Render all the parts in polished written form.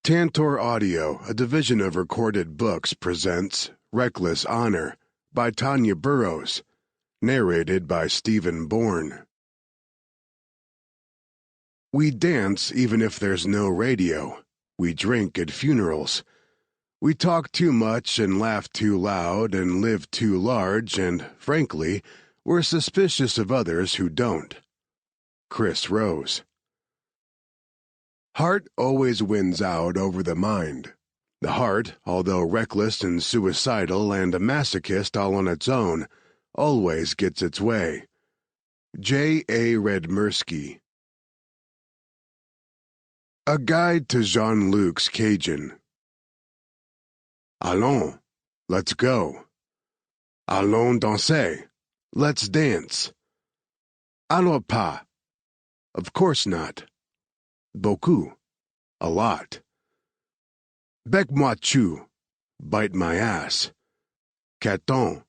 Tantor Audio, a division of Recorded Books, presents Reckless Honor by Tonya Burrows, narrated by Stephen Bourne. We dance even if there's no radio. We drink at funerals. We talk too much and laugh too loud and live too large, and, frankly, we're suspicious of others who don't. Chris Rose. Heart always wins out over the mind. The heart, although reckless and suicidal and a masochist all on its own, always gets its way. J. A. Redmersky. A Guide to Jean-Luc's Cajun. Allons, let's go. Allons danser, let's dance. Alors pas, of course not. Beaucoup, a lot. Bec-moi chou, bite my ass. Caton,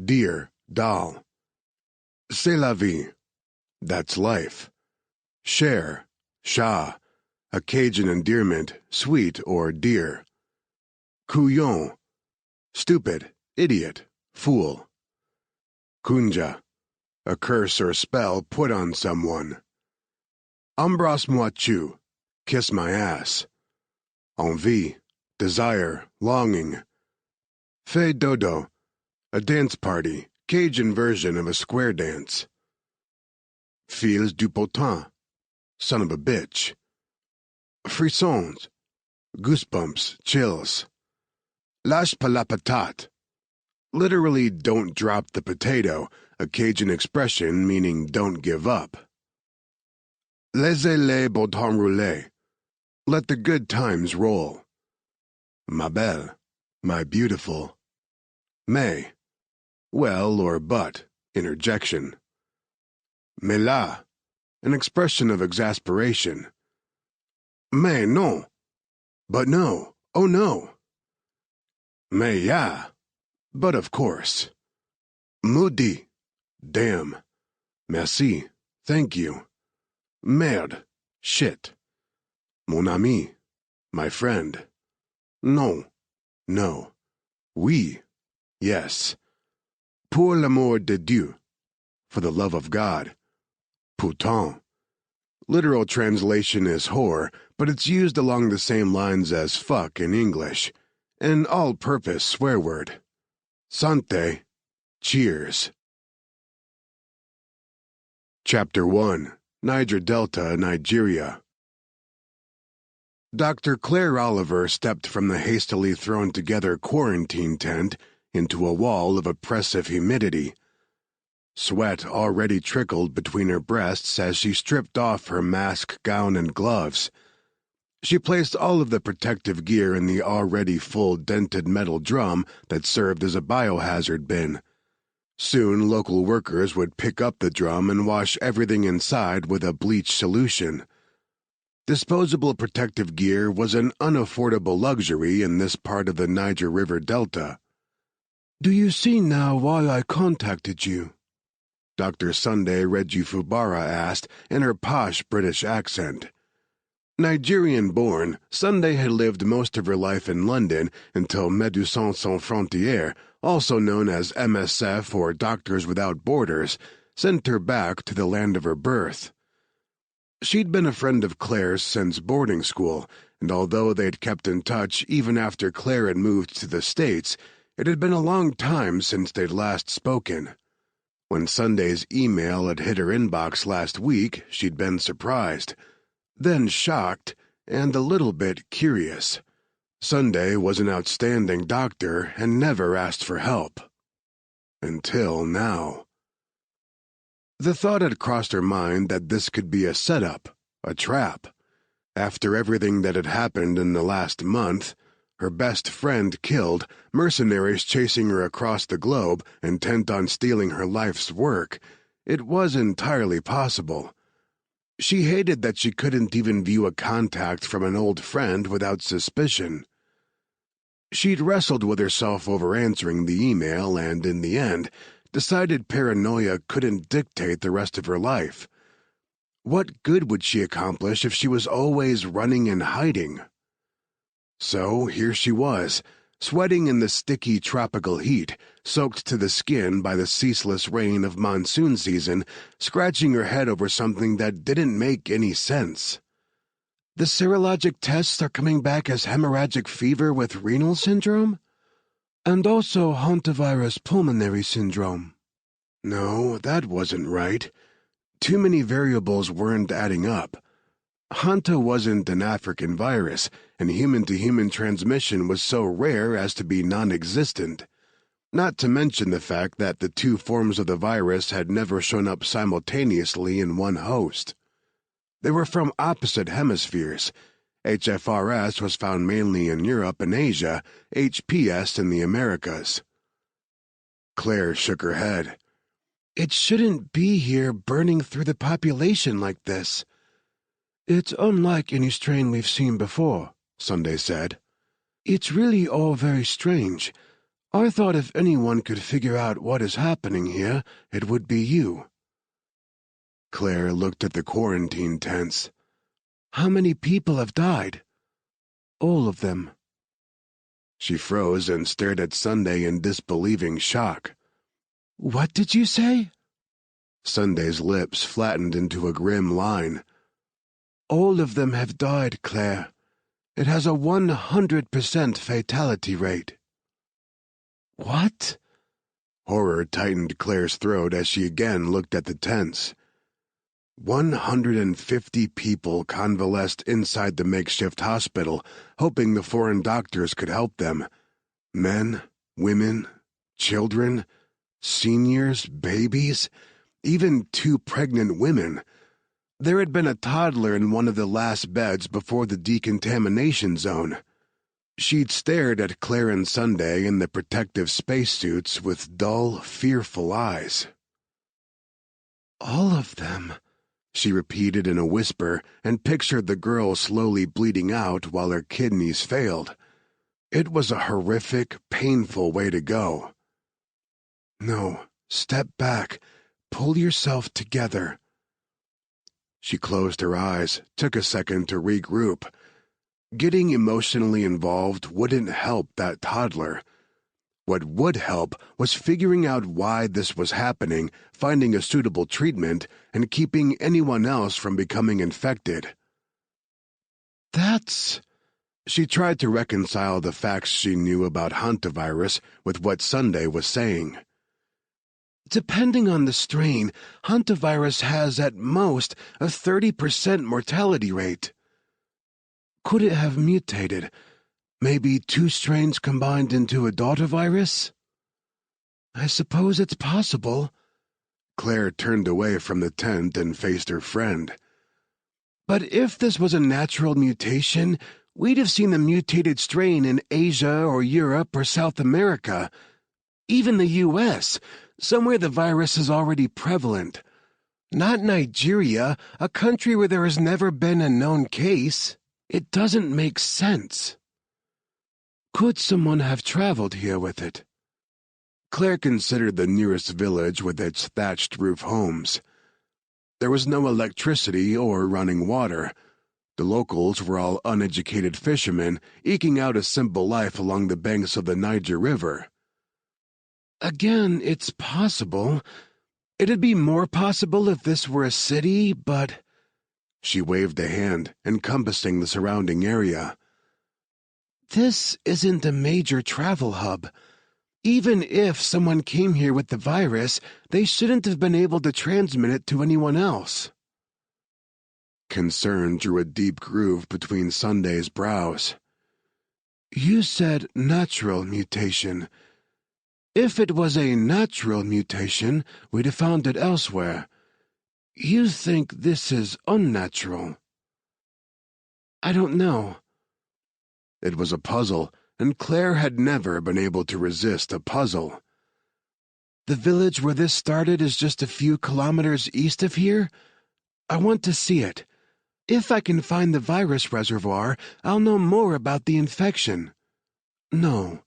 dear, doll. C'est la vie, that's life. Cher, chat, a Cajun endearment, sweet or dear. Couillon, stupid, idiot, fool. Kunja, a curse or spell put on someone. Embrasse-moi chou, kiss my ass. Envie, desire, longing. Fais dodo, a dance party, Cajun version of a square dance. Fils du potin, son of a bitch. Frissons, goosebumps, chills. Lâche pas la patate, literally don't drop the potato, a Cajun expression meaning don't give up. Laissez-les beau temps rouler, let the good times roll. Ma belle, my beautiful. Mais, well or but, interjection. Mais là, an expression of exasperation. Mais non, but no, oh no. Mais yeah, but of course. Maudit, damn. Merci, thank you. Merde, shit. Mon ami, my friend. Non, no. Oui, yes. Pour l'amour de Dieu, for the love of God. Putain. Literal translation is whore, but it's used along the same lines as fuck in English, an all-purpose swear word. Santé, cheers. Chapter 1. Niger Delta, Nigeria. Dr. Claire Oliver stepped from the hastily thrown-together quarantine tent into a wall of oppressive humidity. Sweat already trickled between her breasts as she stripped off her mask, gown, and gloves. She placed all of the protective gear in the already full dented metal drum that served as a biohazard bin. Soon, local workers would pick up the drum and wash everything inside with a bleach solution. Disposable protective gear was an unaffordable luxury in this part of the Niger River Delta. "Do you see now why I contacted you?" Dr. Sunday Regifubara asked in her posh British accent. Nigerian-born, Sunday had lived most of her life in London until Médecins Sans Frontières, also known as MSF or Doctors Without Borders, sent her back to the land of her birth. She'd been a friend of Claire's since boarding school, and although they'd kept in touch even after Claire had moved to the States, it had been a long time since they'd last spoken. When Sunday's email had hit her inbox last week, she'd been surprised, then shocked, and a little bit curious. Sunday was an outstanding doctor and never asked for help. Until now. The thought had crossed her mind that this could be a setup, a trap. After everything that had happened in the last month, her best friend killed, mercenaries chasing her across the globe, intent on stealing her life's work, it was entirely possible. She hated that she couldn't even view a contact from an old friend without suspicion. She'd wrestled with herself over answering the email and, in the end, decided paranoia couldn't dictate the rest of her life. What good would she accomplish if she was always running and hiding? So here she was, sweating in the sticky tropical heat, soaked to the skin by the ceaseless rain of monsoon season, scratching her head over something that didn't make any sense. The serologic tests are coming back as hemorrhagic fever with renal syndrome? And also hantavirus pulmonary syndrome. No, that wasn't right. Too many variables weren't adding up. Hanta wasn't an African virus, and human-to-human transmission was so rare as to be non-existent. Not to mention the fact that the two forms of the virus had never shown up simultaneously in one host. They were from opposite hemispheres. HFRS was found mainly in Europe and Asia, HPS in the Americas. Claire shook her head. It shouldn't be here burning through the population like this. It's unlike any strain we've seen before, Sunday said. It's really all very strange. I thought if anyone could figure out what is happening here, it would be you. Claire looked at the quarantine tents. How many people have died? All of them. She froze and stared at Sunday in disbelieving shock. What did you say? Sunday's lips flattened into a grim line. All of them have died, Claire. It has a 100% fatality rate. What? Horror tightened Claire's throat as she again looked at the tents. 150 people convalesced inside the makeshift hospital, hoping the foreign doctors could help them. Men, women, children, seniors, babies, even 2 pregnant women. There had been a toddler in one of the last beds before the decontamination zone. She'd stared at Claire and Sunday in the protective spacesuits with dull, fearful eyes. All of them, she repeated in a whisper and pictured the girl slowly bleeding out while her kidneys failed. It was a horrific, painful way to go. No, step back. Pull yourself together. She closed her eyes, took a second to regroup. Getting emotionally involved wouldn't help that toddler. What would help was figuring out why this was happening, finding a suitable treatment, and keeping anyone else from becoming infected. She tried to reconcile the facts she knew about hantavirus with what Sunday was saying. Depending on the strain, hantavirus has at most a 30% mortality rate. Could it have mutated? Maybe 2 strains combined into a daughter virus? I suppose it's possible. Claire turned away from the tent and faced her friend. But if this was a natural mutation, we'd have seen the mutated strain in Asia or Europe or South America. Even the U.S., somewhere the virus is already prevalent. Not Nigeria, a country where there has never been a known case. It doesn't make sense. Could someone have traveled here with it? Claire considered the nearest village with its thatched roof homes. There was no electricity or running water. The locals were all uneducated fishermen, eking out a simple life along the banks of the Niger River. Again, it's possible. It'd be more possible if this were a city, but... She waved a hand, encompassing the surrounding area. This isn't a major travel hub. Even if someone came here with the virus, they shouldn't have been able to transmit it to anyone else. Concern drew a deep groove between Sunday's brows. You said natural mutation. If it was a natural mutation, we'd have found it elsewhere. You think this is unnatural? I don't know. It was a puzzle, and Claire had never been able to resist a puzzle. The village where this started is just a few kilometers east of here? I want to see it. If I can find the virus reservoir, I'll know more about the infection. No.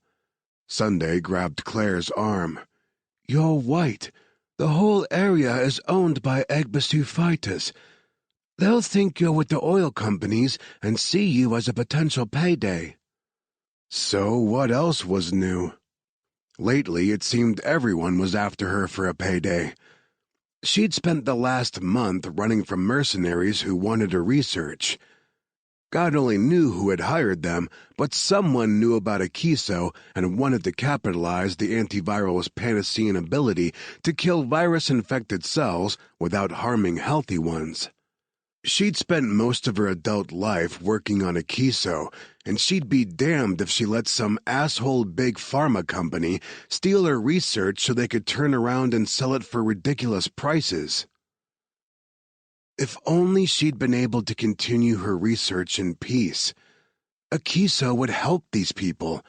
Sunday grabbed Claire's arm. You're white. The whole area is owned by Egbasophytes. They'll think you're with the oil companies and see you as a potential payday. So what else was new? Lately, it seemed everyone was after her for a payday. She'd spent the last month running from mercenaries who wanted her research. God only knew who had hired them, but someone knew about Akiso and wanted to capitalize the antiviral's Panacea ability to kill virus-infected cells without harming healthy ones. She'd spent most of her adult life working on Akiso, and she'd be damned if she let some asshole big pharma company steal her research so they could turn around and sell it for ridiculous prices. If only she'd been able to continue her research in peace. Akiso would help these people.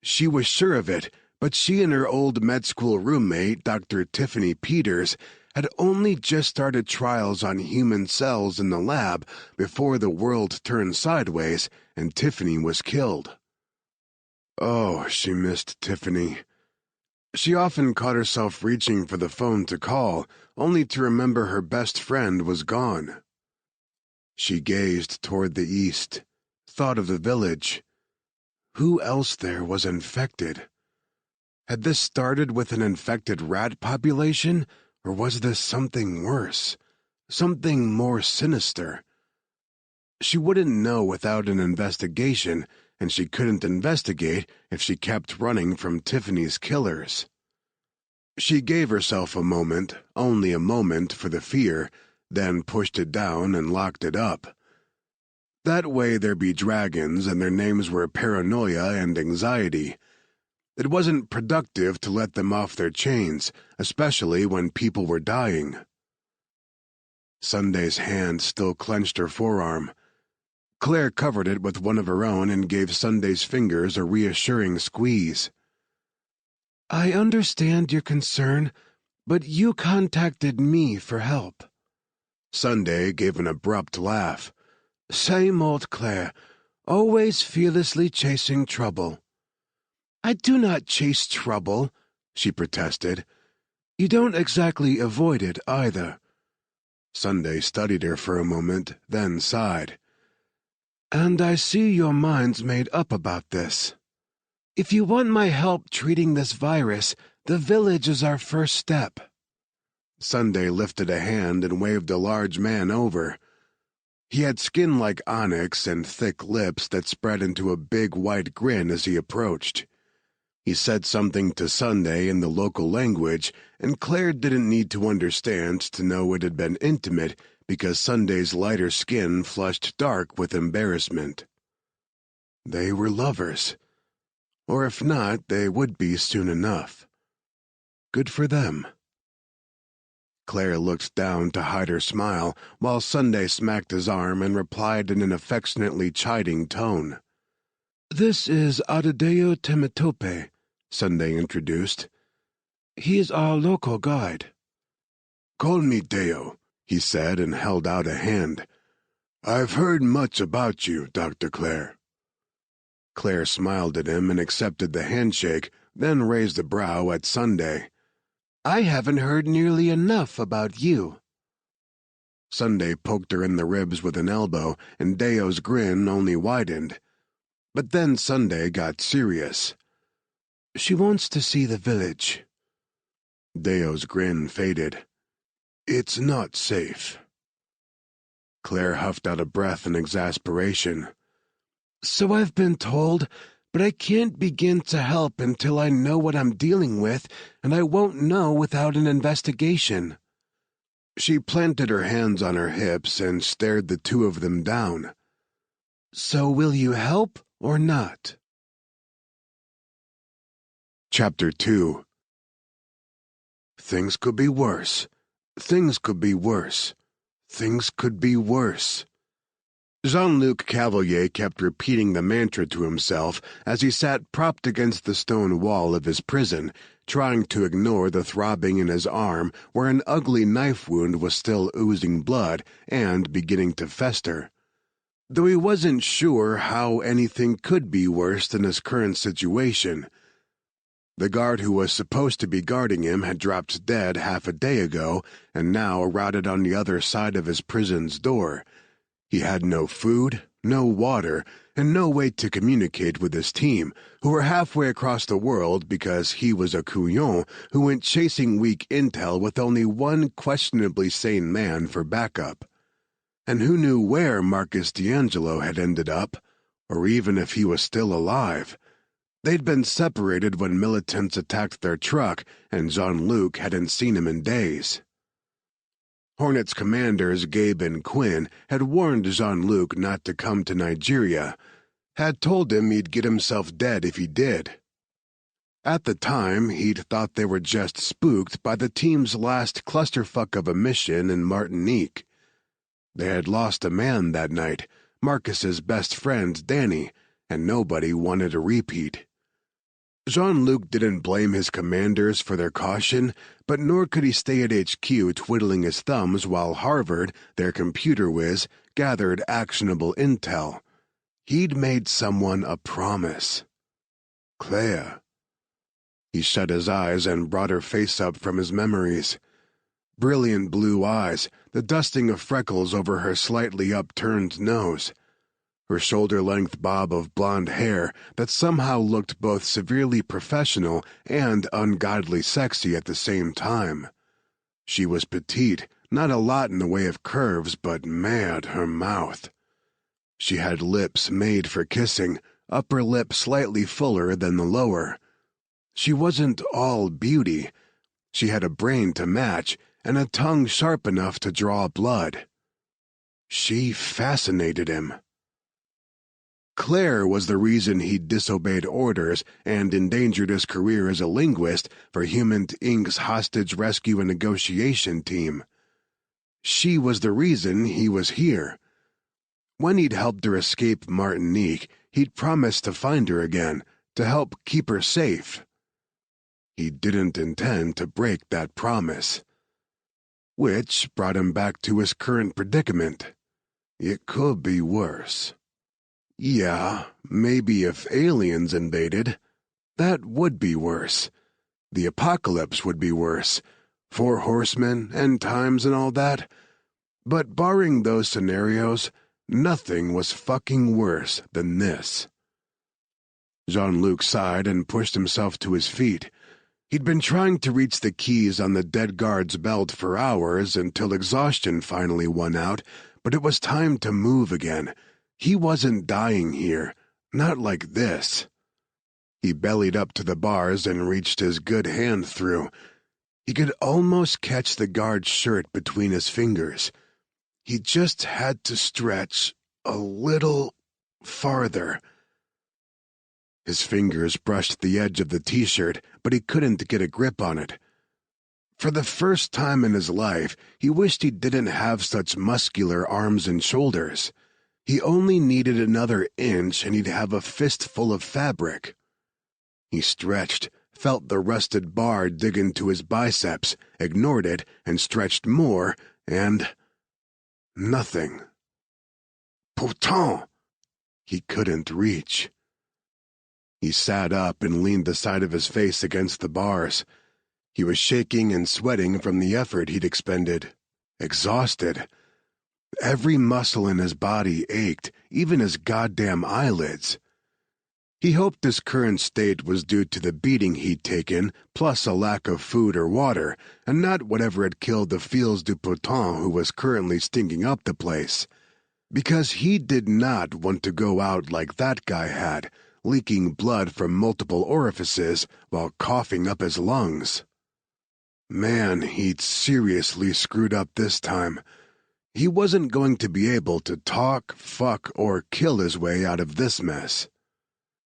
She was sure of it, but she and her old med school roommate, Dr. Tiffany Peters, had only just started trials on human cells in the lab before the world turned sideways and Tiffany was killed. Oh, she missed Tiffany. She often caught herself reaching for the phone to call, only to remember her best friend was gone. She gazed toward the east, thought of the village. Who else there was infected? Had this started with an infected rat population? Or was this something worse? Something more sinister? She wouldn't know without an investigation, and she couldn't investigate if she kept running from Tiffany's killers. She gave herself a moment, only a moment, for the fear, then pushed it down and locked it up. That way there'd be dragons, and their names were paranoia and anxiety. It wasn't productive to let them off their chains, especially when people were dying. Sunday's hand still clenched her forearm. Claire covered it with one of her own and gave Sunday's fingers a reassuring squeeze. I understand your concern, but you contacted me for help. Sunday gave an abrupt laugh. Same old Claire, always fearlessly chasing trouble. I do not chase trouble, she protested. You don't exactly avoid it, either. Sunday studied her for a moment, then sighed. And I see your mind's made up about this. If you want my help treating this virus, the village is our first step. Sunday lifted a hand and waved a large man over. He had skin like onyx and thick lips that spread into a big white grin as he approached. He said something to Sunday in the local language, and Claire didn't need to understand to know it had been intimate because Sunday's lighter skin flushed dark with embarrassment. They were lovers. Or if not, they would be soon enough. Good for them. Claire looked down to hide her smile, while Sunday smacked his arm and replied in an affectionately chiding tone. This is Adedeo Temetope, Sunday introduced. He is our local guide. Call me Deo, he said and held out a hand. I've heard much about you, Dr. Claire. Claire smiled at him and accepted the handshake, then raised a brow at Sunday. I haven't heard nearly enough about you. Sunday poked her in the ribs with an elbow, and Deo's grin only widened. But then Sunday got serious. She wants to see the village. Deo's grin faded. It's not safe. Claire huffed out a breath in exasperation. So I've been told, but I can't begin to help until I know what I'm dealing with, and I won't know without an investigation. She planted her hands on her hips and stared the two of them down. So will you help or not? Chapter 2. Things could be worse. Things could be worse. Things could be worse. Jean-Luc Cavalier kept repeating the mantra to himself as he sat propped against the stone wall of his prison, trying to ignore the throbbing in his arm where an ugly knife wound was still oozing blood and beginning to fester. Though he wasn't sure how anything could be worse than his current situation. The guard who was supposed to be guarding him had dropped dead half a day ago and now rotted on the other side of his prison's door. He had no food, no water, and no way to communicate with his team, who were halfway across the world because he was a couillon who went chasing weak intel with only one questionably sane man for backup. And who knew where Marcus D'Angelo had ended up, or even if he was still alive? They'd been separated when militants attacked their truck, and Jean-Luc hadn't seen him in days. Hornet's commanders, Gabe and Quinn, had warned Jean-Luc not to come to Nigeria, had told him he'd get himself dead if he did. At the time, he'd thought they were just spooked by the team's last clusterfuck of a mission in Martinique. They had lost a man that night, Marcus's best friend, Danny, and nobody wanted a repeat. Jean-Luc didn't blame his commanders for their caution, but nor could he stay at HQ twiddling his thumbs while Harvard, their computer whiz, gathered actionable intel. He'd made someone a promise. Claire. He shut his eyes and brought her face up from his memories. Brilliant blue eyes, the dusting of freckles over her slightly upturned nose. Her shoulder-length bob of blonde hair that somehow looked both severely professional and ungodly sexy at the same time. She was petite, not a lot in the way of curves, but mad, her mouth. She had lips made for kissing, upper lip slightly fuller than the lower. She wasn't all beauty. She had a brain to match, and a tongue sharp enough to draw blood. She fascinated him. Claire was the reason he'd disobeyed orders and endangered his career as a linguist for Human Inc.'s hostage rescue and negotiation team. She was the reason he was here. When he'd helped her escape Martinique, he'd promised to find her again, to help keep her safe. He didn't intend to break that promise. Which brought him back to his current predicament. It could be worse. Yeah, maybe if aliens invaded, that would be worse. The apocalypse would be worse. 4 horsemen, end times and all that. But barring those scenarios, nothing was fucking worse than this. Jean-Luc sighed and pushed himself to his feet. He'd been trying to reach the keys on the dead guard's belt for hours until exhaustion finally won out, but it was time to move again. He wasn't dying here, not like this. He bellied up to the bars and reached his good hand through. He could almost catch the guard's shirt between his fingers. He just had to stretch a little farther. His fingers brushed the edge of the t-shirt, but he couldn't get a grip on it. For the first time in his life, he wished he didn't have such muscular arms and shoulders. He only needed another inch and he'd have a fistful of fabric. He stretched, felt the rusted bar dig into his biceps, ignored it, and stretched more, and nothing. Pourtant! He couldn't reach. He sat up and leaned the side of his face against the bars. He was shaking and sweating from the effort he'd expended. Exhausted. Every muscle in his body ached, even his goddamn eyelids. He hoped his current state was due to the beating he'd taken, plus a lack of food or water, and not whatever had killed the Fils du Potent who was currently stinking up the place. Because he did not want to go out like that guy had, leaking blood from multiple orifices while coughing up his lungs. Man, he'd seriously screwed up this time. He wasn't going to be able to talk, fuck, or kill his way out of this mess.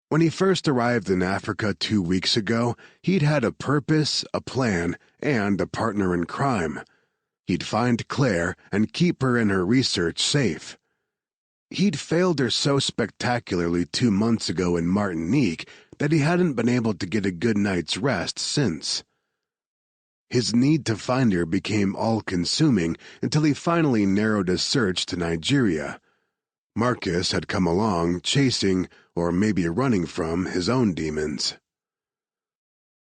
When he first arrived in Africa 2 weeks ago, he'd had a purpose, a plan, and a partner in crime. He'd find Claire and keep her and her research safe. He'd failed her so spectacularly 2 months ago in Martinique that he hadn't been able to get a good night's rest since. His need to find her became all-consuming until he finally narrowed his search to Nigeria. Marcus had come along, chasing, or maybe running from, his own demons.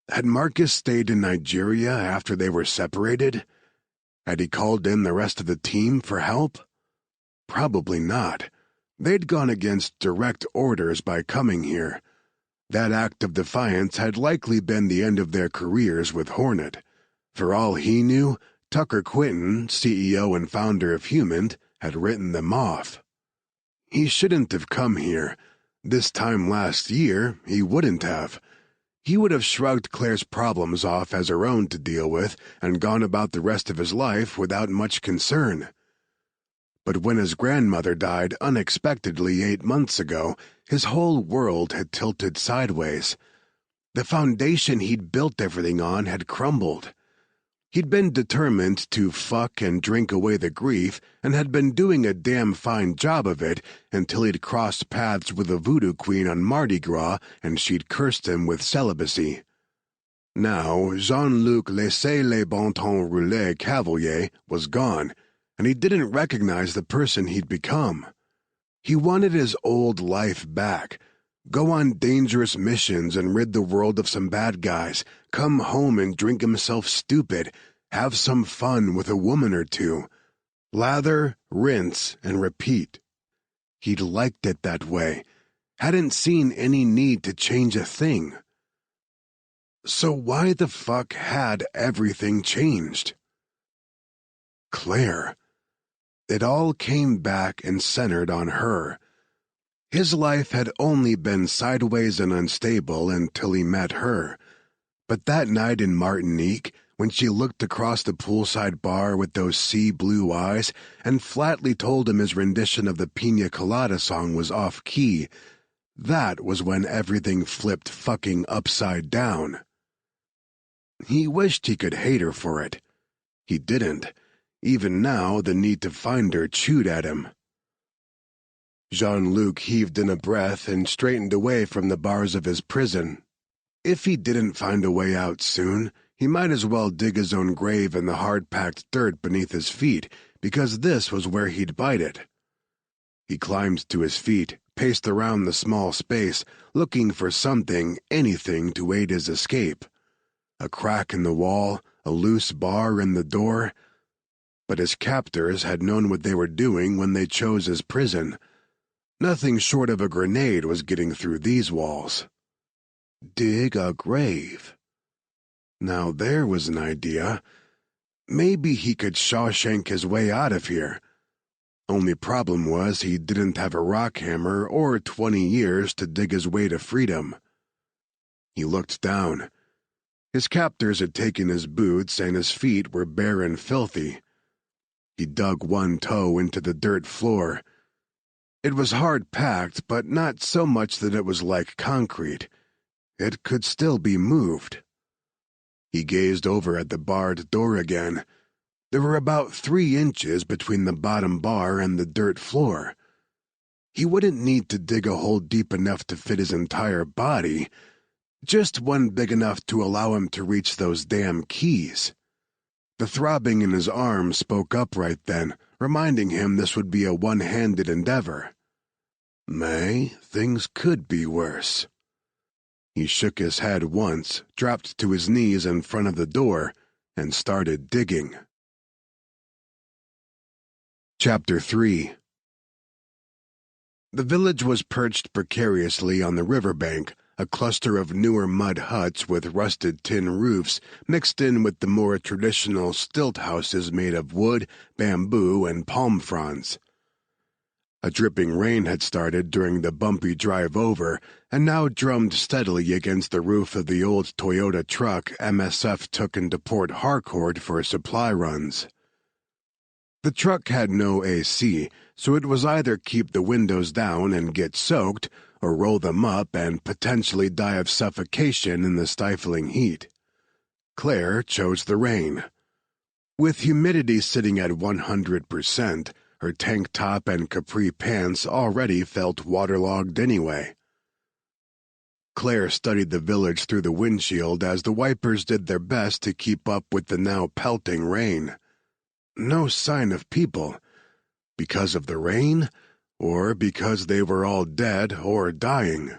Had Marcus stayed in Nigeria after they were separated? Had he called in the rest of the team for help? Probably not. They'd gone against direct orders by coming here. That act of defiance had likely been the end of their careers with Hornet. For all he knew, Tucker Quinton, CEO and founder of Human, had written them off. He shouldn't have come here. This time last year, he wouldn't have. He would have shrugged Claire's problems off as her own to deal with and gone about the rest of his life without much concern. But when his grandmother died unexpectedly 8 months ago, his whole world had tilted sideways. The foundation he'd built everything on had crumbled. He'd been determined to fuck and drink away the grief and had been doing a damn fine job of it until he'd crossed paths with a voodoo queen on Mardi Gras and she'd cursed him with celibacy. Now, Jean-Luc Laissez-les-Bon-Temps Rouler Cavalier was gone, and he didn't recognize the person he'd become. He wanted his old life back. Go on dangerous missions and rid the world of some bad guys, come home and drink himself stupid, have some fun with a woman or two. Lather, rinse, and repeat. He'd liked it that way, hadn't seen any need to change a thing. So why the fuck had everything changed? Claire. It all came back and centered on her. His life had only been sideways and unstable until he met her. But that night in Martinique, when she looked across the poolside bar with those sea-blue eyes and flatly told him his rendition of the Pina Colada song was off-key, that was when everything flipped fucking upside down. He wished he could hate her for it. He didn't. Even now, the need to find her chewed at him. Jean-Luc heaved in a breath and straightened away from the bars of his prison. If he didn't find a way out soon, he might as well dig his own grave in the hard-packed dirt beneath his feet, because this was where he'd bite it. He climbed to his feet, paced around the small space, looking for something, anything to aid his escape. A crack in the wall, a loose bar in the door. But his captors had known what they were doing when they chose his prison. Nothing short of a grenade was getting through these walls. Dig a grave. Now there was an idea. Maybe he could Shawshank his way out of here. Only problem was he didn't have a rock hammer or 20 years to dig his way to freedom. He looked down. His captors had taken his boots and his feet were bare and filthy. He dug one toe into the dirt floor. It was hard-packed, but not so much that it was like concrete. It could still be moved. He gazed over at the barred door again. There were about 3 inches between the bottom bar and the dirt floor. He wouldn't need to dig a hole deep enough to fit his entire body, just one big enough to allow him to reach those damn keys. The throbbing in his arm spoke up right then, reminding him this would be a one-handed endeavor. May, things could be worse. He shook his head once, dropped to his knees in front of the door, and started digging. Chapter 3. The village was perched precariously on the riverbank, a cluster of newer mud huts with rusted tin roofs mixed in with the more traditional stilt houses made of wood, bamboo, and palm fronds. A dripping rain had started during the bumpy drive over and now drummed steadily against the roof of the old Toyota truck MSF took into Port Harcourt for supply runs. The truck had no AC, so it was either keep the windows down and get soaked, or roll them up and potentially die of suffocation in the stifling heat. Claire chose the rain. With humidity sitting at 100%, her tank top and capri pants already felt waterlogged anyway. Claire studied the village through the windshield as the wipers did their best to keep up with the now pelting rain. No sign of people. Because of the rain? Or because they were all dead or dying.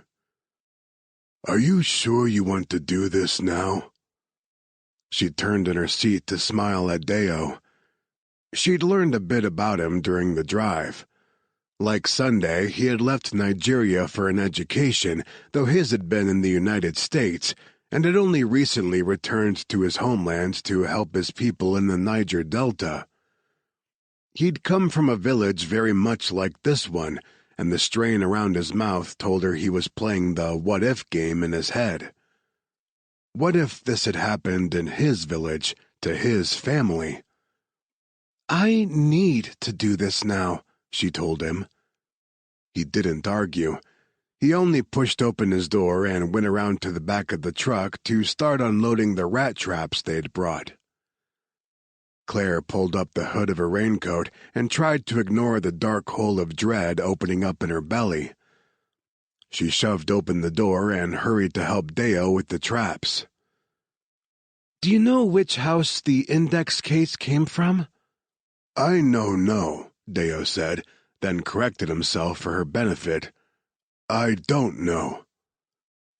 "Are you sure you want to do this now?" She turned in her seat to smile at Deo. She'd learned a bit about him during the drive. Like Sunday, he had left Nigeria for an education, though his had been in the United States, and had only recently returned to his homeland to help his people in the Niger Delta. He'd come from a village very much like this one, and the strain around his mouth told her he was playing the what-if game in his head. What if this had happened in his village, to his family? "I need to do this now," she told him. He didn't argue. He only pushed open his door and went around to the back of the truck to start unloading the rat traps they'd brought. Claire pulled up the hood of her raincoat and tried to ignore the dark hole of dread opening up in her belly. She shoved open the door and hurried to help Deo with the traps. "Do you know which house the index case came from?" "I no," Deo said, then corrected himself for her benefit. "I don't know."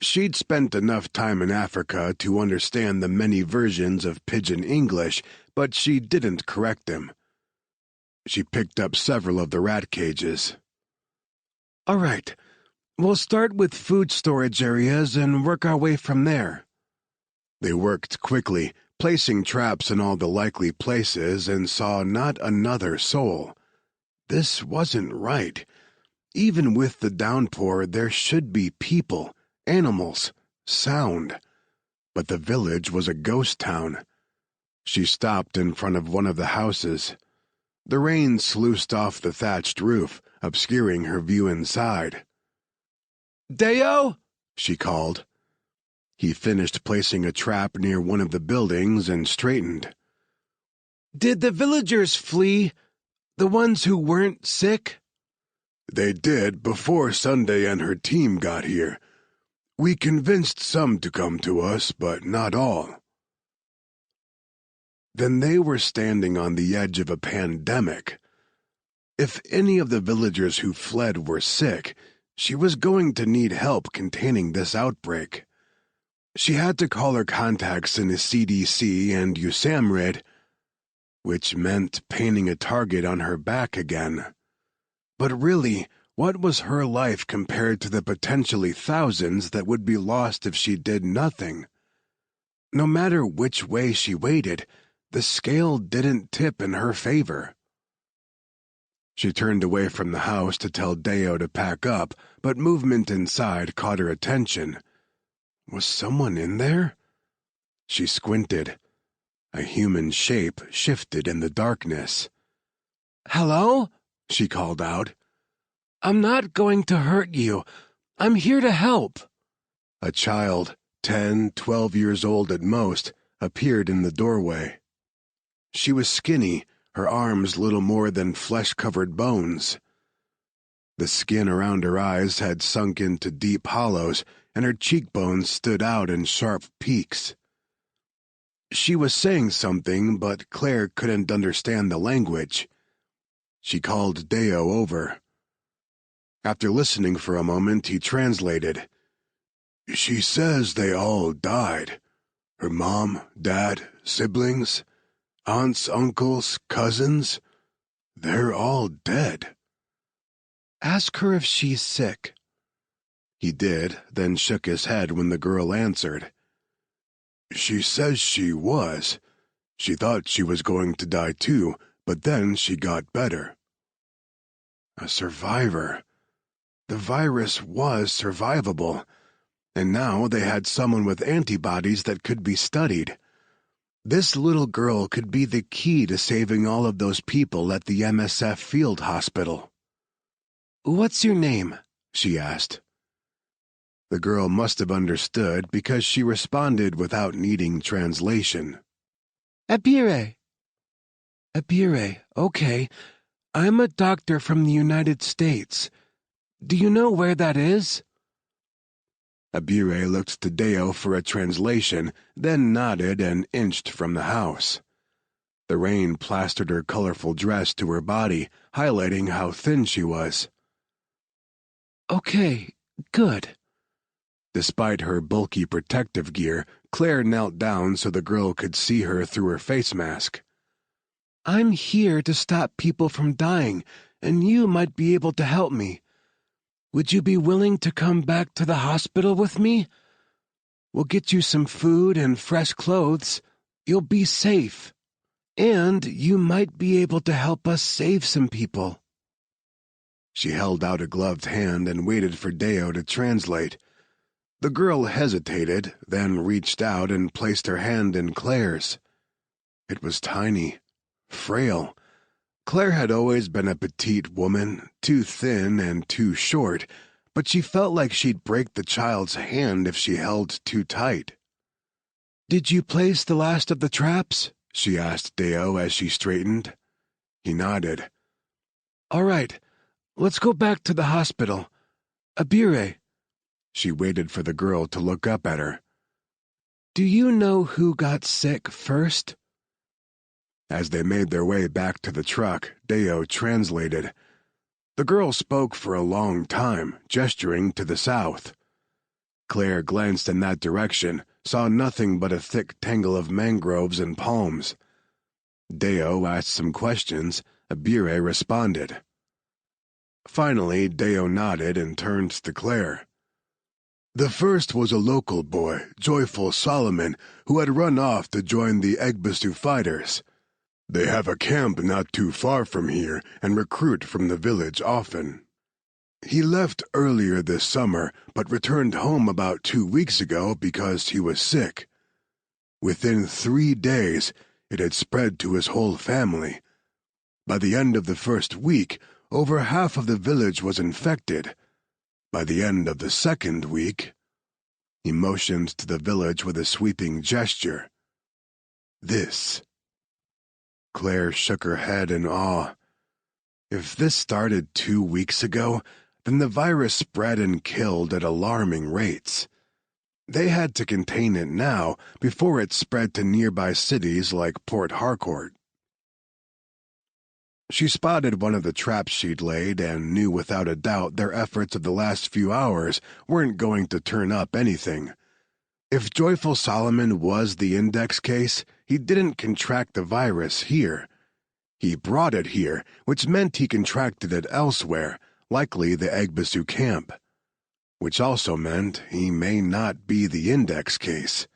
She'd spent enough time in Africa to understand the many versions of pidgin English, but she didn't correct him. She picked up several of the rat cages. "All right, we'll start with food storage areas and work our way from there." They worked quickly, placing traps in all the likely places, and saw not another soul. This wasn't right. Even with the downpour, there should be people, animals, sound. But the village was a ghost town. She stopped in front of one of the houses. The rain sluiced off the thatched roof, obscuring her view inside. "Deo!" she called. He finished placing a trap near one of the buildings and straightened. "Did the villagers flee? The ones who weren't sick?" "They did before Sunday and her team got here. We convinced some to come to us, but not all." Then they were standing on the edge of a pandemic. If any of the villagers who fled were sick, she was going to need help containing this outbreak. She had to call her contacts in the CDC and USAMRIID, which meant painting a target on her back again. But really, what was her life compared to the potentially thousands that would be lost if she did nothing? No matter which way she waited, the scale didn't tip in her favor. She turned away from the house to tell Deo to pack up, but movement inside caught her attention. Was someone in there? She squinted. A human shape shifted in the darkness. "Hello?" she called out. "I'm not going to hurt you. I'm here to help." A child, 10, 12 years old at most, appeared in the doorway. She was skinny, her arms little more than flesh-covered bones. The skin around her eyes had sunk into deep hollows, and her cheekbones stood out in sharp peaks. She was saying something, but Claire couldn't understand the language. She called Deo over. After listening for a moment, he translated. "She says they all died. Her mom, dad, siblings, aunts, uncles, cousins. They're all dead." "Ask her if she's sick." He did, then shook his head when the girl answered. "She says she was. She thought she was going to die too, but then she got better." A survivor. The virus was survivable, and now they had someone with antibodies that could be studied. This little girl could be the key to saving all of those people at the MSF field hospital. "What's your name?" she asked. The girl must have understood because she responded without needing translation. "Abire." "Abire, okay. I'm a doctor from the United States. Do you know where that is?" Abire looked to Deo for a translation, then nodded and inched from the house. The rain plastered her colorful dress to her body, highlighting how thin she was. "Okay, good." Despite her bulky protective gear, Claire knelt down so the girl could see her through her face mask. "I'm here to stop people from dying and you might be able to help me. Would you be willing to come back to the hospital with me? We'll get you some food and fresh clothes. You'll be safe. And you might be able to help us save some people." She held out a gloved hand and waited for Deo to translate. The girl hesitated, then reached out and placed her hand in Claire's. It was tiny, frail. Claire had always been a petite woman, too thin and too short, but she felt like she'd break the child's hand if she held too tight. "Did you place the last of the traps?" she asked Deo as she straightened. He nodded. "All right, let's go back to the hospital. Abire." She waited for the girl to look up at her. "Do you know who got sick first?" As they made their way back to the truck, Deo translated. The girl spoke for a long time, gesturing to the south. Claire glanced in that direction, saw nothing but a thick tangle of mangroves and palms. Deo asked some questions. Abire responded. Finally, Deo nodded and turned to Claire. "The first was a local boy, Joyful Solomon, who had run off to join the Egbasu fighters. They have a camp not too far from here and recruit from the village often. He left earlier this summer, but returned home about 2 weeks ago because he was sick. Within 3 days, it had spread to his whole family. By the end of the first week, over half of the village was infected. By the end of the second week—" He motioned to the village with a sweeping gesture. "This." Claire shook her head in awe. If this started 2 weeks ago, then the virus spread and killed at alarming rates. They had to contain it now before it spread to nearby cities like Port Harcourt. She spotted one of the traps she'd laid and knew without a doubt their efforts of the last few hours weren't going to turn up anything. If Joyful Solomon was the index case, he didn't contract the virus here. He brought it here, which meant he contracted it elsewhere, likely the Egbasu camp. Which also meant he may not be the index case.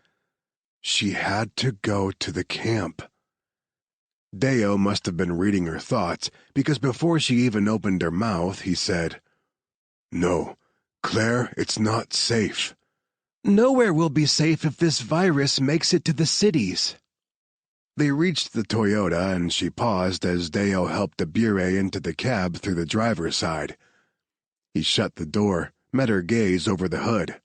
She had to go to the camp. Deo must have been reading her thoughts, because before she even opened her mouth, he said, "No, Claire, it's not safe." "Nowhere will be safe if this virus makes it to the cities." They reached the Toyota and she paused as Deo helped Abire into the cab through the driver's side. He shut the door, met her gaze over the hood.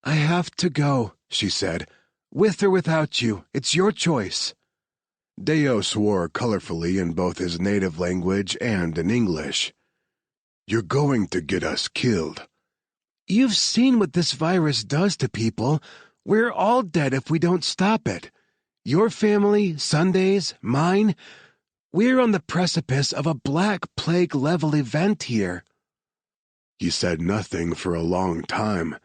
"I have to go," she said. "With or without you, it's your choice." Deo swore colorfully in both his native language and in English. "You're going to get us killed." "You've seen what this virus does to people. We're all dead if we don't stop it. Your family, Sunday's, mine. We're on the precipice of a Black Plague-level event here." He said nothing for a long time,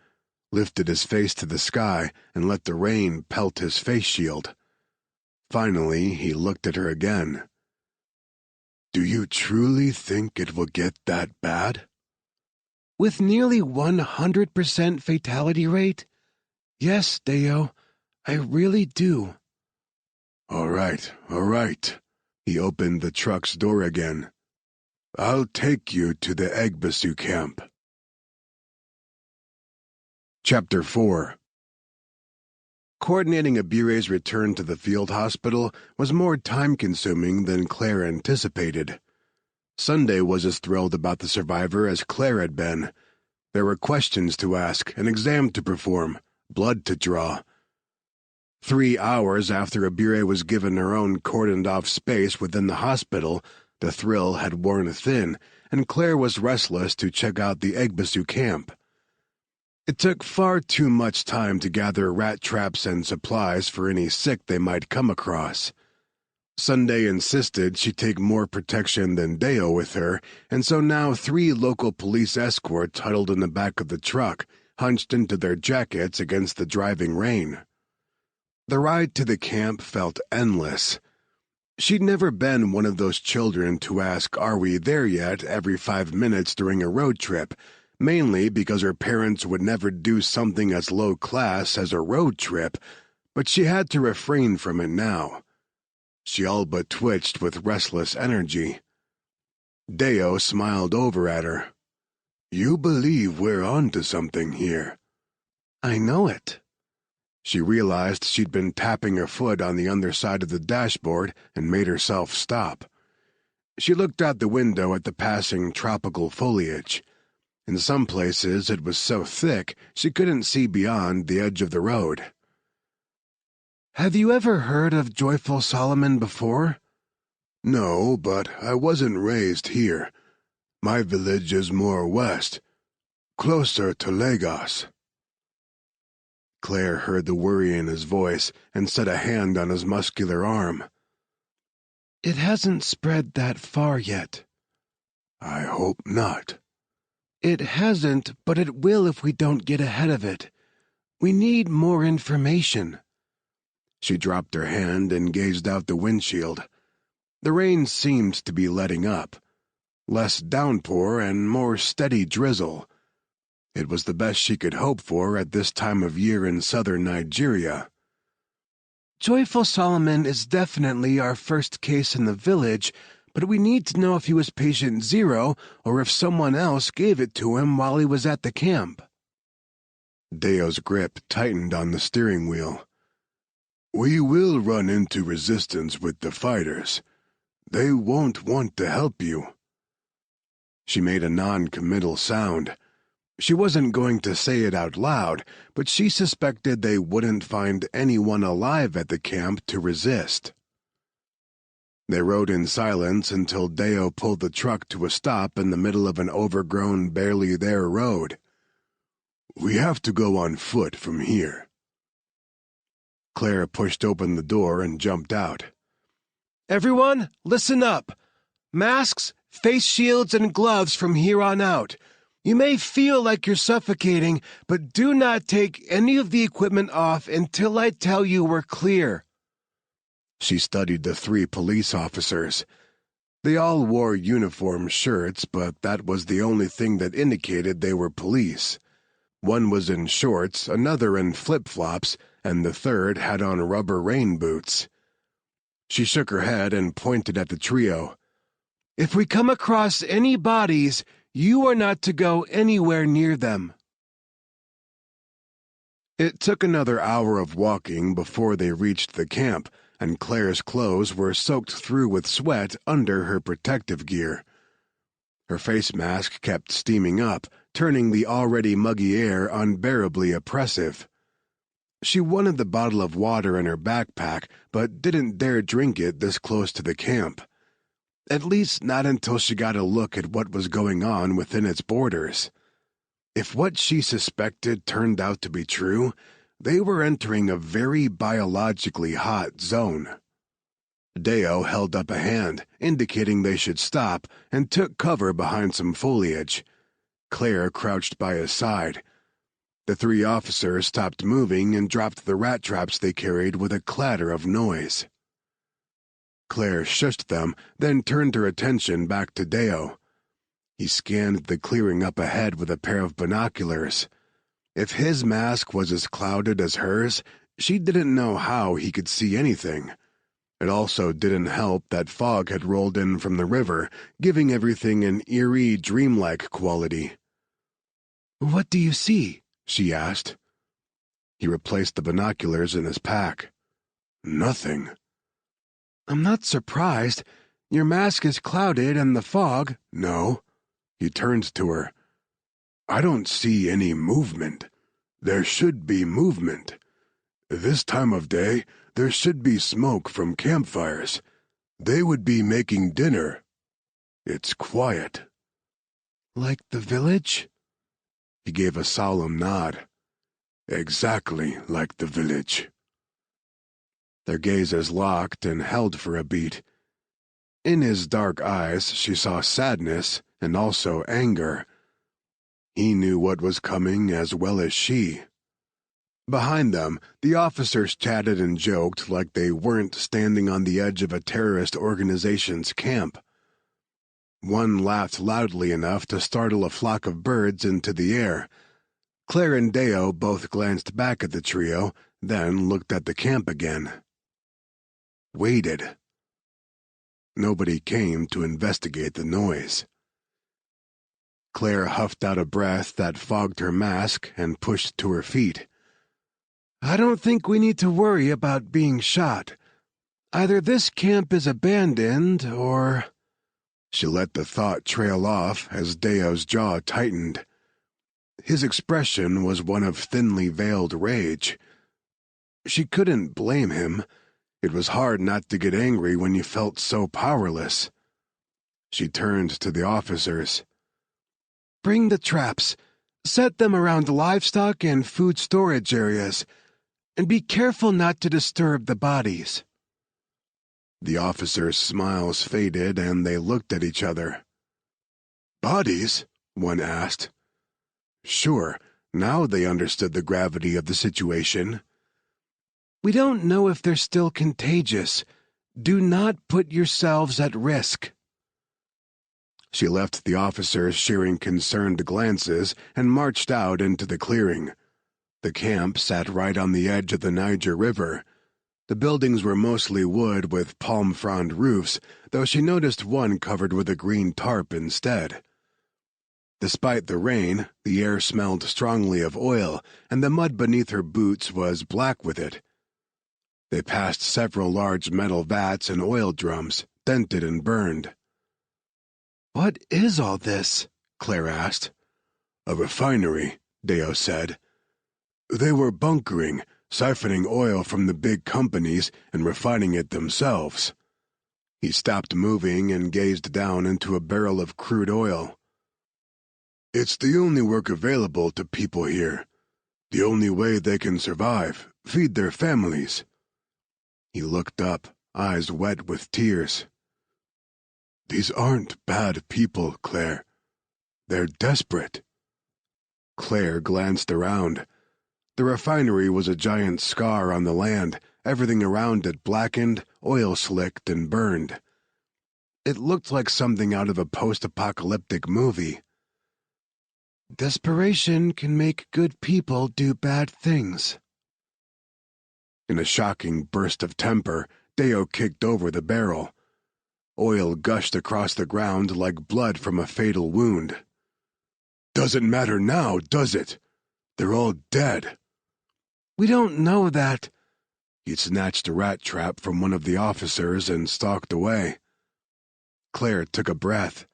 lifted his face to the sky and let the rain pelt his face shield. Finally, he looked at her again. "Do you truly think it will get that bad?" "With nearly 100% fatality rate? Yes, Deo, I really do." All right. He opened the truck's door again. "I'll take you to the Egbasu camp." Chapter 4. Coordinating Abire's return to the field hospital was more time-consuming than Claire anticipated. Sunday was as thrilled about the survivor as Claire had been. There were questions to ask, an exam to perform, blood to draw. 3 hours after Abire was given her own cordoned-off space within the hospital, the thrill had worn thin, and Claire was restless to check out the Egbasu camp. It took far too much time to gather rat traps and supplies for any sick they might come across. Sunday insisted she take more protection than Deo with her, and so now 3 local police escorts huddled in the back of the truck, hunched into their jackets against the driving rain. The ride to the camp felt endless. She'd never been one of those children to ask, "Are we there yet?" every 5 minutes during a road trip, mainly because her parents would never do something as low class as a road trip, but she had to refrain from it now. She all but twitched with restless energy. Deo smiled over at her. "You believe we're onto something here." "I know it." She realized she'd been tapping her foot on the underside of the dashboard and made herself stop. She looked out the window at the passing tropical foliage. In some places it was so thick she couldn't see beyond the edge of the road. "Have you ever heard of Joyful Solomon before?" "No, but I wasn't raised here. My village is more west, closer to Lagos." Claire heard the worry in his voice and set a hand on his muscular arm. "It hasn't spread that far yet." "I hope not." "It hasn't, but it will if we don't get ahead of it. We need more information." She dropped her hand and gazed out the windshield. The rain seemed to be letting up. Less downpour and more steady drizzle. It was the best she could hope for at this time of year in southern Nigeria. "Joyful Solomon is definitely our first case in the village, but we need to know if he was patient 0 or if someone else gave it to him while he was at the camp." Deo's grip tightened on the steering wheel. "We will run into resistance with the fighters. They won't want to help you." She made a non-committal sound. She wasn't going to say it out loud, but she suspected they wouldn't find anyone alive at the camp to resist. They rode in silence until Deo pulled the truck to a stop in the middle of an overgrown, barely there road. "We have to go on foot from here." Claire pushed open the door and jumped out. "Everyone, listen up. Masks, face shields, and gloves from here on out. You may feel like you're suffocating, but do not take any of the equipment off until I tell you we're clear." She studied the 3 police officers. They all wore uniform shirts, but that was the only thing that indicated they were police. One was in shorts, another in flip-flops, and the third had on rubber rain boots. She shook her head and pointed at the trio. "If we come across any bodies, you are not to go anywhere near them." It took another hour of walking before they reached the camp, and Claire's clothes were soaked through with sweat under her protective gear. Her face mask kept steaming up, turning the already muggy air unbearably oppressive. She wanted the bottle of water in her backpack, but didn't dare drink it this close to the camp. At least not until she got a look at what was going on within its borders. If what she suspected turned out to be true, they were entering a very biologically hot zone. Deo held up a hand, indicating they should stop, and took cover behind some foliage. Claire crouched by his side. The 3 officers stopped moving and dropped the rat traps they carried with a clatter of noise. Claire shushed them, then turned her attention back to Deo. He scanned the clearing up ahead with a pair of binoculars. If his mask was as clouded as hers, she didn't know how he could see anything. It also didn't help that fog had rolled in from the river, giving everything an eerie, dreamlike quality. "What do you see?" she asked. He replaced the binoculars in his pack. "Nothing." "I'm not surprised. Your mask is clouded and the fog—" "No." He turned to her. "I don't see any movement. There should be movement. This time of day, there should be smoke from campfires. They would be making dinner. It's quiet." "Like the village?" He gave a solemn nod. "Exactly like the village." Their gazes locked and held for a beat. In his dark eyes she saw sadness and also anger. He knew what was coming as well as she. Behind them, the officers chatted and joked like they weren't standing on the edge of a terrorist organization's camp. One laughed loudly enough to startle a flock of birds into the air. Claire and Deo both glanced back at the trio, then looked at the camp again. Waited. Nobody came to investigate the noise. Claire huffed out a breath that fogged her mask and pushed to her feet. I don't think we need to worry about being shot. Either this camp is abandoned, or... She let the thought trail off as Deo's jaw tightened. His expression was one of thinly veiled rage. She couldn't blame him. It was hard not to get angry when you felt so powerless. She turned to the officers. Bring the traps. Set them around livestock and food storage areas. And be careful not to disturb the bodies. The officers' smiles faded and they looked at each other. Bodies? One asked. Sure, now they understood the gravity of the situation. We don't know if they're still contagious. Do not put yourselves at risk. She left the officers sharing concerned glances and marched out into the clearing. The camp sat right on the edge of the Niger River. The buildings were mostly wood with palm frond roofs, though she noticed one covered with a green tarp instead. Despite the rain, the air smelled strongly of oil, and the mud beneath her boots was black with it. They passed several large metal vats and oil drums, dented and burned. What is all this? Claire asked. A refinery, Deo said. They were bunkering, siphoning oil from the big companies and refining it themselves. He stopped moving and gazed down into a barrel of crude oil. It's the only work available to people here. The only way they can survive, feed their families. He looked up, eyes wet with tears. These aren't bad people, Claire. They're desperate. Claire glanced around. The refinery was a giant scar on the land, everything around it blackened, oil-slicked, and burned. It looked like something out of a post-apocalyptic movie. Desperation can make good people do bad things. In a shocking burst of temper, Deo kicked over the barrel. Oil gushed across the ground like blood from a fatal wound. Doesn't matter now, does it? They're all dead. We don't know that. He snatched a rat trap from one of the officers and stalked away. Claire took a breath.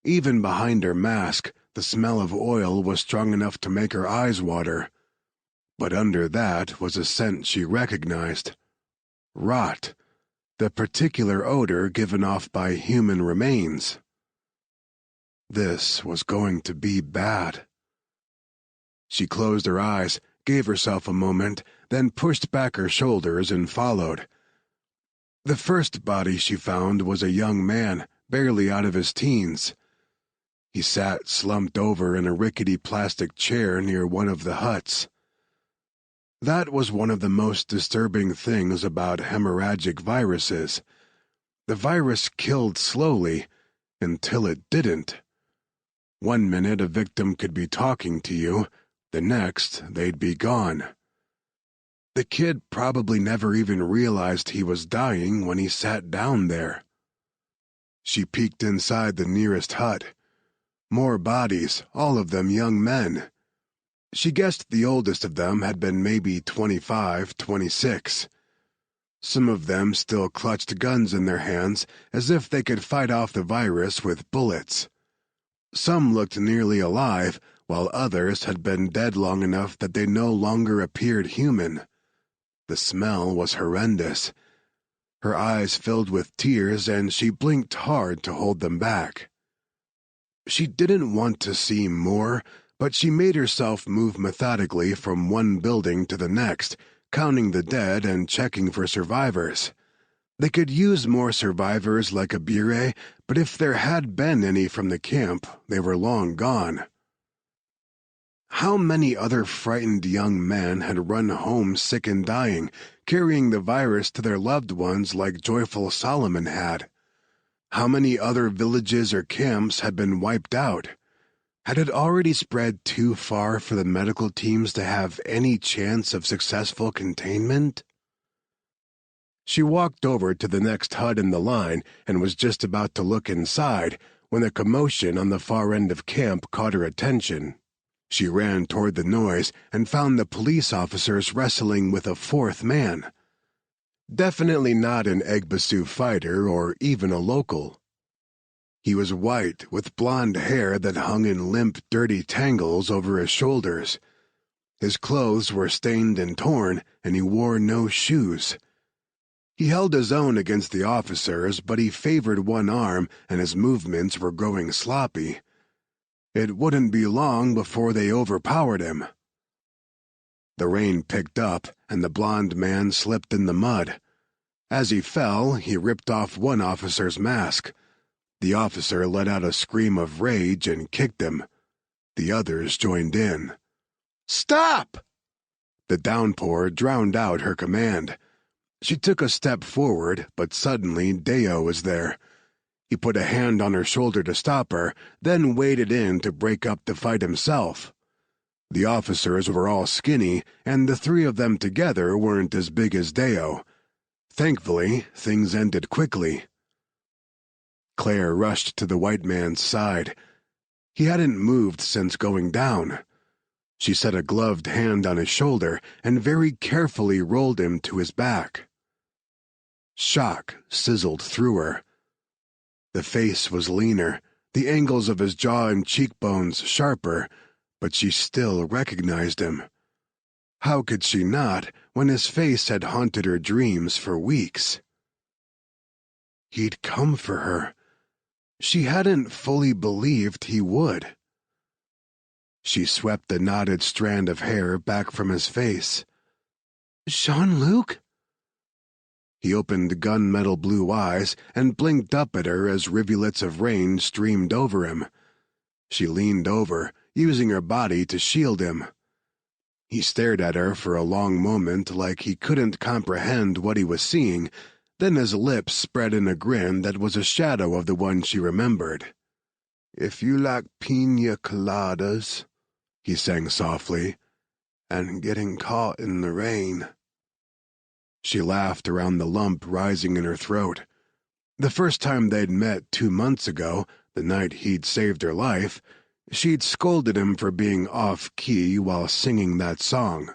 Even behind her mask, the smell of oil was strong enough to make her eyes water. But under that was a scent she recognized. Rot. The particular odor given off by human remains. This was going to be bad. She closed her eyes, gave herself a moment, then pushed back her shoulders and followed. The first body she found was a young man, barely out of his teens. He sat slumped over in a rickety plastic chair near one of the huts. That was one of the most disturbing things about hemorrhagic viruses. The virus killed slowly, until it didn't. One minute a victim could be talking to you, the next they'd be gone. The kid probably never even realized he was dying when he sat down there. She peeked inside the nearest hut. More bodies, all of them young men. She guessed the oldest of them had been maybe 25, 26. Some of them still clutched guns in their hands as if they could fight off the virus with bullets. Some looked nearly alive, while others had been dead long enough that they no longer appeared human. The smell was horrendous. Her eyes filled with tears, and she blinked hard to hold them back. She didn't want to see more, but she made herself move methodically from one building to the next, counting the dead and checking for survivors. They could use more survivors like a Bure, but if there had been any from the camp, they were long gone. How many other frightened young men had run home sick and dying, carrying the virus to their loved ones like joyful Solomon had? How many other villages or camps had been wiped out? Had it already spread too far for the medical teams to have any chance of successful containment? She walked over to the next hut in the line and was just about to look inside when a commotion on the far end of camp caught her attention. She ran toward the noise and found the police officers wrestling with a fourth man. Definitely not an Egbasu fighter or even a local. He was white, with blonde hair that hung in limp, dirty tangles over his shoulders. His clothes were stained and torn, and he wore no shoes. He held his own against the officers, but he favored one arm, and his movements were growing sloppy. It wouldn't be long before they overpowered him. The rain picked up, and the blond man slipped in the mud. As he fell, he ripped off one officer's mask. The officer let out a scream of rage and kicked him. The others joined in. "Stop!" The downpour drowned out her command. She took a step forward, but suddenly Deo was there. He put a hand on her shoulder to stop her, then waded in to break up the fight himself. The officers were all skinny, and the three of them together weren't as big as Deo. Thankfully, things ended quickly. Claire rushed to the white man's side. He hadn't moved since going down. She set a gloved hand on his shoulder and very carefully rolled him to his back. Shock sizzled through her. The face was leaner, the angles of his jaw and cheekbones sharper, but she still recognized him. How could she not, when his face had haunted her dreams for weeks? He'd come for her. She hadn't fully believed he would. She swept the knotted strand of hair back from his face. "Jean-Luc?" He opened gunmetal blue eyes and blinked up at her as rivulets of rain streamed over him. She leaned over, using her body to shield him. He stared at her for a long moment like he couldn't comprehend what he was seeing, then his lips spread in a grin that was a shadow of the one she remembered. "If you like pina coladas," he sang softly, "and getting caught in the rain." She laughed around the lump rising in her throat. The first time they'd met 2 months ago, the night he'd saved her life, she'd scolded him for being off-key while singing that song.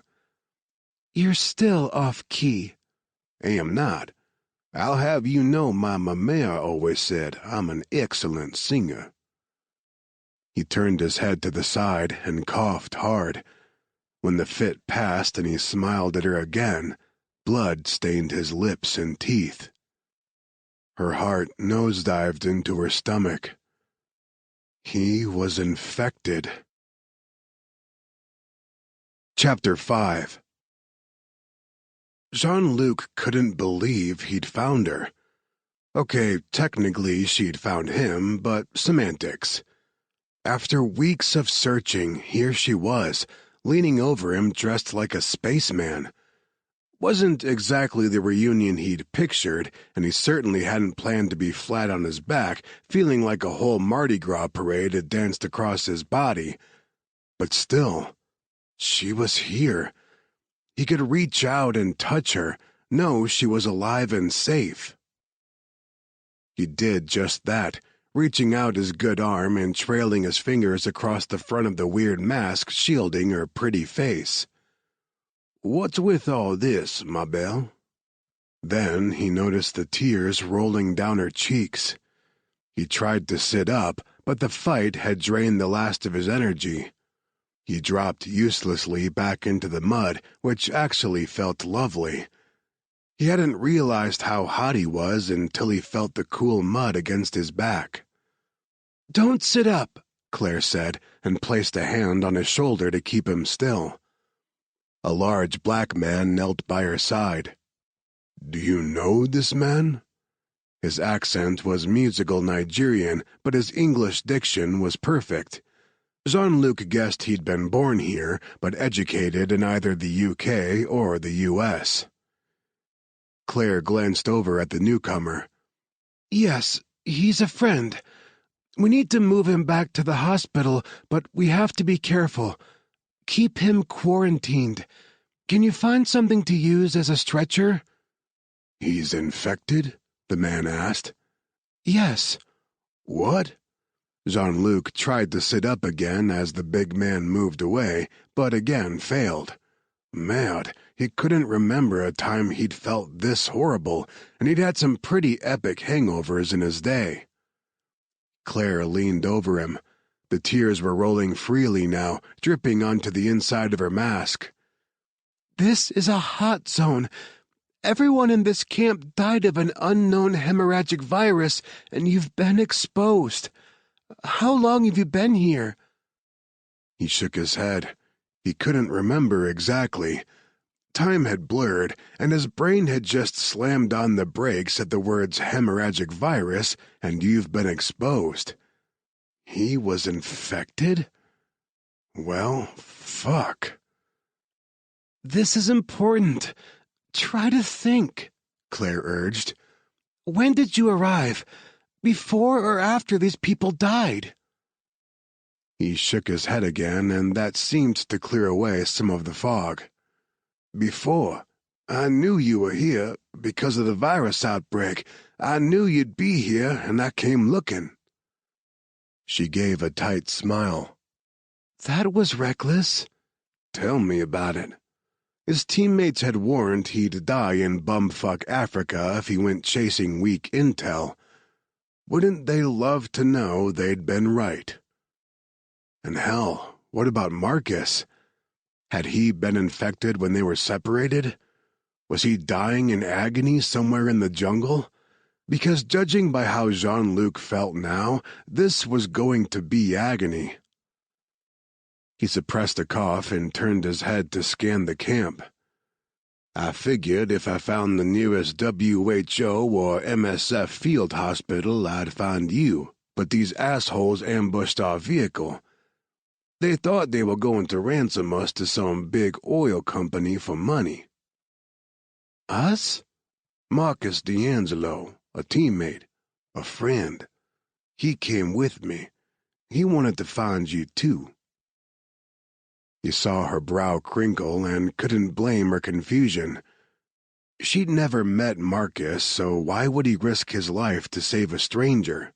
"You're still off-key." "Am not. I'll have you know my mama always said I'm an excellent singer." He turned his head to the side and coughed hard. When the fit passed and he smiled at her again, blood stained his lips and teeth. Her heart nosedived into her stomach. He was infected. Chapter 5. Jean-Luc couldn't believe he'd found her. Okay, technically she'd found him, but semantics. After weeks of searching, here she was, leaning over him dressed like a spaceman. Wasn't exactly the reunion he'd pictured, and he certainly hadn't planned to be flat on his back, feeling like a whole Mardi Gras parade had danced across his body. But still, she was here. He could reach out and touch her, know she was alive and safe. He did just that, reaching out his good arm and trailing his fingers across the front of the weird mask shielding her pretty face. "What's with all this, ma belle?" Then he noticed the tears rolling down her cheeks. He tried to sit up, but the fight had drained the last of his energy. He dropped uselessly back into the mud, which actually felt lovely. He hadn't realized how hot he was until he felt the cool mud against his back. "Don't sit up," Claire said, and placed a hand on his shoulder to keep him still. A large black man knelt by her side. "Do you know this man?" His accent was musical Nigerian, but his English diction was perfect. Jean-Luc guessed he'd been born here, but educated in either the UK or the US. Claire glanced over at the newcomer. "Yes, he's a friend. We need to move him back to the hospital, but we have to be careful. Keep him quarantined. Can you find something to use as a stretcher?" "He's infected?" the man asked. "Yes." "What?" Jean-Luc tried to sit up again as the big man moved away, but again failed. Mad, he couldn't remember a time he'd felt this horrible, and he'd had some pretty epic hangovers in his day. Claire leaned over him. The tears were rolling freely now, dripping onto the inside of her mask. "This is a hot zone. Everyone in this camp died of an unknown hemorrhagic virus, and you've been exposed. How long have you been here?" He shook his head. He couldn't remember exactly. Time had blurred, and his brain had just slammed on the brakes at the words hemorrhagic virus and "you've been exposed." He was infected? Well, fuck. "This is important. Try to think," Claire urged. "When did you arrive? Before or after these people died?" He shook his head again, and that seemed to clear away some of the fog. "Before. I knew you were here because of the virus outbreak. I knew you'd be here, and I came looking." She gave a tight smile. "That was reckless." "Tell me about it." His teammates had warned he'd die in bumfuck Africa if he went chasing weak intel. Wouldn't they love to know they'd been right? And hell, what about Marcus? Had he been infected when they were separated? Was he dying in agony somewhere in the jungle? Because judging by how Jean-Luc felt now, this was going to be agony. He suppressed a cough and turned his head to scan the camp. "I figured if I found the nearest WHO or MSF field hospital, I'd find you, but these assholes ambushed our vehicle. They thought they were going to ransom us to some big oil company for money." "Us?" "Marcus D'Angelo, a teammate, a friend. He came with me. He wanted to find you too." He saw her brow crinkle and couldn't blame her confusion. She'd never met Marcus, so why would he risk his life to save a stranger?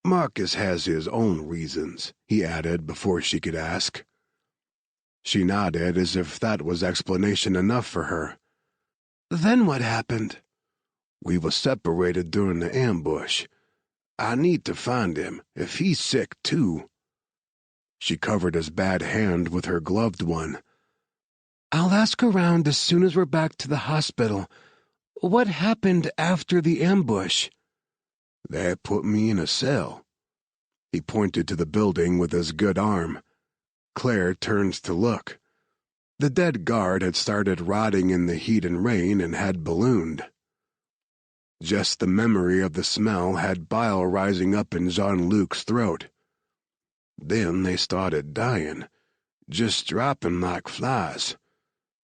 "Marcus has his own reasons," he added before she could ask. She nodded as if that was explanation enough for her. "Then what happened?" "We were separated during the ambush. I need to find him, if he's sick too." She covered his bad hand with her gloved one. "I'll ask around as soon as we're back to the hospital. What happened after the ambush?" "They put me in a cell." He pointed to the building with his good arm. Claire turned to look. The dead guard had started rotting in the heat and rain and had ballooned. Just the memory of the smell had bile rising up in Jean-Luc's throat. Then they started dying, just dropping like flies.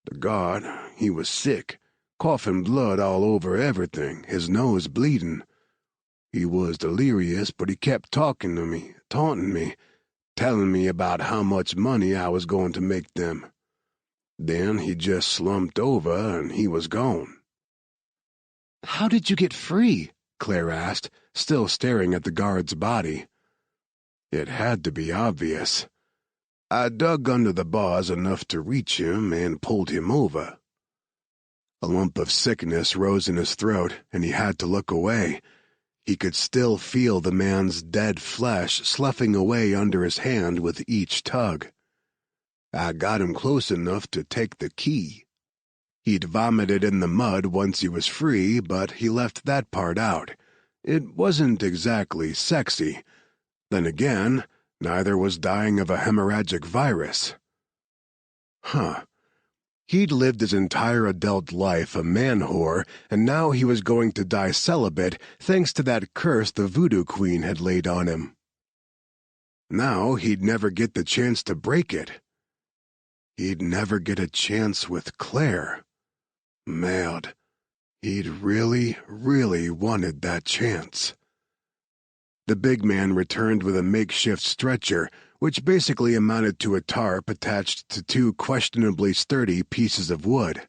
The guard, he was sick, coughing blood all over everything, his nose bleeding. He was delirious, but he kept talking to me, taunting me, telling me about how much money I was going to make them. Then he just slumped over and he was gone." "How did you get free?" Claire asked, still staring at the guard's body. It had to be obvious. "I dug under the bars enough to reach him and pulled him over." A lump of sickness rose in his throat, and he had to look away. He could still feel the man's dead flesh sloughing away under his hand with each tug. "I got him close enough to take the key." He'd vomited in the mud once he was free, but he left that part out. It wasn't exactly sexy. Then again, neither was dying of a hemorrhagic virus. He'd lived his entire adult life a man-whore, and now he was going to die celibate thanks to that curse the voodoo queen had laid on him. Now he'd never get the chance to break it. He'd never get a chance with Claire. Mad. He'd really, really wanted that chance. The big man returned with a makeshift stretcher, which basically amounted to a tarp attached to two questionably sturdy pieces of wood.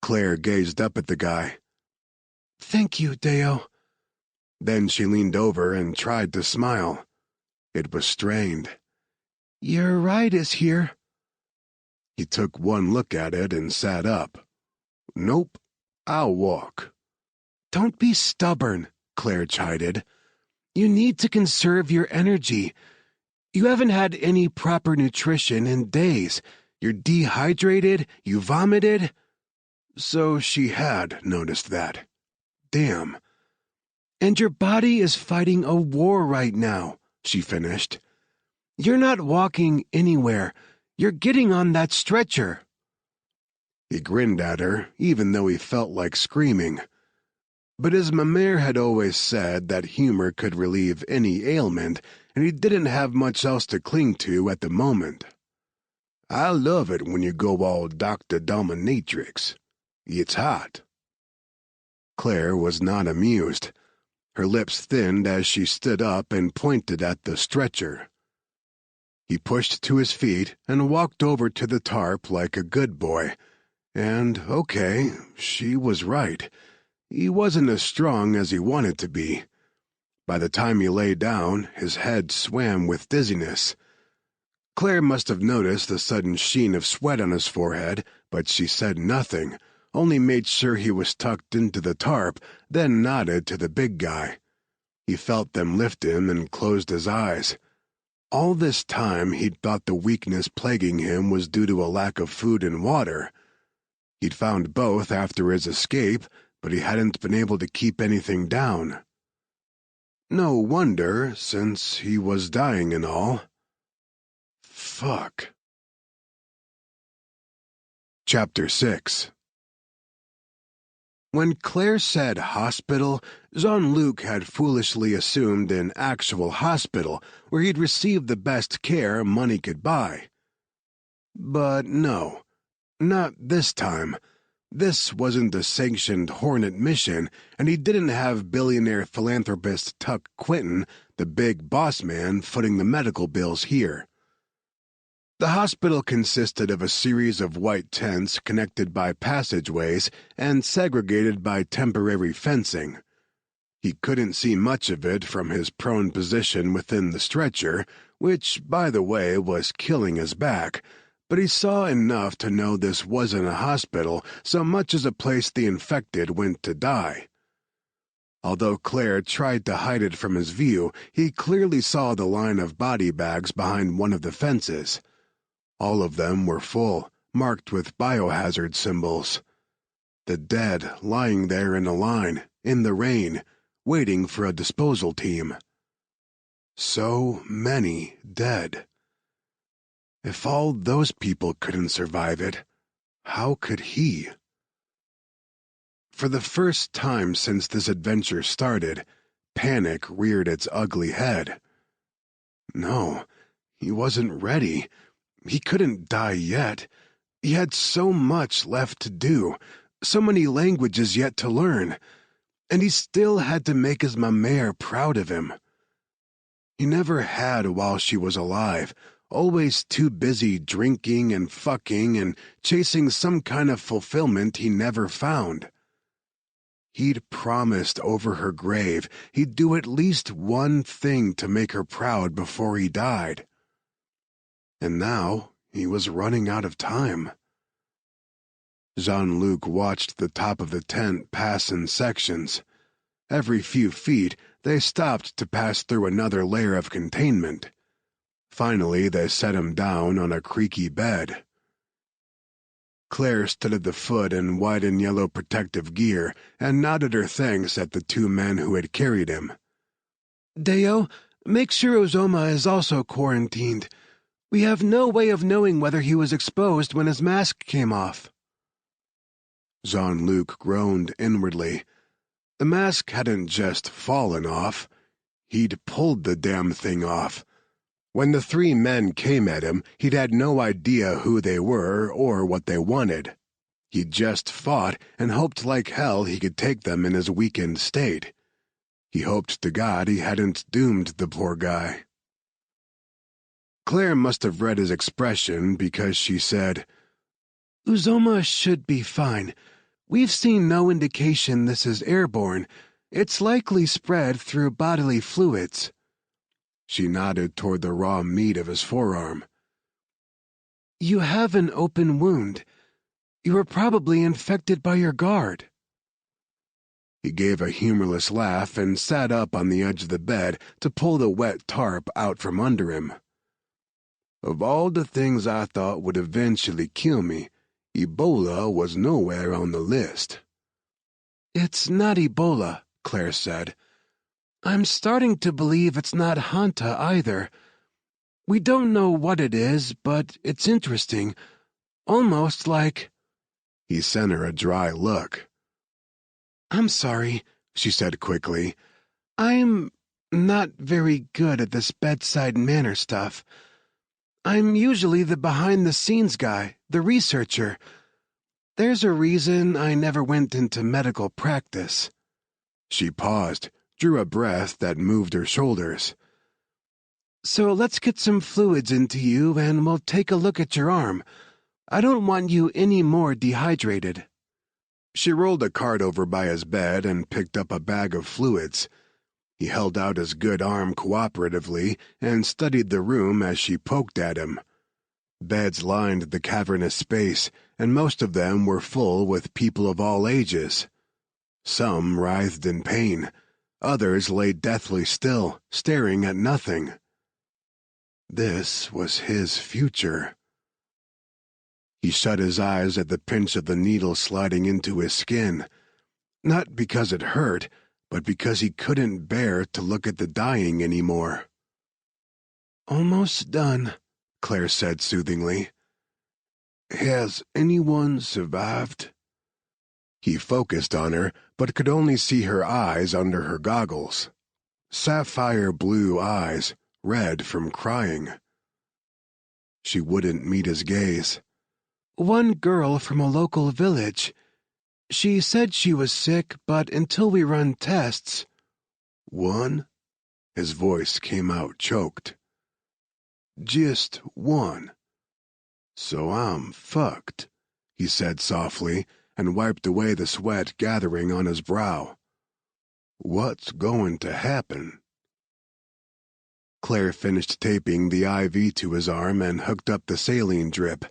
Claire gazed up at the guy. "Thank you, Deo." Then she leaned over and tried to smile. It was strained. "Your ride is here." He took one look at it and sat up. "Nope, I'll walk." "Don't be stubborn," Claire chided. "You need to conserve your energy. You haven't had any proper nutrition in days. You're dehydrated, you vomited." So she had noticed that. Damn. "And your body is fighting a war right now," she finished. "You're not walking anywhere. You're getting on that stretcher." He grinned at her, even though he felt like screaming. But his mamere had always said that humor could relieve any ailment, and he didn't have much else to cling to at the moment. "I love it when you go all Dr. Dominatrix. It's hot." Claire was not amused. Her lips thinned as she stood up and pointed at the stretcher. He pushed to his feet and walked over to the tarp like a good boy. And, okay, she was right. He wasn't as strong as he wanted to be. By the time he lay down, his head swam with dizziness. Claire must have noticed the sudden sheen of sweat on his forehead, but she said nothing, only made sure he was tucked into the tarp, then nodded to the big guy. He felt them lift him and closed his eyes. All this time he'd thought the weakness plaguing him was due to a lack of food and water. He'd found both after his escape, but he hadn't been able to keep anything down. No wonder, since he was dying and all. Fuck. Chapter 6. When Claire said hospital, Jean-Luc had foolishly assumed an actual hospital where he'd receive the best care money could buy. But no, not this time. This wasn't a sanctioned Hornet mission, and he didn't have billionaire philanthropist Tuck Quinton, the big boss man, footing the medical bills here. The hospital consisted of a series of white tents connected by passageways and segregated by temporary fencing. He couldn't see much of it from his prone position within the stretcher, which, by the way, was killing his back, but he saw enough to know this wasn't a hospital so much as a place the infected went to die. Although Claire tried to hide it from his view, he clearly saw the line of body bags behind one of the fences. All of them were full, marked with biohazard symbols. The dead lying there in a line, in the rain, waiting for a disposal team. So many dead. If all those people couldn't survive it, how could he? For the first time since this adventure started, panic reared its ugly head. No, he wasn't ready. He couldn't die yet. He had so much left to do, so many languages yet to learn, and he still had to make his mamere proud of him. He never had while she was alive, always too busy drinking and fucking and chasing some kind of fulfillment he never found. He'd promised over her grave he'd do at least one thing to make her proud before he died. And now he was running out of time. Jean-Luc watched the top of the tent pass in sections. Every few feet, they stopped to pass through another layer of containment. Finally, they set him down on a creaky bed. Claire stood at the foot in white and yellow protective gear and nodded her thanks at the two men who had carried him. "Deo, make sure Ozoma is also quarantined. We have no way of knowing whether he was exposed when his mask came off." Jean-Luc groaned inwardly. The mask hadn't just fallen off. He'd pulled the damn thing off. When the three men came at him, he'd had no idea who they were or what they wanted. He'd just fought and hoped like hell he could take them in his weakened state. He hoped to God he hadn't doomed the poor guy. Claire must have read his expression because she said, "Uzoma should be fine. We've seen no indication this is airborne. It's likely spread through bodily fluids." She nodded toward the raw meat of his forearm. "You have an open wound. You were probably infected by your guard." He gave a humorless laugh and sat up on the edge of the bed to pull the wet tarp out from under him. "Of all the things I thought would eventually kill me, Ebola was nowhere on the list." "It's not Ebola," Claire said. "I'm starting to believe it's not Hanta either. We don't know what it is, but it's interesting. Almost like—" He sent her a dry look. "I'm sorry," she said quickly. "I'm not very good at this bedside manner stuff. I'm usually the behind-the-scenes guy, the researcher. There's a reason I never went into medical practice." She paused, drew a breath that moved her shoulders. "So let's get some fluids into you and we'll take a look at your arm. I don't want you any more dehydrated." She rolled a cart over by his bed and picked up a bag of fluids. He held out his good arm cooperatively and studied the room as she poked at him. Beds lined the cavernous space, and most of them were full with people of all ages. Some writhed in pain. Others lay deathly still, staring at nothing. This was his future. He shut his eyes at the pinch of the needle sliding into his skin, not because it hurt, but because he couldn't bear to look at the dying anymore. "Almost done," Claire said soothingly. "Has anyone survived?" He focused on her, but could only see her eyes under her goggles. Sapphire blue eyes, red from crying. She wouldn't meet his gaze. "One girl from a local village. She said she was sick, but until we run tests—" "One?" His voice came out choked. "Just one. So I'm fucked," he said softly, and wiped away the sweat gathering on his brow. "What's going to happen?" Claire finished taping the IV to his arm and hooked up the saline drip.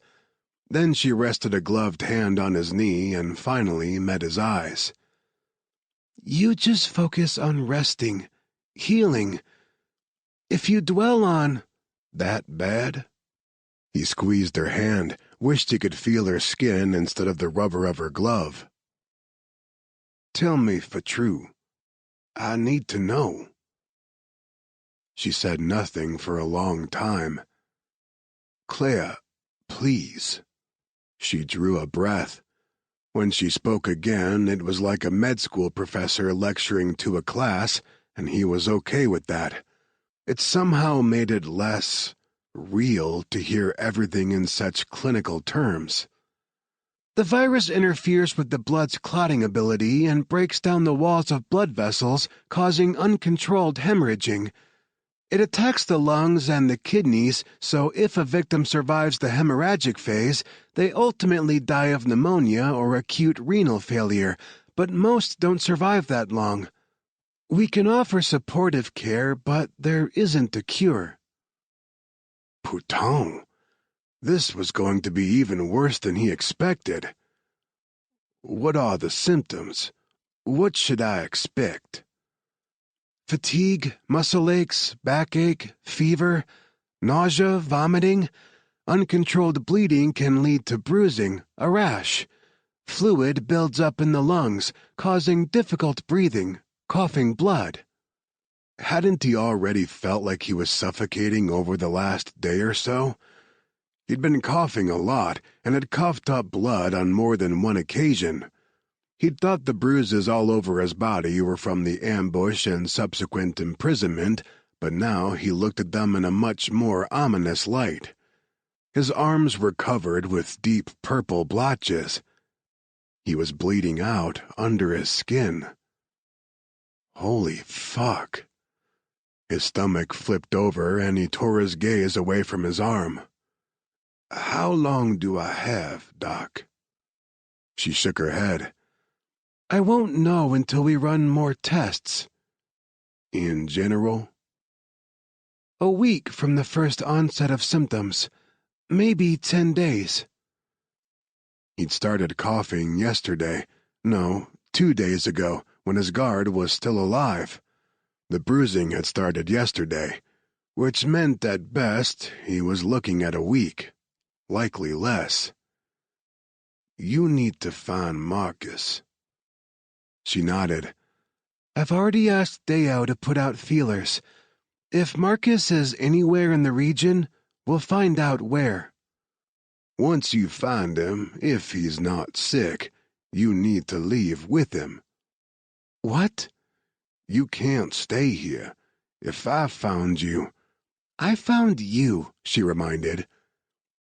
Then she rested a gloved hand on his knee and finally met his eyes. "You just focus on resting, healing. If you dwell on—" "That bad?" He squeezed her hand, wished he could feel her skin instead of the rubber of her glove. "Tell me for true. I need to know." She said nothing for a long time. "Claire, please." She drew a breath. When she spoke again, it was like a med school professor lecturing to a class, and he was okay with that. It somehow made it less real to hear everything in such clinical terms. "The virus interferes with the blood's clotting ability and breaks down the walls of blood vessels, causing uncontrolled hemorrhaging. It attacks the lungs and the kidneys, so if a victim survives the hemorrhagic phase, they ultimately die of pneumonia or acute renal failure, but most don't survive that long. We can offer supportive care, but there isn't a cure." Putain! This was going to be even worse than he expected. "What are the symptoms? What should I expect?" "Fatigue, muscle aches, backache, fever, nausea, vomiting. Uncontrolled bleeding can lead to bruising, a rash. Fluid builds up in the lungs, causing difficult breathing, coughing blood." Hadn't he already felt like he was suffocating over the last day or so? He'd been coughing a lot and had coughed up blood on more than one occasion. He'd thought the bruises all over his body were from the ambush and subsequent imprisonment, but now he looked at them in a much more ominous light. His arms were covered with deep purple blotches. He was bleeding out under his skin. Holy fuck. His stomach flipped over and he tore his gaze away from his arm. How long do I have, Doc? She shook her head. I won't know until we run more tests. In general? A week from the first onset of symptoms. Maybe 10 days. He'd started coughing yesterday. No, 2 days ago, when his guard was still alive. The bruising had started yesterday, which meant at best he was looking at a week, likely less. You need to find Marcus. She nodded. I've already asked Deo to put out feelers. If Marcus is anywhere in the region, we'll find out where. Once you find him, if he's not sick, you need to leave with him. What? You can't stay here. If I found you... I found you, she reminded.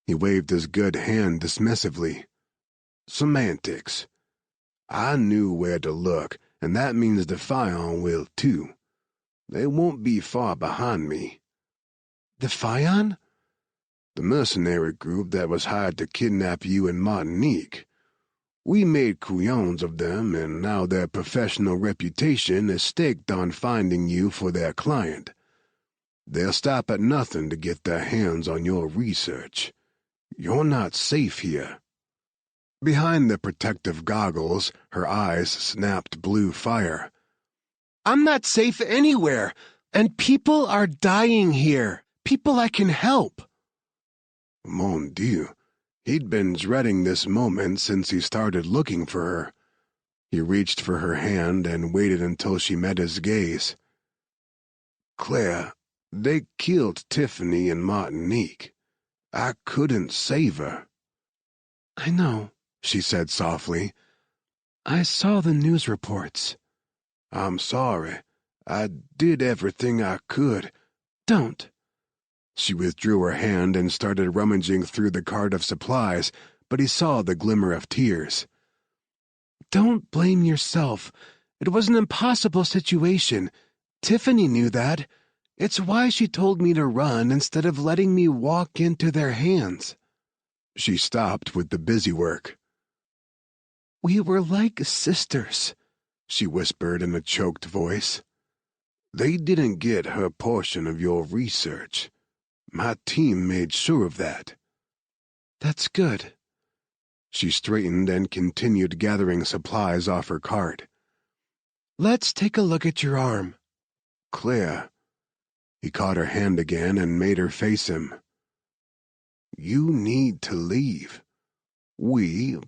He waved his good hand dismissively. Semantics. I knew where to look, and that means the Fion will too. They won't be far behind me. The Fion? The mercenary group that was hired to kidnap you in Martinique. We made couillons of them, and now their professional reputation is staked on finding you for their client. They'll stop at nothing to get their hands on your research. You're not safe here. Behind the protective goggles, her eyes snapped blue fire. I'm not safe anywhere, and people are dying here. People I can help. Mon Dieu, he'd been dreading this moment since he started looking for her. He reached for her hand and waited until she met his gaze. Claire, they killed Tiffany in Martinique. I couldn't save her. I know, she said softly. I saw the news reports. I'm sorry. I did everything I could. Don't. She withdrew her hand and started rummaging through the cart of supplies, but he saw the glimmer of tears. Don't blame yourself. It was an impossible situation. Tiffany knew that. It's why she told me to run instead of letting me walk into their hands. She stopped with the busy work. We were like sisters, she whispered in a choked voice. They didn't get her portion of your research. My team made sure of that. That's good. She straightened and continued gathering supplies off her cart. Let's take a look at your arm. Claire. He caught her hand again and made her face him. You need to leave.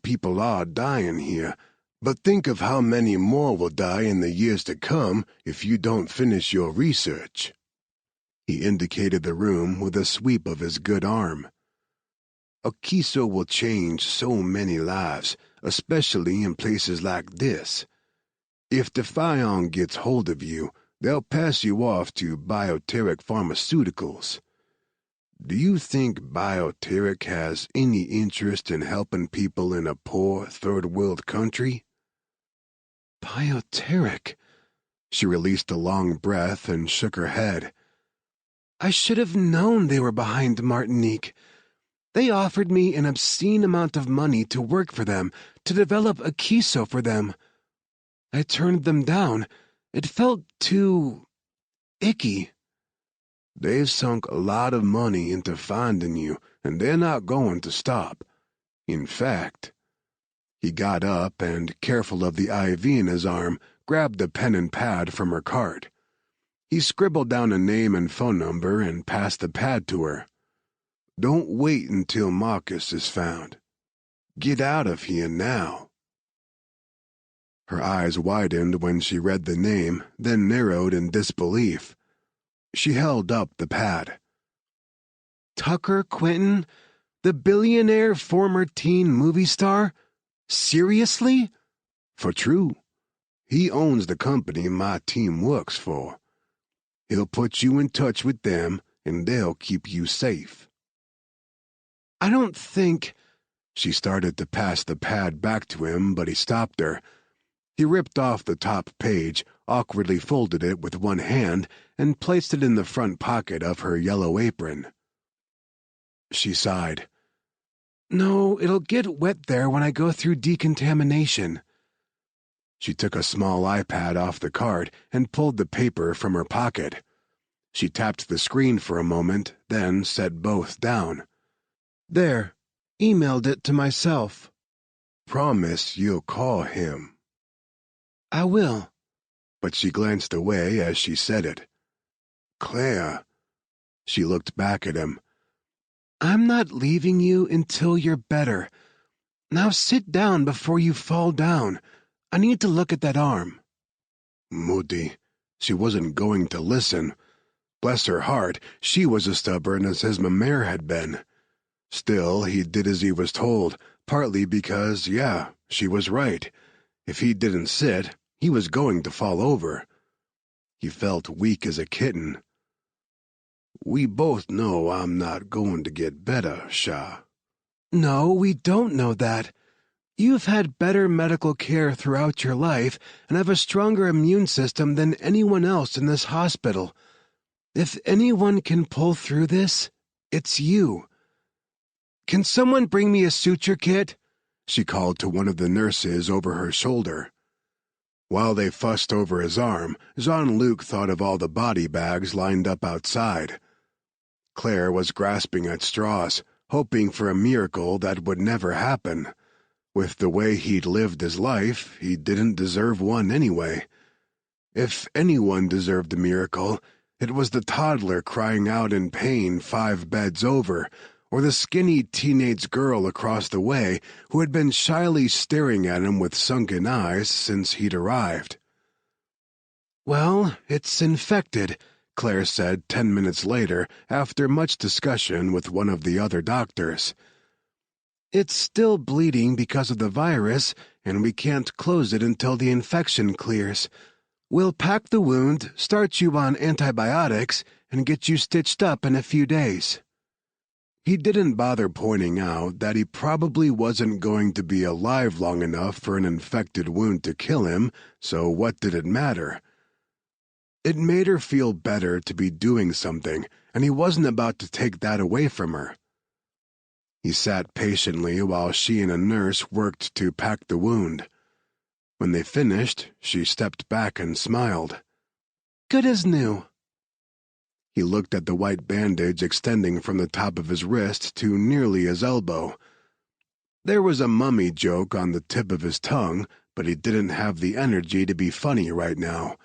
People are dying here, but think of how many more will die in the years to come if you don't finish your research. He indicated the room with a sweep of his good arm. Akiso will change so many lives, especially in places like this. If the Fion gets hold of you, they'll pass you off to Bioteric Pharmaceuticals. Do you think Bioteric has any interest in helping people in a poor third-world country? Bioteric? She released a long breath and shook her head. I should have known they were behind Martinique. They offered me an obscene amount of money to work for them, to develop Akiso for them. I turned them down. It felt too... icky. They've sunk a lot of money into finding you, and they're not going to stop. In fact... He got up and, careful of the IV in his arm, grabbed a pen and pad from her cart. He scribbled down a name and phone number and passed the pad to her. Don't wait until Marcus is found. Get out of here now. Her eyes widened when she read the name, then narrowed in disbelief. She held up the pad. Tucker Quinton, the billionaire former teen movie star? Seriously? For true. He owns the company my team works for. He'll put you in touch with them, and they'll keep you safe." "I don't think—" She started to pass the pad back to him, but he stopped her. He ripped off the top page, awkwardly folded it with one hand, and placed it in the front pocket of her yellow apron. She sighed. "No, it'll get wet there when I go through decontamination." She took a small iPad off the cart and pulled the paper from her pocket. She tapped the screen for a moment, then set both down. "There. Emailed it to myself." "Promise you'll call him." "I will." But she glanced away as she said it. "Claire." She looked back at him. "I'm not leaving you until you're better. Now sit down before you fall down. I need to look at that arm." Moody. She wasn't going to listen. Bless her heart, she was as stubborn as his mare had been. Still, he did as he was told, partly because, she was right. If he didn't sit, he was going to fall over. He felt weak as a kitten. "We both know I'm not going to get better, Shah." "No, we don't know that. You've had better medical care throughout your life and have a stronger immune system than anyone else in this hospital. If anyone can pull through this, it's you. Can someone bring me a suture kit?" she called to one of the nurses over her shoulder. While they fussed over his arm, Jean-Luc thought of all the body bags lined up outside. Claire was grasping at straws, hoping for a miracle that would never happen. With the way he'd lived his life, he didn't deserve one anyway. If anyone deserved a miracle, it was the toddler crying out in pain 5 beds over, or the skinny teenage girl across the way who had been shyly staring at him with sunken eyes since he'd arrived. "Well, it's infected," Claire said 10 minutes later after much discussion with one of the other doctors. "It's still bleeding because of the virus, and we can't close it until the infection clears. We'll pack the wound, start you on antibiotics, and get you stitched up in a few days." He didn't bother pointing out that he probably wasn't going to be alive long enough for an infected wound to kill him, so what did it matter? It made her feel better to be doing something, and he wasn't about to take that away from her. He sat patiently while she and a nurse worked to pack the wound. When they finished, she stepped back and smiled. "Good as new." He looked at the white bandage extending from the top of his wrist to nearly his elbow. There was a mummy joke on the tip of his tongue, but he didn't have the energy to be funny right now.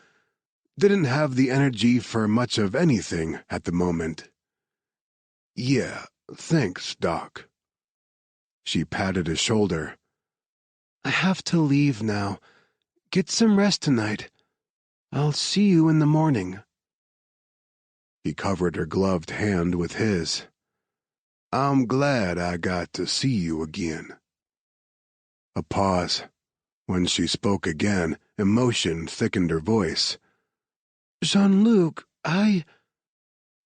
Didn't have the energy for much of anything at the moment. "Yeah, thanks, Doc." She patted his shoulder. "I have to leave now. Get some rest tonight. I'll see you in the morning." He covered her gloved hand with his. "I'm glad I got to see you again." A pause. When she spoke again, emotion thickened her voice. "Jean-Luc,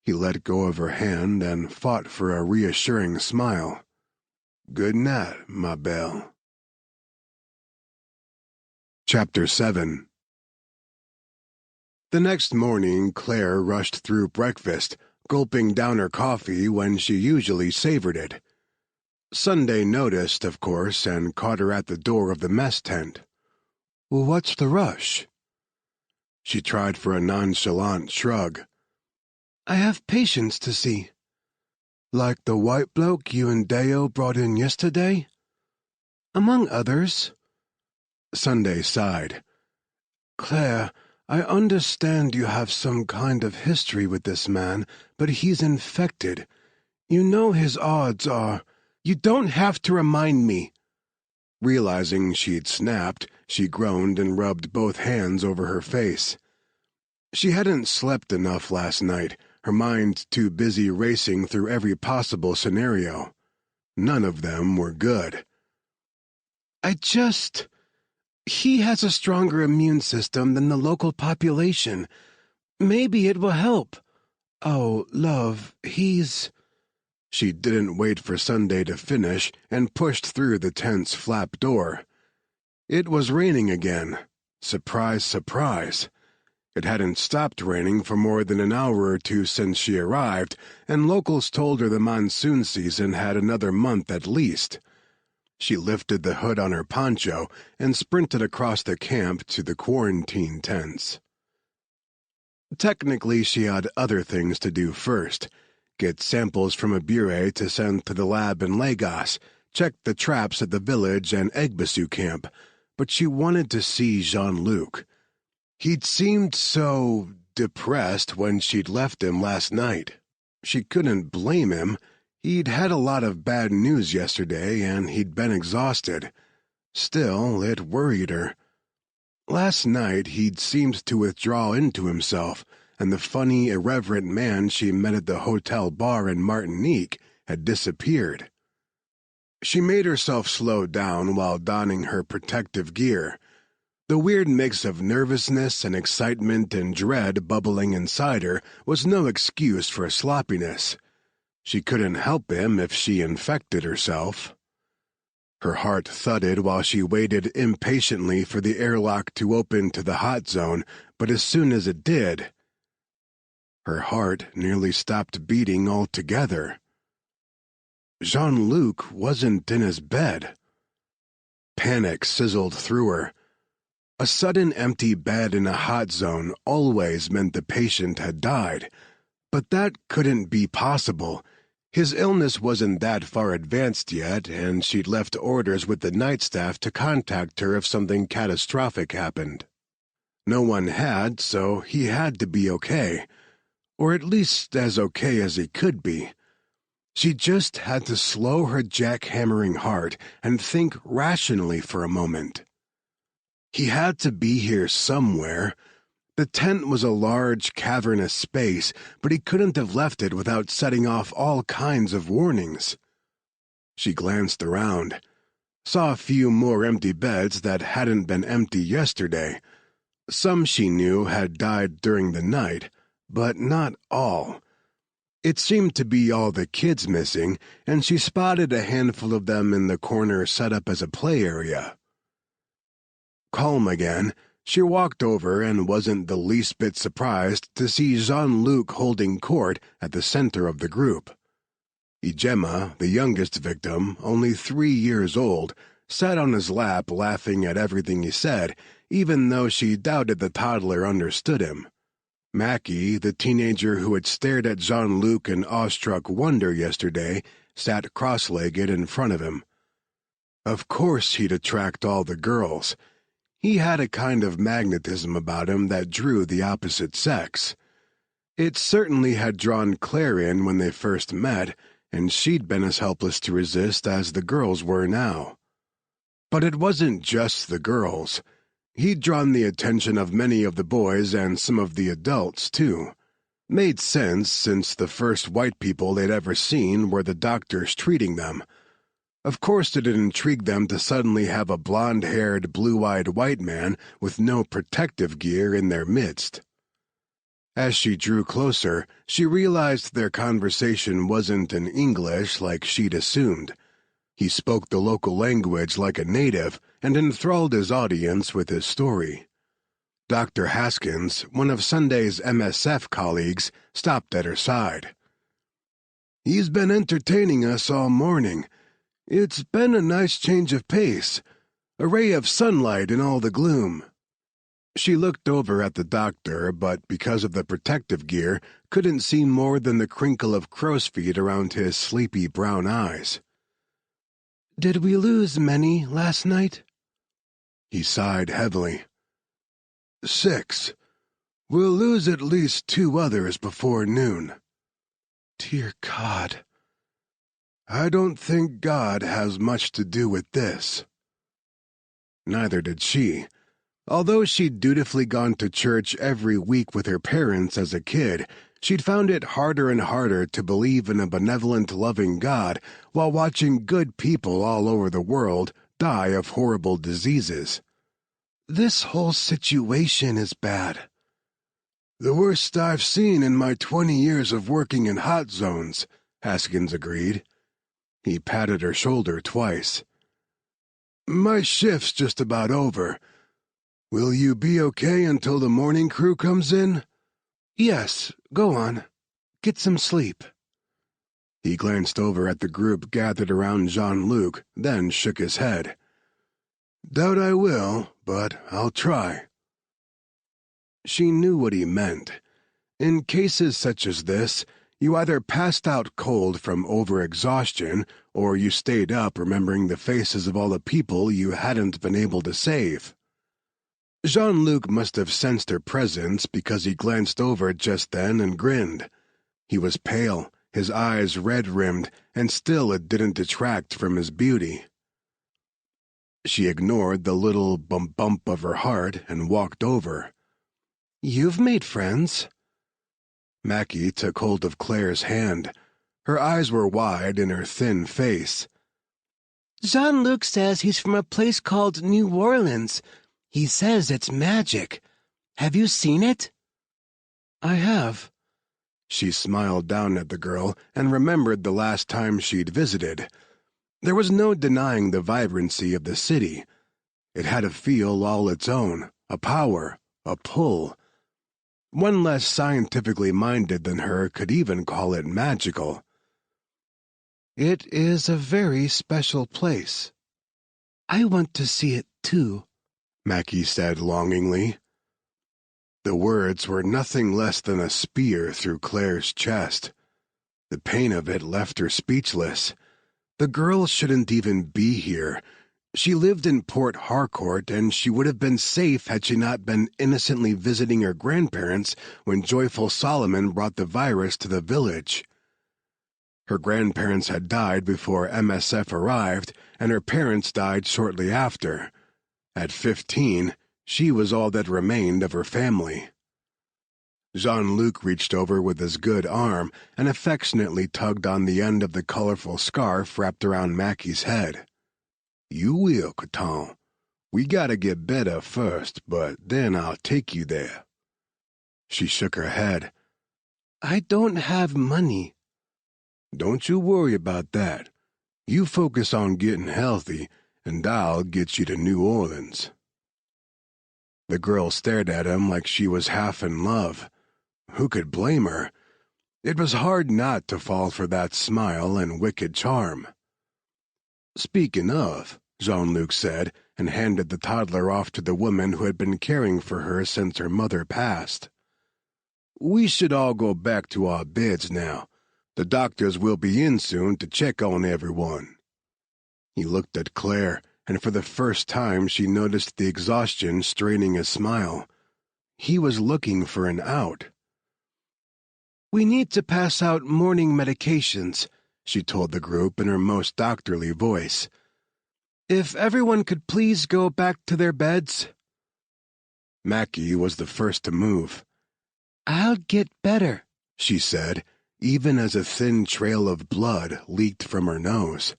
He let go of her hand and fought for a reassuring smile. "Good night, ma belle." Chapter 7. The next morning, Claire rushed through breakfast, gulping down her coffee when she usually savored it. Sunday noticed, of course, and caught her at the door of the mess tent. "What's the rush?" She tried for a nonchalant shrug. "I have patients to see." "Like the white bloke you and Deo brought in yesterday?" "Among others." Sunday sighed. "Claire, I understand you have some kind of history with this man, but he's infected. You know his odds are—" "You don't have to remind me." Realizing she'd snapped, she groaned and rubbed both hands over her face. She hadn't slept enough last night, her mind too busy racing through every possible scenario. None of them were good. He has a stronger immune system than the local population. Maybe it will help. Oh, love, he's—" She didn't wait for Sunday to finish and pushed through the tent's flap door. It was raining again. Surprise, surprise. It hadn't stopped raining for more than an hour or two since she arrived, and locals told her the monsoon season had another month at least. She lifted the hood on her poncho and sprinted across the camp to the quarantine tents. Technically, she had other things to do first. Get samples from a bureau to send to the lab in Lagos, check the traps at the village and Egbasu camp, but she wanted to see Jean-Luc. He'd seemed so depressed when she'd left him last night. She couldn't blame him. He'd had a lot of bad news yesterday, and he'd been exhausted. Still, it worried her. Last night he'd seemed to withdraw into himself, and the funny, irreverent man she met at the hotel bar in Martinique had disappeared. She made herself slow down while donning her protective gear. The weird mix of nervousness and excitement and dread bubbling inside her was no excuse for sloppiness. She couldn't help him if she infected herself. Her heart thudded while she waited impatiently for the airlock to open to the hot zone, but as soon as it did, her heart nearly stopped beating altogether. Jean-Luc wasn't in his bed. Panic sizzled through her. A sudden empty bed in a hot zone always meant the patient had died, but that couldn't be possible. His illness wasn't that far advanced yet, and she'd left orders with the night staff to contact her if something catastrophic happened. No one had, so he had to be okay, or at least as okay as he could be. She just had to slow her jackhammering heart and think rationally for a moment. He had to be here somewhere. The tent was a large, cavernous space, but he couldn't have left it without setting off all kinds of warnings. She glanced around, saw a few more empty beds that hadn't been empty yesterday. Some, she knew, had died during the night, but not all. It seemed to be all the kids missing, and she spotted a handful of them in the corner set up as a play area. Calm again, she walked over and wasn't the least bit surprised to see Jean-Luc holding court at the center of the group. Ijema, the youngest victim, only 3 years old, sat on his lap laughing at everything he said, even though she doubted the toddler understood him. Mackie, the teenager who had stared at Jean-Luc in awestruck wonder yesterday, sat cross-legged in front of him. Of course he'd attract all the girls. He had a kind of magnetism about him that drew the opposite sex. It certainly had drawn Claire in when they first met, and she'd been as helpless to resist as the girls were now. But it wasn't just the girls. He'd drawn the attention of many of the boys and some of the adults, too. Made sense, since the first white people they'd ever seen were the doctors treating them. Of course it intrigued them to suddenly have a blonde-haired, blue-eyed white man with no protective gear in their midst. As she drew closer, she realized their conversation wasn't in English like she'd assumed. He spoke the local language like a native and enthralled his audience with his story. Dr. Haskins, one of Sunday's MSF colleagues, stopped at her side. "He's been entertaining us all morning. It's been a nice change of pace, a ray of sunlight in all the gloom." She looked over at the doctor, but because of the protective gear, couldn't see more than the crinkle of crow's feet around his sleepy brown eyes. "Did we lose many last night?" He sighed heavily. 6. We'll lose at least 2 others before noon." Dear God. "I don't think God has much to do with this." Neither did she. Although she'd dutifully gone to church every week with her parents as a kid, she'd found it harder and harder to believe in a benevolent, loving God while watching good people all over the world die of horrible diseases. This whole situation is bad. The worst I've seen in my 20 years of working in hot zones, Haskins agreed. He patted her shoulder twice. My shift's just about over. Will you be okay until the morning crew comes in? Yes, go on. Get some sleep. He glanced over at the group gathered around Jean-Luc, then shook his head. Doubt I will, but I'll try. She knew what he meant. In cases such as this, you either passed out cold from overexhaustion, or you stayed up remembering the faces of all the people you hadn't been able to save. Jean-Luc must have sensed her presence because he glanced over just then and grinned. He was pale, his eyes red-rimmed, and still it didn't detract from his beauty. She ignored the little bump of her heart and walked over. You've made friends. Mackie took hold of Claire's hand. Her eyes were wide in her thin face. Jean-Luc says he's from a place called New Orleans. He says it's magic. Have you seen it? I have. She smiled down at the girl and remembered the last time she'd visited. There was no denying the vibrancy of the city. It had a feel all its own, a power, a pull. One less scientifically minded than her could even call it magical. It is a very special place. I want to see it too, Mackie said longingly. The words were nothing less than a spear through Claire's chest. The pain of it left her speechless. The girl shouldn't even be here. She lived in Port Harcourt, and she would have been safe had she not been innocently visiting her grandparents when Joyful Solomon brought the virus to the village. Her grandparents had died before MSF arrived, and her parents died shortly after. At 15, she was all that remained of her family. Jean-Luc reached over with his good arm and affectionately tugged on the end of the colorful scarf wrapped around Mackie's head. You will, Coton. We gotta get better first, but then I'll take you there. She shook her head. I don't have money. Don't you worry about that. You focus on getting healthy, and I'll get you to New Orleans. The girl stared at him like she was half in love. Who could blame her? It was hard not to fall for that smile and wicked charm. Speaking of, Jean-Luc said, and handed the toddler off to the woman who had been caring for her since her mother passed. We should all go back to our beds now. The doctors will be in soon to check on everyone. He looked at Claire, and for the first time she noticed the exhaustion straining his smile. He was looking for an out. We need to pass out morning medications, she told the group in her most doctorly voice. If everyone could please go back to their beds. Mackie was the first to move. I'll get better, she said, even as a thin trail of blood leaked from her nose.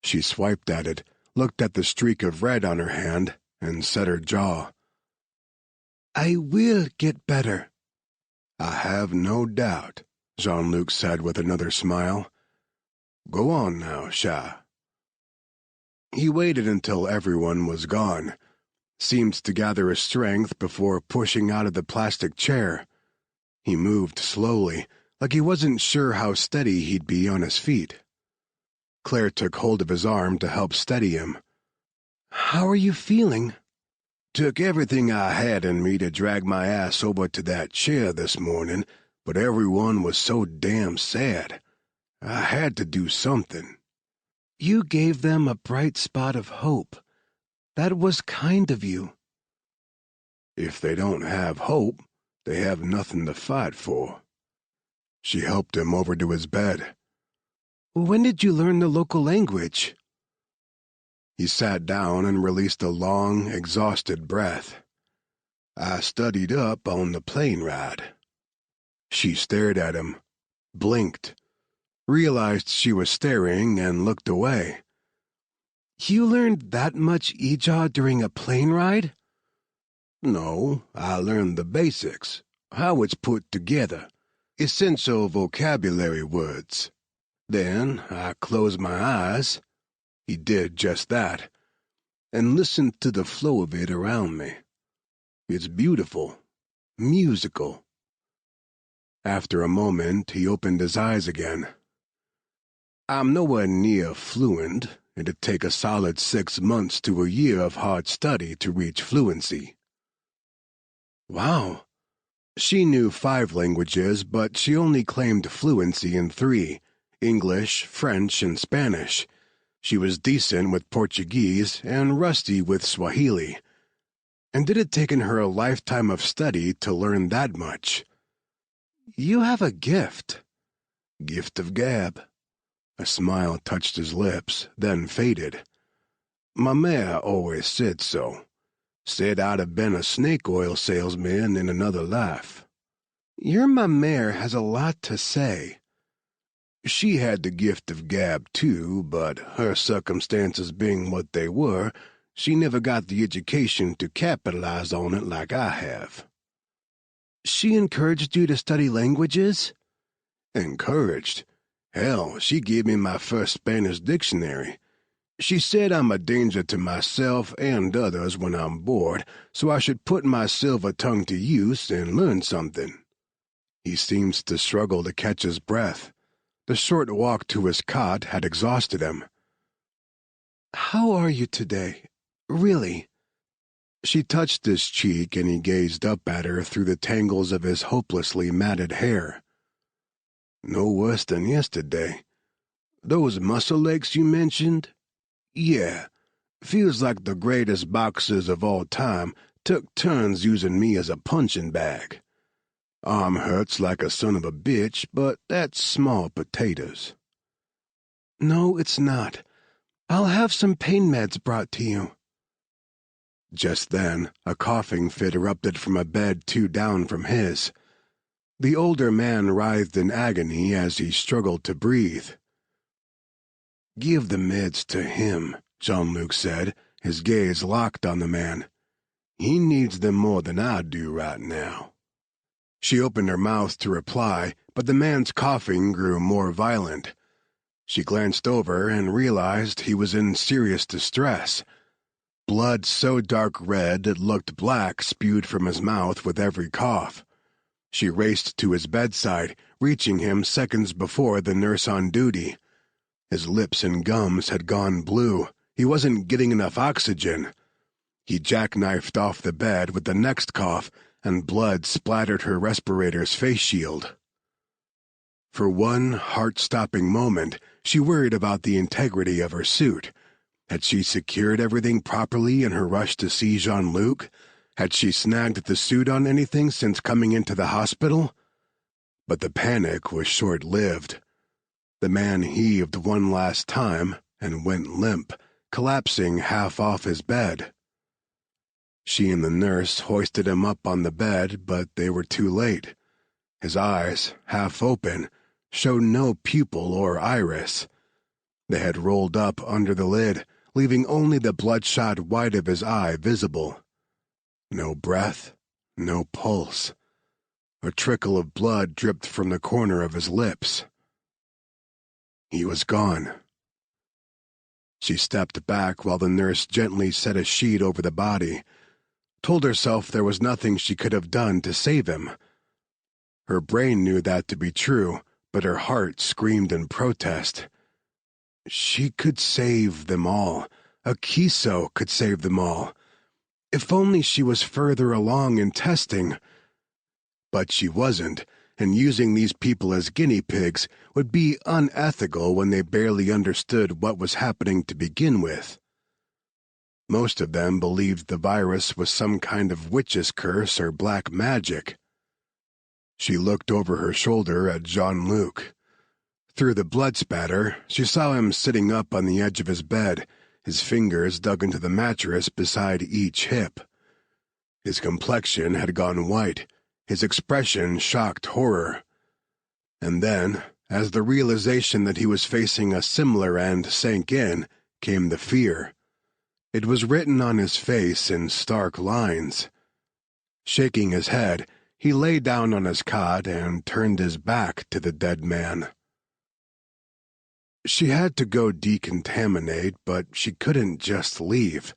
She swiped at it, looked at the streak of red on her hand, and set her jaw. I will get better. I have no doubt, Jean-Luc said with another smile. Go on now, Chat. He waited until everyone was gone, seemed to gather his strength before pushing out of the plastic chair. He moved slowly, like he wasn't sure how steady he'd be on his feet. Claire took hold of his arm to help steady him. How are you feeling? Took everything I had in me to drag my ass over to that chair this morning, but everyone was so damn sad. I had to do something. You gave them a bright spot of hope. That was kind of you. If they don't have hope, they have nothing to fight for. She helped him over to his bed. When did you learn the local language? He sat down and released a long, exhausted breath. I studied up on the plane ride. She stared at him, blinked, realized she was staring, and looked away. You learned that much Ija during a plane ride? No, I learned the basics. how it's put together, essential vocabulary words. Then I close my eyes, he did just that, and listen to the flow of it around me. It's beautiful, musical. After a moment, he opened his eyes again. I'm nowhere near fluent. It'd take a solid 6 months to a year of hard study to reach fluency. Wow. She knew 5 languages, but she only claimed fluency in 3, English, French, and Spanish. She was decent with Portuguese and rusty with Swahili. And it had taken her a lifetime of study to learn that much. You have a gift. Gift of gab. A smile touched his lips, then faded. My mare always said so. Said I'd have been a snake oil salesman in another life. Your mare has a lot to say. She had the gift of gab, too, but her circumstances being what they were, she never got the education to capitalize on it like I have. She encouraged you to study languages? Encouraged? Hell, she gave me my first Spanish dictionary. She said I'm a danger to myself and others when I'm bored, so I should put my silver tongue to use and learn something. He seems to struggle to catch his breath. The short walk to his cot had exhausted him. How are you today? Really? She touched his cheek, and he gazed up at her through the tangles of his hopelessly matted hair. No worse than yesterday. Those muscle aches you mentioned? Yeah, feels like the greatest boxers of all time took turns using me as a punching bag. Arm hurts like a son of a bitch, but that's small potatoes. No, it's not. I'll have some pain meds brought to you. Just then, a coughing fit erupted from a bed 2 down from his. The older man writhed in agony as he struggled to breathe. Give the meds to him, Jean-Luc said, his gaze locked on the man. He needs them more than I do right now. She opened her mouth to reply, but the man's coughing grew more violent. She glanced over and realized he was in serious distress. Blood so dark red it looked black spewed from his mouth with every cough. She raced to his bedside, reaching him seconds before the nurse on duty. His lips and gums had gone blue. He wasn't getting enough oxygen. He jackknifed off the bed with the next cough, and blood splattered her respirator's face shield. For one heart-stopping moment, she worried about the integrity of her suit. Had she secured everything properly in her rush to see Jean-Luc? Had she snagged the suit on anything since coming into the hospital? But the panic was short-lived. The man heaved one last time and went limp, collapsing half off his bed. She and the nurse hoisted him up on the bed, but they were too late. His eyes, half open, showed no pupil or iris. They had rolled up under the lid, leaving only the bloodshot white of his eye visible. No breath, no pulse. A trickle of blood dripped from the corner of his lips. He was gone. She stepped back while the nurse gently set a sheet over the body, told herself there was nothing she could have done to save him. Her brain knew that to be true, but her heart screamed in protest. She could save them all. Akiso could save them all. If only she was further along in testing. But she wasn't, and using these people as guinea pigs would be unethical when they barely understood what was happening to begin with. Most of them believed the virus was some kind of witch's curse or black magic. She looked over her shoulder at Jean-Luc. Through the blood spatter, she saw him sitting up on the edge of his bed, his fingers dug into the mattress beside each hip. His complexion had gone white, his expression shocked horror. And then, as the realization that he was facing a similar end sank in, came the fear. It was written on his face in stark lines. Shaking his head, He lay down on his cot and turned his back to the dead man. She had to go decontaminate, but she couldn't just leave.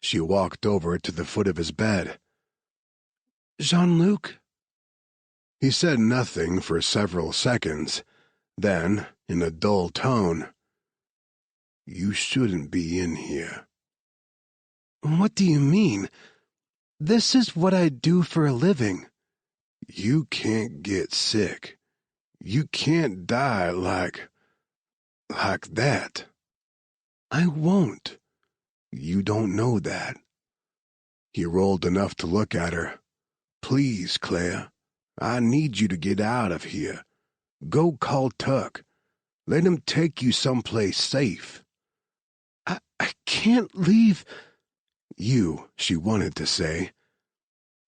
She walked over to the foot of his bed. "Jean-Luc?" He said nothing for several seconds. Then, in a dull tone, "You shouldn't be in here." "What do you mean? This is what I do for a living." "You can't get sick. You can't die like that." "I won't." "You don't know that." He rolled enough to look at her. "Please, Claire, I need you to get out of here. Go call Tuck. Let him take you someplace safe." I can't leave." "You," she wanted to say.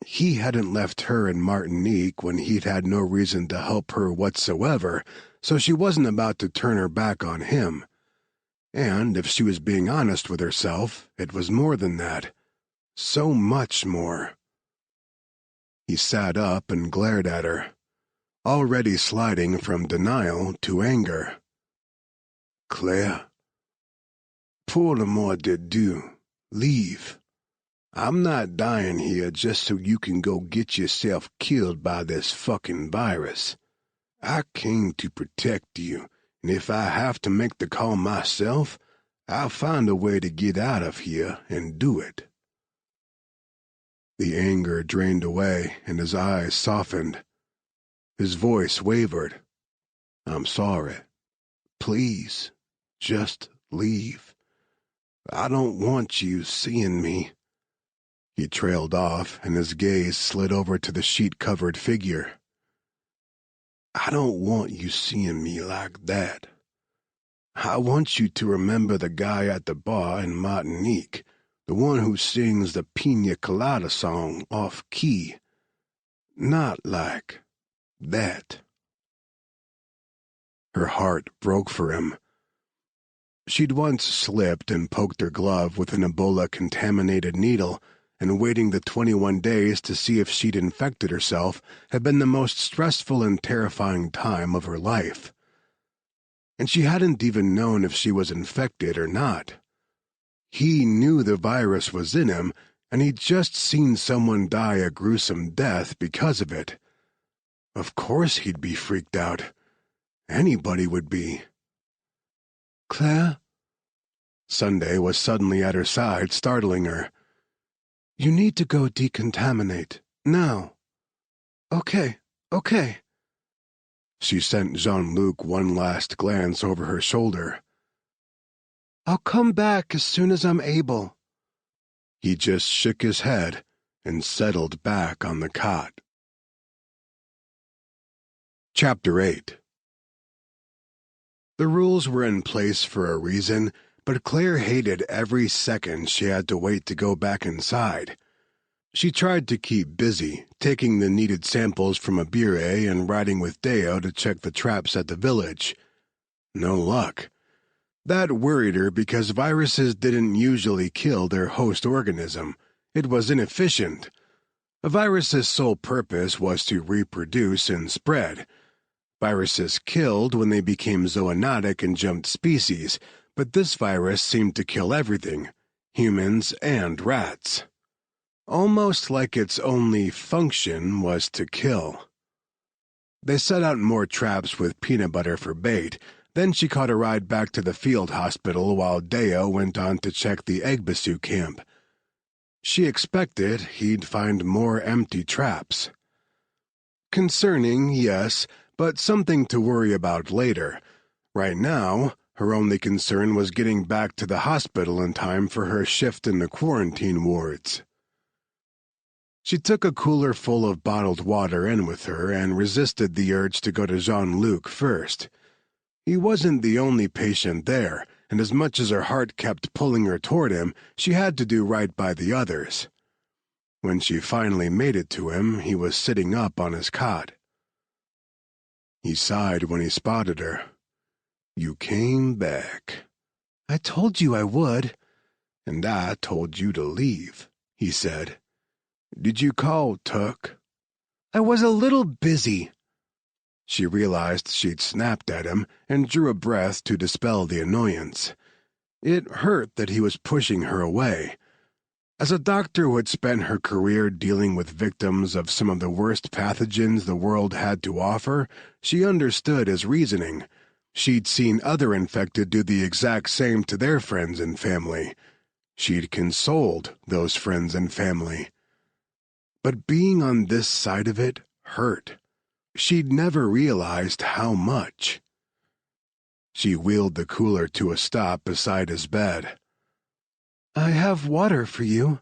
He hadn't left her in Martinique when he'd had no reason to help her whatsoever, so she wasn't about to turn her back on him. And if she was being honest with herself, it was more than that. So much more. He sat up and glared at her, already sliding from denial to anger. "Claire, pour le mot de Dieu, leave. I'm not dying here just so you can go get yourself killed by this fucking virus. I came to protect you, and if I have to make the call myself, I'll find a way to get out of here and do it." The anger drained away, and his eyes softened. His voice wavered. "I'm sorry. Please, just leave. I don't want you seeing me." He trailed off, and his gaze slid over to the sheet-covered figure. "I don't want you seeing me like that. I want you to remember the guy at the bar in Martinique, the one who sings the Pina Colada song off-key. Not like that." Her heart broke for him. She'd once slipped and poked her glove with an Ebola-contaminated needle, and waiting the 21 days to see if she'd infected herself had been the most stressful and terrifying time of her life. And she hadn't even known if she was infected or not. He knew the virus was in him, and he'd just seen someone die a gruesome death because of it. Of course he'd be freaked out. Anybody would be. "Claire?" Sunday was suddenly at her side, startling her. "You need to go decontaminate. Now." Okay. She sent Jean-Luc one last glance over her shoulder. "I'll come back as soon as I'm able." He just shook his head and settled back on the cot. Chapter 8. The rules were in place for a reason, but Claire hated every second she had to wait to go back inside. She tried to keep busy, taking the needed samples from a bureau and riding with Deo to check the traps at the village. No luck. That worried her because viruses didn't usually kill their host organism. It was inefficient. A virus's sole purpose was to reproduce and spread. Viruses killed when they became zoonotic and jumped species, but this virus seemed to kill everything, humans and rats. Almost like its only function was to kill. They set out more traps with peanut butter for bait. Then she caught a ride back to the field hospital while Deo went on to check the Egbasu camp. She expected he'd find more empty traps. Concerning, yes, but something to worry about later. Right now, her only concern was getting back to the hospital in time for her shift in the quarantine wards. She took a cooler full of bottled water in with her and resisted the urge to go to Jean-Luc first. He wasn't the only patient there, and as much as her heart kept pulling her toward him, she had to do right by the others. When she finally made it to him, he was sitting up on his cot. He sighed when he spotted her. "You came back." "I told you I would." "And I told you to leave," he said. "Did you call Tuck?" I was a little busy." She realized she'd snapped at him and drew a breath to dispel the annoyance. It hurt that he was pushing her away. As a doctor who had spent her career dealing with victims of some of the worst pathogens the world had to offer, she understood his reasoning. She'd seen other infected do the exact same to their friends and family. She'd consoled those friends and family. But being on this side of it hurt. She'd never realized how much. She wheeled the cooler to a stop beside his bed. "I have water for you."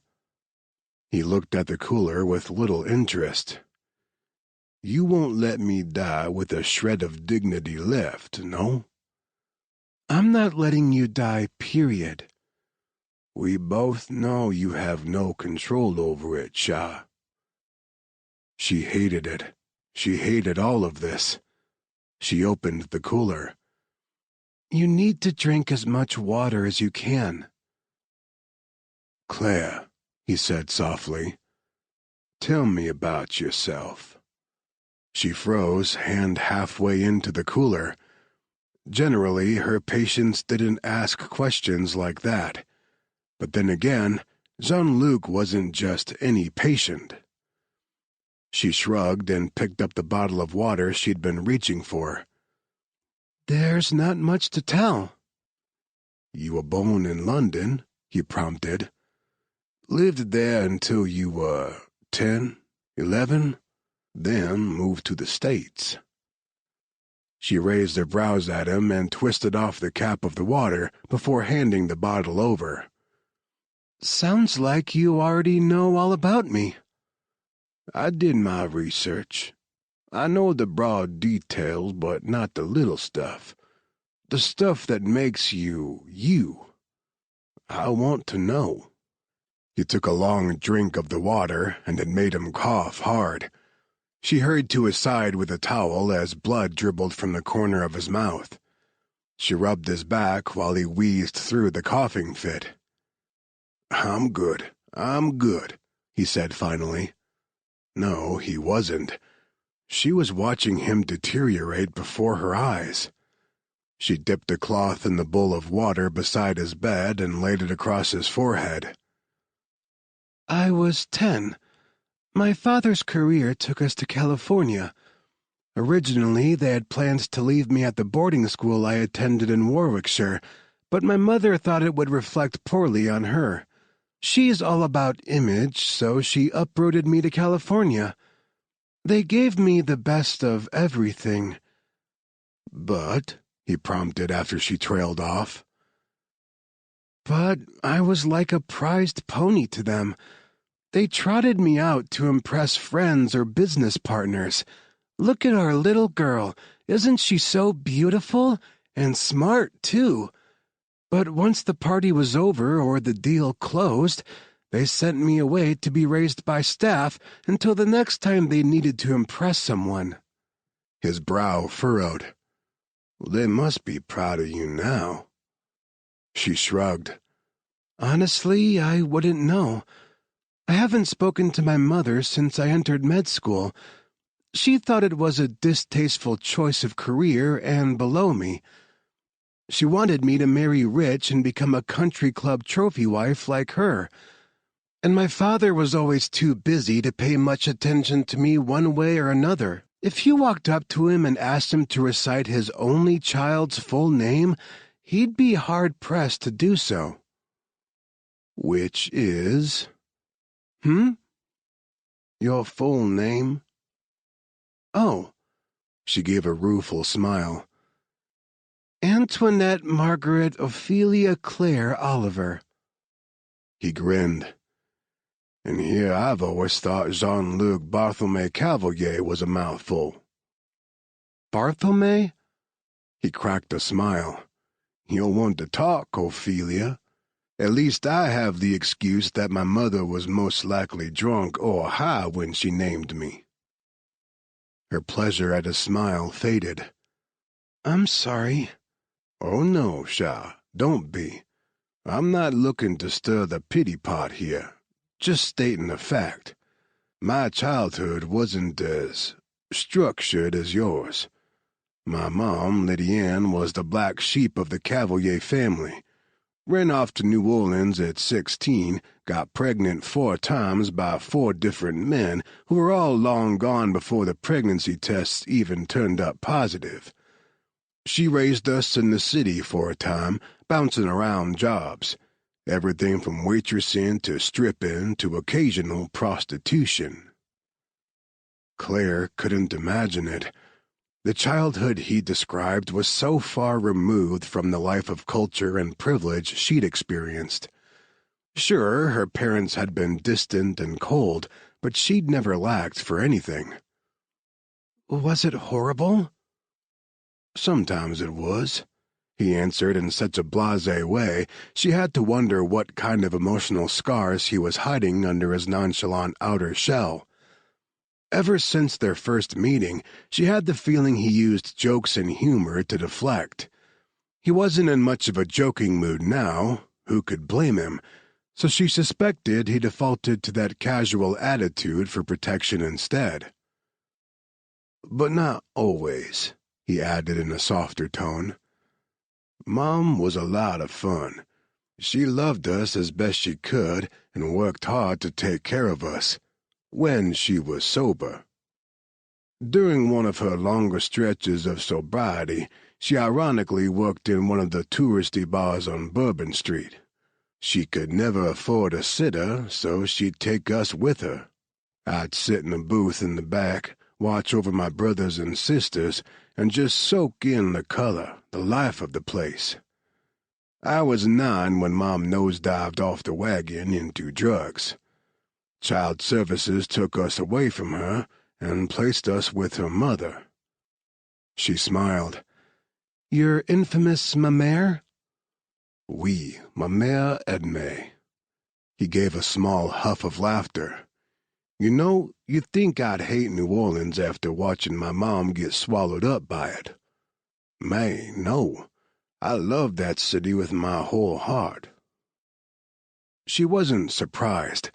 He looked at the cooler with little interest. "You won't let me die with a shred of dignity left, no?" "I'm not letting you die, period." "We both know you have no control over it, Shah." She hated it. She hated all of this. She opened the cooler. "You need to drink as much water as you can." "Claire," he said softly, "tell me about yourself." She froze, hand halfway into the cooler. Generally, her patients didn't ask questions like that. But then again, Jean-Luc wasn't just any patient. She shrugged and picked up the bottle of water she'd been reaching for. "There's not much to tell." "You were born in London," he prompted. "Lived there until you were 10, 11, then moved to the States." She raised her brows at him and twisted off the cap of the water before handing the bottle over. "Sounds like you already know all about me." "I did my research. I know the broad details, but not the little stuff. The stuff that makes you, you. I want to know." He took a long drink of the water, and it made him cough hard. She hurried to his side with a towel as blood dribbled from the corner of his mouth. She rubbed his back while he wheezed through the coughing fit. I'm good, he said finally. No, he wasn't. She was watching him deteriorate before her eyes. She dipped a cloth in the bowl of water beside his bed and laid it across his forehead. "I was 10. My father's career took us to California. Originally, they had plans to leave me at the boarding school I attended in Warwickshire, but my mother thought it would reflect poorly on her. She's all about image, so she uprooted me to California. They gave me the best of everything." "But," he prompted after she trailed off. "But I was like a prized pony to them. They trotted me out to impress friends or business partners. Look at our little girl. Isn't she so beautiful? And smart, too. But once the party was over or the deal closed, they sent me away to be raised by staff until the next time they needed to impress someone." His brow furrowed. "They must be proud of you now." She shrugged. "Honestly, I wouldn't know. I haven't spoken to my mother since I entered med school. She thought it was a distasteful choice of career and below me. She wanted me to marry rich and become a country club trophy wife like her. And my father was always too busy to pay much attention to me one way or another. If you walked up to him and asked him to recite his only child's full name, he'd be hard-pressed to do so." "Which is?" "Your full name." "Oh." She gave a rueful smile. "Antoinette Margaret Ophelia Claire Oliver." He grinned. "And here I've always thought Jean-Luc Bartholomew Cavalier was a mouthful." "Bartholomew?" He cracked a smile. "You'll want to talk, Ophelia. At least I have the excuse that my mother was most likely drunk or high when she named me." Her pleasure at his smile faded. "I'm sorry." "Oh no, Shah, don't be. I'm not looking to stir the pity pot here. Just stating a fact. My childhood wasn't as structured as yours. My mom, Lydia Ann, was the black sheep of the Cavalier family. Ran off to New Orleans at 16, got pregnant 4 times by 4 different men who were all long gone before the pregnancy tests even turned up positive. She raised us in the city for a time, bouncing around jobs. Everything from waitressing to stripping to occasional prostitution. Claire couldn't imagine it. The childhood he described was so far removed from the life of culture and privilege she'd experienced. Sure, her parents had been distant and cold, but she'd never lacked for anything. Was it horrible? Sometimes it was, he answered in such a blasé way she had to wonder what kind of emotional scars he was hiding under his nonchalant outer shell. Ever since their first meeting, she had the feeling he used jokes and humor to deflect. He wasn't in much of a joking mood now, who could blame him, so she suspected he defaulted to that casual attitude for protection instead. But not always, he added in a softer tone. Mom was a lot of fun. She loved us as best she could and worked hard to take care of us. When she was sober. During one of her longer stretches of sobriety, she ironically worked in one of the touristy bars on Bourbon Street. She could never afford a sitter, so she'd take us with her. I'd sit in a booth in the back, watch over my brothers and sisters, and just soak in the color, the life of the place. I was 9 when Mom nosedived off the wagon into drugs. Child Services took us away from her and placed us with her mother. She smiled. Your infamous ma mère? Oui, ma mère Edme. He gave a small huff of laughter. You know, you'd think I'd hate New Orleans after watching my mom get swallowed up by it. Man, no. I love that city with my whole heart. She wasn't surprised.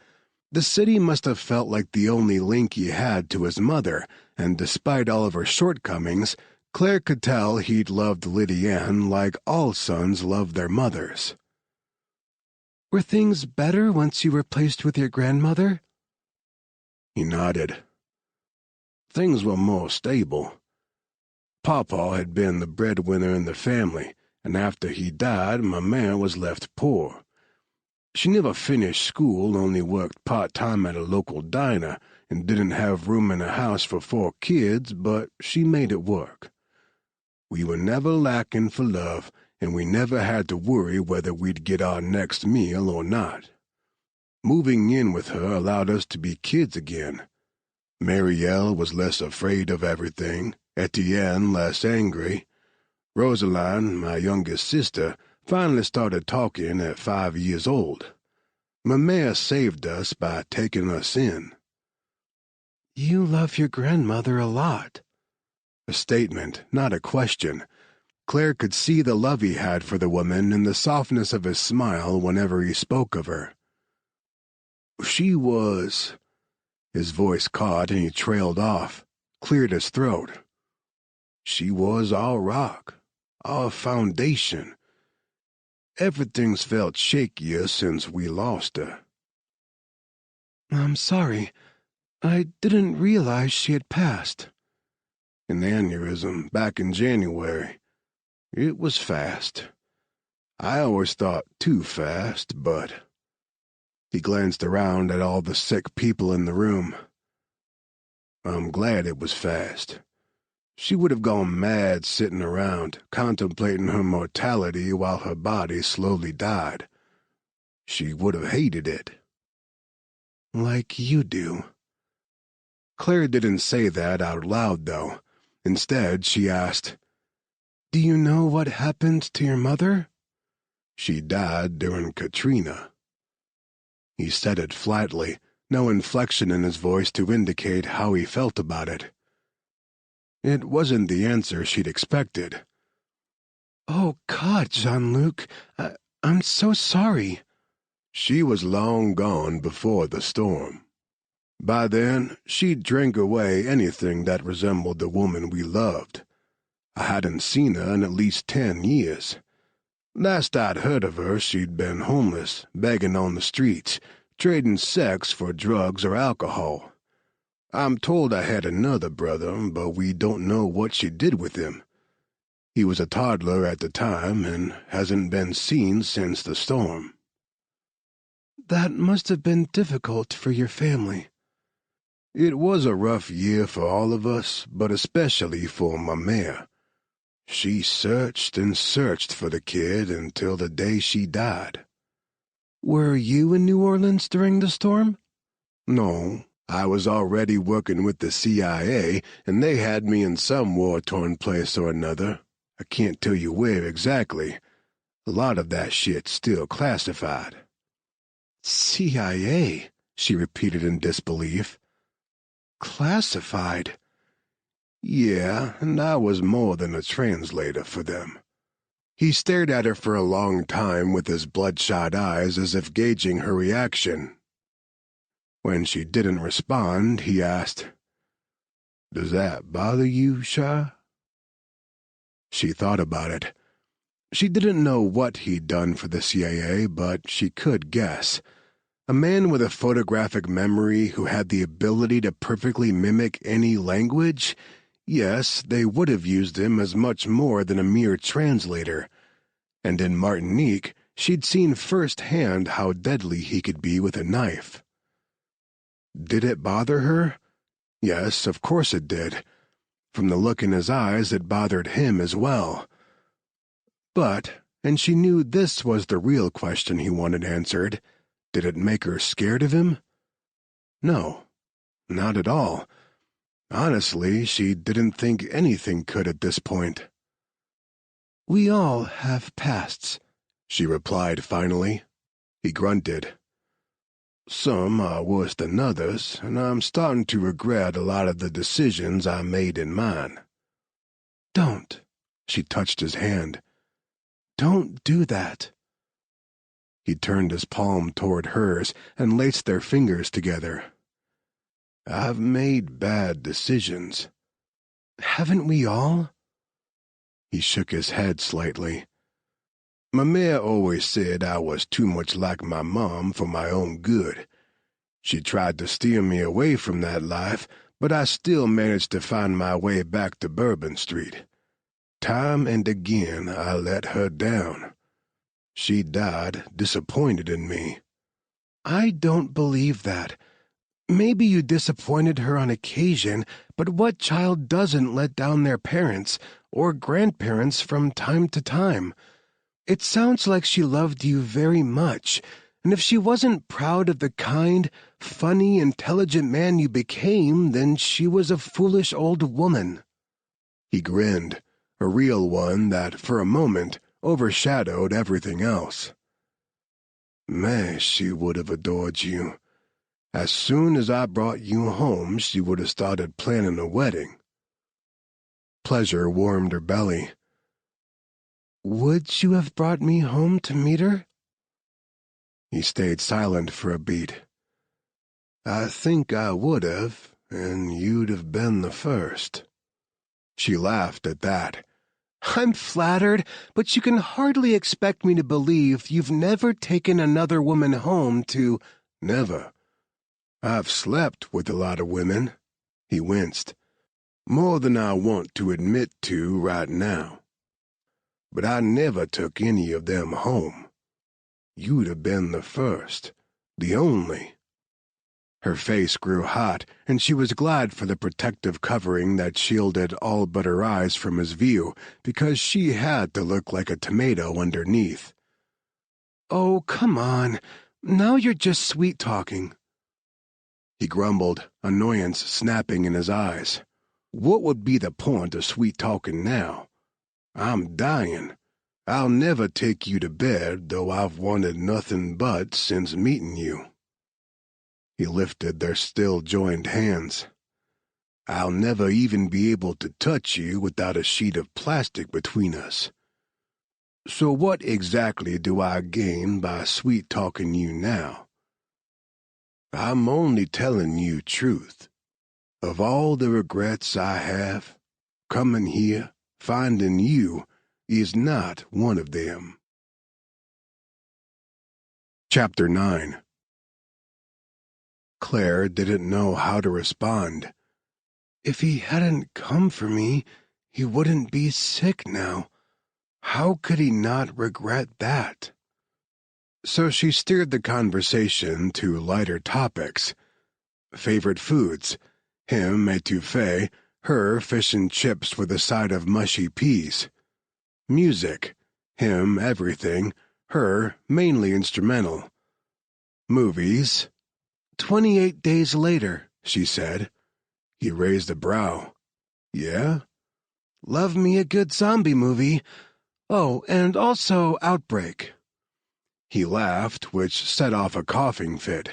The city must have felt like the only link he had to his mother, and despite all of her shortcomings, Claire could tell he'd loved Lydia Ann like all sons love their mothers. Were things better once you were placed with your grandmother? He nodded. Things were more stable. Papa had been the breadwinner in the family, and after he died, my mère was left poor. She never finished school, only worked part-time at a local diner, and didn't have room in a house for 4 kids, but she made it work. We were never lacking for love, and we never had to worry whether we'd get our next meal or not. Moving in with her allowed us to be kids again. Marielle was less afraid of everything, Etienne less angry. Rosaline, my youngest sister, finally started talking at 5 years old. Ma mère saved us by taking us in. You love your grandmother a lot. A statement, not a question. Claire could see the love he had for the woman in the softness of his smile whenever he spoke of her. She was... His voice caught and he trailed off, cleared his throat. She was our rock, our foundation. Everything's felt shakier since we lost her. I'm sorry. I didn't realize she had passed. An aneurysm back in January. It was fast. I always thought too fast, but... He glanced around at all the sick people in the room. I'm glad it was fast. She would have gone mad sitting around, contemplating her mortality while her body slowly died. She would have hated it. Like you do. Claire didn't say that out loud, though. Instead, she asked, Do you know what happened to your mother? She died during Katrina. He said it flatly, no inflection in his voice to indicate how he felt about it. It wasn't the answer she'd expected. Oh, God, Jean-Luc, I'm so sorry. She was long gone before the storm. By then, she'd drank away anything that resembled the woman we loved. I hadn't seen her in at least 10 years. Last I'd heard of her, she'd been homeless, begging on the streets, trading sex for drugs or alcohol. I'm told I had another brother, but we don't know what she did with him. He was a toddler at the time and hasn't been seen since the storm. That must have been difficult for your family. It was a rough year for all of us, but especially for my mare. She searched and searched for the kid until the day she died. Were you in New Orleans during the storm? No, I was already working with the CIA, and they had me in some war-torn place or another. I can't tell you where exactly. A lot of that shit's still classified. CIA, she repeated in disbelief. Classified? Yeah, and I was more than a translator for them. He stared at her for a long time with his bloodshot eyes as if gauging her reaction. When she didn't respond, he asked, "Does that bother you, Shah?" She thought about it. She didn't know what he'd done for the CIA, but she could guess. A man with a photographic memory who had the ability to perfectly mimic any language? Yes, they would have used him as much more than a mere translator. And in Martinique, she'd seen firsthand how deadly he could be with a knife. Did it bother her? Yes, of course it did. From the look in his eyes, it bothered him as well. But, and she knew this was the real question he wanted answered, did it make her scared of him? No, not at all. Honestly, she didn't think anything could at this point. We all have pasts, she replied finally. He grunted. Some are worse than others, and I'm starting to regret a lot of the decisions I made in mine. Don't. She touched his hand. Don't do that. He turned his palm toward hers and laced their fingers together. I've made bad decisions. Haven't we all? He shook his head slightly. My mare always said I was too much like my mom for my own good. She tried to steer me away from that life, but I still managed to find my way back to Bourbon Street. Time and again I let her down. She died disappointed in me. I don't believe that. Maybe you disappointed her on occasion, but what child doesn't let down their parents or grandparents from time to time? It sounds like she loved you very much, and if she wasn't proud of the kind, funny, intelligent man you became, then she was a foolish old woman. He grinned, a real one that, for a moment, overshadowed everything else. May, she would have adored you. As soon as I brought you home, she would have started planning a wedding. Pleasure warmed her belly. Would you have brought me home to meet her? He stayed silent for a beat. I think I would have, and you'd have been the first. She laughed at that. I'm flattered, but you can hardly expect me to believe you've never taken another woman home to— Never. I've slept with a lot of women. He winced. More than I want to admit to right now. But I never took any of them home. You'd have been the first, the only. Her face grew hot, and she was glad for the protective covering that shielded all but her eyes from his view, because she had to look like a tomato underneath. Oh, come on. Now you're just sweet-talking. He grumbled, annoyance snapping in his eyes. What would be the point of sweet-talking now? I'm dying. I'll never take you to bed, though I've wanted nothing but since meeting you. He lifted their still joined hands. I'll never even be able to touch you without a sheet of plastic between us. So what exactly do I gain by sweet-talking you now? I'm only telling you truth. Of all the regrets I have, coming here, finding you, is not one of them. Chapter 9. Claire didn't know how to respond. If he hadn't come for me, he wouldn't be sick now. How could he not regret that? So she steered the conversation to lighter topics. Favorite foods: him étouffée, her fish and chips with a side of mushy peas. Music: him everything, her mainly instrumental. Movies: 28 Days Later, she said. He raised a brow. Yeah? Love me a good zombie movie. Oh, and also Outbreak. He laughed, which set off a coughing fit.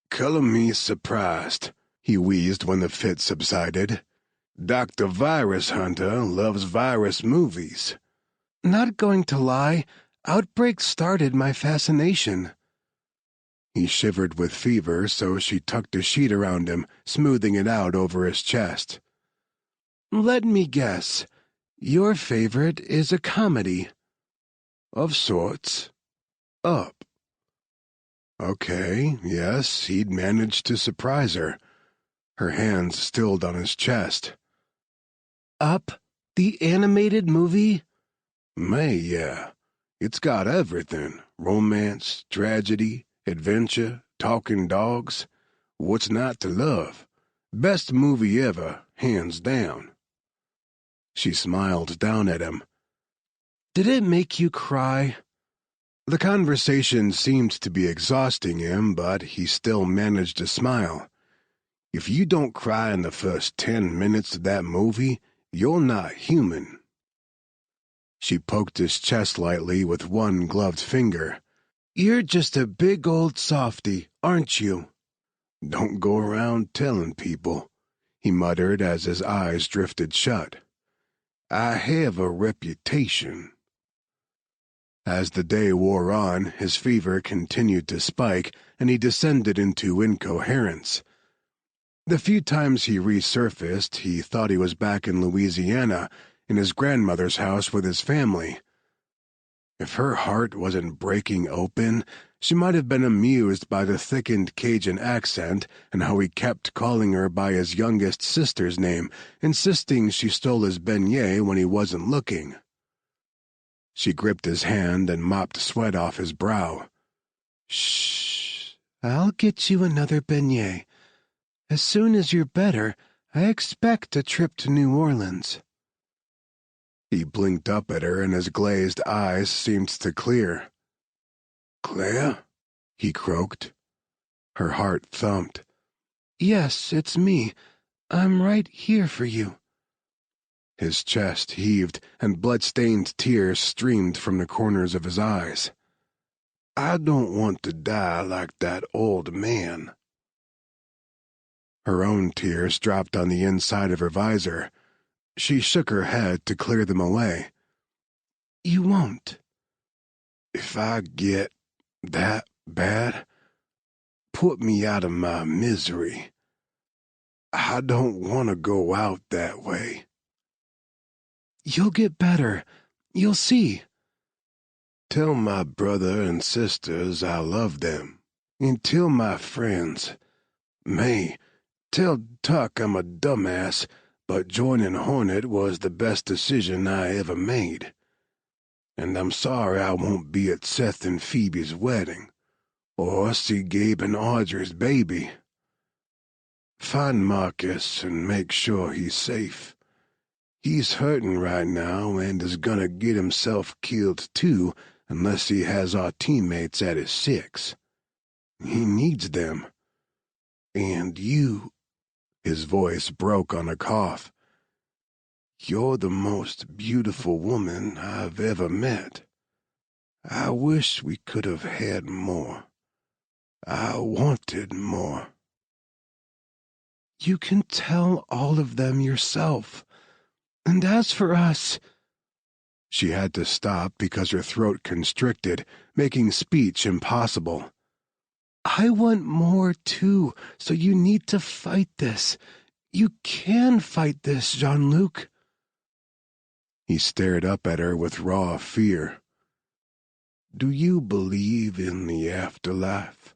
Color me surprised, he wheezed when the fit subsided. Dr. Virus Hunter loves virus movies. Not going to lie, Outbreak started my fascination. He shivered with fever, so she tucked a sheet around him, smoothing it out over his chest. Let me guess. Your favorite is a comedy. Of sorts. Up. Okay, yes, he'd managed to surprise her. Her hands stilled on his chest. Up? The animated movie? Yeah. It's got everything. Romance, tragedy, adventure, talking dogs. What's not to love? Best movie ever, hands down. She smiled down at him. Did it make you cry? The conversation seemed to be exhausting him, but he still managed to smile. If you don't cry in the first 10 minutes of that movie, you're not human. She poked his chest lightly with one gloved finger. You're just a big old softy, aren't you? Don't go around telling people, he muttered as his eyes drifted shut. I have a reputation. As the day wore on, his fever continued to spike, and he descended into incoherence. The few times he resurfaced, he thought he was back in Louisiana, in his grandmother's house with his family. If her heart wasn't breaking open, she might have been amused by the thickened Cajun accent and how he kept calling her by his youngest sister's name, insisting she stole his beignet when he wasn't looking. She gripped his hand and mopped sweat off his brow. Shh, I'll get you another beignet. As soon as you're better, I expect a trip to New Orleans. He blinked up at her and his glazed eyes seemed to clear. Claire? He croaked. Her heart thumped. Yes, it's me. I'm right here for you. His chest heaved, and blood-stained tears streamed from the corners of his eyes. I don't want to die like that old man. Her own tears dropped on the inside of her visor. She shook her head to clear them away. You won't. If I get that bad, put me out of my misery. I don't want to go out that way. You'll get better. You'll see. Tell my brother and sisters I love them. And tell my friends. May, tell Tuck I'm a dumbass, but joining Hornet was the best decision I ever made. And I'm sorry I won't be at Seth and Phoebe's wedding, or see Gabe and Audrey's baby. Find Marcus and make sure he's safe. He's hurting right now and is gonna get himself killed too unless he has our teammates at his six. He needs them. And you, his voice broke on a cough, you're the most beautiful woman I've ever met. I wish we could have had more. I wanted more. You can tell all of them yourself. And as for us... She had to stop because her throat constricted, making speech impossible. I want more, too, so you need to fight this. You can fight this, Jean-Luc. He stared up at her with raw fear. Do you believe in the afterlife?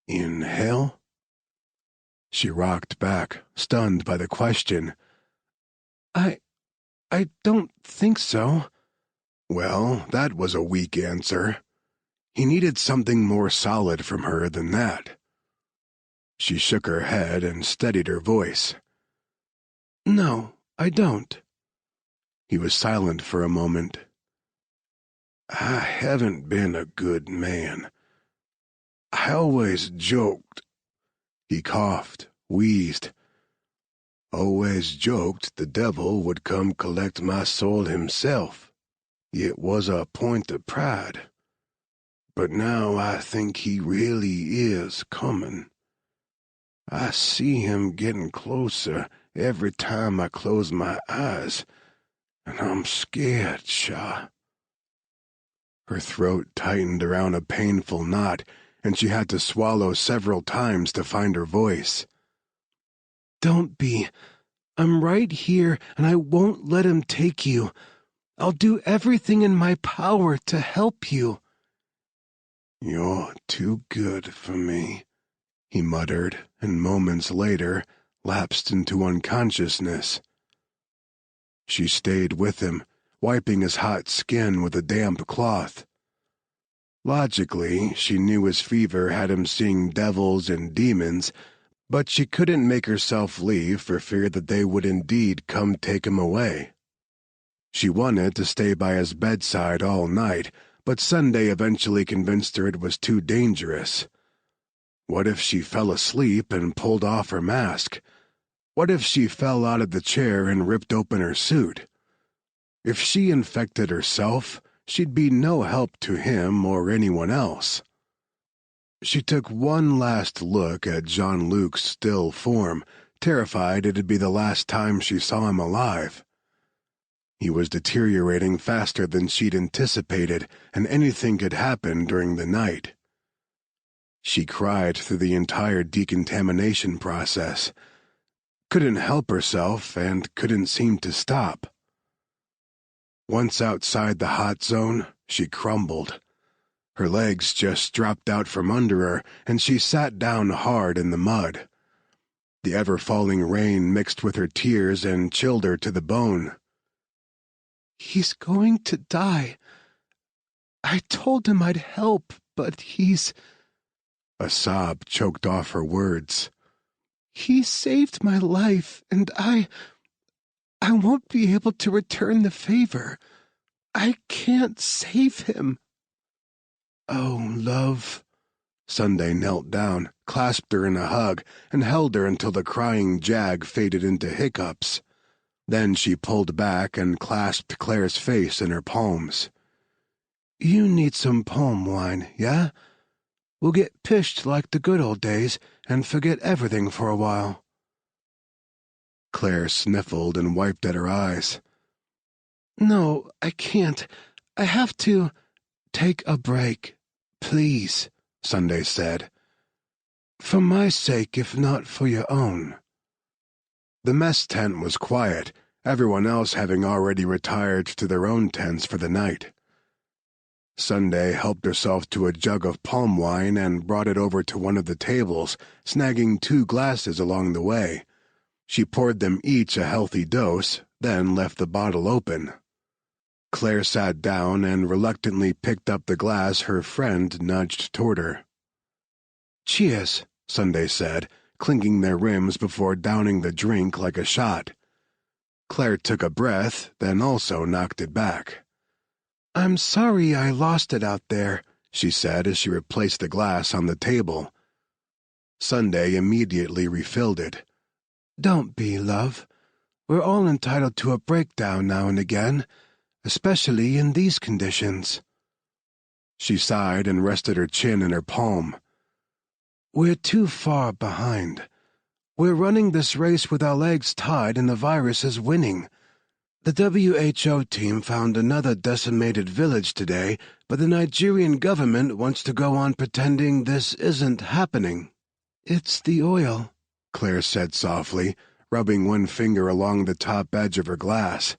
In hell? She rocked back, stunned by the question. I don't think so. Well, that was a weak answer. He needed something more solid from her than that. She shook her head and steadied her voice. No, I don't. He was silent for a moment. I haven't been a good man. I always joked. He coughed, wheezed. Always joked the devil would come collect my soul himself. It was a point of pride. But now I think he really is coming. I see him getting closer every time I close my eyes, and I'm scared, Shah. Her throat tightened around a painful knot, and she had to swallow several times to find her voice. Don't be. I'm right here, and I won't let him take you. I'll do everything in my power to help you. You're too good for me, he muttered, and moments later lapsed into unconsciousness. She stayed with him, wiping his hot skin with a damp cloth. Logically, she knew his fever had him seeing devils and demons, but she couldn't make herself leave for fear that they would indeed come take him away. She wanted to stay by his bedside all night, but Sunday eventually convinced her it was too dangerous. What if she fell asleep and pulled off her mask? What if she fell out of the chair and ripped open her suit? If she infected herself, she'd be no help to him or anyone else. She took one last look at Jean-Luc's still form, terrified it'd be the last time she saw him alive. He was deteriorating faster than she'd anticipated, and anything could happen during the night. She cried through the entire decontamination process, couldn't help herself and couldn't seem to stop. Once outside the hot zone, she crumbled. Her legs just dropped out from under her, and she sat down hard in the mud. The ever-falling rain mixed with her tears and chilled her to the bone. He's going to die. I told him I'd help, but he's... A sob choked off her words. He saved my life, and I won't be able to return the favor. I can't save him. Oh, love. Sunday knelt down, clasped her in a hug, and held her until the crying jag faded into hiccups. Then she pulled back and clasped Claire's face in her palms. You need some palm wine, yeah? We'll get pished like the good old days and forget everything for a while. Claire sniffled and wiped at her eyes. No, I can't. I have to take a break. Please, Sunday said. For my sake, if not for your own. The mess tent was quiet, everyone else having already retired to their own tents for the night. Sunday helped herself to a jug of palm wine and brought it over to one of the tables, snagging 2 glasses along the way. She poured them each a healthy dose, then left the bottle open. Claire sat down and reluctantly picked up the glass her friend nudged toward her. Cheers, Sunday said, clinking their rims before downing the drink like a shot. Claire took a breath, then also knocked it back. I'm sorry I lost it out there, she said as she replaced the glass on the table. Sunday immediately refilled it. Don't be, love. We're all entitled to a breakdown now and again, especially in these conditions. She sighed and rested her chin in her palm. We're too far behind. We're running this race with our legs tied and the virus is winning. The WHO team found another decimated village today, but the Nigerian government wants to go on pretending this isn't happening. It's the oil, Claire said softly, rubbing one finger along the top edge of her glass.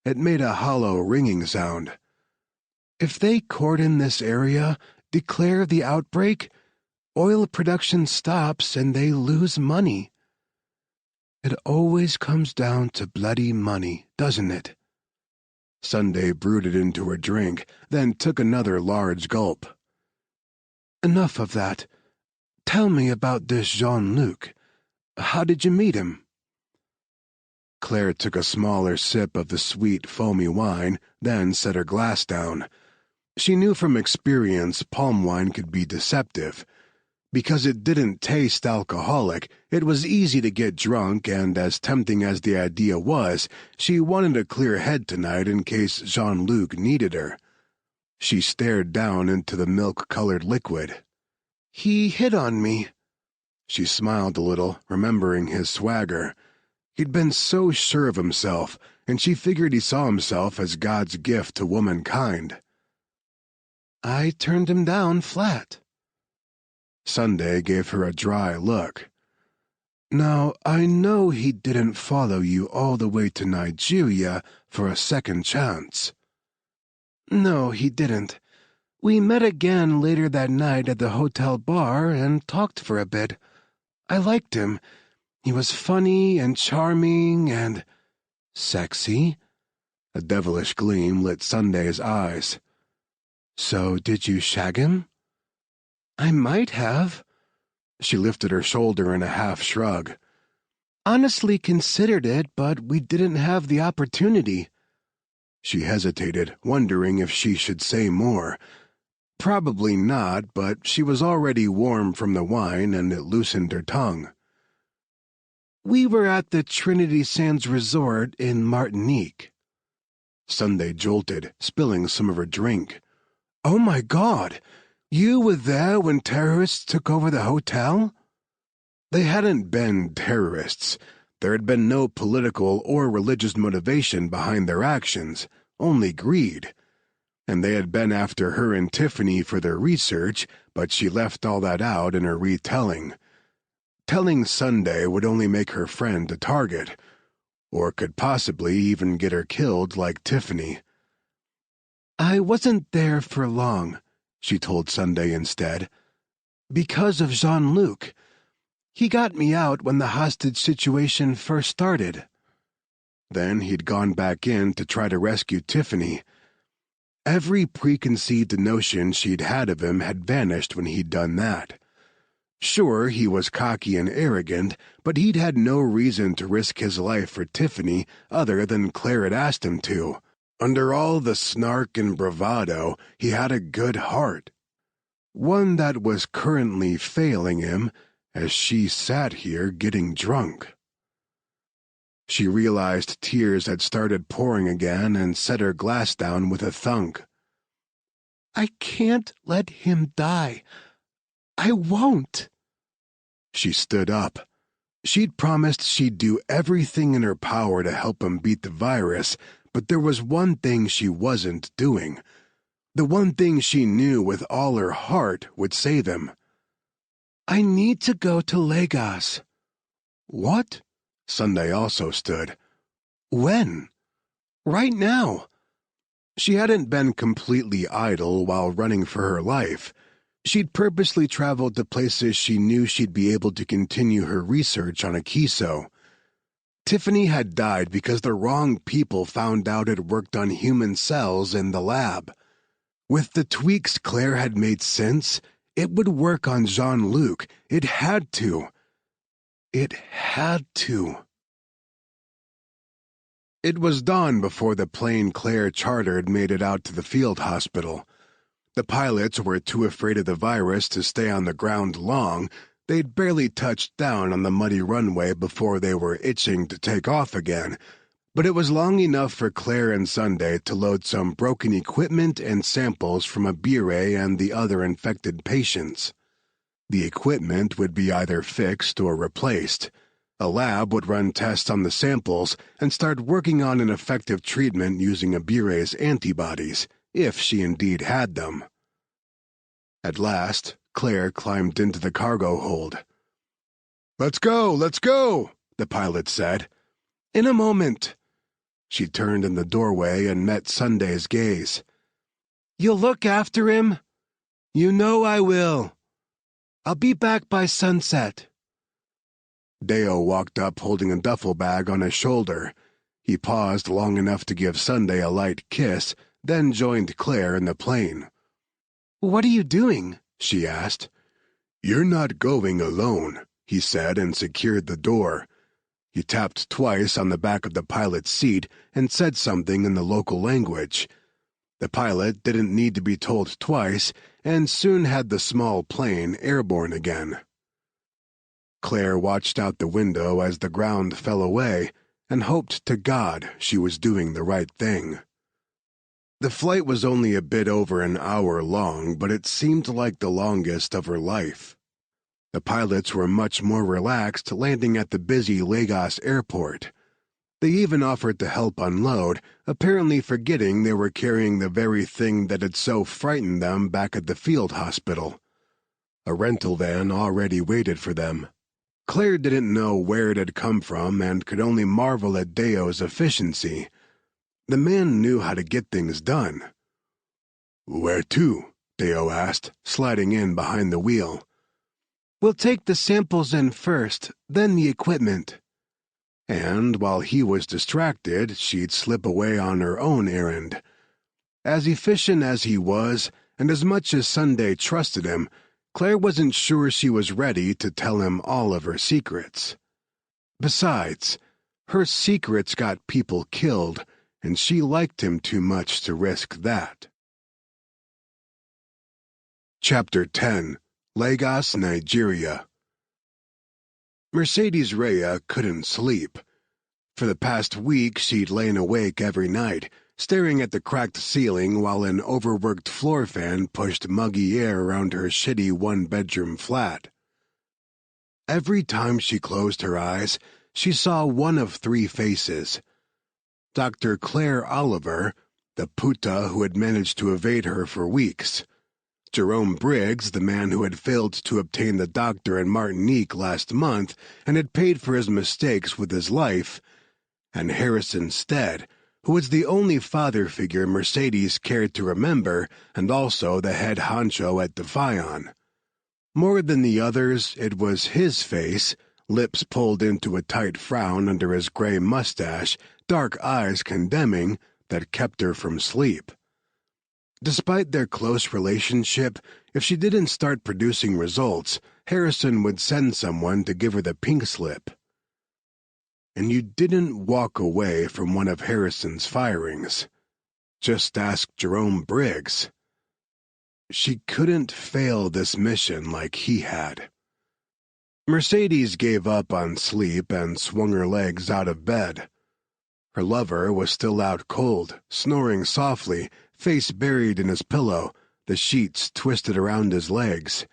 It made a hollow ringing sound. If they cordon this area, declare the outbreak, oil production stops and they lose money. It always comes down to bloody money, doesn't it? Sunday brewed it into her drink, then took another large gulp. Enough of that. Tell me about this Jean-Luc. How did you meet him? Claire took a smaller sip of the sweet, foamy wine, then set her glass down. She knew from experience palm wine could be deceptive. Because it didn't taste alcoholic, it was easy to get drunk, and as tempting as the idea was, she wanted a clear head tonight in case Jean-Luc needed her. She stared down into the milk-colored liquid. He hit on me. She smiled a little, remembering his swagger. He'd been so sure of himself, and she figured he saw himself as God's gift to womankind. I turned him down flat. Sunday gave her a dry look. Now, I know he didn't follow you all the way to Nigeria for a second chance. No, he didn't. We met again later that night at the hotel bar and talked for a bit. I liked him. He was funny and charming and sexy. A devilish gleam lit Sunday's eyes. So did you shag him? I might have. She lifted her shoulder in a half shrug. Honestly considered it, but we didn't have the opportunity. She hesitated, wondering if she should say more. Probably not, but she was already warm from the wine and it loosened her tongue. We were at the Trinity Sands Resort in Martinique. Sunday jolted, spilling some of her drink. Oh my God! You were there when terrorists took over the hotel? They hadn't been terrorists. There had been no political or religious motivation behind their actions, only greed. And they had been after her and Tiffany for their research, but she left all that out in her retelling. Telling Sunday would only make her friend a target, or could possibly even get her killed like Tiffany. I wasn't there for long, she told Sunday instead. Because of Jean-Luc. He got me out when the hostage situation first started. Then he'd gone back in to try to rescue Tiffany. Every preconceived notion she'd had of him had vanished when he'd done that. Sure, he was cocky and arrogant, but he'd had no reason to risk his life for Tiffany other than Claire had asked him to. Under all the snark and bravado, he had a good heart. One that was currently failing him as she sat here getting drunk. She realized tears had started pouring again and set her glass down with a thunk. I can't let him die. I won't. She stood up. She'd promised she'd do everything in her power to help him beat the virus, but there was one thing she wasn't doing. The one thing she knew with all her heart would save him. I need to go to Lagos. What? Sunday also stood. When? Right now. She hadn't been completely idle while running for her life. She'd purposely traveled to places she knew she'd be able to continue her research on Akiso. Tiffany had died because the wrong people found out it worked on human cells in the lab. With the tweaks Claire had made since, it would work on Jean-Luc. It had to. It had to. It was dawn before the plane Claire chartered made it out to the field hospital. The pilots were too afraid of the virus to stay on the ground long. They'd barely touched down on the muddy runway before they were itching to take off again, but it was long enough for Claire and Sunday to load some broken equipment and samples from Abire and the other infected patients. The equipment would be either fixed or replaced. A lab would run tests on the samples and start working on an effective treatment using Abire's antibodies, if she indeed had them. At last, Claire climbed into the cargo hold. "Let's go, the pilot said. "In a moment." She turned in the doorway and met Sunday's gaze. "You'll look after him?" "You know I will. I'll be back by sunset." Deo walked up holding a duffel bag on his shoulder. He paused long enough to give Sunday a light kiss, then joined Claire in the plane. "What are you doing?" she asked. "You're not going alone," he said and secured the door. He tapped twice on the back of the pilot's seat and said something in the local language. The pilot didn't need to be told twice and soon had the small plane airborne again. Claire watched out the window as the ground fell away and hoped to God she was doing the right thing. The flight was only a bit over an hour long, but it seemed like the longest of her life. The pilots were much more relaxed landing at the busy Lagos airport. They even offered to help unload, apparently forgetting they were carrying the very thing that had so frightened them back at the field hospital. A rental van already waited for them. Claire didn't know where it had come from and could only marvel at Deo's efficiency. The man knew how to get things done. "Where to?" Deo asked, sliding in behind the wheel. "We'll take the samples in first, then the equipment." And while he was distracted, she'd slip away on her own errand. As efficient as he was, and as much as Sunday trusted him, Claire wasn't sure she was ready to tell him all of her secrets. Besides, her secrets got people killed, and she liked him too much to risk that. Chapter 10. Lagos, Nigeria. Mercedes Rhea couldn't sleep. For the past week, she'd lain awake every night, staring at the cracked ceiling while an overworked floor fan pushed muggy air around her shitty one-bedroom flat. Every time she closed her eyes, she saw one of three faces. Dr. Claire Oliver, the puta who had managed to evade her for weeks. Jerome Briggs, the man who had failed to obtain the doctor in Martinique last month and had paid for his mistakes with his life, and Harrison Stead, who was the only father figure Mercedes cared to remember and also the head honcho at Defion. More than the others, it was his face, lips pulled into a tight frown under his gray mustache, dark eyes condemning, that kept her from sleep. Despite their close relationship, if she didn't start producing results, Harrison would send someone to give her the pink slip. And you didn't walk away from one of Harrison's firings. Just ask Jerome Briggs. She couldn't fail this mission like he had. Mercedes gave up on sleep and swung her legs out of bed. Her lover was still out cold, snoring softly, face buried in his pillow, the sheets twisted around his legs.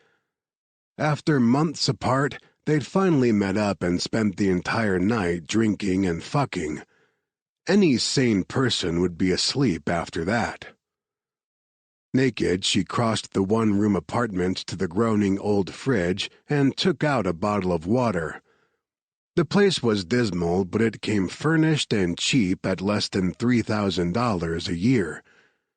After months apart, they'd finally met up and spent the entire night drinking and fucking. Any sane person would be asleep after that. Naked, she crossed the one-room apartment to the groaning old fridge and took out a bottle of water. The place was dismal, but it came furnished and cheap at less than $3,000 a year.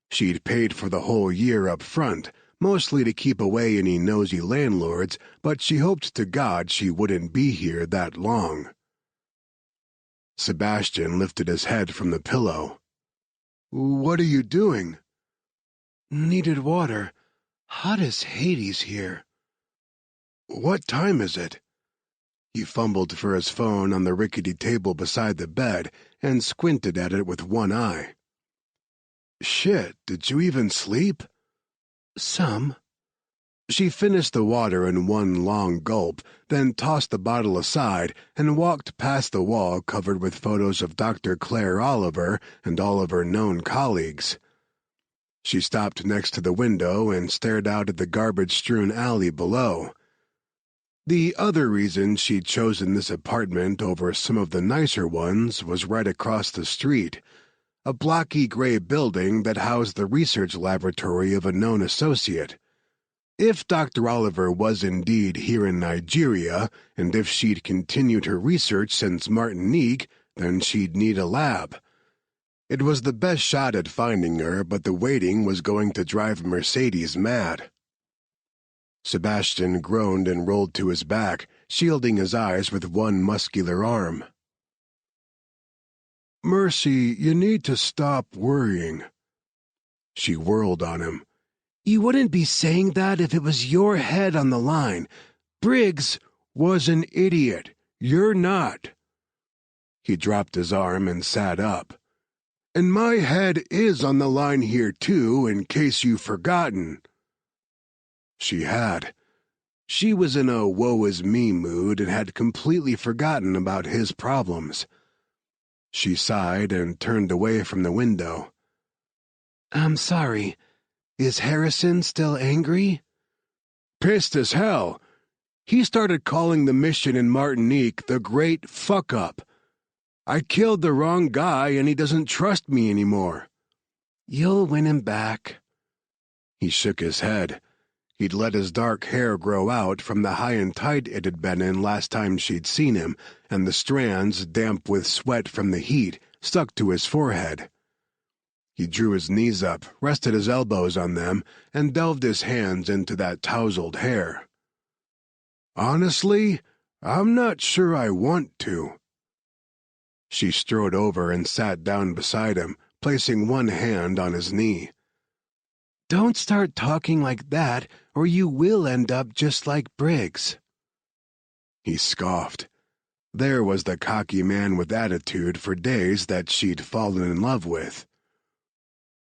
She'd paid for the whole year up front, mostly to keep away any nosy landlords, but she hoped to God she wouldn't be here that long. Sebastian lifted his head from the pillow. "What are you doing?" "Needed water. Hot as Hades here." "What time is it?" He fumbled for his phone on the rickety table beside the bed and squinted at it with one eye. "Shit, did you even sleep?" "Some." She finished the water in one long gulp, then tossed the bottle aside and walked past the wall covered with photos of Dr. Claire Oliver and all of her known colleagues. She stopped next to the window and stared out at the garbage-strewn alley below. The other reason she'd chosen this apartment over some of the nicer ones was right across the street, a blocky gray building that housed the research laboratory of a known associate. If Dr. Oliver was indeed here in Nigeria, and if she'd continued her research since Martinique, then she'd need a lab. It was the best shot at finding her, but the waiting was going to drive Mercedes mad. Sebastian groaned and rolled to his back, shielding his eyes with one muscular arm. "Mercy, you need to stop worrying." She whirled on him. "You wouldn't be saying that if it was your head on the line. Briggs was an idiot. You're not." He dropped his arm and sat up. "And my head is on the line here, too, in case you've forgotten." She had. She was in a woe-is-me mood and had completely forgotten about his problems. She sighed and turned away from the window. "I'm sorry. Is Harrison still angry?" "Pissed as hell. He started calling the mission in Martinique the Great Fuck-Up. I killed the wrong guy and he doesn't trust me anymore." "You'll win him back." He shook his head. He'd let his dark hair grow out from the high and tight it had been in last time she'd seen him, and the strands, damp with sweat from the heat, stuck to his forehead. He drew his knees up, rested his elbows on them, and delved his hands into that tousled hair. "Honestly, I'm not sure I want to." She strode over and sat down beside him, placing one hand on his knee. "Don't start talking like that, or you will end up just like Briggs." He scoffed. There was the cocky man with attitude for days that she'd fallen in love with.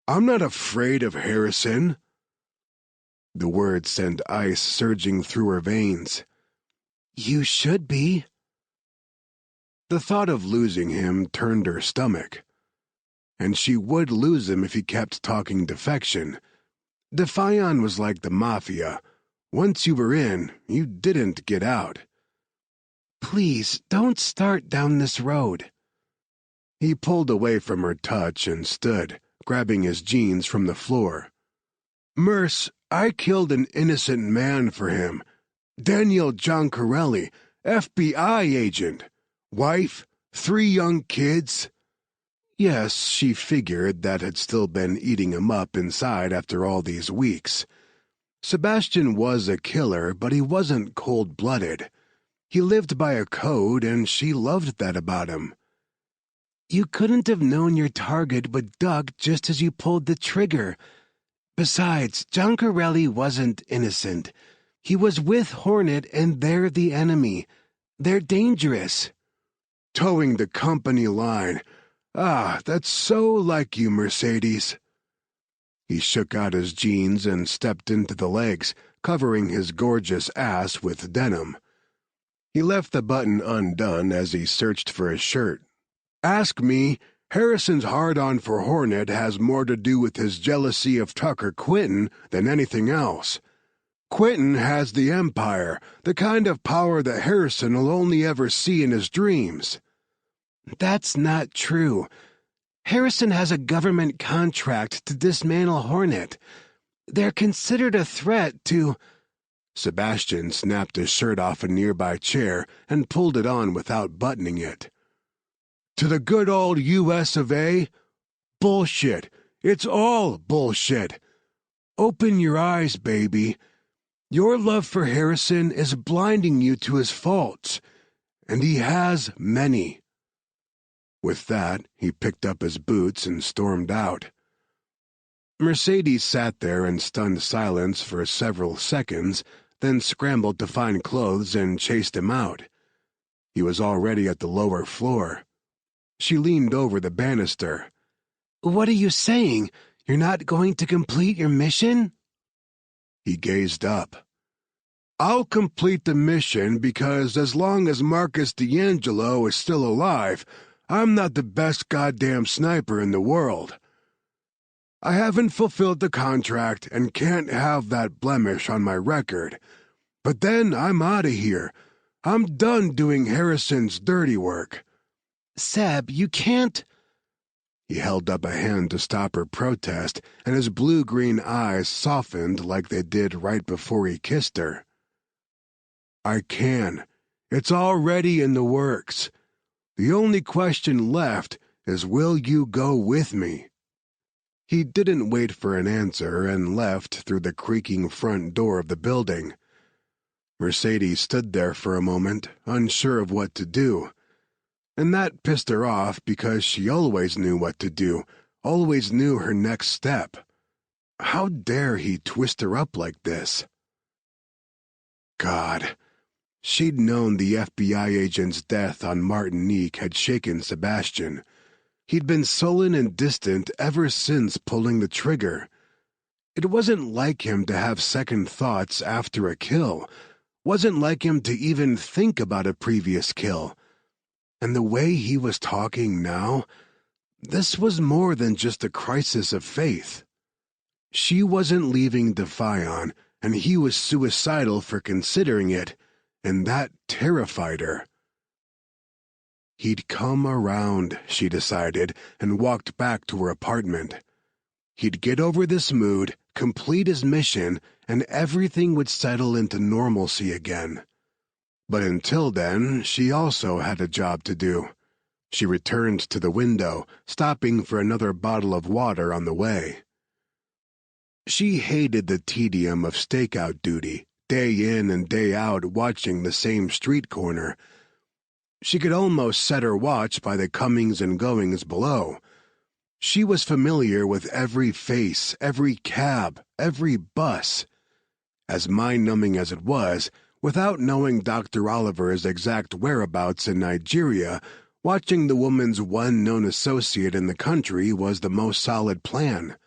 "I'm not afraid of Harrison." The words sent ice surging through her veins. "You should be." The thought of losing him turned her stomach. And she would lose him if he kept talking defection. Defion was like the mafia. Once you were in, you didn't get out. "Please, don't start down this road." He pulled away from her touch and stood, grabbing his jeans from the floor. "Merce, I killed an innocent man for him. Daniel Giancarelli, FBI agent. Wife, 3 young kids." Yes, she figured that had still been eating him up inside after all these weeks. Sebastian was a killer, but he wasn't cold-blooded. He lived by a code, and she loved that about him. "You couldn't have known your target would duck just as you pulled the trigger. Besides, Giancarelli wasn't innocent. He was with Hornet, and they're the enemy. They're dangerous." "Towing the company line. Ah, that's so like you, Mercedes." He shook out his jeans and stepped into the legs, covering his gorgeous ass with denim. He left the button undone as he searched for his shirt. "Ask me, Harrison's hard-on for Hornet has more to do with his jealousy of Tucker Quinton than anything else. Quinton has the Empire, the kind of power that Harrison will only ever see in his dreams." "That's not true. Harrison has a government contract to dismantle Hornet. They're considered a threat to—" Sebastian snapped his shirt off a nearby chair and pulled it on without buttoning it. "To the good old U.S. of A.? Bullshit. It's all bullshit. Open your eyes, baby. Your love for Harrison is blinding you to his faults, and he has many." With that, he picked up his boots and stormed out. Mercedes sat there in stunned silence for several seconds, then scrambled to find clothes and chased him out. He was already at the lower floor. She leaned over the banister. "What are you saying? You're not going to complete your mission?" He gazed up. "I'll complete the mission because as long as Marcus D'Angelo is still alive, I'm not the best goddamn sniper in the world. I haven't fulfilled the contract and can't have that blemish on my record. But then I'm out of here. I'm done doing Harrison's dirty work." "Seb, you can't—" He held up a hand to stop her protest, and his blue-green eyes softened like they did right before he kissed her. "I can. It's already in the works. The only question left is, will you go with me?" He didn't wait for an answer and left through the creaking front door of the building. Mercedes stood there for a moment, unsure of what to do. And that pissed her off because she always knew what to do, always knew her next step. How dare he twist her up like this? God, she'd known the FBI agent's death on Martinique had shaken Sebastian. He'd been sullen and distant ever since pulling the trigger. It wasn't like him to have second thoughts after a kill. Wasn't like him to even think about a previous kill. And the way he was talking now, this was more than just a crisis of faith. She wasn't leaving Defion, and he was suicidal for considering it, and that terrified her. He'd come around, she decided, and walked back to her apartment. He'd get over this mood, complete his mission, and everything would settle into normalcy again. But until then, she also had a job to do. She returned to the window, stopping for another bottle of water on the way. She hated the tedium of stakeout duty, day in and day out watching the same street corner. She could almost set her watch by the comings and goings below. She was familiar with every face, every cab, every bus. As mind-numbing as it was, without knowing Dr. Oliver's exact whereabouts in Nigeria, watching the woman's one known associate in the country was the most solid plan.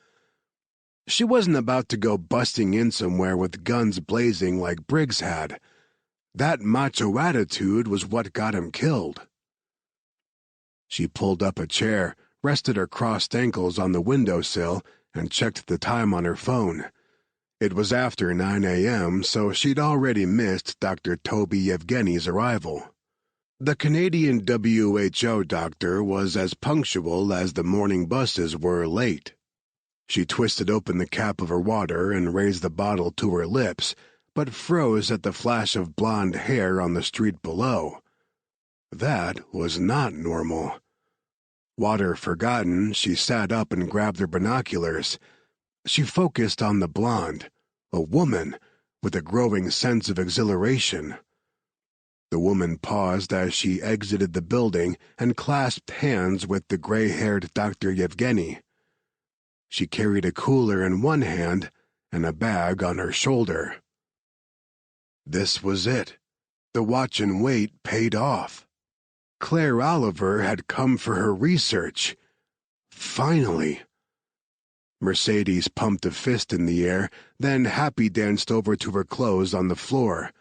She wasn't about to go busting in somewhere with guns blazing like Briggs had. That macho attitude was what got him killed. She pulled up a chair, rested her crossed ankles on the windowsill, and checked the time on her phone. It was after 9 a.m., so she'd already missed Dr. Toby Yevgeny's arrival. The Canadian WHO doctor was as punctual as the morning buses were late. She twisted open the cap of her water and raised the bottle to her lips, but froze at the flash of blonde hair on the street below. That was not normal. Water forgotten, she sat up and grabbed her binoculars. She focused on the blonde, a woman, with a growing sense of exhilaration. The woman paused as she exited the building and clasped hands with the gray-haired Dr. Yevgeny. She carried a cooler in one hand and a bag on her shoulder. This was it. The watch and wait paid off. Claire Oliver had come for her research. Finally. Mercedes pumped a fist in the air, then happy-danced over to her clothes on the floor.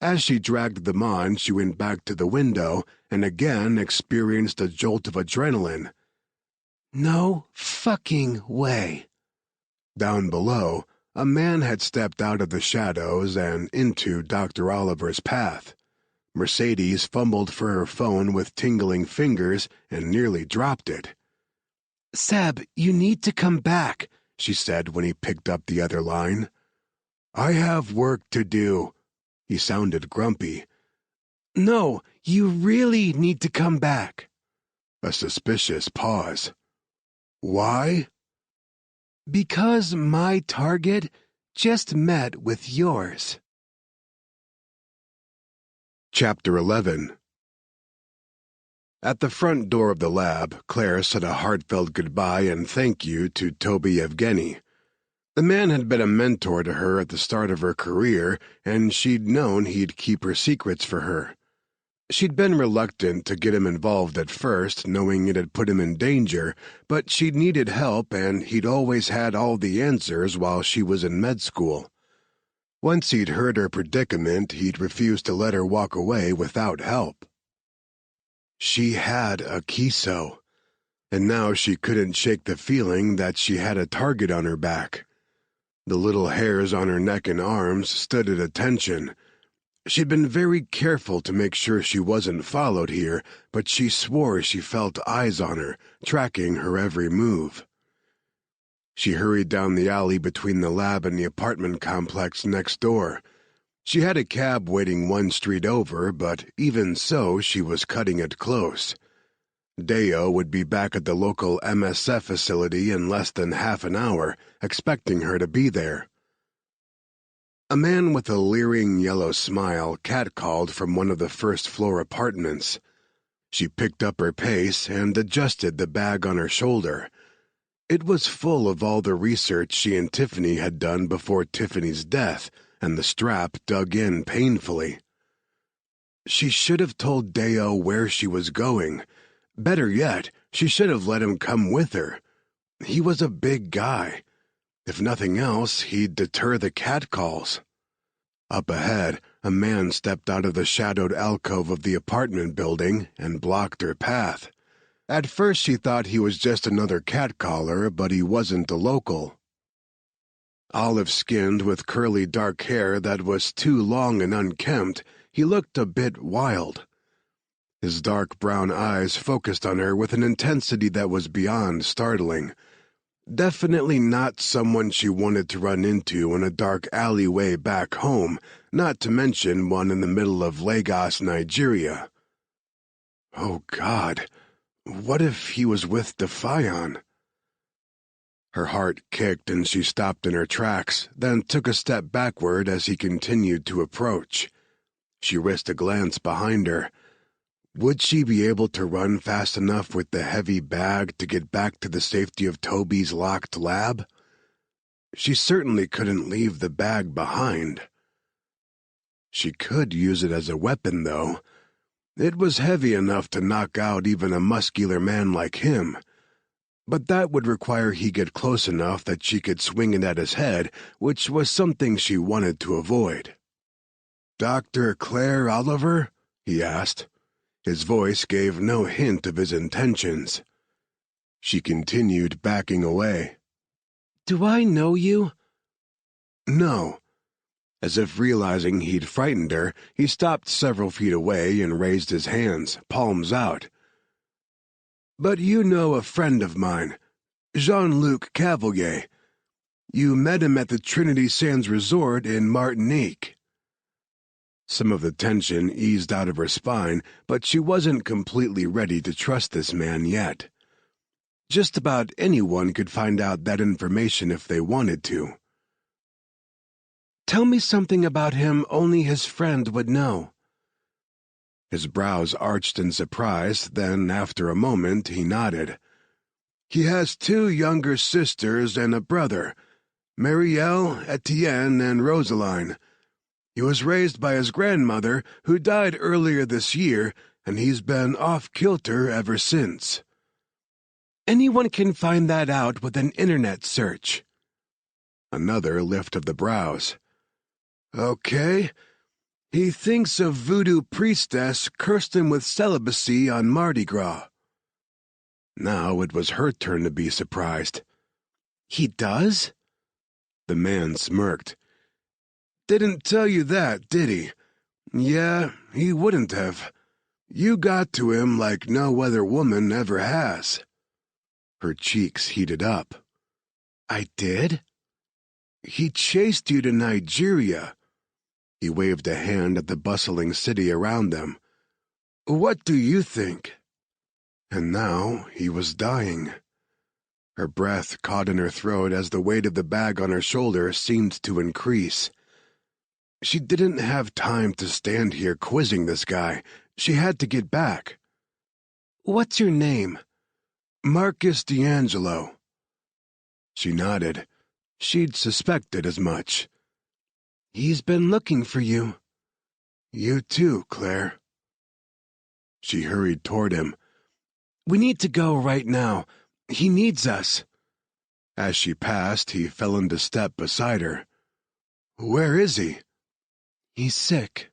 As she dragged them on, she went back to the window and again experienced a jolt of adrenaline. No fucking way. Down below, a man had stepped out of the shadows and into Dr. Oliver's path. Mercedes fumbled for her phone with tingling fingers and nearly dropped it. "Seb, you need to come back," she said when he picked up the other line. "I have work to do." He sounded grumpy. "No, you really need to come back." A suspicious pause. "Why?" "Because my target just met with yours." Chapter 11. At the front door of the lab, Claire said a heartfelt goodbye and thank you to Toby Yevgeny. The man had been a mentor to her at the start of her career, and she'd known he'd keep her secrets for her. She'd been reluctant to get him involved at first, knowing it had put him in danger, but she'd needed help and he'd always had all the answers while she was in med school. Once he'd heard her predicament, he'd refused to let her walk away without help. She had a Kiso, and now she couldn't shake the feeling that she had a target on her back. The little hairs on her neck and arms stood at attention. She'd been very careful to make sure she wasn't followed here, but she swore she felt eyes on her, tracking her every move. She hurried down the alley between the lab and the apartment complex next door. She had a cab waiting one street over, but even so, she was cutting it close. Deo would be back at the local MSF facility in less than half an hour, expecting her to be there. A man with a leering yellow smile catcalled from one of the first-floor apartments. She picked up her pace and adjusted the bag on her shoulder. It was full of all the research she and Tiffany had done before Tiffany's death, and the strap dug in painfully. She should have told Deo where she was going. Better yet, she should have let him come with her. He was a big guy. If nothing else, he'd deter the catcalls. Up ahead, a man stepped out of the shadowed alcove of the apartment building and blocked her path. At first she thought he was just another catcaller, but he wasn't a local. Olive-skinned with curly dark hair that was too long and unkempt, he looked a bit wild. His dark brown eyes focused on her with an intensity that was beyond startling. Definitely not someone she wanted to run into in a dark alleyway back home, not to mention one in the middle of Lagos, Nigeria. Oh, God, what if he was with Defion? Her heart kicked and she stopped in her tracks, then took a step backward as he continued to approach. She risked a glance behind her. Would she be able to run fast enough with the heavy bag to get back to the safety of Toby's locked lab? She certainly couldn't leave the bag behind. She could use it as a weapon, though. It was heavy enough to knock out even a muscular man like him. But that would require he get close enough that she could swing it at his head, which was something she wanted to avoid. "Dr. Claire Oliver?" he asked. His voice gave no hint of his intentions. She continued backing away. "Do I know you?" "No." As if realizing he'd frightened her, he stopped several feet away and raised his hands, palms out. "But you know a friend of mine, Jean-Luc Cavalier. You met him at the Trinity Sands Resort in Martinique." Some of the tension eased out of her spine, but she wasn't completely ready to trust this man yet. Just about anyone could find out that information if they wanted to. "Tell me something about him only his friend would know." His brows arched in surprise, then, after a moment, he nodded. "He has 2 younger sisters and a brother, Marielle, Etienne, and Rosaline. He was raised by his grandmother, who died earlier this year, and he's been off-kilter ever since." "Anyone can find that out with an internet search." Another lift of the brows. "Okay. He thinks a voodoo priestess cursed him with celibacy on Mardi Gras." Now it was her turn to be surprised. "He does?" The man smirked. "Didn't tell you that, did he? Yeah, he wouldn't have. You got to him like no other woman ever has." Her cheeks heated up. "I did?" "He chased you to Nigeria." He waved a hand at the bustling city around them. "What do you think?" And now he was dying. Her breath caught in her throat as the weight of the bag on her shoulder seemed to increase. She didn't have time to stand here quizzing this guy. She had to get back. "What's your name?" "Marcus D'Angelo." She nodded. She'd suspected as much. "He's been looking for you." "You too, Claire." She hurried toward him. "We need to go right now. He needs us." As she passed, he fell into step beside her. "Where is he?" "He's sick."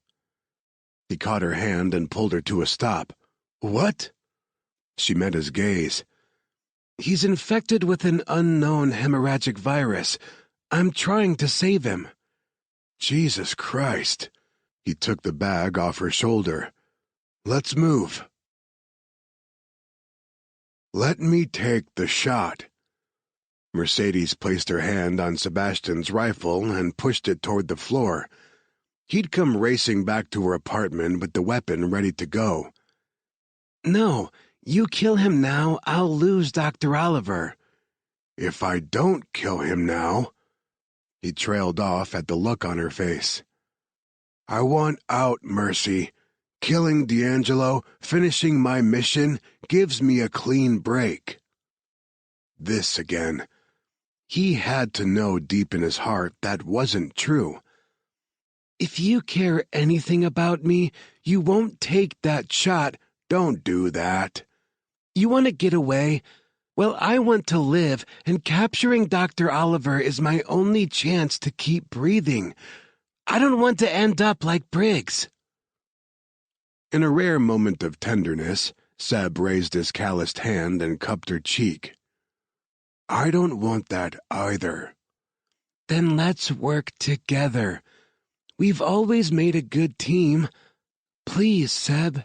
He caught her hand and pulled her to a stop. "What?" She met his gaze. "He's infected with an unknown hemorrhagic virus. I'm trying to save him." Jesus Christ. He took the bag off her shoulder. Let's move. Let me take the shot. Mercedes placed her hand on Sebastian's rifle and pushed it toward the floor. He'd come racing back to her apartment with the weapon ready to go. "No, you kill him now, I'll lose Dr. Oliver." "If I don't kill him now..." He trailed off at the look on her face. "I want out, Mercy. Killing D'Angelo, finishing my mission, gives me a clean break." This again. He had to know deep in his heart that wasn't true. "If you care anything about me, you won't take that shot." "Don't do that." "You want to get away? Well, I want to live, and capturing Dr. Oliver is my only chance to keep breathing. I don't want to end up like Briggs." In a rare moment of tenderness, Seb raised his calloused hand and cupped her cheek. "I don't want that either." "Then let's work together. We've always made a good team. Please, Seb."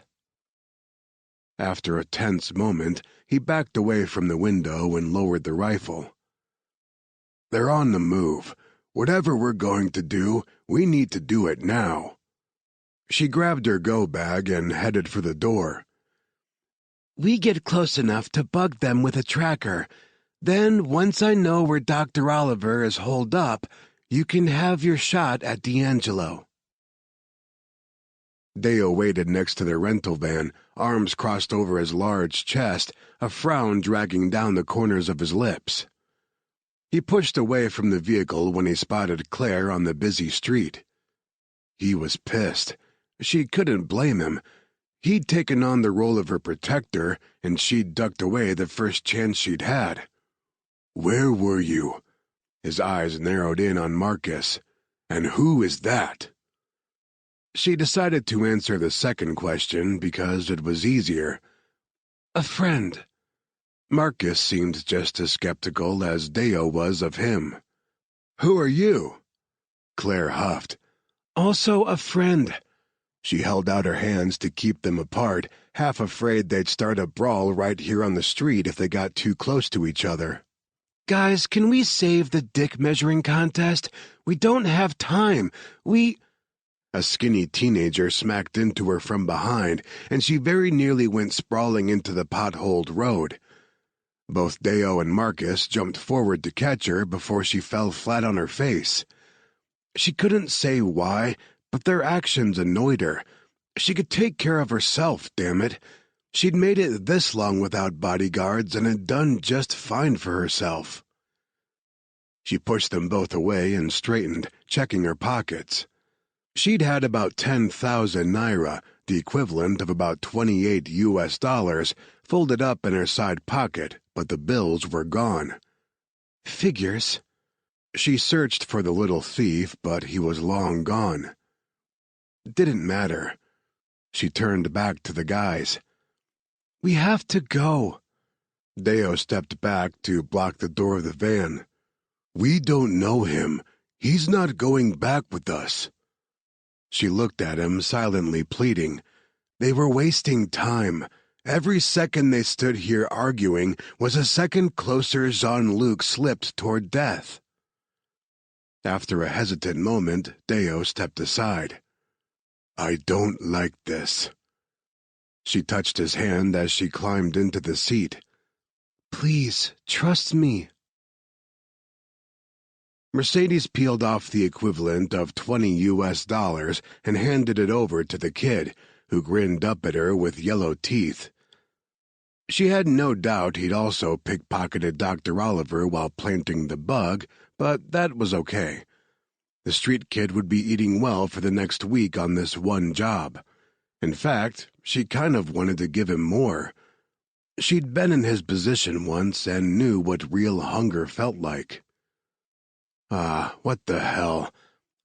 After a tense moment, he backed away from the window and lowered the rifle. "They're on the move. Whatever we're going to do, we need to do it now." She grabbed her go bag and headed for the door. "We get close enough to bug them with a tracker. Then, once I know where Dr. Oliver is holed up, you can have your shot at D'Angelo." Deo waited next to the rental van, arms crossed over his large chest, a frown dragging down the corners of his lips. He pushed away from the vehicle when he spotted Claire on the busy street. He was pissed. She couldn't blame him. He'd taken on the role of her protector, and she'd ducked away the first chance she'd had. "Where were you?" His eyes narrowed in on Marcus. "And who is that?" She decided to answer the second question because it was easier. "A friend." Marcus seemed just as skeptical as Deo was of him. "Who are you?" Claire huffed. "Also a friend." She held out her hands to keep them apart, half afraid they'd start a brawl right here on the street if they got too close to each other. "Guys, can we save the dick measuring contest? We don't have time. A skinny teenager smacked into her from behind, and she very nearly went sprawling into the potholed road. Both Deo and Marcus jumped forward to catch her before she fell flat on her face. She couldn't say why, but their actions annoyed her. She could take care of herself, damn it. She'd made it this long without bodyguards and had done just fine for herself. She pushed them both away and straightened, checking her pockets. She'd had about 10,000 naira, the equivalent of about $28, folded up in her side pocket, but the bills were gone. "Figures." She searched for the little thief, but he was long gone. Didn't matter. She turned back to the guys. "We have to go." Deo stepped back to block the door of the van. "We don't know him. He's not going back with us." She looked at him, silently pleading. They were wasting time. Every second they stood here arguing was a second closer Jean-Luc slipped toward death. After a hesitant moment, Deo stepped aside. "I don't like this." She touched his hand as she climbed into the seat. "Please, trust me." Mercedes peeled off the equivalent of $20 and handed it over to the kid, who grinned up at her with yellow teeth. She had no doubt he'd also pickpocketed Dr. Oliver while planting the bug, but that was okay. The street kid would be eating well for the next week on this one job. In fact, she kind of wanted to give him more. She'd been in his position once and knew what real hunger felt like. What the hell?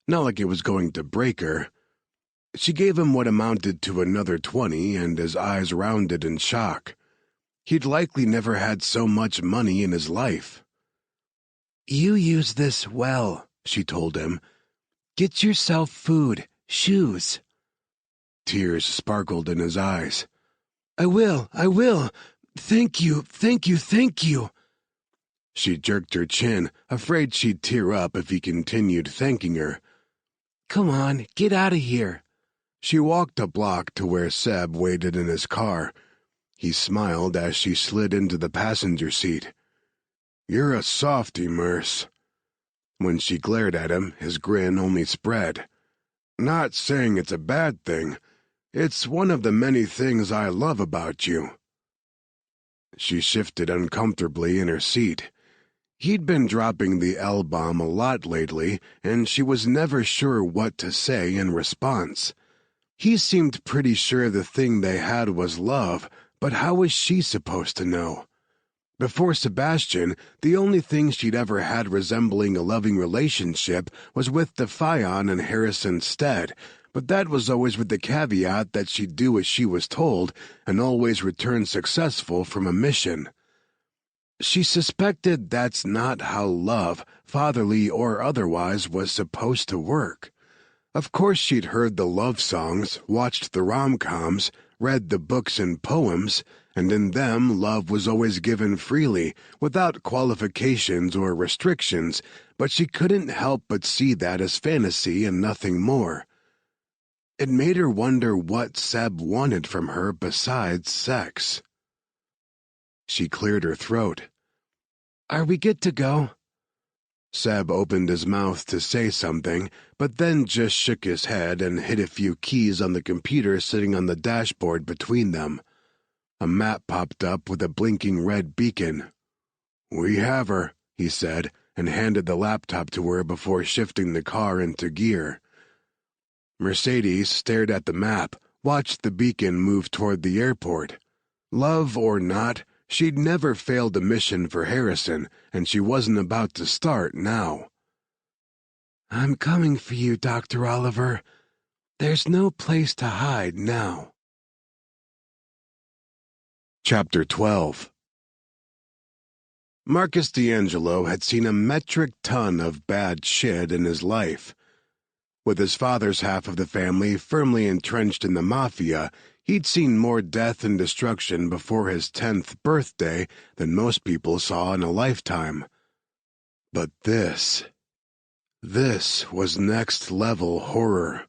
Not like it was going to break her. She gave him what amounted to another 20, and his eyes rounded in shock. He'd likely never had so much money in his life. You use this well, she told him. Get yourself food, shoes. Tears sparkled in his eyes. I will. Thank you. She jerked her chin, afraid she'd tear up if he continued thanking her. Come on, get out of here. She walked a block to where Seb waited in his car. He smiled as she slid into the passenger seat. You're a softy, Merce. When she glared at him, his grin only spread. Not saying it's a bad thing. It's one of the many things I love about you. She shifted uncomfortably in her seat. He'd been dropping the L-bomb a lot lately, and she was never sure what to say in response. He seemed pretty sure the thing they had was love, but how was she supposed to know? Before Sebastian, the only thing she'd ever had resembling a loving relationship was with Defion and Harrison Stead, but that was always with the caveat that she'd do as she was told and always return successful from a mission. She suspected that's not how love, fatherly or otherwise, was supposed to work. Of course she'd heard the love songs, watched the rom-coms, read the books and poems, and in them love was always given freely, without qualifications or restrictions, but she couldn't help but see that as fantasy and nothing more. It made her wonder what Seb wanted from her besides sex. She cleared her throat. Are we good to go? Seb opened his mouth to say something, but then just shook his head and hit a few keys on the computer sitting on the dashboard between them. A map popped up with a blinking red beacon. We have her, he said, and handed the laptop to her before shifting the car into gear. Mercedes stared at the map, watched the beacon move toward the airport. Love or not, she'd never failed a mission for Harrison, and she wasn't about to start now. I'm coming for you, Dr. Oliver. There's no place to hide now. Chapter 12. Marcus D'Angelo had seen a metric ton of bad shit in his life. With his father's half of the family firmly entrenched in the mafia, he'd seen more death and destruction before his 10th birthday than most people saw in a lifetime. But this was next-level horror.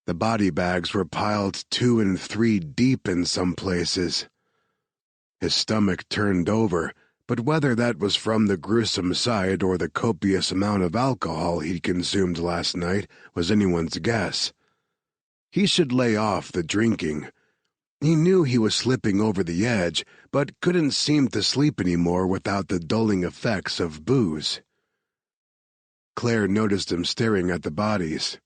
The body bags were piled 2 and 3 deep in some places. His stomach turned over, but whether that was from the gruesome sight or the copious amount of alcohol he'd consumed last night was anyone's guess. He should lay off the drinking. He knew he was slipping over the edge, but couldn't seem to sleep anymore without the dulling effects of booze. Claire noticed him staring at the bodies.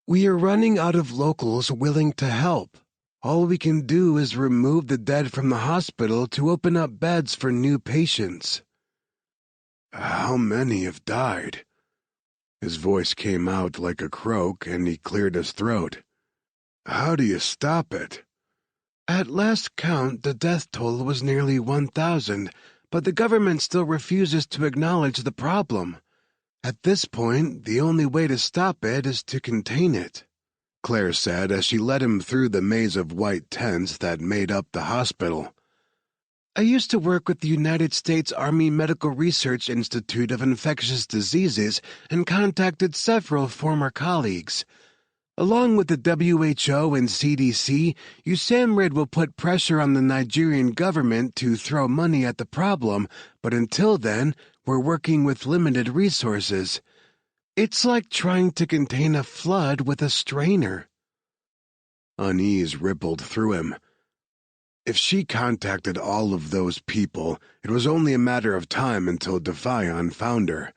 We are running out of locals willing to help. All we can do is remove the dead from the hospital to open up beds for new patients. How many have died? His voice came out like a croak, and he cleared his throat. How do you stop it? At last count, the death toll was nearly 1,000, but the government still refuses to acknowledge the problem. At this point, the only way to stop it is to contain it, Claire said as she led him through the maze of white tents that made up the hospital. I used to work with the United States Army Medical Research Institute of Infectious Diseases and contacted several former colleagues. Along with the WHO and CDC, USAMRIID will put pressure on the Nigerian government to throw money at the problem, but until then, we're working with limited resources. It's like trying to contain a flood with a strainer. Unease rippled through him. If she contacted all of those people, it was only a matter of time until Defion found her.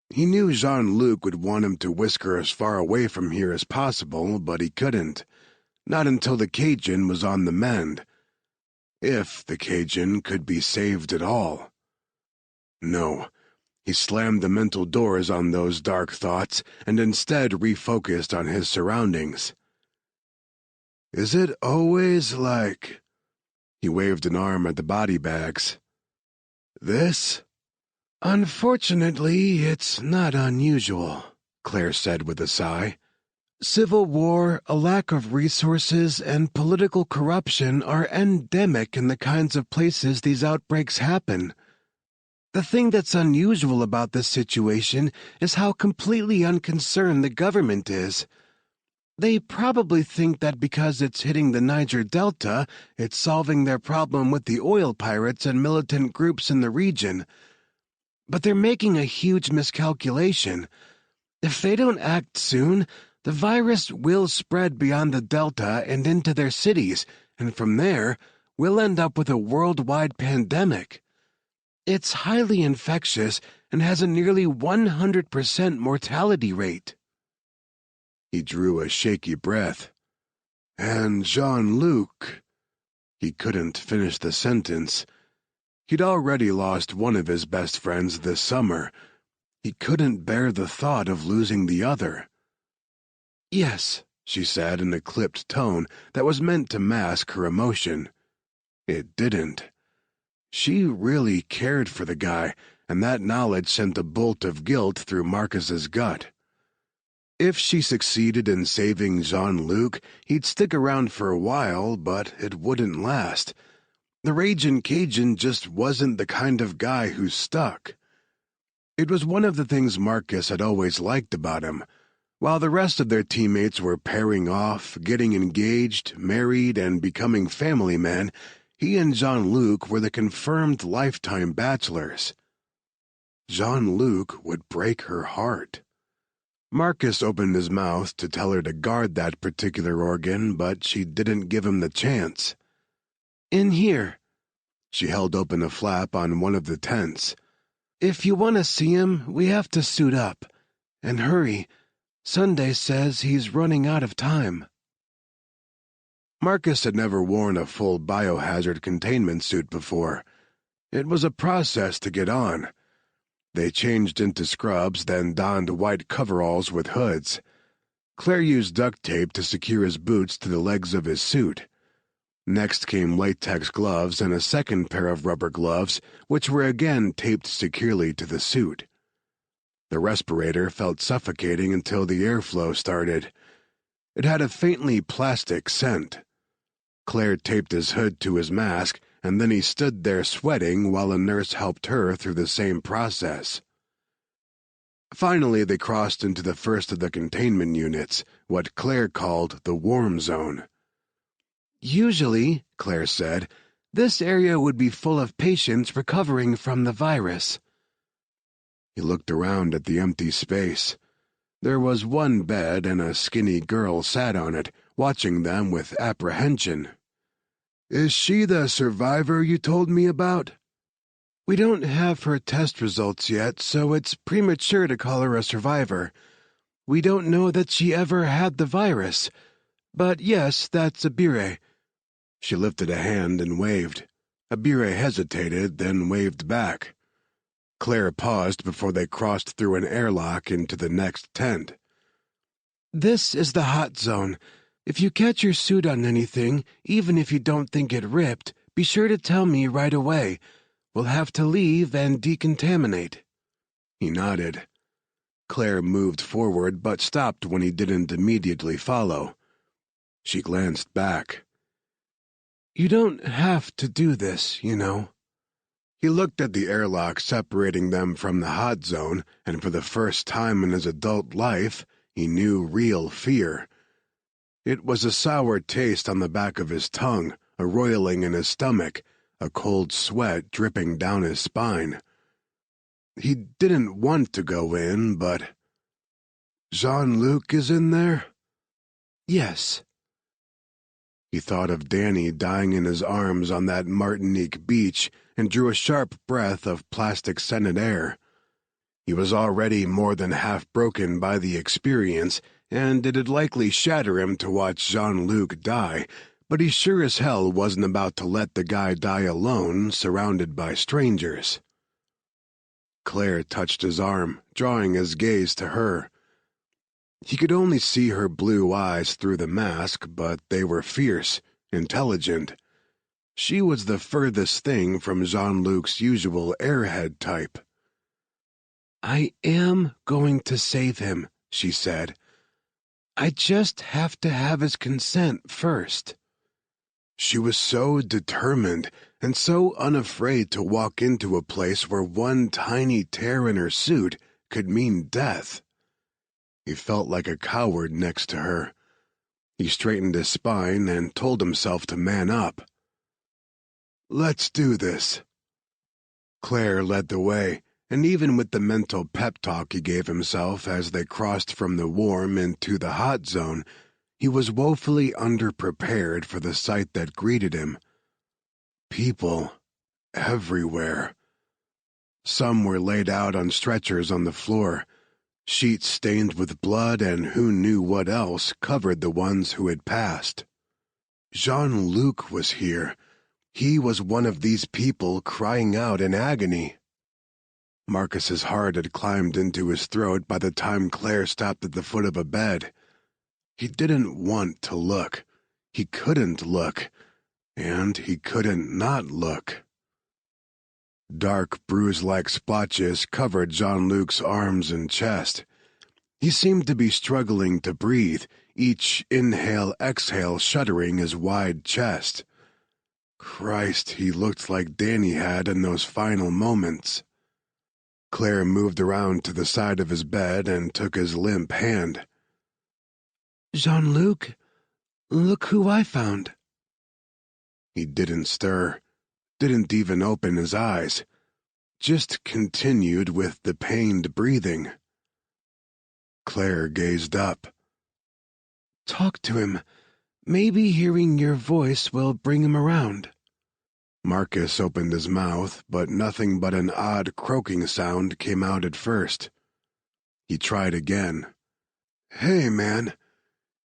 He knew Jean-Luc would want him to whisk her as far away from here as possible, but he couldn't. Not until the Cajun was on the mend. If the Cajun could be saved at all. No. He slammed the mental doors on those dark thoughts and instead refocused on his surroundings. Is it always like... He waved an arm at the body bags. This? Unfortunately, it's not unusual, Claire said with a sigh. Civil war, a lack of resources, and political corruption are endemic in the kinds of places these outbreaks happen. The thing that's unusual about this situation is how completely unconcerned the government is. They probably think that because it's hitting the Niger Delta, it's solving their problem with the oil pirates and militant groups in the region. But they're making a huge miscalculation. If they don't act soon, the virus will spread beyond the Delta and into their cities, and from there, we'll end up with a worldwide pandemic. It's highly infectious and has a nearly 100% mortality rate. He drew a shaky breath. And Jean-Luc... He couldn't finish the sentence. He'd already lost one of his best friends this summer. He couldn't bear the thought of losing the other. Yes, she said in a clipped tone that was meant to mask her emotion. It didn't. She really cared for the guy, and that knowledge sent a bolt of guilt through Marcus's gut. If she succeeded in saving Jean-Luc, he'd stick around for a while, but it wouldn't last. The Ragin' Cajun just wasn't the kind of guy who stuck. It was one of the things Marcus had always liked about him. While the rest of their teammates were pairing off, getting engaged, married, and becoming family men, he and Jean-Luc were the confirmed lifetime bachelors. Jean-Luc would break her heart. Marcus opened his mouth to tell her to guard that particular organ, but she didn't give him the chance. In here. She held open a flap on one of the tents. If you want to see him, we have to suit up. And hurry. Sunday says he's running out of time. Marcus had never worn a full biohazard containment suit before. It was a process to get on. They changed into scrubs, then donned white coveralls with hoods. Claire used duct tape to secure his boots to the legs of his suit. Next came latex gloves and a second pair of rubber gloves, which were again taped securely to the suit. The respirator felt suffocating until the airflow started. It had a faintly plastic scent. Claire taped his hood to his mask, and then he stood there sweating while a nurse helped her through the same process. Finally, they crossed into the first of the containment units, what Claire called the warm zone. Usually, Claire said, this area would be full of patients recovering from the virus. He looked around at the empty space. There was one bed and a skinny girl sat on it, watching them with apprehension. Is she the survivor you told me about? We don't have her test results yet, so it's premature to call her a survivor. We don't know that she ever had the virus. But yes, that's Abire. She lifted a hand and waved. Abire hesitated, then waved back. Claire paused before they crossed through an airlock into the next tent. This is the hot zone. If you catch your suit on anything, even if you don't think it ripped, be sure to tell me right away. We'll have to leave and decontaminate. He nodded. Claire moved forward but stopped when he didn't immediately follow. She glanced back. You don't have to do this, you know. He looked at the airlock separating them from the hot zone, and for the first time in his adult life, he knew real fear. It was a sour taste on the back of his tongue, a roiling in his stomach, a cold sweat dripping down his spine. He didn't want to go in, but... Jean-Luc is in there? Yes. He thought of Danny dying in his arms on that Martinique beach and drew a sharp breath of plastic-scented air. He was already more than half broken by the experience, and it'd likely shatter him to watch Jean-Luc die, but he sure as hell wasn't about to let the guy die alone, surrounded by strangers. Claire touched his arm, drawing his gaze to her. He could only see her blue eyes through the mask, but they were fierce, intelligent. She was the furthest thing from Jean-Luc's usual airhead type. I am going to save him, she said. I just have to have his consent first. She was so determined and so unafraid to walk into a place where one tiny tear in her suit could mean death. He felt like a coward next to her. He straightened his spine and told himself to man up. Let's do this. Claire led the way, and even with the mental pep talk he gave himself as they crossed from the warm into the hot zone, he was woefully underprepared for the sight that greeted him. People everywhere. Some were laid out on stretchers on the floor. Sheets stained with blood and who knew what else covered the ones who had passed. Jean-Luc was here. He was one of these people crying out in agony. Marcus's heart had climbed into his throat by the time Claire stopped at the foot of a bed. He didn't want to look. He couldn't look. And he couldn't not look. Dark, bruise-like splotches covered Jean-Luc's arms and chest. He seemed to be struggling to breathe, each inhale-exhale shuddering his wide chest. Christ, he looked like Danny had in those final moments. Claire moved around to the side of his bed and took his limp hand. Jean-Luc, look who I found. He didn't stir, didn't even open his eyes, just continued with the pained breathing. Claire gazed up. Talk to him. Maybe hearing your voice will bring him around. Marcus opened his mouth, but nothing but an odd croaking sound came out at first. He tried again. Hey, man.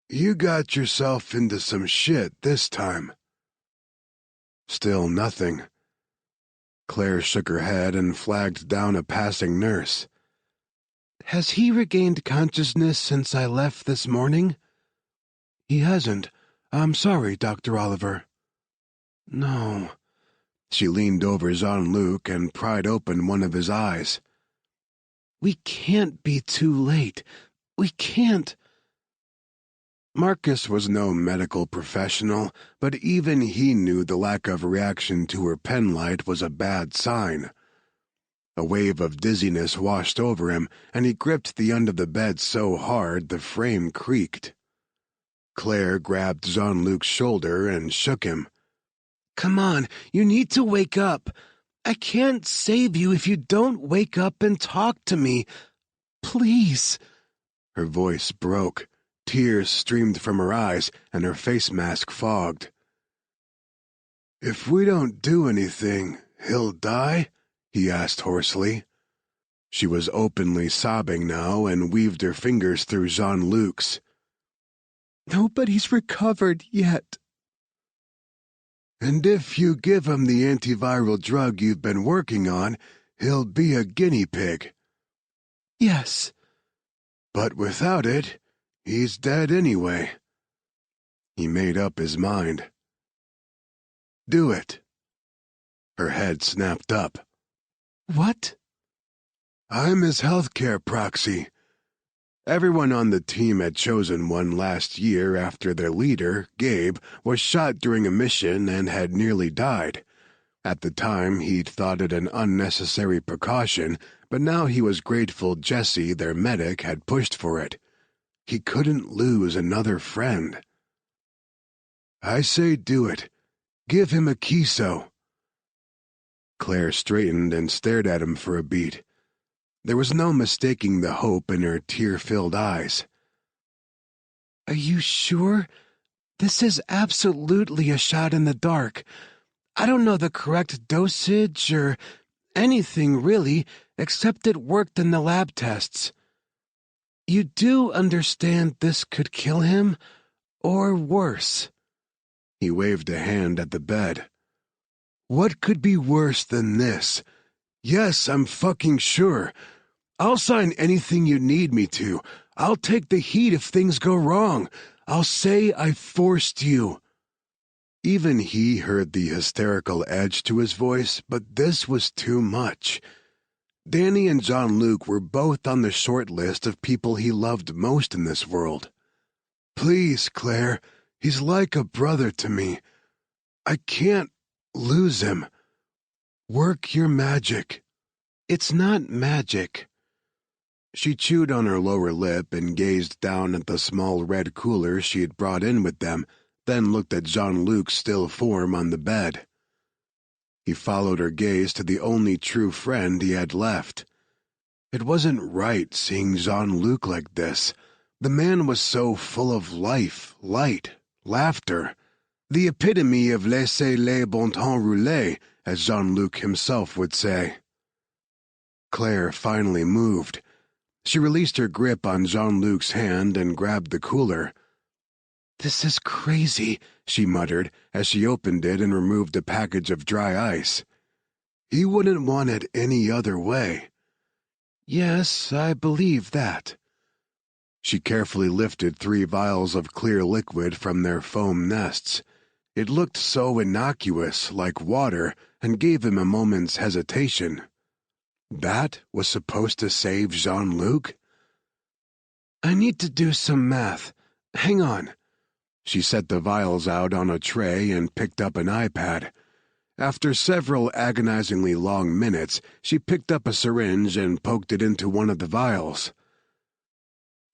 You got yourself into some shit this time. Still nothing. Claire shook her head and flagged down a passing nurse. Has he regained consciousness since I left this morning? He hasn't. I'm sorry, Dr. Oliver. No. She leaned over Jean-Luc and pried open one of his eyes. We can't be too late. We can't. Marcus was no medical professional, but even he knew the lack of reaction to her penlight was a bad sign. A wave of dizziness washed over him, and he gripped the end of the bed so hard the frame creaked. Claire grabbed Jean-Luc's shoulder and shook him. Come on, you need to wake up. I can't save you if you don't wake up and talk to me. Please. Her voice broke. Tears streamed from her eyes, and her face mask fogged. If we don't do anything, he'll die? He asked hoarsely. She was openly sobbing now and weaved her fingers through Jean-Luc's. Nobody's recovered yet. And if you give him the antiviral drug you've been working on, he'll be a guinea pig. Yes. But without it, he's dead anyway. He made up his mind. Do it. Her head snapped up. What? I'm his healthcare proxy. Everyone on the team had chosen one last year after their leader, Gabe, was shot during a mission and had nearly died. At the time, he'd thought it an unnecessary precaution, but now he was grateful Jesse, their medic, had pushed for it. He couldn't lose another friend. I say do it. Give him a kiso. Claire straightened and stared at him for a beat. There was no mistaking the hope in her tear-filled eyes. Are you sure? This is absolutely a shot in the dark. I don't know the correct dosage or anything really, except it worked in the lab tests. You do understand this could kill him, or worse. He waved a hand at the bed. What could be worse than this? Yes, I'm fucking sure. I'll sign anything you need me to. I'll take the heat if things go wrong. I'll say I forced you. Even he heard the hysterical edge to his voice, but this was too much. Danny and Jean-Luc were both on the short list of people he loved most in this world. "Please, Claire, he's like a brother to me. I can't lose him. Work your magic." "It's not magic." She chewed on her lower lip and gazed down at the small red cooler she had brought in with them, then looked at Jean-Luc's still form on the bed. He followed her gaze to the only true friend he had left. It wasn't right seeing Jean-Luc like this. The man was so full of life, light, laughter. The epitome of laissez-les bon temps rouler, as Jean-Luc himself would say. Claire finally moved. She released her grip on Jean-Luc's hand and grabbed the cooler. "This is crazy," she muttered as she opened it and removed a package of dry ice. "He wouldn't want it any other way." "Yes, I believe that." She carefully lifted 3 vials of clear liquid from their foam nests. It looked so innocuous, like water, and gave him a moment's hesitation. That was supposed to save Jean-Luc? "I need to do some math. Hang on." She set the vials out on a tray and picked up an iPad. After several agonizingly long minutes, she picked up a syringe and poked it into one of the vials.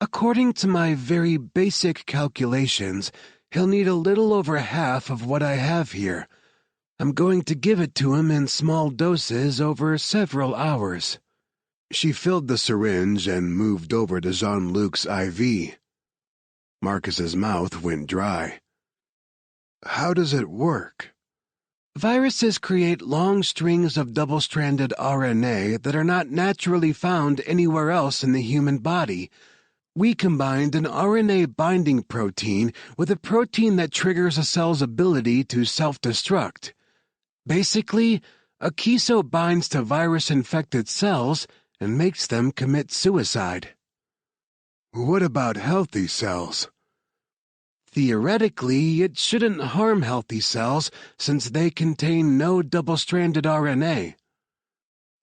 "According to my very basic calculations, he'll need a little over half of what I have here. I'm going to give it to him in small doses over several hours." She filled the syringe and moved over to Jean-Luc's IV. Marcus's mouth went dry. "How does it work?" "Viruses create long strings of double-stranded RNA that are not naturally found anywhere else in the human body. We combined an RNA binding protein with a protein that triggers a cell's ability to self-destruct. Basically, a chiso binds to virus-infected cells and makes them commit suicide." "What about healthy cells?" "Theoretically, it shouldn't harm healthy cells since they contain no double-stranded RNA."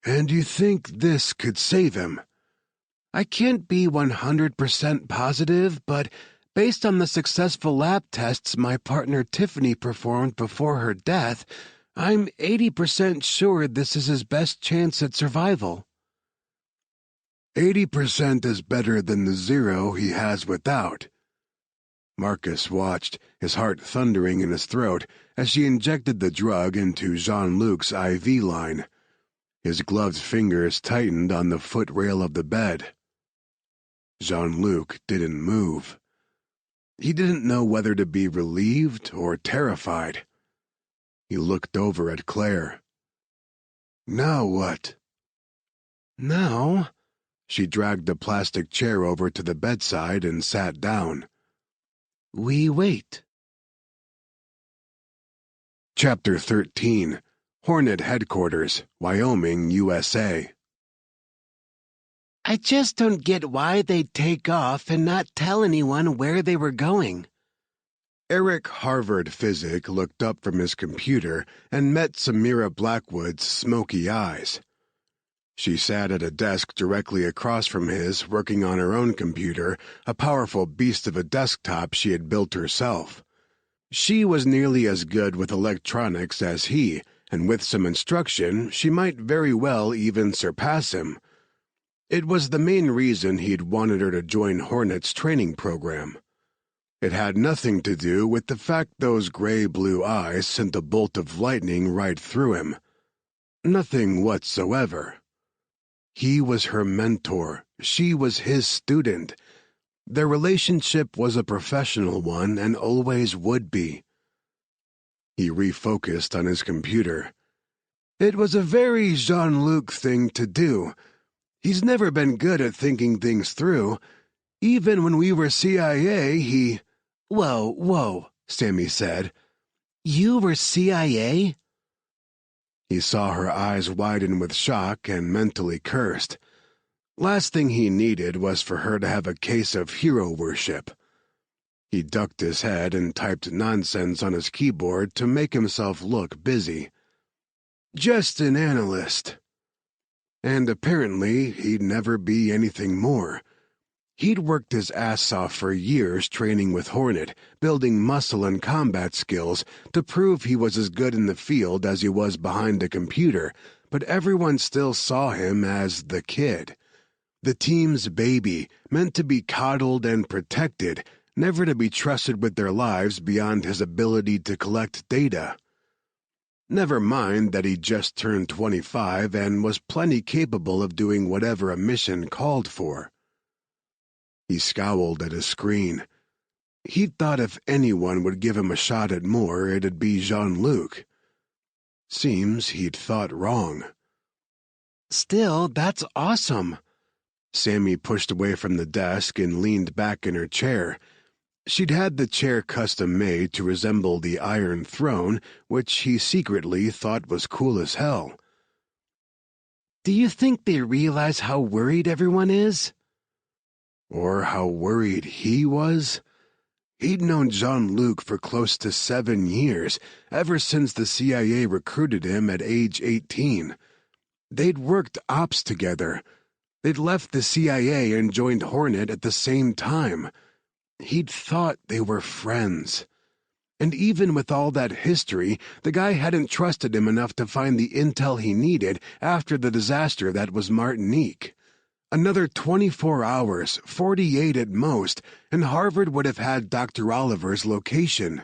"And you think this could save him?" "I can't be 100% positive, but based on the successful lab tests my partner Tiffany performed before her death, I'm 80% sure this is his best chance at survival." 80% is better than the 0 he has without. Marcus watched, his heart thundering in his throat, as she injected the drug into Jean-Luc's IV line. His gloved fingers tightened on the footrail of the bed. Jean-Luc didn't move. He didn't know whether to be relieved or terrified. He looked over at Claire. "Now what?" "Now—" She dragged the plastic chair over to the bedside and sat down. "We wait." Chapter 13. Hornet Headquarters, Wyoming, USA. "I just don't get why they'd take off and not tell anyone where they were going." Eric Harvard Physic looked up from his computer and met Samira Blackwood's smoky eyes. She sat at a desk directly across from his, working on her own computer, a powerful beast of a desktop she had built herself. She was nearly as good with electronics as he, and with some instruction, she might very well even surpass him. It was the main reason he'd wanted her to join Hornet's training program. It had nothing to do with the fact those gray-blue eyes sent a bolt of lightning right through him. Nothing whatsoever. He was her mentor. She was his student. Their relationship was a professional one and always would be. He refocused on his computer. It was a very Jean-Luc thing to do. He's never been good at thinking things through. Even when we were CIA, he— Whoa, Sammy said. "You were CIA?" He saw her eyes widen with shock and mentally cursed. Last thing he needed was for her to have a case of hero worship. He ducked his head and typed nonsense on his keyboard to make himself look busy. "Just an analyst." And apparently he'd never be anything more. He'd worked his ass off for years training with Hornet, building muscle and combat skills to prove he was as good in the field as he was behind a computer, but everyone still saw him as the kid. The team's baby, meant to be coddled and protected, never to be trusted with their lives beyond his ability to collect data. Never mind that he just turned 25 and was plenty capable of doing whatever a mission called for. He scowled at his screen. He'd thought if anyone would give him a shot at more, it'd be Jean-Luc. Seems he'd thought wrong. Still, that's awesome. Sammy pushed away from the desk and leaned back in her chair. She'd had the chair custom-made to resemble the Iron Throne, which he secretly thought was cool as hell. Do you think they realize how worried everyone is? Or how worried he was? He'd known Jean-Luc for close to 7 years, ever since the CIA recruited him at age 18. They'd worked ops together. They'd left the CIA and joined Hornet at the same time. He'd thought they were friends. And even with all that history, the guy hadn't trusted him enough to find the intel he needed after the disaster that was Martinique. Another 24 hours, 48 at most, and Harvard would have had Dr. Oliver's location.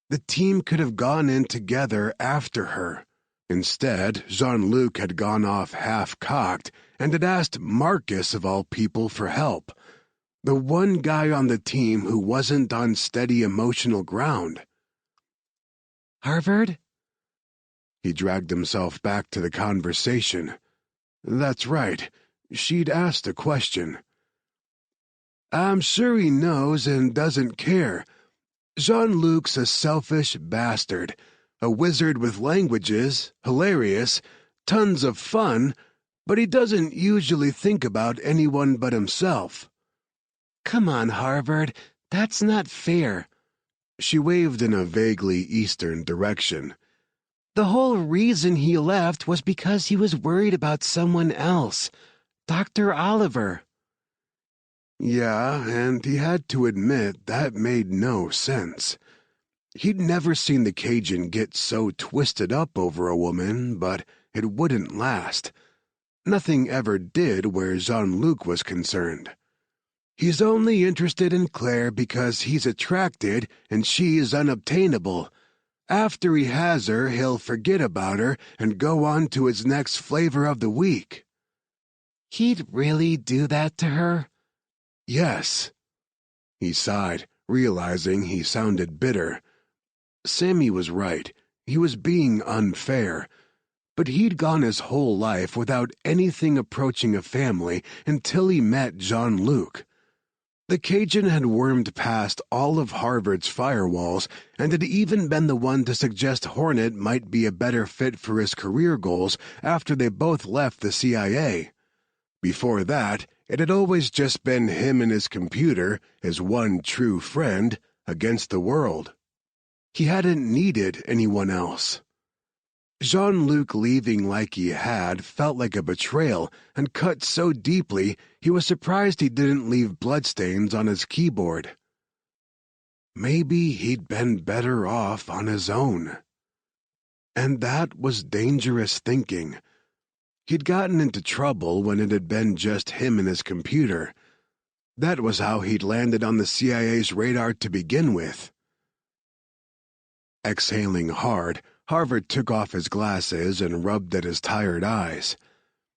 The team could have gone in together after her. Instead, Jean-Luc had gone off half-cocked and had asked Marcus, of all people, for help. The one guy on the team who wasn't on steady emotional ground. Harvard? He dragged himself back to the conversation. That's right. She'd asked a question. I'm sure he knows and doesn't care. Jean-Luc's a selfish bastard, a wizard with languages, hilarious, tons of fun, but he doesn't usually think about anyone but himself. Come on, Harvard, that's not fair. She waved in a vaguely eastern direction. The whole reason he left was because he was worried about someone else. Dr. Oliver. Yeah, and he had to admit that made no sense. He'd never seen the Cajun get so twisted up over a woman, but it wouldn't last. Nothing ever did where Jean-Luc was concerned. He's only interested in Claire because he's attracted and she is unobtainable. After he has her, he'll forget about her and go on to his next flavor of the week. He'd really do that to her? Yes. He sighed, realizing he sounded bitter. Sammy was right. He was being unfair. But he'd gone his whole life without anything approaching a family until he met Jean-Luc. The Cajun had wormed past all of Harvard's firewalls and had even been the one to suggest Hornet might be a better fit for his career goals after they both left the CIA. Before that, it had always just been him and his computer, his one true friend, against the world. He hadn't needed anyone else. Jean-Luc leaving like he had felt like a betrayal and cut so deeply he was surprised he didn't leave bloodstains on his keyboard. Maybe he'd been better off on his own. And that was dangerous thinking. He'd gotten into trouble when it had been just him and his computer. That was how he'd landed on the CIA's radar to begin with. Exhaling hard, Harvard took off his glasses and rubbed at his tired eyes.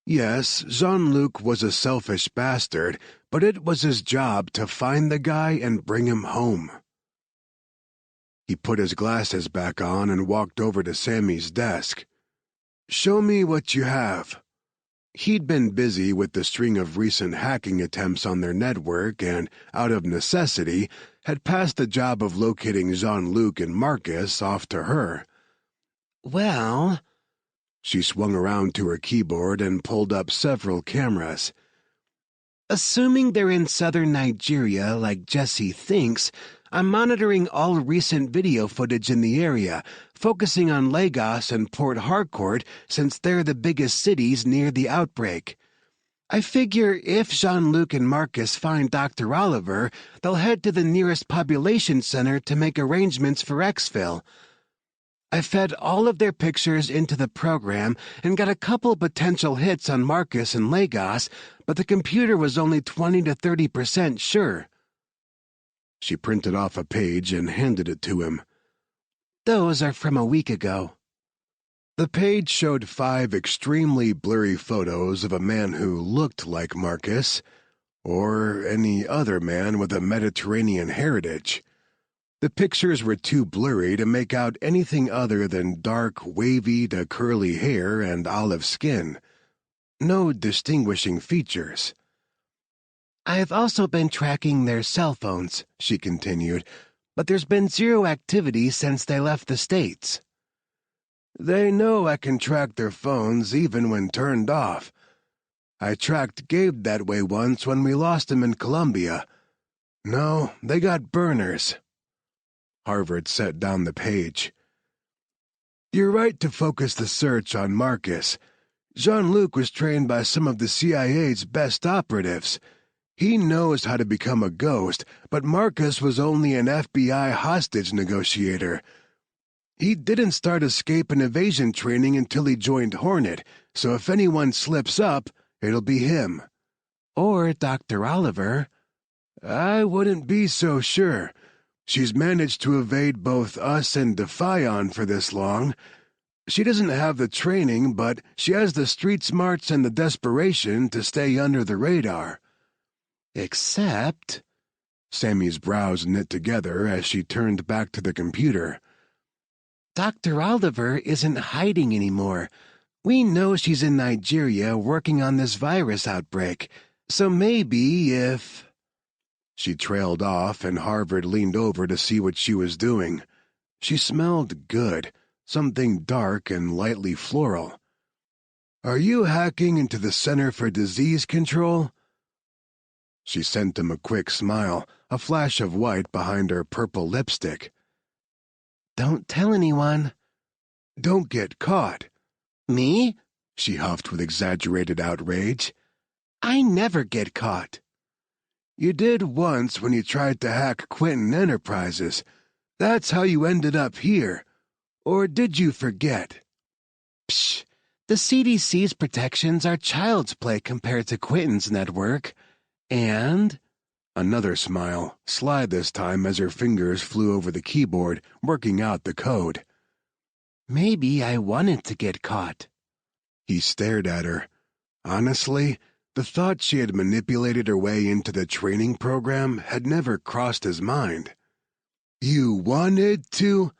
Yes, Jean-Luc was a selfish bastard, but it was his job to find the guy and bring him home. He put his glasses back on and walked over to Sammy's desk. "Show me what you have." He'd been busy with the string of recent hacking attempts on their network and, out of necessity, had passed the job of locating Jean-Luc and Marcus off to her. Well... She swung around to her keyboard and pulled up several cameras. Assuming they're in southern Nigeria like Jesse thinks, I'm monitoring all recent video footage in the area, focusing on Lagos and Port Harcourt since they're the biggest cities near the outbreak. I figure if Jean-Luc and Marcus find Dr. Oliver, they'll head to the nearest population center to make arrangements for exfil. I fed all of their pictures into the program and got a couple potential hits on Marcus and Lagos, but the computer was only 20 to 30% sure. She printed off a page and handed it to him. Those are from a week ago. The page showed 5 extremely blurry photos of a man who looked like Marcus, or any other man with a Mediterranean heritage. The pictures were too blurry to make out anything other than dark, wavy to curly hair and olive skin. No distinguishing features. I've also been tracking their cell phones, she continued, but there's been zero activity since they left the States. They know I can track their phones even when turned off. I tracked Gabe that way once when we lost him in Colombia. No, they got burners. Harvard set down the page. You're right to focus the search on Marcus. Jean-Luc was trained by some of the CIA's best operatives. He knows how to become a ghost, but Marcus was only an FBI hostage negotiator. He didn't start escape and evasion training until he joined Hornet, so if anyone slips up, it'll be him. Or Dr. Oliver. I wouldn't be so sure. She's managed to evade both us and Defion for this long. She doesn't have the training, but she has the street smarts and the desperation to stay under the radar. Except... Sammy's brows knit together as she turned back to the computer. Dr. Oliver isn't hiding anymore. We know she's in Nigeria working on this virus outbreak, so maybe if... She trailed off, and Harvard leaned over to see what she was doing. She smelled good, something dark and lightly floral. Are you hacking into the Center for Disease Control? She sent him a quick smile, a flash of white behind her purple lipstick. Don't tell anyone. Don't get caught. Me? She huffed with exaggerated outrage. I never get caught. You did once when you tried to hack Quentin Enterprises. That's how you ended up here. Or did you forget? Psh, the CDC's protections are child's play compared to Quentin's network. And... Another smile, sly this time as her fingers flew over the keyboard, working out the code. Maybe I wanted to get caught. He stared at her. Honestly, the thought she had manipulated her way into the training program had never crossed his mind. You wanted to?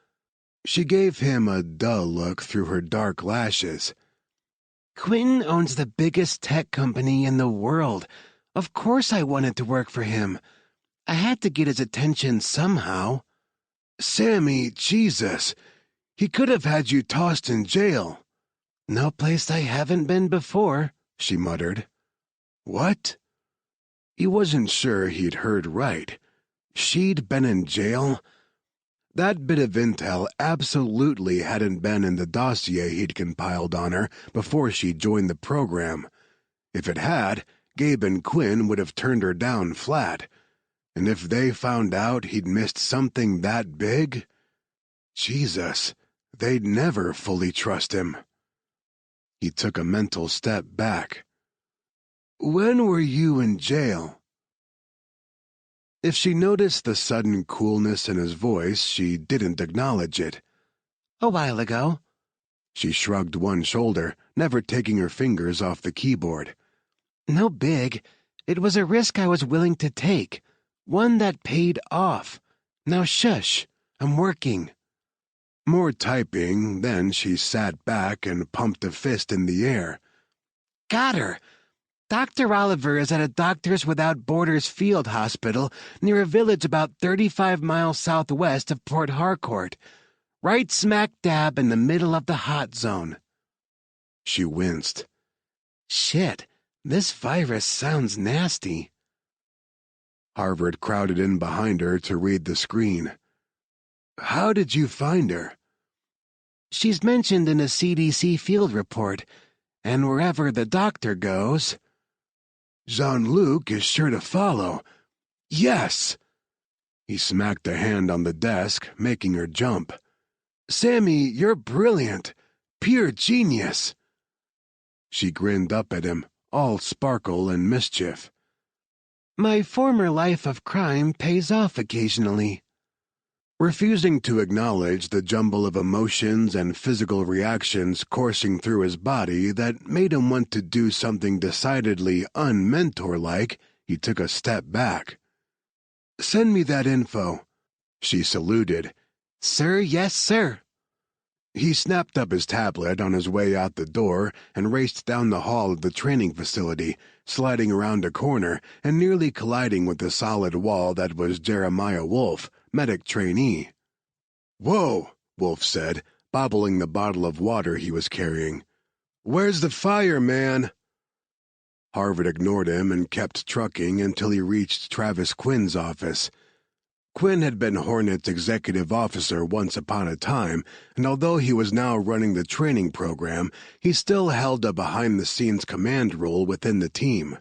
She gave him a dull look through her dark lashes. Quentin owns the biggest tech company in the world. Of course I wanted to work for him. I had to get his attention somehow. Sammy, Jesus. He could have had you tossed in jail. No place I haven't been before, she muttered. What? He wasn't sure he'd heard right. She'd been in jail? That bit of intel absolutely hadn't been in the dossier he'd compiled on her before she joined the program. If it had, Gabe and Quinn would have turned her down flat. And if they found out he'd missed something that big? Jesus, they'd never fully trust him. He took a mental step back. When were you in jail? If she noticed the sudden coolness in his voice, she didn't acknowledge it. A while ago. She shrugged one shoulder, never taking her fingers off the keyboard. No big. It was a risk I was willing to take. One that paid off. Now shush. I'm working. More typing, then she sat back and pumped a fist in the air. Got her. Dr. Oliver is at a Doctors Without Borders field hospital near a village about 35 miles southwest of Port Harcourt, right smack dab in the middle of the hot zone. She winced. Shit, this virus sounds nasty. Harvard crowded in behind her to read the screen. "How did you find her?" "She's mentioned in a CDC field report, and wherever the doctor goes." "Jean-Luc is sure to follow. Yes!" He smacked a hand on the desk, making her jump. "Sammy, you're brilliant. Pure genius." She grinned up at him, all sparkle and mischief. "My former life of crime pays off occasionally." Refusing to acknowledge the jumble of emotions and physical reactions coursing through his body that made him want to do something decidedly un-mentor-like, he took a step back. "Send me that info." She saluted. "Sir, yes, sir." He snapped up his tablet on his way out the door and raced down the hall of the training facility, sliding around a corner and nearly colliding with the solid wall that was Jeremiah Wolf, medic trainee. "Whoa," Wolf said, bobbling the bottle of water he was carrying. "Where's the fire, man?" Harvard ignored him and kept trucking until he reached Travis Quinn's office. Quinn had been Hornet's executive officer once upon a time, and although he was now running the training program, he still held a behind-the-scenes command role within the team.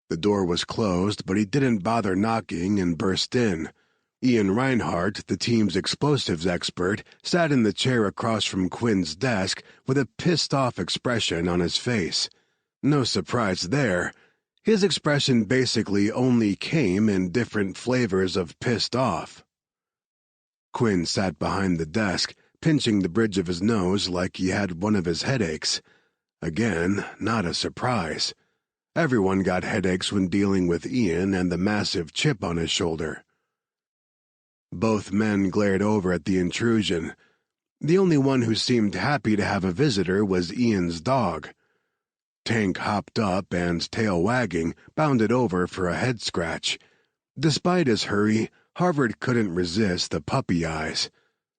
The door was closed, but he didn't bother knocking and burst in. Ian Reinhardt, the team's explosives expert, sat in the chair across from Quinn's desk with a pissed-off expression on his face. No surprise there. His expression basically only came in different flavors of pissed off. Quinn sat behind the desk, pinching the bridge of his nose like he had one of his headaches. Again, not a surprise. Everyone got headaches when dealing with Ian and the massive chip on his shoulder. Both men glared over at the intrusion. The only one who seemed happy to have a visitor was Ian's dog. Tank hopped up and, tail wagging, bounded over for a head scratch. Despite his hurry, Harvard couldn't resist the puppy eyes.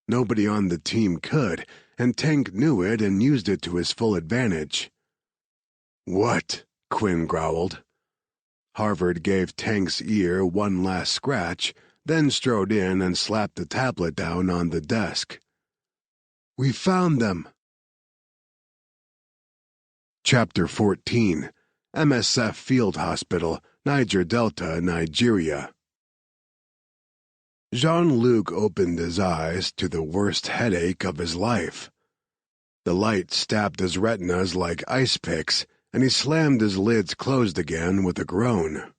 Nobody on the team could, and Tank knew it and used it to his full advantage. "What?" Quinn growled. Harvard gave Tank's ear one last scratch, then strode in and slapped the tablet down on the desk. "We found them." Chapter 14. MSF Field Hospital, Niger Delta, Nigeria. Jean-Luc opened his eyes to the worst headache of his life. The light stabbed his retinas like ice picks, and he slammed his lids closed again with a groan.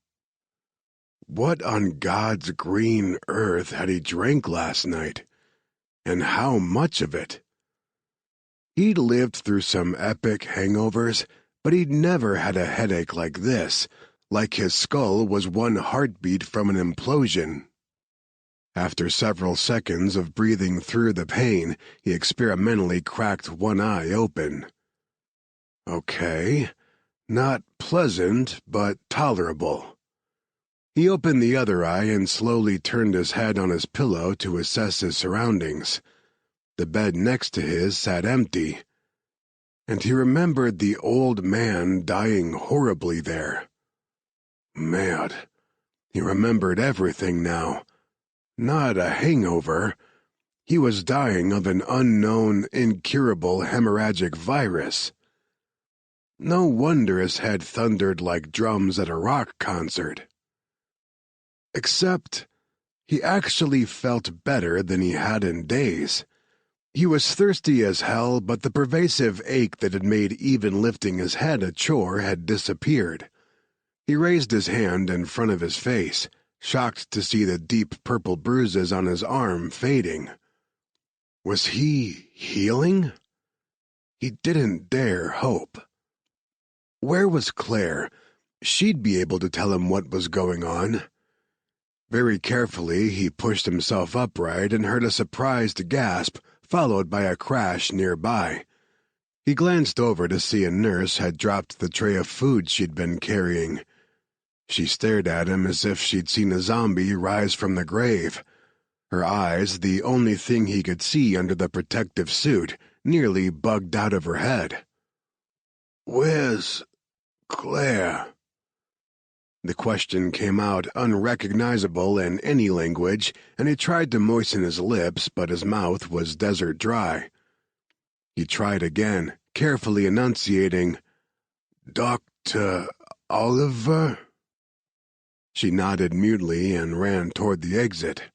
What on God's green earth had he drank last night? And how much of it? He'd lived through some epic hangovers, but he'd never had a headache like this, like his skull was one heartbeat from an implosion. After several seconds of breathing through the pain, he experimentally cracked one eye open. Okay, not pleasant, but tolerable. He opened the other eye and slowly turned his head on his pillow to assess his surroundings. The bed next to his sat empty, and he remembered the old man dying horribly there. Mad. He remembered everything now. Not a hangover. He was dying of an unknown, incurable hemorrhagic virus. No wonder his head thundered like drums at a rock concert. Except, he actually felt better than he had in days. He was thirsty as hell, but the pervasive ache that had made even lifting his head a chore had disappeared. He raised his hand in front of his face, shocked to see the deep purple bruises on his arm fading. Was he healing? He didn't dare hope. Where was Claire? She'd be able to tell him what was going on. Very carefully, he pushed himself upright and heard a surprised gasp, followed by a crash nearby. He glanced over to see a nurse had dropped the tray of food she'd been carrying. She stared at him as if she'd seen a zombie rise from the grave. Her eyes, the only thing he could see under the protective suit, nearly bugged out of her head. "Where's Claire?" The question came out unrecognizable in any language, and he tried to moisten his lips, but his mouth was desert dry. He tried again, carefully enunciating, "Dr. Oliver?" She nodded mutely and ran toward the exit.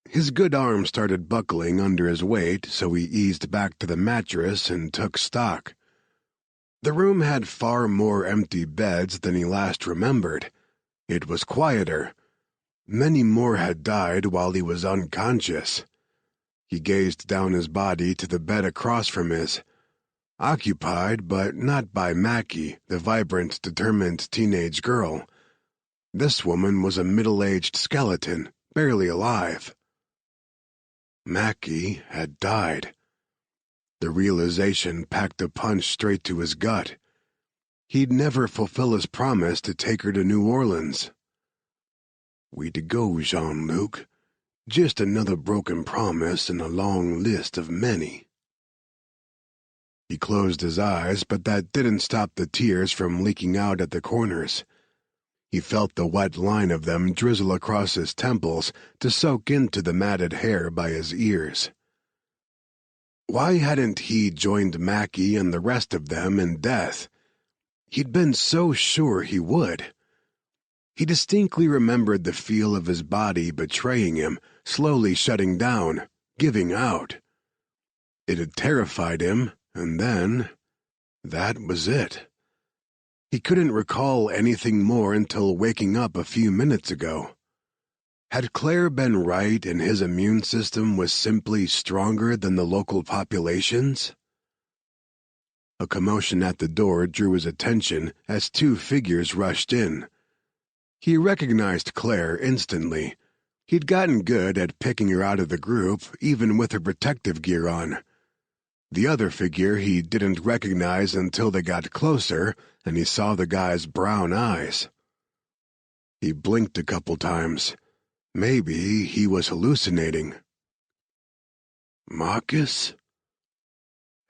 His good arm started buckling under his weight, so he eased back to the mattress and took stock. The room had far more empty beds than he last remembered. It was quieter. Many more had died while he was unconscious. He gazed down his body to the bed across from his. Occupied, but not by Mackie, the vibrant, determined teenage girl. This woman was a middle-aged skeleton, barely alive. Mackie had died. The realization packed a punch straight to his gut. He'd never fulfill his promise to take her to New Orleans. "We to go, Jean-Luc. Just another broken promise in a long list of many." He closed his eyes, but that didn't stop the tears from leaking out at the corners. He felt the wet line of them drizzle across his temples to soak into the matted hair by his ears. Why hadn't he joined Mackie and the rest of them in death? He'd been so sure he would. He distinctly remembered the feel of his body betraying him, slowly shutting down, giving out. It had terrified him, and then, that was it. He couldn't recall anything more until waking up a few minutes ago. Had Claire been right and his immune system was simply stronger than the local population's? A commotion at the door drew his attention as two figures rushed in. He recognized Claire instantly. He'd gotten good at picking her out of the group, even with her protective gear on. The other figure he didn't recognize until they got closer, and he saw the guy's brown eyes. He blinked a couple times. Maybe he was hallucinating. "Marcus?"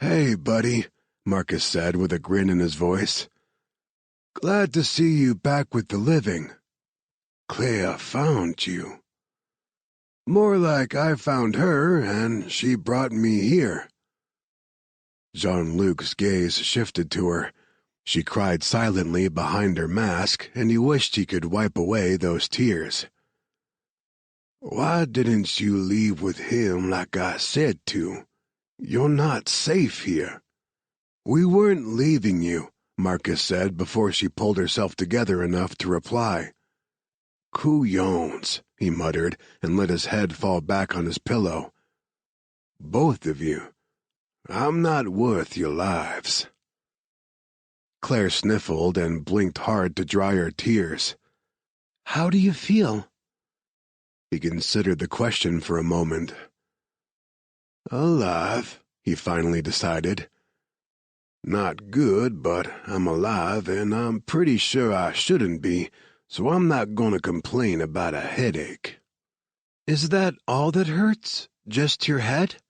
"Hey, buddy," Marcus said with a grin in his voice. "Glad to see you back with the living. Claire found you." "More like I found her, and she brought me here." Jean-Luc's gaze shifted to her. She cried silently behind her mask, and he wished he could wipe away those tears. "Why didn't you leave with him like I said to? You're not safe here." "We weren't leaving you," Marcus said before she pulled herself together enough to reply. "Couillons," he muttered and let his head fall back on his pillow. "Both of you. I'm not worth your lives." Claire sniffled and blinked hard to dry her tears. "How do you feel?" He considered the question for a moment. "Alive," he finally decided. "Not good, but I'm alive, and I'm pretty sure I shouldn't be, so I'm not going to complain about a headache." "Is that all that hurts? Just your head?"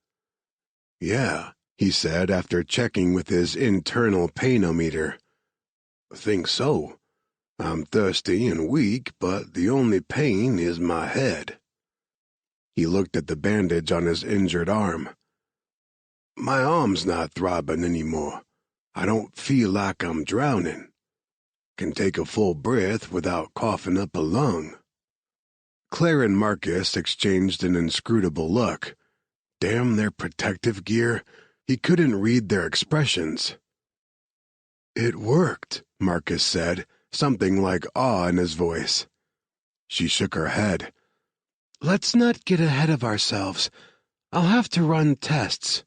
"Yeah," he said after checking with his internal painometer. "Think so. I'm thirsty and weak, but the only pain is my head." He looked at the bandage on his injured arm. "My arm's not throbbing anymore. I don't feel like I'm drowning. Can take a full breath without coughing up a lung." Claire and Marcus exchanged an inscrutable look. Damn their protective gear. He couldn't read their expressions. "It worked," Marcus said, something like awe in his voice. She shook her head. "Let's not get ahead of ourselves. I'll have to run tests."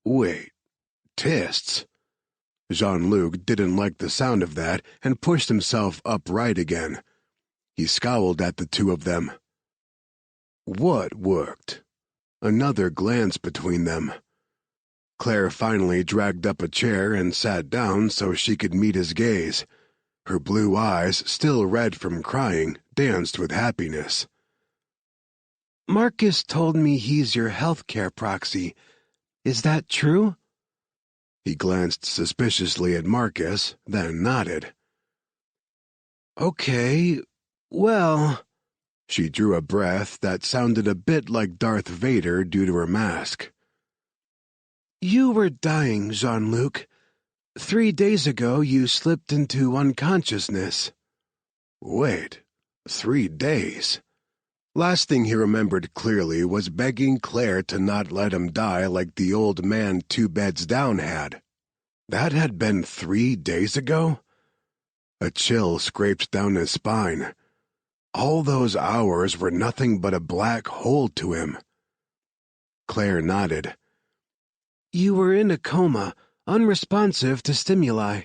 "Wait, tests?" Jean-Luc didn't like the sound of that and pushed himself upright again. He scowled at the two of them. "What worked?" Another glance between them. Claire finally dragged up a chair and sat down so she could meet his gaze. Her blue eyes, still red from crying, danced with happiness. "Marcus told me he's your healthcare proxy. Is that true?" He glanced suspiciously at Marcus, then nodded. Okay, well... She drew a breath that sounded a bit like Darth Vader due to her mask. You were dying, Jean-Luc. 3 days ago you slipped into unconsciousness. Wait, 3 days? Last thing he remembered clearly was begging Claire to not let him die like the old man 2 beds down had. That had been 3 days ago? A chill scraped down his spine. All those hours were nothing but a black hole to him. Claire nodded. You were in a coma, unresponsive to stimuli.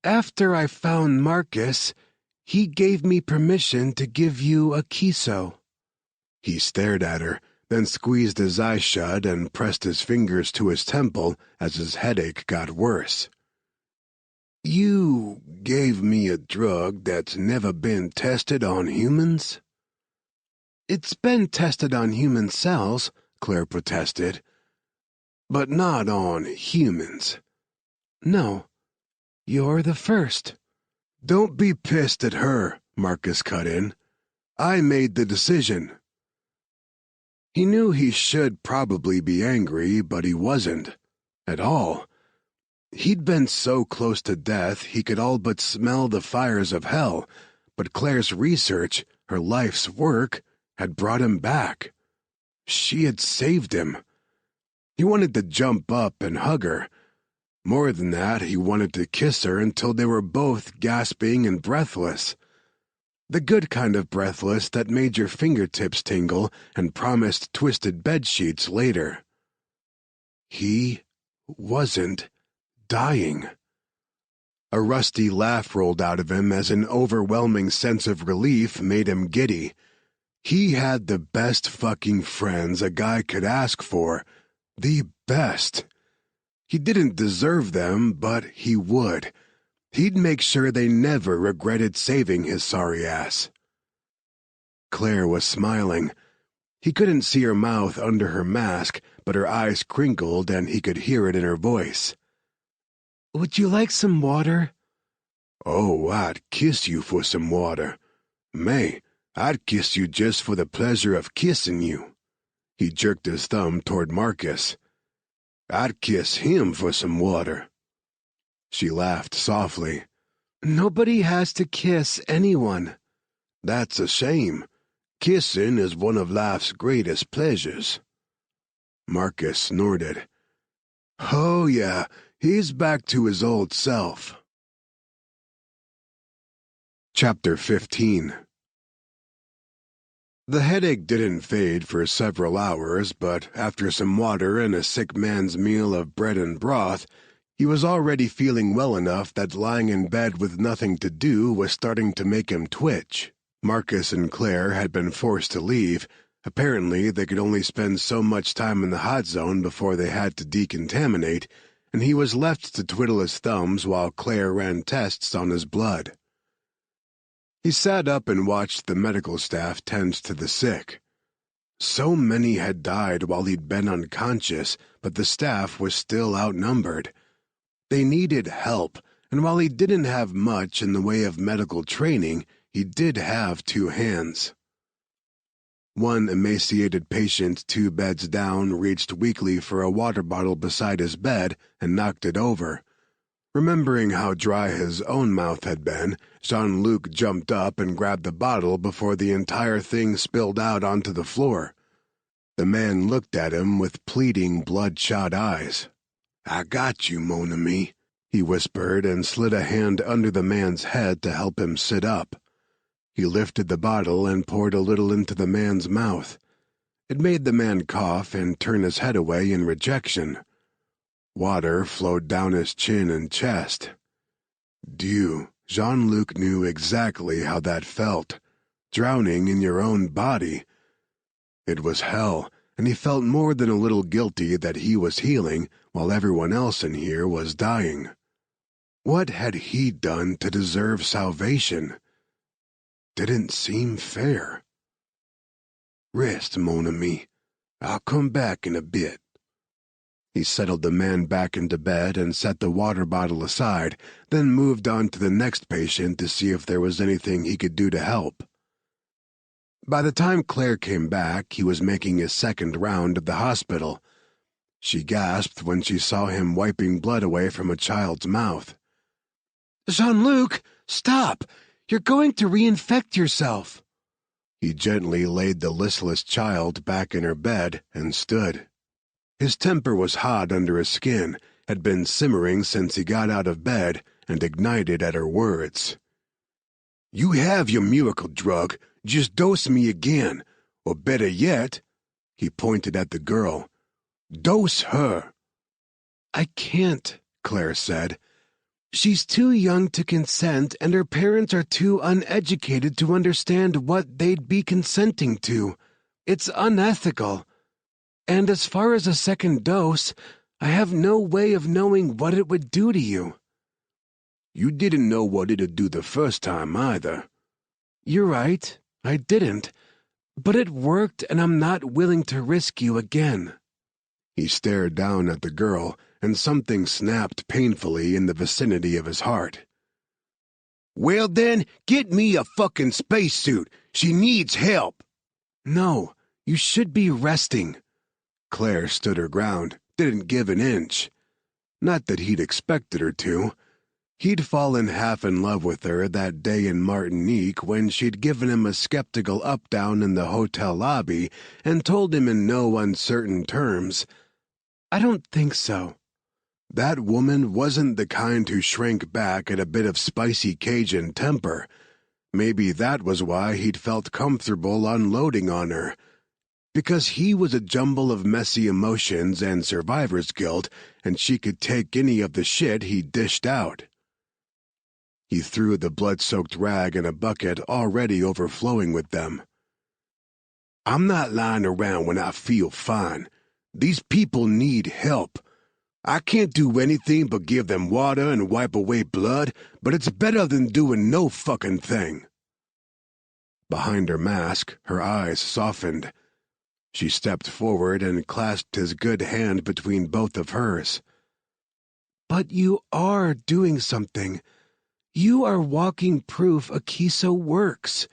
After I found Marcus, he gave me permission to give you a kiso. He stared at her, then squeezed his eyes shut and pressed his fingers to his temple as his headache got worse. You gave me a drug that's never been tested on humans? It's been tested on human cells, Claire protested. But not on humans. No, you're the first. Don't be pissed at her, Marcus cut in. I made the decision. He knew he should probably be angry, but he wasn't. At all. He'd been so close to death he could all but smell the fires of hell, but Claire's research, her life's work, had brought him back. She had saved him. He wanted to jump up and hug her. More than that, he wanted to kiss her until they were both gasping and breathless. The good kind of breathless that made your fingertips tingle and promised twisted bedsheets later. He wasn't dying. A rusty laugh rolled out of him as an overwhelming sense of relief made him giddy. He had the best fucking friends a guy could ask for. The best. He didn't deserve them, but he would. He'd make sure they never regretted saving his sorry ass. Claire was smiling. He couldn't see her mouth under her mask, but her eyes crinkled and he could hear it in her voice. Would you like some water? Oh, I'd kiss you for some water. May, I'd kiss you just for the pleasure of kissing you. He jerked his thumb toward Marcus. I'd kiss him for some water. She laughed softly. Nobody has to kiss anyone. That's a shame. Kissing is one of life's greatest pleasures. Marcus snorted. Oh, yeah, he's back to his old self. Chapter 15. The headache didn't fade for several hours, but after some water and a sick man's meal of bread and broth, he was already feeling well enough that lying in bed with nothing to do was starting to make him twitch. Marcus and Claire had been forced to leave. Apparently, they could only spend so much time in the hot zone before they had to decontaminate, and he was left to twiddle his thumbs while Claire ran tests on his blood. He sat up and watched the medical staff tend to the sick. So many had died while he'd been unconscious, but the staff was still outnumbered. They needed help, and while he didn't have much in the way of medical training, he did have 2 hands. One emaciated patient 2 beds down reached weakly for a water bottle beside his bed and knocked it over. Remembering how dry his own mouth had been, Jean-Luc jumped up and grabbed the bottle before the entire thing spilled out onto the floor. The man looked at him with pleading, bloodshot eyes. I got you, mon ami, he whispered and slid a hand under the man's head to help him sit up. He lifted the bottle and poured a little into the man's mouth. It made the man cough and turn his head away in rejection. Water flowed down his chin and chest. Dieu, Jean-Luc knew exactly how that felt. Drowning in your own body. It was hell, and he felt more than a little guilty that he was healing while everyone else in here was dying. What had he done to deserve salvation? Didn't seem fair. Rest, mon ami. I'll come back in a bit. He settled the man back into bed and set the water bottle aside, then moved on to the next patient to see if there was anything he could do to help. By the time Claire came back, he was making his second round of the hospital. She gasped when she saw him wiping blood away from a child's mouth. "Jean-Luc, stop! You're going to reinfect yourself." He gently laid the listless child back in her bed and stood. His temper was hot under his skin, had been simmering since he got out of bed, and ignited at her words. "You have your miracle drug. Just dose me again. Or better yet," he pointed at the girl, "dose her." "I can't," Claire said. "She's too young to consent, and her parents are too uneducated to understand what they'd be consenting to. It's unethical. And as far as a second dose, I have no way of knowing what it would do to you." "You didn't know what it'd do the first time, either." "You're right, I didn't. But it worked, and I'm not willing to risk you again." He stared down at the girl, and something snapped painfully in the vicinity of his heart. "Well then, get me a fucking spacesuit. She needs help." "No, you should be resting." Claire stood her ground, didn't give an inch. Not that he'd expected her to. He'd fallen half in love with her that day in Martinique when she'd given him a skeptical up-down in the hotel lobby and told him in no uncertain terms, "I don't think so." That woman wasn't the kind who shrank back at a bit of spicy Cajun temper. Maybe that was why he'd felt comfortable unloading on her. Because he was a jumble of messy emotions and survivor's guilt, and she could take any of the shit he dished out. He threw the blood-soaked rag in a bucket already overflowing with them. "I'm not lying around when I feel fine. These people need help. I can't do anything but give them water and wipe away blood, but it's better than doing no fucking thing." Behind her mask, her eyes softened. She stepped forward and clasped his good hand between both of hers. "But you are doing something. You are walking proof Akiso works.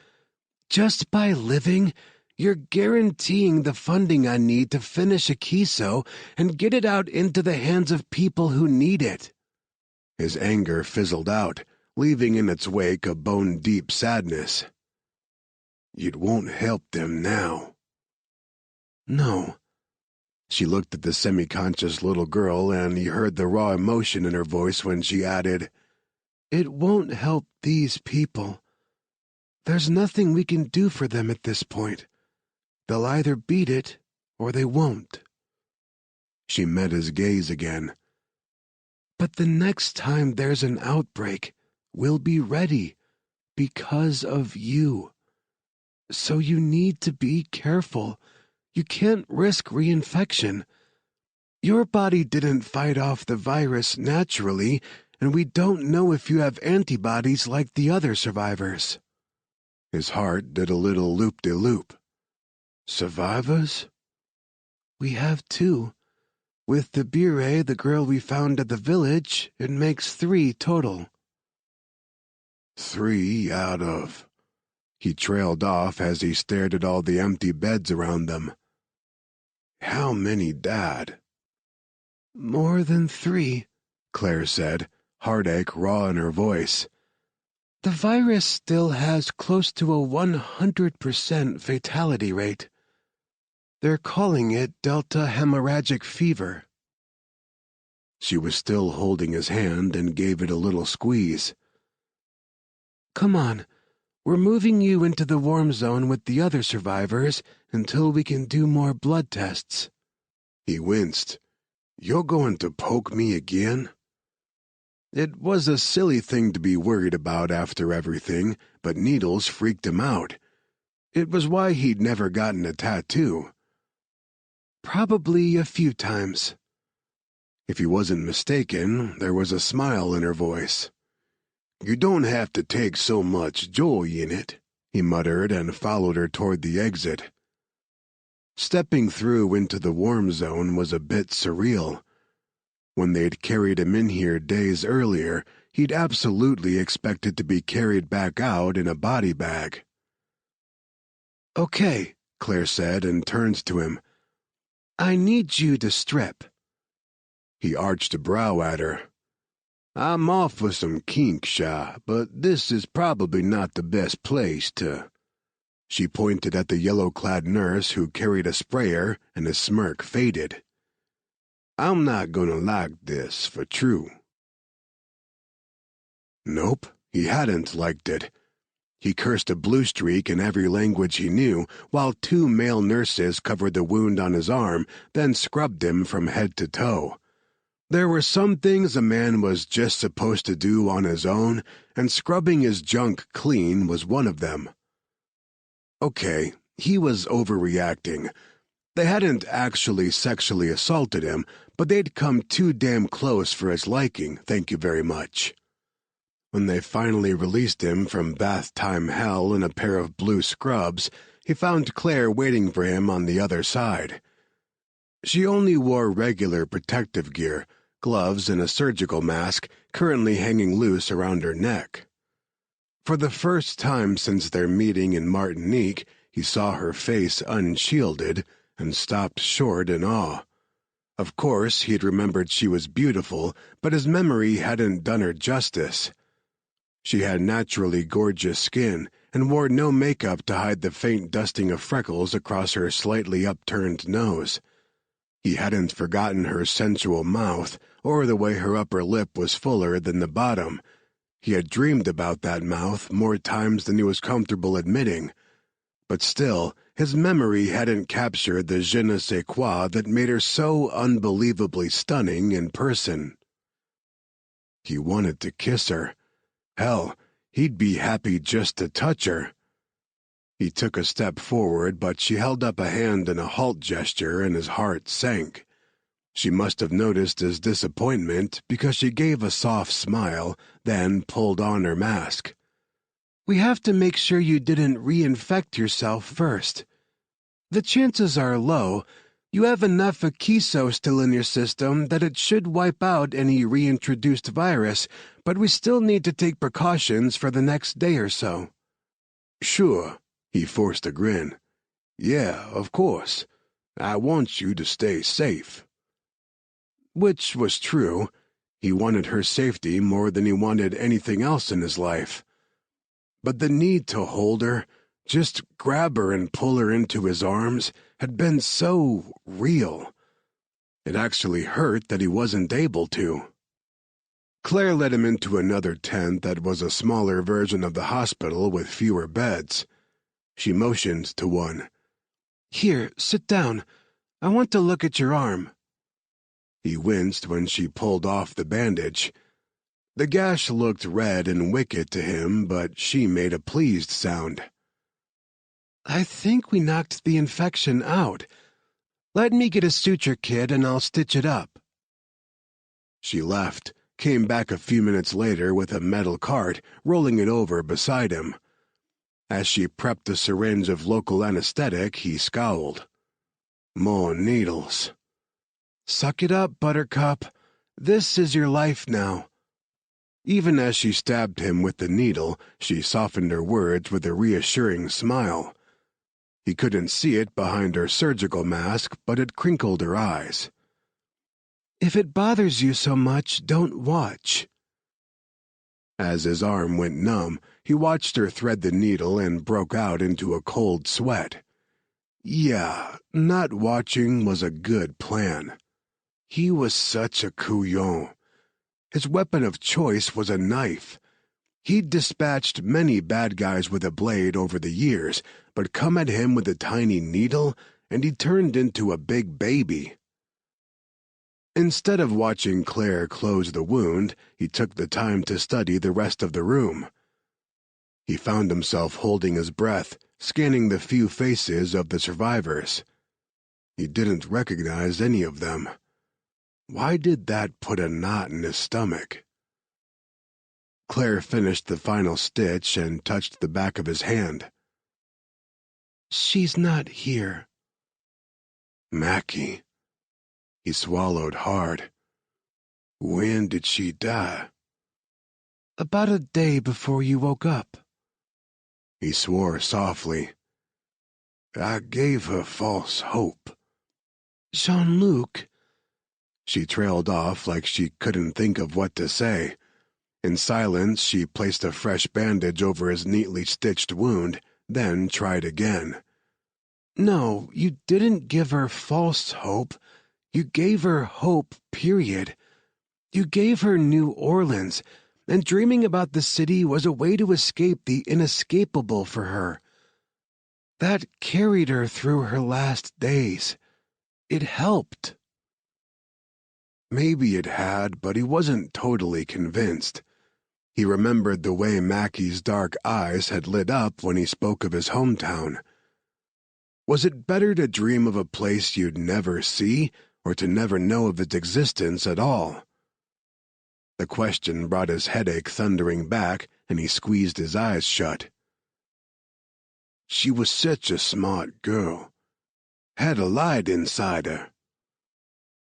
Just by living, you're guaranteeing the funding I need to finish Akiso and get it out into the hands of people who need it." His anger fizzled out, leaving in its wake a bone-deep sadness. "It won't help them now." "No." She looked at the semi-conscious little girl, and he heard the raw emotion in her voice when she added, "It won't help these people. There's nothing we can do for them at this point. They'll either beat it, or they won't." She met his gaze again. "But the next time there's an outbreak, we'll be ready, because of you. So you need to be careful. You can't risk reinfection. Your body didn't fight off the virus naturally, and we don't know if you have antibodies like the other survivors." His heart did a little loop-de-loop. "Survivors? We have two. With the Bure, the girl we found at the village, it makes 3 total." 3 out of... He trailed off as he stared at all the empty beds around them. How many died? "More than 3, Claire said, heartache raw in her voice. "The virus still has close to a 100% fatality rate. They're calling it Delta hemorrhagic fever." She was still holding his hand and gave it a little squeeze. "Come on. We're moving you into the warm zone with the other survivors until we can do more blood tests." He winced. "You're going to poke me again?" It was a silly thing to be worried about after everything, but needles freaked him out. It was why he'd never gotten a tattoo. "Probably a few times." If he wasn't mistaken, there was a smile in her voice. "You don't have to take so much joy in it," he muttered and followed her toward the exit. Stepping through into the warm zone was a bit surreal. When they'd carried him in here days earlier, he'd absolutely expected to be carried back out in a body bag. "Okay," Claire said and turned to him. "I need you to strip." He arched a brow at her. "I'm off for some kink, Sha, but this is probably not the best place to—" She pointed at the yellow-clad nurse who carried a sprayer, and his smirk faded. "I'm not gonna like this, for true." Nope, he hadn't liked it. He cursed a blue streak in every language he knew, while 2 male nurses covered the wound on his arm, then scrubbed him from head to toe. There were some things a man was just supposed to do on his own, and scrubbing his junk clean was one of them. Okay, he was overreacting. They hadn't actually sexually assaulted him, but they'd come too damn close for his liking, thank you very much. When they finally released him from bath-time hell in a pair of blue scrubs, he found Claire waiting for him on the other side. She only wore regular protective gear, gloves and a surgical mask currently hanging loose around her neck. For the first time since their meeting in Martinique, he saw her face unshielded and stopped short in awe. Of course, he'd remembered she was beautiful, but his memory hadn't done her justice. She had naturally gorgeous skin and wore no makeup to hide the faint dusting of freckles across her slightly upturned nose. He hadn't forgotten her sensual mouth or the way her upper lip was fuller than the bottom. He had dreamed about that mouth more times than he was comfortable admitting. But still, his memory hadn't captured the je ne sais quoi that made her so unbelievably stunning in person. He wanted to kiss her. Hell, he'd be happy just to touch her. He took a step forward, but she held up a hand in a halt gesture, and his heart sank. She must have noticed his disappointment because she gave a soft smile, then pulled on her mask. "We have to make sure you didn't reinfect yourself first. The chances are low. You have enough Akiso still in your system that it should wipe out any reintroduced virus, but we still need to take precautions for the next day or so." "Sure," he forced a grin. "Yeah, of course. I want you to stay safe." Which was true. He wanted her safety more than he wanted anything else in his life. But the need to hold her, just grab her and pull her into his arms, had been so real. It actually hurt that he wasn't able to. Claire led him into another tent that was a smaller version of the hospital with fewer beds. She motioned to one. "Here, sit down. I want to look at your arm." He winced when she pulled off the bandage. The gash looked red and wicked to him, but she made a pleased sound. "I think we knocked the infection out. Let me get a suture kit and I'll stitch it up." She left, came back a few minutes later with a metal cart, rolling it over beside him. As she prepped a syringe of local anesthetic, he scowled. More needles. "Suck it up, Buttercup. This is your life now." Even as she stabbed him with the needle, she softened her words with a reassuring smile. He couldn't see it behind her surgical mask, but it crinkled her eyes. "If it bothers you so much, don't watch." As his arm went numb, he watched her thread the needle and broke out into a cold sweat. Yeah, not watching was a good plan. He was such a couillon. His weapon of choice was a knife. He'd dispatched many bad guys with a blade over the years, but come at him with a tiny needle, and he turned into a big baby. Instead of watching Claire close the wound, he took the time to study the rest of the room. He found himself holding his breath, scanning the few faces of the survivors. He didn't recognize any of them. Why did that put a knot in his stomach? Claire finished the final stitch and touched the back of his hand. "She's not here." Mackie. He swallowed hard. When did she die? About a day before you woke up. He swore softly. I gave her false hope. Jean-Luc. She trailed off like she couldn't think of what to say. In silence, she placed a fresh bandage over his neatly stitched wound, then tried again. No, you didn't give her false hope. You gave her hope, period. You gave her New Orleans, and dreaming about the city was a way to escape the inescapable for her. That carried her through her last days. It helped. Maybe it had, but he wasn't totally convinced. He remembered the way Mackie's dark eyes had lit up when he spoke of his hometown. Was it better to dream of a place you'd never see, or to never know of its existence at all? The question brought his headache thundering back, and he squeezed his eyes shut. She was such a smart girl. Had a light inside her.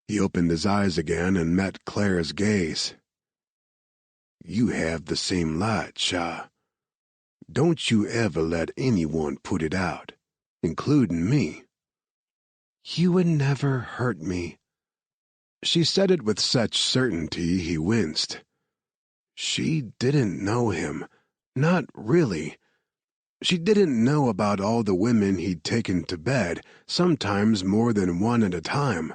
He opened his eyes again and met Claire's gaze. You have the same light, Shah. Don't you ever let anyone put it out, including me. You would never hurt me. She said it with such certainty he winced. She didn't know him. Not really. She didn't know about all the women he'd taken to bed, sometimes more than one at a time.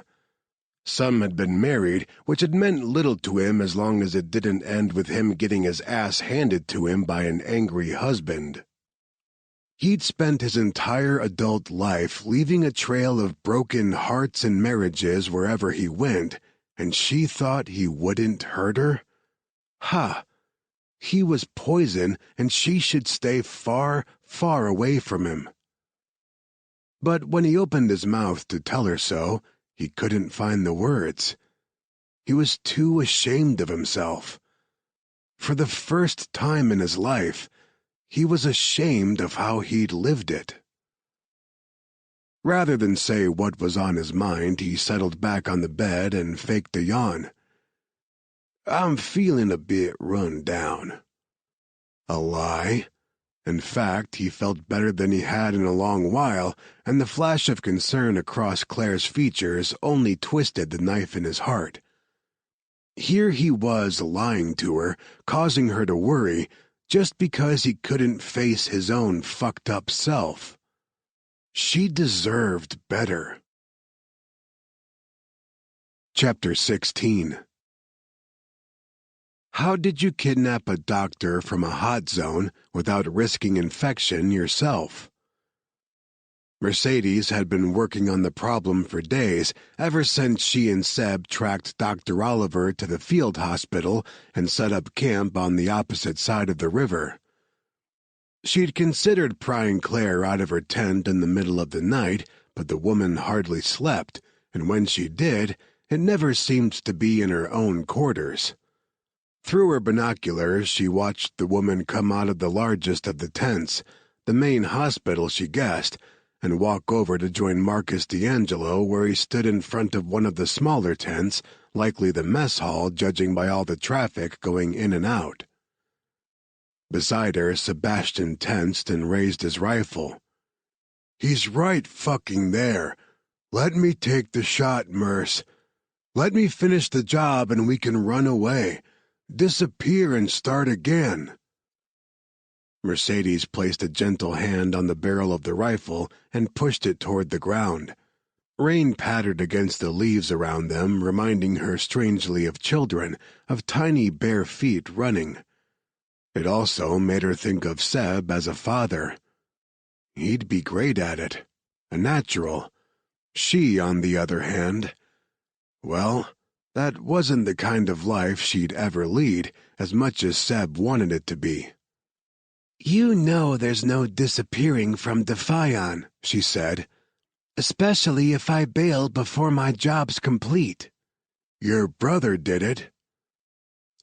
Some had been married, which had meant little to him as long as it didn't end with him getting his ass handed to him by an angry husband. He'd spent his entire adult life leaving a trail of broken hearts and marriages wherever he went, and she thought he wouldn't hurt her? Ha! He was poison, and she should stay far, far away from him. But when he opened his mouth to tell her so, he couldn't find the words. He was too ashamed of himself. For the first time in his life, he was ashamed of how he'd lived it. Rather than say what was on his mind, he settled back on the bed and faked a yawn. I'm feeling a bit run down. A lie? In fact, he felt better than he had in a long while, and the flash of concern across Claire's features only twisted the knife in his heart. Here he was lying to her, causing her to worry, just because he couldn't face his own fucked-up self. She deserved better. Chapter 16. How did you kidnap a doctor from a hot zone without risking infection yourself? Mercedes had been working on the problem for days, ever since she and Seb tracked Dr. Oliver to the field hospital and set up camp on the opposite side of the river. She'd considered prying Claire out of her tent in the middle of the night, but the woman hardly slept, and when she did, it never seemed to be in her own quarters. Through her binoculars, she watched the woman come out of the largest of the tents, the main hospital, she guessed, and walk over to join Marcus D'Angelo where he stood in front of one of the smaller tents, likely the mess hall judging by all the traffic going in and out. Beside her, Sebastian tensed and raised his rifle. He's right fucking there. Let me take the shot, Merce. Let me finish the job and we can run away. Disappear and start again. Mercedes placed a gentle hand on the barrel of the rifle and pushed it toward the ground. Rain pattered against the leaves around them, reminding her strangely of children, of tiny bare feet running. It also made her think of Seb as a father. He'd be great at it. A natural. She, on the other hand, well, that wasn't the kind of life she'd ever lead, as much as Seb wanted it to be. You know there's no disappearing from Defion, she said, especially if I bail before my job's complete. Your brother did it.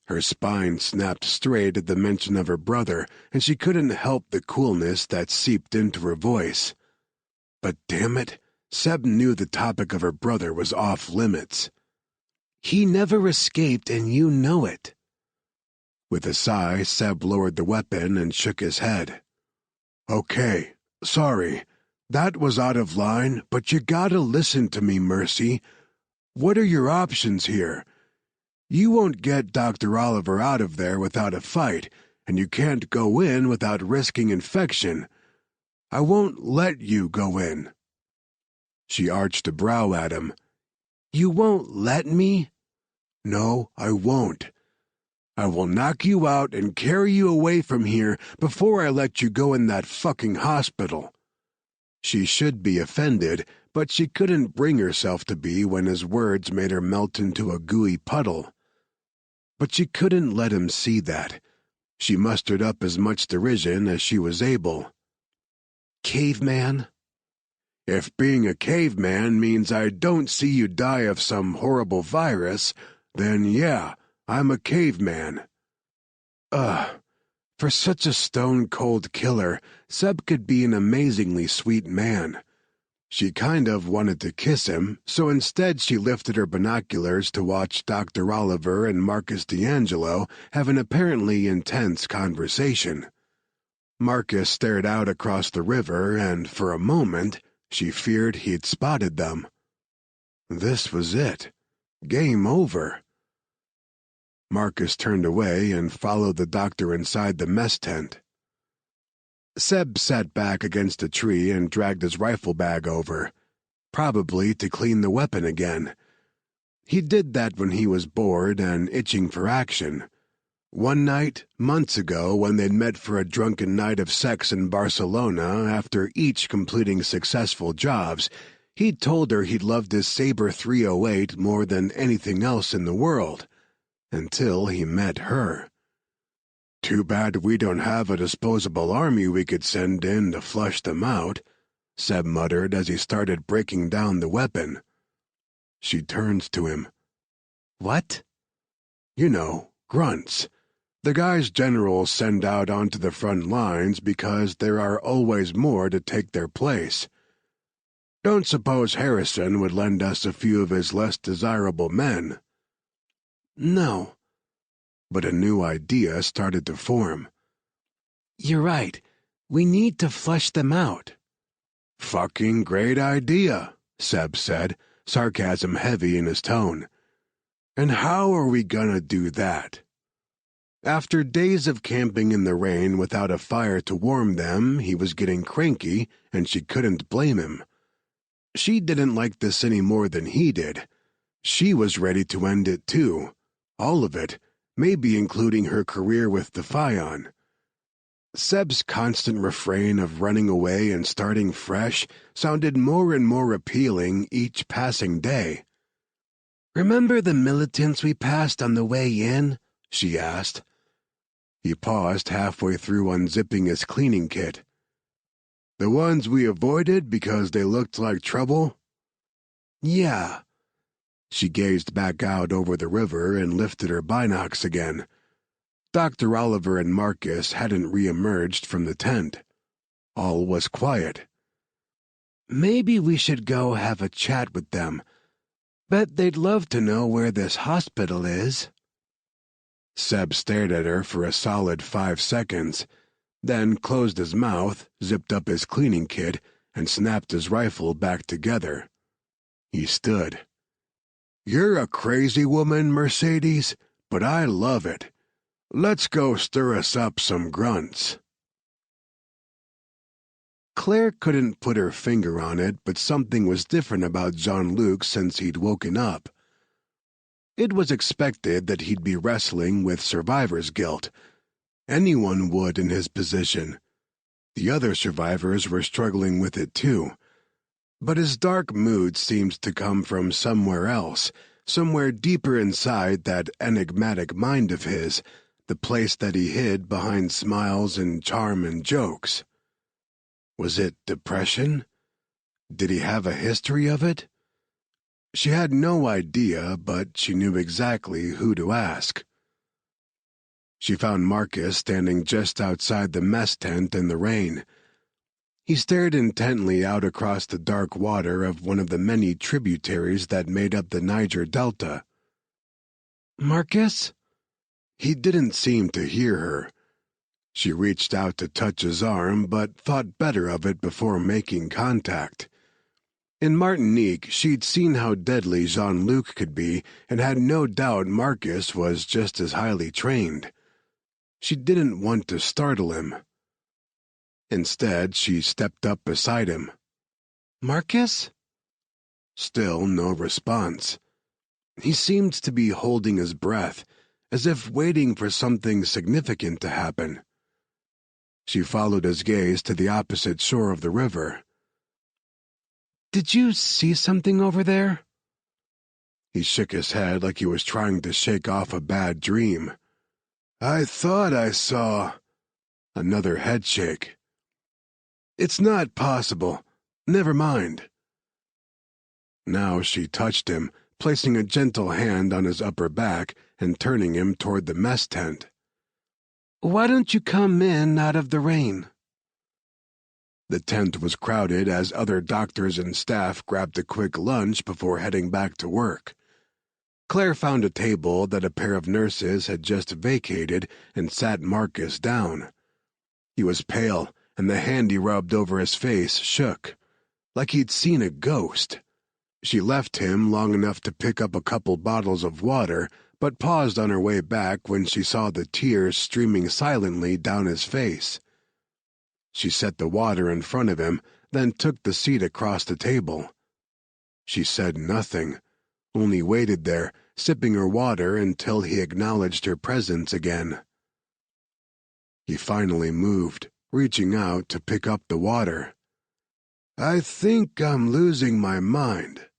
Her spine snapped straight at the mention of her brother, and she couldn't help the coolness that seeped into her voice. But damn it, Seb knew the topic of her brother was off limits. He never escaped, and you know it." With a sigh, Seb lowered the weapon and shook his head. "Okay, sorry. That was out of line, but you gotta listen to me, Mercy. What are your options here? You won't get Dr. Oliver out of there without a fight, and you can't go in without risking infection. I won't let you go in." She arched a brow at him. "You won't let me?" "No, I won't. I will knock you out and carry you away from here before I let you go in that fucking hospital." She should be offended, but she couldn't bring herself to be when his words made her melt into a gooey puddle. But she couldn't let him see that. She mustered up as much derision as she was able. "Caveman?" "If being a caveman means I don't see you die of some horrible virus, then yeah, I'm a caveman." For such a stone-cold killer, Seb could be an amazingly sweet man. She kind of wanted to kiss him, so instead she lifted her binoculars to watch Dr. Oliver and Marcus D'Angelo have an apparently intense conversation. Marcus stared out across the river, and for a moment she feared he'd spotted them. This was it. Game over. Marcus turned away and followed the doctor inside the mess tent. Seb sat back against a tree and dragged his rifle bag over, probably to clean the weapon again. He did that when he was bored and itching for action. One night, months ago, when they'd met for a drunken night of sex in Barcelona after each completing successful jobs, he'd told her he'd loved his Sabre 308 more than anything else in the world. Until he met her. "Too bad we don't have a disposable army we could send in to flush them out," Seb muttered as he started breaking down the weapon. She turned to him. "What?" "You know, grunts. The guys generals send out onto the front lines because there are always more to take their place. Don't suppose Harrison would lend us a few of his less desirable men?" "No." But a new idea started to form. "You're right. We need to flush them out." "Fucking great idea," Seb said, sarcasm heavy in his tone. "And how are we gonna do that?" After days of camping in the rain without a fire to warm them, he was getting cranky, and she couldn't blame him. She didn't like this any more than he did. She was ready to end it too. All of it, maybe including her career with the Fion. Seb's constant refrain of running away and starting fresh sounded more and more appealing each passing day. "Remember the militants we passed on the way in?" she asked. He paused halfway through unzipping his cleaning kit. "The ones we avoided because they looked like trouble?" "Yeah." She gazed back out over the river and lifted her binocs again. Dr. Oliver and Marcus hadn't re-emerged from the tent. All was quiet. "Maybe we should go have a chat with them. Bet they'd love to know where this hospital is." Seb stared at her for a solid 5 seconds, then closed his mouth, zipped up his cleaning kit, and snapped his rifle back together. He stood. "You're a crazy woman, Mercedes, but I love it. Let's go stir us up some grunts." Claire couldn't put her finger on it, but something was different about Jean-Luc since he'd woken up. It was expected that he'd be wrestling with survivor's guilt. Anyone would in his position. The other survivors were struggling with it too. But his dark mood seemed to come from somewhere else, somewhere deeper inside that enigmatic mind of his, the place that he hid behind smiles and charm and jokes. Was it depression? Did he have a history of it? She had no idea, but she knew exactly who to ask. She found Marcus standing just outside the mess tent in the rain. He stared intently out across the dark water of one of the many tributaries that made up the Niger Delta. Marcus?" He didn't seem to hear her. She reached out to touch his arm, but thought better of it before making contact. In Martinique, she'd seen how deadly Jean-Luc could be and had no doubt Marcus was just as highly trained. She didn't want to startle him. Instead, she stepped up beside him. "Marcus?" Still no response. He seemed to be holding his breath, as if waiting for something significant to happen. She followed his gaze to the opposite shore of the river. "Did you see something over there?" He shook his head like he was trying to shake off a bad dream. "I thought I saw..." Another headshake. "It's not possible. Never mind." Now she touched him, placing a gentle hand on his upper back and turning him toward the mess tent. "Why don't you come in out of the rain?" The tent was crowded as other doctors and staff grabbed a quick lunch before heading back to work. Claire found a table that a pair of nurses had just vacated and sat Marcus down. He was pale, and the hand he rubbed over his face shook, like he'd seen a ghost. She left him long enough to pick up a couple bottles of water, but paused on her way back when she saw the tears streaming silently down his face. She set the water in front of him, then took the seat across the table. She said nothing, only waited there, sipping her water until he acknowledged her presence again. He finally moved, reaching out to pick up the water. "I think I'm losing my mind."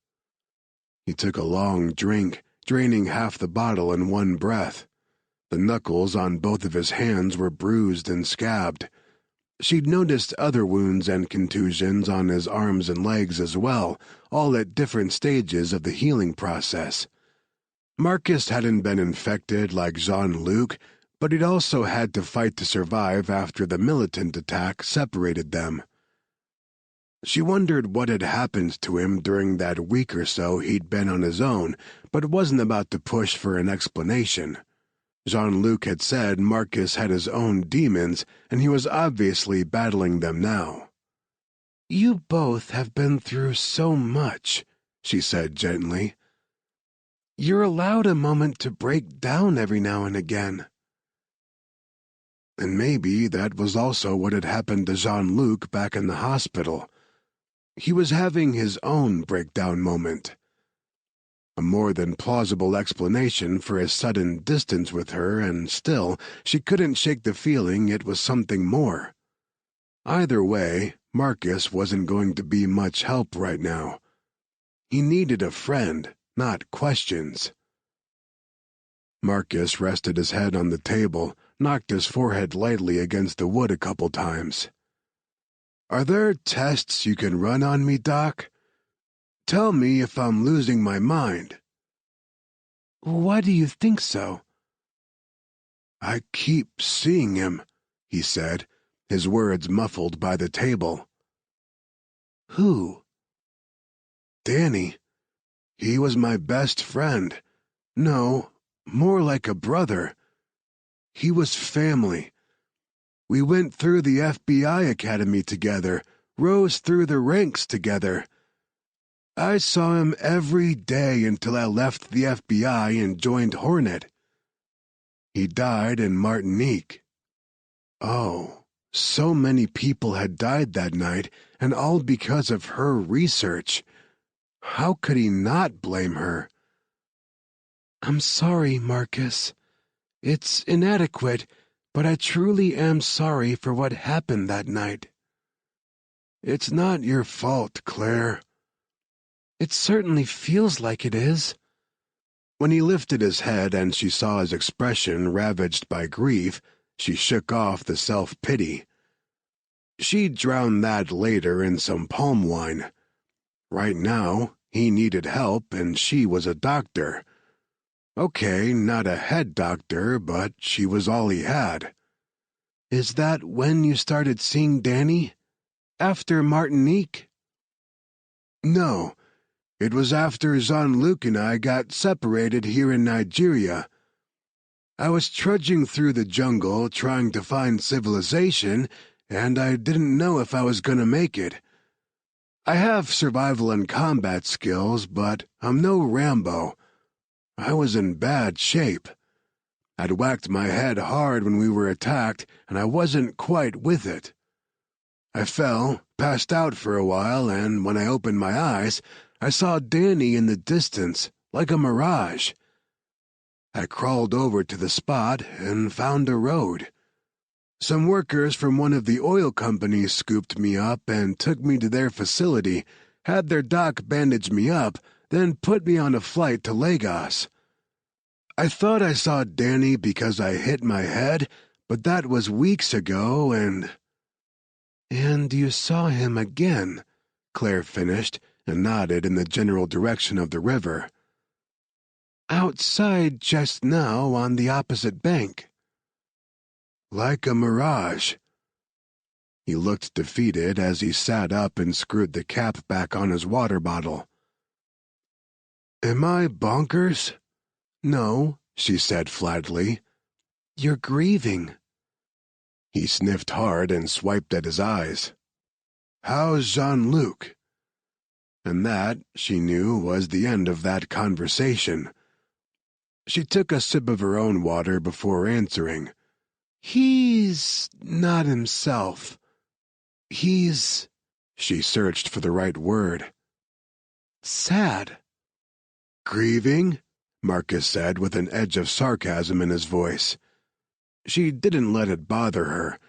He took a long drink, draining half the bottle in one breath. The knuckles on both of his hands were bruised and scabbed. She'd noticed other wounds and contusions on his arms and legs as well, all at different stages of the healing process. Marcus hadn't been infected like Jean-Luc, but he'd also had to fight to survive after the militant attack separated them. She wondered what had happened to him during that week or so he'd been on his own, but wasn't about to push for an explanation. Jean-Luc had said Marcus had his own demons, and he was obviously battling them now. "You both have been through so much," she said gently. "You're allowed a moment to break down every now and again." And maybe that was also what had happened to Jean-Luc back in the hospital. He was having his own breakdown moment. A more than plausible explanation for his sudden distance with her, and still, she couldn't shake the feeling it was something more. Either way, Marcus wasn't going to be much help right now. He needed a friend, not questions. Marcus rested his head on the table, knocked his forehead lightly against the wood a couple times. "Are there tests you can run on me, Doc? Tell me if I'm losing my mind." "Why do you think so?" "I keep seeing him," he said, his words muffled by the table. "Who?" "Danny. He was my best friend. No, more like a brother. He was family. We went through the FBI Academy together, rose through the ranks together. I saw him every day until I left the FBI and joined Hornet. He died in Martinique." Oh, so many people had died that night, and all because of her research. How could he not blame her? "I'm sorry, Marcus. It's inadequate, but I truly am sorry for what happened that night." "It's not your fault, Claire." "It certainly feels like it is." When he lifted his head and she saw his expression ravaged by grief, she shook off the self-pity. She'd drown that later in some palm wine. Right now, he needed help and she was a doctor. Okay, not a head doctor, but she was all he had. "Is that when you started seeing Danny? After Martinique?" "No. It was after Jean-Luc and I got separated here in Nigeria. I was trudging through the jungle trying to find civilization, and I didn't know if I was gonna make it. I have survival and combat skills, but I'm no Rambo. I was in bad shape. I'd whacked my head hard when we were attacked, and I wasn't quite with it. I fell, passed out for a while, and when I opened my eyes, I saw Danny in the distance, like a mirage. I crawled over to the spot and found a road. Some workers from one of the oil companies scooped me up and took me to their facility, had their doc bandage me up, then put me on a flight to Lagos. I thought I saw Danny because I hit my head, but that was weeks ago, and you saw him again, Claire finished and nodded in the general direction of the river. Outside just now on the opposite bank. Like a mirage. He looked defeated as he sat up and screwed the cap back on his water bottle. Am I bonkers? No, she said flatly. You're grieving. He sniffed hard and swiped at his eyes. How's Jean-Luc? And that, she knew, was the end of that conversation. She took a sip of her own water before answering. He's not himself. He's... She searched for the right word. Sad. Grieving? Marcus said with an edge of sarcasm in his voice. She didn't let it bother her.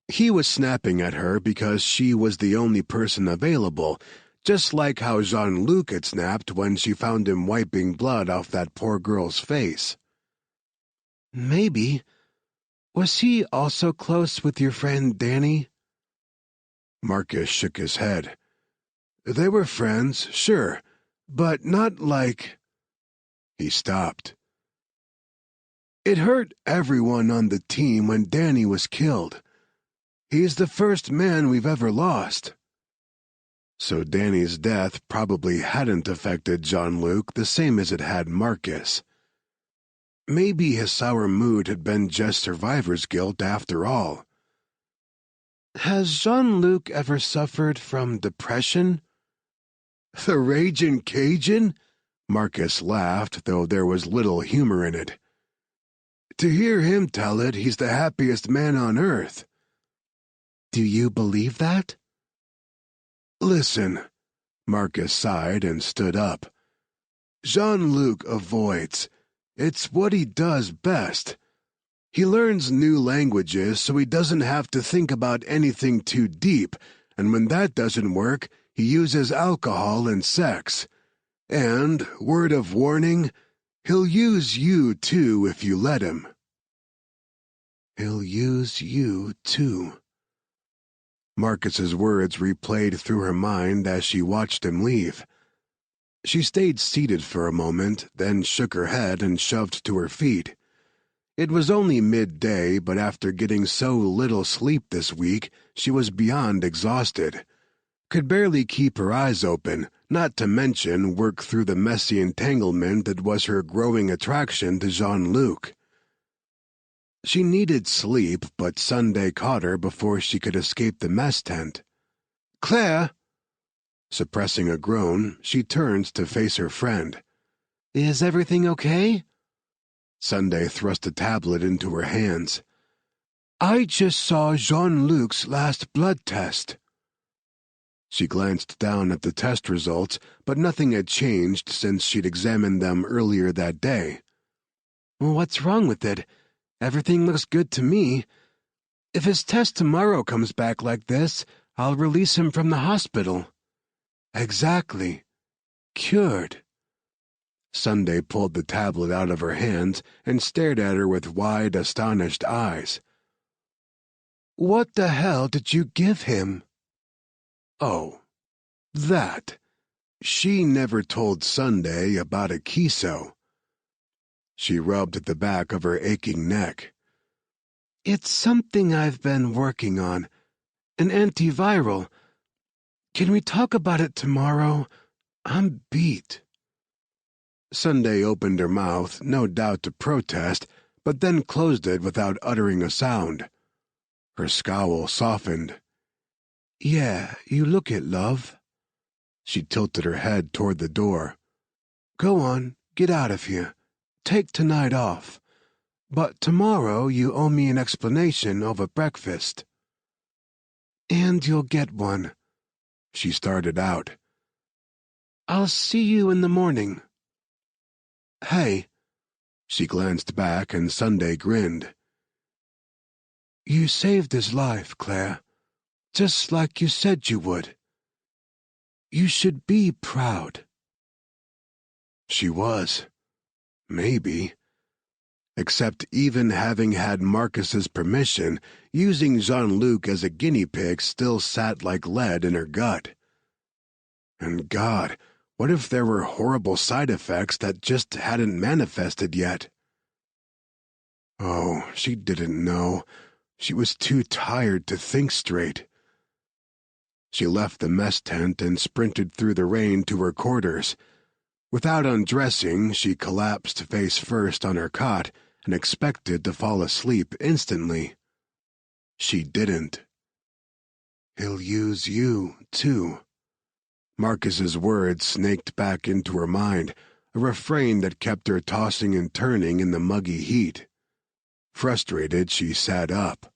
He was snapping at her because she was the only person available, just like how Jean-Luc had snapped when she found him wiping blood off that poor girl's face. Maybe. Was he also close with your friend Danny? Marcus shook his head. They were friends, sure, but not like... He stopped. It hurt everyone on the team when Danny was killed. He's the first man we've ever lost. So Danny's death probably hadn't affected Jean-Luc the same as it had Marcus. Maybe his sour mood had been just survivor's guilt after all. Has Jean-Luc ever suffered from depression? The Ragin' Cajun? Marcus laughed, though there was little humor in it. To hear him tell it, he's the happiest man on earth. Do you believe that? Listen, Marcus sighed and stood up. Jean-Luc avoids. It's what he does best. He learns new languages so he doesn't have to think about anything too deep, and when that doesn't work, he uses alcohol and sex. And, word of warning, he'll use you too if you let him. He'll use you too. Marcus's words replayed through her mind as she watched him leave. She stayed seated for a moment, then shook her head and shoved to her feet. It was only midday, but after getting so little sleep this week, she was beyond exhausted. Could barely keep her eyes open, not to mention work through the messy entanglement that was her growing attraction to Jean-Luc. She needed sleep, but Sunday caught her before she could escape the mess tent. Claire! Suppressing a groan, she turned to face her friend. Is everything okay? Sunday thrust a tablet into her hands. I just saw Jean-Luc's last blood test. She glanced down at the test results, but nothing had changed since she'd examined them earlier that day. What's wrong with it? Everything looks good to me. If his test tomorrow comes back like this, I'll release him from the hospital. Exactly. Cured. Sunday pulled the tablet out of her hands and stared at her with wide, astonished eyes. What the hell did you give him? Oh, that. She never told Sunday about a kiso. She rubbed at the back of her aching neck. It's something I've been working on. An antiviral. Can we talk about it tomorrow? I'm beat. Sunday opened her mouth, no doubt to protest, but then closed it without uttering a sound. Her scowl softened. Yeah, you look it, love. She tilted her head toward the door. Go on, get out of here. Take tonight off. But tomorrow you owe me an explanation over breakfast. And you'll get one. She started out. I'll see you in the morning. Hey. She glanced back and Sunday grinned. You saved his life, Claire. Just like you said you would. You should be proud. She was. Maybe. Except even having had Marcus's permission, using Jean-Luc as a guinea pig still sat like lead in her gut. And God, what if there were horrible side effects that just hadn't manifested yet? Oh, she didn't know. She was too tired to think straight. She left the mess tent and sprinted through the rain to her quarters. Without undressing, she collapsed face first on her cot and expected to fall asleep instantly. She didn't. He'll use you, too. Marcus's words snaked back into her mind, a refrain that kept her tossing and turning in the muggy heat. Frustrated, she sat up.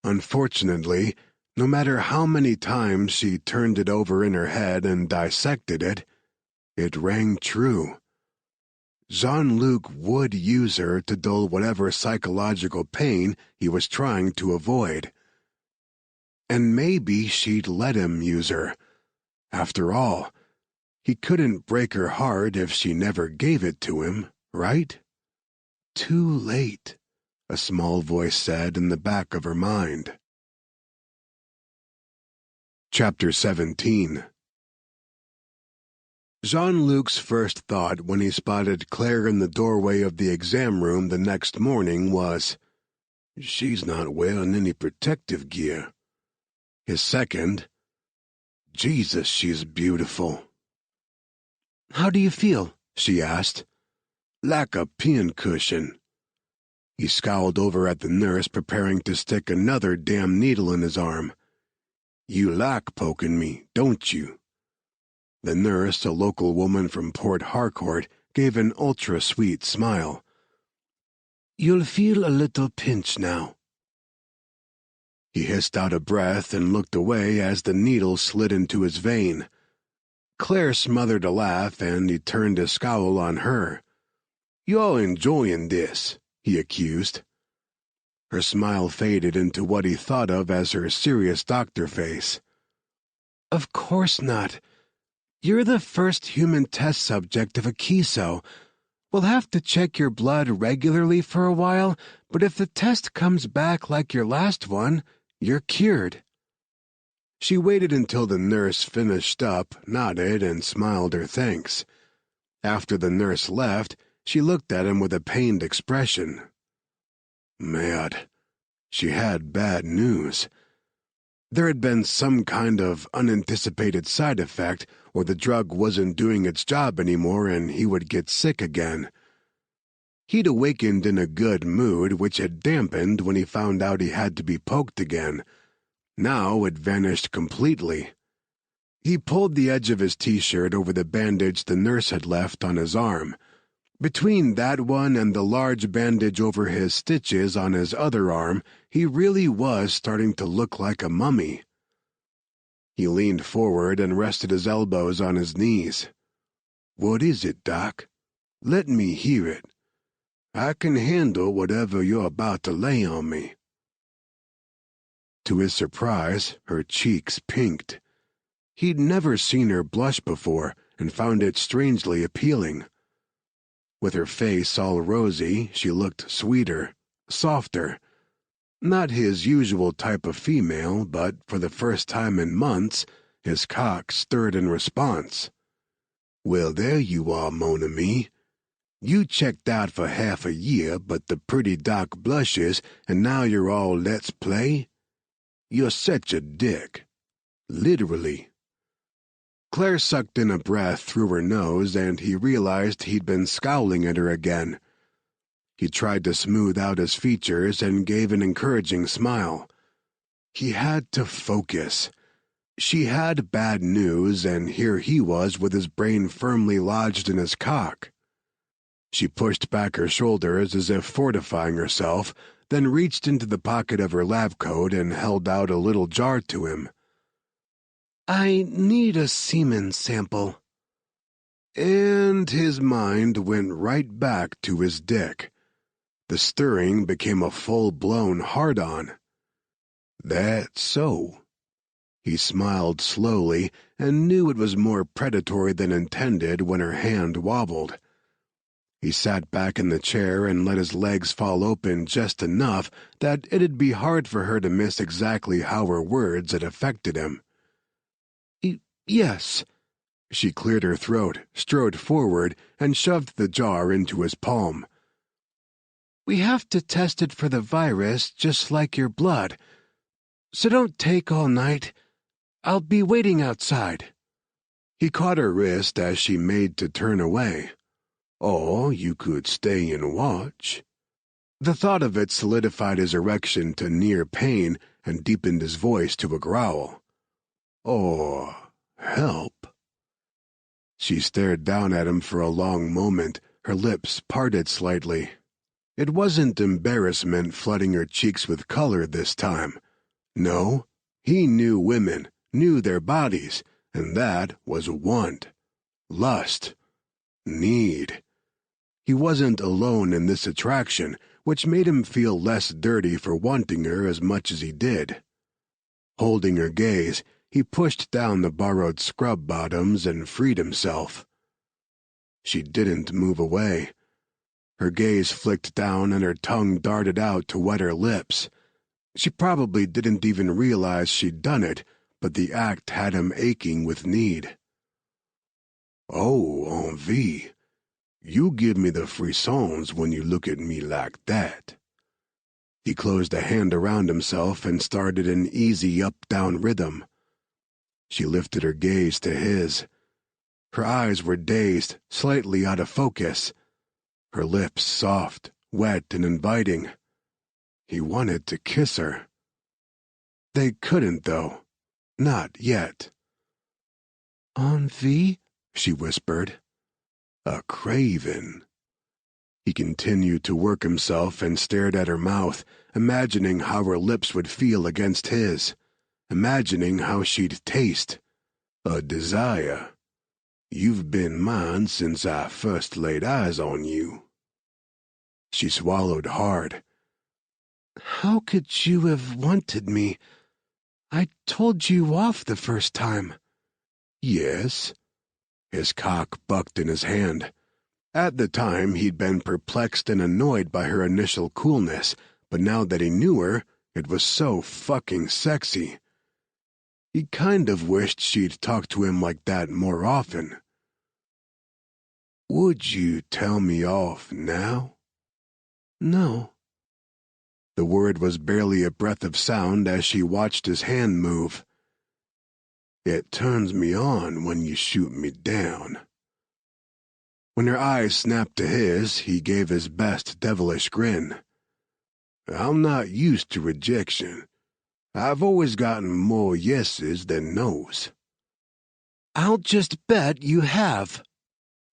Unfortunately, no matter how many times she turned it over in her head and dissected it, it rang true. Jean-Luc would use her to dull whatever psychological pain he was trying to avoid. And maybe she'd let him use her. After all, he couldn't break her heart if she never gave it to him, right? Too late, a small voice said in the back of her mind. Chapter 17. Jean-Luc's first thought when he spotted Claire in the doorway of the exam room the next morning was, "She's not wearing any protective gear." His second, "Jesus, she's beautiful." "How do you feel?" she asked. "Like a pincushion." He scowled over at the nurse preparing to stick another damn needle in his arm. "You like poking me, don't you?" The nurse, a local woman from Port Harcourt, gave an ultra-sweet smile. "You'll feel a little pinch now." He hissed out a breath and looked away as the needle slid into his vein. Claire smothered a laugh and he turned his scowl on her. "You're enjoying this," he accused. Her smile faded into what he thought of as her serious doctor face. "Of course not. You're the first human test subject of a Kiso. We'll have to check your blood regularly for a while, but if the test comes back like your last one, you're cured." She waited until the nurse finished up, nodded, and smiled her thanks. After the nurse left, she looked at him with a pained expression. Mad. She had bad news. There had been some kind of unanticipated side effect, or the drug wasn't doing its job anymore and he would get sick again. He'd awakened in a good mood, which had dampened when he found out he had to be poked again. Now it vanished completely. He pulled the edge of his t-shirt over the bandage the nurse had left on his arm. Between that one and the large bandage over his stitches on his other arm, he really was starting to look like a mummy. He leaned forward and rested his elbows on his knees. "What is it, Doc? Let me hear it. I can handle whatever you're about to lay on me." To his surprise, her cheeks pinked. He'd never seen her blush before and found it strangely appealing. With her face all rosy, she looked sweeter, softer. Not his usual type of female, but for the first time in months, his cock stirred in response. "Well, there you are, mon ami. You checked out for half a year, but the pretty doc blushes, and now you're all let's play? You're such a dick. Literally." Claire sucked in a breath through her nose, and he realized he'd been scowling at her again. He tried to smooth out his features and gave an encouraging smile. He had to focus. She had bad news, and here he was with his brain firmly lodged in his cock. She pushed back her shoulders as if fortifying herself, then reached into the pocket of her lab coat and held out a little jar to him. I need a semen sample. And his mind went right back to his dick. The stirring became a full-blown hard-on. That's so. He smiled slowly and knew it was more predatory than intended when her hand wobbled. He sat back in the chair and let his legs fall open just enough that it'd be hard for her to miss exactly how her words had affected him. Yes. She cleared her throat, strode forward, and shoved the jar into his palm. We have to test it for the virus just like your blood. So don't take all night. I'll be waiting outside. He caught her wrist as she made to turn away. Or you could stay and watch. The thought of it solidified his erection to near pain and deepened his voice to a growl. Or help. She stared down at him for a long moment, her lips parted slightly. It wasn't embarrassment flooding her cheeks with color this time. No, he knew women, knew their bodies, and that was want, lust, need. He wasn't alone in this attraction, which made him feel less dirty for wanting her as much as he did. Holding her gaze, he pushed down the borrowed scrub bottoms and freed himself. She didn't move away. Her gaze flicked down and her tongue darted out to wet her lips. She probably didn't even realize she'd done it, but the act had him aching with need. Oh, envie. You give me the frissons when you look at me like that. He closed a hand around himself and started an easy up-down rhythm. She lifted her gaze to his. Her eyes were dazed, slightly out of focus. Her lips soft, wet, and inviting. He wanted to kiss her. They couldn't, though. Not yet. Envie? She whispered. A craven. He continued to work himself and stared at her mouth, imagining how her lips would feel against his, imagining how she'd taste. A desire. You've been mine since I first laid eyes on you. She swallowed hard. How could you have wanted me? I told you off the first time. Yes. His cock bucked in his hand. At the time, he'd been perplexed and annoyed by her initial coolness, but now that he knew her, it was so fucking sexy. He kind of wished she'd talk to him like that more often. Would you tell me off now? No. The word was barely a breath of sound as she watched his hand move. It turns me on when you shoot me down. When her eyes snapped to his, he gave his best devilish grin. I'm not used to rejection. I've always gotten more yeses than nos. I'll just bet you have.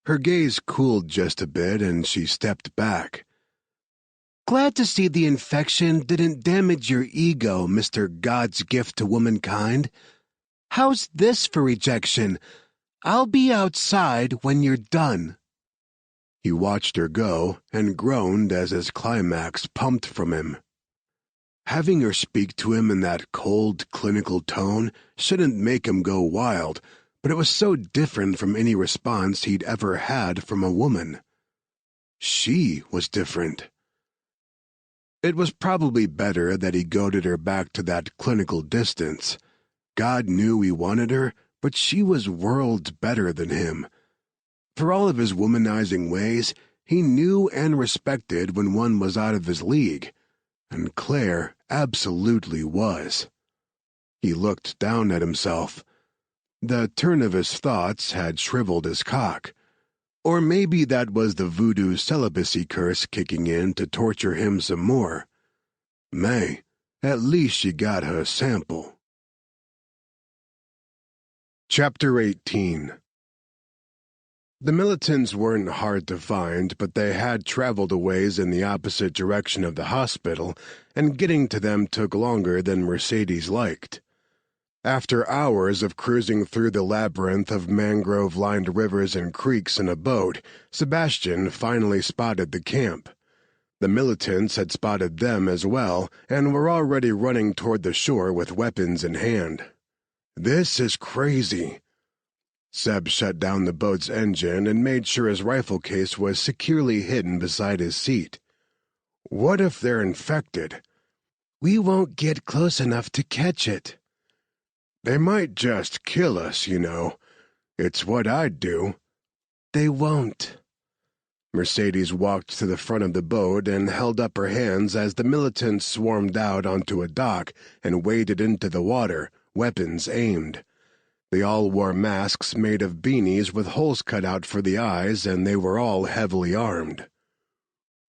Her gaze cooled just a bit and she stepped back. Glad to see the infection didn't damage your ego, Mr. God's gift to womankind. How's this for rejection? I'll be outside when you're done. He watched her go and groaned as his climax pumped from him. Having her speak to him in that cold, clinical tone shouldn't make him go wild, but it was so different from any response he'd ever had from a woman. She was different. It was probably better that he goaded her back to that clinical distance. God knew he wanted her, but she was worlds better than him. For all of his womanizing ways, he knew and respected when one was out of his league, and Claire absolutely was. He looked down at himself. The turn of his thoughts had shriveled his cock. Or maybe that was the voodoo celibacy curse kicking in to torture him some more. May, at least she got her sample. Chapter 18. The militants weren't hard to find, but they had traveled a ways in the opposite direction of the hospital, and getting to them took longer than Mercedes liked. After hours of cruising through the labyrinth of mangrove-lined rivers and creeks in a boat, Sebastian finally spotted the camp. The militants had spotted them as well, and were already running toward the shore with weapons in hand. "This is crazy." Seb shut down the boat's engine and made sure his rifle case was securely hidden beside his seat. "What if they're infected?" "We won't get close enough to catch it." "They might just kill us, you know. It's what I'd do." "They won't." Mercedes walked to the front of the boat and held up her hands as the militants swarmed out onto a dock and waded into the water, weapons aimed. They all wore masks made of beanies with holes cut out for the eyes, and they were all heavily armed.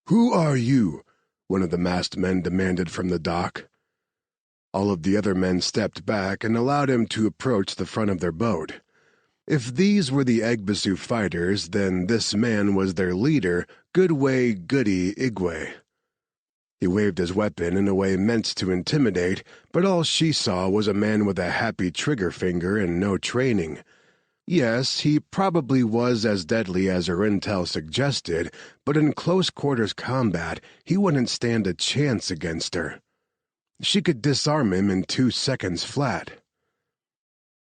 "Who are you?" one of the masked men demanded from the dock. All of the other men stepped back and allowed him to approach the front of their boat. If these were the Egbasu fighters, then this man was their leader, Goodway Goody Igwe. He waved his weapon in a way meant to intimidate, but all she saw was a man with a happy trigger finger and no training. Yes, he probably was as deadly as her intel suggested, but in close-quarters combat, he wouldn't stand a chance against her. She could disarm him in 2 seconds flat.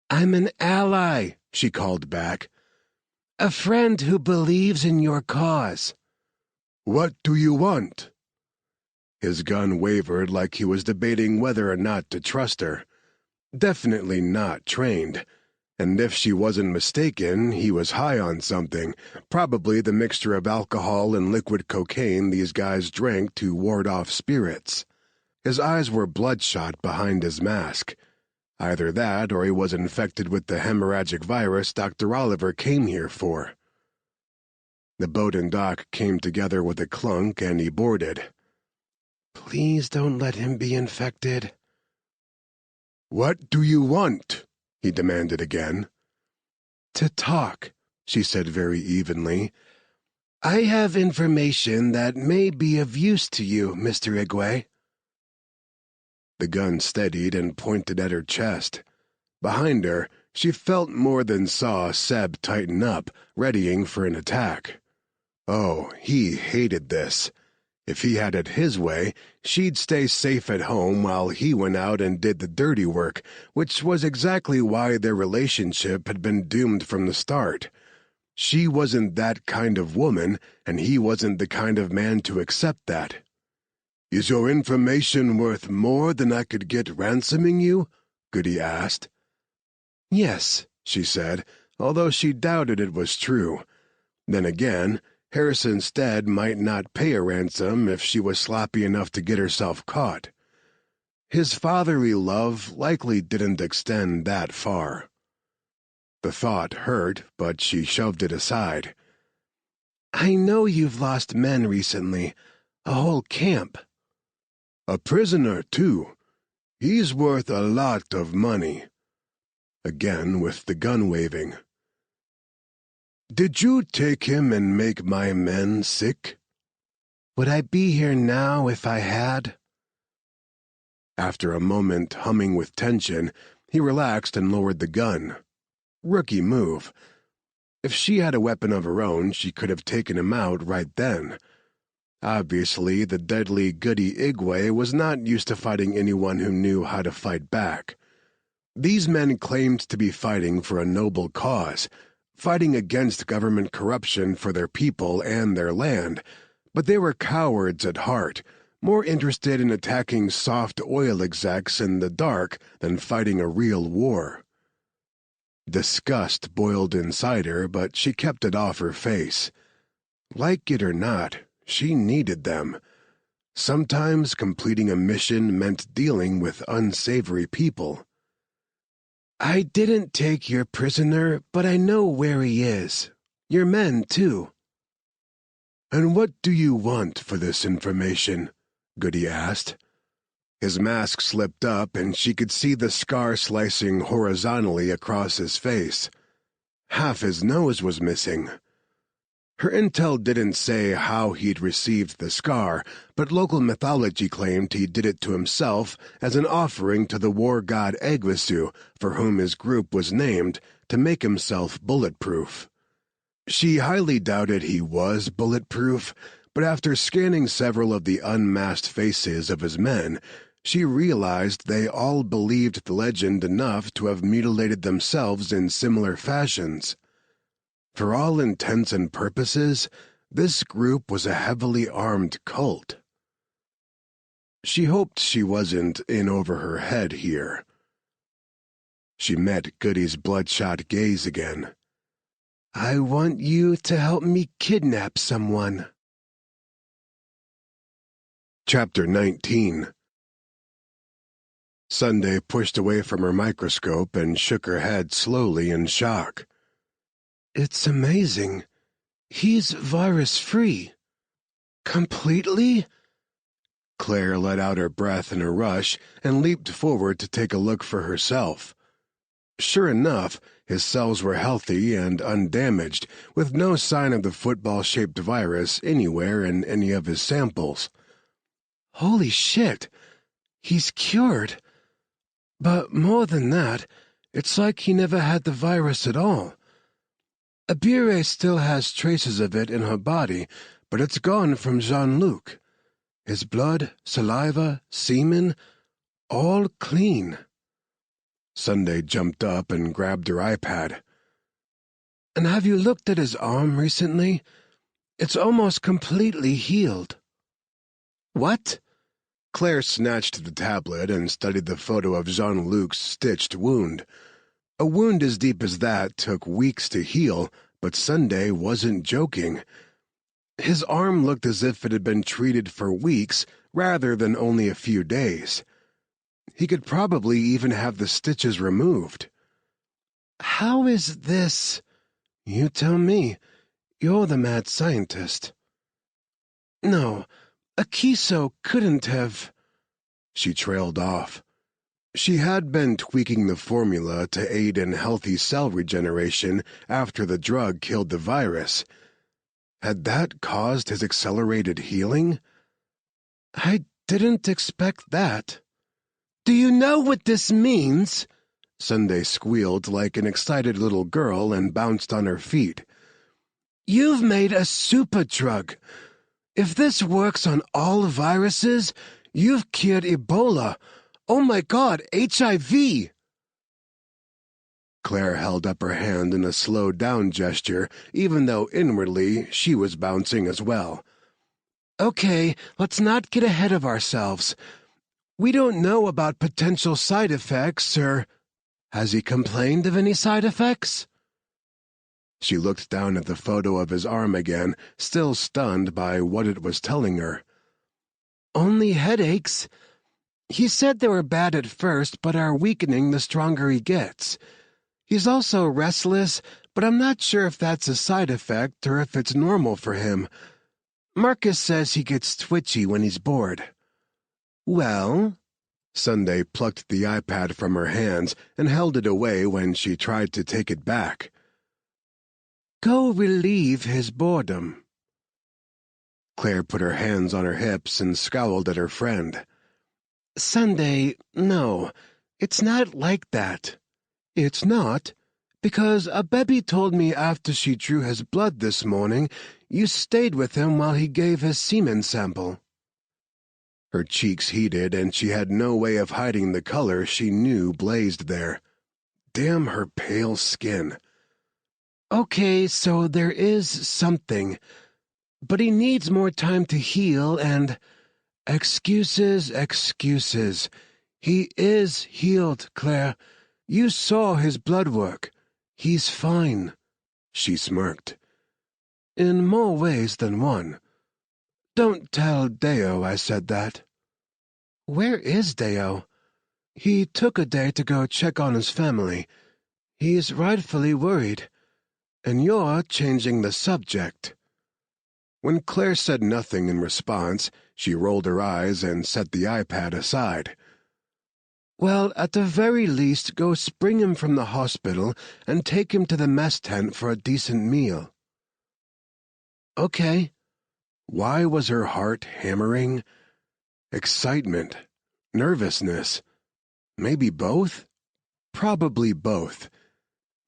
"I'm an ally," she called back. "A friend who believes in your cause." "What do you want?" His gun wavered like he was debating whether or not to trust her. Definitely not trained. And if she wasn't mistaken, he was high on something, probably the mixture of alcohol and liquid cocaine these guys drank to ward off spirits. His eyes were bloodshot behind his mask. Either that or he was infected with the hemorrhagic virus Dr. Oliver came here for. The boat and dock came together with a clunk and he boarded. "Please don't let him be infected." "What do you want?" he demanded again. "To talk," she said very evenly. "I have information that may be of use to you, Mr. Igwe." The gun steadied and pointed at her chest. Behind her, she felt more than saw Seb tighten up, readying for an attack. Oh, he hated this. If he had it his way, she'd stay safe at home while he went out and did the dirty work, which was exactly why their relationship had been doomed from the start. She wasn't that kind of woman, and he wasn't the kind of man to accept that. "Is your information worth more than I could get ransoming you?" Goody asked. "Yes," she said, although she doubted it was true. Then again, Harrison Stead might not pay a ransom if she was sloppy enough to get herself caught. His fatherly love likely didn't extend that far. The thought hurt, but she shoved it aside. "I know you've lost men recently. A whole camp." "A prisoner, too. He's worth a lot of money." Again with the gun waving. "Did you take him and make my men sick?" "Would I be here now if I had?" After a moment humming with tension, he relaxed and lowered the gun. Rookie move. If she had a weapon of her own, she could have taken him out right then. Obviously, the deadly Goody Igwe was not used to fighting anyone who knew how to fight back. These men claimed to be fighting for a noble cause, fighting against government corruption for their people and their land, but they were cowards at heart, more interested in attacking soft oil execs in the dark than fighting a real war. Disgust boiled inside her, but she kept it off her face. Like it or not, she needed them. Sometimes completing a mission meant dealing with unsavory people. "I didn't take your prisoner, but I know where he is." Your men, too." "And what do you want for this information?" Goody asked. His mask slipped up, and she could see the scar slicing horizontally across his face. Half his nose was missing. Her intel didn't say how he'd received the scar, but local mythology claimed he did it to himself as an offering to the war god Egwusu, for whom his group was named, to make himself bulletproof. She highly doubted he was bulletproof, but after scanning several of the unmasked faces of his men, she realized they all believed the legend enough to have mutilated themselves in similar fashions. For all intents and purposes, this group was a heavily armed cult. She hoped she wasn't in over her head here. She met Goody's bloodshot gaze again. "I want you to help me kidnap someone." Chapter 19. Sunday pushed away from her microscope and shook her head slowly in shock. "It's amazing. He's virus-free. Completely?" Claire let out her breath in a rush and leaped forward to take a look for herself. Sure enough, his cells were healthy and undamaged, with no sign of the football-shaped virus anywhere in any of his samples. "Holy shit! He's cured. But more than that, it's like he never had the virus at all. Abire still has traces of it in her body, but it's gone from Jean-Luc. His blood, saliva, semen, all clean." Sunday jumped up and grabbed her iPad. "And have you looked at his arm recently? It's almost completely healed." "What?" Claire snatched the tablet and studied the photo of Jean-Luc's stitched wound. A wound as deep as that took weeks to heal, but Sunday wasn't joking. His arm looked as if it had been treated for weeks rather than only a few days. He could probably even have the stitches removed. "How is this?" "You tell me. You're the mad scientist." "No, Akiso couldn't have—" She trailed off. She had been tweaking the formula to aid in healthy cell regeneration after the drug killed the virus. Had that caused his accelerated healing? "I didn't expect that." "Do you know what this means?" Sunday squealed like an excited little girl and bounced on her feet. "You've made a super drug. If this works on all viruses, you've cured Ebola. Oh my God, HIV!" Claire held up her hand in a slow-down gesture, even though inwardly she was bouncing as well. "Okay, let's not get ahead of ourselves. We don't know about potential side effects, or... Has he complained of any side effects?" She looked down at the photo of his arm again, still stunned by what it was telling her. "Only headaches. He said they were bad at first, but are weakening the stronger he gets. He's also restless, but I'm not sure if that's a side effect or if it's normal for him. Marcus says he gets twitchy when he's bored." "Well?" Sunday plucked the iPad from her hands and held it away when she tried to take it back. "Go relieve his boredom." Claire put her hands on her hips and scowled at her friend. "Sunday, no, it's not like that." "It's not? Because Abebe told me after she drew his blood this morning, you stayed with him while he gave his semen sample." Her cheeks heated, and she had no way of hiding the color she knew blazed there. Damn her pale skin. "Okay, so there is something. But he needs more time to heal, and... Excuses, excuses. He is healed, Claire. You saw his blood work. He's fine." She smirked. "In more ways than one. Don't tell Deo I said that." "Where is Deo?" "He took a day to go check on his family. He's rightfully worried. And you're changing the subject." When Claire said nothing in response, she rolled her eyes and set the iPad aside. "Well, at the very least, go spring him from the hospital and take him to the mess tent for a decent meal." "Okay." Why was her heart hammering? Excitement? Nervousness? Maybe both? Probably both.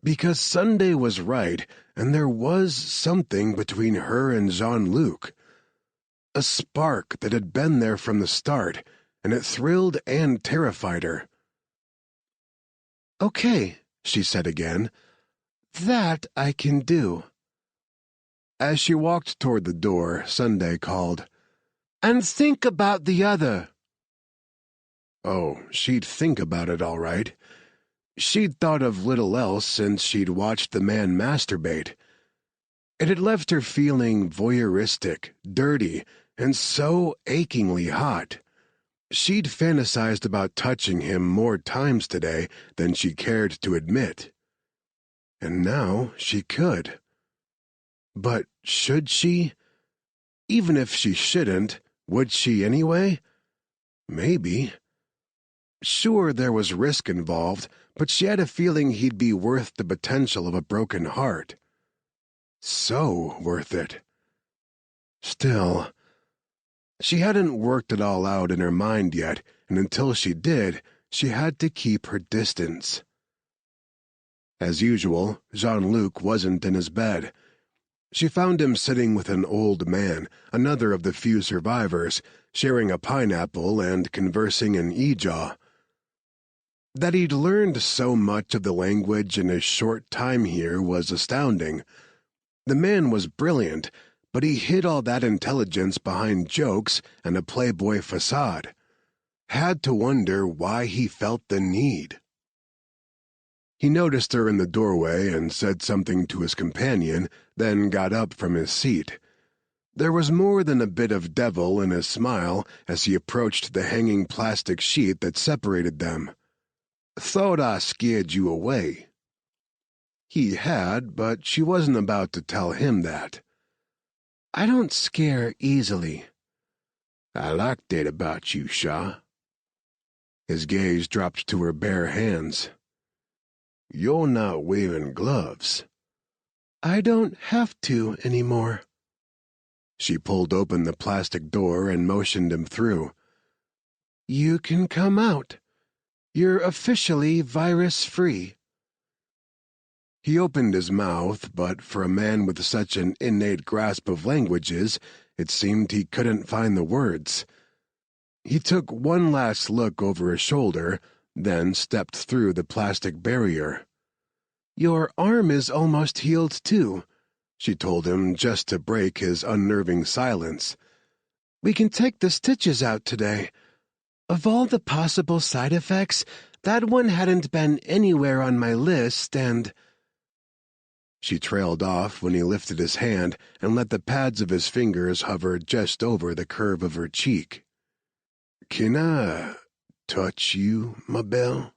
Because Sunday was right, and there was something between her and Jean-Luc. A spark that had been there from the start, and it thrilled and terrified her. "Okay," she said again. "That I can do." As she walked toward the door, Sunday called, "And think about the other." Oh, she'd think about it all right. She'd thought of little else since she'd watched the man masturbate. It had left her feeling voyeuristic, dirty, and so achingly hot. She'd fantasized about touching him more times today than she cared to admit. And now she could. But should she? Even if she shouldn't, would she anyway? Maybe. Sure, there was risk involved, but she had a feeling he'd be worth the potential of a broken heart. So worth it. Still, she hadn't worked it all out in her mind yet, and until she did, she had to keep her distance. As usual, Jean-Luc wasn't in his bed. She found him sitting with an old man, another of the few survivors, sharing a pineapple and conversing in Ijaw. That he'd learned so much of the language in his short time here was astounding. The man was brilliant, but he hid all that intelligence behind jokes and a playboy facade. Had to wonder why he felt the need. He noticed her in the doorway and said something to his companion, then got up from his seat. There was more than a bit of devil in his smile as he approached the hanging plastic sheet that separated them. "Thought I scared you away." He had, but she wasn't about to tell him that. "I don't scare easily." "I like that about you, Shaw." His gaze dropped to her bare hands. "You're not wearing gloves." "I don't have to anymore." She pulled open the plastic door and motioned him through. "You can come out. You're officially virus-free." He opened his mouth, but for a man with such an innate grasp of languages, it seemed he couldn't find the words. He took one last look over his shoulder, then stepped through the plastic barrier. "Your arm is almost healed, too," she told him just to break his unnerving silence. "We can take the stitches out today. Of all the possible side effects, that one hadn't been anywhere on my list, and—" She trailed off when he lifted his hand and let the pads of his fingers hover just over the curve of her cheek. "Can I touch you, ma belle?"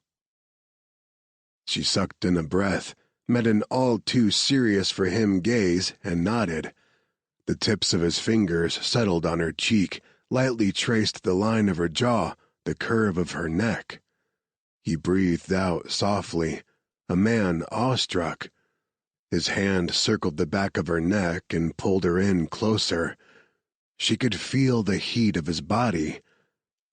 She sucked in a breath, met an all-too-serious-for-him gaze, and nodded. The tips of his fingers settled on her cheek, lightly traced the line of her jaw, the curve of her neck. He breathed out softly, a man awestruck. His hand circled the back of her neck and pulled her in closer. She could feel the heat of his body.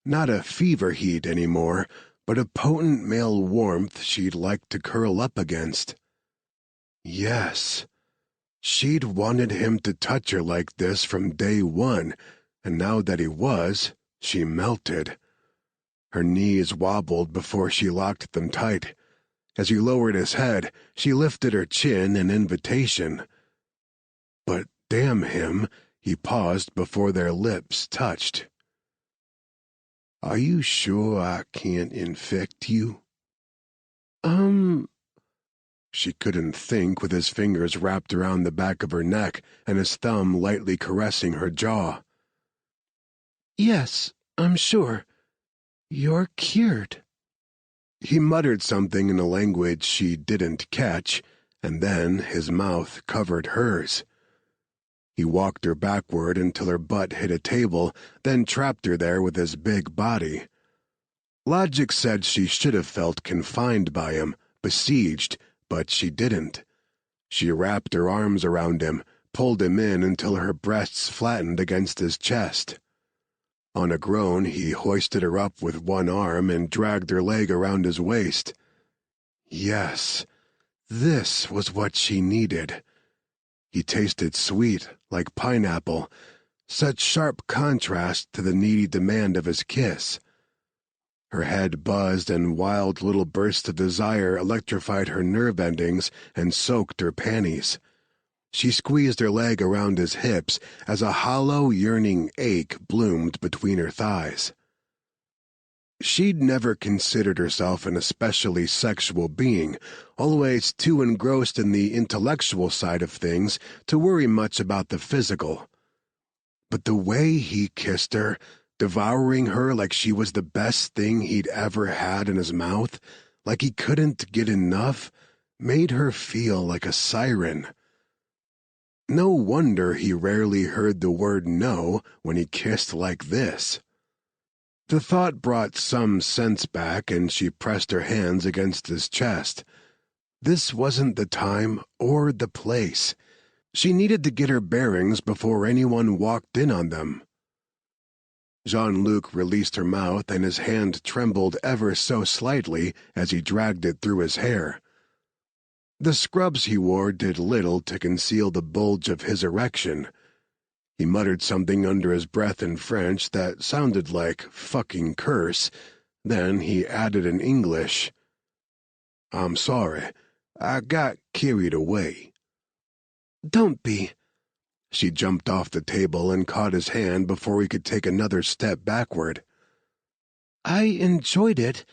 Not a fever heat anymore, but a potent male warmth she'd like to curl up against. Yes, she'd wanted him to touch her like this from day one, and now that he was, she melted. Her knees wobbled before she locked them tight. As he lowered his head, she lifted her chin in invitation. But damn him, he paused before their lips touched. "Are you sure I can't infect you?" She couldn't think with his fingers wrapped around the back of her neck and his thumb lightly caressing her jaw. "Yes, I'm sure. You're cured." He muttered something in a language she didn't catch, and then his mouth covered hers. He walked her backward until her butt hit a table, then trapped her there with his big body. Logic said she should have felt confined by him, besieged, but she didn't. She wrapped her arms around him, pulled him in until her breasts flattened against his chest. On a groan, he hoisted her up with one arm and dragged her leg around his waist. Yes, this was what she needed. He tasted sweet, like pineapple, such sharp contrast to the needy demand of his kiss. Her head buzzed and wild little bursts of desire electrified her nerve endings and soaked her panties. She squeezed her leg around his hips as a hollow, yearning ache bloomed between her thighs. She'd never considered herself an especially sexual being, always too engrossed in the intellectual side of things to worry much about the physical. But the way he kissed her, devouring her like she was the best thing he'd ever had in his mouth, like he couldn't get enough, made her feel like a siren. No wonder he rarely heard the word no when he kissed like this. The thought brought some sense back, and she pressed her hands against his chest. This wasn't the time or the place. She needed to get her bearings before anyone walked in on them. Jean-Luc released her mouth, and his hand trembled ever so slightly as he dragged it through his hair. The scrubs he wore did little to conceal the bulge of his erection. He muttered something under his breath in French that sounded like fucking curse. Then he added in English, "I'm sorry, I got carried away." "Don't be." She jumped off the table and caught his hand before he could take another step backward. "I enjoyed it.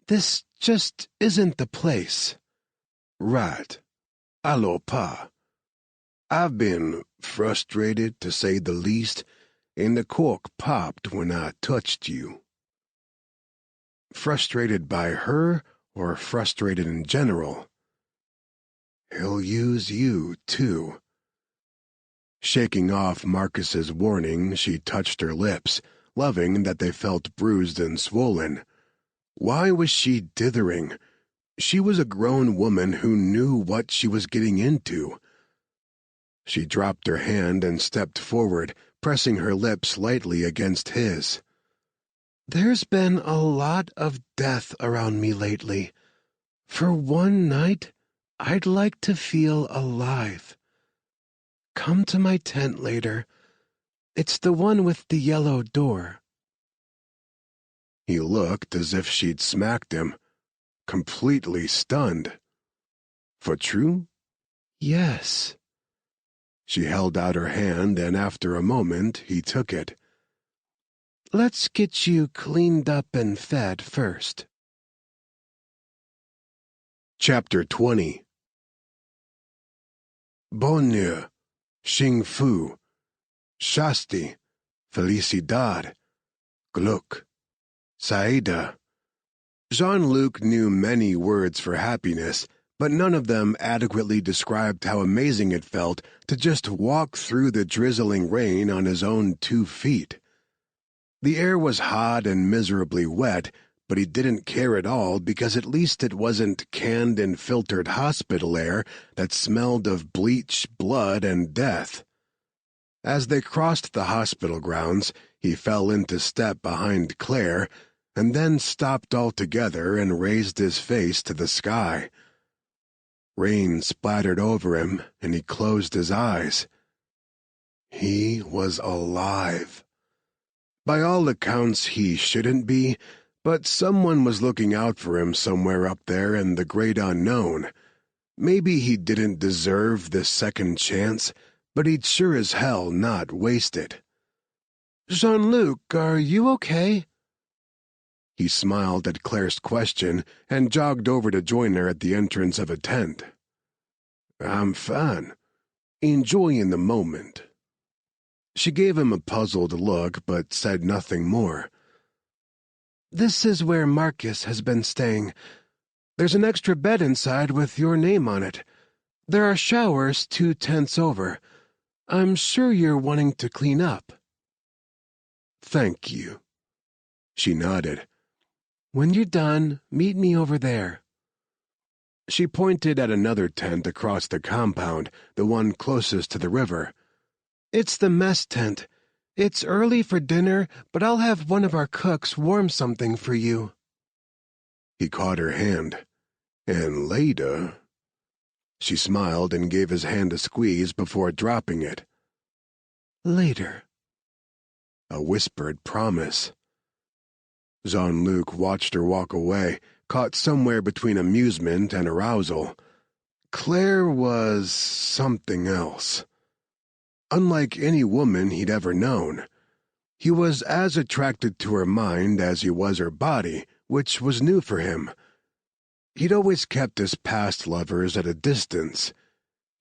This just isn't the place." "Right. Alors pas. I've been frustrated, to say the least, and the cork popped when I touched you." Frustrated by her, or frustrated in general? "He'll use you, too." Shaking off Marcus's warning, she touched her lips, loving that they felt bruised and swollen. Why was she dithering? She was a grown woman who knew what she was getting into. She dropped her hand and stepped forward, pressing her lips lightly against his. "There's been a lot of death around me lately. For one night, I'd like to feel alive. Come to my tent later. It's the one with the yellow door." He looked as if she'd smacked him, completely stunned. "For true?" "Yes." She held out her hand, and after a moment he took it. "Let's get you cleaned up and fed first." Chapter 20. Bonheur, Xing Fu, Shasti, Felicidad, Glück, Saida. Jean-Luc knew many words for happiness, but none of them adequately described how amazing it felt to just walk through the drizzling rain on his own 2 feet. The air was hot and miserably wet, but he didn't care at all because at least it wasn't canned and filtered hospital air that smelled of bleach, blood, and death. As they crossed the hospital grounds, he fell into step behind Claire, and then stopped altogether and raised his face to the sky. Rain splattered over him, and he closed his eyes. He was alive. By all accounts, he shouldn't be, but someone was looking out for him somewhere up there in the great unknown. Maybe he didn't deserve this second chance, but he'd sure as hell not waste it. "Jean-Luc, are you okay?" He smiled at Claire's question and jogged over to join her at the entrance of a tent. "I'm fine. Enjoying the moment." She gave him a puzzled look, but said nothing more. "This is where Marcus has been staying. There's an extra bed inside with your name on it. There are showers 2 tents over. I'm sure you're wanting to clean up." "Thank you." She nodded. "When you're done, meet me over there." She pointed at another tent across the compound, the one closest to the river. "It's the mess tent. It's early for dinner, but I'll have one of our cooks warm something for you." He caught her hand. "And later—" She smiled and gave his hand a squeeze before dropping it. "Later." A whispered promise. Jean-Luc watched her walk away, caught somewhere between amusement and arousal. Claire was something else. Unlike any woman he'd ever known. He was as attracted to her mind as he was her body, which was new for him. He'd always kept his past lovers at a distance.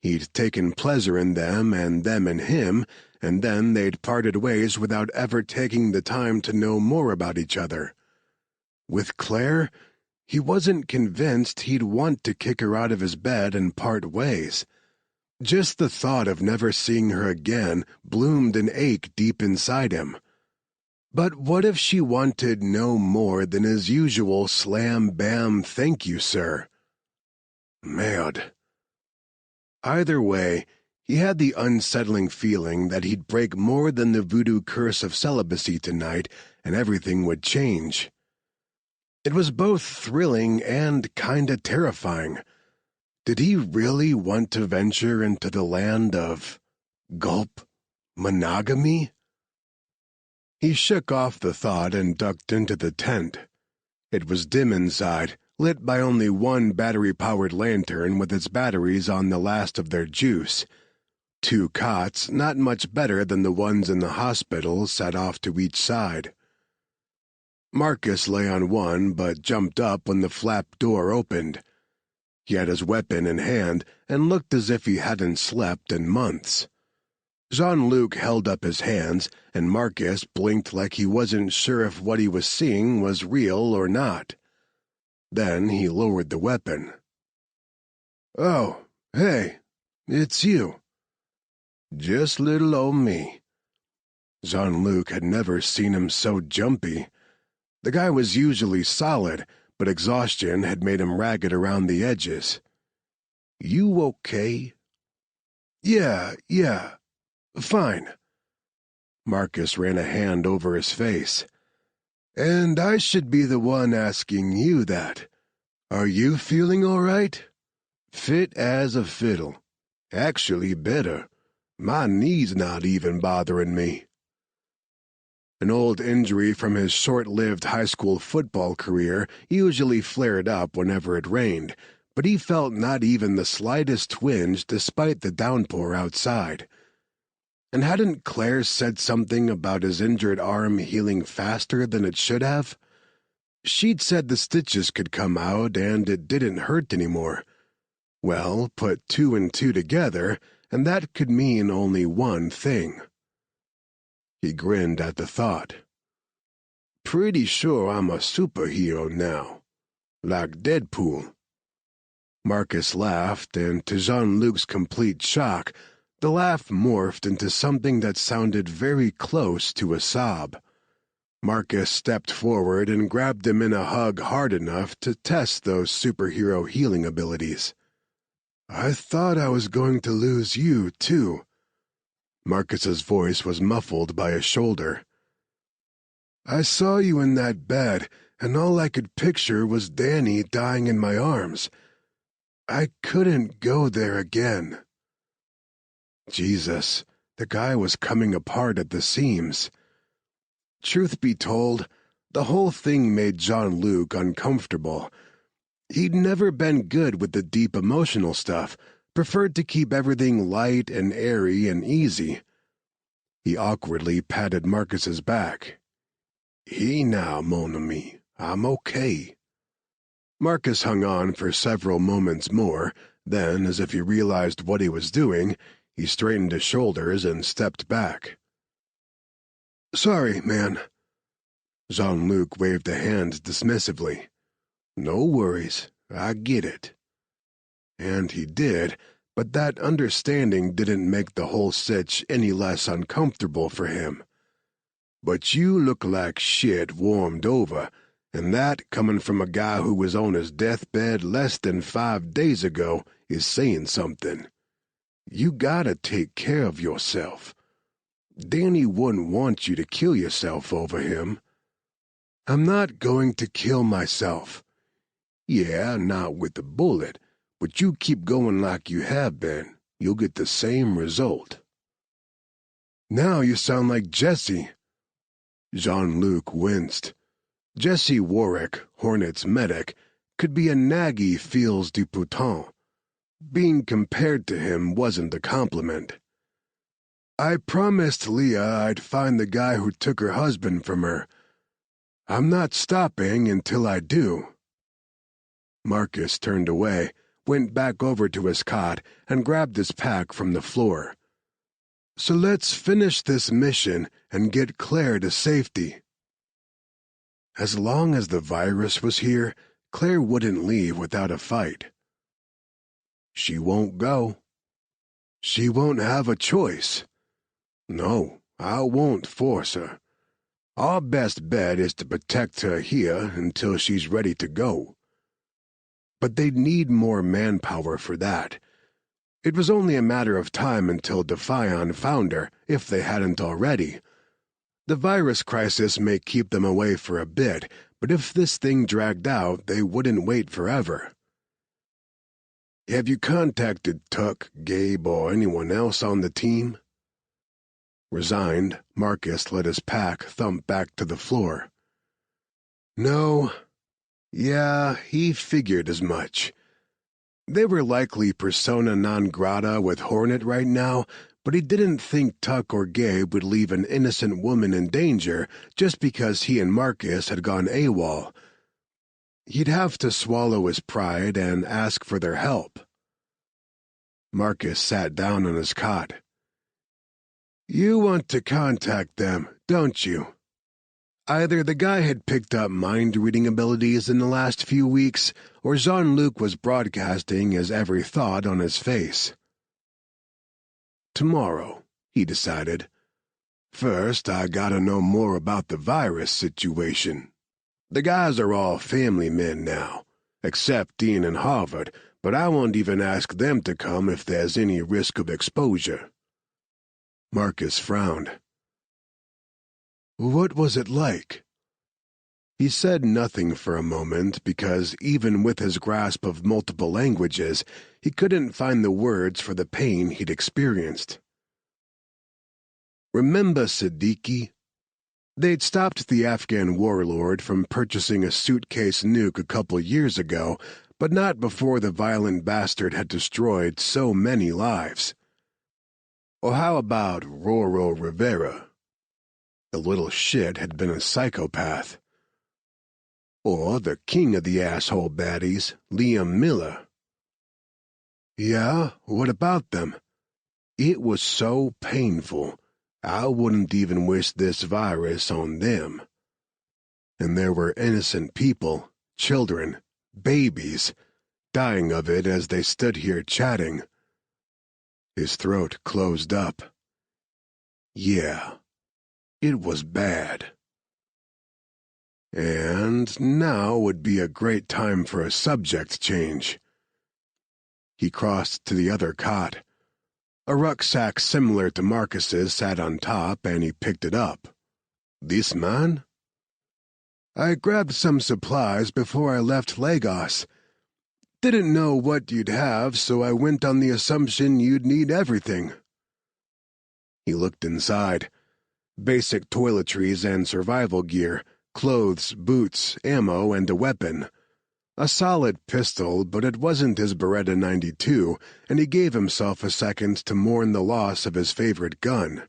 He'd taken pleasure in them in him, and then they'd parted ways without ever taking the time to know more about each other. With Claire, he wasn't convinced he'd want to kick her out of his bed and part ways. Just the thought of never seeing her again bloomed an ache deep inside him. But what if she wanted no more than his usual slam-bam thank you, sir? Merde. Either way, he had the unsettling feeling that he'd break more than the voodoo curse of celibacy tonight and everything would change. It was both thrilling and kinda terrifying. Did he really want to venture into the land of monogamy? He shook off the thought and ducked into the tent. It was dim inside, lit by only one battery-powered lantern with its batteries on the last of their juice. 2 cots, not much better than the ones in the hospital, sat off to each side. Marcus lay on one but jumped up when the flap door opened. He had his weapon in hand and looked as if he hadn't slept in months. Jean-Luc held up his hands, and Marcus blinked like he wasn't sure if what he was seeing was real or not. Then he lowered the weapon. "Oh, hey, it's you." "Just little old me." Jean-Luc had never seen him so jumpy. The guy was usually solid, but exhaustion had made him ragged around the edges. "You okay?" Yeah. Fine." Marcus ran a hand over his face. "And I should be the one asking you that. Are you feeling all right?" "Fit as a fiddle. Actually better. My knee's not even bothering me." An old injury from his short-lived high school football career usually flared up whenever it rained, but he felt not even the slightest twinge despite the downpour outside. And hadn't Claire said something about his injured arm healing faster than it should have? She'd said the stitches could come out and it didn't hurt anymore. Well, put 2 and 2 together, and that could mean only one thing. He grinned at the thought. "Pretty sure I'm a superhero now. Like Deadpool." Marcus laughed, and to Jean-Luc's complete shock, the laugh morphed into something that sounded very close to a sob. Marcus stepped forward and grabbed him in a hug hard enough to test those superhero healing abilities. "I thought I was going to lose you, too." Marcus's voice was muffled by a shoulder. "I saw you in that bed, and all I could picture was Danny dying in my arms. I couldn't go there again." Jesus, the guy was coming apart at the seams. Truth be told, the whole thing made Jean-Luc uncomfortable. He'd never been good with the deep emotional stuff, preferred to keep everything light and airy and easy. He awkwardly patted Marcus's back. "Hey now, mon ami, I'm okay." Marcus hung on for several moments more, then, as if he realized what he was doing, he straightened his shoulders and stepped back. "Sorry, man." Jean-Luc waved a hand dismissively. "No worries, I get it." And he did, But that understanding didn't make the whole sitch any less uncomfortable for him. "But you look like shit warmed over, and that, coming from a guy who was on his deathbed less than 5 days ago, is saying something. You gotta take care of yourself. Danny wouldn't want you to kill yourself over him." "I'm not going to kill myself." "Yeah, not with the bullet, but you keep going like you have been. You'll get the same result." "Now you sound like Jesse." Jean-Luc winced. Jesse Warwick, Hornet's medic, could be a naggy fils du putain. Being compared to him wasn't a compliment. "I promised Leah I'd find the guy who took her husband from her. I'm not stopping until I do." Marcus turned away, went back over to his cot, and grabbed his pack from the floor. "So let's finish this mission and get Claire to safety." As long as the virus was here, Claire wouldn't leave without a fight. "She won't go." "She won't have a choice." "No, I won't force her. Our best bet is to protect her here until she's ready to go." But they'd need more manpower for that. It was only a matter of time until Defion found her, if they hadn't already. The virus crisis may keep them away for a bit, but if this thing dragged out, they wouldn't wait forever. "Have you contacted Tuck, Gabe, or anyone else on the team?" Resigned, Marcus let his pack thump back to the floor. "No. Yeah, he figured as much. They were likely persona non grata with Hornet right now, but he didn't think Tuck or Gabe would leave an innocent woman in danger just because he and Marcus had gone AWOL. He'd have to swallow his pride and ask for their help." Marcus sat down on his cot. "You want to contact them, don't you?" Either the guy had picked up mind-reading abilities in the last few weeks, or Jean-Luc was broadcasting his every thought on his face. "Tomorrow," he decided. "First, I gotta know more about the virus situation. The guys are all family men now, except Dean and Harvard, but I won't even ask them to come if there's any risk of exposure." Marcus frowned. "What was it like?" He said nothing for a moment because even with his grasp of multiple languages, he couldn't find the words for the pain he'd experienced. "Remember Siddiqui?" They'd stopped the Afghan warlord from purchasing a suitcase nuke a couple years ago, but not before the violent bastard had destroyed so many lives. Or how about Roro Rivera? The little shit had been a psychopath. Or the king of the asshole baddies, Liam Miller. "Yeah, what about them?" "It was so painful. I wouldn't even wish this virus on them." And there were innocent people, children, babies, dying of it as they stood here chatting. His throat closed up. Yeah, it was bad. And now would be a great time for a subject change. He crossed to the other cot. A rucksack similar to Marcus's sat on top, and he picked it up. "This man?" "I grabbed some supplies before I left Lagos. Didn't know what you'd have, so I went on the assumption you'd need everything." He looked inside. Basic toiletries and survival gear, clothes, boots, ammo, and a weapon. A solid pistol, but it wasn't his Beretta 92, and he gave himself a second to mourn the loss of his favorite gun.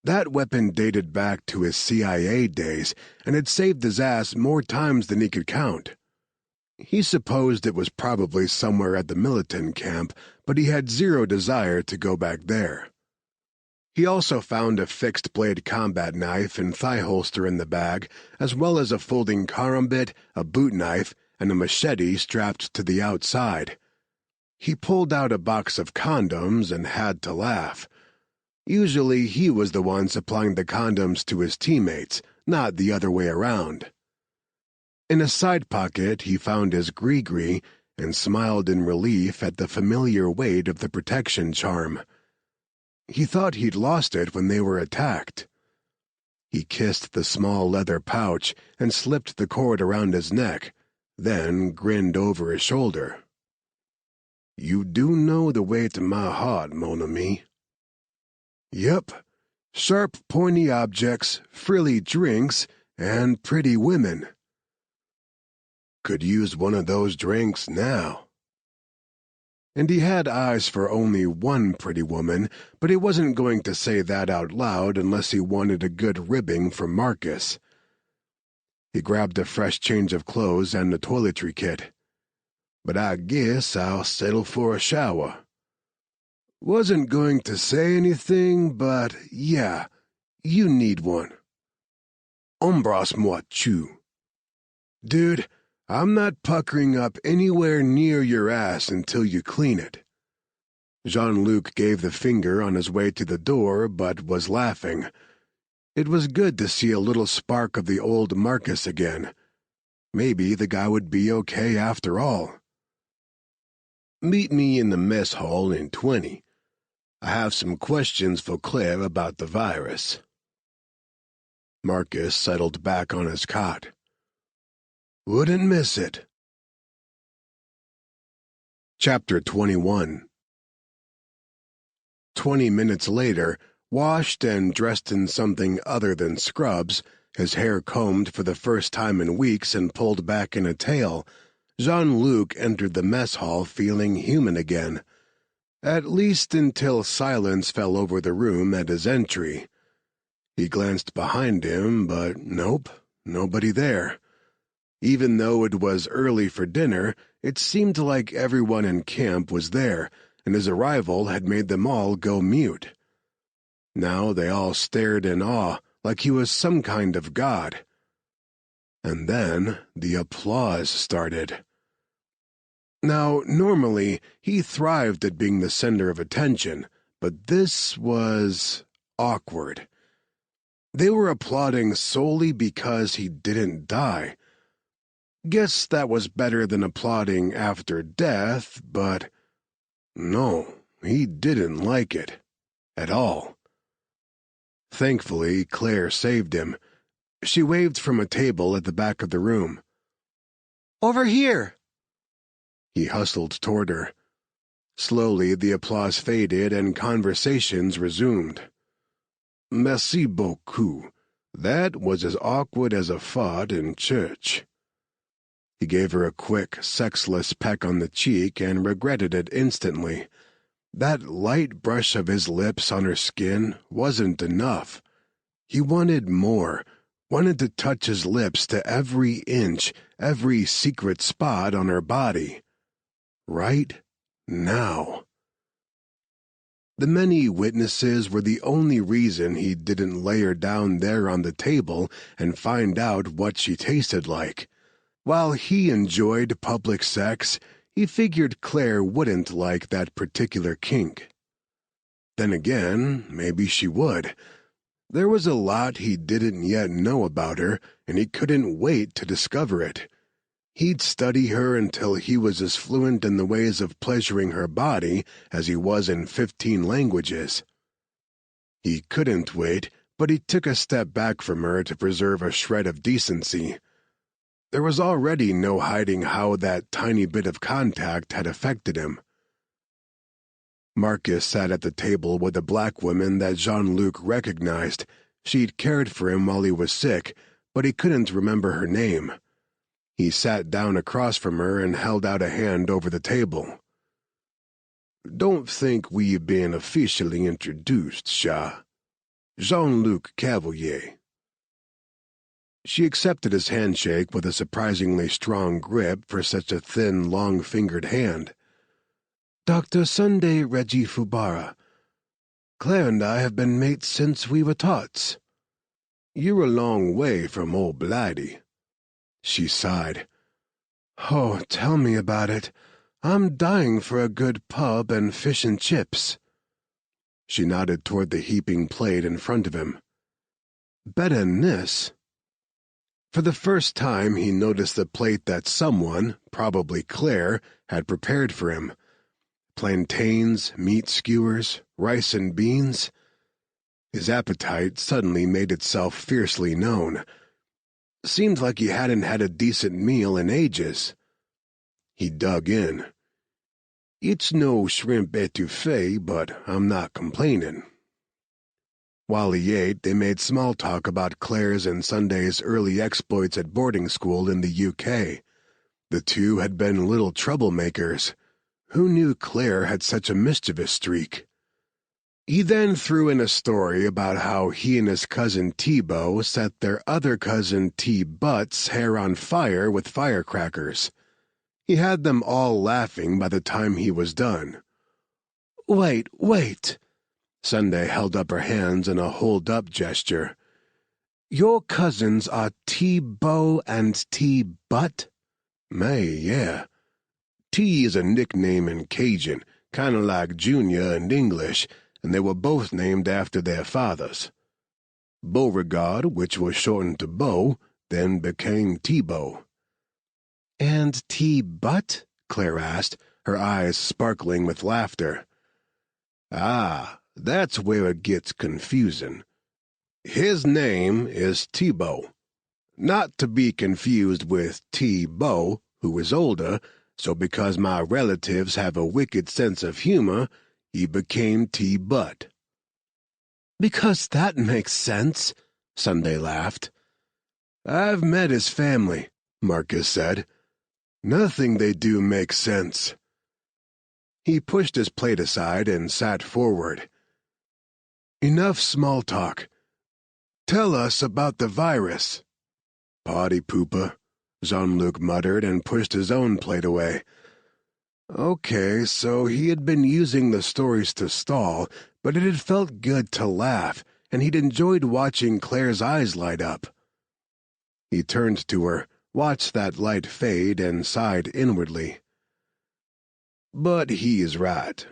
That weapon dated back to his CIA days, and had saved his ass more times than he could count. He supposed it was probably somewhere at the militant camp, but he had zero desire to go back there. He also found a fixed-blade combat knife and thigh holster in the bag, as well as a folding karambit, a boot knife, and a machete strapped to the outside. He pulled out a box of condoms and had to laugh. Usually he was the one supplying the condoms to his teammates, not the other way around. In a side pocket he found his gree-gree and smiled in relief at the familiar weight of the protection charm. He thought he'd lost it when they were attacked. He kissed the small leather pouch and slipped the cord around his neck, then grinned over his shoulder. "You do know the way to my heart, mon ami." "Yep. Sharp, pointy objects, frilly drinks, and pretty women." "Could use one of those drinks now." And he had eyes for only one pretty woman, but he wasn't going to say that out loud unless he wanted a good ribbing from Marcus. He grabbed a fresh change of clothes and a toiletry kit. "But I guess I'll settle for a shower." "Wasn't going to say anything, but yeah, you need one." "Embrasse-moi, chou." "Dude, I'm not puckering up anywhere near your ass until you clean it." Jean-Luc gave the finger on his way to the door, but was laughing. It was good to see a little spark of the old Marcus again. Maybe the guy would be okay after all. "Meet me in the mess hall in 20. I have some questions for Claire about the virus." Marcus settled back on his cot. "Wouldn't miss it." Chapter 21. 20 minutes later, washed and dressed in something other than scrubs, his hair combed for the first time in weeks and pulled back in a tail, Jean-Luc entered the mess hall feeling human again. At least until silence fell over the room at his entry. He glanced behind him, but nope, nobody there. Even though it was early for dinner, it seemed like everyone in camp was there, and his arrival had made them all go mute. Now they all stared in awe, like he was some kind of god. And then the applause started. Now, normally, he thrived at being the center of attention, but this was awkward. They were applauding solely because he didn't die. Guess that was better than applauding after death, but no, he didn't like it. At all. Thankfully, Claire saved him. She waved from a table at the back of the room. "Over here!" He hustled toward her. Slowly, the applause faded and conversations resumed. "Merci beaucoup. That was as awkward as a fart in church." He gave her a quick, sexless peck on the cheek and regretted it instantly. That light brush of his lips on her skin wasn't enough. He wanted more, wanted to touch his lips to every inch, every secret spot on her body. Right now. The many witnesses were the only reason he didn't lay her down there on the table and find out what she tasted like. While he enjoyed public sex, he figured Claire wouldn't like that particular kink. Then again, maybe she would. There was a lot he didn't yet know about her, and he couldn't wait to discover it. He'd study her until he was as fluent in the ways of pleasuring her body as he was in 15 languages. He couldn't wait, but he took a step back from her to preserve a shred of decency. There was already no hiding how that tiny bit of contact had affected him. Marcus sat at the table with a black woman that Jean-Luc recognized. She'd cared for him while he was sick, but he couldn't remember her name. He sat down across from her and held out a hand over the table. "Don't think we've been officially introduced, Chat. Jean-Luc Cavalier." She accepted his handshake with a surprisingly strong grip for such a thin, long-fingered hand. "Dr. Sunday Reggie Fubara. Claire and I have been mates since we were tots." "You're a long way from old Blighty." She sighed. "Oh, tell me about it. I'm dying for a good pub and fish and chips. She nodded toward the heaping plate in front of him. Better than this. For the first time, he noticed the plate that someone, probably Claire, had prepared for him. Plantains, meat skewers, rice and beans. His appetite suddenly made itself fiercely known. Seemed like he hadn't had a decent meal in ages. He dug in. It's no shrimp etouffee, but I'm not complaining. While he ate, they made small talk about Claire's and Sunday's early exploits at boarding school in the UK. The two had been little troublemakers. Who knew Claire had such a mischievous streak? He then threw in a story about how he and his cousin T-Bow set their other cousin T-Butt's hair on fire with firecrackers. He had them all laughing by the time he was done. Wait. Sunday held up her hands in a hold-up gesture. Your cousins are T-Bow and T-Butt? Yeah. T is a nickname in Cajun, kind of like Junior in English, and they were both named after their fathers. Beauregard, which was shortened to Beau, then became T-Bow. And T-Butt? Claire asked, her eyes sparkling with laughter. Ah, that's where it gets confusing. His name is T-Bow. Not to be confused with T-Bow, who is older, so because my relatives have a wicked sense of humor, he became T-Butt. Because that makes sense, Sunday laughed. I've met his family, Marcus said. Nothing they do makes sense. He pushed his plate aside and sat forward. Enough small talk. Tell us about the virus. Potty pooper, Jean-Luc muttered and pushed his own plate away. Okay, so he had been using the stories to stall, but it had felt good to laugh, and he'd enjoyed watching Claire's eyes light up. He turned to her, watched that light fade, and sighed inwardly. But he is right.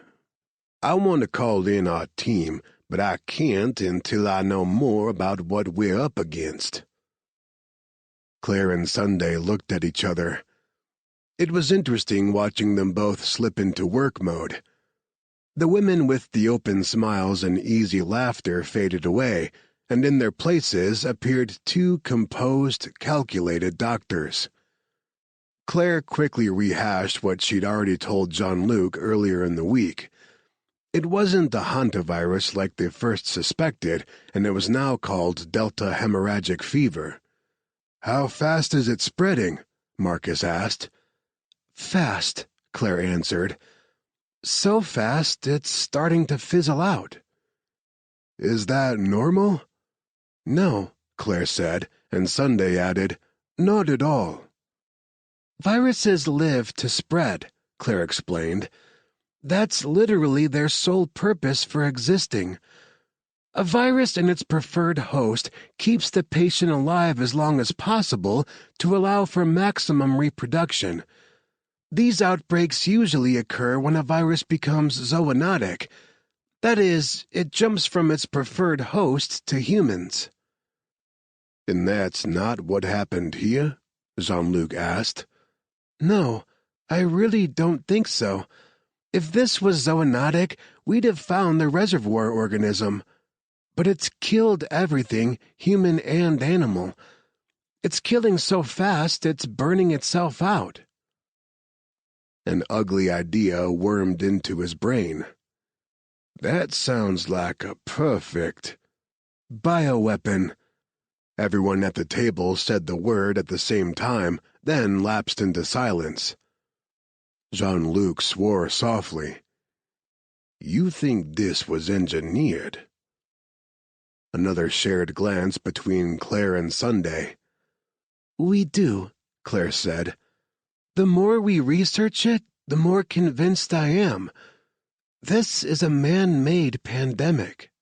I want to call in our team, but I can't until I know more about what we're up against. Claire and Sunday looked at each other. It was interesting watching them both slip into work mode. The women with the open smiles and easy laughter faded away, and in their places appeared two composed, calculated doctors. Claire quickly rehashed what she'd already told Jean-Luc earlier in the week. It wasn't the hantavirus like they first suspected, and it was now called Delta hemorrhagic fever. How fast is it spreading? Marcus asked. Fast, Claire answered. So fast it's starting to fizzle out. Is that normal? No, Claire said, and Sunday added, Not at all. Viruses live to spread, Claire explained. That's literally their sole purpose for existing. A virus and its preferred host keeps the patient alive as long as possible to allow for maximum reproduction. These outbreaks usually occur when a virus becomes zoonotic. That is, it jumps from its preferred host to humans. And that's not what happened here? Jean-Luc asked. No, I really don't think so. If this was zoonotic, we'd have found the reservoir organism. But it's killed everything, human and animal. It's killing so fast it's burning itself out. An ugly idea wormed into his brain. That sounds like a perfect bioweapon. Everyone at the table said the word at the same time, then lapsed into silence. Jean-Luc swore softly. You think this was engineered? Another shared glance between Claire and Sunday. We do, Claire said. The more we research it, the more convinced I am. This is a man-made pandemic.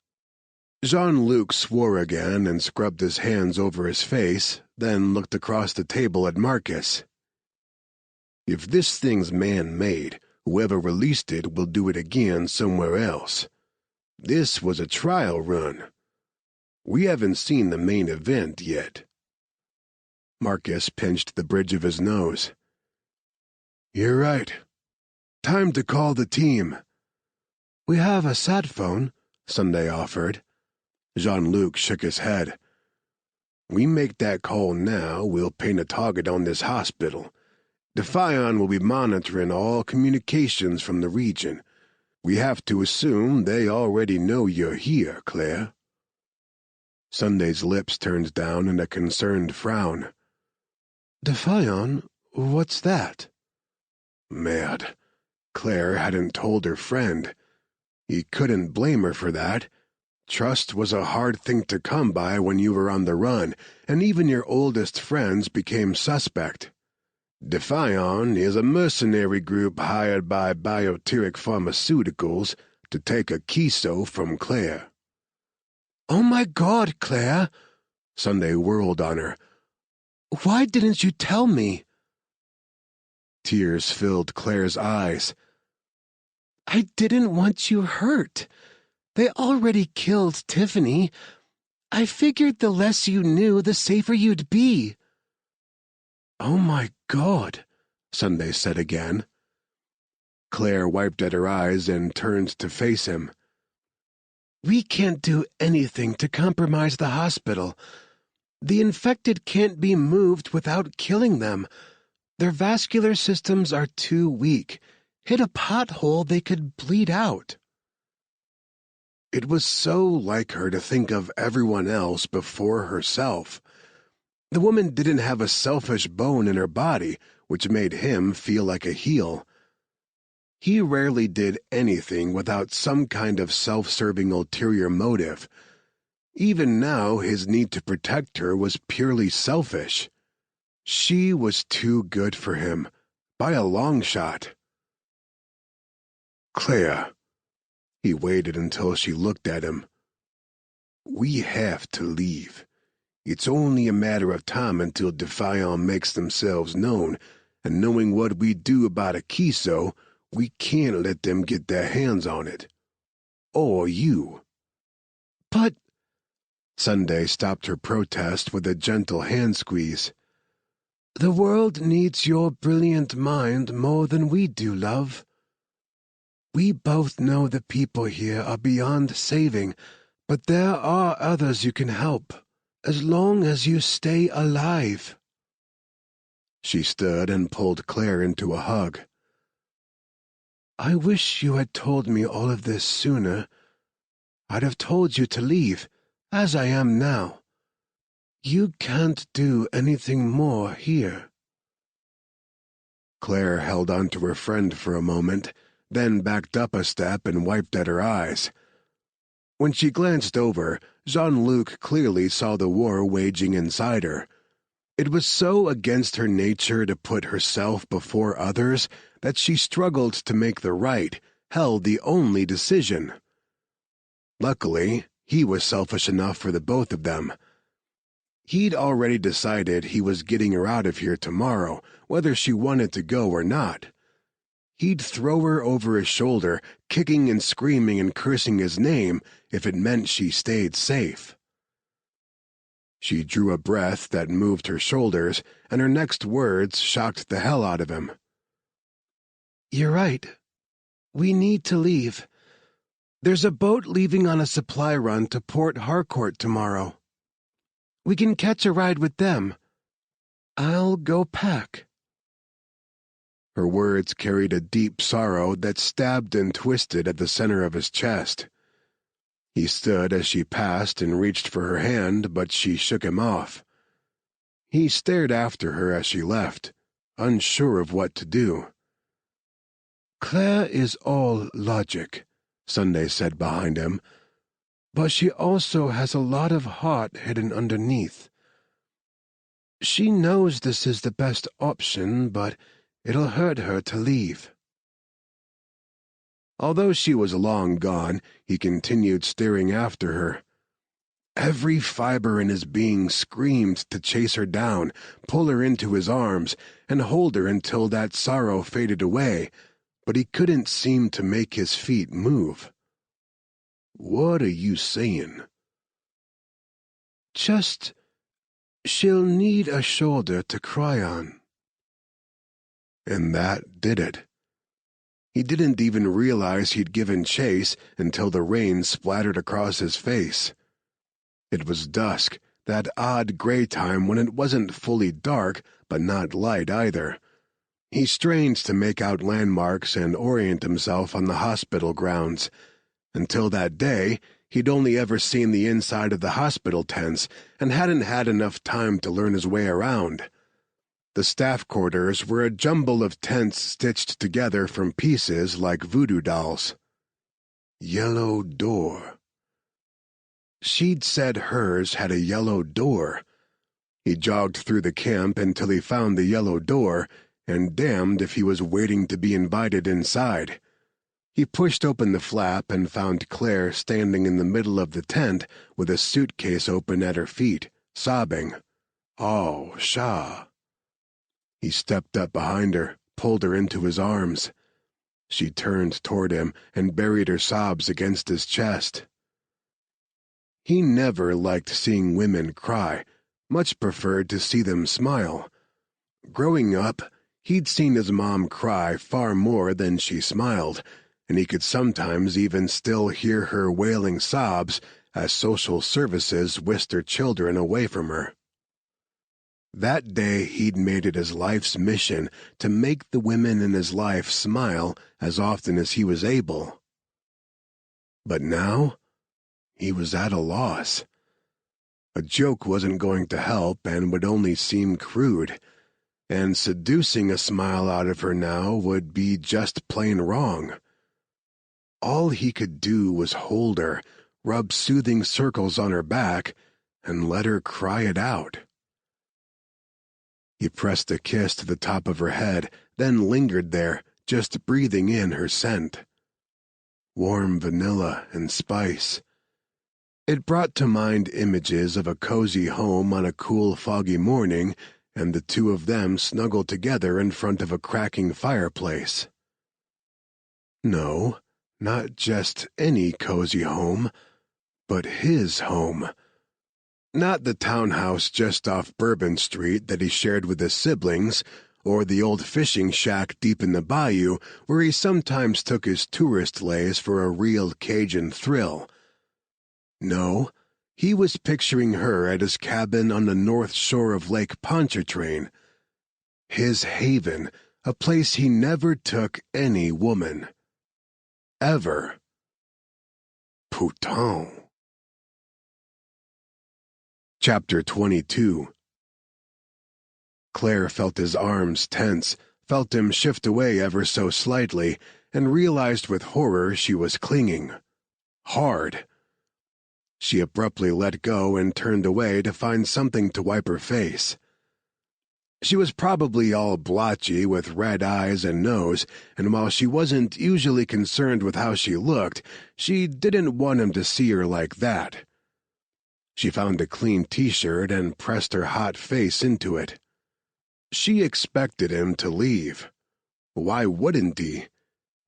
Jean-Luc swore again and scrubbed his hands over his face, then looked across the table at Marcus. If this thing's man-made, whoever released it will do it again somewhere else. This was a trial run. We haven't seen the main event yet." Marcus pinched the bridge of his nose. "You're right. Time to call the team." "We have a sat phone," Sunday offered. Jean-Luc shook his head. "We make that call now, we'll paint a target on this hospital. Defion will be monitoring all communications from the region. We have to assume they already know you're here, Claire." Sunday's lips turned down in a concerned frown. "Defion? What's that?" Merde. Claire hadn't told her friend. He couldn't blame her for that. Trust was a hard thing to come by when you were on the run, and even your oldest friends became suspect. Defion is a mercenary group hired by Bioteric Pharmaceuticals to take a Kiso from Claire. "Oh my God, Claire!" Sunday whirled on her. "Why didn't you tell me?" Tears filled Claire's eyes. "I didn't want you hurt. They already killed Tiffany. I figured the less you knew, the safer you'd be." "Oh my God," Sunday said again. Claire wiped at her eyes and turned to face him. "We can't do anything to compromise the hospital. The infected can't be moved without killing them. Their vascular systems are too weak. Hit a pothole, they could bleed out." It was so like her to think of everyone else before herself. The woman didn't have a selfish bone in her body, which made him feel like a heel. He rarely did anything without some kind of self-serving ulterior motive. Even now, his need to protect her was purely selfish. She was too good for him, by a long shot. "Claire." He waited until she looked at him. "We have to leave. It's only a matter of time until Defion makes themselves known, and knowing what we do about a Kiso, we can't let them get their hands on it. Or you." "But—" Sunday stopped her protest with a gentle hand squeeze. "The world needs your brilliant mind more than we do, love. We both know the people here are beyond saving, but there are others you can help, as long as you stay alive." She stood and pulled Claire into a hug. "I wish you had told me all of this sooner. I'd have told you to leave, as I am now. You can't do anything more here." Claire held on to her friend for a moment, then backed up a step and wiped at her eyes. When she glanced over, Jean-Luc clearly saw the war waging inside her. It was so against her nature to put herself before others that she struggled to make the right, held the only decision. Luckily, he was selfish enough for the both of them. He'd already decided he was getting her out of here tomorrow, whether she wanted to go or not. He'd throw her over his shoulder, kicking and screaming and cursing his name, if it meant she stayed safe. She drew a breath that moved her shoulders, and her next words shocked the hell out of him. "You're right. We need to leave. There's a boat leaving on a supply run to Port Harcourt tomorrow. We can catch a ride with them. I'll go pack." Her words carried a deep sorrow that stabbed and twisted at the center of his chest. He stood as she passed and reached for her hand, but she shook him off. He stared after her as she left, unsure of what to do. "Claire is all logic," Sunday said behind him, "but she also has a lot of heart hidden underneath. She knows this is the best option, but it'll hurt her to leave." Although she was long gone, he continued staring after her. Every fiber in his being screamed to chase her down, pull her into his arms, and hold her until that sorrow faded away, but he couldn't seem to make his feet move. "What are you saying?" "Just, she'll need a shoulder to cry on." And that did it. He didn't even realize he'd given chase until the rain splattered across his face. It was dusk, that odd gray time when it wasn't fully dark but not light either. He strained to make out landmarks and orient himself on the hospital grounds. Until that day, he'd only ever seen the inside of the hospital tents and hadn't had enough time to learn his way around. The staff quarters were a jumble of tents stitched together from pieces like voodoo dolls. Yellow door. She'd said hers had a yellow door. He jogged through the camp until he found the yellow door, and damned if he was waiting to be invited inside. He pushed open the flap and found Claire standing in the middle of the tent with a suitcase open at her feet, sobbing. "Oh, Shah." He stepped up behind her, pulled her into his arms. She turned toward him and buried her sobs against his chest. He never liked seeing women cry, much preferred to see them smile. Growing up, he'd seen his mom cry far more than she smiled, and he could sometimes even still hear her wailing sobs as social services whisked her children away from her. That day he'd made it his life's mission to make the women in his life smile as often as he was able. But now, he was at a loss. A joke wasn't going to help and would only seem crude, and seducing a smile out of her now would be just plain wrong. All he could do was hold her, rub soothing circles on her back, and let her cry it out. He pressed a kiss to the top of her head, then lingered there, just breathing in her scent. Warm vanilla and spice. It brought to mind images of a cozy home on a cool, foggy morning, and the two of them snuggled together in front of a cracking fireplace. No, not just any cozy home, but his home. Not the townhouse just off Bourbon Street that he shared with his siblings, or the old fishing shack deep in the bayou where he sometimes took his tourist lays for a real Cajun thrill. No, he was picturing her at his cabin on the north shore of Lake Pontchartrain. His haven, a place he never took any woman. Ever. Putain. Chapter 22. Claire felt his arms tense, felt him shift away ever so slightly, and realized with horror she was clinging. Hard. She abruptly let go and turned away to find something to wipe her face. She was probably all blotchy with red eyes and nose, and while she wasn't usually concerned with how she looked, she didn't want him to see her like that. She found a clean t-shirt and pressed her hot face into it. She expected him to leave. Why wouldn't he?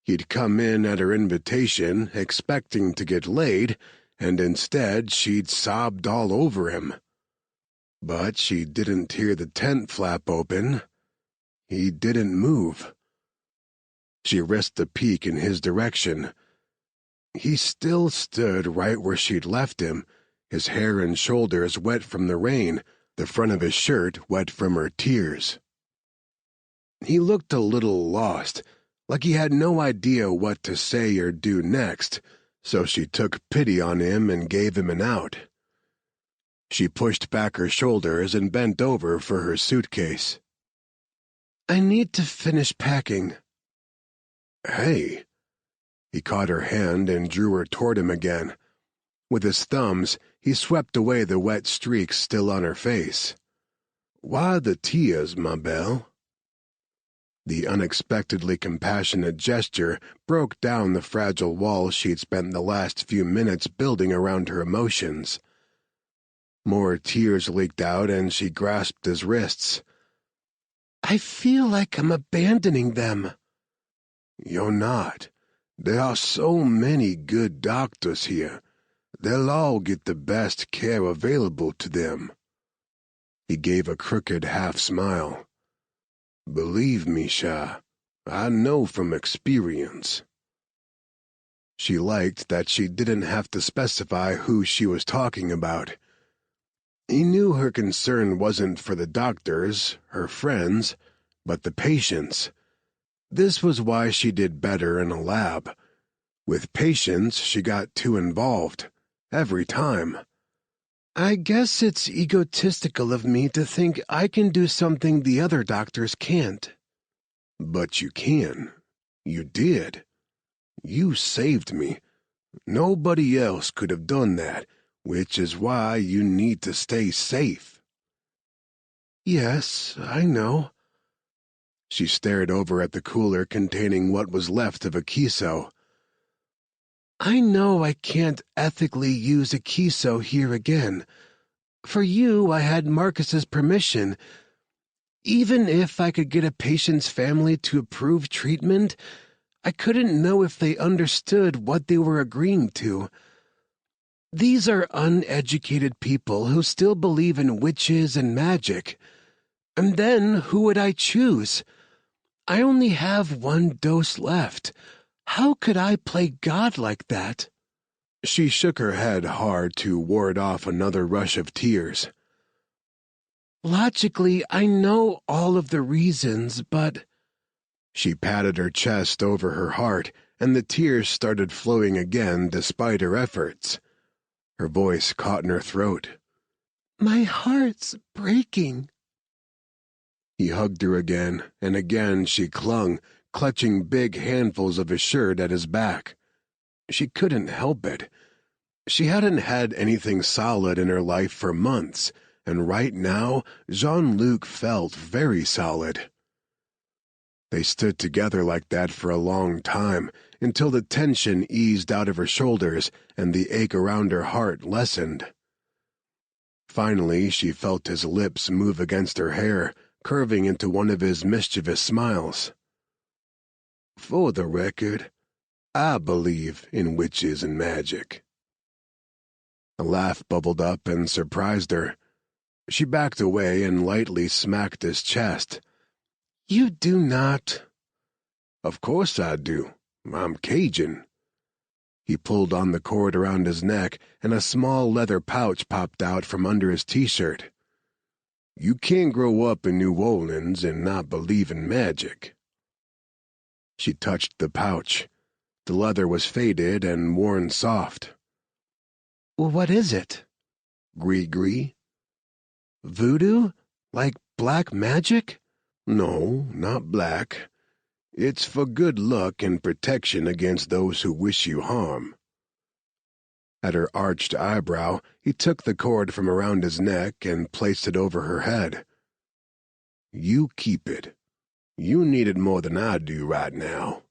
He'd come in at her invitation, expecting to get laid, and instead she'd sobbed all over him. But she didn't hear the tent flap open. He didn't move. She risked a peek in his direction. He still stood right where she'd left him, his hair and shoulders wet from the rain, the front of his shirt wet from her tears. He looked a little lost, like he had no idea what to say or do next, so she took pity on him and gave him an out. She pushed back her shoulders and bent over for her suitcase. "I need to finish packing." "Hey." He caught her hand and drew her toward him again. With his thumbs, he swept away the wet streaks still on her face. "Why the tears, ma belle?" The unexpectedly compassionate gesture broke down the fragile wall she'd spent the last few minutes building around her emotions. More tears leaked out and she grasped his wrists. I feel like I'm abandoning them. You're not. There are so many good doctors here. They'll all get the best care available to them. He gave a crooked half-smile. Believe me, Shah, I know from experience. She liked that she didn't have to specify who she was talking about. He knew her concern wasn't for the doctors, her friends, but the patients. This was why she did better in a lab. With patients, she got too involved. Every time. I guess it's egotistical of me to think I can do something the other doctors can't. But you can. You did. You saved me. Nobody else could have done that, which is why you need to stay safe. Yes, I know. She stared over at the cooler containing what was left of a kiso. I know I can't ethically use a kiso here again. For you, I had Marcus's permission. Even if I could get a patient's family to approve treatment, I couldn't know if they understood what they were agreeing to. These are uneducated people who still believe in witches and magic. And then who would I choose? I only have one dose left. How could I play God like that? She shook her head hard to ward off another rush of tears. Logically, I know all of the reasons, but... She patted her chest over her heart, and the tears started flowing again despite her efforts. Her voice caught in her throat. My heart's breaking. He hugged her again, and again she clung, clutching big handfuls of his shirt at his back. She couldn't help it. She hadn't had anything solid in her life for months, and right now Jean-Luc felt very solid. They stood together like that for a long time, until the tension eased out of her shoulders and the ache around her heart lessened. Finally, she felt his lips move against her hair, curving into one of his mischievous smiles. For the record, I believe in witches and magic. A laugh bubbled up and surprised her. She backed away and lightly smacked his chest. You do not. Of course I do. I'm Cajun. He pulled on the cord around his neck, and a small leather pouch popped out from under his t-shirt. You can't grow up in New Orleans and not believe in magic. She touched the pouch. The leather was faded and worn soft. What is it? Gree-gree? Voodoo? Like black magic? No, not black. It's for good luck and protection against those who wish you harm. At her arched eyebrow, he took the cord from around his neck and placed it over her head. You keep it. You need it more than I do right now.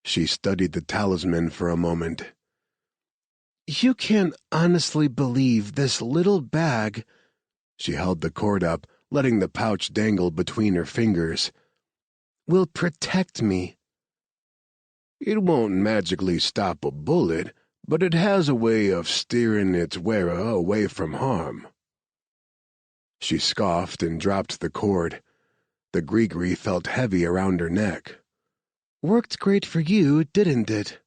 She studied the talisman for a moment. You can't honestly believe this little bag... She held the cord up, letting the pouch dangle between her fingers. Will protect me. It won't magically stop a bullet, but it has a way of steering its wearer away from harm. She scoffed and dropped the cord. The gree-gree felt heavy around her neck. Worked great for you, didn't it?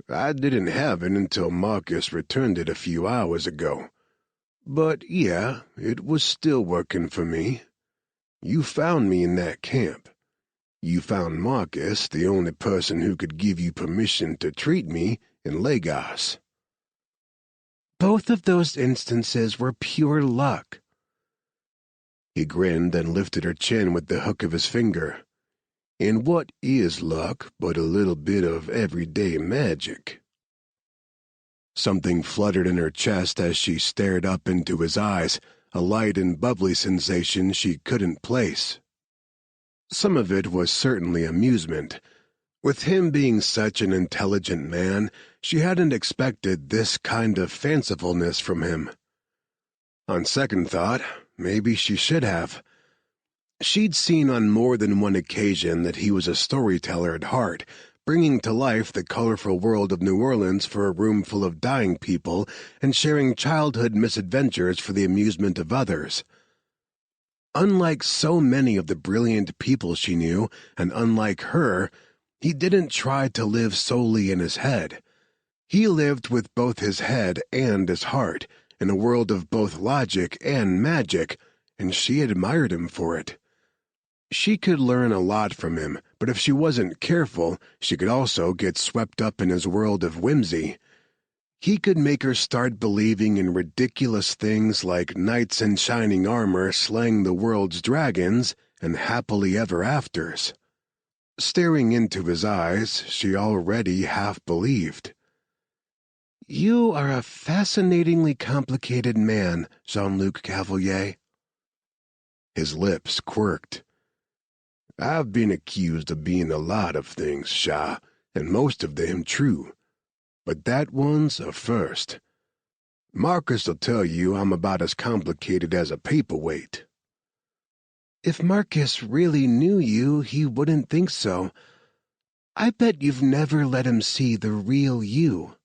I didn't have it until Marcus returned it a few hours ago. But yeah, it was still working for me. You found me in that camp. You found Marcus, the only person who could give you permission to treat me, in Lagos. Both of those instances were pure luck. He grinned and lifted her chin with the hook of his finger. And what is luck but a little bit of everyday magic? Something fluttered in her chest as she stared up into his eyes, a light and bubbly sensation she couldn't place. Some of it was certainly amusement, With him being such an intelligent man, she hadn't expected this kind of fancifulness from him. On second thought, maybe she should have. She'd seen on more than one occasion that he was a storyteller at heart, bringing to life the colorful world of New Orleans for a room full of dying people and sharing childhood misadventures for the amusement of others. Unlike so many of the brilliant people she knew, and unlike her, he didn't try to live solely in his head. He lived with both his head and his heart, in a world of both logic and magic, and she admired him for it. She could learn a lot from him, but if she wasn't careful, she could also get swept up in his world of whimsy. He could make her start believing in ridiculous things like knights in shining armor slaying the world's dragons and happily ever afters. Staring into his eyes, she already half believed. "You are a fascinatingly complicated man, Jean-Luc Cavalier." His lips quirked. "I've been accused of being a lot of things, Shah, and most of them true. But that one's a first. Marcus'll tell you I'm about as complicated as a paperweight." "If Marcus really knew you, he wouldn't think so. I bet you've never let him see the real you."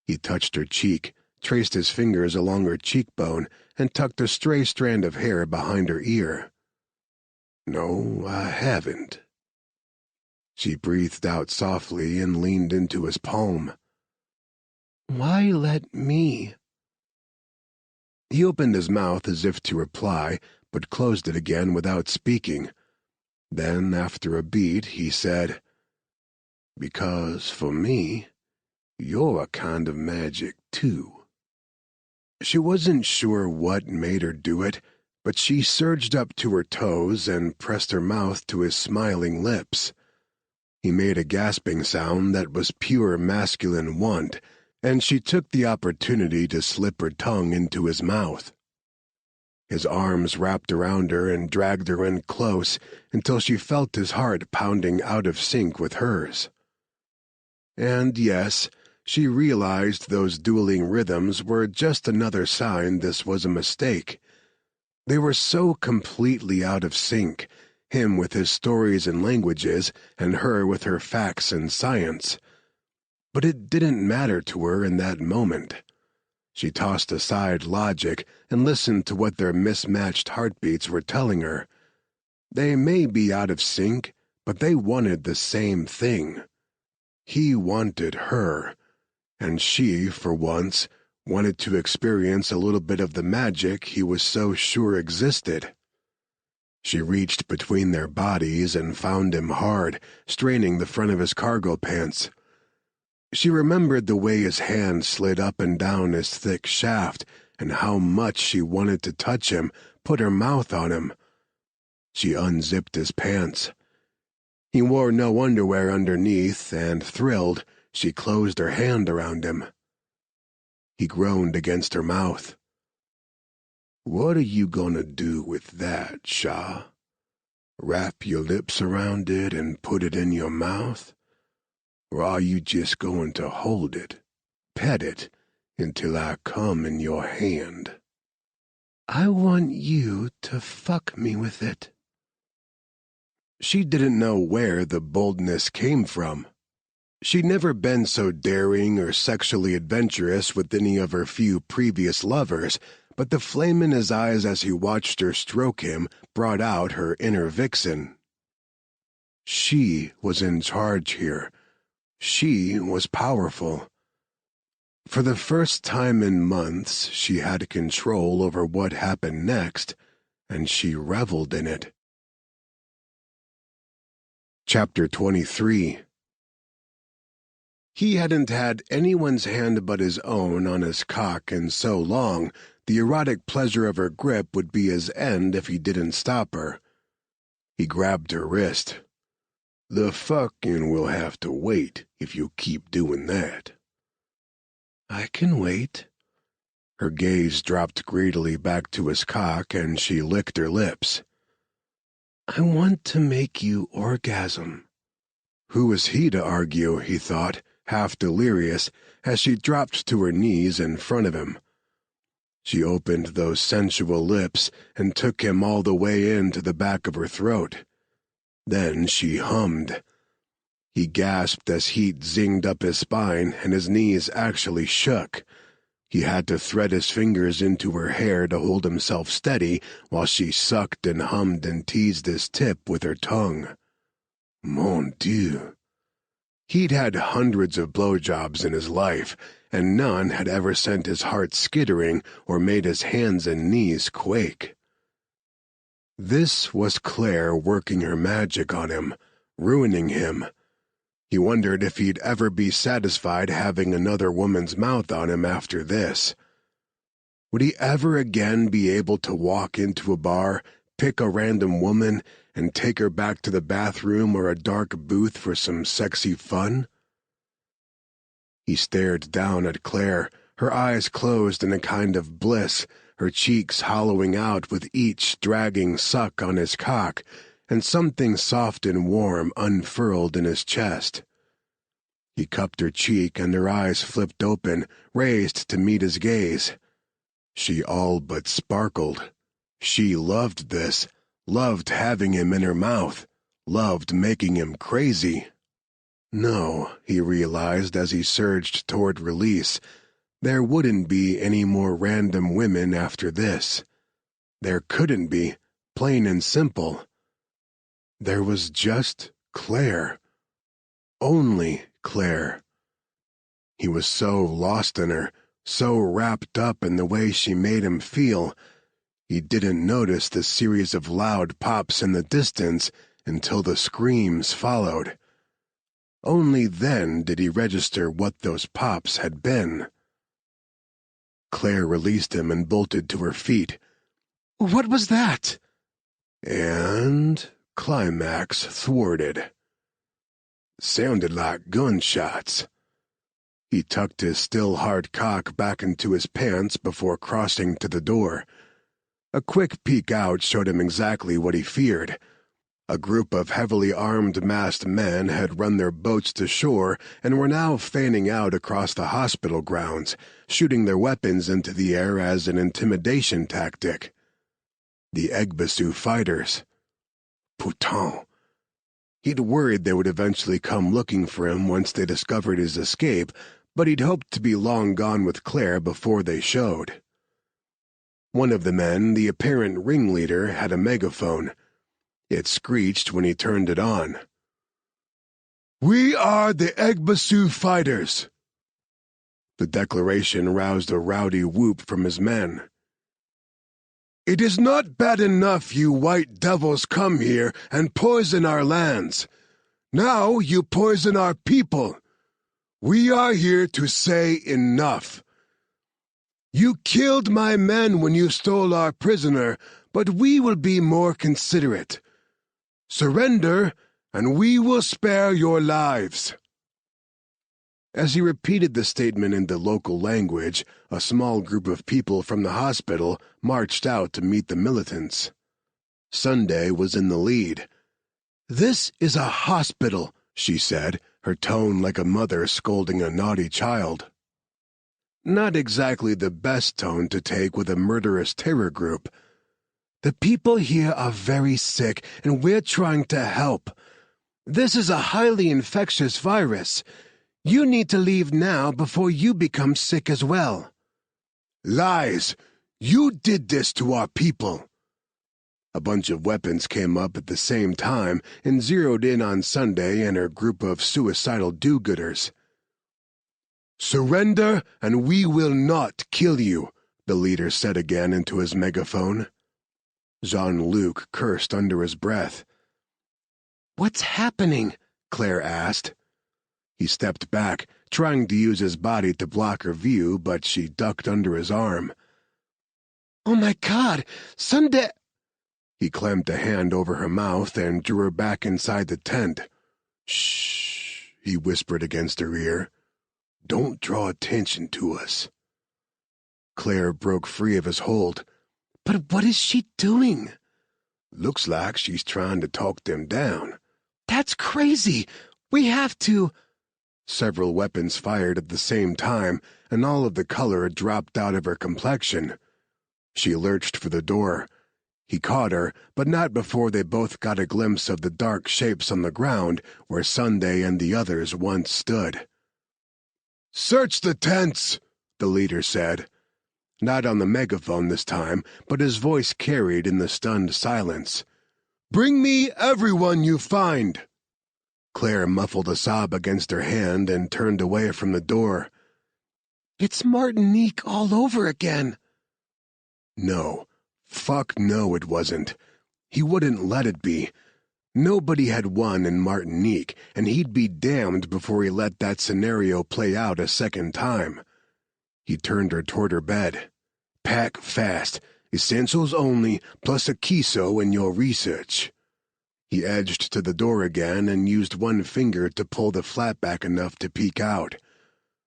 He touched her cheek, traced his fingers along her cheekbone, and tucked a stray strand of hair behind her ear. "No, I haven't." She breathed out softly and leaned into his palm. "Why let me?" He opened his mouth as if to reply, but closed it again without speaking. Then, after a beat, he said, "Because, for me, you're a kind of magic, too." She wasn't sure what made her do it, but she surged up to her toes and pressed her mouth to his smiling lips. He made a gasping sound that was pure masculine want, and she took the opportunity to slip her tongue into his mouth. His arms wrapped around her and dragged her in close until she felt his heart pounding out of sync with hers. And yes, she realized those dueling rhythms were just another sign this was a mistake. They were so completely out of sync, him with his stories and languages, and her with her facts and science. But it didn't matter to her in that moment. She tossed aside logic and listened to what their mismatched heartbeats were telling her. They may be out of sync, but they wanted the same thing. He wanted her, and she, for once, wanted to experience a little bit of the magic he was so sure existed. She reached between their bodies and found him hard, straining the front of his cargo pants. She remembered the way his hand slid up and down his thick shaft, and how much she wanted to touch him, put her mouth on him. She unzipped his pants. He wore no underwear underneath, and, thrilled, she closed her hand around him. He groaned against her mouth. "What are you gonna do with that, Shah? Wrap your lips around it and put it in your mouth? Or are you just going to hold it, pet it, until I come in your hand?" "I want you to fuck me with it." She didn't know where the boldness came from. She'd never been so daring or sexually adventurous with any of her few previous lovers, but the flame in his eyes as he watched her stroke him brought out her inner vixen. She was in charge here. She was powerful. For the first time in months, she had control over what happened next, and she reveled in it. Chapter 23. He hadn't had anyone's hand but his own on his cock in so long, the erotic pleasure of her grip would be his end if he didn't stop her. He grabbed her wrist. "The fucking will have to wait if you keep doing that." "I can wait." Her gaze dropped greedily back to his cock, and she licked her lips. "I want to make you orgasm." Who was he to argue, he thought, half delirious, as she dropped to her knees in front of him. She opened those sensual lips and took him all the way into the back of her throat. Then she hummed. He gasped as heat zinged up his spine and his knees actually shook. He had to thread his fingers into her hair to hold himself steady while she sucked and hummed and teased his tip with her tongue. Mon Dieu. He'd had hundreds of blowjobs in his life, and none had ever sent his heart skittering or made his hands and knees quake. This was Claire working her magic on him, ruining him. He wondered if he'd ever be satisfied having another woman's mouth on him after this. Would he ever again be able to walk into a bar, pick a random woman, and take her back to the bathroom or a dark booth for some sexy fun? He stared down at Claire, her eyes closed in a kind of bliss, her cheeks hollowing out with each dragging suck on his cock, and something soft and warm unfurled in his chest. He cupped her cheek, and her eyes flipped open, raised to meet his gaze. She all but sparkled. She loved this, loved having him in her mouth, loved making him crazy. No, he realized as he surged toward release, there wouldn't be any more random women after this. There couldn't be, plain and simple. There was just Claire. Only Claire. He was so lost in her, so wrapped up in the way she made him feel, he didn't notice the series of loud pops in the distance until the screams followed. Only then did he register what those pops had been. Claire released him and bolted to her feet. What was that? And climax thwarted. Sounded like gunshots. He tucked his still hard cock back into his pants before crossing to the door. A quick peek out showed him exactly what he feared. A group of heavily armed masked men had run their boats to shore and were now fanning out across the hospital grounds, shooting their weapons into the air as an intimidation tactic. The Egbasu fighters. Putain. He'd worried they would eventually come looking for him once they discovered his escape, but he'd hoped to be long gone with Claire before they showed. One of the men, the apparent ringleader, had a megaphone. It screeched when he turned it on. "We are the Egbasu fighters!" The declaration roused a rowdy whoop from his men. "It is not bad enough you white devils come here and poison our lands. Now you poison our people. We are here to say enough. You killed my men when you stole our prisoner, but we will be more considerate. Surrender, and we will spare your lives." As he repeated the statement in the local language, a small group of people from the hospital marched out to meet the militants. Sunday was in the lead. "This is a hospital," she said, her tone like a mother scolding a naughty child. Not exactly the best tone to take with a murderous terror group. "The people here are very sick, and we're trying to help. This is a highly infectious virus. You need to leave now before you become sick as well." "Lies! You did this to our people!" A bunch of weapons came up at the same time and zeroed in on Sunday and her group of suicidal do-gooders. "Surrender, and we will not kill you," the leader said again into his megaphone. Jean-Luc cursed under his breath. "What's happening?" Claire asked. He stepped back, trying to use his body to block her view, but she ducked under his arm. "Oh my God! Sunday—" He clamped a hand over her mouth and drew her back inside the tent. "Shh," he whispered against her ear. "Don't draw attention to us." Claire broke free of his hold. "But what is she doing?" "Looks like she's trying to talk them down." "That's crazy! We have to—" Several weapons fired at the same time, and all of the color dropped out of her complexion. She lurched for the door. He caught her, but not before they both got a glimpse of the dark shapes on the ground where Sunday and the others once stood. "Search the tents," the leader said. Not on the megaphone this time, but his voice carried in the stunned silence. "Bring me everyone you find." Claire muffled a sob against her hand and turned away from the door. "It's Martinique all over again." No. Fuck no, it wasn't. He wouldn't let it be. Nobody had won in Martinique, and he'd be damned before he let that scenario play out a second time. He turned her toward her bed. "Pack fast. Essentials only, plus a queso in your research." He edged to the door again and used one finger to pull the flap back enough to peek out.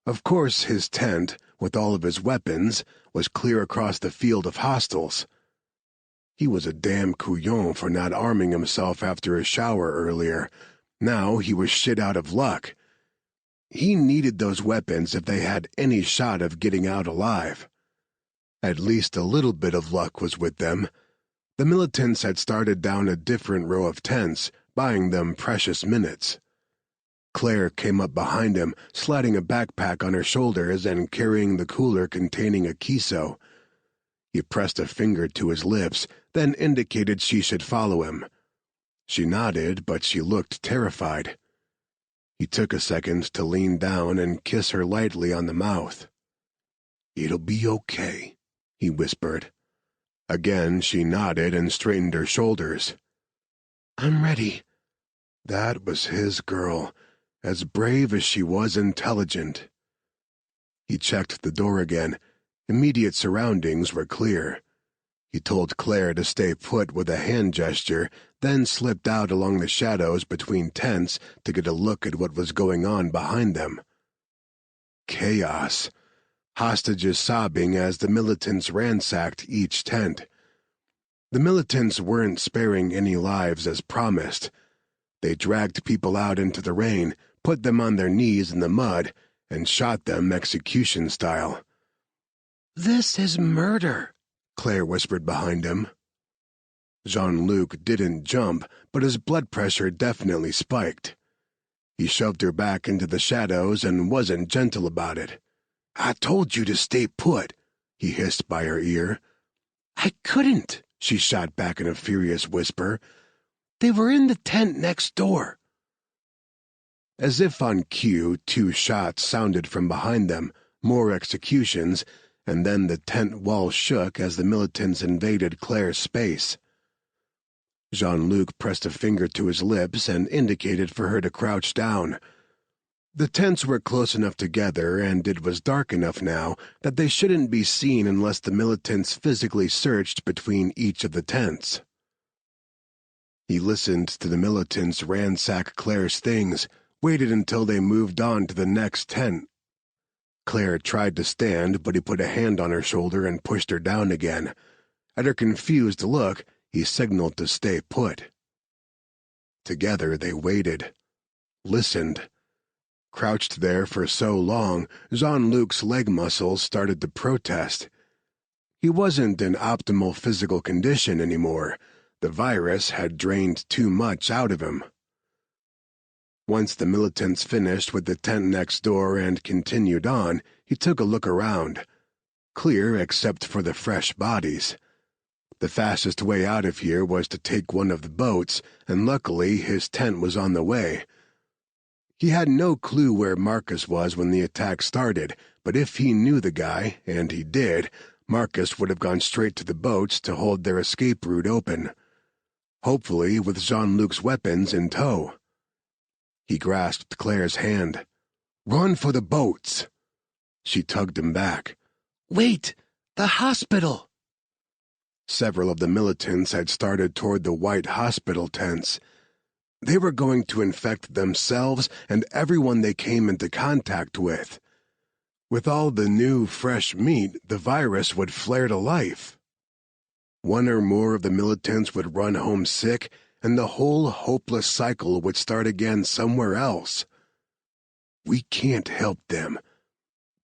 Of course his tent, with all of his weapons, was clear across the field of hostiles. He was a damn couillon for not arming himself after a shower earlier. Now he was shit out of luck. He needed those weapons if they had any shot of getting out alive. At least a little bit of luck was with them. The militants had started down a different row of tents, buying them precious minutes. Claire came up behind him, sliding a backpack on her shoulders and carrying the cooler containing a queso. He pressed a finger to his lips, then indicated she should follow him. She nodded, but she looked terrified. He took a second to lean down and kiss her lightly on the mouth. "It'll be okay," he whispered. Again she nodded and straightened her shoulders. "I'm ready." That was his girl, as brave as she was intelligent. He checked the door again. Immediate surroundings were clear. He told Claire to stay put with a hand gesture, then slipped out along the shadows between tents to get a look at what was going on behind them. Chaos. Hostages sobbing as the militants ransacked each tent. The militants weren't sparing any lives as promised. They dragged people out into the rain, put them on their knees in the mud, and shot them execution style. "This is murder," Claire whispered behind him. Jean-Luc didn't jump, but his blood pressure definitely spiked. He shoved her back into the shadows and wasn't gentle about it. "I told you to stay put," he hissed by her ear. "I couldn't," she shot back in a furious whisper. "They were in the tent next door." As if on cue, 2 shots sounded from behind them, more executions, and then the tent wall shook as the militants invaded Claire's space. Jean-Luc pressed a finger to his lips and indicated for her to crouch down. The tents were close enough together, and it was dark enough now that they shouldn't be seen unless the militants physically searched between each of the tents. He listened to the militants ransack Claire's things, waited until they moved on to the next tent. Claire tried to stand, but he put a hand on her shoulder and pushed her down again. At her confused look, he signaled to stay put. Together they waited, listened. Crouched there for so long, Jean-Luc's leg muscles started to protest. He wasn't in optimal physical condition anymore. The virus had drained too much out of him. Once the militants finished with the tent next door and continued on, he took a look around. Clear except for the fresh bodies. The fastest way out of here was to take one of the boats, and luckily his tent was on the way. He had no clue where Marcus was when the attack started, but if he knew the guy, and he did, Marcus would have gone straight to the boats to hold their escape route open. Hopefully with Jean-Luc's weapons in tow. He grasped Claire's hand. "Run for the boats!" She tugged him back. "Wait! The hospital!" Several of the militants had started toward the white hospital tents. They were going to infect themselves and everyone they came into contact with. With all the new, fresh meat, the virus would flare to life. One or more of the militants would run home sick, and the whole hopeless cycle would start again somewhere else. We can't help them.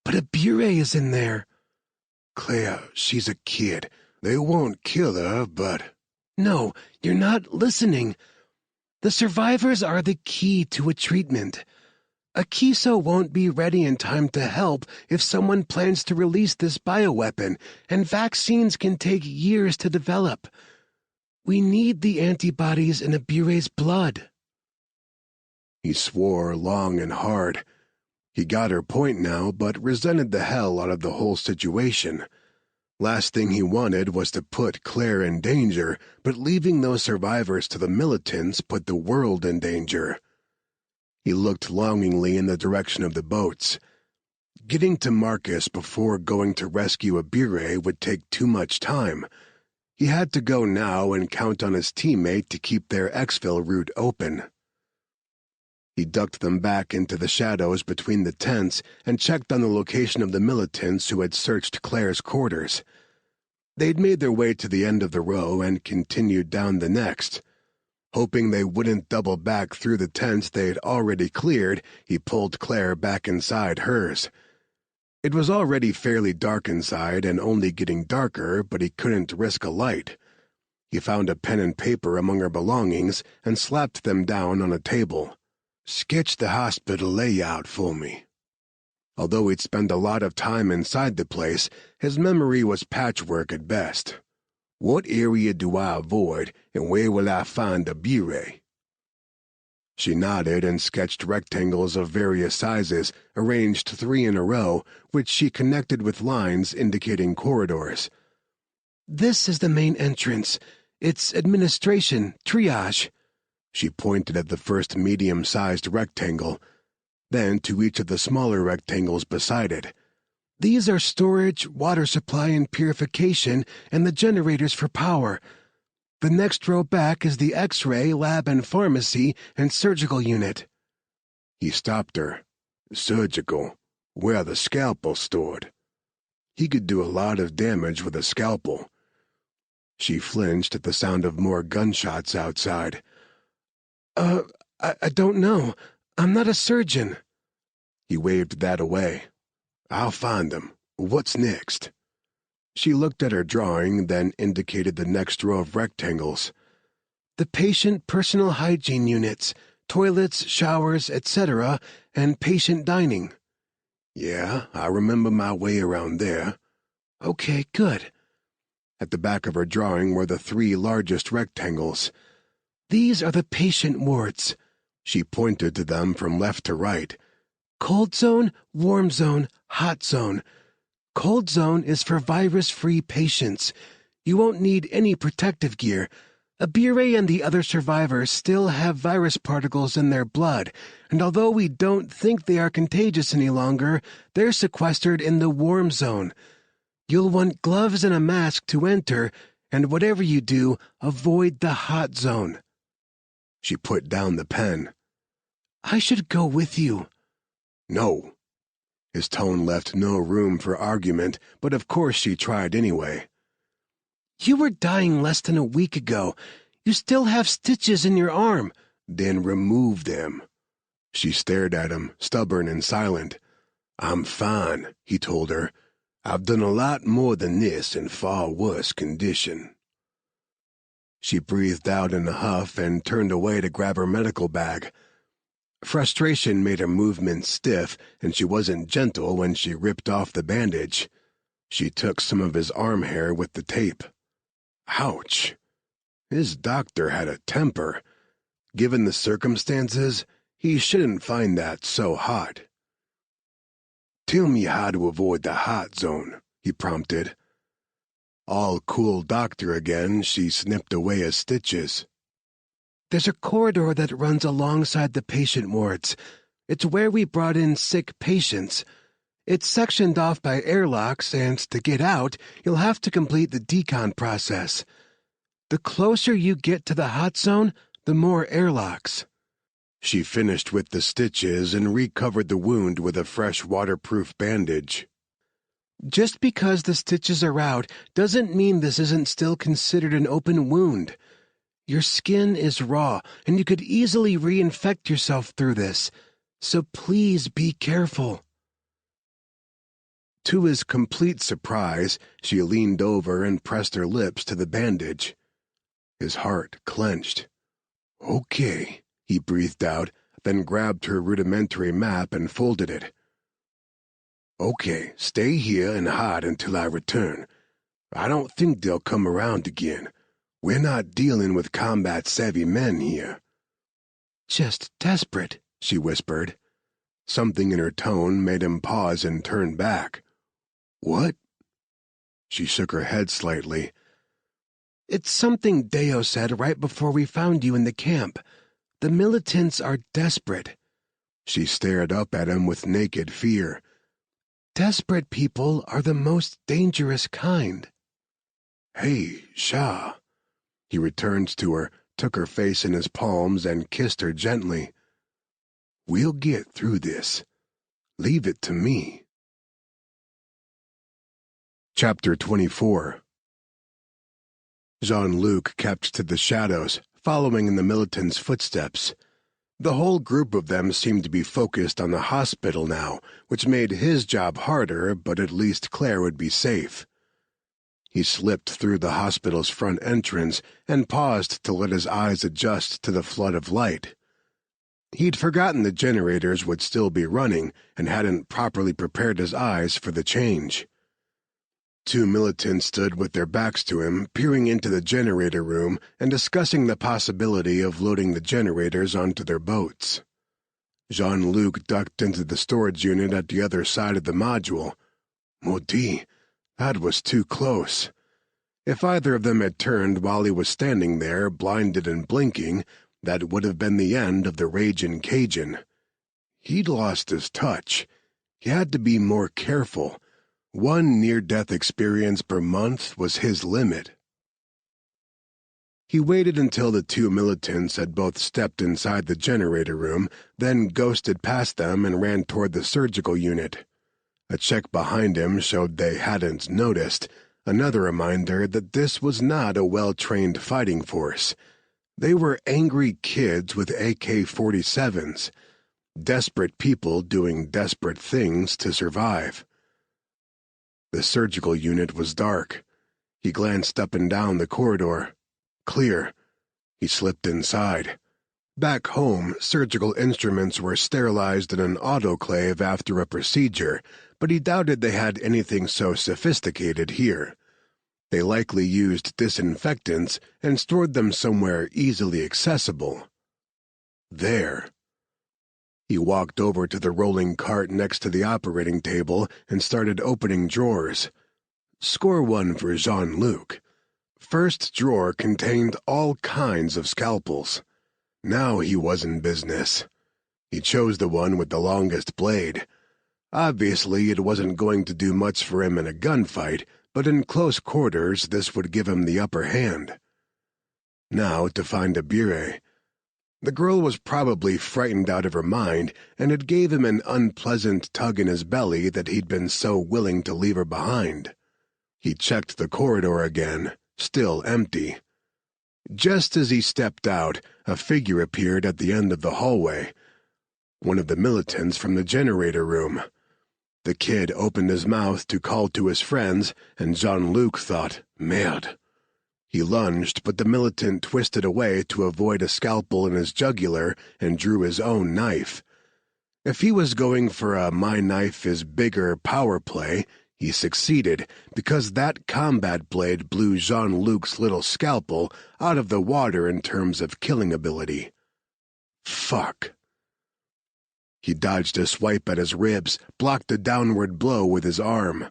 But a Bure is in there. Claire, she's a kid. They won't kill her, but... No, you're not listening. The survivors are the key to a treatment. A Kiso won't be ready in time to help if someone plans to release this bioweapon, and vaccines can take years to develop. We need the antibodies in a Bure's blood. He swore long and hard. He got her point now, but resented the hell out of the whole situation. Last thing he wanted was to put Claire in danger, but leaving those survivors to the militants put the world in danger. He looked longingly in the direction of the boats. Getting to Marcus before going to rescue a Bure would take too much time. He had to go now and count on his teammate to keep their exfil route open. He ducked them back into the shadows between the tents and checked on the location of the militants who had searched Claire's quarters. They'd made their way to the end of the row and continued down the next. Hoping they wouldn't double back through the tents they'd already cleared, he pulled Claire back inside hers. It was already fairly dark inside and only getting darker, but he couldn't risk a light. He found a pen and paper among her belongings and slapped them down on a table. "Sketch the hospital layout for me." Although he'd spent a lot of time inside the place, his memory was patchwork at best. What area do I avoid, and where will I find the Bure? She nodded and sketched rectangles of various sizes, arranged 3 in a row, which she connected with lines indicating corridors. This is the main entrance. It's administration, triage. She pointed at the first medium-sized rectangle, then to each of the smaller rectangles beside it. These are storage, water supply and purification, and the generators for power. The next row back is the X-ray, lab and pharmacy, and surgical unit. He stopped her. Surgical? Where are the scalpels stored? He could do a lot of damage with a scalpel. She flinched at the sound of more gunshots outside. I don't know. I'm not a surgeon. He waved that away. I'll find them. What's next? She looked at her drawing, then indicated the next row of rectangles. The patient personal hygiene units, toilets, showers, etc., and patient dining. Yeah, I remember my way around there. Okay, good. At the back of her drawing were the 3 largest rectangles. These are the patient wards. She pointed to them from left to right. Cold zone, warm zone, hot zone. Cold zone is for virus-free patients. You won't need any protective gear. A Bure and the other survivors still have virus particles in their blood, and although we don't think they are contagious any longer, they're sequestered in the warm zone. You'll want gloves and a mask to enter, and whatever you do, avoid the hot zone. She put down the pen. I should go with you. No. His tone left no room for argument, but of course she tried anyway. You were dying less than a week ago. You still have stitches in your arm. Then remove them. She stared at him, stubborn and silent. I'm fine, he told her. I've done a lot more than this in far worse condition. She breathed out in a huff and turned away to grab her medical bag. Frustration made her movements stiff, and she wasn't gentle when she ripped off the bandage. She took some of his arm hair with the tape. Ouch! His doctor had a temper. Given the circumstances, he shouldn't find that so hot. Tell me how to avoid the hot zone, he prompted. All cool doctor again, she snipped away his stitches. There's a corridor that runs alongside the patient wards. It's where we brought in sick patients. It's sectioned off by airlocks, and to get out, you'll have to complete the decon process. The closer you get to the hot zone, the more airlocks. She finished with the stitches and recovered the wound with a fresh waterproof bandage. Just because the stitches are out doesn't mean this isn't still considered an open wound. Your skin is raw, and you could easily reinfect yourself through this, so please be careful." To his complete surprise, she leaned over and pressed her lips to the bandage. His heart clenched. "Okay," he breathed out, then grabbed her rudimentary map and folded it. "Okay, stay here and hide until I return. I don't think they'll come around again. We're not dealing with combat-savvy men here." "Just desperate," she whispered. Something in her tone made him pause and turn back. "What?" She shook her head slightly. "It's something Deo said right before we found you in the camp. The militants are desperate." She stared up at him with naked fear. "Desperate people are the most dangerous kind." "Hey, Shah." He returned to her, took her face in his palms, and kissed her gently. "We'll get through this. Leave it to me." Chapter 24. Jean-Luc kept to the shadows, following in the militants' footsteps. The whole group of them seemed to be focused on the hospital now, which made his job harder, but at least Claire would be safe. He slipped through the hospital's front entrance and paused to let his eyes adjust to the flood of light. He'd forgotten the generators would still be running and hadn't properly prepared his eyes for the change. Two militants stood with their backs to him, peering into the generator room and discussing the possibility of loading the generators onto their boats. Jean-Luc ducked into the storage unit at the other side of the module. Maudit, that was too close. If either of them had turned while he was standing there, blinded and blinking, that would have been the end of the Ragin' Cajun. He'd lost his touch. He had to be more careful. One near-death experience per month was his limit. He waited until the two militants had both stepped inside the generator room, then ghosted past them and ran toward the surgical unit. A check behind him showed they hadn't noticed, another reminder that this was not a well-trained fighting force. They were angry kids with AK-47s, desperate people doing desperate things to survive. The surgical unit was dark. He glanced up and down the corridor. Clear. He slipped inside. Back home, surgical instruments were sterilized in an autoclave after a procedure, but he doubted they had anything so sophisticated here. They likely used disinfectants and stored them somewhere easily accessible. There. He walked over to the rolling cart next to the operating table and started opening drawers. Score one for Jean-Luc. First drawer contained all kinds of scalpels. Now he was in business. He chose the one with the longest blade. Obviously, it wasn't going to do much for him in a gunfight, but in close quarters this would give him the upper hand. Now to find a Bure. The girl was probably frightened out of her mind, and it gave him an unpleasant tug in his belly that he'd been so willing to leave her behind. He checked the corridor again, still empty. Just as he stepped out, a figure appeared at the end of the hallway. One of the militants from the generator room. The kid opened his mouth to call to his friends, and Jean-Luc thought, "Merde." He lunged, but the militant twisted away to avoid a scalpel in his jugular and drew his own knife. If he was going for a my knife is bigger power play, he succeeded, because that combat blade blew Jean-Luc's little scalpel out of the water in terms of killing ability. Fuck. He dodged a swipe at his ribs, blocked a downward blow with his arm.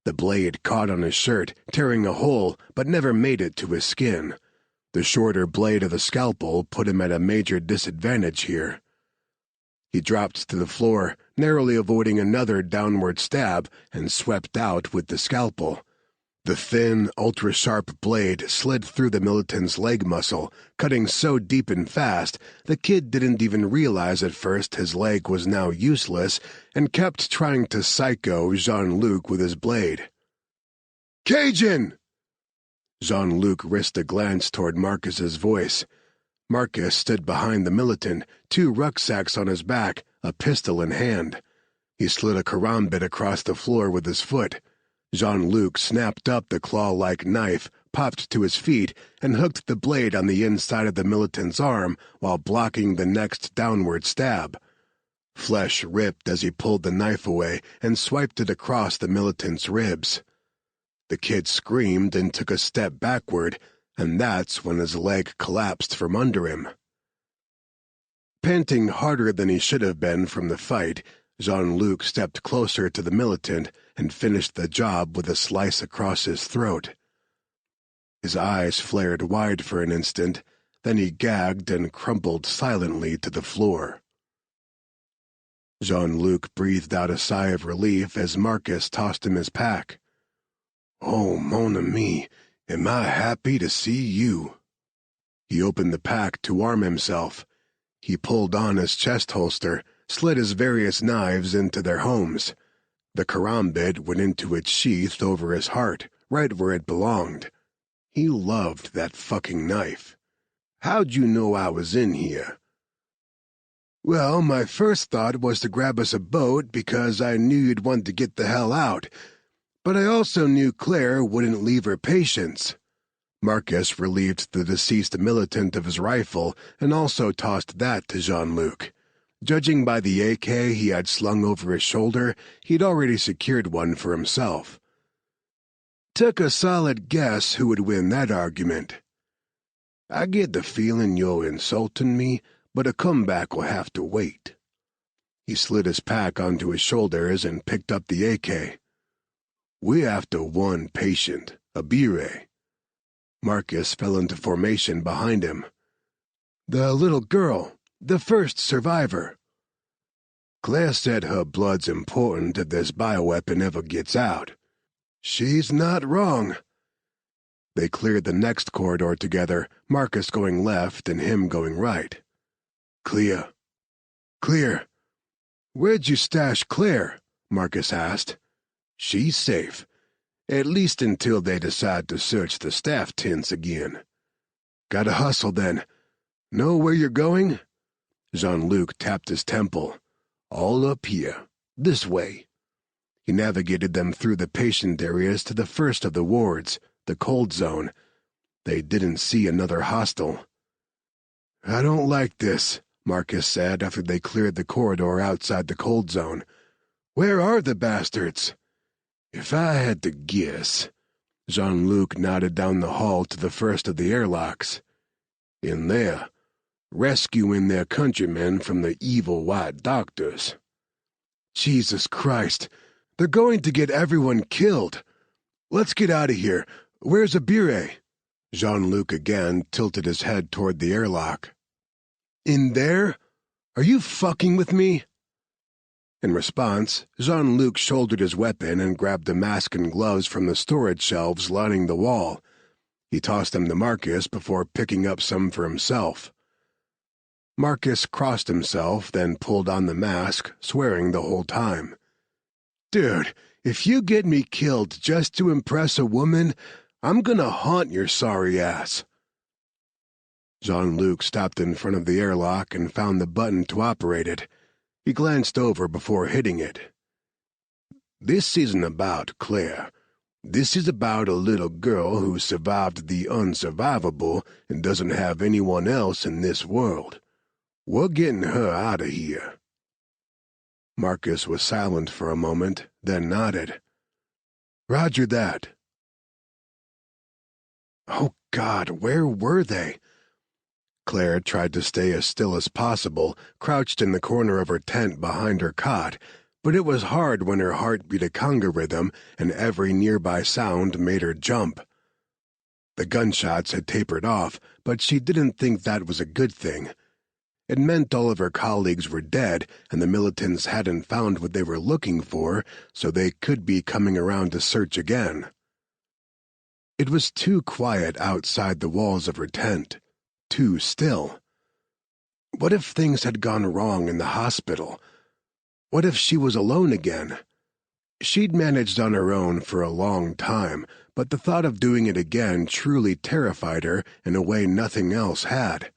The blade caught on his shirt, tearing a hole, but never made it to his skin. The shorter blade of the scalpel put him at a major disadvantage here. He dropped to the floor, narrowly avoiding another downward stab, and swept out with the scalpel. The thin, ultra-sharp blade slid through the militant's leg muscle, cutting so deep and fast, the kid didn't even realize at first his leg was now useless, and kept trying to psycho Jean-Luc with his blade. "Cajun!" Jean-Luc risked a glance toward Marcus's voice. Marcus stood behind the militant, 2 rucksacks on his back, a pistol in hand. He slid a karambit across the floor with his foot. Jean-Luc snapped up the claw-like knife, popped to his feet, and hooked the blade on the inside of the militant's arm while blocking the next downward stab. Flesh ripped as he pulled the knife away and swiped it across the militant's ribs. The kid screamed and took a step backward, and that's when his leg collapsed from under him. Panting harder than he should have been from the fight, Jean-Luc stepped closer to the militant and finished the job with a slice across his throat. His eyes flared wide for an instant, then he gagged and crumpled silently to the floor. Jean-Luc breathed out a sigh of relief as Marcus tossed him his pack. "Oh, mon ami, am I happy to see you." He opened the pack to arm himself. He pulled on his chest holster, slid his various knives into their homes. The karambit went into its sheath over his heart, right where it belonged. He loved that fucking knife. "How'd you know I was in here?" "Well, my first thought was to grab us a boat because I knew you'd want to get the hell out. But I also knew Claire wouldn't leave her patients." Marcus relieved the deceased militant of his rifle and also tossed that to Jean-Luc. Judging by the AK he had slung over his shoulder, he'd already secured one for himself. "Took a solid guess who would win that argument." "I get the feeling you're insulting me, but a comeback will have to wait." He slid his pack onto his shoulders and picked up the AK. "We're after one patient, a Bire." Marcus fell into formation behind him. "The little girl, the first survivor." "Claire said her blood's important if this bioweapon ever gets out." "She's not wrong." They cleared the next corridor together, Marcus going left and him going right. "Clear." "Clear." "Where'd you stash Claire?" Marcus asked. "She's safe. At least until they decide to search the staff tents again." "Gotta hustle then. Know where you're going?" Jean-Luc tapped his temple. "All up here. This way." He navigated them through the patient areas to the first of the wards, the cold zone. They didn't see another hostile. "I don't like this," Marcus said after they cleared the corridor outside the cold zone. "Where are the bastards?" "If I had to guess," Jean-Luc nodded down the hall to the first of the airlocks. "In there, rescuing their countrymen from the evil white doctors." "Jesus Christ! They're going to get everyone killed. Let's get out of here. Where's Abire?" Jean-Luc again tilted his head toward the airlock. "In there? Are you fucking with me?" In response, Jean-Luc shouldered his weapon and grabbed a mask and gloves from the storage shelves lining the wall. He tossed them to Marcus before picking up some for himself. Marcus crossed himself, then pulled on the mask, swearing the whole time. "Dude, if you get me killed just to impress a woman, I'm gonna haunt your sorry ass." Jean-Luc stopped in front of the airlock and found the button to operate it. He glanced over before hitting it. "This isn't about Claire. This is about a little girl who survived the unsurvivable and doesn't have anyone else in this world. We're getting her out of here." Marcus was silent for a moment, then nodded. "Roger that." Oh God, where were they? Claire tried to stay as still as possible, crouched in the corner of her tent behind her cot, but it was hard when her heart beat a conga rhythm and every nearby sound made her jump. The gunshots had tapered off, but she didn't think that was a good thing. It meant all of her colleagues were dead and the militants hadn't found what they were looking for, so they could be coming around to search again. It was too quiet outside the walls of her tent. Too still. What if things had gone wrong in the hospital? What if she was alone again? She'd managed on her own for a long time, but the thought of doing it again truly terrified her in a way nothing else had.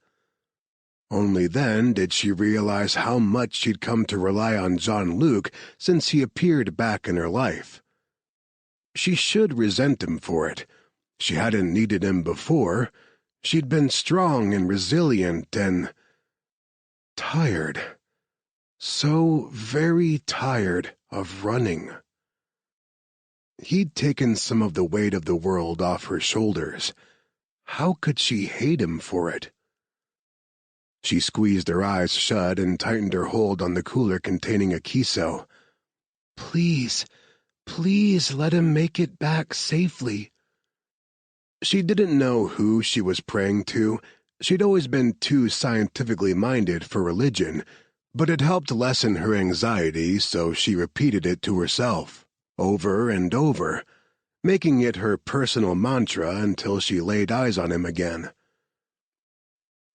Only then did she realize how much she'd come to rely on Jean-Luc since he appeared back in her life. She should resent him for it. She hadn't needed him before. She'd been strong and resilient and tired. So very tired of running. He'd taken some of the weight of the world off her shoulders. How could she hate him for it? She squeezed her eyes shut and tightened her hold on the cooler containing a kiso. Please, please let him make it back safely. She didn't know who she was praying to. She'd always been too scientifically minded for religion, but it helped lessen her anxiety, so she repeated it to herself, over and over, making it her personal mantra until she laid eyes on him again.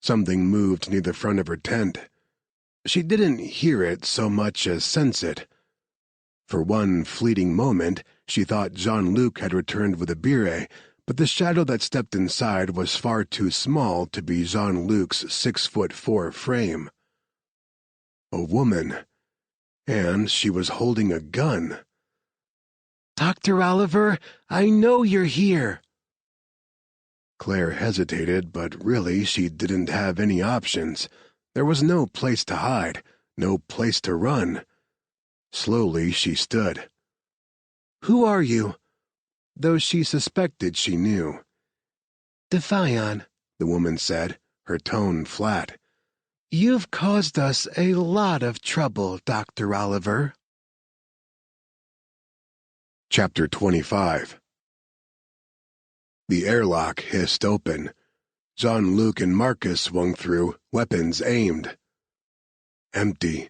Something moved near the front of her tent. She didn't hear it so much as sense it. For one fleeting moment, she thought Jean-Luc had returned with a beret, but the shadow that stepped inside was far too small to be Jean-Luc's 6'4" frame. A woman, and she was holding a gun. "Dr. Oliver, I know you're here." Claire hesitated, but really she didn't have any options. There was no place to hide, no place to run. Slowly she stood. "Who are you?" Though she suspected she knew. "Defiant," the woman said, her tone flat. "You've caused us a lot of trouble, Dr. Oliver." Chapter 25. The airlock hissed open. Jean-Luc and Marcus swung through, weapons aimed. Empty.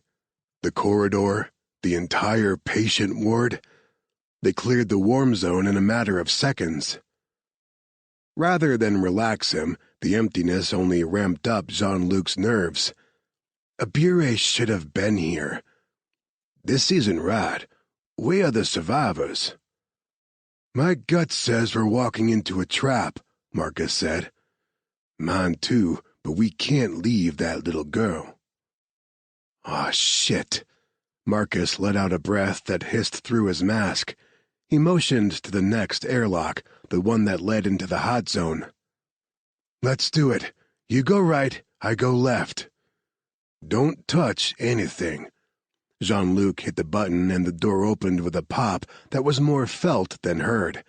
The corridor, the entire patient ward. They cleared the warm zone in a matter of seconds. Rather than relax him, the emptiness only ramped up Jean-Luc's nerves. Abure should have been here. This isn't right. We are the survivors. My gut says we're walking into a trap, Marcus said. Mine too, but we can't leave that little girl. Ah, shit. Marcus let out a breath that hissed through his mask. He motioned to the next airlock, the one that led into the hot zone. Let's do it. You go right, I go left. Don't touch anything. Jean-Luc hit the button and the door opened with a pop that was more felt than heard.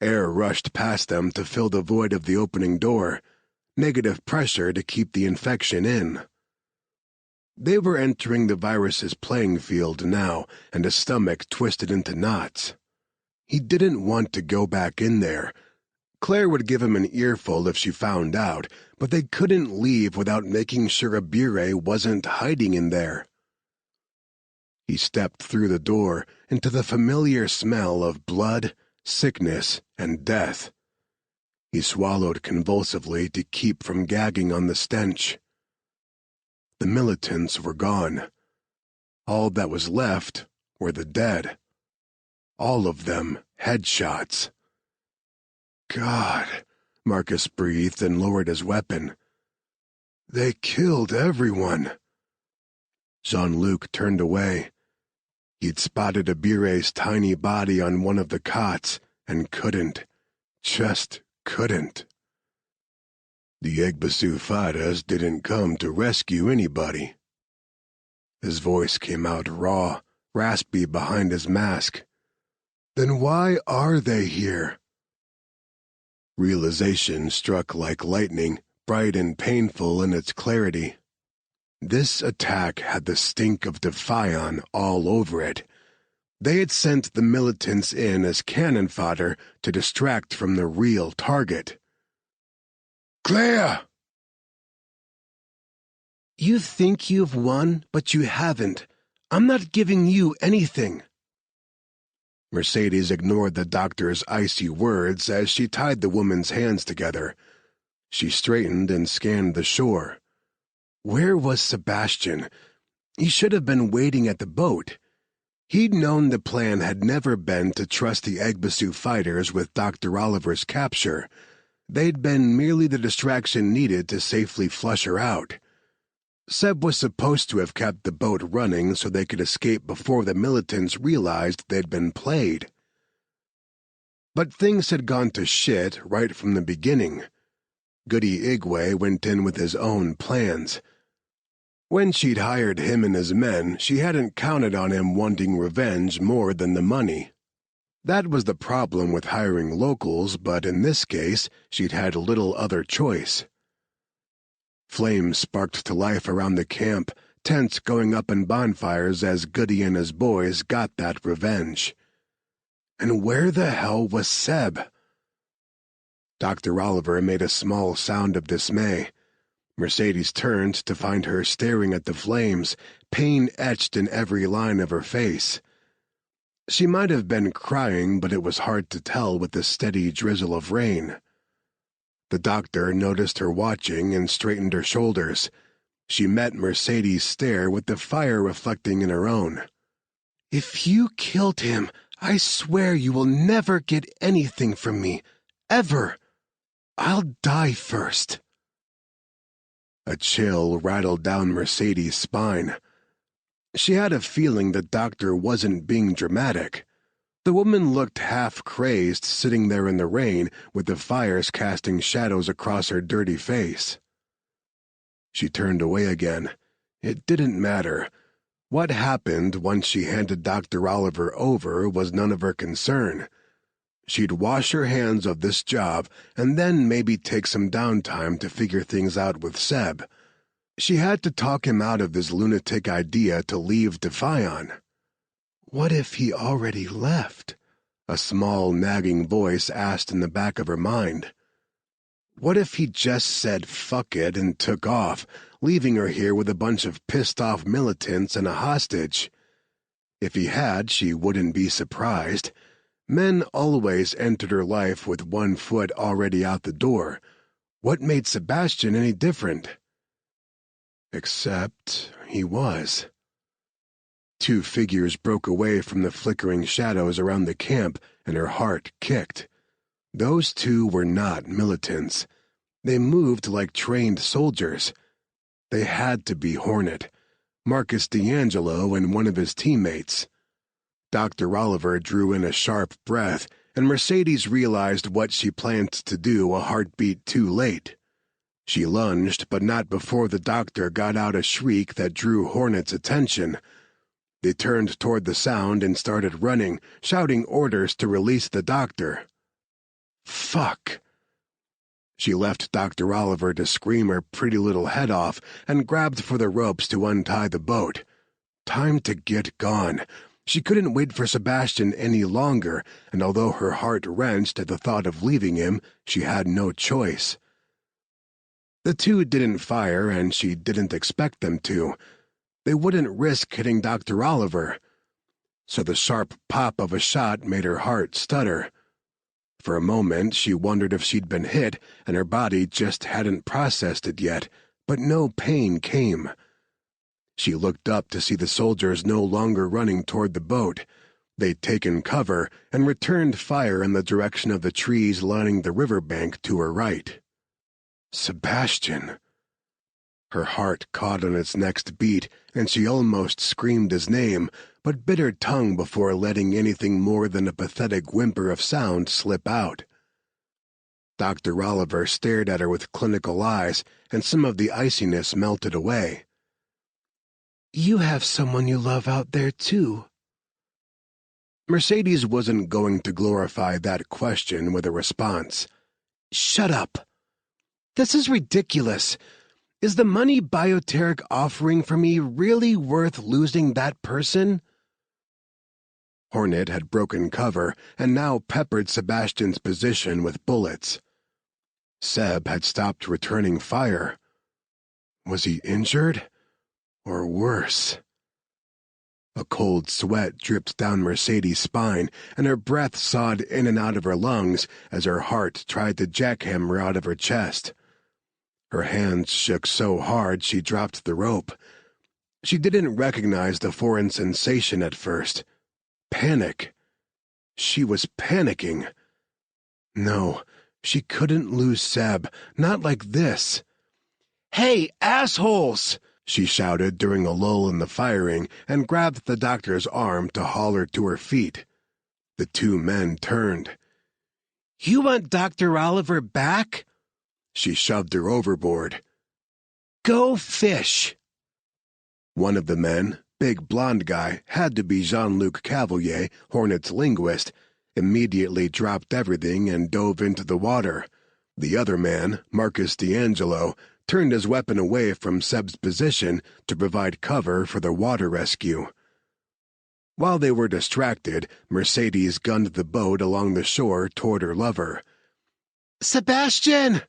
Air rushed past them to fill the void of the opening door, negative pressure to keep the infection in. They were entering the virus's playing field now, and his stomach twisted into knots. He didn't want to go back in there. Claire would give him an earful if she found out, but they couldn't leave without making sure Abure wasn't hiding in there. He stepped through the door into the familiar smell of blood, sickness, and death. He swallowed convulsively to keep from gagging on the stench. The militants were gone. All that was left were the dead. All of them headshots. God, Marcus breathed and lowered his weapon. They killed everyone. Jean-Luc turned away. He'd spotted Abure's tiny body on one of the cots and just couldn't. The Egbasu fighters didn't come to rescue anybody. His voice came out raw, raspy behind his mask. Then why are they here? Realization struck like lightning, bright and painful in its clarity. This attack had the stink of Defiant all over it. They had sent the militants in as cannon fodder to distract from the real target. Claire! You think you've won, but you haven't. I'm not giving you anything. Mercedes ignored the doctor's icy words as she tied the woman's hands together. She straightened and scanned the shore. Where was Sebastian? He should have been waiting at the boat. He'd known the plan had never been to trust the Egbasu fighters with Dr. Oliver's capture. They'd been merely the distraction needed to safely flush her out. Seb was supposed to have kept the boat running so they could escape before the militants realized they'd been played. But things had gone to shit right from the beginning. Goody Igwe went in with his own plans. When she'd hired him and his men, she hadn't counted on him wanting revenge more than the money. That was the problem with hiring locals, but in this case, she'd had little other choice. Flames sparked to life around the camp, tents going up in bonfires as Goody and his boys got that revenge. And where the hell was Seb? Dr. Oliver made a small sound of dismay. Mercedes turned to find her staring at the flames, pain etched in every line of her face. She might have been crying, but it was hard to tell with the steady drizzle of rain. The doctor noticed her watching and straightened her shoulders. She met Mercedes' stare with the fire reflecting in her own. "If you killed him, I swear you will never get anything from me. Ever. I'll die first." A chill rattled down Mercedes' spine. She had a feeling the doctor wasn't being dramatic. The woman looked half-crazed sitting there in the rain with the fires casting shadows across her dirty face. She turned away again. It didn't matter. What happened once she handed Dr. Oliver over was none of her concern. She'd wash her hands of this job and then maybe take some downtime to figure things out with Seb. She had to talk him out of his lunatic idea to leave Defion. What if he already left? A small, nagging voice asked in the back of her mind. What if he just said fuck it and took off, leaving her here with a bunch of pissed-off militants and a hostage? If he had, she wouldn't be surprised. Men always entered her life with one foot already out the door. What made Sebastian any different? Except he was. Two figures broke away from the flickering shadows around the camp, and her heart kicked. Those two were not militants. They moved like trained soldiers. They had to be Hornet, Marcus D'Angelo, and one of his teammates. Dr. Oliver drew in a sharp breath, and Mercedes realized what she planned to do a heartbeat too late. She lunged, but not before the doctor got out a shriek that drew Hornet's attention. They turned toward the sound and started running, shouting orders to release the doctor. Fuck! She left Dr. Oliver to scream her pretty little head off and grabbed for the ropes to untie the boat. Time to get gone. She couldn't wait for Sebastian any longer, and although her heart wrenched at the thought of leaving him, she had no choice. The two didn't fire, and she didn't expect them to. They wouldn't risk hitting Dr. Oliver. So the sharp pop of a shot made her heart stutter. For a moment, she wondered if she'd been hit, and her body just hadn't processed it yet, but no pain came. She looked up to see the soldiers no longer running toward the boat. They'd taken cover and returned fire in the direction of the trees lining the riverbank to her right. Sebastian! Her heart caught on its next beat, and she almost screamed his name, but bit her tongue before letting anything more than a pathetic whimper of sound slip out. Dr. Oliver stared at her with clinical eyes, and some of the iciness melted away. "You have someone you love out there, too." Mercedes wasn't going to glorify that question with a response. "Shut up. This is ridiculous. Is the money Bioteric offering for me really worth losing that person?" Hornet had broken cover and now peppered Sebastian's position with bullets. Seb had stopped returning fire. Was he injured? Or worse? A cold sweat dripped down Mercedes' spine, and her breath sawed in and out of her lungs as her heart tried to jackhammer out of her chest. Her hands shook so hard she dropped the rope. She didn't recognize the foreign sensation at first, panic. She was panicking. No, she couldn't lose Seb, not like this. "Hey, assholes!" she shouted during a lull in the firing and grabbed the doctor's arm to haul her to her feet. The two men turned. "You want Dr. Oliver back?" She shoved her overboard. "Go fish." One of the men, big blonde guy, had to be Jean-Luc Cavalier, Hornet's linguist, immediately dropped everything and dove into the water. The other man, Marcus D'Angelo, turned his weapon away from Seb's position to provide cover for the water rescue. While they were distracted, Mercedes gunned the boat along the shore toward her lover. "Sebastian!"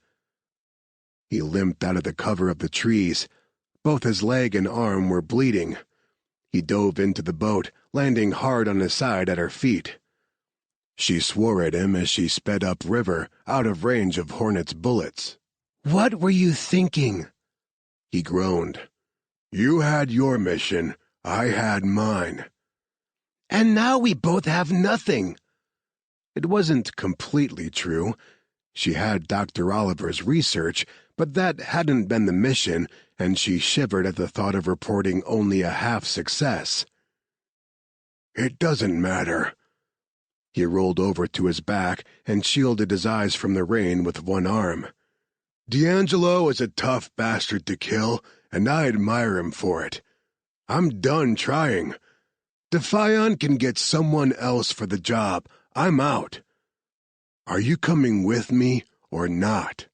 He limped out of the cover of the trees. Both his leg and arm were bleeding. He dove into the boat, landing hard on his side at her feet. She swore at him as she sped upriver, out of range of Hornet's bullets. "What were you thinking?" He groaned. "You had your mission. I had mine. And now we both have nothing." It wasn't completely true. She had Dr. Oliver's research, but that hadn't been the mission, and she shivered at the thought of reporting only a half success. "It doesn't matter." He rolled over to his back and shielded his eyes from the rain with one arm. "D'Angelo is a tough bastard to kill, and I admire him for it. I'm done trying. Defion can get someone else for the job. I'm out. Are you coming with me or not?"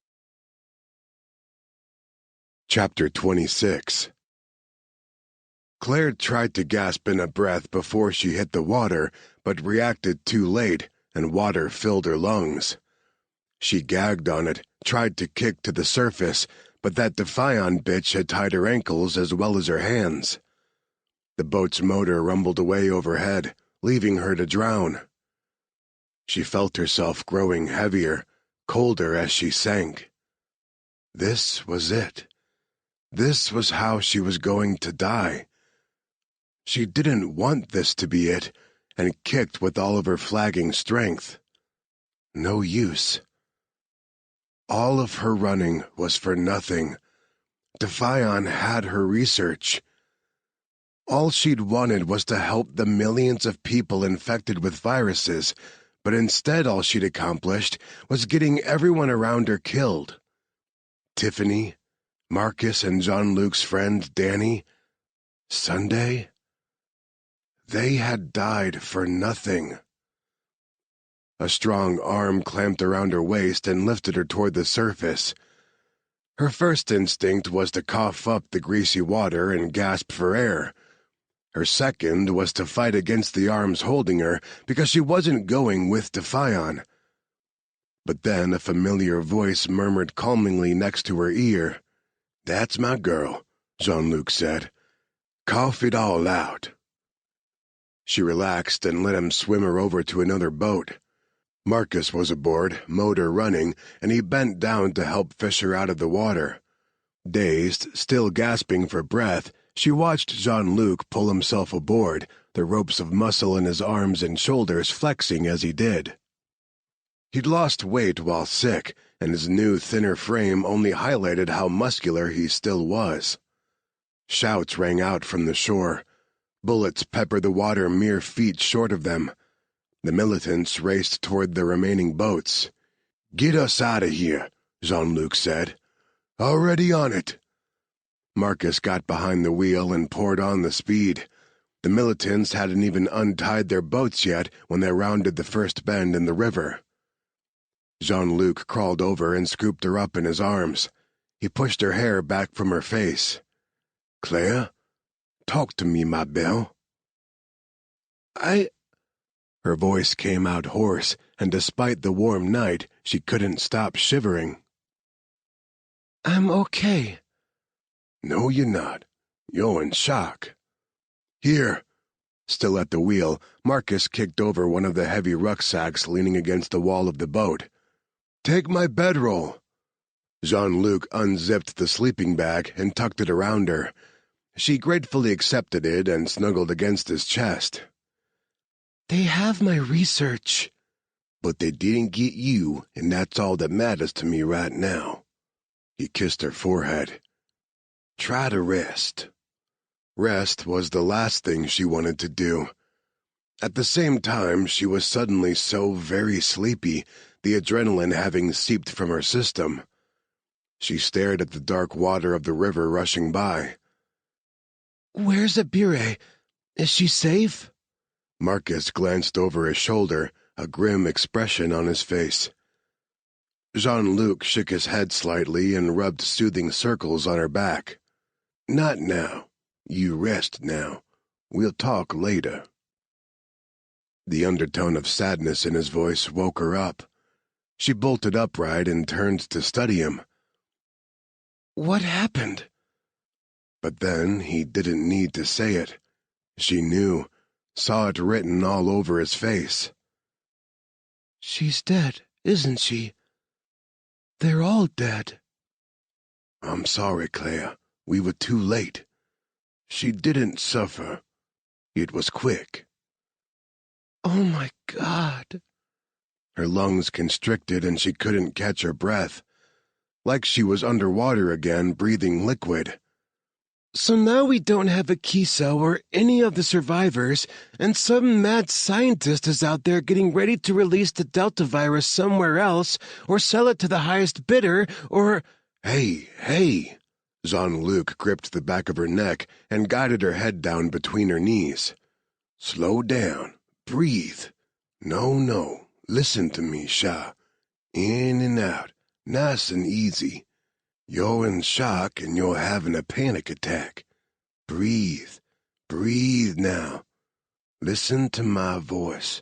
Chapter 26. Claire tried to gasp in a breath before she hit the water, but reacted too late, and water filled her lungs. She gagged on it, tried to kick to the surface, but that Defion bitch had tied her ankles as well as her hands. The boat's motor rumbled away overhead, leaving her to drown. She felt herself growing heavier, colder as she sank. This was it. This was how she was going to die. She didn't want this to be it, and kicked with all of her flagging strength. No use. All of her running was for nothing. Defion had her research. All she'd wanted was to help the millions of people infected with viruses, but instead all she'd accomplished was getting everyone around her killed. Tiffany, Marcus and Jean-Luc's friend Danny, Sunday. They had died for nothing. A strong arm clamped around her waist and lifted her toward the surface. Her first instinct was to cough up the greasy water and gasp for air. Her second was to fight against the arms holding her because she wasn't going with Defion. But then a familiar voice murmured calmingly next to her ear. "That's my girl," Jean-Luc said. "Cough it all out." She relaxed and let him swim her over to another boat. Marcus was aboard, motor running, and he bent down to help fish her out of the water. Dazed, still gasping for breath, she watched Jean-Luc pull himself aboard, the ropes of muscle in his arms and shoulders flexing as he did. He'd lost weight while sick, and his new, thinner frame only highlighted how muscular he still was. Shouts rang out from the shore. Bullets peppered the water mere feet short of them. The militants raced toward the remaining boats. "Get us out of here," Jean-Luc said. "Already on it." Marcus got behind the wheel and poured on the speed. The militants hadn't even untied their boats yet when they rounded the first bend in the river. Jean-Luc crawled over and scooped her up in his arms. He pushed her hair back from her face. "Claire? Talk to me, ma belle." Her voice came out hoarse, and despite the warm night, she couldn't stop shivering. "I'm okay." "No, you're not. You're in shock." "Here." Still at the wheel, Marcus kicked over one of the heavy rucksacks leaning against the wall of the boat. "Take my bedroll." Jean-Luc unzipped the sleeping bag and tucked it around her. She gratefully accepted it and snuggled against his chest. They have my research. But they didn't get you, and that's all that matters to me right now. He kissed her forehead. Try to rest. Rest was the last thing she wanted to do. At the same time, she was suddenly so very sleepy, the adrenaline having seeped from her system. She stared at the dark water of the river rushing by. Where's Abire? Is she safe? Marcus glanced over his shoulder, a grim expression on his face. Jean-Luc shook his head slightly and rubbed soothing circles on her back. Not now. You rest now. We'll talk later. The undertone of sadness in his voice woke her up. She bolted upright and turned to study him. What happened? But then he didn't need to say it. She knew, saw it written all over his face. She's dead, isn't she? They're all dead. I'm sorry, Claire. We were too late. She didn't suffer. It was quick. Oh my God. Her lungs constricted and she couldn't catch her breath. Like she was underwater again, breathing liquid. So now we don't have a Kiso or any of the survivors, and some mad scientist is out there getting ready to release the Delta virus somewhere else, or sell it to the highest bidder, or— Hey! Jean-Luc gripped the back of her neck and guided her head down between her knees. Slow down. Breathe. No. Listen to me, Sha. In and out. Nice and easy. You're in shock and you're having a panic attack. Breathe. Breathe now. Listen to my voice.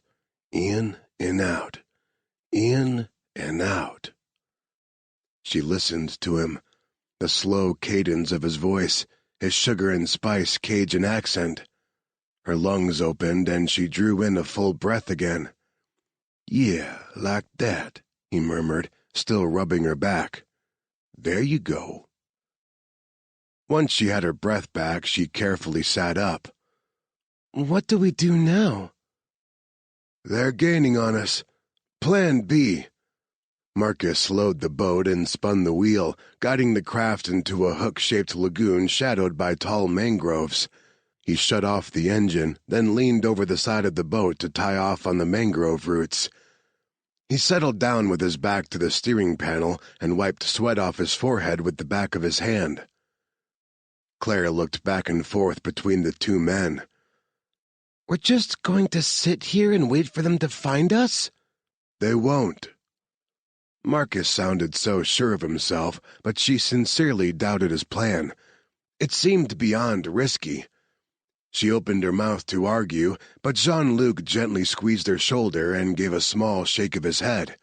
In and out. In and out. She listened to him. The slow cadence of his voice, his sugar and spice Cajun accent. Her lungs opened and she drew in a full breath again. Yeah, like that, he murmured, still rubbing her back. There you go. Once she had her breath back, she carefully sat up. What do we do now? They're gaining on us. Plan B. Marcus slowed the boat and spun the wheel, guiding the craft into a hook-shaped lagoon shadowed by tall mangroves. He shut off the engine, then leaned over the side of the boat to tie off on the mangrove roots. He settled down with his back to the steering panel and wiped sweat off his forehead with the back of his hand. Claire looked back and forth between the two men. We're just going to sit here and wait for them to find us? They won't. Marcus sounded so sure of himself, but she sincerely doubted his plan. It seemed beyond risky. She opened her mouth to argue, but Jean-Luc gently squeezed her shoulder and gave a small shake of his head.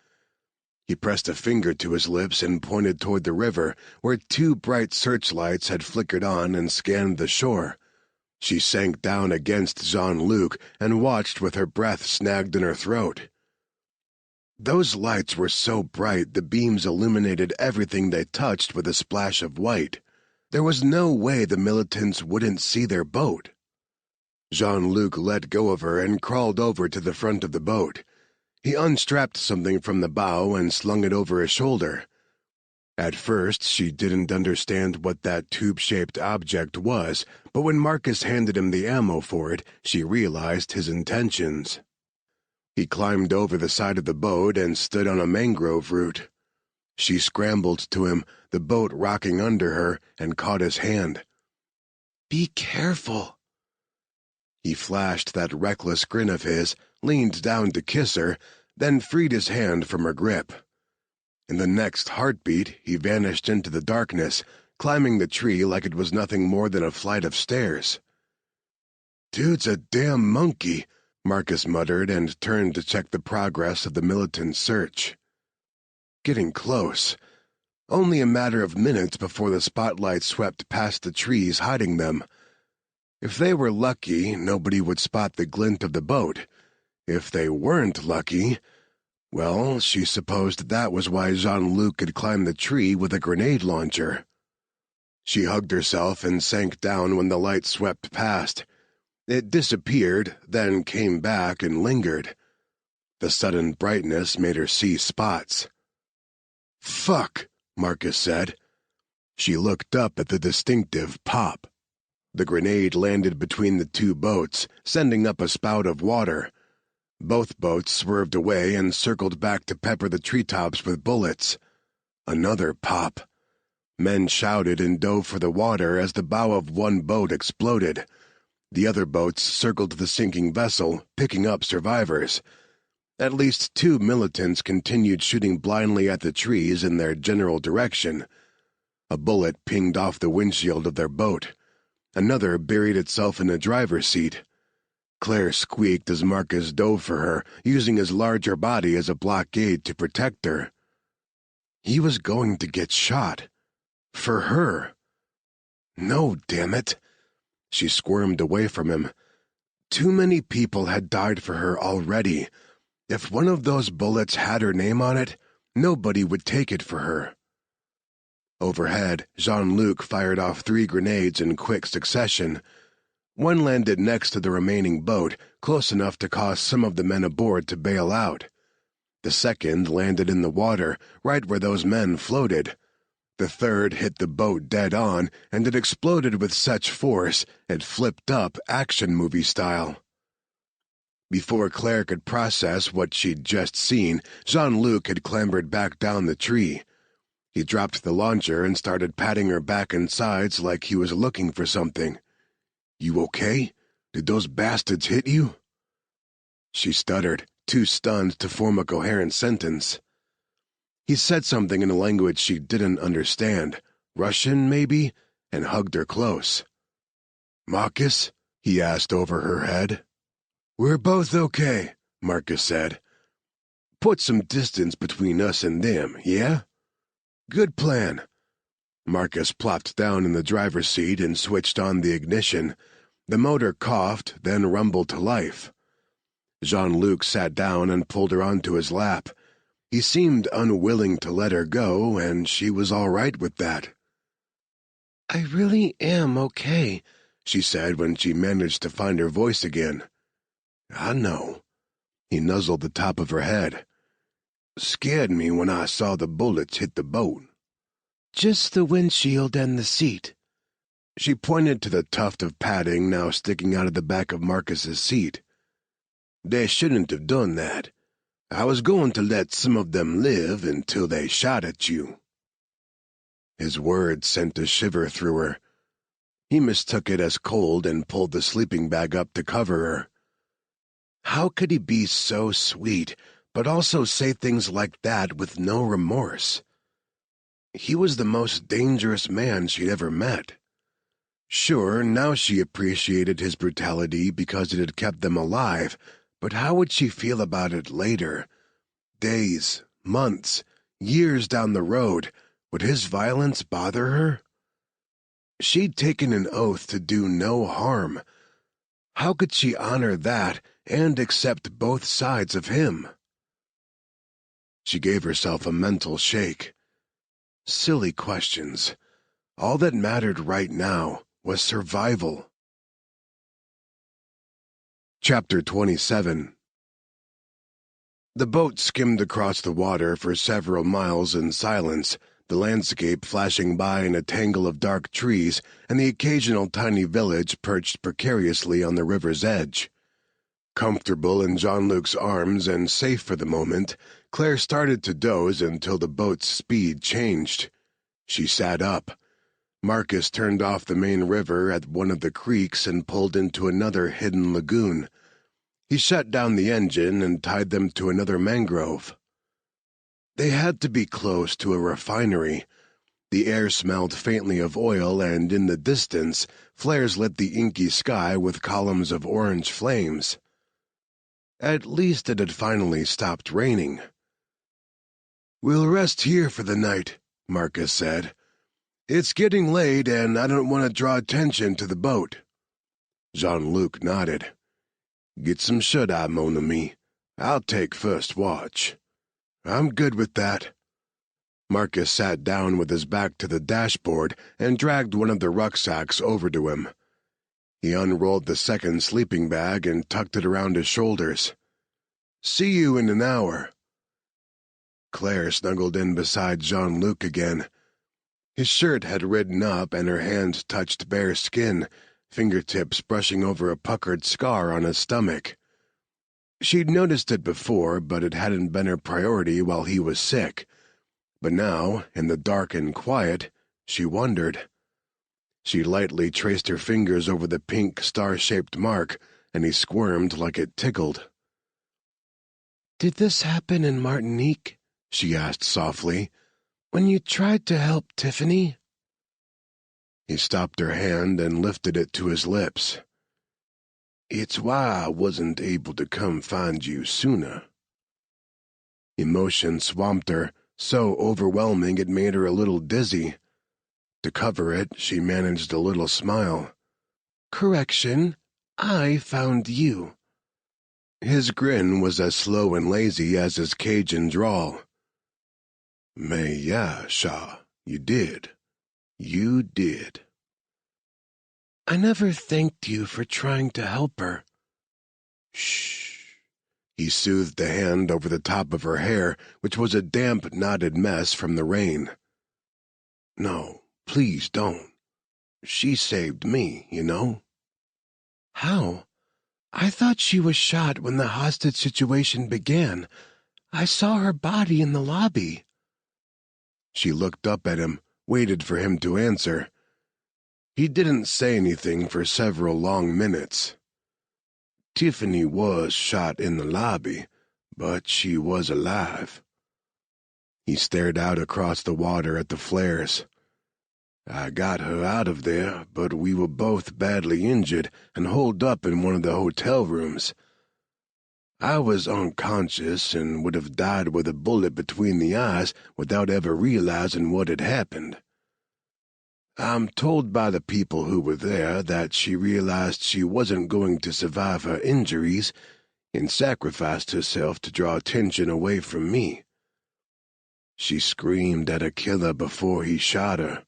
He pressed a finger to his lips and pointed toward the river, where two bright searchlights had flickered on and scanned the shore. She sank down against Jean-Luc and watched with her breath snagged in her throat. Those lights were so bright the beams illuminated everything they touched with a splash of white. There was no way the militants wouldn't see their boat. Jean-Luc let go of her and crawled over to the front of the boat. He unstrapped something from the bow and slung it over his shoulder. At first, she didn't understand what that tube-shaped object was, but when Marcus handed him the ammo for it, she realized his intentions. He climbed over the side of the boat and stood on a mangrove root. She scrambled to him, the boat rocking under her, and caught his hand. Be careful. He flashed that reckless grin of his, leaned down to kiss her, then freed his hand from her grip. In the next heartbeat, he vanished into the darkness, climbing the tree like it was nothing more than a flight of stairs. "Dude's a damn monkey," Marcus muttered and turned to check the progress of the militant search. Getting close. Only a matter of minutes before the spotlight swept past the trees hiding them. If they were lucky, nobody would spot the glint of the boat. If they weren't lucky, well, she supposed that was why Jean-Luc had climbed the tree with a grenade launcher. She hugged herself and sank down when the light swept past. It disappeared, then came back and lingered. The sudden brightness made her see spots. "Fuck," Marcus said. She looked up at the distinctive pop. The grenade landed between the two boats, sending up a spout of water. Both boats swerved away and circled back to pepper the treetops with bullets. Another pop. Men shouted and dove for the water as the bow of one boat exploded. The other boats circled the sinking vessel, picking up survivors. At least 2 militants continued shooting blindly at the trees in their general direction. A bullet pinged off the windshield of their boat. Another buried itself in the driver's seat. Claire squeaked as Marcus dove for her, using his larger body as a blockade to protect her. He was going to get shot. For her. No, damn it. She squirmed away from him. Too many people had died for her already. If one of those bullets had her name on it, nobody would take it for her. Overhead, Jean-Luc fired off 3 grenades in quick succession. One landed next to the remaining boat, close enough to cause some of the men aboard to bail out. The second landed in the water, right where those men floated. The third hit the boat dead on, and it exploded with such force it flipped up action movie style. Before Claire could process what she'd just seen, Jean-Luc had clambered back down the tree. He dropped the launcher and started patting her back and sides like he was looking for something. "You okay? Did those bastards hit you?" She stuttered, too stunned to form a coherent sentence. He said something in a language she didn't understand, Russian maybe, and hugged her close. "Marcus?" he asked over her head. "We're both okay," Marcus said. "Put some distance between us and them, yeah?" "Good plan." Marcus plopped down in the driver's seat and switched on the ignition. The motor coughed, then rumbled to life. Jean-Luc sat down and pulled her onto his lap. He seemed unwilling to let her go, and she was all right with that. "I really am okay," she said when she managed to find her voice again. "I know." He nuzzled the top of her head. "Scared me when I saw the bullets hit the boat." "Just the windshield and the seat." She pointed to the tuft of padding now sticking out of the back of Marcus's seat. "They shouldn't have done that. I was going to let some of them live until they shot at you." His words sent a shiver through her. He mistook it as cold and pulled the sleeping bag up to cover her. How could he be so sweet, but also say things like that with no remorse? He was the most dangerous man she'd ever met. Sure, now she appreciated his brutality because it had kept them alive, but how would she feel about it later? Days, months, years down the road, would his violence bother her? She'd taken an oath to do no harm. How could she honor that and accept both sides of him? She gave herself a mental shake. Silly questions. All that mattered right now was survival. Chapter 27. The boat skimmed across the water for several miles in silence, the landscape flashing by in a tangle of dark trees and the occasional tiny village perched precariously on the river's edge. Comfortable in Jean-Luc's arms and safe for the moment, Claire started to doze until the boat's speed changed. She sat up. Marcus turned off the main river at one of the creeks and pulled into another hidden lagoon. He shut down the engine and tied them to another mangrove. They had to be close to a refinery. The air smelled faintly of oil, and in the distance, flares lit the inky sky with columns of orange flames. At least it had finally stopped raining. "We'll rest here for the night," Marcus said. "It's getting late, and I don't want to draw attention to the boat." Jean-Luc nodded. "Get some shut-eye, mon ami. I'll take first watch." "I'm good with that." Marcus sat down with his back to the dashboard and dragged one of the rucksacks over to him. He unrolled the second sleeping bag and tucked it around his shoulders. "See you in an hour." Claire snuggled in beside Jean-Luc again. His shirt had ridden up and her hand touched bare skin, fingertips brushing over a puckered scar on his stomach. She'd noticed it before, but it hadn't been her priority while he was sick. But now, in the dark and quiet, she wondered. She lightly traced her fingers over the pink star-shaped mark, and he squirmed like it tickled. "Did this happen in Martinique?" she asked softly. "When you tried to help Tiffany?" He stopped her hand and lifted it to his lips. "It's why I wasn't able to come find you sooner." Emotion swamped her, so overwhelming it made her a little dizzy. To cover it, she managed a little smile. "Correction, I found you." His grin was as slow and lazy as his Cajun drawl. "Mais yeah, Shaw, you did. You did." "I never thanked you for trying to help her." "Shh." He soothed a hand over the top of her hair, which was a damp, knotted mess from the rain. "No, please don't. She saved me, you know." "How? I thought she was shot when the hostage situation began. I saw her body in the lobby." She looked up at him, waited for him to answer. He didn't say anything for several long minutes. "Tiffany was shot in the lobby, but she was alive." He stared out across the water at the flares. "I got her out of there, but we were both badly injured and holed up in one of the hotel rooms. I was unconscious and would have died with a bullet between the eyes without ever realizing what had happened. I'm told by the people who were there that she realized she wasn't going to survive her injuries and sacrificed herself to draw attention away from me. She screamed at her killer before he shot her.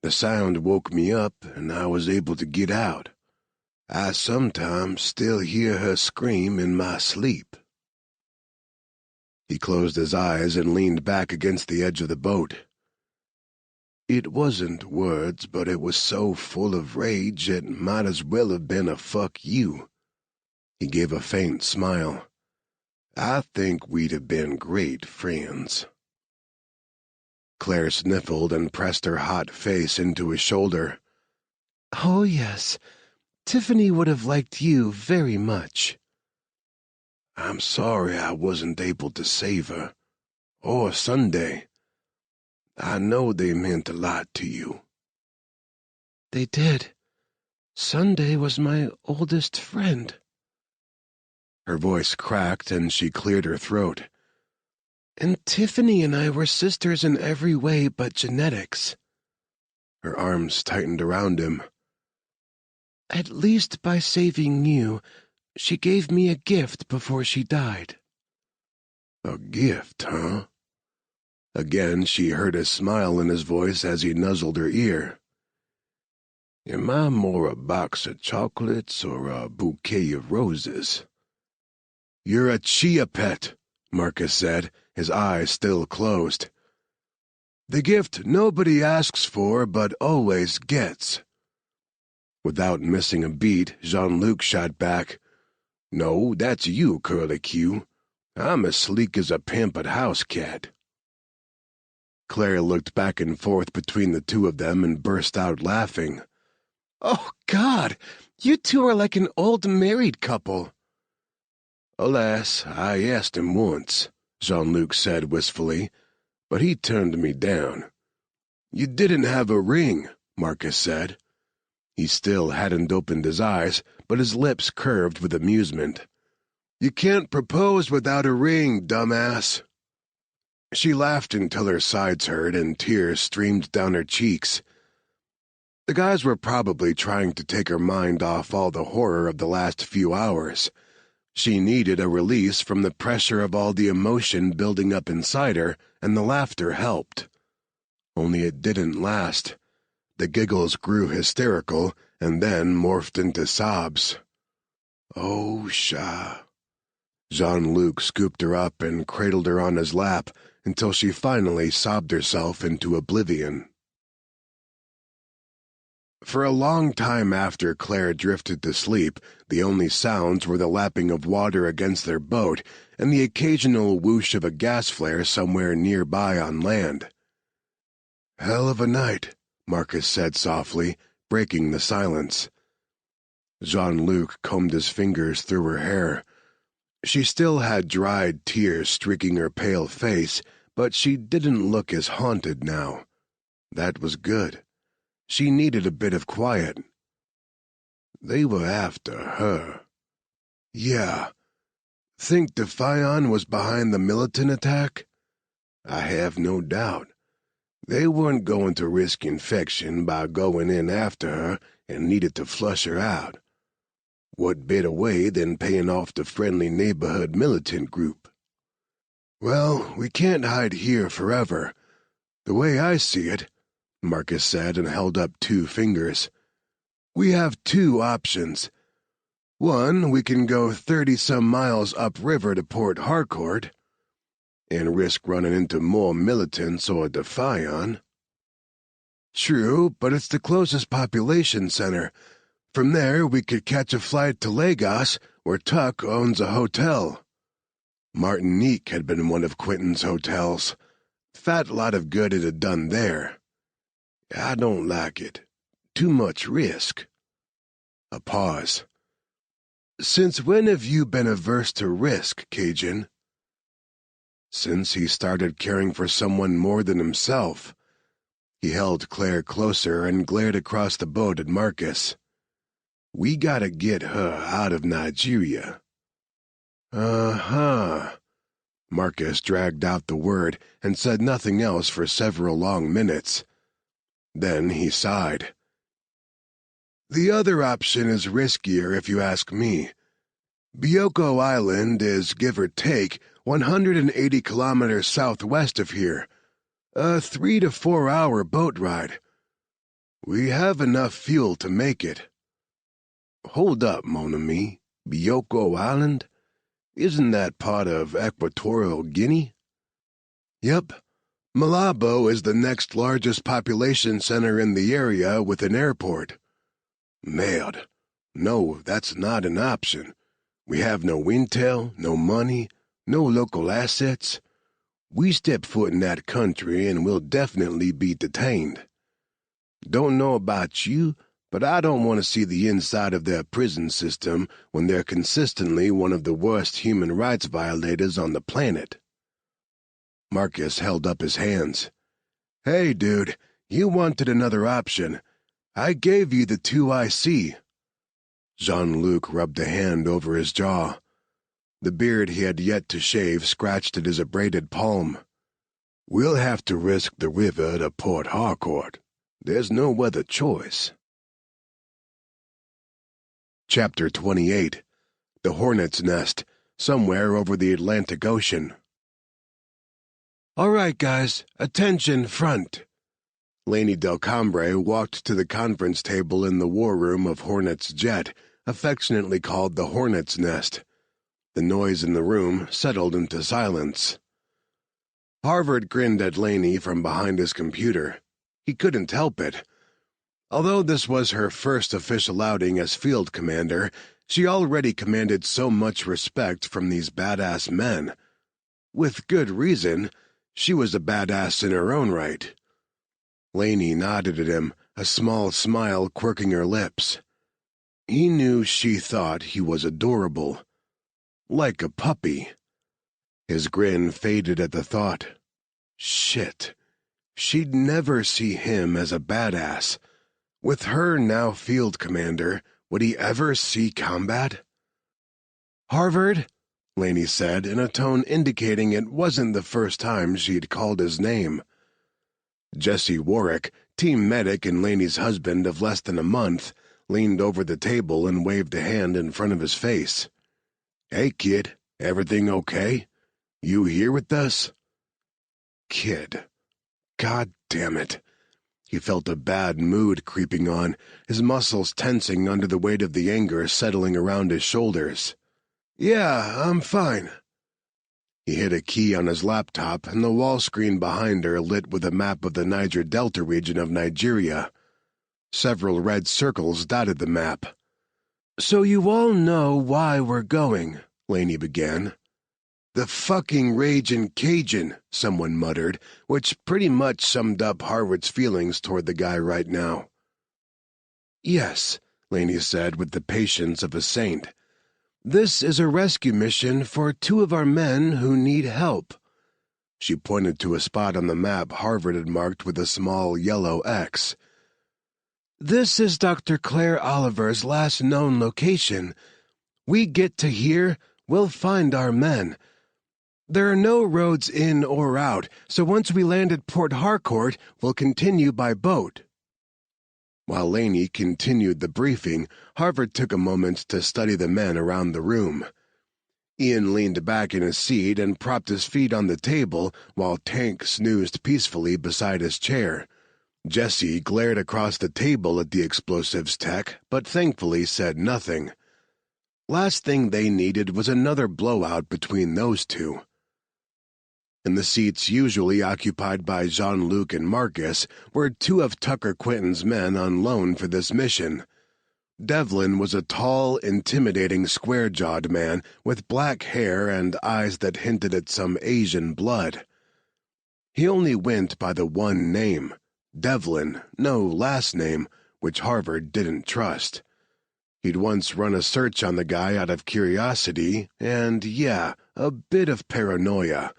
The sound woke me up and I was able to get out. I sometimes still hear her scream in my sleep." He closed his eyes and leaned back against the edge of the boat. "It wasn't words, but it was so full of rage it might as well have been a fuck you." He gave a faint smile. "I think we'd have been great friends." Claire sniffled and pressed her hot face into his shoulder. "Oh, yes. Tiffany would have liked you very much." "I'm sorry I wasn't able to save her. Or Sunday. I know they meant a lot to you." "They did. Sunday was my oldest friend." Her voice cracked and she cleared her throat. "And Tiffany and I were sisters in every way but genetics." Her arms tightened around him. "At least by saving you, she gave me a gift before she died." "A gift, huh?" Again she heard a smile in his voice as he nuzzled her ear. "Am I more a box of chocolates or a bouquet of roses?" "You're a chia pet," Marcus said, his eyes still closed. "The gift nobody asks for but always gets." Without missing a beat, Jean-Luc shot back, "No, that's you, Curlicue. I'm as sleek as a pampered house cat." Claire looked back and forth between the two of them and burst out laughing. "Oh, God! You two are like an old married couple." "Alas, I asked him once," Jean-Luc said wistfully, "but he turned me down." "You didn't have a ring," Marcus said. He still hadn't opened his eyes, but his lips curved with amusement. "You can't propose without a ring, dumbass." She laughed until her sides hurt and tears streamed down her cheeks. The guys were probably trying to take her mind off all the horror of the last few hours. She needed a release from the pressure of all the emotion building up inside her, and the laughter helped. Only it didn't last. The giggles grew hysterical, and then morphed into sobs. "Oh, Sha." Jean-Luc scooped her up and cradled her on his lap until she finally sobbed herself into oblivion. For a long time after Claire drifted to sleep, the only sounds were the lapping of water against their boat and the occasional whoosh of a gas flare somewhere nearby on land. "Hell of a night," Marcus said softly, breaking the silence. Jean-Luc combed his fingers through her hair. She still had dried tears streaking her pale face, but she didn't look as haunted now. That was good. She needed a bit of quiet. "They were after her." "Yeah. Think Defion was behind the militant attack?" "I have no doubt. They weren't going to risk infection by going in after her and needed to flush her out. What better way than paying off the friendly neighborhood militant group?" "Well, we can't hide here forever. The way I see it," Marcus said and held up 2 fingers, "we have 2 options. One, we can go 30-some miles upriver to Port Harcourt and risk running into more militants or Defion." "True, but it's the closest population center. From there, we could catch a flight to Lagos, where Tuck owns a hotel." Martinique had been one of Quentin's hotels. Fat lot of good it had done there. "I don't like it. Too much risk." A pause. "Since when have you been averse to risk, Cajun?" "Since he started caring for someone more than himself." He held Claire closer and glared across the boat at Marcus. "We gotta get her out of Nigeria." "Uh-huh." Marcus dragged out the word and said nothing else for several long minutes. Then he sighed. "The other option is riskier if you ask me. Bioko Island is, give or take, 180 kilometers southwest of here. A 3 to 4 hour boat ride. We have enough fuel to make it." "Hold up, mon ami. Bioko Island? Isn't that part of Equatorial Guinea?" "Yep. Malabo is the next largest population center in the area with an airport." "Merde. No, that's not an option. We have no intel, no money, no local assets. We step foot in that country and we'll definitely be detained. Don't know about you, but I don't want to see the inside of their prison system when they're consistently one of the worst human rights violators on the planet." Marcus held up his hands. "Hey, dude, you wanted another option. I gave you the 2 I see." Jean-Luc rubbed a hand over his jaw. The beard he had yet to shave scratched at his abraded palm. "We'll have to risk the river to Port Harcourt. There's no other choice." Chapter 28. The Hornet's Nest, somewhere over the Atlantic Ocean. "All right, guys, attention front." Laney Del Cambre walked to the conference table in the war room of Hornet's jet, affectionately called the Hornet's Nest. The noise in the room settled into silence. Harvard grinned at Laney from behind his computer. He couldn't help it. Although this was her first official outing as field commander, she already commanded so much respect from these badass men. With good reason. She was a badass in her own right. Laney nodded at him, a small smile quirking her lips. He knew she thought he was adorable. Like a puppy. His grin faded at the thought. Shit. She'd never see him as a badass. With her now field commander, would he ever see combat? "Harvard?" Laney said, in a tone indicating it wasn't the first time she'd called his name. Jesse Warwick, team medic and Laney's husband of less than a month, leaned over the table and waved a hand in front of his face. "Hey, kid, everything okay? You here with us?" Kid. God damn it. He felt a bad mood creeping on, his muscles tensing under the weight of the anger settling around his shoulders. "Yeah, I'm fine." He hit a key on his laptop, and the wall screen behind her lit with a map of the Niger Delta region of Nigeria. Several red circles dotted the map. "So you all know why we're going," Laney began. "The fucking Ragin' Cajun," someone muttered, which pretty much summed up Harvard's feelings toward the guy right now. "Yes," Laney said with the patience of a saint. "This is a rescue mission for 2 of our men who need help." She pointed to a spot on the map Harvard had marked with a small yellow X. "This is Dr. Claire Oliver's last known location. We get to here, we'll find our men. There are no roads in or out, so once we land at Port Harcourt, we'll continue by boat." While Laney continued the briefing, Harvard took a moment to study the men around the room. Ian leaned back in his seat and propped his feet on the table while Tank snoozed peacefully beside his chair. Jesse glared across the table at the explosives tech, but thankfully said nothing. Last thing they needed was another blowout between those two. In the seats usually occupied by Jean-Luc and Marcus were 2 of Tucker Quinton's men on loan for this mission. Devlin was a tall, intimidating, square-jawed man with black hair and eyes that hinted at some Asian blood. He only went by the one name, Devlin, no last name, which Harvard didn't trust. He'd once run a search on the guy out of curiosity and, yeah, a bit of paranoia.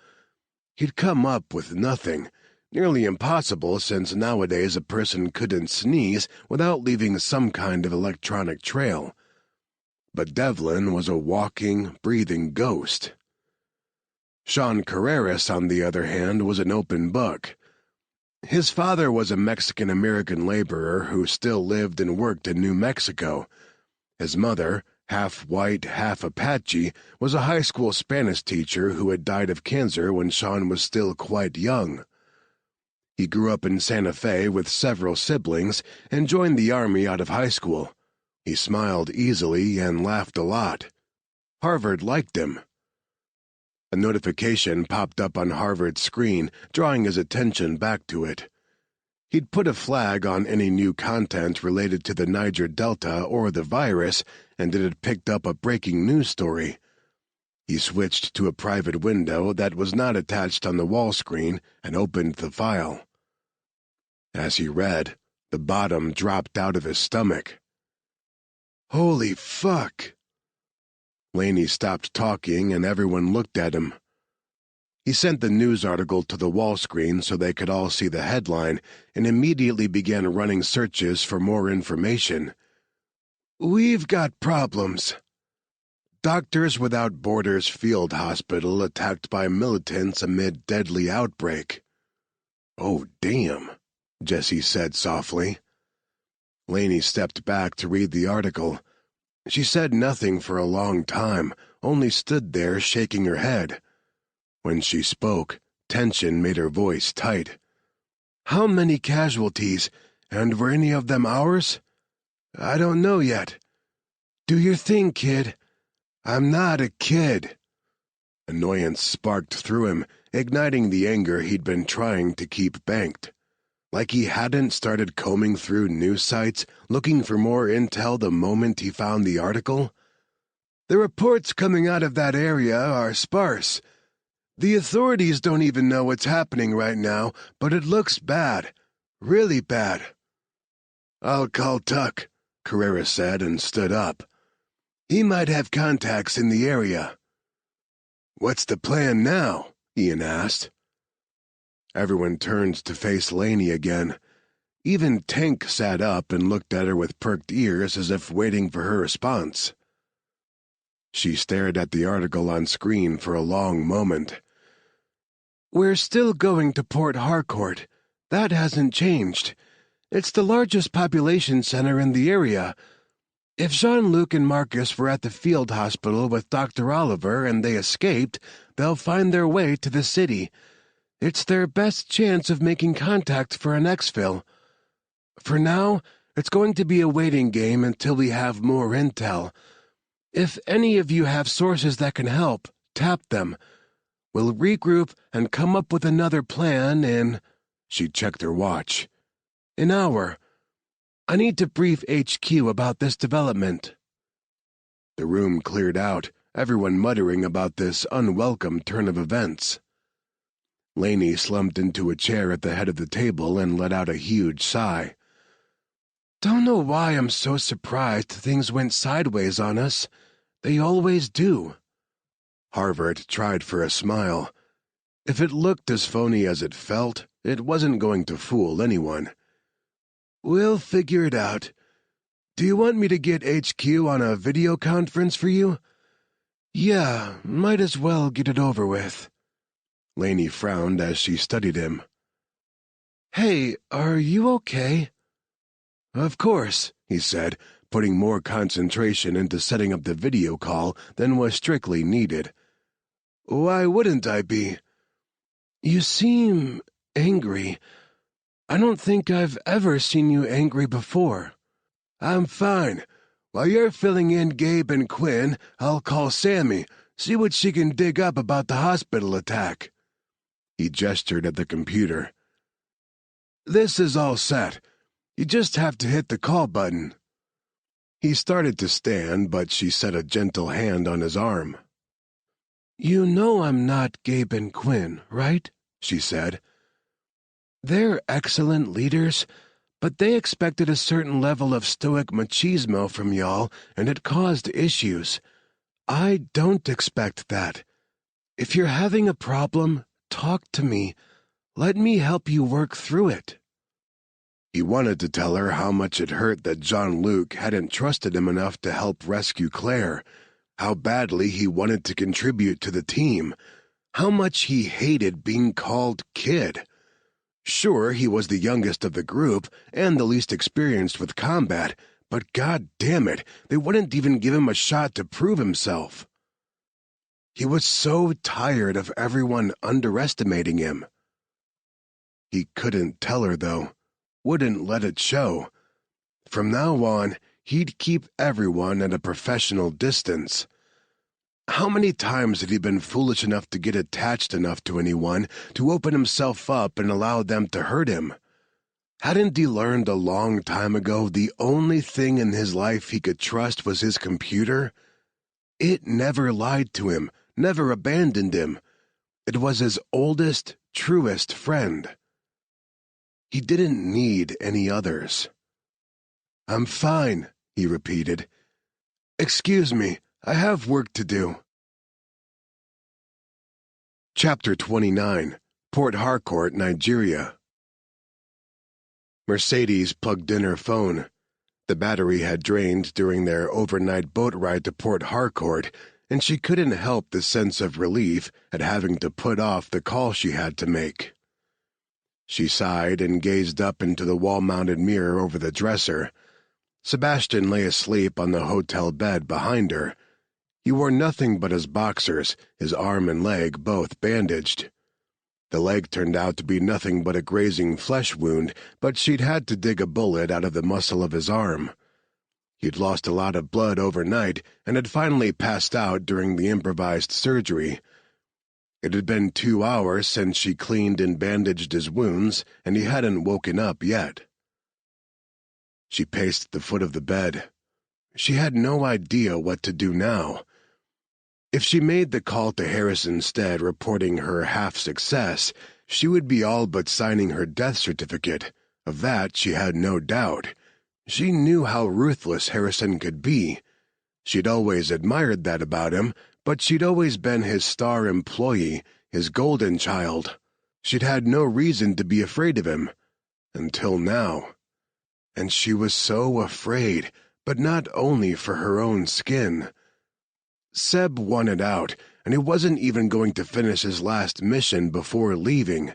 He'd come up with nothing, nearly impossible since nowadays a person couldn't sneeze without leaving some kind of electronic trail. But Devlin was a walking, breathing ghost. Sean Carreras, on the other hand, was an open book. His father was a Mexican-American laborer who still lived and worked in New Mexico. His mother, half white, half Apache, was a high school Spanish teacher who had died of cancer when Sean was still quite young. He grew up in Santa Fe with several siblings and joined the Army out of high school. He smiled easily and laughed a lot. Harvard liked him. A notification popped up on Harvard's screen, drawing his attention back to it. He'd put a flag on any new content related to the Niger Delta or the virus, and it had picked up a breaking news story. He switched to a private window that was not attached on the wall screen and opened the file. As he read, the bottom dropped out of his stomach. "Holy fuck!" Laney stopped talking and everyone looked at him. He sent the news article to the wall screen so they could all see the headline and immediately began running searches for more information. "We've got problems. Doctors Without Borders Field Hospital attacked by militants amid deadly outbreak." "Oh, damn," Jesse said softly. Laney stepped back to read the article. She said nothing for a long time, only stood there shaking her head. When she spoke, tension made her voice tight. "How many casualties, and were any of them ours?" "I don't know yet." "Do your thing, kid." "I'm not a kid." Annoyance sparked through him, igniting the anger he'd been trying to keep banked. Like he hadn't started combing through news sites, looking for more intel the moment he found the article. "The reports coming out of that area are sparse. The authorities don't even know what's happening right now, but it looks bad. Really bad." "I'll call Tuck," Carrera said and stood up. "He might have contacts in the area." "What's the plan now?" Ian asked. Everyone turned to face Laney again. Even Tank sat up and looked at her with perked ears as if waiting for her response. She stared at the article on screen for a long moment. "We're still going to Port Harcourt. That hasn't changed. It's the largest population center in the area. If Jean-Luc and Marcus were at the field hospital with Dr. Oliver and they escaped, they'll find their way to the city. It's their best chance of making contact for an exfil. For now, it's going to be a waiting game until we have more intel. If any of you have sources that can help, tap them. We'll regroup and come up with another plan in—" She checked her watch. "An hour. I need to brief HQ about this development." The room cleared out, everyone muttering about this unwelcome turn of events. Laney slumped into a chair at the head of the table and let out a huge sigh. "Don't know why I'm so surprised things went sideways on us. They always do." Harvard tried for a smile. If it looked as phony as it felt, it wasn't going to fool anyone. "We'll figure it out. Do you want me to get HQ on a video conference for you?" "Yeah, might as well get it over with." Laney frowned as she studied him. "Hey, are you okay?" "Of course," he said, putting more concentration into setting up the video call than was strictly needed. "Why wouldn't I be?" "You seem angry. I don't think I've ever seen you angry before." "I'm fine. While you're filling in Gabe and Quinn, I'll call Sammy, see what she can dig up about the hospital attack." He gestured at the computer. "This is all set. You just have to hit the call button." He started to stand, but she set a gentle hand on his arm. "You know I'm not Gabe and Quinn, right?" she said. "They're excellent leaders, but they expected a certain level of stoic machismo from y'all, and it caused issues. I don't expect that. If you're having a problem, talk to me. Let me help you work through it." He wanted to tell her how much it hurt that Jean-Luc hadn't trusted him enough to help rescue Claire, how badly he wanted to contribute to the team, how much he hated being called kid. Sure, he was the youngest of the group and the least experienced with combat, but god damn it, they wouldn't even give him a shot to prove himself. He was so tired of everyone underestimating him. He couldn't tell her, though. Wouldn't let it show. From now on, he'd keep everyone at a professional distance. How many times had he been foolish enough to get attached enough to anyone to open himself up and allow them to hurt him? Hadn't he learned a long time ago the only thing in his life he could trust was his computer? It never lied to him, never abandoned him. It was his oldest, truest friend. He didn't need any others. "I'm fine," he repeated. "Excuse me, I have work to do." Chapter 29, Port Harcourt, Nigeria. Mercedes plugged in her phone. The battery had drained during their overnight boat ride to Port Harcourt, and she couldn't help the sense of relief at having to put off the call she had to make. She sighed and gazed up into the wall-mounted mirror over the dresser. Sebastian lay asleep on the hotel bed behind her. He wore nothing but his boxers, his arm and leg both bandaged. The leg turned out to be nothing but a grazing flesh wound, but she'd had to dig a bullet out of the muscle of his arm. He'd lost a lot of blood overnight and had finally passed out during the improvised surgery. It had been 2 hours since she cleaned and bandaged his wounds, and he hadn't woken up yet. She paced the foot of the bed. She had no idea what to do now. If she made the call to Harris instead, reporting her half-success, she would be all but signing her death certificate. Of that she had no doubt. She knew how ruthless Harrison could be. She'd always admired that about him, but she'd always been his star employee, his golden child. She'd had no reason to be afraid of him. Until now. And she was so afraid, but not only for her own skin. Seb wanted out, and he wasn't even going to finish his last mission before leaving.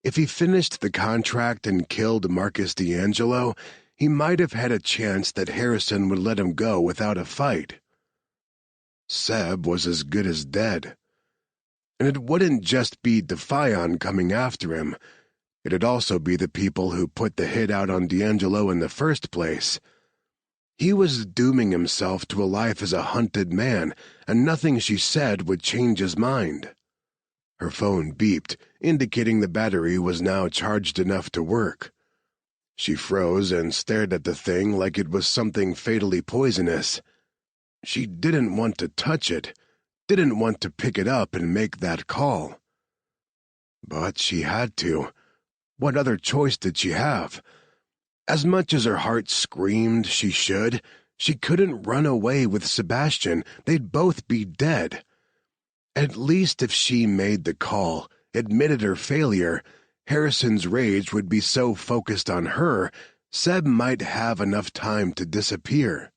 If he finished the contract and killed Marcus D'Angelo, he might have had a chance that Harrison would let him go without a fight. Seb was as good as dead. And it wouldn't just be Defion coming after him. It'd also be the people who put the hit out on D'Angelo in the first place. He was dooming himself to a life as a hunted man, and nothing she said would change his mind. Her phone beeped, indicating the battery was now charged enough to work. She froze and stared at the thing like it was something fatally poisonous. She didn't want to touch it, didn't want to pick it up and make that call. But she had to. What other choice did she have? As much as her heart screamed she should, she couldn't run away with Sebastian. They'd both be dead. At least if she made the call, admitted her failure, Harrison's rage would be so focused on her, Seb might have enough time to disappear.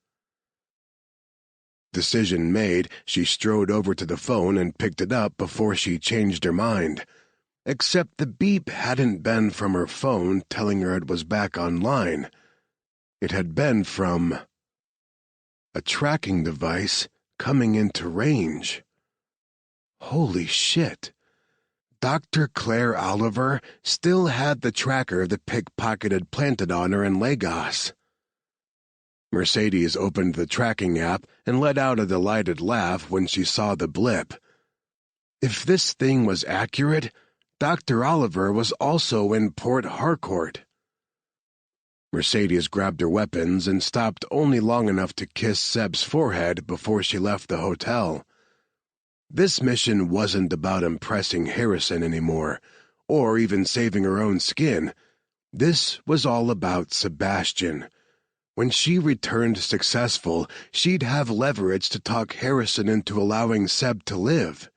Decision made, she strode over to the phone and picked it up before she changed her mind. Except the beep hadn't been from her phone telling her it was back online. It had been from a tracking device coming into range. Holy shit. Dr. Claire Oliver still had the tracker the pickpocket had planted on her in Lagos. Mercedes opened the tracking app and let out a delighted laugh when she saw the blip. If this thing was accurate, Dr. Oliver was also in Port Harcourt. Mercedes grabbed her weapons and stopped only long enough to kiss Seb's forehead before she left the hotel. This mission wasn't about impressing Harrison anymore, or even saving her own skin. This was all about Sebastian. When she returned successful, she'd have leverage to talk Harrison into allowing Seb to live.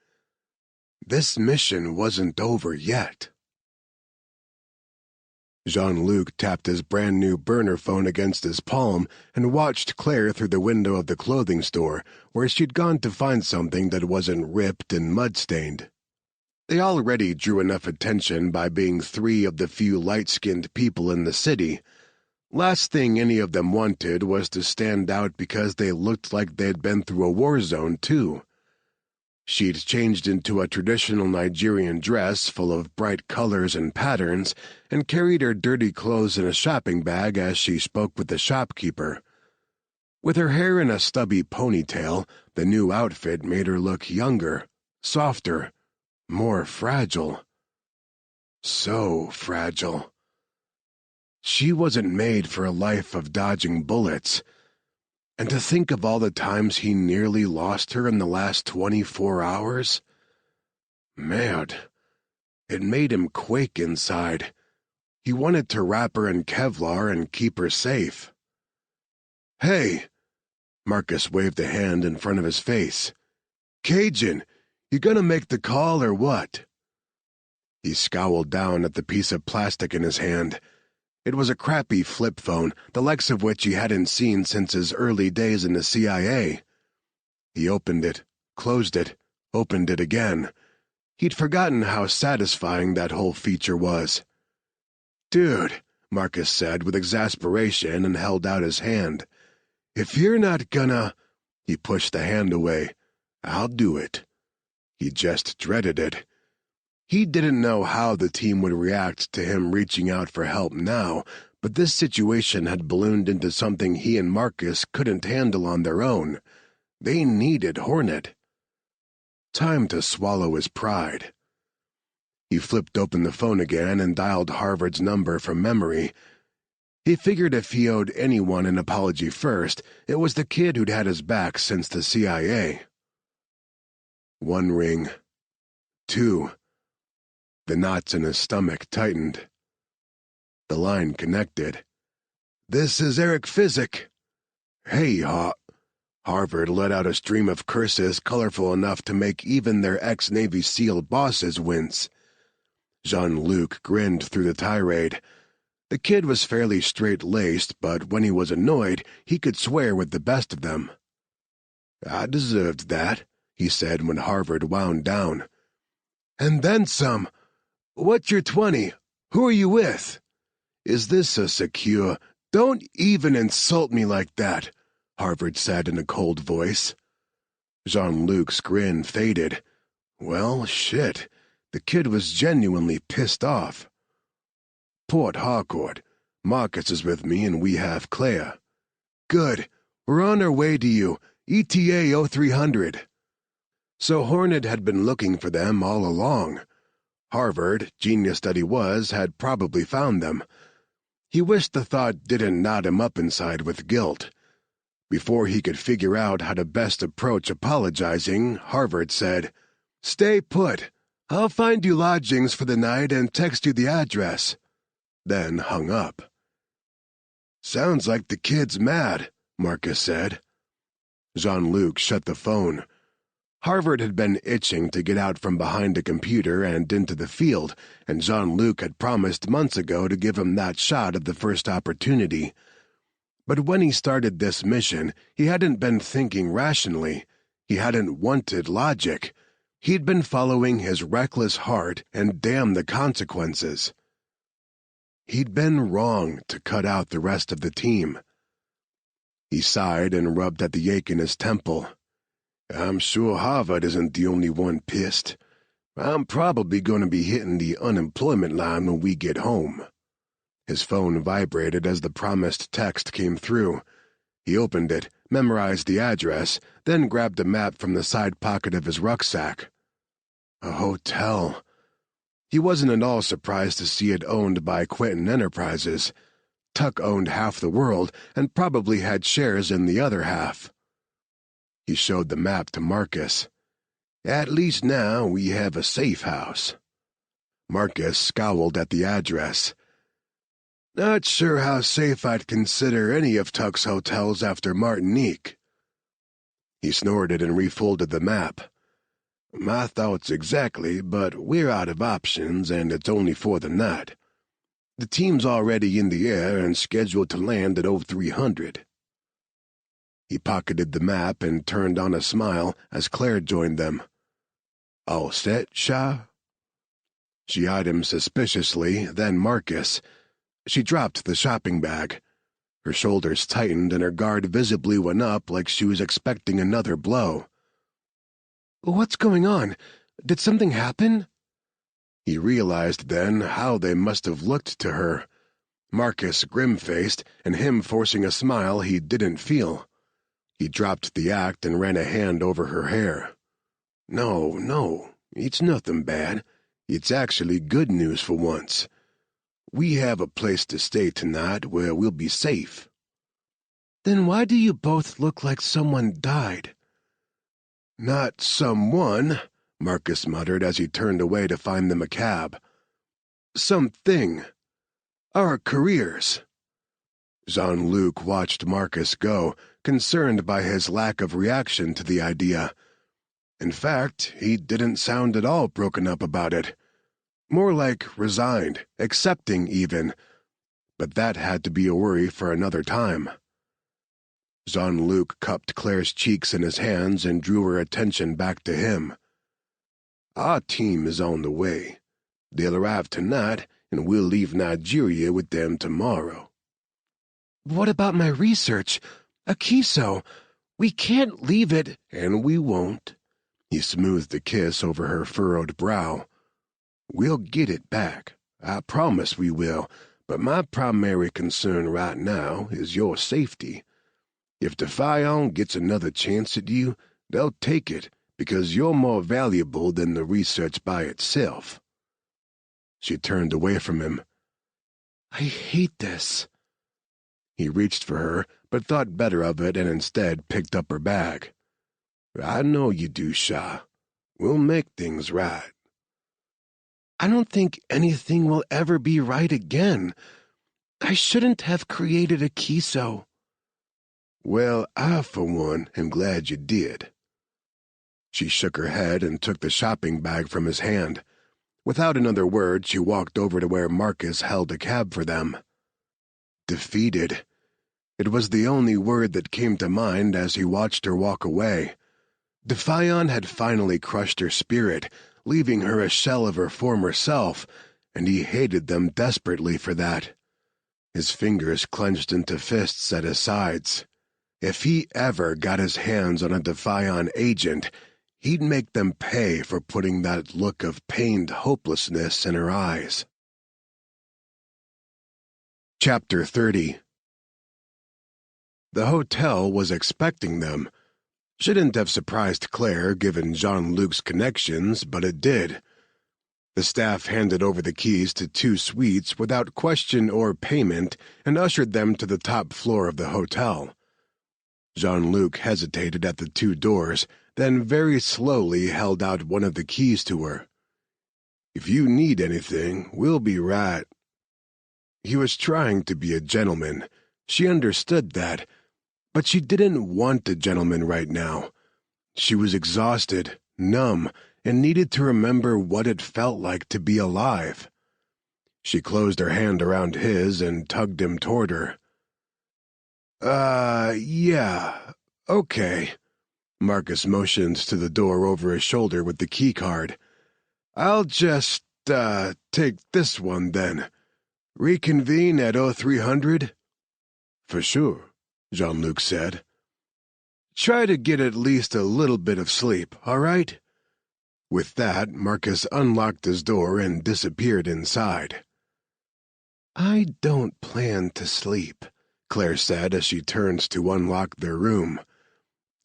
This mission wasn't over yet. Jean-Luc tapped his brand-new burner phone against his palm and watched Claire through the window of the clothing store, where she'd gone to find something that wasn't ripped and mud-stained. They already drew enough attention by being 3 of the few light-skinned people in the city. Last thing any of them wanted was to stand out because they looked like they'd been through a war zone, too. She'd changed into a traditional Nigerian dress full of bright colors and patterns and carried her dirty clothes in a shopping bag as she spoke with the shopkeeper. With her hair in a stubby ponytail, the new outfit made her look younger, softer, more fragile. So fragile. She wasn't made for a life of dodging bullets. And to think of all the times he nearly lost her in the last 24 hours? Mad. It made him quake inside. He wanted to wrap her in Kevlar and keep her safe. "Hey!" Marcus waved a hand in front of his face. "Cajun, you gonna make the call or what?" He scowled down at the piece of plastic in his hand. It was a crappy flip phone, the likes of which he hadn't seen since his early days in the CIA. He opened it, closed it, opened it again. He'd forgotten how satisfying that whole feature was. "Dude," Marcus said with exasperation and held out his hand. "If you're not gonna—" He pushed the hand away. "I'll do it." He just dreaded it. He didn't know how the team would react to him reaching out for help now, but this situation had ballooned into something he and Marcus couldn't handle on their own. They needed Hornet. Time to swallow his pride. He flipped open the phone again and dialed Harvard's number from memory. He figured if he owed anyone an apology first, it was the kid who'd had his back since the CIA. 1 ring. 2. The knots in his stomach tightened. The line connected. "This is Eric Physic." "Hey, Harvard let out a stream of curses colorful enough to make even their ex-Navy SEAL bosses wince. Jean-Luc grinned through the tirade. The kid was fairly straight-laced, but when he was annoyed, he could swear with the best of them. "I deserved that," he said when Harvard wound down. "And then some. What's your 20? Who are you with?" "Is this a secure—" "Don't even insult me like that," Harvard said in a cold voice. Jean-Luc's grin faded. Well, shit. The kid was genuinely pissed off. Port Harcourt. Marcus is with me, and we have Claire." "Good. We're on our way to you. ETA 0300. So Hornet had been looking for them all along. Harvard, genius that he was, had probably found them. He wished the thought didn't knot him up inside with guilt. Before he could figure out how to best approach apologizing, Harvard said, "Stay put. I'll find you lodgings for the night and text you the address," then hung up. "Sounds like the kid's mad," Marcus said. Jean-Luc shut the phone. Harvard had been itching to get out from behind a computer and into the field, and Jean-Luc had promised months ago to give him that shot at the first opportunity. But when he started this mission, he hadn't been thinking rationally. He hadn't wanted logic. He'd been following his reckless heart, and damn the consequences. He'd been wrong to cut out the rest of the team. He sighed and rubbed at the ache in his temple. "I'm sure Harvard isn't the only one pissed. I'm probably going to be hitting the unemployment line when we get home." His phone vibrated as the promised text came through. He opened it, memorized the address, then grabbed a map from the side pocket of his rucksack. A hotel. He wasn't at all surprised to see it owned by Quentin Enterprises. Tuck owned half the world and probably had shares in the other half. He showed the map to Marcus. "At least now we have a safe house." Marcus scowled at the address. "Not sure how safe I'd consider any of Tuck's hotels after Martinique." He snorted and refolded the map. "My thoughts exactly, but we're out of options and it's only for the night. The team's already in the air and scheduled to land at 0300. He pocketed the map and turned on a smile as Claire joined them. "All set, Shah?" She eyed him suspiciously, then Marcus. She dropped the shopping bag. Her shoulders tightened and her guard visibly went up like she was expecting another blow. "What's going on? Did something happen?" He realized then how they must have looked to her. Marcus grim-faced, and him forcing a smile he didn't feel. He dropped the act and ran a hand over her hair. No, it's nothing bad. It's actually good news for once. We have a place to stay tonight where we'll be safe." "Then why do you both look like someone died?" "Not someone," Marcus muttered as he turned away to find them a cab. "Something. Our careers." Jean-Luc watched Marcus go, concerned by his lack of reaction to the idea. In fact, he didn't sound at all broken up about it. More like resigned, accepting even. But that had to be a worry for another time. Jean-Luc cupped Claire's cheeks in his hands and drew her attention back to him. "Our team is on the way. They'll arrive tonight, and we'll leave Nigeria with them tomorrow." "What about my research? Akiso, we can't leave it." "And we won't." He smoothed a kiss over her furrowed brow. "We'll get it back. I promise we will, but my primary concern right now is your safety. If Defiant gets another chance at you, they'll take it, because you're more valuable than the research by itself." She turned away from him. "I hate this." He reached for her, but thought better of it and instead picked up her bag. "I know you do, Shah. We'll make things right." "I don't think anything will ever be right again. I shouldn't have created Akiso." "Well, I, for one, am glad you did." She shook her head and took the shopping bag from his hand. Without another word, she walked over to where Marcus held a cab for them. Defeated. It was the only word that came to mind as he watched her walk away. Defiant had finally crushed her spirit, leaving her a shell of her former self, and he hated them desperately for that. His fingers clenched into fists at his sides. If he ever got his hands on a Defiant agent, he'd make them pay for putting that look of pained hopelessness in her eyes. Chapter 30. The hotel was expecting them. Shouldn't have surprised Claire given Jean-Luc's connections, but it did. The staff handed over the keys to 2 suites without question or payment and ushered them to the top floor of the hotel. Jean-Luc hesitated at the 2 doors, then very slowly held out one of the keys to her. "If you need anything, we'll be right." He was trying to be a gentleman. She understood that, but she didn't want a gentleman right now. She was exhausted, numb, and needed to remember what it felt like to be alive. She closed her hand around his and tugged him toward her. Yeah, okay." Marcus motioned to the door over his shoulder with the key card. "I'll just, take this one then. Reconvene at 0300? "For sure," Jean-Luc said. "Try to get at least a little bit of sleep, all right?" With that, Marcus unlocked his door and disappeared inside. "I don't plan to sleep," Claire said as she turned to unlock their room.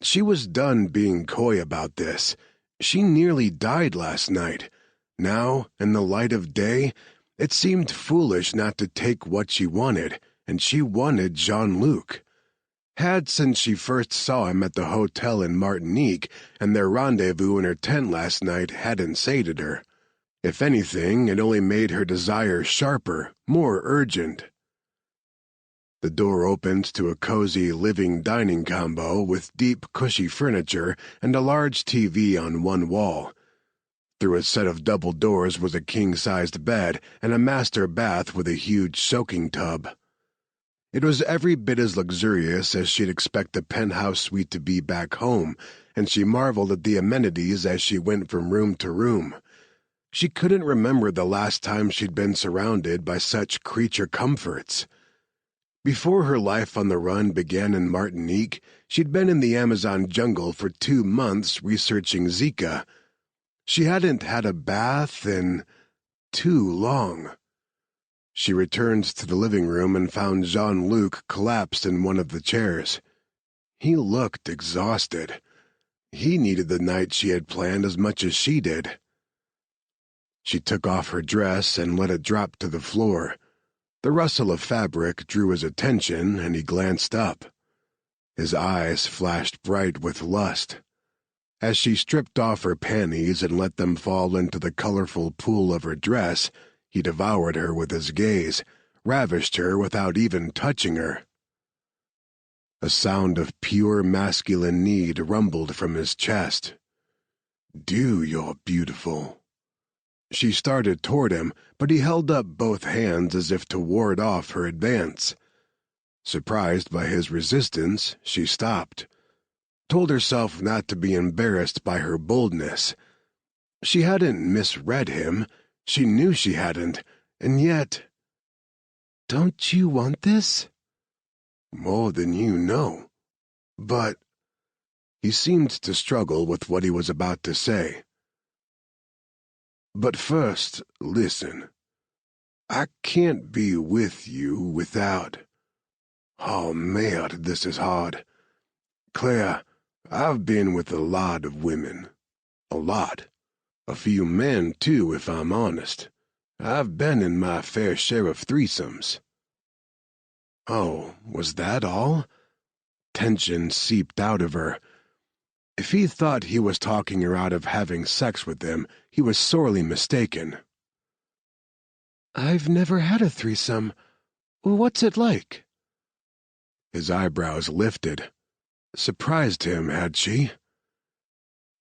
She was done being coy about this. She nearly died last night. Now, in the light of day, it seemed foolish not to take what she wanted, and she wanted Jean-Luc. Had since she first saw him at the hotel in Martinique, and their rendezvous in her tent last night hadn't sated her. If anything, it only made her desire sharper, more urgent. The door opened to a cozy living-dining combo with deep, cushy furniture and a large TV on one wall. Through a set of double doors was a king-sized bed and a master bath with a huge soaking tub. It was every bit as luxurious as she'd expect a penthouse suite to be back home, and she marveled at the amenities as she went from room to room. She couldn't remember the last time she'd been surrounded by such creature comforts. Before her life on the run began in Martinique, she'd been in the Amazon jungle for 2 months researching Zika. She hadn't had a bath in too long. She returned to the living room and found Jean-Luc collapsed in one of the chairs. He looked exhausted. He needed the night she had planned as much as she did. She took off her dress and let it drop to the floor. The rustle of fabric drew his attention, and he glanced up. His eyes flashed bright with lust. As she stripped off her panties and let them fall into the colorful pool of her dress, he devoured her with his gaze, ravished her without even touching her. A sound of pure masculine need rumbled from his chest. You're beautiful." She started toward him, but he held up both hands as if to ward off her advance. Surprised by his resistance, she stopped. Told herself not to be embarrassed by her boldness. She hadn't misread him. She knew she hadn't, and yet... "Don't you want this?" "More than you know. But..." He seemed to struggle with what he was about to say. "But first, listen. I can't be with you without... Oh, merde, this is hard. Claire, I've been with a lot of women. A lot. A few men, too, if I'm honest. I've been in my fair share of threesomes." Oh, was that all? Tension seeped out of her. If he thought he was talking her out of having sex with him, he was sorely mistaken. "I've never had a threesome. What's it like?" His eyebrows lifted. Surprised him, had she?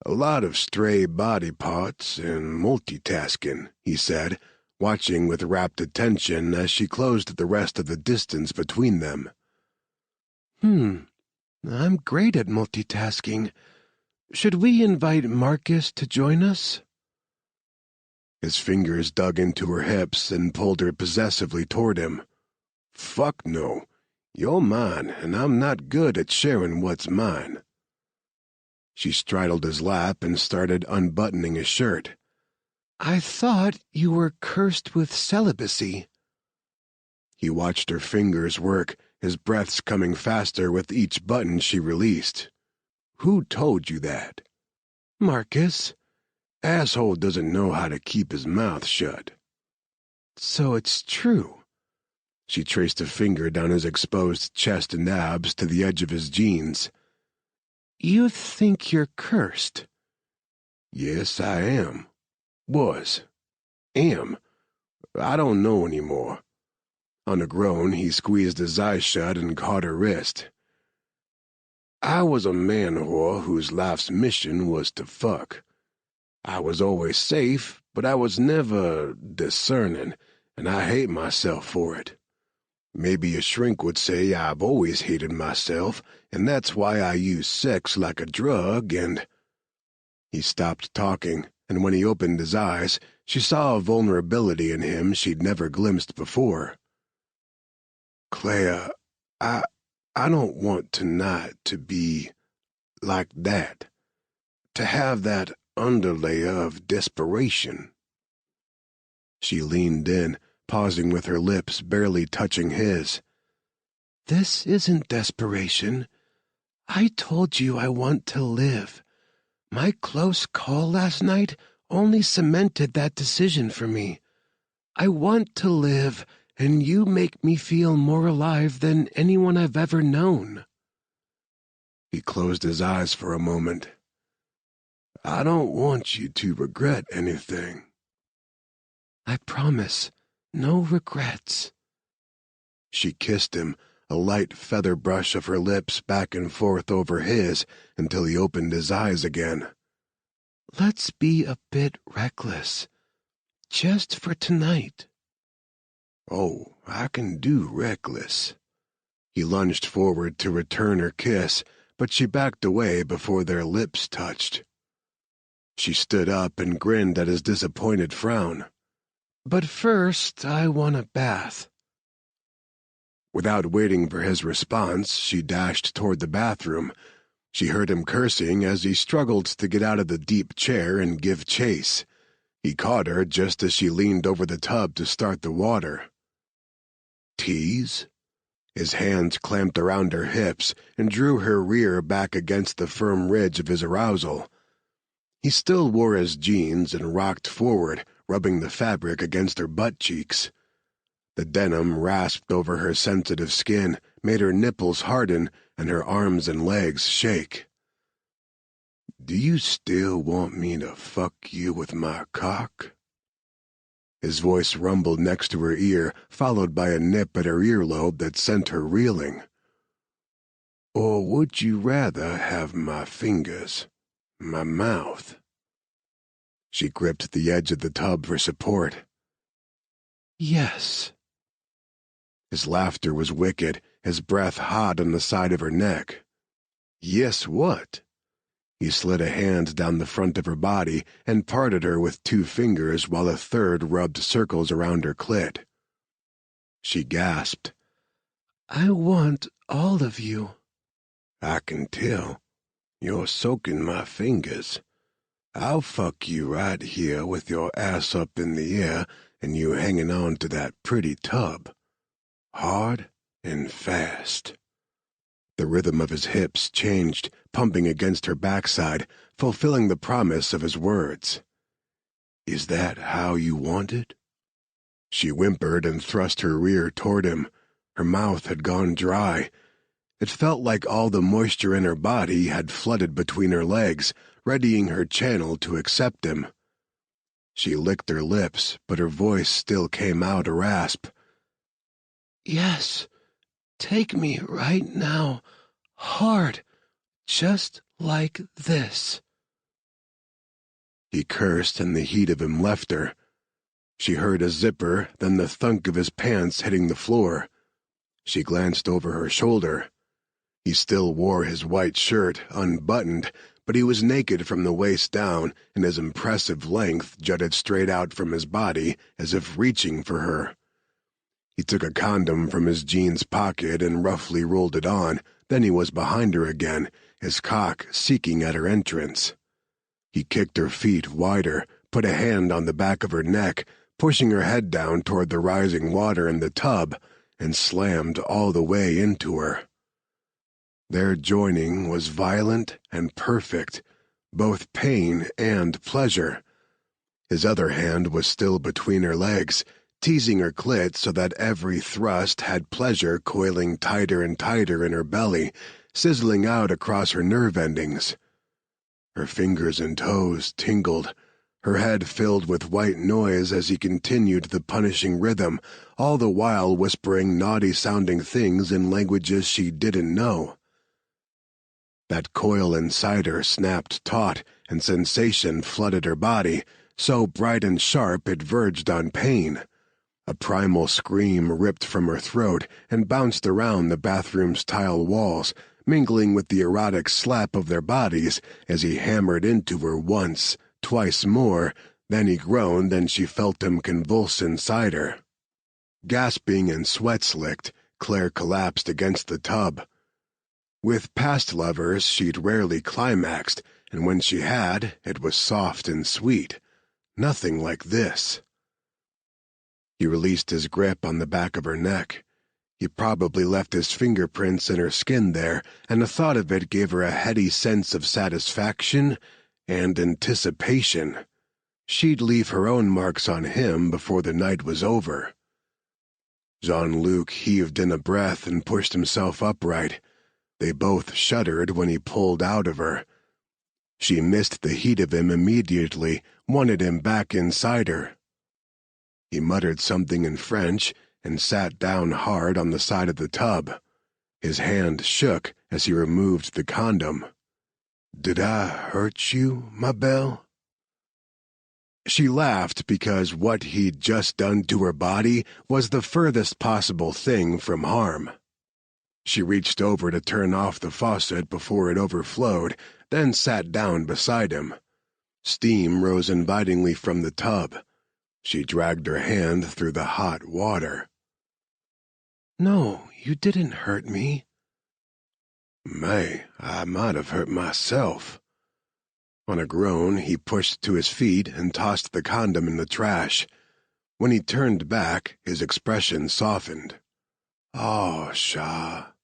"A lot of stray body parts and multitasking," he said, watching with rapt attention as she closed the rest of the distance between them. I'm great at multitasking. Should we invite Marcus to join us?" His fingers dug into her hips and pulled her possessively toward him. "Fuck no. You're mine, and I'm not good at sharing what's mine." She straddled his lap and started unbuttoning his shirt. "I thought you were cursed with celibacy." He watched her fingers work, his breaths coming faster with each button she released. "Who told you that?" "Marcus." "Asshole doesn't know how to keep his mouth shut." "So it's true." She traced a finger down his exposed chest and abs to the edge of his jeans. "You think you're cursed?" "Yes, I am. Was. Am. I don't know anymore." On a groan, he squeezed his eyes shut and caught her wrist. "I was a man-whore whose life's mission was to fuck. I was always safe, but I was never discerning, and I hate myself for it. Maybe a shrink would say I've always hated myself, and that's why I use sex like a drug and—" He stopped talking, and when he opened his eyes, she saw a vulnerability in him she'd never glimpsed before. "Claire, I don't want tonight to be like that, to have that underlayer of desperation." She leaned in, pausing with her lips barely touching his. "This isn't desperation. I told you I want to live. My close call last night only cemented that decision for me. I want to live, and you make me feel more alive than anyone I've ever known." He closed his eyes for a moment. "I don't want you to regret anything." "I promise, no regrets." She kissed him, a light feather brush of her lips back and forth over his until he opened his eyes again. "Let's be a bit reckless. Just for tonight." "Oh, I can do reckless." He lunged forward to return her kiss, but she backed away before their lips touched. She stood up and grinned at his disappointed frown. "But first, I want a bath." Without waiting for his response, she dashed toward the bathroom. She heard him cursing as he struggled to get out of the deep chair and give chase. He caught her just as she leaned over the tub to start the water. "Tease?" His hands clamped around her hips and drew her rear back against the firm ridge of his arousal. He still wore his jeans and rocked forward, rubbing the fabric against her butt cheeks. The denim rasped over her sensitive skin, made her nipples harden, and her arms and legs shake. "Do you still want me to fuck you with my cock?" His voice rumbled next to her ear, followed by a nip at her earlobe that sent her reeling. "Or would you rather have my fingers, my mouth?" She gripped the edge of the tub for support. "Yes." His laughter was wicked, his breath hot on the side of her neck. "Yes, what?" He slid a hand down the front of her body and parted her with 2 fingers while a third rubbed circles around her clit. She gasped. "I want all of you." "I can tell. You're soaking my fingers. I'll fuck you right here with your ass up in the air and you hanging on to that pretty tub. Hard and fast." The rhythm of his hips changed, pumping against her backside, fulfilling the promise of his words. "Is that how you want it?" She whimpered and thrust her rear toward him. Her mouth had gone dry. It felt like all the moisture in her body had flooded between her legs, readying her channel to accept him. She licked her lips, but her voice still came out a rasp. "Yes, take me right now, hard, just like this." He cursed and the heat of him left her. She heard a zipper, then the thunk of his pants hitting the floor. She glanced over her shoulder. He still wore his white shirt, unbuttoned, but he was naked from the waist down, and his impressive length jutted straight out from his body as if reaching for her. He took a condom from his jeans pocket and roughly rolled it on, then he was behind her again, his cock seeking at her entrance. He kicked her feet wider, put a hand on the back of her neck, pushing her head down toward the rising water in the tub, and slammed all the way into her. Their joining was violent and perfect, both pain and pleasure. His other hand was still between her legs, teasing her clit so that every thrust had pleasure coiling tighter and tighter in her belly, sizzling out across her nerve endings. Her fingers and toes tingled, her head filled with white noise as he continued the punishing rhythm, all the while whispering naughty-sounding things in languages she didn't know. That coil inside her snapped taut, and sensation flooded her body, so bright and sharp it verged on pain. A primal scream ripped from her throat and bounced around the bathroom's tile walls, mingling with the erotic slap of their bodies as he hammered into her once, twice more, then he groaned and she felt him convulse inside her. Gasping and sweat-slicked, Claire collapsed against the tub. With past lovers, she'd rarely climaxed, and when she had, it was soft and sweet. Nothing like this. He released his grip on the back of her neck. He probably left his fingerprints in her skin there, and the thought of it gave her a heady sense of satisfaction and anticipation. She'd leave her own marks on him before the night was over. Jean-Luc heaved in a breath and pushed himself upright. They both shuddered when he pulled out of her. She missed the heat of him immediately, wanted him back inside her. He muttered something in French and sat down hard on the side of the tub. His hand shook as he removed the condom. "Did I hurt you, ma belle?" She laughed because what he'd just done to her body was the furthest possible thing from harm. She reached over to turn off the faucet before it overflowed, then sat down beside him. Steam rose invitingly from the tub. She dragged her hand through the hot water. "No, you didn't hurt me." "May, I might have hurt myself." On a groan, he pushed to his feet and tossed the condom in the trash. When he turned back, his expression softened. "Oh, chat,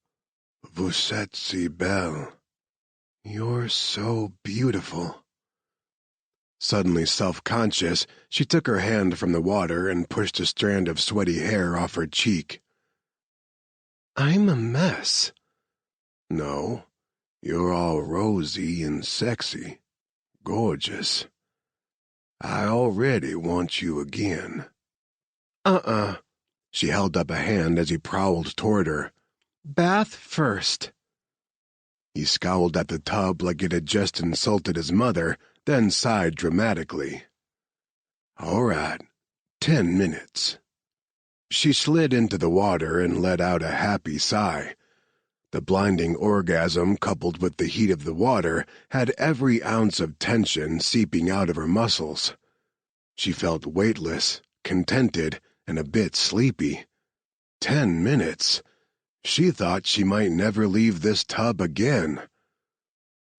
vous êtes si belle. You're so beautiful." Suddenly self-conscious, she took her hand from the water and pushed a strand of sweaty hair off her cheek. "I'm a mess." "No, you're all rosy and sexy. Gorgeous. I already want you again." She held up a hand as he prowled toward her. "Bath first." He scowled at the tub like it had just insulted his mother, then sighed dramatically. "All right, 10 minutes." She slid into the water and let out a happy sigh. The blinding orgasm, coupled with the heat of the water, had every ounce of tension seeping out of her muscles. She felt weightless, contented, and a bit sleepy. 10 minutes. She thought she might never leave this tub again.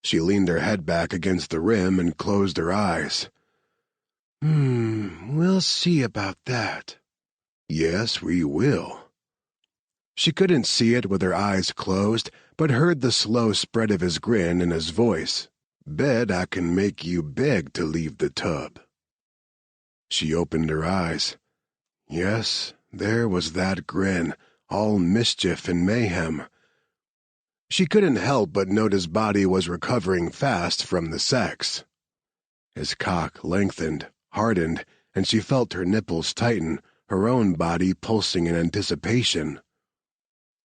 She leaned her head back against the rim and closed her eyes. We'll see about that." "Yes, we will." She couldn't see it with her eyes closed, but heard the slow spread of his grin in his voice. "Bet I can make you beg to leave the tub." She opened her eyes. Yes, there was that grin, all mischief and mayhem. She couldn't help but note his body was recovering fast from the sex. His cock lengthened, hardened, and she felt her nipples tighten, her own body pulsing in anticipation.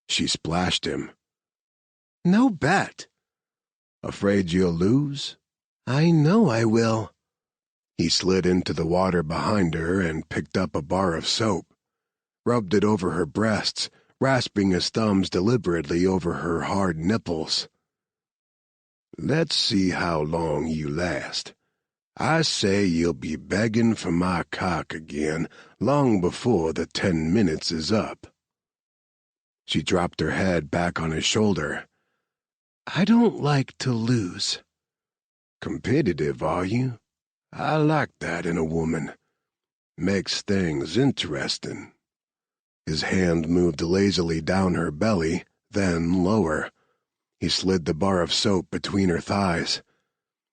She splashed him. "No bet." "Afraid you'll lose?" "I know I will." He slid into the water behind her and picked up a bar of soap, rubbed it over her breasts, rasping his thumbs deliberately over her hard nipples. "Let's see how long you last. I say you'll be begging for my cock again long before the 10 minutes is up." She dropped her head back on his shoulder. "I don't like to lose." "Competitive, are you? I like that in a woman. Makes things interesting." His hand moved lazily down her belly, then lower. He slid the bar of soap between her thighs.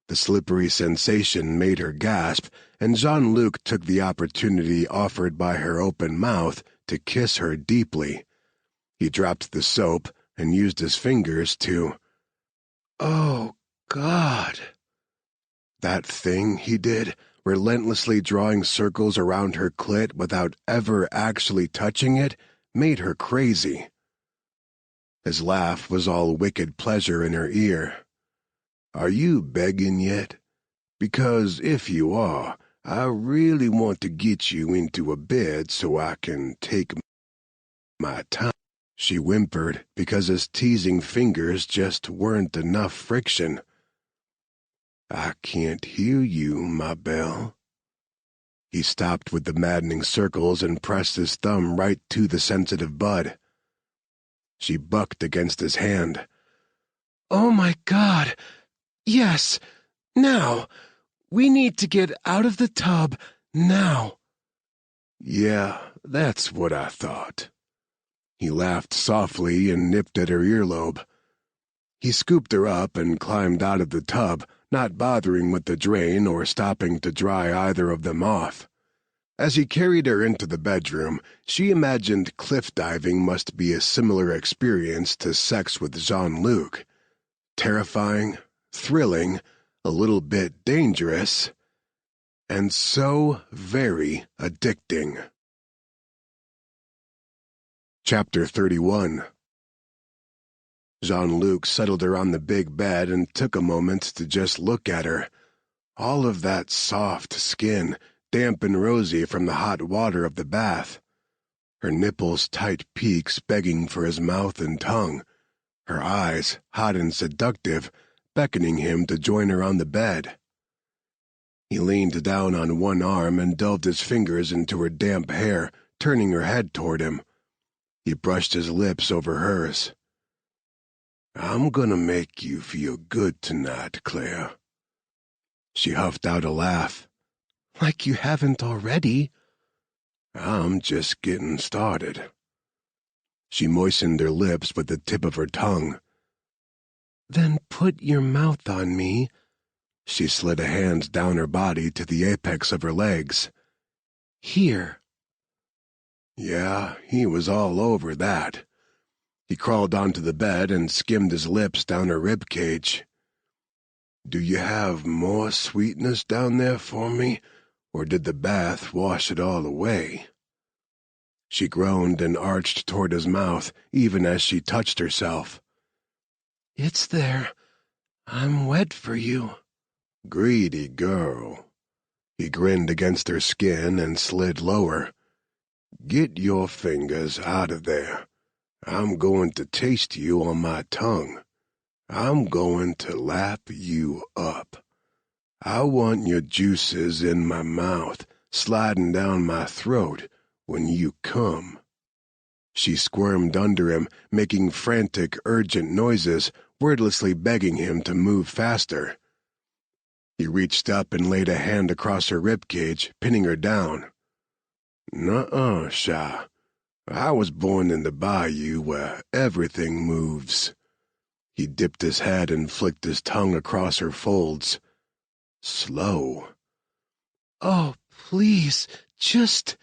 The slippery sensation made her gasp, and Jean-Luc took the opportunity offered by her open mouth to kiss her deeply. He dropped the soap and used his fingers to... Oh, God! That thing he did, relentlessly drawing circles around her clit without ever actually touching it, made her crazy. His laugh was all wicked pleasure in her ear. "Are you begging yet? Because if you are, I really want to get you into a bed so I can take my time," she whimpered, because his teasing fingers just weren't enough friction. "I can't hear you, my belle." He stopped with the maddening circles and pressed his thumb right to the sensitive bud. She bucked against his hand. "Oh my God! Yes! Now! We need to get out of the tub, now!" "Yeah, that's what I thought." He laughed softly and nipped at her earlobe. He scooped her up and climbed out of the tub, not bothering with the drain or stopping to dry either of them off. As he carried her into the bedroom, she imagined cliff diving must be a similar experience to sex with Jean-Luc. Terrifying, thrilling, a little bit dangerous, and so very addicting. Chapter 31. Jean-Luc settled her on the big bed and took a moment to just look at her. All of that soft skin, damp and rosy from the hot water of the bath. Her nipples tight peaks begging for his mouth and tongue. Her eyes, hot and seductive, beckoning him to join her on the bed. He leaned down on one arm and delved his fingers into her damp hair, turning her head toward him. He brushed his lips over hers. "I'm gonna make you feel good tonight, Claire." She huffed out a laugh. "Like you haven't already." "I'm just getting started." She moistened her lips with the tip of her tongue. "Then put your mouth on me." She slid a hand down her body to the apex of her legs. "Here." Yeah, he was all over that. He crawled onto the bed and skimmed his lips down her rib cage. "Do you have more sweetness down there for me, or did the bath wash it all away?" She groaned and arched toward his mouth, even as she touched herself. "It's there. I'm wet for you." "Greedy girl." He grinned against her skin and slid lower. "Get your fingers out of there. I'm going to taste you on my tongue. I'm going to lap you up. I want your juices in my mouth, sliding down my throat when you come." She squirmed under him, making frantic, urgent noises, wordlessly begging him to move faster. He reached up and laid a hand across her ribcage, pinning her down. "Nuh-uh, Sha. I was born in the bayou where everything moves." He dipped his head and flicked his tongue across her folds. "Slow." "Oh, please, just—"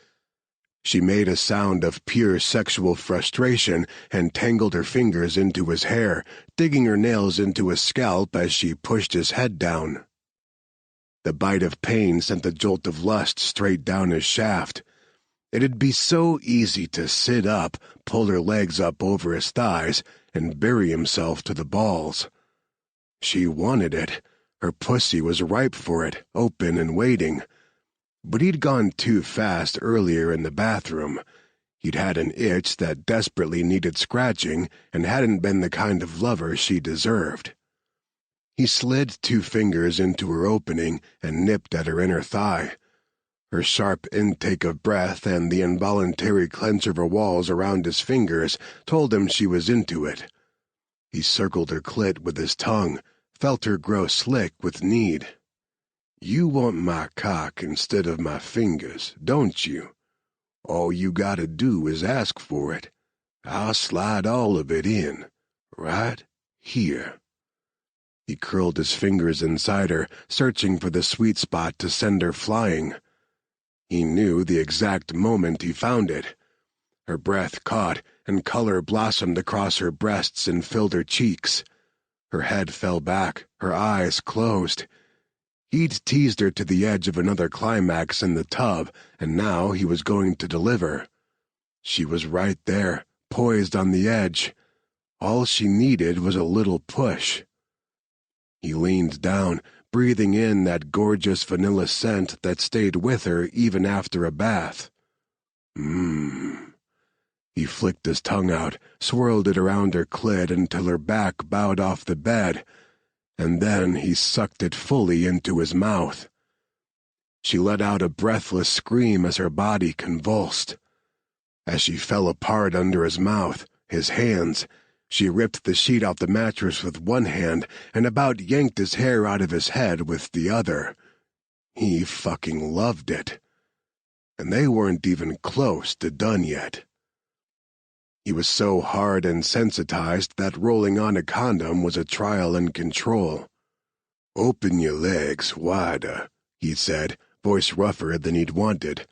She made a sound of pure sexual frustration and tangled her fingers into his hair, digging her nails into his scalp as she pushed his head down. The bite of pain sent a jolt of lust straight down his shaft. It'd be so easy to sit up, pull her legs up over his thighs, and bury himself to the balls. She wanted it. Her pussy was ripe for it, open and waiting. But he'd gone too fast earlier in the bathroom. He'd had an itch that desperately needed scratching and hadn't been the kind of lover she deserved. He slid 2 fingers into her opening and nipped at her inner thigh. Her sharp intake of breath and the involuntary clench of her walls around his fingers told him she was into it. He circled her clit with his tongue, felt her grow slick with need. "You want my cock instead of my fingers, don't you?" All you gotta do is ask for it. I'll slide all of it in. Right here." He curled his fingers inside her, searching for the sweet spot to send her flying. He knew the exact moment he found it. Her breath caught, and color blossomed across her breasts and filled her cheeks. Her head fell back, her eyes closed. He'd teased her to the edge of another climax in the tub, and now he was going to deliver. She was right there, poised on the edge. All she needed was a little push. He leaned down, breathing in that gorgeous vanilla scent that stayed with her even after a bath. He flicked his tongue out, swirled it around her clit until her back bowed off the bed, and then he sucked it fully into his mouth. She let out a breathless scream as her body convulsed. As she fell apart under his mouth, his hands, she ripped the sheet off the mattress with one hand and about yanked his hair out of his head with the other. He fucking loved it. And they weren't even close to done yet. He was so hard and sensitized that rolling on a condom was a trial in control. "Open your legs wider," he said, voice rougher than he'd wanted.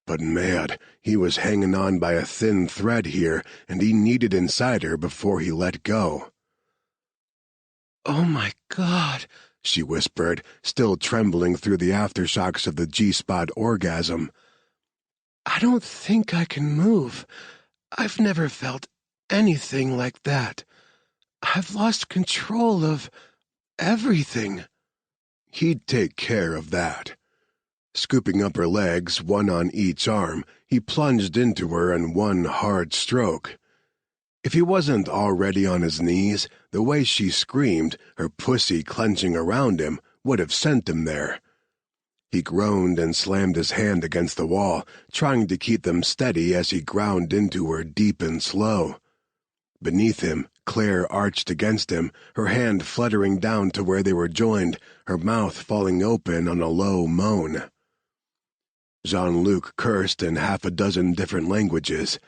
But mad, he was hanging on by a thin thread here, and he needed inside her before he let go. "Oh my God," she whispered, still trembling through the aftershocks of the G-spot orgasm. "I don't think I can move. I've never felt anything like that. I've lost control of everything." He'd take care of that. Scooping up her legs, one on each arm, he plunged into her in one hard stroke. If he wasn't already on his knees, the way she screamed, her pussy clenching around him, would have sent him there. He groaned and slammed his hand against the wall, trying to keep them steady as he ground into her deep and slow. Beneath him, Claire arched against him, her hand fluttering down to where they were joined, her mouth falling open on a low moan. Jean-Luc cursed in half a dozen different languages.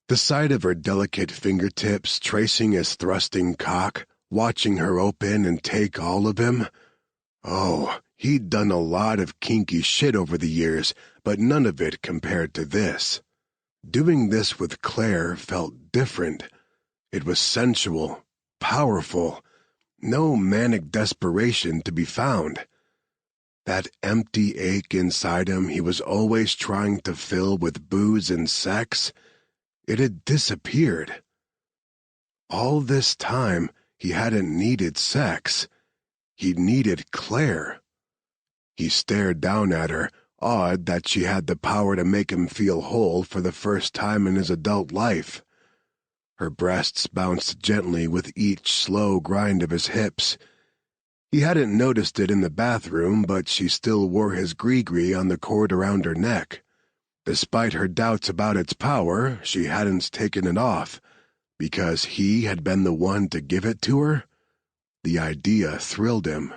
The sight of her delicate fingertips tracing his thrusting cock, watching her open and take all of him. Oh, he'd done a lot of kinky shit over the years, but none of it compared to this. Doing this with Claire felt different. It was sensual, powerful, no manic desperation to be found. That empty ache inside him he was always trying to fill with booze and sex, it had disappeared. All this time, he hadn't needed sex. He needed Claire. He stared down at her, awed that she had the power to make him feel whole for the first time in his adult life. Her breasts bounced gently with each slow grind of his hips. He hadn't noticed it in the bathroom, but she still wore his gree-gree on the cord around her neck. Despite her doubts about its power, she hadn't taken it off, because he had been the one to give it to her. The idea thrilled him.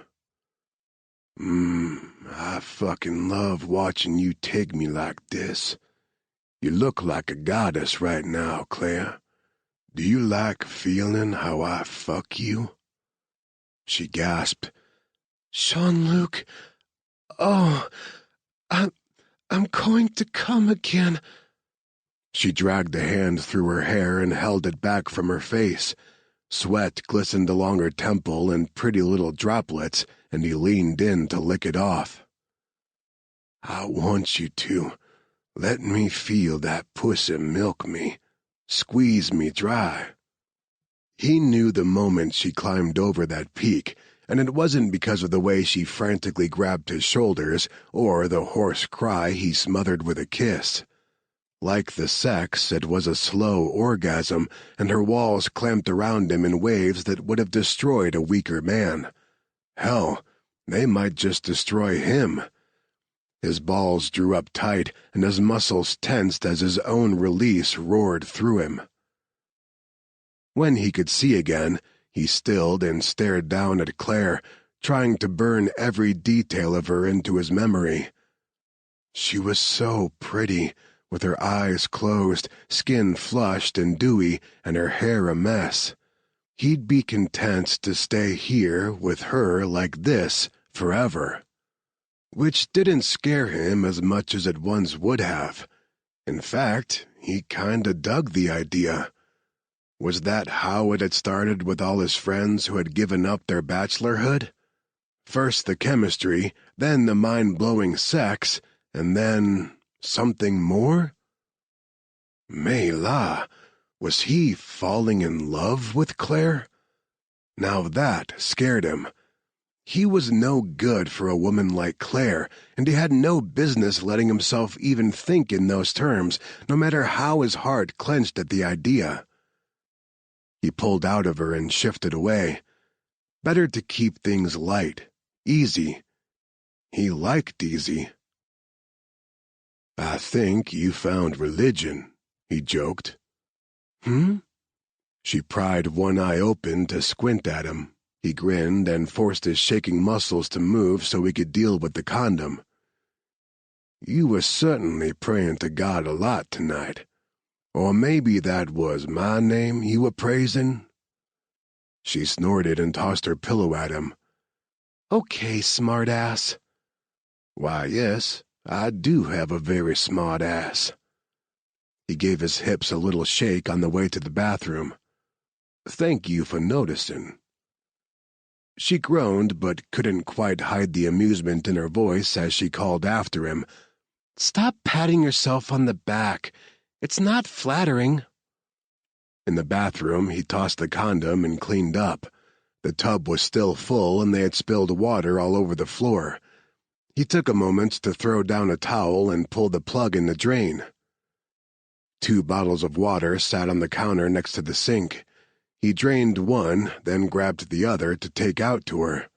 I fucking love watching you take me like this. You look like a goddess right now, Claire. Do you like feeling how I fuck you?" She gasped. "Jean-Luc, oh, I'm going to come again." She dragged a hand through her hair and held it back from her face. Sweat glistened along her temple in pretty little droplets, and he leaned in to lick it off. "I want you to. Let me feel that pussy milk me. Squeeze me dry." He knew the moment she climbed over that peak, and it wasn't because of the way she frantically grabbed his shoulders or the hoarse cry he smothered with a kiss. Like the sex, it was a slow orgasm, and her walls clamped around him in waves that would have destroyed a weaker man. Hell, they might just destroy him. His balls drew up tight, and his muscles tensed as his own release roared through him. When he could see again, he stilled and stared down at Claire, trying to burn every detail of her into his memory. She was so pretty, with her eyes closed, skin flushed and dewy, and her hair a mess. He'd be content to stay here with her like this forever. Which didn't scare him as much as it once would have. In fact, he kinda dug the idea. Was that how it had started with all his friends who had given up their bachelorhood? First the chemistry, then the mind-blowing sex, and then something more? Mais là, was he falling in love with Claire? Now that scared him. He was no good for a woman like Claire, and he had no business letting himself even think in those terms, no matter how his heart clenched at the idea. He pulled out of her and shifted away. Better to keep things light, easy. He liked easy. "I think you found religion," he joked. "Hmm?" She pried one eye open to squint at him. He grinned and forced his shaking muscles to move so he could deal with the condom. "You were certainly praying to God a lot tonight. Or maybe that was my name you were praising?" She snorted and tossed her pillow at him. "Okay, smartass." "Why, yes, I do have a very smart ass." He gave his hips a little shake on the way to the bathroom. "Thank you for noticing." She groaned but couldn't quite hide the amusement in her voice as she called after him, "Stop patting yourself on the back. It's not flattering." In the bathroom, he tossed the condom and cleaned up. The tub was still full and they had spilled water all over the floor. He took a moment to throw down a towel and pull the plug in the drain. 2 bottles of water sat on the counter next to the sink. He drained one, then grabbed the other to take out to her.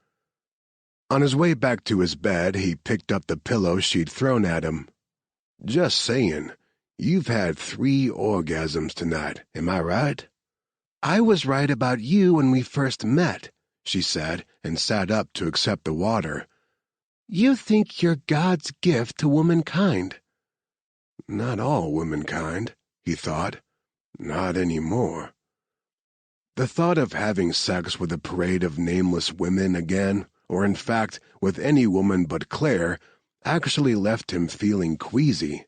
On his way back to his bed, he picked up the pillow she'd thrown at him. "Just saying, you've had 3 orgasms tonight, am I right?" "I was right about you when we first met," she said, and sat up to accept the water. "You think you're God's gift to womankind." Not all womankind, he thought. Not anymore. The thought of having sex with a parade of nameless women again, or in fact with any woman but Claire, actually left him feeling queasy.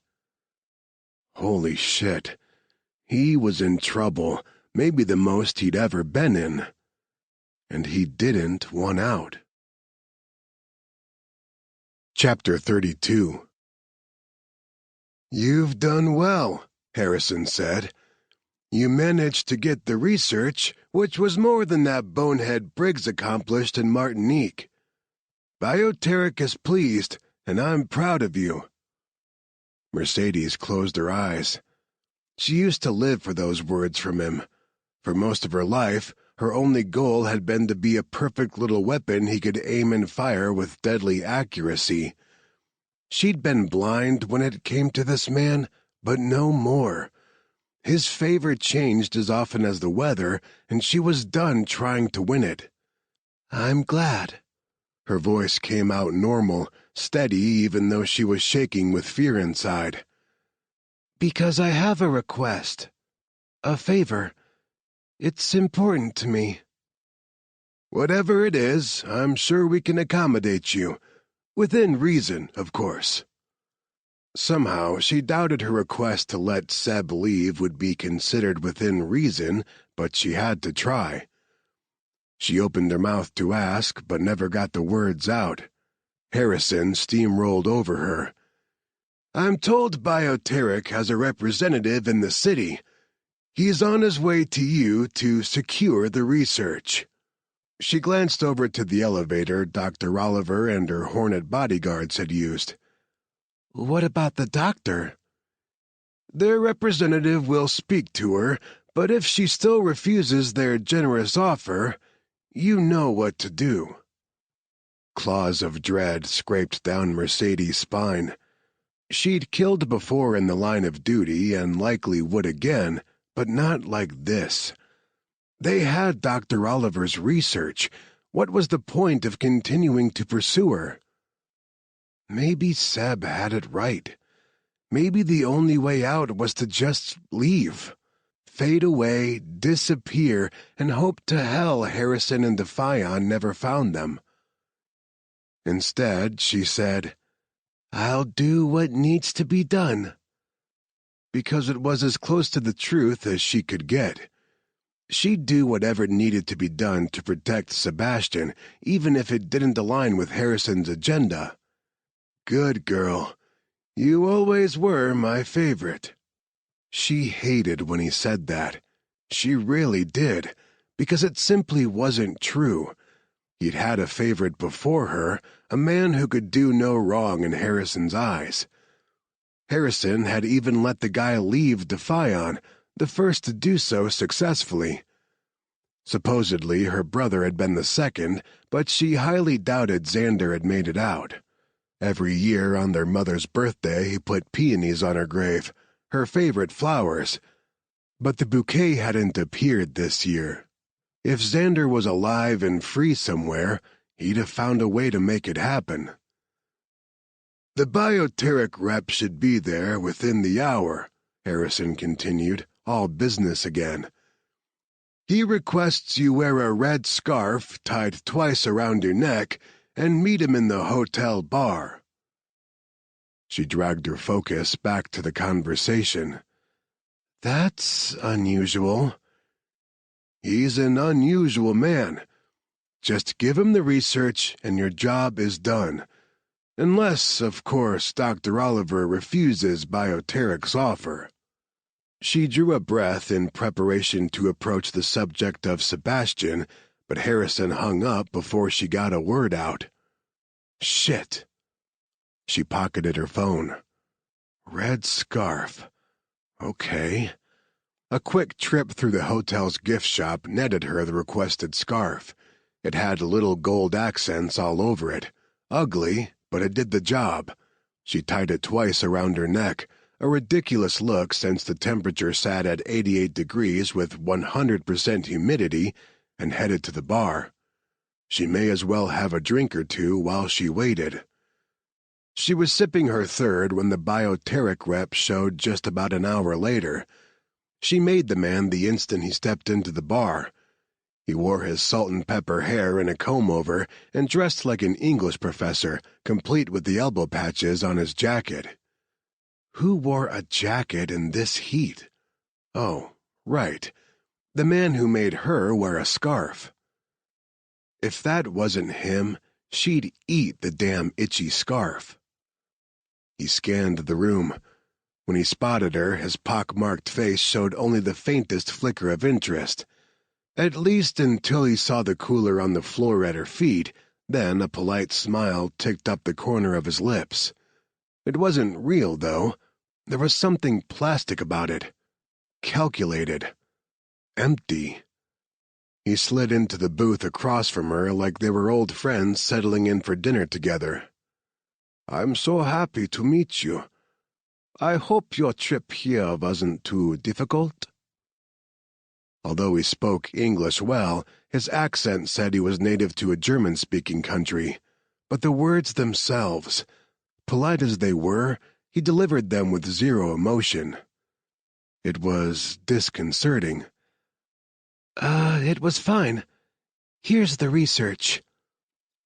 Holy shit. He was in trouble, maybe the most he'd ever been in. And he didn't want out. Chapter 32. "You've done well," Harrison said. "You managed to get the research, which was more than that bonehead Briggs accomplished in Martinique. Bioteric is pleased, and I'm proud of you." Mercedes closed her eyes. She used to live for those words from him. For most of her life, her only goal had been to be a perfect little weapon he could aim and fire with deadly accuracy. She'd been blind when it came to this man, but no more. His favor changed as often as the weather, and she was done trying to win it. "I'm glad." Her voice came out normal, steady even though she was shaking with fear inside. "Because I have a request. A favor. It's important to me." "Whatever it is, I'm sure we can accommodate you. Within reason, of course." Somehow, she doubted her request to let Seb leave would be considered within reason, but she had to try. She opened her mouth to ask, but never got the words out. Harrison steamrolled over her. "I'm told Bioteric has a representative in the city. He's on his way to you to secure the research." She glanced over to the elevator Dr. Oliver and her Hornet bodyguards had used. "What about the doctor?" "Their representative will speak to her, but if she still refuses their generous offer, you know what to do." Claws of dread scraped down Mercedes' spine. She'd killed before in the line of duty and likely would again, but not like this. They had Dr. Oliver's research. What was the point of continuing to pursue her? Maybe Seb had it right. Maybe the only way out was to just leave. Fade away, disappear, and hope to hell Harrison and Defion never found them. Instead, she said, "I'll do what needs to be done." Because it was as close to the truth as she could get. She'd do whatever needed to be done to protect Sebastian, even if it didn't align with Harrison's agenda. Good girl. You always were my favorite. She hated when he said that. She really did, because it simply wasn't true. He'd had a favorite before her, a man who could do no wrong in Harrison's eyes. Harrison had even let the guy leave Defion, the first to do so successfully. Supposedly, her brother had been the second, but she highly doubted Xander had made it out. Every year on their mother's birthday, he put peonies on her grave, her favorite flowers. But the bouquet hadn't appeared this year. If Xander was alive and free somewhere, he'd have found a way to make it happen. The bioteric rep should be there within the hour, Harrison continued, all business again. He requests you wear a red scarf tied twice around your neck and meet him in the hotel bar. She dragged her focus back to the conversation. That's unusual. He's an unusual man. Just give him the research and your job is done. Unless, of course, Dr. Oliver refuses Bioteric's offer. She drew a breath in preparation to approach the subject of Sebastian, but Harrison hung up before she got a word out. Shit. She pocketed her phone. Red scarf. Okay. A quick trip through the hotel's gift shop netted her the requested scarf. It had little gold accents all over it. Ugly, but it did the job. She tied it twice around her neck, a ridiculous look since the temperature sat at 88 degrees with 100% humidity, and headed to the bar. She may as well have a drink or two while she waited. She was sipping her third when the bioteric rep showed just about an hour later. She made the man the instant he stepped into the bar. He wore his salt and pepper hair in a comb-over and dressed like an English professor, complete with the elbow patches on his jacket. Who wore a jacket in this heat? Oh, right. The man who made her wear a scarf. If that wasn't him, she'd eat the damn itchy scarf. He scanned the room. When he spotted her, his pock-marked face showed only the faintest flicker of interest. At least until he saw the cooler on the floor at her feet, then a polite smile ticked up the corner of his lips. It wasn't real, though. There was something plastic about it. Calculated. Empty. He slid into the booth across from her like they were old friends settling in for dinner together. I'm so happy to meet you. I hope your trip here wasn't too difficult. Although he spoke English well, his accent said he was native to a German-speaking country. But the words themselves, polite as they were, he delivered them with zero emotion. It was disconcerting. It was fine. Here's the research.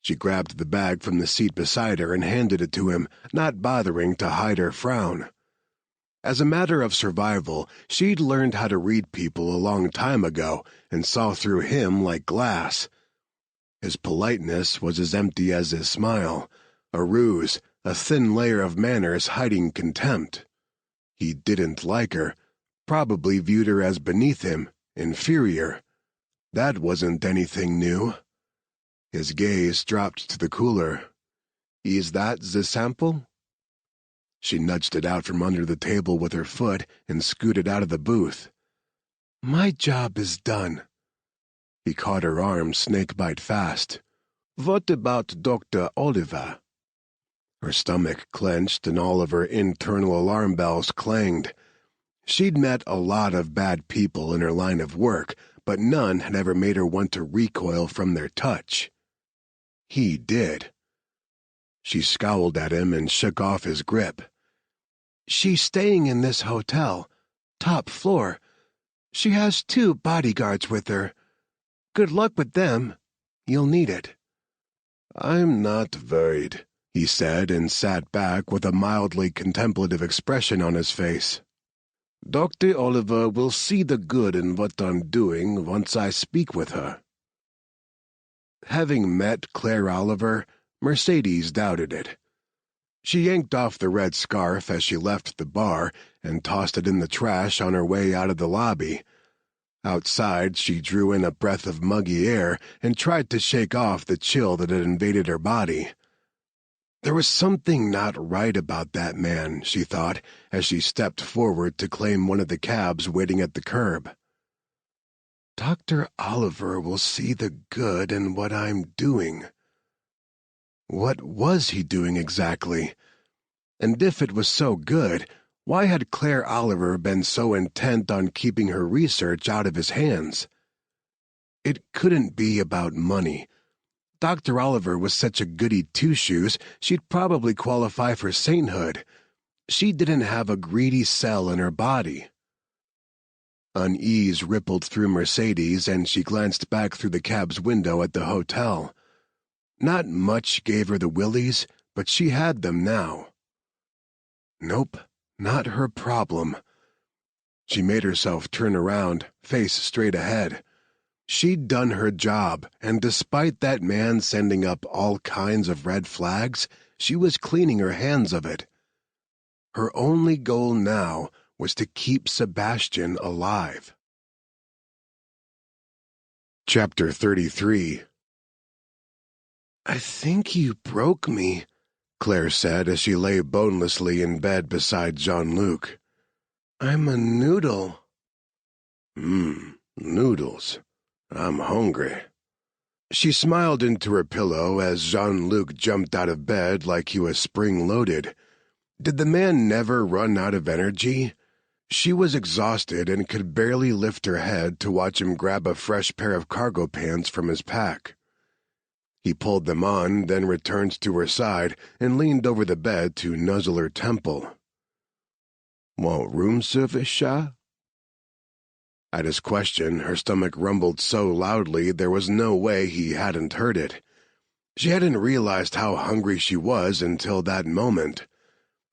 She grabbed the bag from the seat beside her and handed it to him, not bothering to hide her frown. As a matter of survival, she'd learned how to read people a long time ago and saw through him like glass. His politeness was as empty as his smile, a ruse, a thin layer of manners hiding contempt. He didn't like her, probably viewed her as beneath him, inferior. That wasn't anything new. His gaze dropped to the cooler. Is that the sample? She nudged it out from under the table with her foot and scooted out of the booth. My job is done. He caught her arm snake-bite fast. What about Dr. Oliver? Her stomach clenched and all of her internal alarm bells clanged. She'd met a lot of bad people in her line of work, but none had ever made her want to recoil from their touch. He did. She scowled at him and shook off his grip. She's staying in this hotel, top floor. She has 2 bodyguards with her. Good luck with them. You'll need it." "I'm not worried," he said, and sat back with a mildly contemplative expression on his face. "Dr. Oliver will see the good in what I'm doing once I speak with her." Having met Claire Oliver, Mercedes doubted it. She yanked off the red scarf as she left the bar and tossed it in the trash on her way out of the lobby. Outside, she drew in a breath of muggy air and tried to shake off the chill that had invaded her body. There was something not right about that man, she thought, as she stepped forward to claim one of the cabs waiting at the curb. Dr. Oliver will see the good in what I'm doing. What was he doing exactly? And if it was so good, why had Claire Oliver been so intent on keeping her research out of his hands? It couldn't be about money. Dr. Oliver was such a goody two-shoes, she'd probably qualify for sainthood. She didn't have a greedy cell in her body. Unease rippled through Mercedes, and she glanced back through the cab's window at the hotel. Not much gave her the willies, but she had them now. Nope, not her problem. She made herself turn around, face straight ahead. She'd done her job, and despite that man sending up all kinds of red flags, she was cleaning her hands of it. Her only goal now was to keep Sebastian alive. Chapter 33. "I think you broke me," Claire said as she lay bonelessly in bed beside Jean-Luc. "I'm a noodle." Noodles. I'm hungry." She smiled into her pillow as Jean-Luc jumped out of bed like he was spring-loaded. Did the man never run out of energy? She was exhausted and could barely lift her head to watch him grab a fresh pair of cargo pants from his pack. He pulled them on, then returned to her side and leaned over the bed to nuzzle her temple. "Want room service, Sha?" At his question, her stomach rumbled so loudly there was no way he hadn't heard it. She hadn't realized how hungry she was until that moment.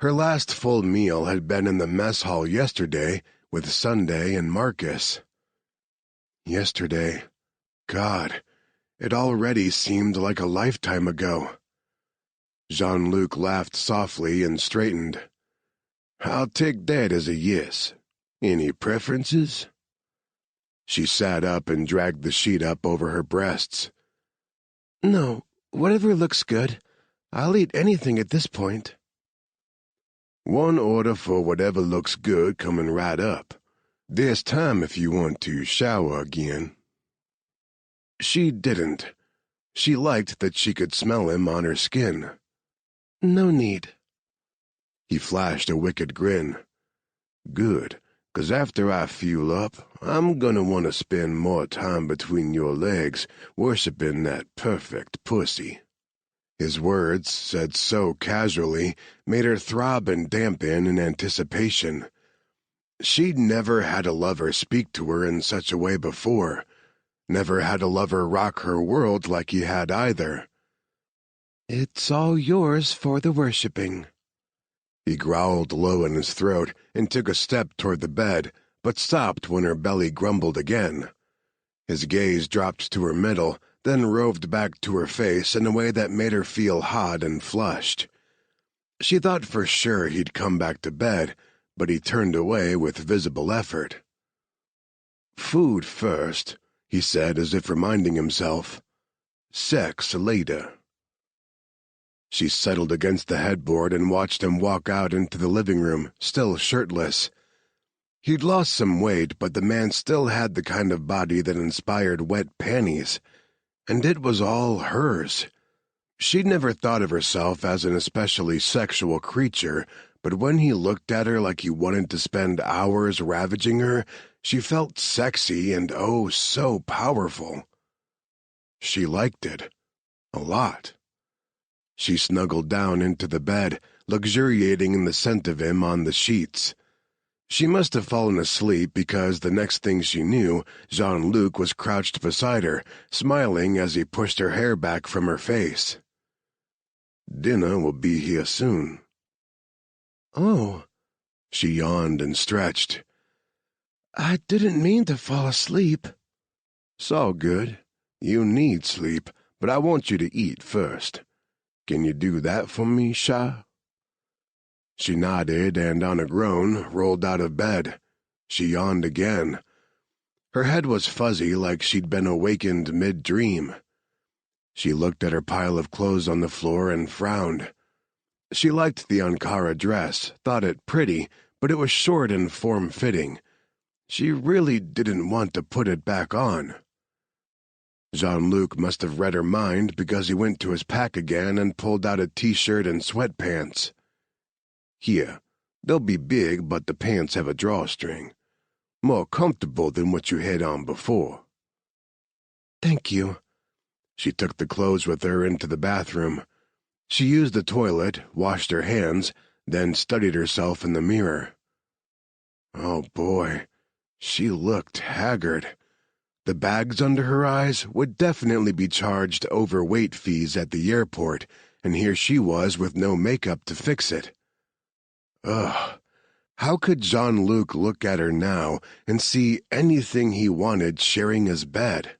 Her last full meal had been in the mess hall yesterday with Sunday and Marcus. Yesterday. God, it already seemed like a lifetime ago. Jean-Luc laughed softly and straightened. "I'll take that as a yes. Any preferences?" She sat up and dragged the sheet up over her breasts. "No, whatever looks good. I'll eat anything at this point." "One order for whatever looks good coming right up. There's time if you want to shower again." She didn't. She liked that she could smell him on her skin. "No need." He flashed a wicked grin. "Good. 'Cause after I fuel up, I'm gonna want to spend more time between your legs worshiping that perfect pussy." His words, said so casually, made her throb and dampen in anticipation. She'd never had a lover speak to her in such a way before. Never had a lover rock her world like he had either. "It's all yours for the worshipping." He growled low in his throat and took a step toward the bed, but stopped when her belly grumbled again. His gaze dropped to her middle, then roved back to her face in a way that made her feel hot and flushed. She thought for sure he'd come back to bed, but he turned away with visible effort. "Food first," he said as if reminding himself. "Sex later." She settled against the headboard and watched him walk out into the living room, still shirtless. He'd lost some weight, but the man still had the kind of body that inspired wet panties. And it was all hers. She'd never thought of herself as an especially sexual creature, but when he looked at her like he wanted to spend hours ravaging her, she felt sexy and oh so powerful. She liked it. A lot. She snuggled down into the bed, luxuriating in the scent of him on the sheets. She must have fallen asleep because the next thing she knew, Jean-Luc was crouched beside her, smiling as he pushed her hair back from her face. "Dinner will be here soon." "Oh." She yawned and stretched. "I didn't mean to fall asleep." "It's all good. You need sleep, but I want you to eat first. Can you do that for me, Sha?" She nodded and, on a groan, rolled out of bed. She yawned again. Her head was fuzzy like she'd been awakened mid-dream. She looked at her pile of clothes on the floor and frowned. She liked the Ankara dress, thought it pretty, but it was short and form-fitting. She really didn't want to put it back on. Jean-Luc must have read her mind because he went to his pack again and pulled out a t-shirt and sweatpants. "Here, they'll be big, but the pants have a drawstring. More comfortable than what you had on before." "Thank you." She took the clothes with her into the bathroom. She used the toilet, washed her hands, then studied herself in the mirror. Oh boy, she looked haggard. The bags under her eyes would definitely be charged overweight fees at the airport, and here she was with no makeup to fix it. Ugh. How could Jean-Luc look at her now and see anything he wanted sharing his bed?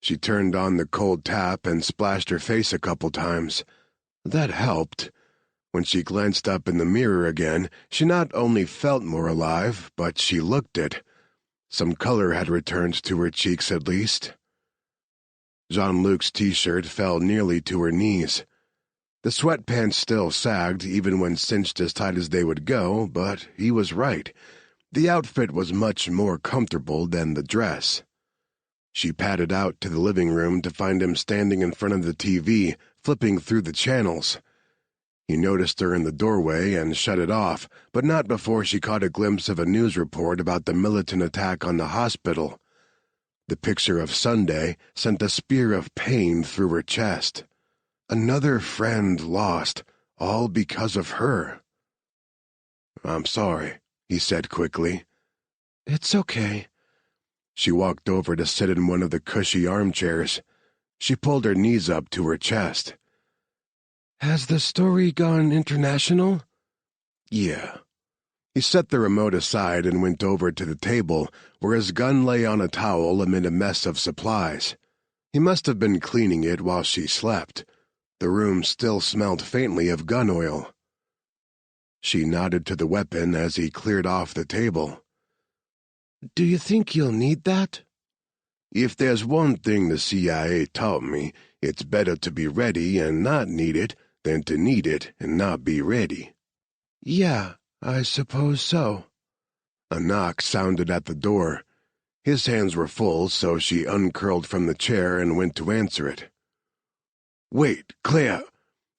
She turned on the cold tap and splashed her face a couple times. That helped. When she glanced up in the mirror again, she not only felt more alive, but she looked it. Some color had returned to her cheeks at least. Jean-Luc's t-shirt fell nearly to her knees. The sweatpants still sagged even when cinched as tight as they would go, but he was right. The outfit was much more comfortable than the dress. She padded out to the living room to find him standing in front of the TV, flipping through the channels. He noticed her in the doorway and shut it off, but not before she caught a glimpse of a news report about the militant attack on the hospital. The picture of Sunday sent a spear of pain through her chest. Another friend lost, all because of her. "I'm sorry," he said quickly. "It's okay." She walked over to sit in one of the cushy armchairs. She pulled her knees up to her chest. "Has the story gone international?" "Yeah." He set the remote aside and went over to the table, where his gun lay on a towel amid a mess of supplies. He must have been cleaning it while she slept. The room still smelled faintly of gun oil. She nodded to the weapon as he cleared off the table. "Do you think you'll need that?" "If there's one thing the CIA taught me, it's better to be ready and not need it than to need it and not be ready." "Yeah, I suppose so." A knock sounded at the door. His hands were full, so she uncurled from the chair and went to answer it. "Wait, Claire!"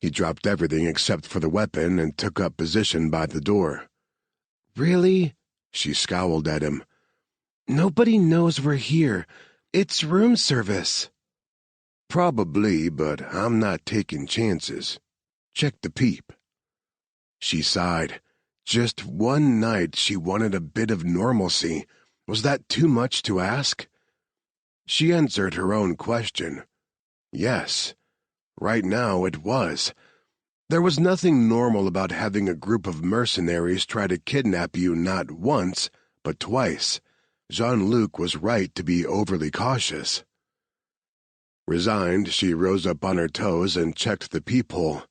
He dropped everything except for the weapon and took up position by the door. "Really?" She scowled at him. "Nobody knows we're here. It's room service." "Probably, but I'm not taking chances. Check the peep." She sighed. Just one night she wanted a bit of normalcy. Was that too much to ask? She answered her own question. Yes. Right now it was. There was nothing normal about having a group of mercenaries try to kidnap you not once, but twice. Jean-Luc was right to be overly cautious. Resigned, she rose up on her toes and checked the peephole.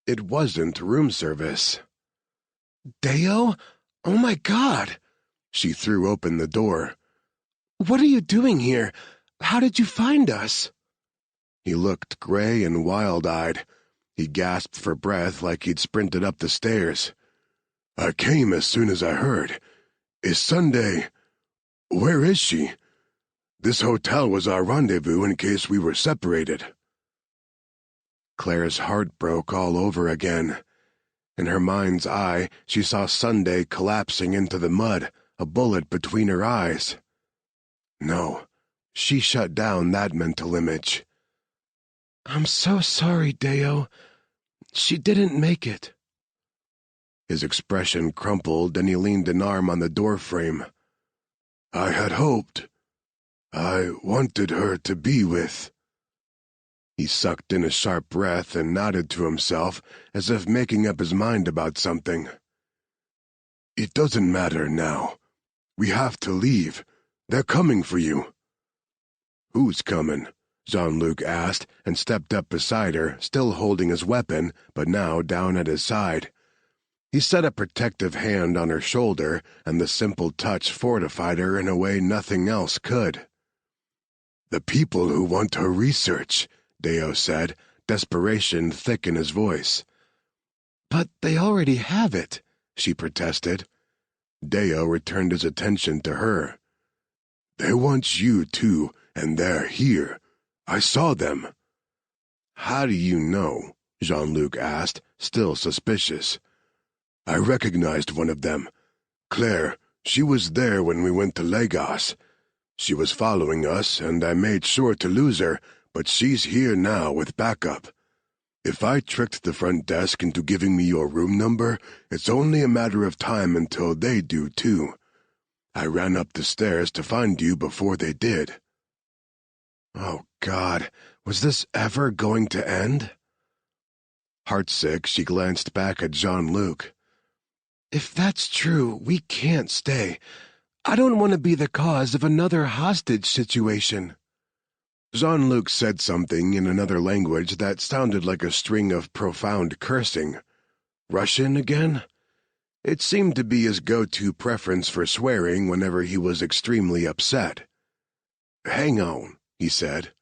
It wasn't room service. "Deo? Oh my God!" She threw open the door. "What are you doing here? How did you find us?" He looked gray and wild-eyed. He gasped for breath like he'd sprinted up the stairs. "I came as soon as I heard. Is Sunday... Where is she? This hotel was our rendezvous in case we were separated." Claire's heart broke all over again. In her mind's eye, she saw Sunday collapsing into the mud, a bullet between her eyes. No, she shut down that mental image. "I'm so sorry, Deo." She didn't make it." His expression crumpled and he leaned an arm on the doorframe. "I had hoped. I wanted her to be with." He sucked in a sharp breath and nodded to himself as if making up his mind about something. "It doesn't matter now. We have to leave. They're coming for you." "Who's coming?" Jean-Luc asked and stepped up beside her, still holding his weapon, but now down at his side. He set a protective hand on her shoulder, and the simple touch fortified her in a way nothing else could. "The people who want her research," Deo said, desperation thick in his voice. "But they already have it," she protested. Deo returned his attention to her. "They want you too, and they're here. I saw them." "How do you know?" Jean-Luc asked, still suspicious. "I recognized one of them. Claire, she was there when we went to Lagos. She was following us, and I made sure to lose her, but she's here now with backup. If I tricked the front desk into giving me your room number, it's only a matter of time until they do too. I ran up the stairs to find you before they did." Oh, God, was this ever going to end? Heartsick, she glanced back at Jean-Luc. "If that's true, we can't stay. I don't want to be the cause of another hostage situation." Jean-Luc said something in another language that sounded like a string of profound cursing. Russian again? It seemed to be his go-to preference for swearing whenever he was extremely upset. "Hang on," he said.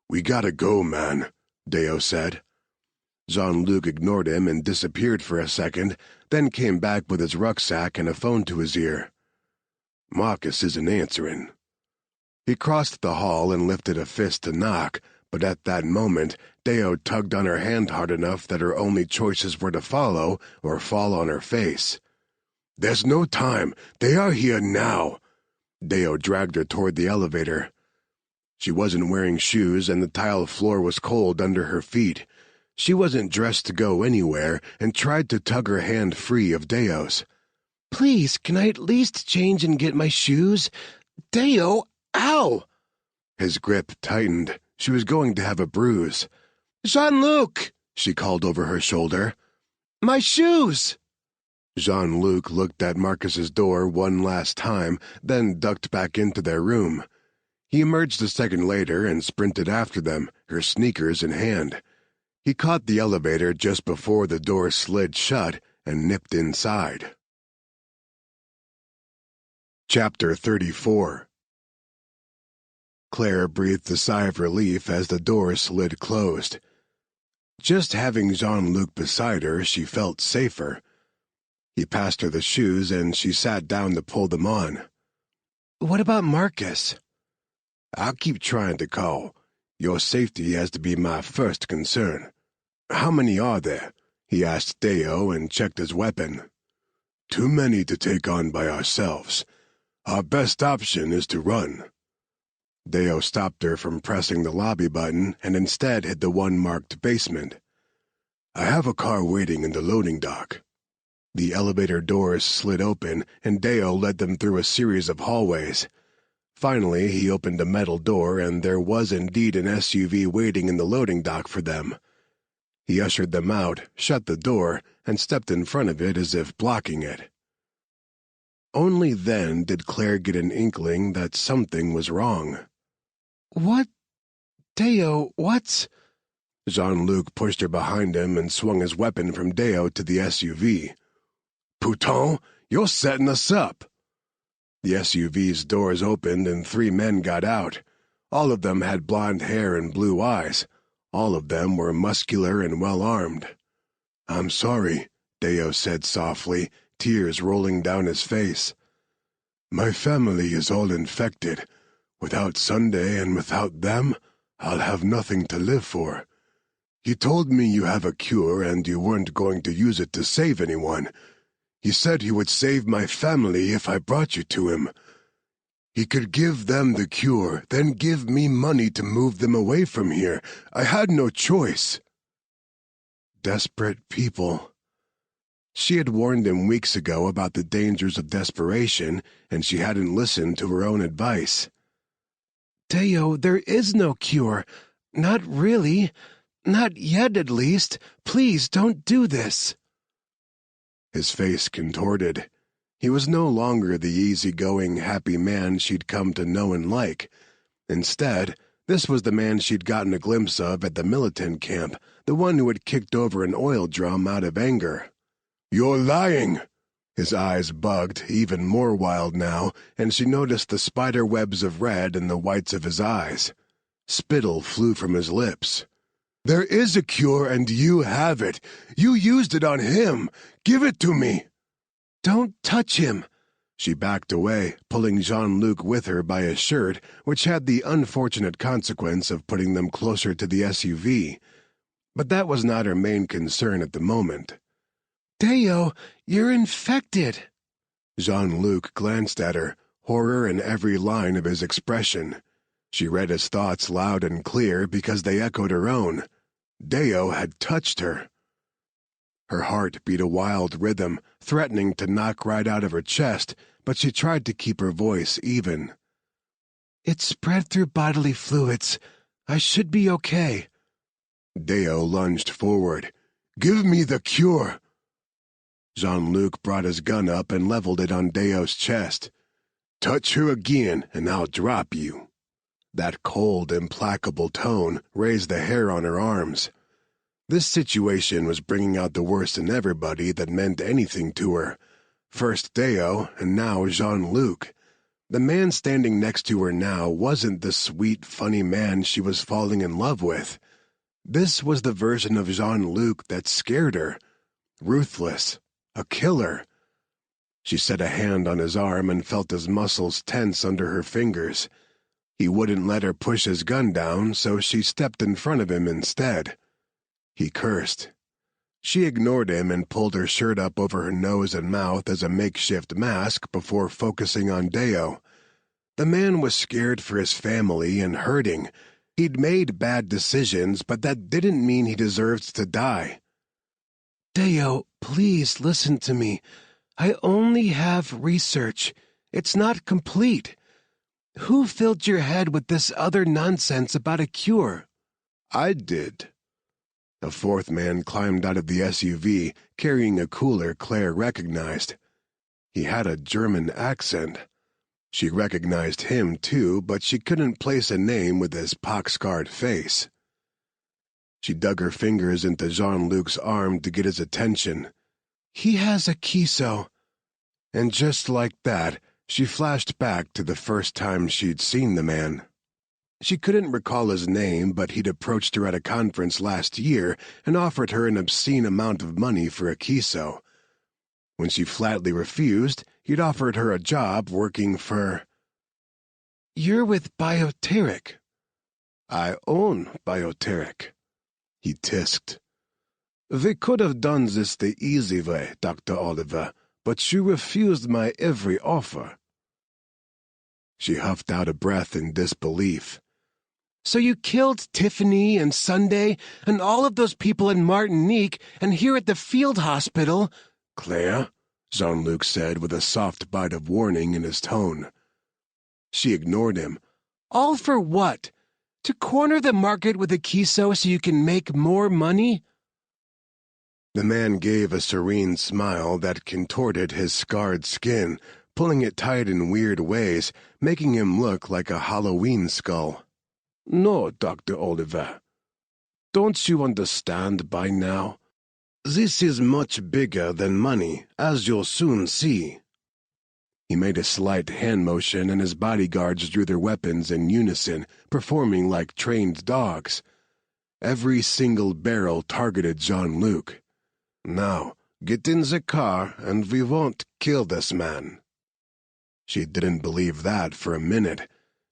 "We gotta go, man," Deo said. Jean-Luc ignored him and disappeared for a second, then came back with his rucksack and a phone to his ear. "Marcus isn't answering." He crossed the hall and lifted a fist to knock, but at that moment, Deo tugged on her hand hard enough that her only choices were to follow or fall on her face. "There's no time. They are here now." Deo dragged her toward the elevator. She wasn't wearing shoes and the tile floor was cold under her feet. She wasn't dressed to go anywhere and tried to tug her hand free of Deo's. "Please, can I at least change and get my shoes? Deo, ow!" His grip tightened. She was going to have a bruise. "Jean-Luc!" she called over her shoulder. "My shoes!" Jean-Luc looked at Marcus's door one last time, then ducked back into their room. He emerged a second later and sprinted after them, her sneakers in hand. He caught the elevator just before the door slid shut and nipped inside. Chapter 34. Claire breathed a sigh of relief as the door slid closed. Just having Jean-Luc beside her, she felt safer. He passed her the shoes and she sat down to pull them on. "What about Marcus?" "I'll keep trying to call. Your safety has to be my first concern. How many are there?" he asked Deo and checked his weapon. "Too many to take on by ourselves. Our best option is to run." Deo stopped her from pressing the lobby button and instead hit the one marked basement. "I have a car waiting in the loading dock." The elevator doors slid open and Deo led them through a series of hallways. Finally, he opened a metal door and there was indeed an SUV waiting in the loading dock for them. He ushered them out, shut the door, and stepped in front of it as if blocking it. Only then did Claire get an inkling that something was wrong. "What? Deo, what's—" Jean-Luc pushed her behind him and swung his weapon from Deo to the SUV. "Pouton, you're setting us up!" The SUV's doors opened and 3 men got out. All of them had blonde hair and blue eyes. All of them were muscular and well-armed. "I'm sorry," Deo said softly, tears rolling down his face. "My family is all infected. Without Sunday and without them, I'll have nothing to live for. He told me you have a cure and you weren't going to use it to save anyone. He said he would save my family if I brought you to him. He could give them the cure, then give me money to move them away from here. I had no choice." desperate people. She had warned him weeks ago about the dangers of desperation, and she hadn't listened to her own advice. Deo, there is no cure. Not really. Not yet, at least. Please, don't do this. His face contorted. He was no longer the easygoing, happy man she'd come to know and like. Instead, this was the man she'd gotten a glimpse of at the militant camp, the one who had kicked over an oil drum out of anger. "You're lying!" His eyes bugged, even more wild now, and she noticed the spider webs of red in the whites of his eyes. Spittle flew from his lips. "There is a cure, and you have it. You used it on him. Give it to me." "Don't touch him." She backed away, pulling Jean-Luc with her by his shirt, which had the unfortunate consequence of putting them closer to the SUV. But that was not her main concern at the moment. "Deo, you're infected." Jean-Luc glanced at her, horror in every line of his expression. She read his thoughts loud and clear because they echoed her own. Deo had touched her. Her heart beat a wild rhythm, threatening to knock right out of her chest, but she tried to keep her voice even. "It spread through bodily fluids. I should be okay." Deo lunged forward. "Give me the cure!" Jean-Luc brought his gun up and leveled it on Deo's chest. "Touch her again, and I'll drop you." That cold, implacable tone raised the hair on her arms. This situation was bringing out the worst in everybody that meant anything to her. First Deo, and now Jean-Luc. The man standing next to her now wasn't the sweet, funny man she was falling in love with. This was the version of Jean-Luc that scared her. Ruthless. A killer. She set a hand on his arm and felt his muscles tense under her fingers. He wouldn't let her push his gun down, so she stepped in front of him instead. He cursed. She ignored him and pulled her shirt up over her nose and mouth as a makeshift mask before focusing on Deo. The man was scared for his family and hurting. He'd made bad decisions, but that didn't mean he deserved to die. "Deo, please listen to me. I only have research. It's not complete. Who filled your head with this other nonsense about a cure?" "I did." A fourth man climbed out of the SUV, carrying a cooler Claire recognized. He had a German accent. She recognized him, too, but she couldn't place a name with his pock-scarred face. She dug her fingers into Jean-Luc's arm to get his attention. "He has a kiso." And just like that, she flashed back to the first time she'd seen the man. She couldn't recall his name, but he'd approached her at a conference last year and offered her an obscene amount of money for a kiso. When she flatly refused, he'd offered her a job working for... "You're with Bioteric." "I own Bioteric," he tisked. "We could have done this the easy way, Dr. Oliver, but you refused my every offer." She huffed out a breath in disbelief. "So you killed Tiffany and Sunday and all of those people in Martinique and here at the field hospital—" "Claire," Jean-Luc said with a soft bite of warning in his tone. She ignored him. "All for what? To corner the market with a kiso so you can make more money?" The man gave a serene smile that contorted his scarred skin, pulling it tight in weird ways, making him look like a Halloween skull. "No, Dr. Oliver. Don't you understand by now? This is much bigger than money, as you'll soon see." He made a slight hand motion, and his bodyguards drew their weapons in unison, performing like trained dogs. Every single barrel targeted Jean-Luc. "Now, get in the car, and we won't kill this man." She didn't believe that for a minute.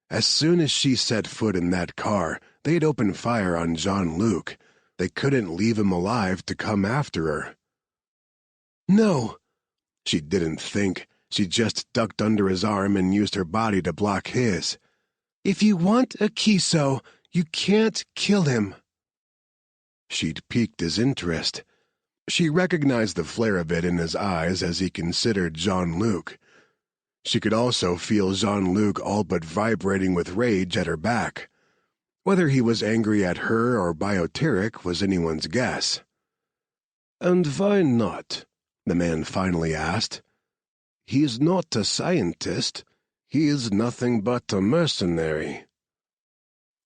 As soon as she set foot in that car, they'd open fire on Jean-Luc. They couldn't leave him alive to come after her. "No." She didn't think. She just ducked under his arm and used her body to block his. "If you want a kiso, you can't kill him." she'd piqued his interest. She recognized the flare of it in his eyes as he considered Jean-Luc. She could also feel Jean-Luc all but vibrating with rage at her back. Whether he was angry at her or Bioteric was anyone's guess. "And why not?" the man finally asked. "He is not a scientist. He is nothing but a mercenary."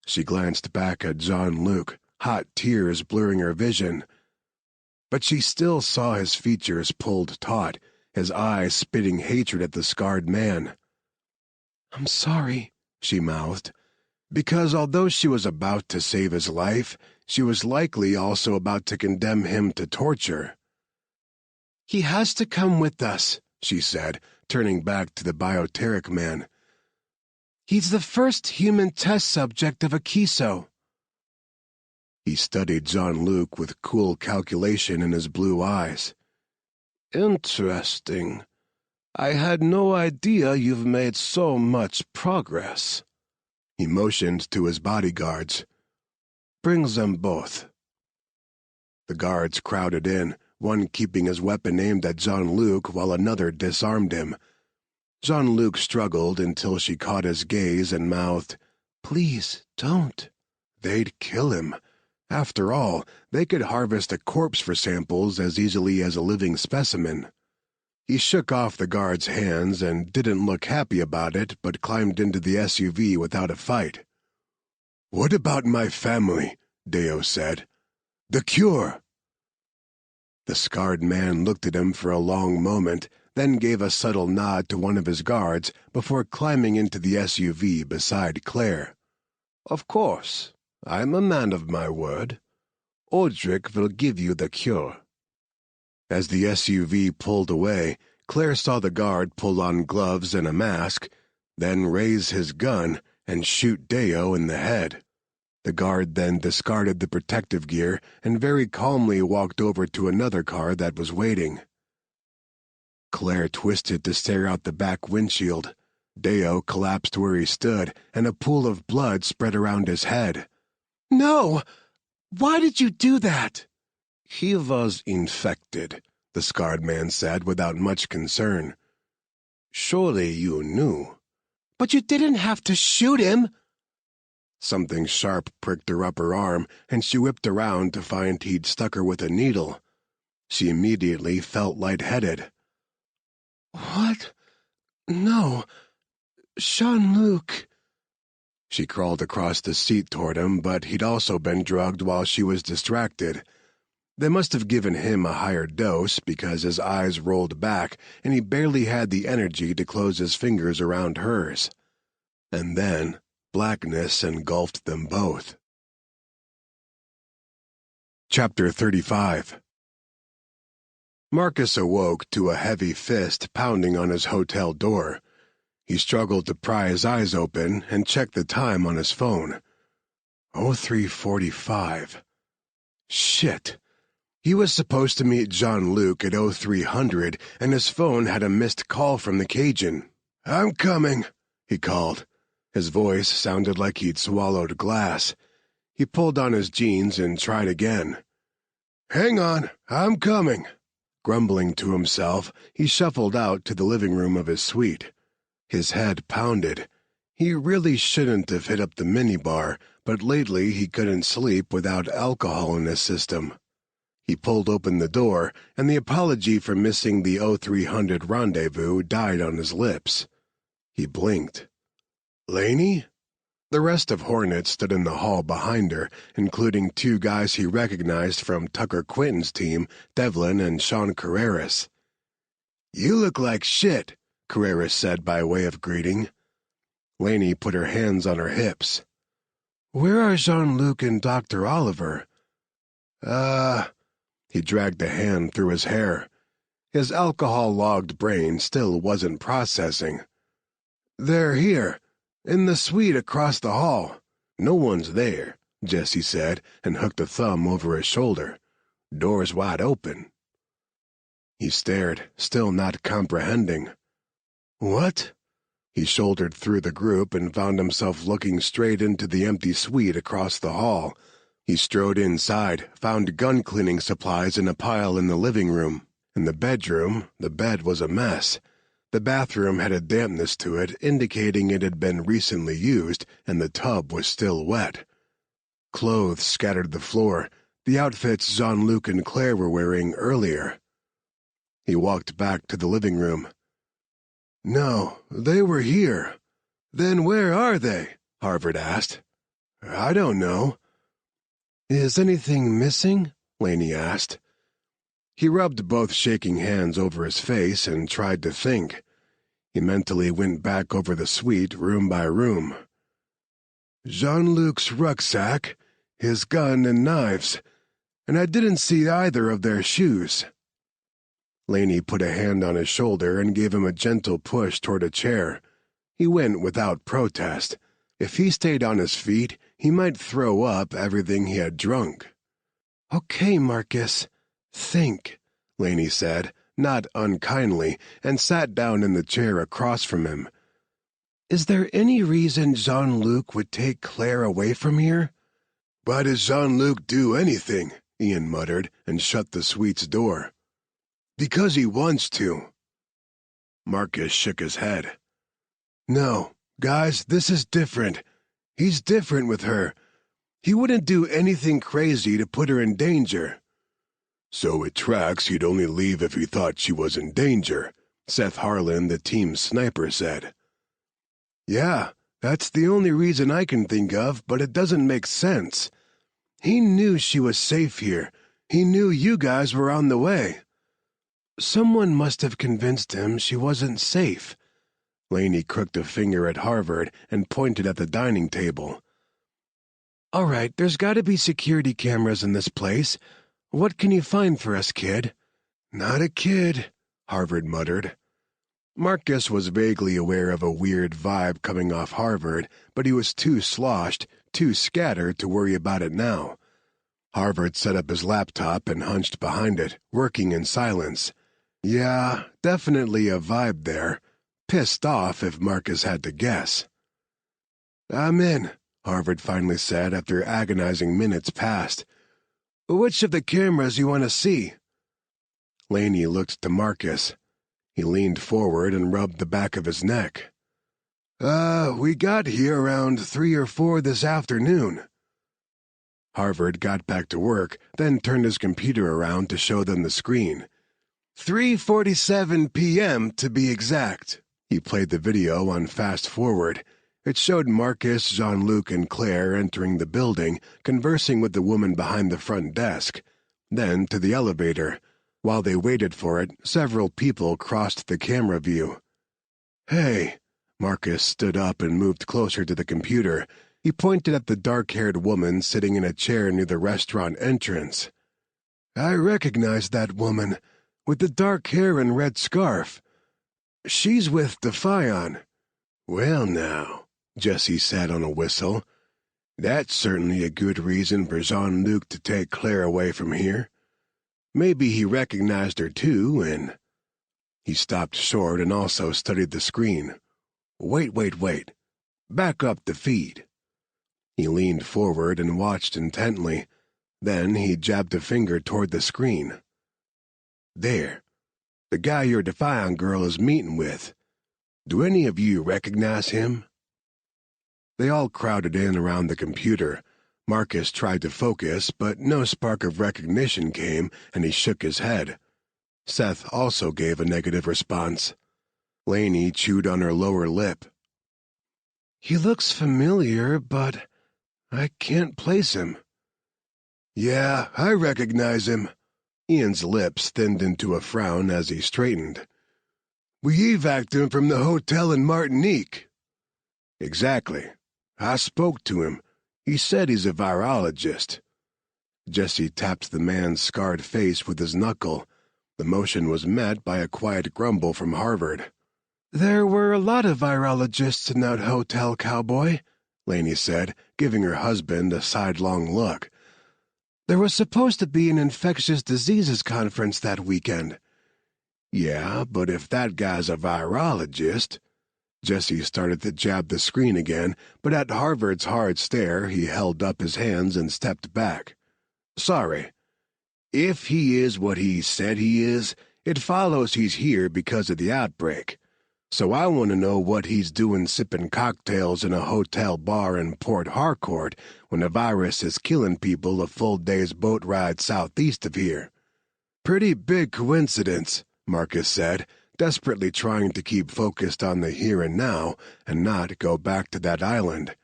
She glanced back at Jean-Luc, hot tears blurring her vision. But she still saw his features pulled taut, his eyes spitting hatred at the scarred man. "I'm sorry," she mouthed, because although she was about to save his life, she was likely also about to condemn him to torture. "He has to come with us," she said, turning back to the Bioteric man. "He's the first human test subject of a Kiso." He studied Jean-Luc with cool calculation in his blue eyes. "Interesting. I had no idea you've made so much progress." He motioned to his bodyguards. "Bring them both." The guards crowded in, one keeping his weapon aimed at Jean-Luc while another disarmed him. Jean-Luc struggled until she caught his gaze and mouthed, "Please, don't." They'd kill him. After all, they could harvest a corpse for samples as easily as a living specimen. He shook off the guard's hands and didn't look happy about it, but climbed into the SUV without a fight. "What about my family?" Deo said. "The cure." The scarred man looked at him for a long moment, then gave a subtle nod to one of his guards before climbing into the SUV beside Claire. "Of course. I'm a man of my word. Aldrich will give you the cure." As the SUV pulled away, Claire saw the guard pull on gloves and a mask, then raise his gun and shoot Deo in the head. The guard then discarded the protective gear and very calmly walked over to another car that was waiting. Claire twisted to stare out the back windshield. Deo collapsed where he stood, and a pool of blood spread around his head. "No! Why did you do that?" "He was infected," the scarred man said without much concern. "Surely you knew." "But you didn't have to shoot him!" Something sharp pricked her upper arm, and she whipped around to find he'd stuck her with a needle. She immediately felt lightheaded. "What? No. Jean-Luc." She crawled across the seat toward him, but he'd also been drugged while she was distracted. They must have given him a higher dose because his eyes rolled back and he barely had the energy to close his fingers around hers. And then blackness engulfed them both. Chapter 35. Marcus awoke to a heavy fist pounding on his hotel door. He struggled to pry his eyes open and checked the time on his phone. 03:45. Shit. He was supposed to meet Jean-Luc at 0300, and his phone had a missed call from the Cajun. "I'm coming," he called. His voice sounded like he'd swallowed glass. He pulled on his jeans and tried again. "Hang on, I'm coming." Grumbling to himself, he shuffled out to the living room of his suite. His head pounded. He really shouldn't have hit up the minibar, but lately he couldn't sleep without alcohol in his system. He pulled open the door, and the apology for missing the 0300 rendezvous died on his lips. He blinked. "Laney?" The rest of Hornet stood in the hall behind her, including two guys he recognized from Tucker Quinton's team, Devlin and Sean Carreras. "You look like shit," Carreras said by way of greeting. Laney put her hands on her hips. "Where are Jean-Luc and Dr. Oliver?" He dragged a hand through his hair. His alcohol-logged brain still wasn't processing. "They're here, in the suite across the hall. No one's there," Jesse said, and hooked a thumb over his shoulder. "Door's wide open." He stared, still not comprehending. "What?" He shouldered through the group and found himself looking straight into the empty suite across the hall. He strode inside, found gun-cleaning supplies in a pile in the living room. In the bedroom, the bed was a mess. The bathroom had a dampness to it, indicating it had been recently used, and the tub was still wet. Clothes scattered the floor, the outfits Jean-Luc and Claire were wearing earlier. He walked back to the living room. "No, they were here. Then where are they?" Harvard asked. "I don't know." "Is anything missing?" Laney asked. He rubbed both shaking hands over his face and tried to think. He mentally went back over the suite room by room. "Jean-Luc's rucksack, his gun and knives, and I didn't see either of their shoes." Laney put a hand on his shoulder and gave him a gentle push toward a chair. He went without protest. If he stayed on his feet, he might throw up everything he had drunk. "Okay, Marcus, think," Laney said, not unkindly, and sat down in the chair across from him. "Is there any reason Jean-Luc would take Claire away from here?" "Why does Jean-Luc do anything?" Ian muttered, and shut the suite's door. "Because he wants to." Marcus shook his head. "No, guys, this is different. He's different with her. He wouldn't do anything crazy to put her in danger." "So it tracks he'd only leave if he thought she was in danger," Seth Harlan, the team's sniper, said. "Yeah, that's the only reason I can think of, but it doesn't make sense. He knew she was safe here. He knew you guys were on the way." "Someone must have convinced him she wasn't safe." Laney crooked a finger at Harvard and pointed at the dining table. "All right, there's got to be security cameras in this place. What can you find for us, kid?" "Not a kid," Harvard muttered. Marcus was vaguely aware of a weird vibe coming off Harvard, but he was too sloshed, too scattered to worry about it now. Harvard set up his laptop and hunched behind it, working in silence. Yeah, definitely a vibe there. Pissed off if Marcus had to guess. "I'm in," Harvard finally said after agonizing minutes passed. "Which of the cameras you want to see?" Laney looked to Marcus. He leaned forward and rubbed the back of his neck. We got here around 3 or 4 this afternoon." Harvard got back to work, then turned his computer around to show them the screen. 3:47 p.m. to be exact. He played the video on fast forward. It showed Marcus, Jean-Luc, and Claire entering the building, conversing with the woman behind the front desk. Then to the elevator. While they waited for it, several people crossed the camera view. "Hey." Marcus stood up and moved closer to the computer. He pointed at the dark-haired woman sitting in a chair near the restaurant entrance. "I recognize that woman, with the dark hair and red scarf. She's with Defion." "Well now," Jesse said on a whistle. "That's certainly a good reason for Jean-Luc to take Claire away from here. Maybe he recognized her too, and—" He stopped short and also studied the screen. Wait. Back up the feed." He leaned forward and watched intently. Then he jabbed a finger toward the screen. "There. The guy your Defion girl is meeting with. Do any of you recognize him?" They all crowded in around the computer. Marcus tried to focus, but no spark of recognition came, and he shook his head. Seth also gave a negative response. Laney chewed on her lower lip. "He looks familiar, but I can't place him." "Yeah, I recognize him." Ian's lips thinned into a frown as he straightened. "We evac'd him from the hotel in Martinique." "Exactly. I spoke to him. He said he's a virologist." Jesse tapped the man's scarred face with his knuckle. The motion was met by a quiet grumble from Harvard. "There were a lot of virologists in that hotel, cowboy," Laney said, giving her husband a sidelong look. "There was supposed to be an infectious diseases conference that weekend." "Yeah, but if that guy's a virologist—" Jesse started to jab the screen again, but at Harvard's hard stare, he held up his hands and stepped back. Sorry. If he is what he said he is, it follows he's here because of the outbreak. So I want to know what he's doing sipping cocktails in a hotel bar in Port Harcourt when the virus is killing people a full day's boat ride southeast of here. Pretty big coincidence, Marcus said, desperately trying to keep focused on the here and now and not go back to that island.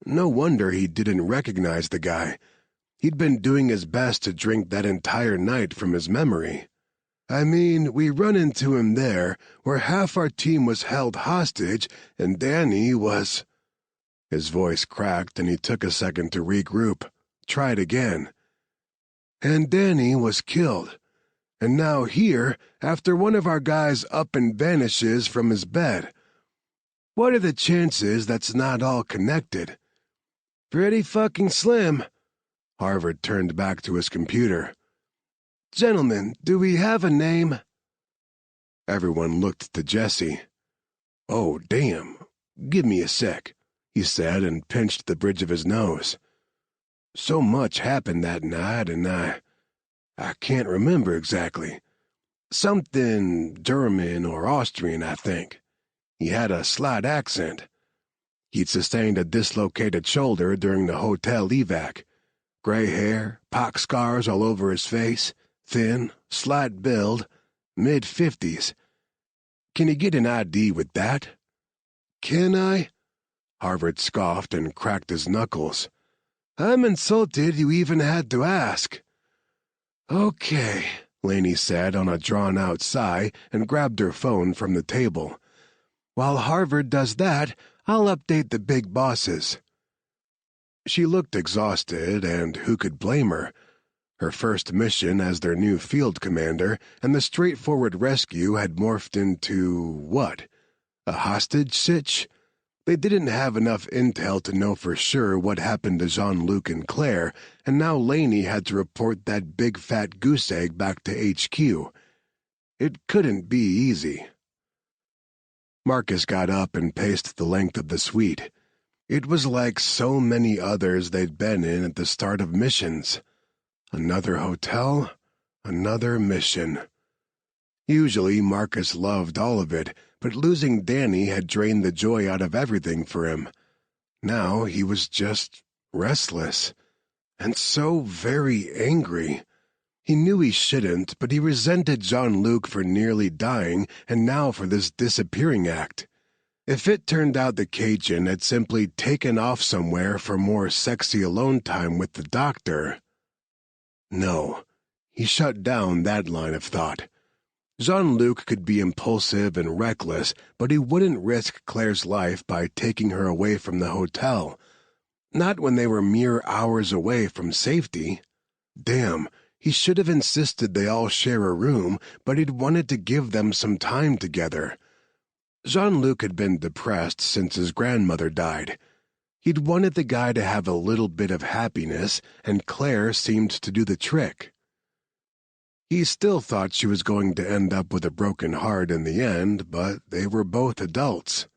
No wonder he didn't recognize the guy. He'd been doing his best to drink that entire night from his memory. I mean, we run into him there, where half our team was held hostage, and Danny was... His voice cracked, and he took a second to regroup. Tried again. And Danny was killed. And now here, after one of our guys up and vanishes from his bed. What are the chances that's not all connected? Pretty fucking slim. Harvard turned back to his computer. Gentlemen, do we have a name? Everyone looked to Jesse. Oh, damn. Give me a sec, he said and pinched the bridge of his nose. So much happened that night, and I can't remember exactly. Something German or Austrian, I think. He had a slight accent. He'd sustained a dislocated shoulder during the hotel evac. Gray hair, pock scars all over his face, thin, slight build, mid-50s. Can you get an ID with that? Can I? Harvard scoffed and cracked his knuckles. I'm insulted you even had to ask. Okay, Laney said on a drawn-out sigh and grabbed her phone from the table. While Harvard does that, I'll update the big bosses. She looked exhausted, and who could blame her? Her first mission as their new field commander, and the straightforward rescue had morphed into what? A hostage sitch? They didn't have enough intel to know for sure what happened to Jean-Luc and Claire, and now Laney had to report that big fat goose egg back to HQ. It couldn't be easy. Marcus got up and paced the length of the suite. It was like so many others they'd been in at the start of missions. Another hotel, another mission. Usually Marcus loved all of it, but losing Danny had drained the joy out of everything for him. Now he was just restless, and so very angry. He knew he shouldn't, but he resented Jean-Luc for nearly dying and now for this disappearing act. If it turned out the Cajun had simply taken off somewhere for more sexy alone time with the doctor... No, he shut down that line of thought. Jean-Luc could be impulsive and reckless, but he wouldn't risk Claire's life by taking her away from the hotel. Not when they were mere hours away from safety. Damn, he should have insisted they all share a room, but he'd wanted to give them some time together. Jean-Luc had been depressed since his grandmother died. He'd wanted the guy to have a little bit of happiness, and Claire seemed to do the trick. He still thought she was going to end up with a broken heart in the end, but they were both adults.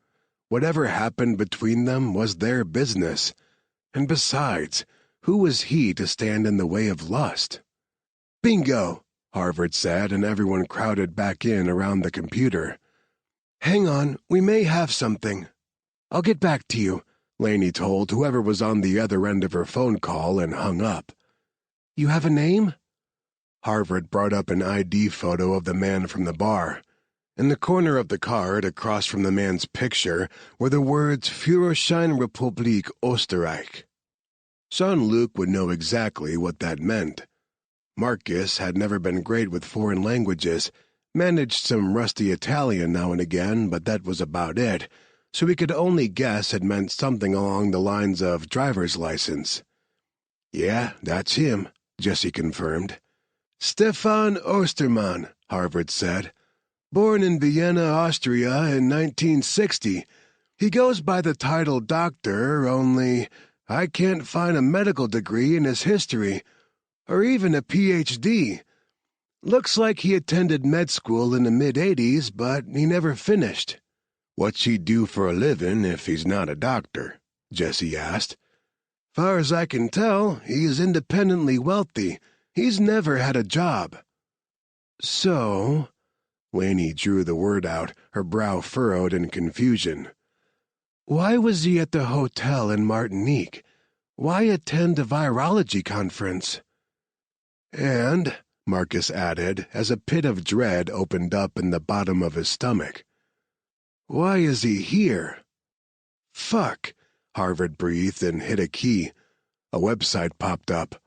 Whatever happened between them was their business. And besides, who was he to stand in the way of lust? Bingo, Harvard said, and everyone crowded back in around the computer. Hang on, we may have something. I'll get back to you, Laney told whoever was on the other end of her phone call and hung up. You have a name? Harvard brought up an ID photo of the man from the bar. In the corner of the card, across from the man's picture, were the words Führerschein Republik Österreich. Jean-Luc would know exactly what that meant. Marcus had never been great with foreign languages, managed some rusty Italian now and again, but that was about it, so he could only guess it meant something along the lines of driver's license. Yeah, that's him, Jesse confirmed. Stefan Ostermann, Harvard said. Born in Vienna, Austria in 1960. He goes by the title doctor, only I can't find a medical degree in his history, or even a Ph.D. Looks like he attended med school in the mid-'80s, but he never finished. "What's he do for a living if he's not a doctor?" Jesse asked. "Far as I can tell, he is independently wealthy. He's never had a job." "So," Laney drew the word out, her brow furrowed in confusion. "Why was he at the hotel in Martinique? Why attend a virology conference?" "And," Marcus added, as a pit of dread opened up in the bottom of his stomach, "why is he here?" "Fuck," Harvard breathed and hit a key. A website popped up.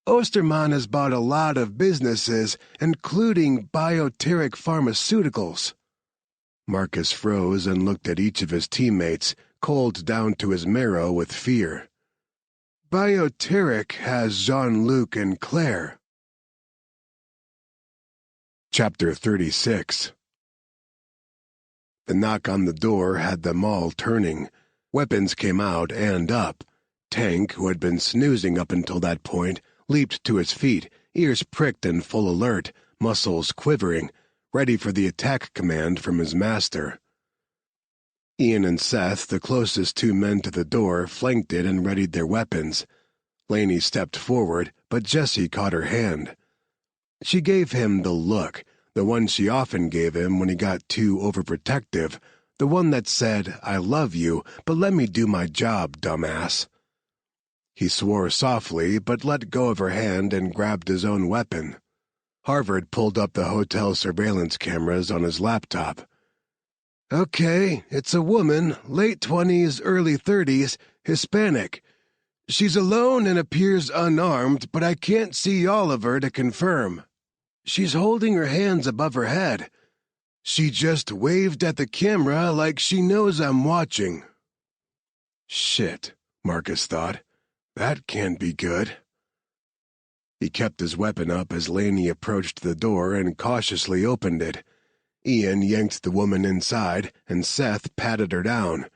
"Osterman has bought a lot of businesses, including Bioteric Pharmaceuticals." Marcus froze and looked at each of his teammates, cold down to his marrow with fear. "Bioteric has Jean-Luc and Claire." Chapter 36. The knock on the door had them all turning. Weapons came out and up. Tank, who had been snoozing up until that point, leaped to his feet, ears pricked and full alert, muscles quivering, ready for the attack command from his master. Ian and Seth, the closest two men to the door, flanked it and readied their weapons. Laney stepped forward, but Jessie caught her hand. She gave him the look, the one she often gave him when he got too overprotective, the one that said, "I love you, but let me do my job, dumbass." He swore softly, but let go of her hand and grabbed his own weapon. Harvard pulled up the hotel surveillance cameras on his laptop. "Okay, it's a woman, late 20s, early 30s, Hispanic. She's alone and appears unarmed, but I can't see all of her to confirm. She's holding her hands above her head. She just waved at the camera like she knows I'm watching." Shit, Marcus thought. That can't be good. He kept his weapon up as Laney approached the door and cautiously opened it. Ian yanked the woman inside, and Seth patted her down.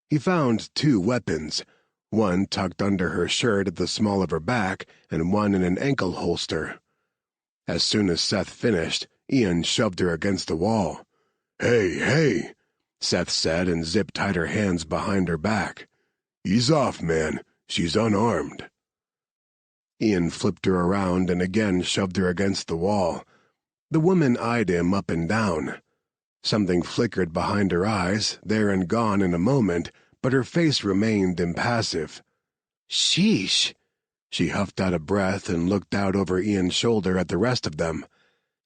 He found two weapons, one tucked under her shirt at the small of her back, and one in an ankle holster. As soon as Seth finished, Ian shoved her against the wall. Hey, Seth said and zipped tight her hands behind her back. "Ease off, man. She's unarmed." Ian flipped her around and again shoved her against the wall. The woman eyed him up and down. Something flickered behind her eyes, there and gone in a moment, but her face remained impassive. "Sheesh." She huffed out a breath and looked out over Ian's shoulder at the rest of them.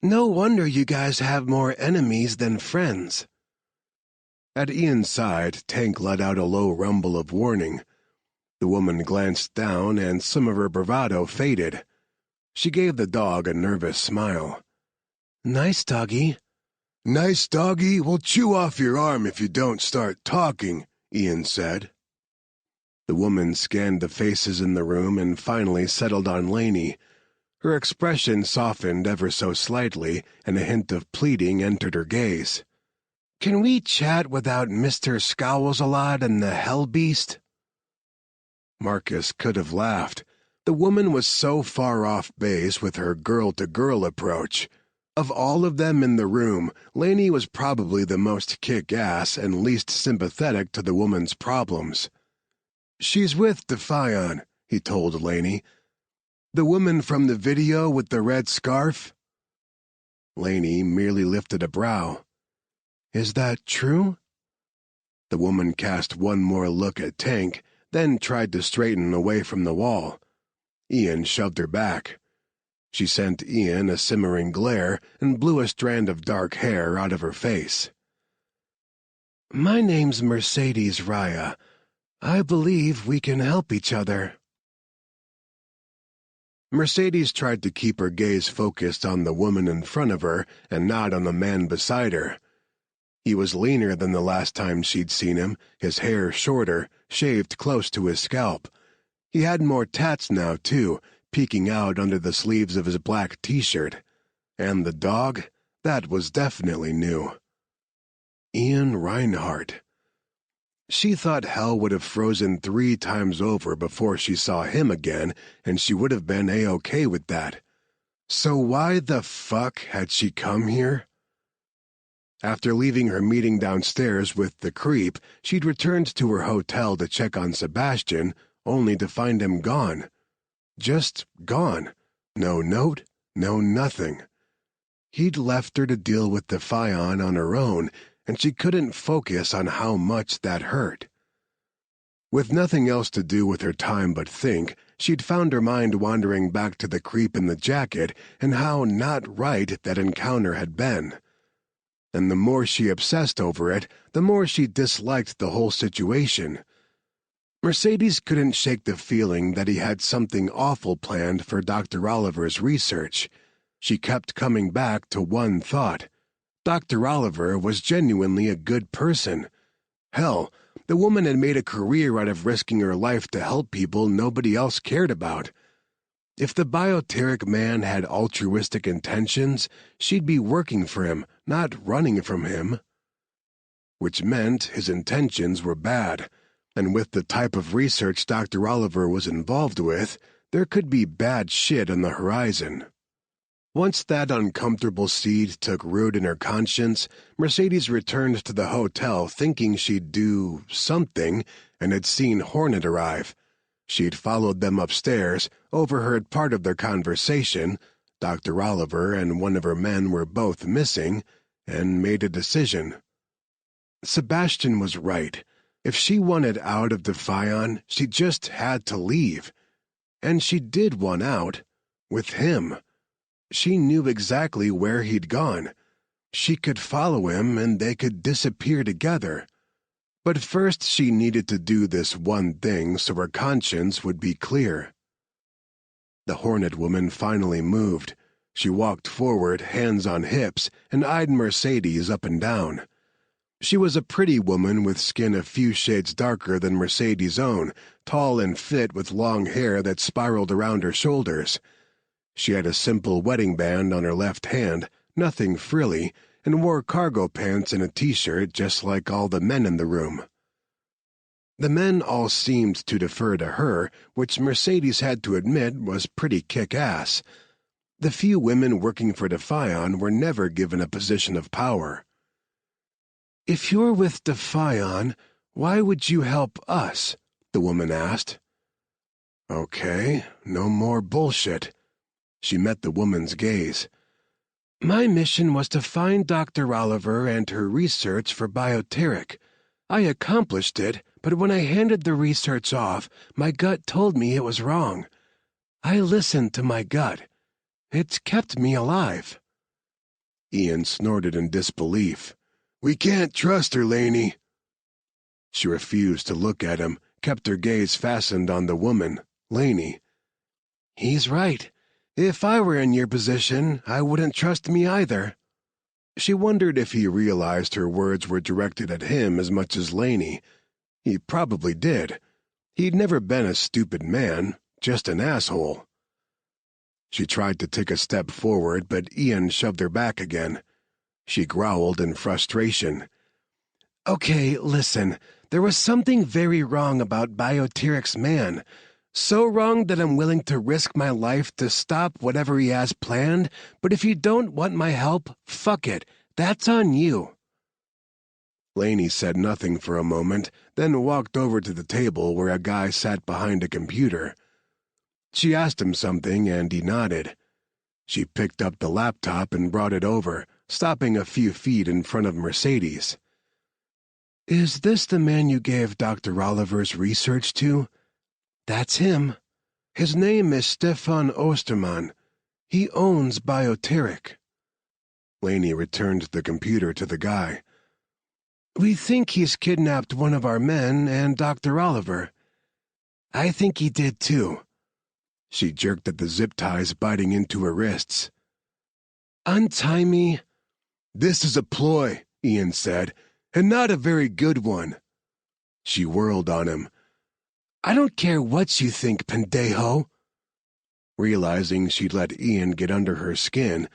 "No wonder you guys have more enemies than friends." At Ian's side, Tank let out a low rumble of warning. The woman glanced down, and some of her bravado faded. She gave the dog a nervous smile. "Nice doggy." "Nice doggy will chew off your arm if you don't start talking," Ian said. The woman scanned the faces in the room and finally settled on Laney. Her expression softened ever so slightly, and a hint of pleading entered her gaze. "Can we chat without Mr. Scowls-a-lot and the Hell Beast?" Marcus could have laughed. The woman was so far off base with her girl-to-girl approach. Of all of them in the room, Laney was probably the most kick-ass and least sympathetic to the woman's problems. "She's with Defion," he told Laney. "The woman from the video with the red scarf?" Laney merely lifted a brow. "Is that true?" The woman cast one more look at Tank, then tried to straighten away from the wall. Ian shoved her back. She sent Ian a simmering glare and blew a strand of dark hair out of her face. "My name's Mercedes Raya. I believe we can help each other." Mercedes tried to keep her gaze focused on the woman in front of her and not on the man beside her. He was leaner than the last time she'd seen him, his hair shorter, shaved close to his scalp. He had more tats now, too, peeking out under the sleeves of his black t-shirt. And the dog? That was definitely new. Ian Reinhardt. She thought hell would have frozen 3 times over before she saw him again, and she would have been A-okay with that. So why the fuck had she come here? After leaving her meeting downstairs with the creep, she'd returned to her hotel to check on Sebastian, only to find him gone. Just gone. No note, no nothing. He'd left her to deal with the Fion on her own, and she couldn't focus on how much that hurt. With nothing else to do with her time but think, she'd found her mind wandering back to the creep in the jacket and how not right that encounter had been. And the more she obsessed over it, the more she disliked the whole situation. Mercedes couldn't shake the feeling that he had something awful planned for Dr. Oliver's research. She kept coming back to one thought. Dr. Oliver was genuinely a good person. Hell, the woman had made a career out of risking her life to help people nobody else cared about. If the bioteric man had altruistic intentions, she'd be working for him, not running from him. Which meant his intentions were bad, and with the type of research Dr. Oliver was involved with, there could be bad shit on the horizon. Once that uncomfortable seed took root in her conscience, Mercedes returned to the hotel thinking she'd do something and had seen Hornet arrive. She'd followed them upstairs, overheard part of their conversation. Dr. Oliver and one of her men were both missing, and made a decision. Sebastian was right. If she wanted out of Defion, she just had to leave. And she did want out. With him. She knew exactly where he'd gone. She could follow him and they could disappear together. But first she needed to do this one thing so her conscience would be clear. The Hornet woman finally moved. She walked forward, hands on hips, and eyed Mercedes up and down. She was a pretty woman with skin a few shades darker than Mercedes' own, tall and fit with long hair that spiraled around her shoulders. She had a simple wedding band on her left hand, nothing frilly, and wore cargo pants and a t-shirt just like all the men in the room. The men all seemed to defer to her, which Mercedes had to admit was pretty kick-ass. The few women working for Defion were never given a position of power. "If you're with Defion, why would you help us?" the woman asked. Okay, no more bullshit. She met the woman's gaze. "My mission was to find Dr. Oliver and her research for bioteric. I accomplished it, but when I handed the research off, my gut told me it was wrong. I listened to my gut. It's kept me alive." Ian snorted in disbelief. "We can't trust her, Laney." She refused to look at him, kept her gaze fastened on the woman, Laney. "He's right. If I were in your position, I wouldn't trust me either." She wondered if he realized her words were directed at him as much as Laney. He probably did. He'd never been a stupid man, just an asshole. She tried to take a step forward, but Ian shoved her back again. She growled in frustration. "Okay, listen. There was something very wrong about Bioteric's man. So wrong that I'm willing to risk my life to stop whatever he has planned, but if you don't want my help, fuck it. That's on you." Laney said nothing for a moment, then walked over to the table where a guy sat behind a computer. She asked him something, and he nodded. She picked up the laptop and brought it over, stopping a few feet in front of Mercedes. "Is this the man you gave Dr. Oliver's research to?" "That's him. His name is Stefan Ostermann. He owns Bioteric." Laney returned the computer to the guy. "We think he's kidnapped one of our men and Dr. Oliver." "I think he did too." She jerked at the zip ties biting into her wrists. "Untie me." "This is a ploy," Ian said, "and not a very good one." She whirled on him. "I don't care what you think, pendejo." Realizing she'd let Ian get under her skin,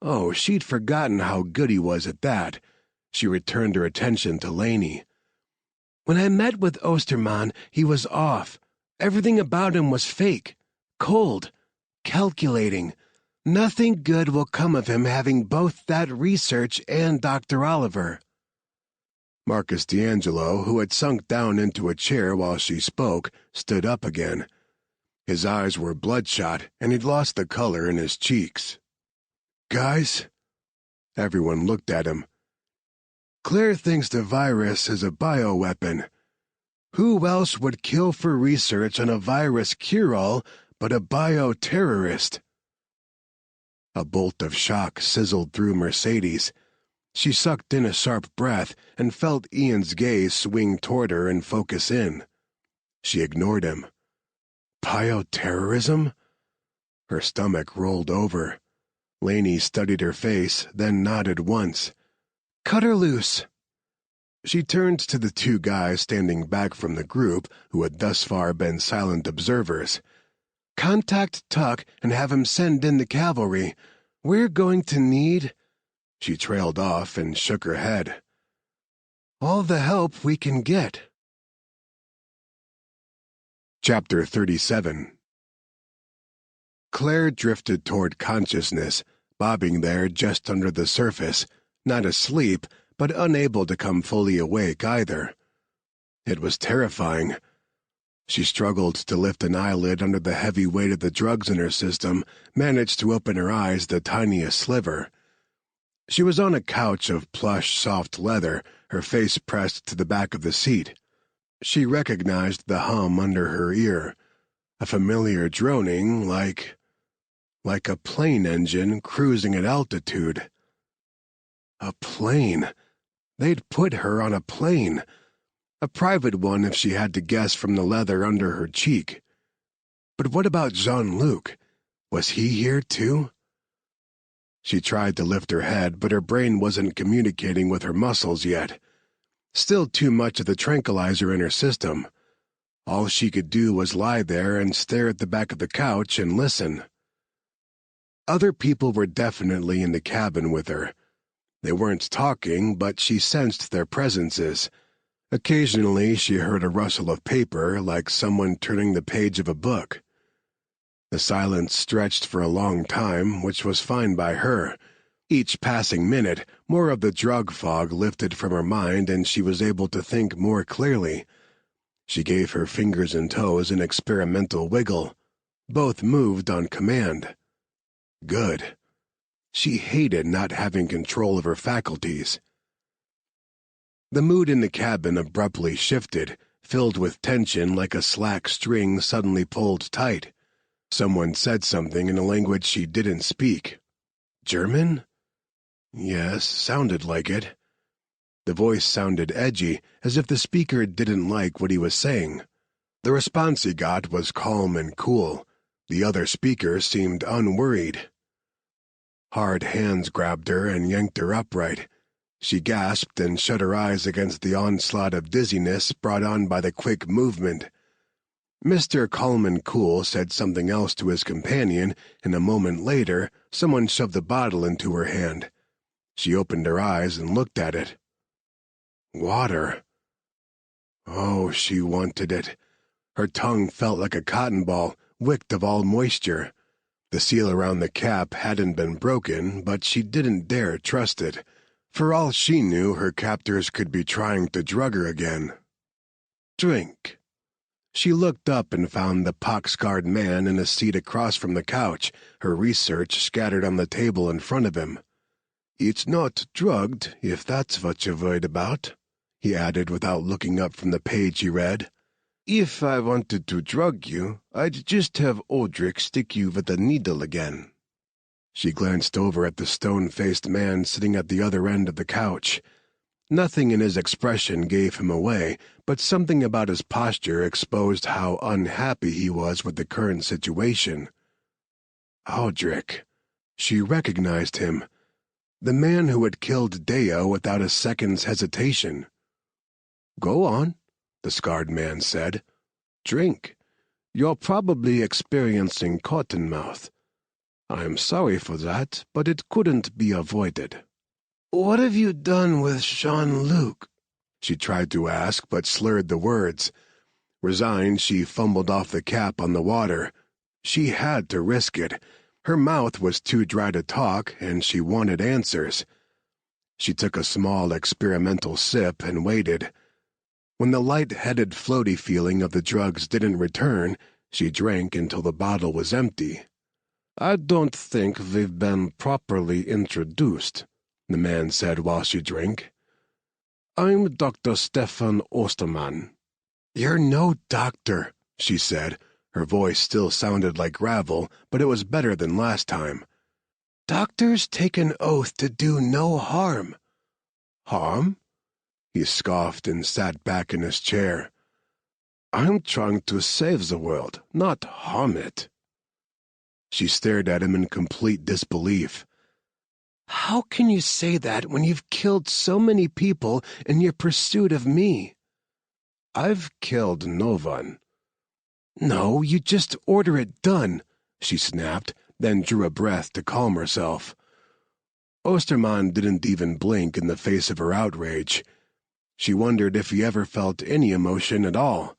oh, she'd forgotten how good he was at that, she returned her attention to Laney. "When I met with Ostermann, he was off. Everything about him was fake, cold, calculating. Nothing good will come of him having both that research and Dr. Oliver. Marcus D'Angelo, who had sunk down into a chair while she spoke, stood up again. His eyes were bloodshot, and he'd lost the color in his cheeks. Guys? Everyone looked at him. Claire thinks the virus is a bioweapon. Who else would kill for research on a virus cure-all but a bioterrorist? A bolt of shock sizzled through Mercedes. She sucked in a sharp breath and felt Ian's gaze swing toward her and focus in. She ignored him. Bioterrorism? Her stomach rolled over. Laney studied her face, then nodded once. Cut her loose. She turned to the two guys standing back from the group who had thus far been silent observers. Contact Tuck and have him send in the cavalry. We're going to need... She trailed off and shook her head. All the help we can get. Chapter 37. Claire drifted toward consciousness, bobbing there just under the surface, not asleep, but unable to come fully awake either. It was terrifying. She struggled to lift an eyelid under the heavy weight of the drugs in her system, managed to open her eyes the tiniest sliver. She was on a couch of plush, soft leather, her face pressed to the back of the seat. She recognized the hum under her ear, a familiar droning like a plane engine cruising at altitude. A plane. They'd put her on a plane. A private one if she had to guess from the leather under her cheek. But what about Jean-Luc? Was he here too? She tried to lift her head, but her brain wasn't communicating with her muscles yet. Still too much of the tranquilizer in her system. All she could do was lie there and stare at the back of the couch and listen. Other people were definitely in the cabin with her. They weren't talking, but she sensed their presences. Occasionally she heard a rustle of paper, like someone turning the page of a book. The silence stretched for a long time, which was fine by her. Each passing minute, more of the drug fog lifted from her mind and she was able to think more clearly. She gave her fingers and toes an experimental wiggle. Both moved on command. Good. She hated not having control of her faculties. The mood in the cabin abruptly shifted, filled with tension like a slack string suddenly pulled tight. Someone said something in a language she didn't speak. German? Yes, sounded like it. The voice sounded edgy, as if the speaker didn't like what he was saying. The response he got was calm and cool. The other speaker seemed unworried. Hard hands grabbed her and yanked her upright. She gasped and shut her eyes against the onslaught of dizziness brought on by the quick movement. Mr. Coleman Cool said something else to his companion, and a moment later, someone shoved a bottle into her hand. She opened her eyes and looked at it. Water. Oh, she wanted it. Her tongue felt like a cotton ball, wicked of all moisture. The seal around the cap hadn't been broken, but she didn't dare trust it. For all she knew, her captors could be trying to drug her again. Drink. She looked up and found the pock-scarred man in a seat across from the couch, her research scattered on the table in front of him. It's not drugged, if that's what you're worried about, he added without looking up from the page he read. If I wanted to drug you, I'd just have Aldrich stick you with a needle again. She glanced over at the stone-faced man sitting at the other end of the couch. Nothing in his expression gave him away, but something about his posture exposed how unhappy he was with the current situation. Aldrich. She recognized him. The man who had killed Deo without a second's hesitation. Go on, the scarred man said. Drink. You're probably experiencing cottonmouth. I'm sorry for that, but it couldn't be avoided. What have you done with Jean-Luc? She tried to ask, but slurred the words. Resigned, she fumbled off the cap on the water. She had to risk it. Her mouth was too dry to talk, and she wanted answers. She took a small experimental sip and waited. When the light-headed floaty feeling of the drugs didn't return, she drank until the bottle was empty. "I don't think we've been properly introduced," the man said while she drank. "I'm Dr. Stefan Ostermann." "You're no doctor," she said. Her voice still sounded like gravel, but it was better than last time. "Doctors take an oath to do no harm." "Harm?" He scoffed and sat back in his chair. "I'm trying to save the world, not harm it." She stared at him in complete disbelief. "How can you say that when you've killed so many people in your pursuit of me?" "I've killed no one." "No, you just order it done," she snapped, then drew a breath to calm herself. Ostermann didn't even blink in the face of her outrage. She wondered if he ever felt any emotion at all.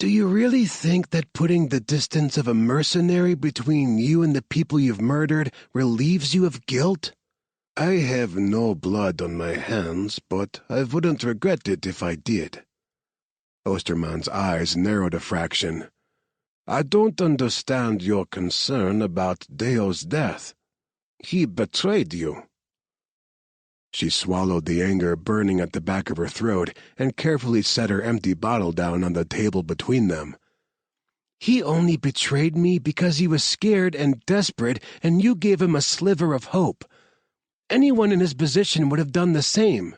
"Do you really think that putting the distance of a mercenary between you and the people you've murdered relieves you of guilt?" "I have no blood on my hands, but I wouldn't regret it if I did." Ostermann's eyes narrowed a fraction. "I don't understand your concern about Deo's death. He betrayed you." She swallowed the anger burning at the back of her throat and carefully set her empty bottle down on the table between them. "He only betrayed me because he was scared and desperate, and you gave him a sliver of hope. Anyone in his position would have done the same."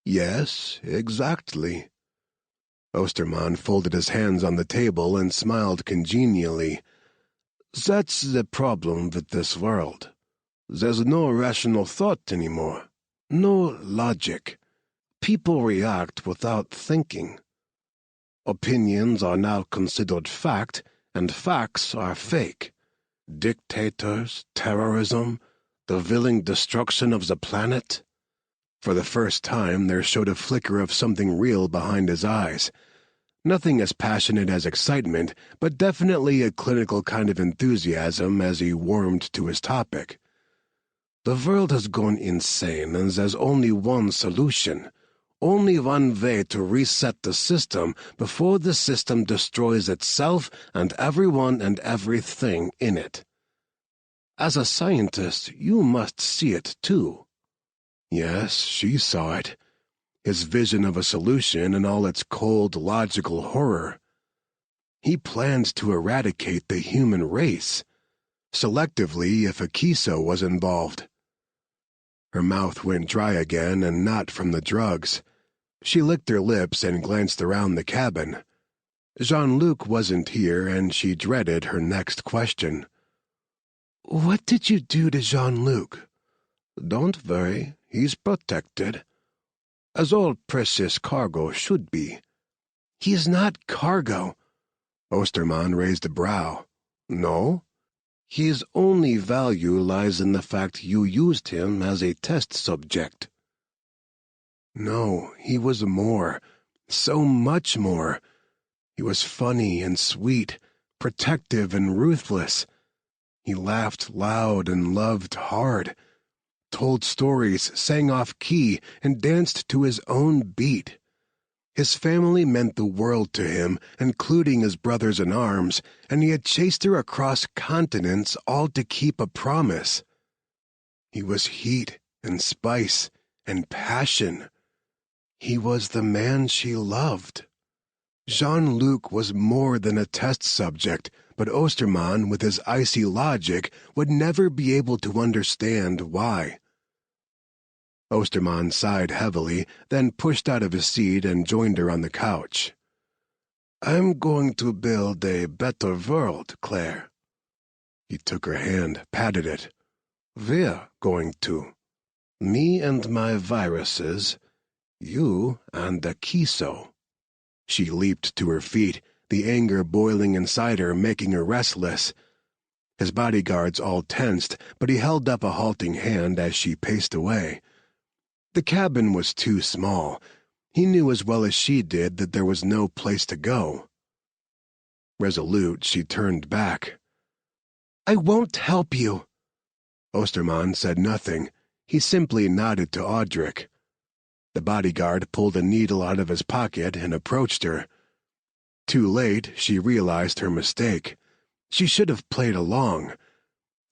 "Yes, exactly." Ostermann folded his hands on the table and smiled congenially. "That's the problem with this world. There's no rational thought anymore. No logic. People react without thinking. Opinions are now considered fact, and facts are fake. Dictators, terrorism, the willing destruction of the planet." For the first time, there showed a flicker of something real behind his eyes. Nothing as passionate as excitement, but definitely a clinical kind of enthusiasm as he warmed to his topic. "The world has gone insane, and there's only one solution. Only one way to reset the system before the system destroys itself and everyone and everything in it. As a scientist, you must see it too." Yes, she saw it. His vision of a solution in all its cold, logical horror. He planned to eradicate the human race, selectively if a Kiso was involved. Her mouth went dry again, and not from the drugs. She licked her lips and glanced around the cabin. Jean-Luc wasn't here, and she dreaded her next question. "What did you do to Jean-Luc?" "Don't worry, he's protected. As all precious cargo should be." "He is not cargo." Ostermann raised a brow. "No? His only value lies in the fact you used him as a test subject." No, he was more. So much more. He was funny and sweet, protective and ruthless. He laughed loud and loved hard, told stories, sang off-key, and danced to his own beat. His family meant the world to him, including his brothers in arms, and he had chased her across continents all to keep a promise. He was heat and spice and passion. He was the man she loved. Jean-Luc was more than a test subject, but Ostermann, with his icy logic, would never be able to understand why. Ostermann sighed heavily, then pushed out of his seat and joined her on the couch. "I'm going to build a better world, Claire." He took her hand, patted it. "We're going to. Me and my viruses, you and the Kiso." She leaped to her feet, the anger boiling inside her, making her restless. His bodyguards all tensed, but he held up a halting hand as she paced away. The cabin was too small. He knew as well as she did that there was no place to go. Resolute, she turned back. I won't help you." Osterman said nothing. He simply nodded to Audric. The bodyguard pulled a needle out of his pocket and approached her. Too late, she realized her mistake. She should have played along.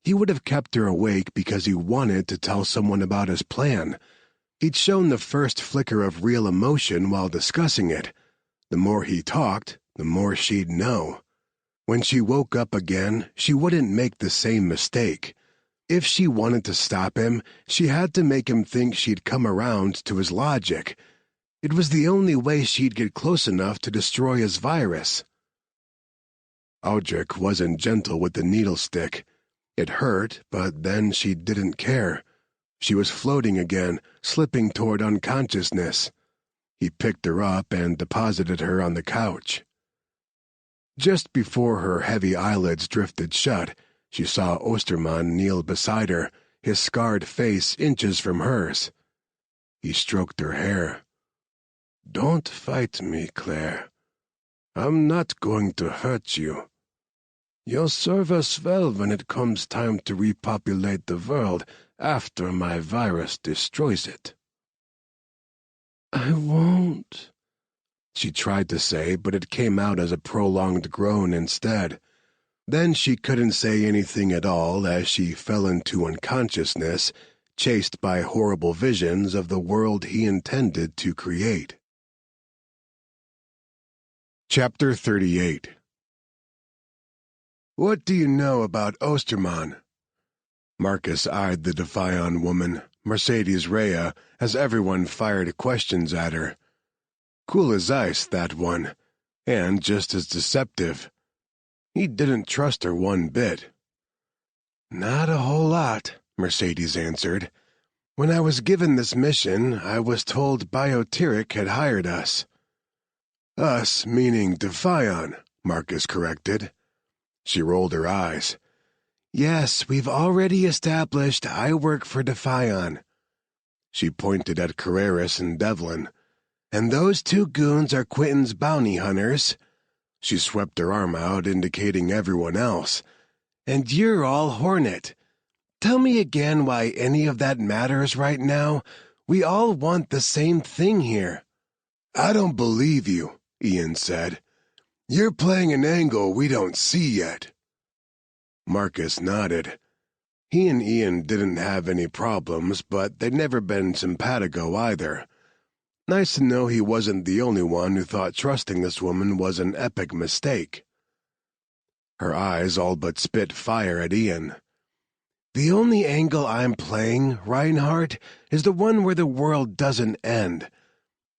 He would have kept her awake because he wanted to tell someone about his plan. He'd shown the first flicker of real emotion while discussing it. The more he talked, the more she'd know. When she woke up again, she wouldn't make the same mistake. If she wanted to stop him, she had to make him think she'd come around to his logic. It was the only way she'd get close enough to destroy his virus. Audric wasn't gentle with the needle stick. It hurt, but then she didn't care. She was floating again, slipping toward unconsciousness. He picked her up and deposited her on the couch. Just before her heavy eyelids drifted shut, she saw Osterman kneel beside her, his scarred face inches from hers. He stroked her hair. "Don't fight me, Claire. I'm not going to hurt you. You'll serve us well when it comes time to repopulate the world after my virus destroys it." "I won't," she tried to say, but it came out as a prolonged groan instead. Then she couldn't say anything at all as she fell into unconsciousness, chased by horrible visions of the world he intended to create. Chapter 38. "What do you know about Osterman?" Marcus eyed the Defion woman, Mercedes Rhea, as everyone fired questions at her. Cool as ice, that one, and just as deceptive. He didn't trust her one bit. "Not a whole lot," Mercedes answered. "When I was given this mission, I was told Bioteric had hired us." "Us meaning Defion," Marcus corrected. She rolled her eyes. "Yes, we've already established I work for Defion." She pointed at Carreras and Devlin. "And those two goons are Quentin's bounty hunters." She swept her arm out, indicating everyone else. "And you're all Hornet. Tell me again why any of that matters right now. We all want the same thing here." "I don't believe you," Ian said. "You're playing an angle we don't see yet." Marcus nodded. He and Ian didn't have any problems, but they'd never been simpatico either. Nice to know he wasn't the only one who thought trusting this woman was an epic mistake. Her eyes all but spit fire at Ian. "The only angle I'm playing, Reinhardt, is the one where the world doesn't end.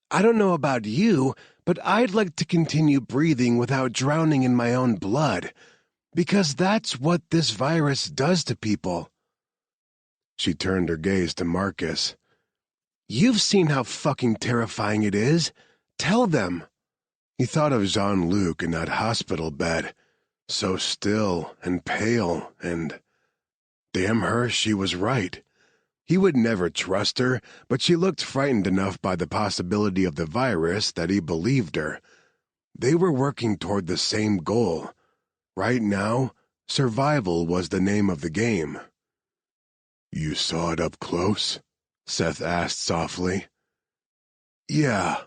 I don't know about you, but I'd like to continue breathing without drowning in my own blood, because that's what this virus does to people." She turned her gaze to Marcus. "You've seen how fucking terrifying it is. Tell them." He thought of Jean-Luc in that hospital bed, so still and pale, and damn her, she was right. He would never trust her, but she looked frightened enough by the possibility of the virus that he believed her. They were working toward the same goal. Right now, survival was the name of the game. "You saw it up close?" Seth asked softly. "Yeah."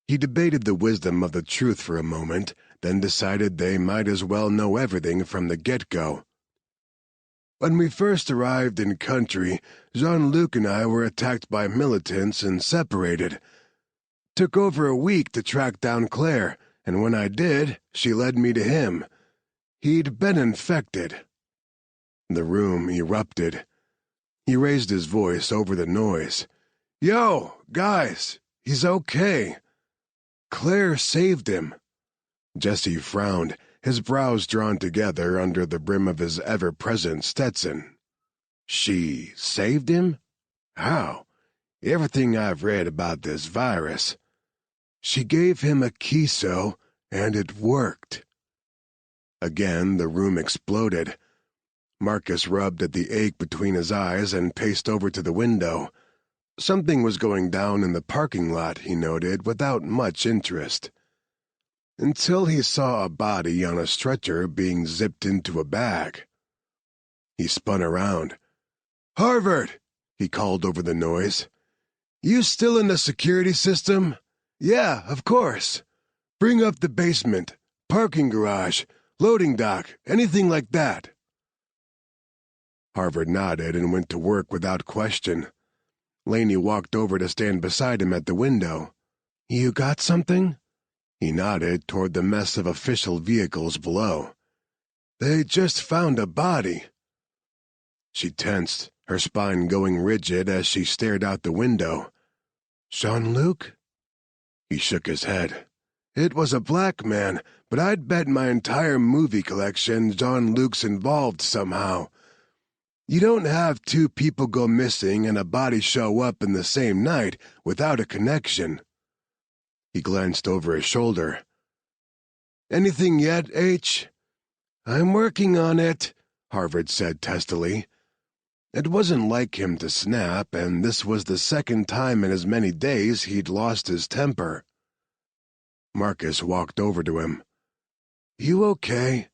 He debated the wisdom of the truth for a moment, then decided they might as well know everything from the get-go. "When we first arrived in country, Jean-Luc and I were attacked by militants and separated. Took over a week to track down Claire, and when I did, she led me to him. He'd been infected." The room erupted. He raised his voice over the noise. "Yo, guys, he's okay. Claire saved him." Jesse frowned, his brows drawn together under the brim of his ever-present Stetson. "She saved him? How? Everything I've read about this virus. She gave him a kiso, and it worked." Again, the room exploded. Marcus rubbed at the ache between his eyes and paced over to the window. Something was going down in the parking lot, he noted, without much interest. Until he saw a body on a stretcher being zipped into a bag. He spun around. "Harvard!" he called over the noise. "You still in the security system?" "Yeah, of course. Bring up the basement, parking garage, loading dock, anything like that." Harvard nodded and went to work without question. Laney walked over to stand beside him at the window. "You got something?" He nodded toward the mess of official vehicles below. "They just found a body." She tensed, her spine going rigid as she stared out the window. "Jean-Luc?" He shook his head. "It was a black man, but I'd bet my entire movie collection Jean-Luc's involved somehow. You don't have two people go missing and a body show up in the same night without a connection." He glanced over his shoulder. "Anything yet, H?" "I'm working on it," Harvard said testily. It wasn't like him to snap, and this was the second time in as many days he'd lost his temper. Marcus walked over to him. "You okay?"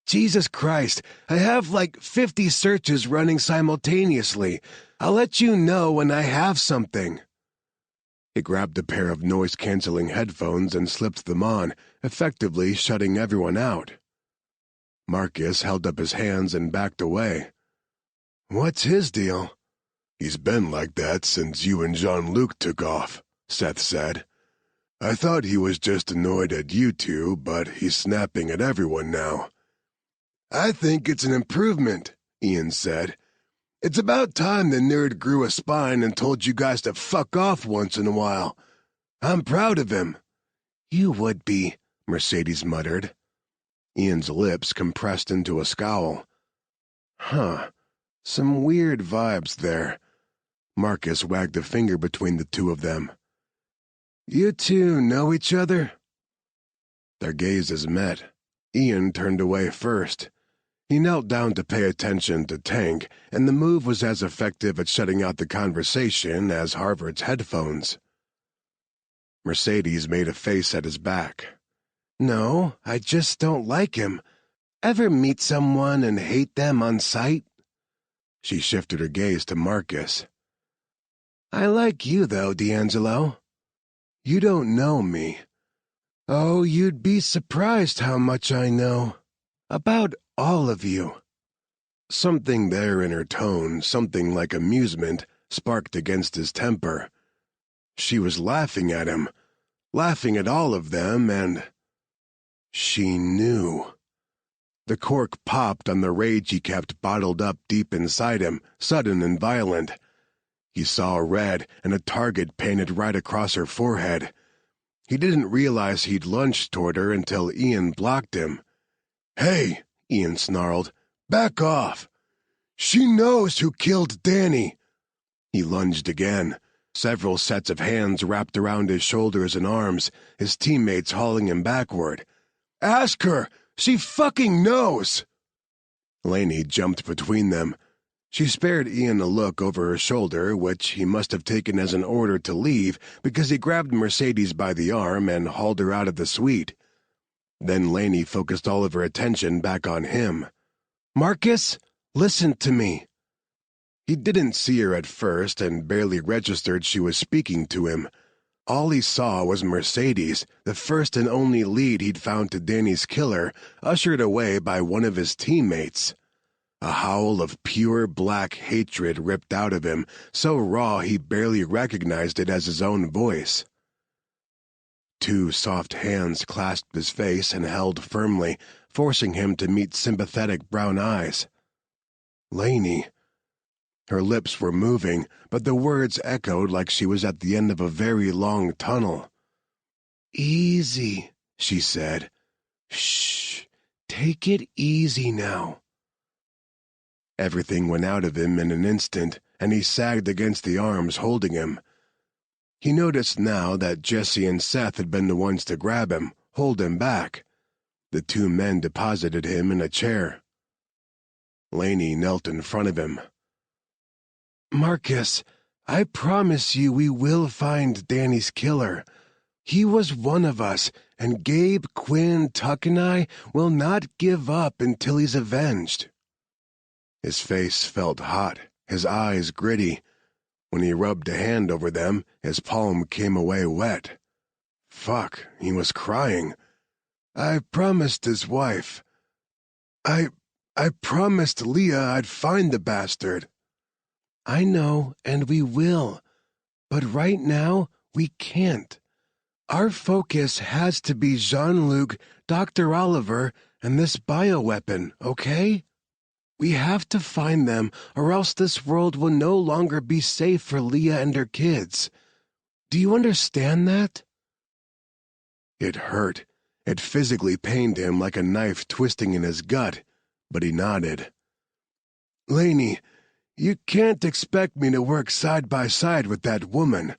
"Jesus Christ, I have like 50 searches running simultaneously. I'll let you know when I have something." He grabbed a pair of noise-canceling headphones and slipped them on, effectively shutting everyone out. Marcus held up his hands and backed away. "What's his deal?" "He's been like that since you and Jean-Luc took off," Seth said. "I thought he was just annoyed at you two, but he's snapping at everyone now." "I think it's an improvement," Ian said. "It's about time the nerd grew a spine and told you guys to fuck off once in a while. I'm proud of him." "You would be," Mercedes muttered. Ian's lips compressed into a scowl. "Huh. Some weird vibes there." Marcus wagged a finger between the two of them. "You two know each other?" Their gazes met. Ian turned away first. He knelt down to pay attention to Tank, and the move was as effective at shutting out the conversation as Harvard's headphones. Mercedes made a face at his back. "No, I just don't like him. Ever meet someone and hate them on sight?" She shifted her gaze to Marcus. "I like you, though, D'Angelo." "You don't know me." "Oh, you'd be surprised how much I know. About all of you." Something there in her tone, something like amusement, sparked against his temper. She was laughing at him, laughing at all of them, and she knew. The cork popped on the rage he kept bottled up deep inside him, sudden and violent. He saw red and a target painted right across her forehead. He didn't realize he'd lunged toward her until Ian blocked him. "Hey," Ian snarled, "back off! She knows who killed Danny!" He lunged again. Several sets of hands wrapped around his shoulders and arms, his teammates hauling him backward. "Ask her! She fucking knows!" Laney jumped between them. She spared Ian a look over her shoulder, which he must have taken as an order to leave because he grabbed Mercedes by the arm and hauled her out of the suite. Then Laney focused all of her attention back on him. "Marcus, listen to me." He didn't see her at first and barely registered she was speaking to him. All he saw was Mercedes, the first and only lead he'd found to Danny's killer, ushered away by one of his teammates. A howl of pure black hatred ripped out of him, so raw he barely recognized it as his own voice. Two soft hands clasped his face and held firmly, forcing him to meet sympathetic brown eyes. "Laney." Her lips were moving, but the words echoed like she was at the end of a very long tunnel. "Easy," she said. "Shh. Take it easy now." Everything went out of him in an instant, and he sagged against the arms holding him. He noticed now that Jesse and Seth had been the ones to grab him, hold him back. The two men deposited him in a chair. Laney knelt in front of him. "Marcus, I promise you we will find Danny's killer. He was one of us, and Gabe, Quinn, Tuck, and I will not give up until he's avenged." His face felt hot, his eyes gritty. When he rubbed a hand over them, his palm came away wet. Fuck, he was crying. I promised his wife. I promised Leah I'd find the bastard. I know, and we will. But right now, we can't. Our focus has to be Jean-Luc, Dr. Oliver, and this bioweapon, okay? We have to find them, or else this world will no longer be safe for Leah and her kids. Do you understand that? It hurt. It physically pained him like a knife twisting in his gut, but he nodded. Laney, you can't expect me to work side by side with that woman.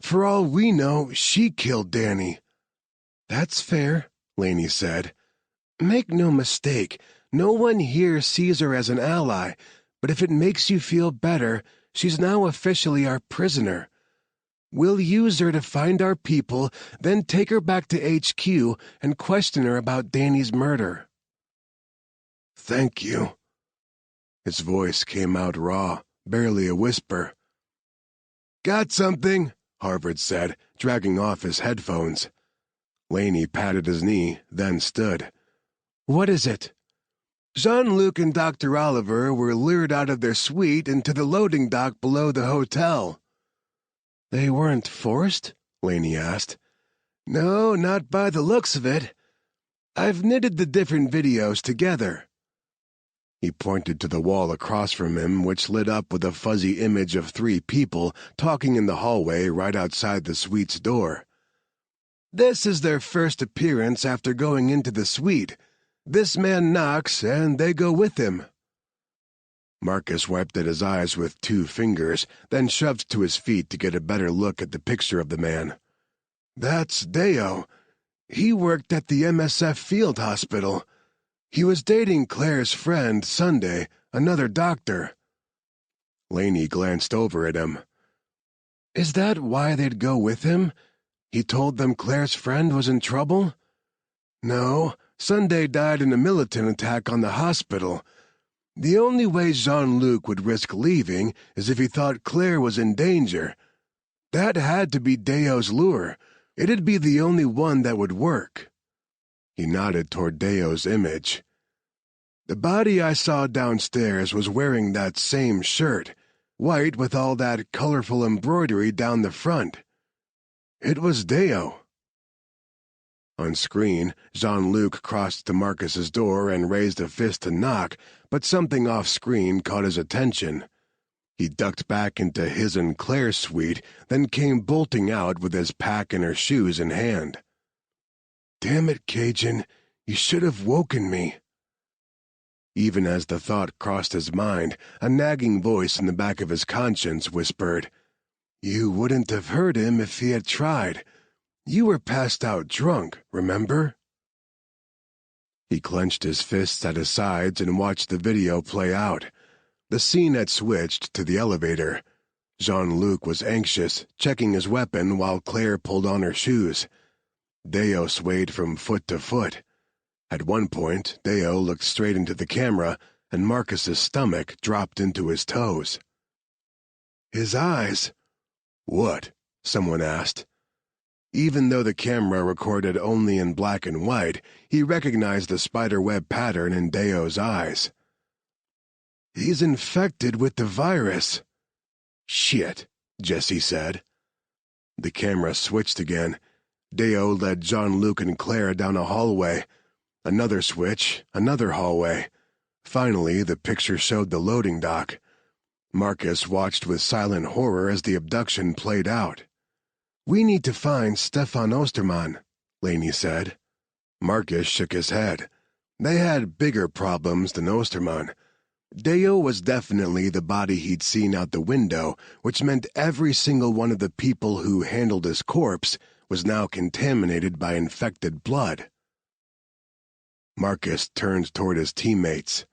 For all we know, she killed Danny. That's fair, Laney said. Make no mistake, no one here sees her as an ally, but if it makes you feel better, she's now officially our prisoner. We'll use her to find our people, then take her back to HQ and question her about Danny's murder. Thank you. His voice came out raw, barely a whisper. Got something? Harvard said, dragging off his headphones. Laney patted his knee, then stood. What is it? Jean-Luc and Dr. Oliver were lured out of their suite into the loading dock below the hotel. They weren't forced? Laney asked. No, not by the looks of it. I've knitted the different videos together. He pointed to the wall across from him, which lit up with a fuzzy image of 3 people talking in the hallway right outside the suite's door. This is their first appearance after going into the suite. This man knocks, and they go with him. Marcus wiped at his eyes with 2 fingers, then shoved to his feet to get a better look at the picture of the man. That's Deo. He worked at the MSF field hospital. He was dating Claire's friend, Sunday, another doctor. Laney glanced over at him. Is that why they'd go with him? He told them Claire's friend was in trouble? No, Sunday died in a militant attack on the hospital. The only way Jean-Luc would risk leaving is if he thought Claire was in danger. That had to be Deo's lure. It'd be the only one that would work. He nodded toward Deo's image. The body I saw downstairs was wearing that same shirt, white with all that colorful embroidery down the front. It was Deo. On screen, Jean-Luc crossed to Marcus's door and raised a fist to knock, but something off-screen caught his attention. He ducked back into his and Claire's suite, then came bolting out with his pack and her shoes in hand. Damn it, Cajun, you should have woken me. Even as the thought crossed his mind, a nagging voice in the back of his conscience whispered, You wouldn't have heard him if he had tried. You were passed out drunk, remember? He clenched his fists at his sides and watched the video play out. The scene had switched to the elevator. Jean-Luc was anxious, checking his weapon while Claire pulled on her shoes. Deo swayed from foot to foot. At one point, Deo looked straight into the camera, and Marcus's stomach dropped into his toes. His eyes. What? Someone asked. Even though the camera recorded only in black and white, he recognized the spiderweb pattern in Deo's eyes. He's infected with the virus. Shit, Jesse said. The camera switched again. Deo led Jean-Luc and Claire down a hallway. Another switch, another hallway. Finally, the picture showed the loading dock. Marcus watched with silent horror as the abduction played out. We need to find Stefan Ostermann, Laney said. Marcus shook his head. They had bigger problems than Ostermann. Deo was definitely the body he'd seen out the window, which meant every single one of the people who handled his corpse was now contaminated by infected blood. Marcus turned toward his teammates.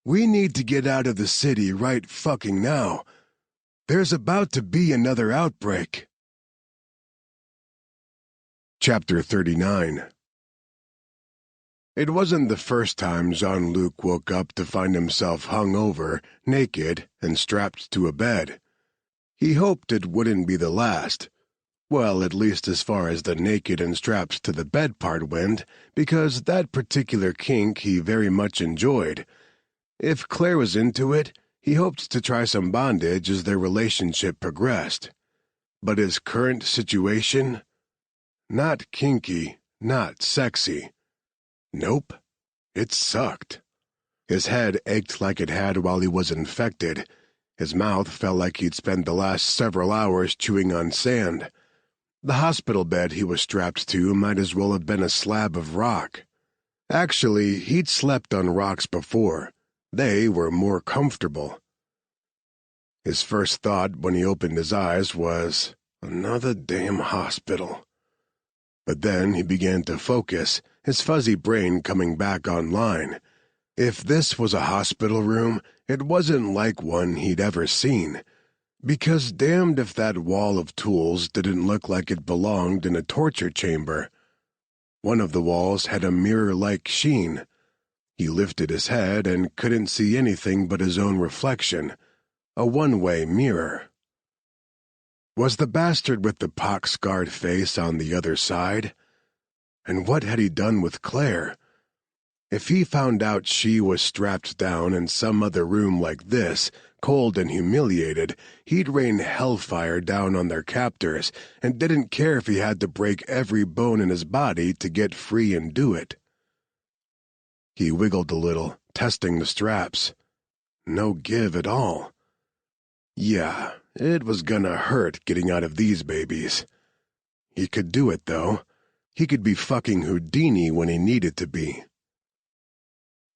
We need to get out of the city right fucking now. There's about to be another outbreak. Chapter 39. It wasn't the first time Jean-Luc woke up to find himself hung over, naked, and strapped to a bed. He hoped it wouldn't be the last. Well, at least as far as the naked and strapped to the bed part went, because that particular kink he very much enjoyed. If Claire was into it, he hoped to try some bondage as their relationship progressed. But his current situation? Not kinky, not sexy. Nope, it sucked. His head ached like it had while he was infected. His mouth felt like he'd spent the last several hours chewing on sand. The hospital bed he was strapped to might as well have been a slab of rock. Actually, he'd slept on rocks before. They were more comfortable. His first thought when he opened his eyes was, another damn hospital. But then he began to focus, his fuzzy brain coming back online. If this was a hospital room, it wasn't like one he'd ever seen. Because damned if that wall of tools didn't look like it belonged in a torture chamber. One of the walls had a mirror-like sheen. He lifted his head and couldn't see anything but his own reflection. A one-way mirror. Was the bastard with the pock-scarred face on the other side? And what had he done with Claire? If he found out she was strapped down in some other room like this, cold and humiliated, he'd rain hellfire down on their captors, and didn't care if he had to break every bone in his body to get free and do it. He wiggled a little, testing the straps. No give at all. Yeah, it was gonna hurt getting out of these babies. He could do it, though. He could be fucking Houdini when he needed to be.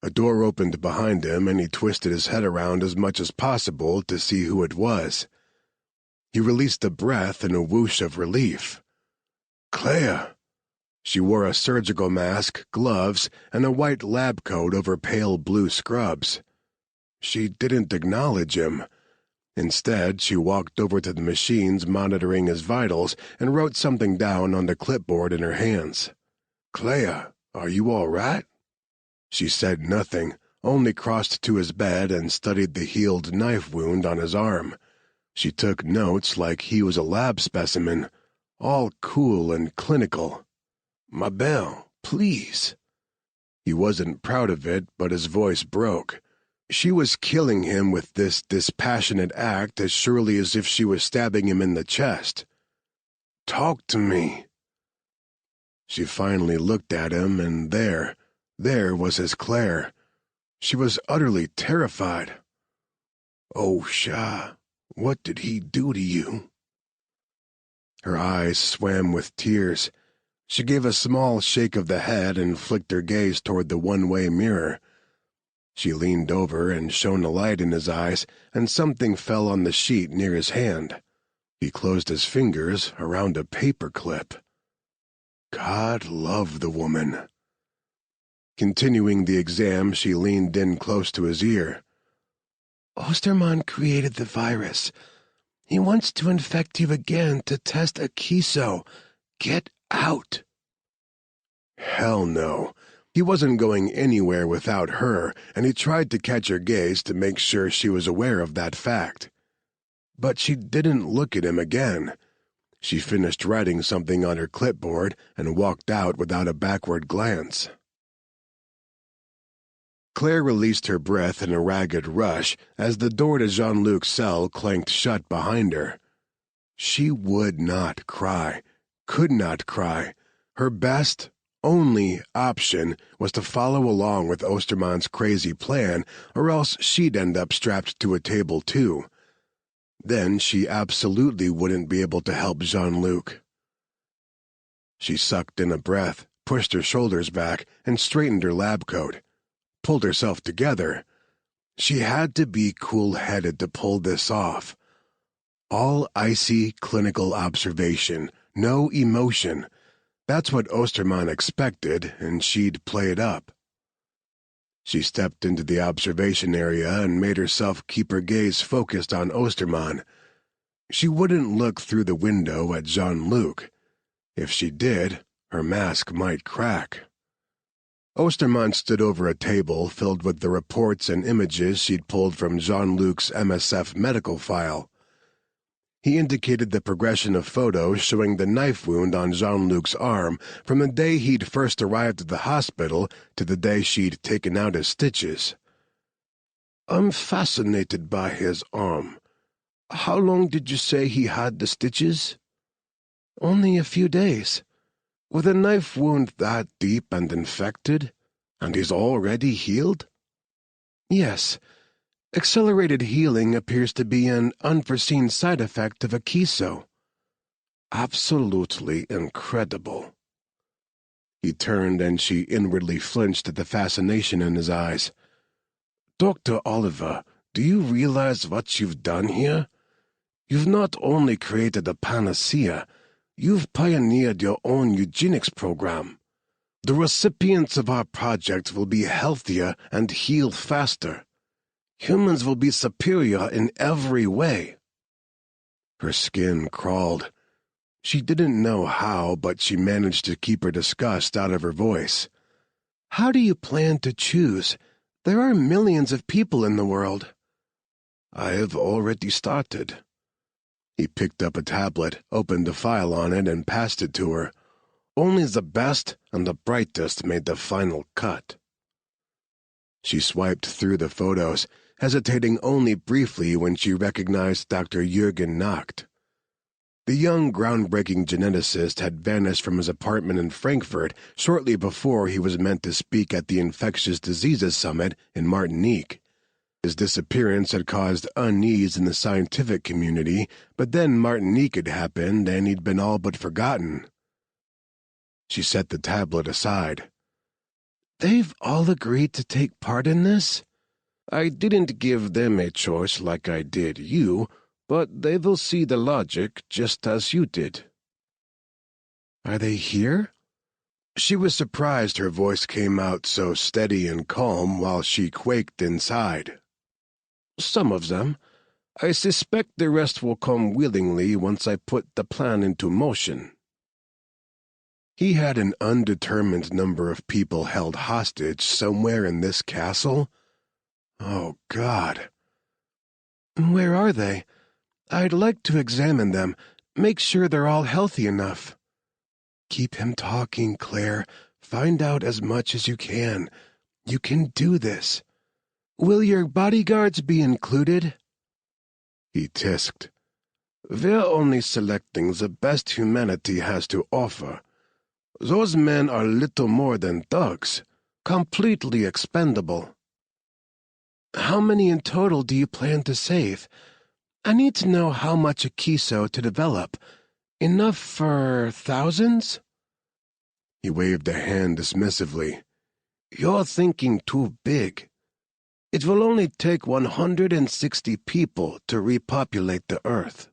A door opened behind him, and he twisted his head around as much as possible to see who it was. He released a breath in a whoosh of relief. Claire! She wore a surgical mask, gloves, and a white lab coat over pale blue scrubs. She didn't acknowledge him. Instead, she walked over to the machines monitoring his vitals and wrote something down on the clipboard in her hands. Claire, are you all right? She said nothing, only crossed to his bed and studied the healed knife wound on his arm. She took notes like he was a lab specimen, all cool and clinical. Ma belle, please. He wasn't proud of it, but his voice broke. She was killing him with this dispassionate act as surely as if she was stabbing him in the chest. Talk to me. She finally looked at him, and there was his Claire. She was utterly terrified. Oh, Shah, what did he do to you? Her eyes swam with tears. She gave a small shake of the head and flicked her gaze toward the one-way mirror. She leaned over and shone a light in his eyes, and something fell on the sheet near his hand. He closed his fingers around a paper clip. God love the woman. Continuing the exam, she leaned in close to his ear. Osterman created the virus. He wants to infect you again to test a Kiso. Get out. Hell no. He wasn't going anywhere without her, and he tried to catch her gaze to make sure she was aware of that fact. But she didn't look at him again. She finished writing something on her clipboard and walked out without a backward glance. Claire released her breath in a ragged rush as the door to Jean-Luc's cell clanked shut behind her. She would not cry, could not cry. Her best, only option was to follow along with Osterman's crazy plan, or else she'd end up strapped to a table too. Then she absolutely wouldn't be able to help Jean-Luc. She sucked in a breath, pushed her shoulders back, and straightened her lab coat. Pulled herself together. She had to be cool-headed to pull this off. All icy clinical observation, no emotion. That's what Osterman expected, and she'd play it up. She stepped into the observation area and made herself keep her gaze focused on Osterman. She wouldn't look through the window at Jean-Luc. If she did, her mask might crack. Osterman stood over a table filled with the reports and images she'd pulled from Jean-Luc's MSF medical file. He indicated the progression of photos showing the knife wound on Jean-Luc's arm from the day he'd first arrived at the hospital to the day she'd taken out his stitches. "I'm fascinated by his arm. How long did you say he had the stitches?" "Only a few days." "With a knife wound that deep and infected? And he's already healed?" "Yes. Accelerated healing appears to be an unforeseen side effect of Akiso." "Absolutely incredible." He turned and she inwardly flinched at the fascination in his eyes. "Dr. Oliver, do you realize what you've done here? You've not only created a panacea, you've pioneered your own eugenics program. The recipients of our project will be healthier and heal faster. Humans will be superior in every way." Her skin crawled. She didn't know how, but she managed to keep her disgust out of her voice. "How do you plan to choose? There are millions of people in the world." "I have already started." He picked up a tablet, opened a file on it, and passed it to her. "Only the best and the brightest made the final cut." She swiped through the photos, hesitating only briefly when she recognized Dr. Jürgen Nacht. The young, groundbreaking geneticist had vanished from his apartment in Frankfurt shortly before he was meant to speak at the Infectious Diseases Summit in Martinique. His disappearance had caused unease in the scientific community, but then Martinique had happened and he'd been all but forgotten. She set the tablet aside. "They've all agreed to take part in this?" "I didn't give them a choice like I did you, but they will see the logic just as you did." "Are they here?" She was surprised her voice came out so steady and calm while she quaked inside. "Some of them. I suspect the rest will come willingly once I put the plan into motion." He had an undetermined number of people held hostage somewhere in this castle? Oh, God. "Where are they? I'd like to examine them, make sure they're all healthy enough." "Keep him talking, Claire. Find out as much as you can. You can do this." "Will your bodyguards be included?" He tisked. "We're only selecting the best humanity has to offer. Those men are little more than thugs, completely expendable." "How many in total do you plan to save? I need to know how much Akiso to develop. Enough for thousands?" He waved a hand dismissively. "You're thinking too big. It will only take 160 people to repopulate the Earth."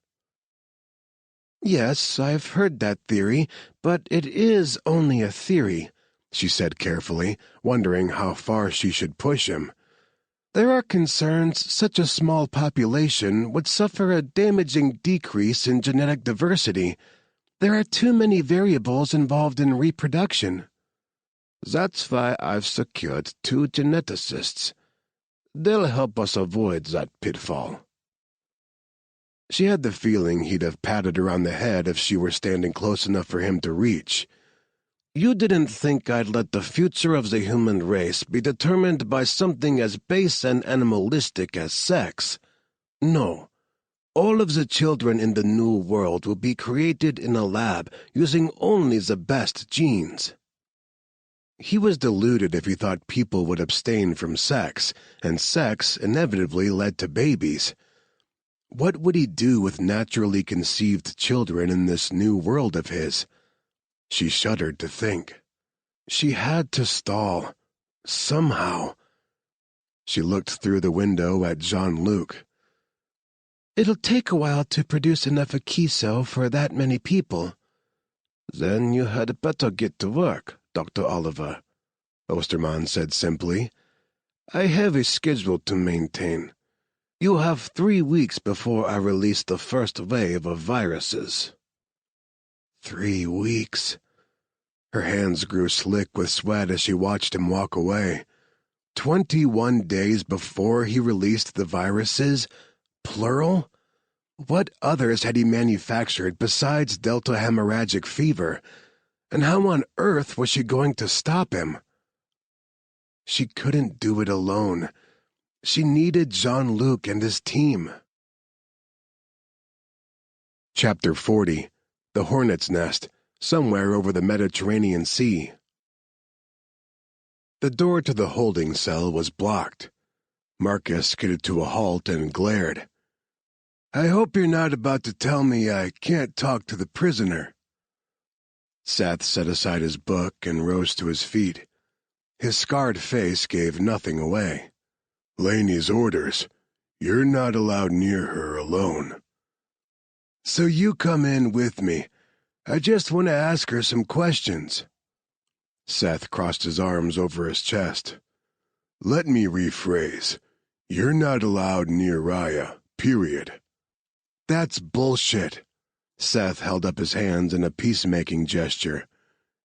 "Yes, I've heard that theory, but it is only a theory," she said carefully, wondering how far she should push him. "There are concerns such a small population would suffer a damaging decrease in genetic diversity. There are too many variables involved in reproduction." "That's why I've secured 2 geneticists. They'll help us avoid that pitfall." She had the feeling he'd have patted her on the head if she were standing close enough for him to reach. "You didn't think I'd let the future of the human race be determined by something as base and animalistic as sex. No. All of the children in the new world will be created in a lab using only the best genes." He was deluded if he thought people would abstain from sex, and sex inevitably led to babies. What would he do with naturally conceived children in this new world of his? She shuddered to think. She had to stall. Somehow. She looked through the window at Jean-Luc. "It'll take a while to produce enough Akiso for that many people." "Then you had better get to work, Dr. Oliver," Osterman said simply. "I have a schedule to maintain. You have 3 weeks before I release the first wave of viruses." 3 weeks. Her hands grew slick with sweat as she watched him walk away. 21 days before he released the viruses? Plural? What others had he manufactured besides Delta hemorrhagic fever? And how on earth was she going to stop him? She couldn't do it alone. She needed Jean-Luc and his team. Chapter 40. The Hornet's Nest, somewhere over the Mediterranean Sea. The door to the holding cell was blocked. Marcus skidded to a halt and glared. "I hope you're not about to tell me I can't talk to the prisoner." Seth set aside his book and rose to his feet. His scarred face gave nothing away. "Laney's orders. You're not allowed near her alone." "So you come in with me. I just want to ask her some questions." Seth crossed his arms over his chest. "Let me rephrase. You're not allowed near Raya, period." "That's bullshit." Seth held up his hands in a peacemaking gesture.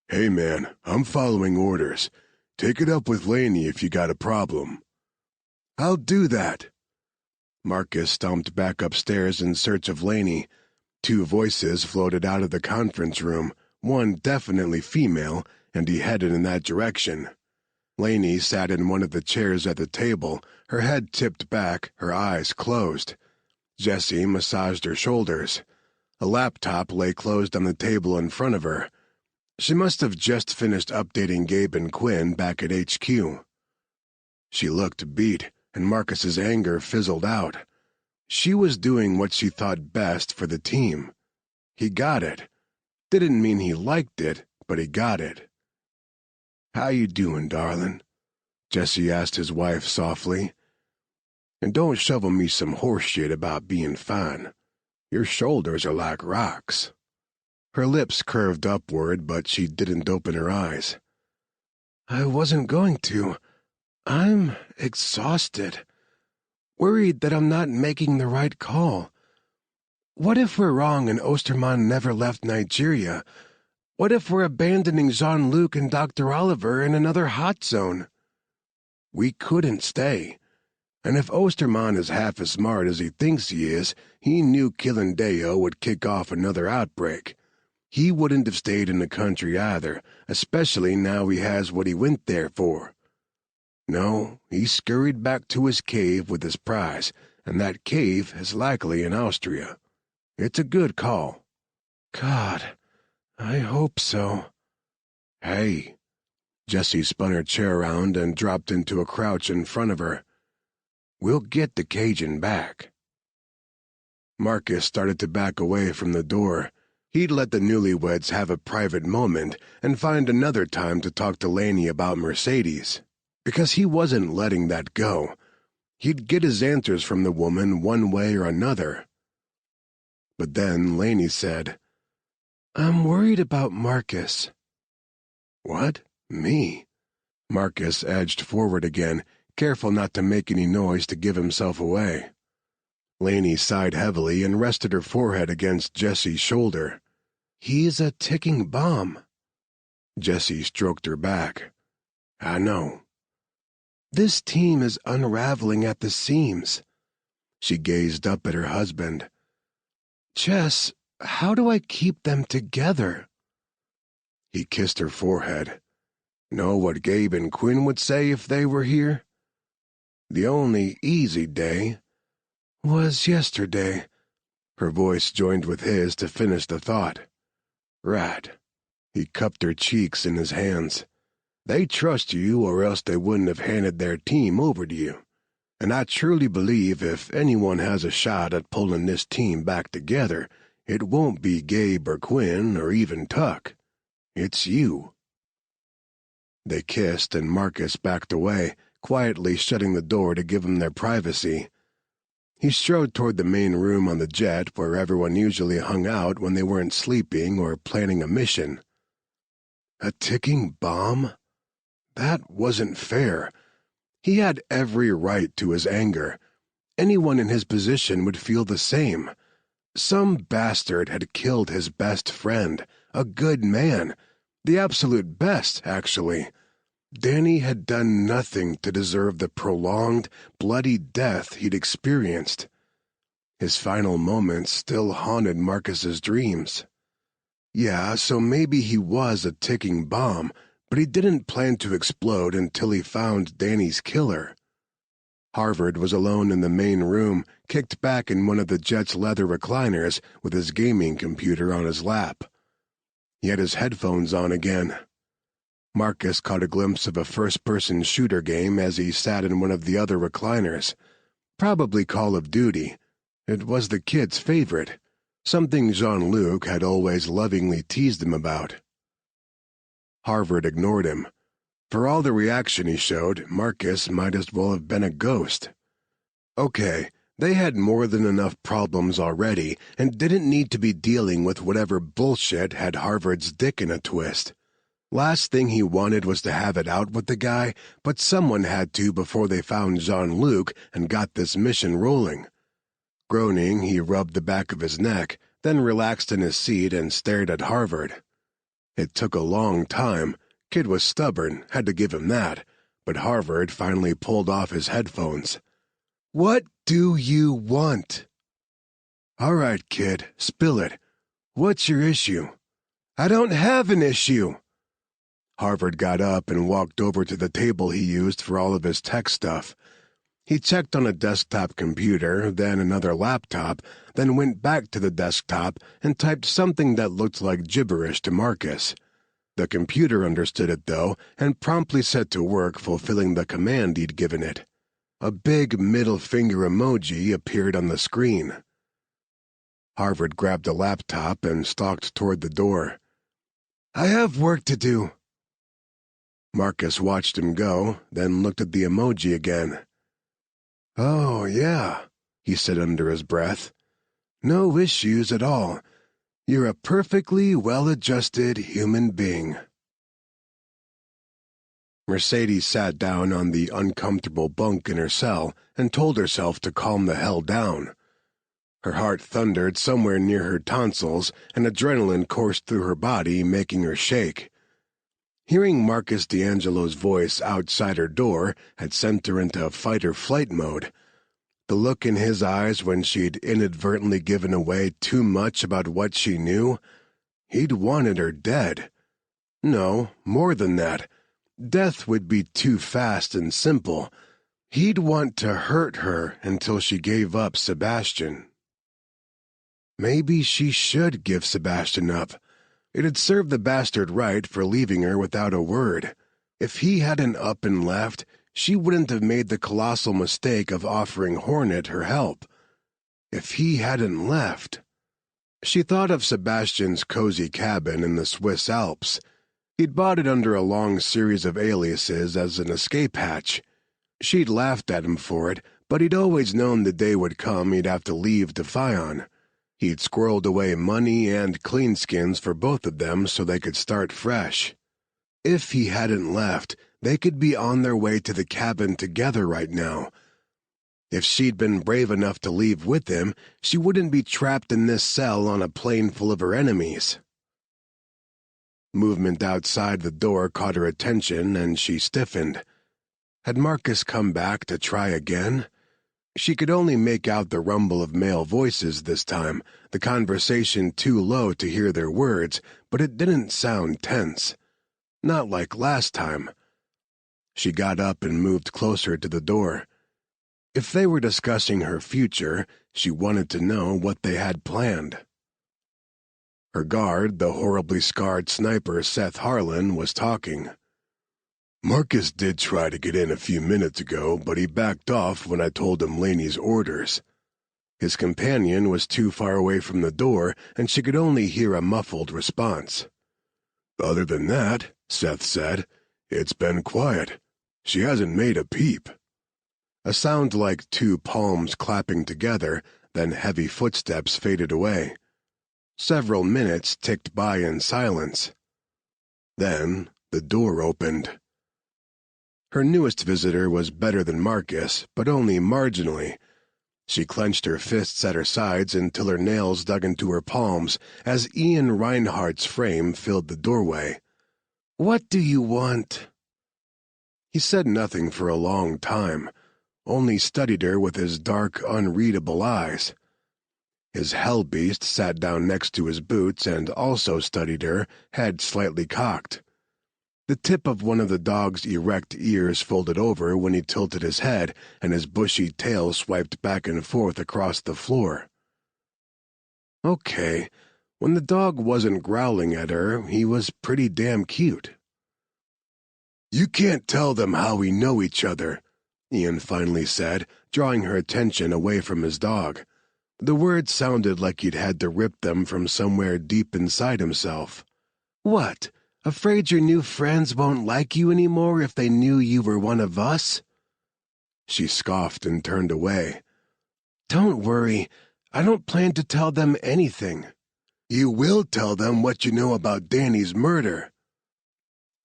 "Hey man, I'm following orders. Take it up with Laney if you got a problem." "I'll do that." Marcus stomped back upstairs in search of Laney. 2 voices floated out of the conference room, one definitely female, and he headed in that direction. Laney sat in one of the chairs at the table, her head tipped back, her eyes closed. Jessie massaged her shoulders. A laptop lay closed on the table in front of her. She must have just finished updating Gabe and Quinn back at HQ. She looked beat, and Marcus's anger fizzled out. She was doing what she thought best for the team. He got it. Didn't mean he liked it, but he got it. "How you doing, darling?" Jesse asked his wife softly. "And don't shovel me some horse shit about being fine. Your shoulders are like rocks." Her lips curved upward, but she didn't open her eyes. "I wasn't going to. I'm exhausted. Worried that I'm not making the right call. What if we're wrong and Osterman never left Nigeria? What if we're abandoning Jean-Luc and Dr. Oliver in another hot zone? We couldn't stay. And if Osterman is half as smart as he thinks he is, he knew killing Deo would kick off another outbreak. He wouldn't have stayed in the country either, especially now he has what he went there for. No, he scurried back to his cave with his prize, and that cave is likely in Austria. It's a good call." "God, I hope so." "Hey." Jessie spun her chair around and dropped into a crouch in front of her. "We'll get the Cajun back." Marcus started to back away from the door. He'd let the newlyweds have a private moment and find another time to talk to Laney about Mercedes, because he wasn't letting that go. He'd get his answers from the woman one way or another. But then Laney said, "I'm worried about Marcus." "What? Me?" Marcus edged forward again, careful not to make any noise to give himself away. Laney sighed heavily and rested her forehead against Jessie's shoulder. "He's a ticking bomb." Jessie stroked her back. "I know." "This team is unraveling at the seams." She gazed up at her husband. "Jess, how do I keep them together?" He kissed her forehead. "Know what Gabe and Quinn would say if they were here? The only easy day was yesterday." Her voice joined with his to finish the thought. "Right." He cupped her cheeks in his hands. "They trust you, or else they wouldn't have handed their team over to you. And I truly believe if anyone has a shot at pulling this team back together, it won't be Gabe or Quinn or even Tuck. It's you." They kissed, and Marcus backed away, quietly shutting the door to give them their privacy. He strode toward the main room on the jet where everyone usually hung out when they weren't sleeping or planning a mission. A ticking bomb? That wasn't fair. He had every right to his anger. Anyone in his position would feel the same. Some bastard had killed his best friend, a good man. The absolute best, actually. Danny had done nothing to deserve the prolonged, bloody death he'd experienced. His final moments still haunted Marcus's dreams. Yeah, so maybe he was a ticking bomb, but he didn't plan to explode until he found Danny's killer. Harvard was alone in the main room, kicked back in one of the jet's leather recliners with his gaming computer on his lap. He had his headphones on again. Marcus caught a glimpse of a first-person shooter game as he sat in one of the other recliners. Probably Call of Duty. It was the kid's favorite, something Jean-Luc had always lovingly teased him about. Harvard ignored him. For all the reaction he showed, Marcus might as well have been a ghost. Okay, they had more than enough problems already and didn't need to be dealing with whatever bullshit had Harvard's dick in a twist. Last thing he wanted was to have it out with the guy, but someone had to before they found Jean-Luc and got this mission rolling. Groaning, he rubbed the back of his neck, then relaxed in his seat and stared at Harvard. It took a long time. Kid was stubborn, had to give him that, but Harvard finally pulled off his headphones. "What do you want?" "All right, kid, spill it. What's your issue?" "I don't have an issue." Harvard got up and walked over to the table he used for all of his tech stuff. He checked on a desktop computer, then another laptop, then went back to the desktop and typed something that looked like gibberish to Marcus. The computer understood it, though, and promptly set to work fulfilling the command he'd given it. A big middle finger emoji appeared on the screen. Harvard grabbed the laptop and stalked toward the door. "I have work to do." Marcus watched him go, then looked at the emoji again. "Oh, yeah," he said under his breath. "No issues at all. You're a perfectly well-adjusted human being." Mercedes sat down on the uncomfortable bunk in her cell and told herself to calm the hell down. Her heart thundered somewhere near her tonsils, and adrenaline coursed through her body, making her shake. Hearing Marcus D'Angelo's voice outside her door had sent her into fight-or-flight mode. The look in his eyes when she'd inadvertently given away too much about what she knew, he'd wanted her dead. No, more than that. Death would be too fast and simple. He'd want to hurt her until she gave up Sebastian. Maybe she should give Sebastian up. It had served the bastard right for leaving her without a word. If he hadn't up and left, she wouldn't have made the colossal mistake of offering Hornet her help. If he hadn't left... She thought of Sebastian's cozy cabin in the Swiss Alps. He'd bought it under a long series of aliases as an escape hatch. She'd laughed at him for it, but he'd always known the day would come he'd have to leave to Fion. He'd squirreled away money and cleanskins for both of them so they could start fresh. If he hadn't left, they could be on their way to the cabin together right now. If she'd been brave enough to leave with him, she wouldn't be trapped in this cell on a plane full of her enemies. Movement outside the door caught her attention, and she stiffened. Had Marcus come back to try again? She could only make out the rumble of male voices this time, the conversation too low to hear their words, but it didn't sound tense. Not like last time. She got up and moved closer to the door. If they were discussing her future, she wanted to know what they had planned. Her guard, the horribly scarred sniper Seth Harlan, was talking. "Marcus did try to get in a few minutes ago, but he backed off when I told him Laney's orders." His companion was too far away from the door, and she could only hear a muffled response. "Other than that," Seth said, "it's been quiet. She hasn't made a peep." A sound like two palms clapping together, then heavy footsteps faded away. Several minutes ticked by in silence. Then the door opened. Her newest visitor was better than Marcus, but only marginally. She clenched her fists at her sides until her nails dug into her palms as Ian Reinhardt's frame filled the doorway. What do you want?" He said nothing for a long time, only studied her with his dark, unreadable eyes. His hell-beast sat down next to his boots and also studied her, head slightly cocked. The tip of one of the dog's erect ears folded over when he tilted his head, and his bushy tail swiped back and forth across the floor. Okay, when the dog wasn't growling at her, he was pretty damn cute. "You can't tell them how we know each other," Ian finally said, drawing her attention away from his dog. The words sounded like he'd had to rip them from somewhere deep inside himself. "What? Afraid your new friends won't like you anymore if they knew you were one of us?" She scoffed and turned away. "Don't worry. I don't plan to tell them anything." "You will tell them what you know about Danny's murder."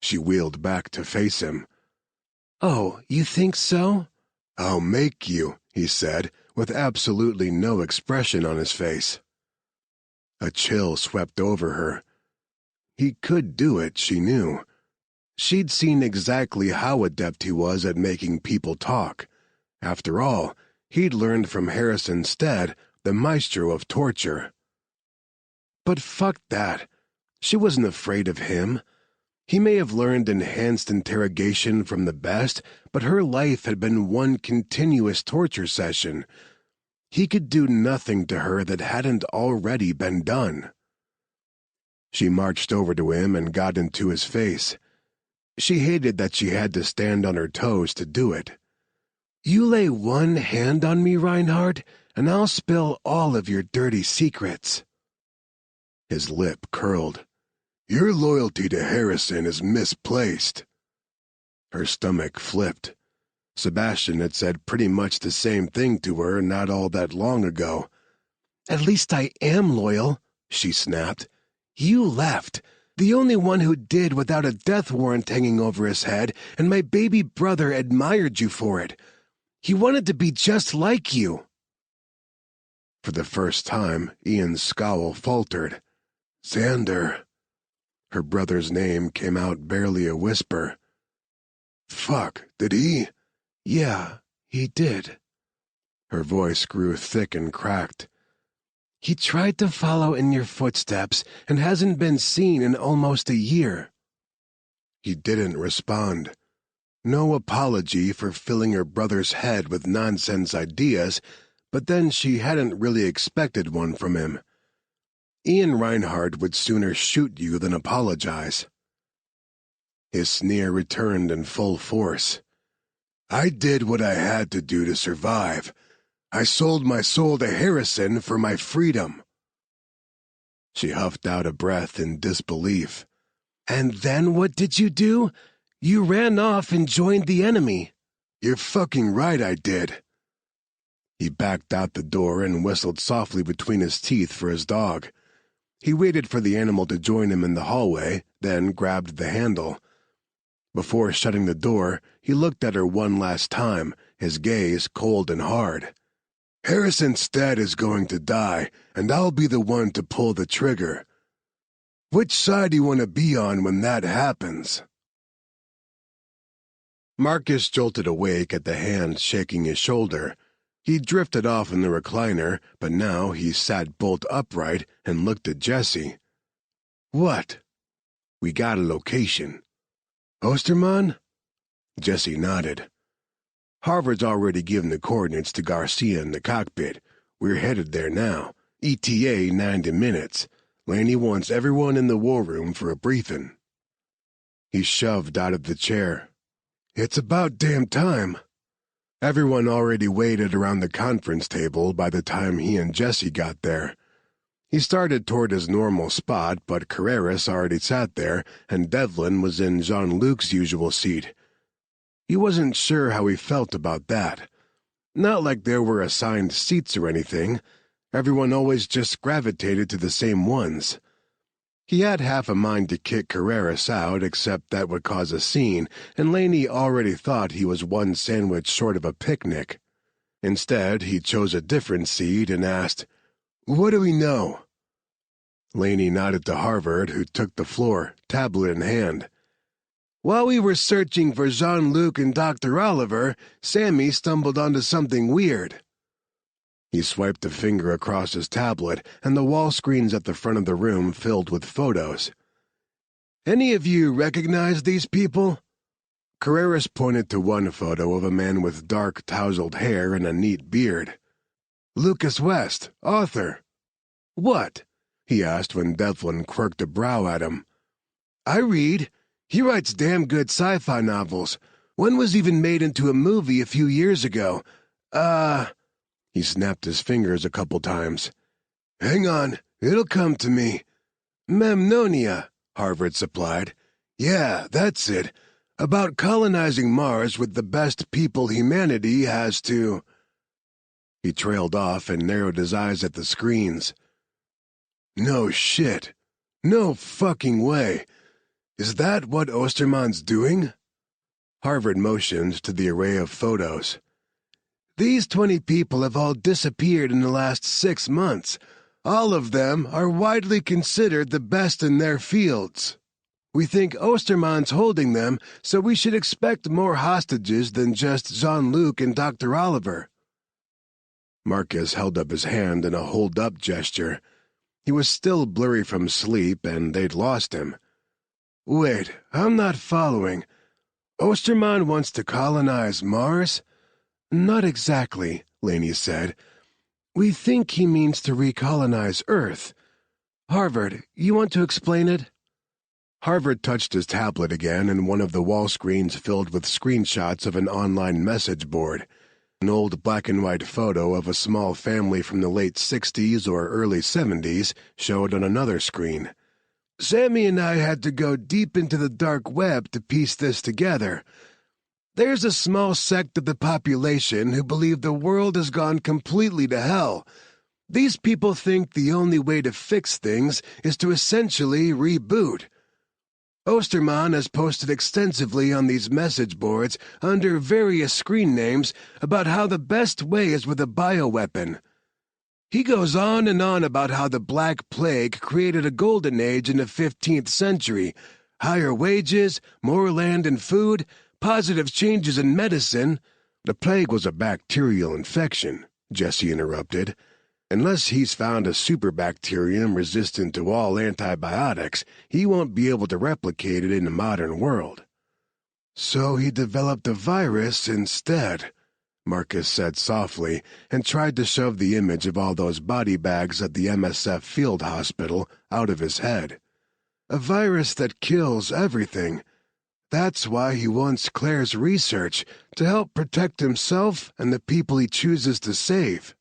She wheeled back to face him. "Oh, you think so?" "I'll make you," he said, with absolutely no expression on his face. A chill swept over her. He could do it, she knew. She'd seen exactly how adept he was at making people talk. After all, he'd learned from Harrison Stead, the maestro of torture. But fuck that. She wasn't afraid of him. He may have learned enhanced interrogation from the best, but her life had been one continuous torture session. He could do nothing to her that hadn't already been done. She marched over to him and got into his face. She hated that she had to stand on her toes to do it. "You lay one hand on me, Reinhardt, and I'll spill all of your dirty secrets." His lip curled. "Your loyalty to Harrison is misplaced." Her stomach flipped. Sebastian had said pretty much the same thing to her not all that long ago. "At least I am loyal," she snapped. "You left, the only one who did without a death warrant hanging over his head, and my baby brother admired you for it. He wanted to be just like you." For the first time, Ian's scowl faltered. "Xander." Her brother's name came out barely a whisper. "Fuck, did he?" "Yeah, he did." Her voice grew thick and cracked. "He tried to follow in your footsteps and hasn't been seen in almost a year." He didn't respond. No apology for filling her brother's head with nonsense ideas, but then she hadn't really expected one from him. Ian Reinhardt would sooner shoot you than apologize. His sneer returned in full force. "I did what I had to do to survive. I sold my soul to Harrison for my freedom." She huffed out a breath in disbelief. "And then what did you do? You ran off and joined the enemy." "You're fucking right I did." He backed out the door and whistled softly between his teeth for his dog. He waited for the animal to join him in the hallway, then grabbed the handle. Before shutting the door, he looked at her one last time, his gaze cold and hard. "Harrison Stead is going to die, and I'll be the one to pull the trigger. Which side do you want to be on when that happens?" Marcus jolted awake at the hand shaking his shoulder. He drifted off in the recliner, but now he sat bolt upright and looked at Jesse. "What?" "We got a location." "Osterman?" Jesse nodded. "Harvard's already given the coordinates to Garcia in the cockpit. We're headed there now. ETA 90 minutes. Laney wants everyone in the war room for a briefing." He shoved out of the chair. "It's about damn time." Everyone already waited around the conference table by the time he and Jesse got there. He started toward his normal spot, but Carreras already sat there, and Devlin was in Jean-Luc's usual seat. He wasn't sure how he felt about that. Not like there were assigned seats or anything. Everyone always just gravitated to the same ones. He had half a mind to kick Carreras out, except that would cause a scene, and Laney already thought he was one sandwich short of a picnic. Instead, he chose a different seat and asked, "What do we know?" Laney nodded to Harvard, who took the floor, tablet in hand. While we were searching for Jean-Luc and Dr. Oliver, Sammy stumbled onto something weird." He swiped a finger across his tablet, and the wall screens at the front of the room filled with photos. "Any of you recognize these people?" Carreras pointed to one photo of a man with dark, tousled hair and a neat beard. "Lucas West, author." "What?" he asked when Devlin quirked a brow at him. "I read. He writes damn good sci-fi novels. One was even made into a movie a few years ago. He snapped his fingers a couple times. "Hang on, it'll come to me. Memnonia," Harvard supplied. "Yeah, that's it. About colonizing Mars with the best people humanity has to—" He trailed off and narrowed his eyes at the screens. "No shit. No fucking way. Is that what Osterman's doing?" Harvard motioned to the array of photos. "These 20 people have all disappeared in the last 6 months. All of them are widely considered the best in their fields. We think Osterman's holding them, so we should expect more hostages than just Jean-Luc and Dr. Oliver." Marcus held up his hand in a hold-up gesture. He was still blurry from sleep, and they'd lost him. "Wait, I'm not following. Osterman wants to colonize Mars?" "Not exactly," Laney said. "We think he means to recolonize Earth. Harvard, you want to explain it?" Harvard touched his tablet again, and one of the wall screens filled with screenshots of an online message board. An old black-and-white photo of a small family from the late 60s or early 70s showed on another screen. "Sammy and I had to go deep into the dark web to piece this together. There's a small sect of the population who believe the world has gone completely to hell. These people think the only way to fix things is to essentially reboot. Osterman has posted extensively on these message boards under various screen names about how the best way is with a bioweapon. He goes on and on about how the Black Plague created a golden age in the 15th century, higher wages, more land and food, positive changes in medicine." "The plague was a bacterial infection," Jesse interrupted. "Unless he's found a superbacterium resistant to all antibiotics, he won't be able to replicate it in the modern world." "So he developed a virus instead," Marcus said softly, and tried to shove the image of all those body bags at the MSF field hospital out of his head. "A virus that kills everything. That's why he wants Claire's research, to help protect himself and the people he chooses to save."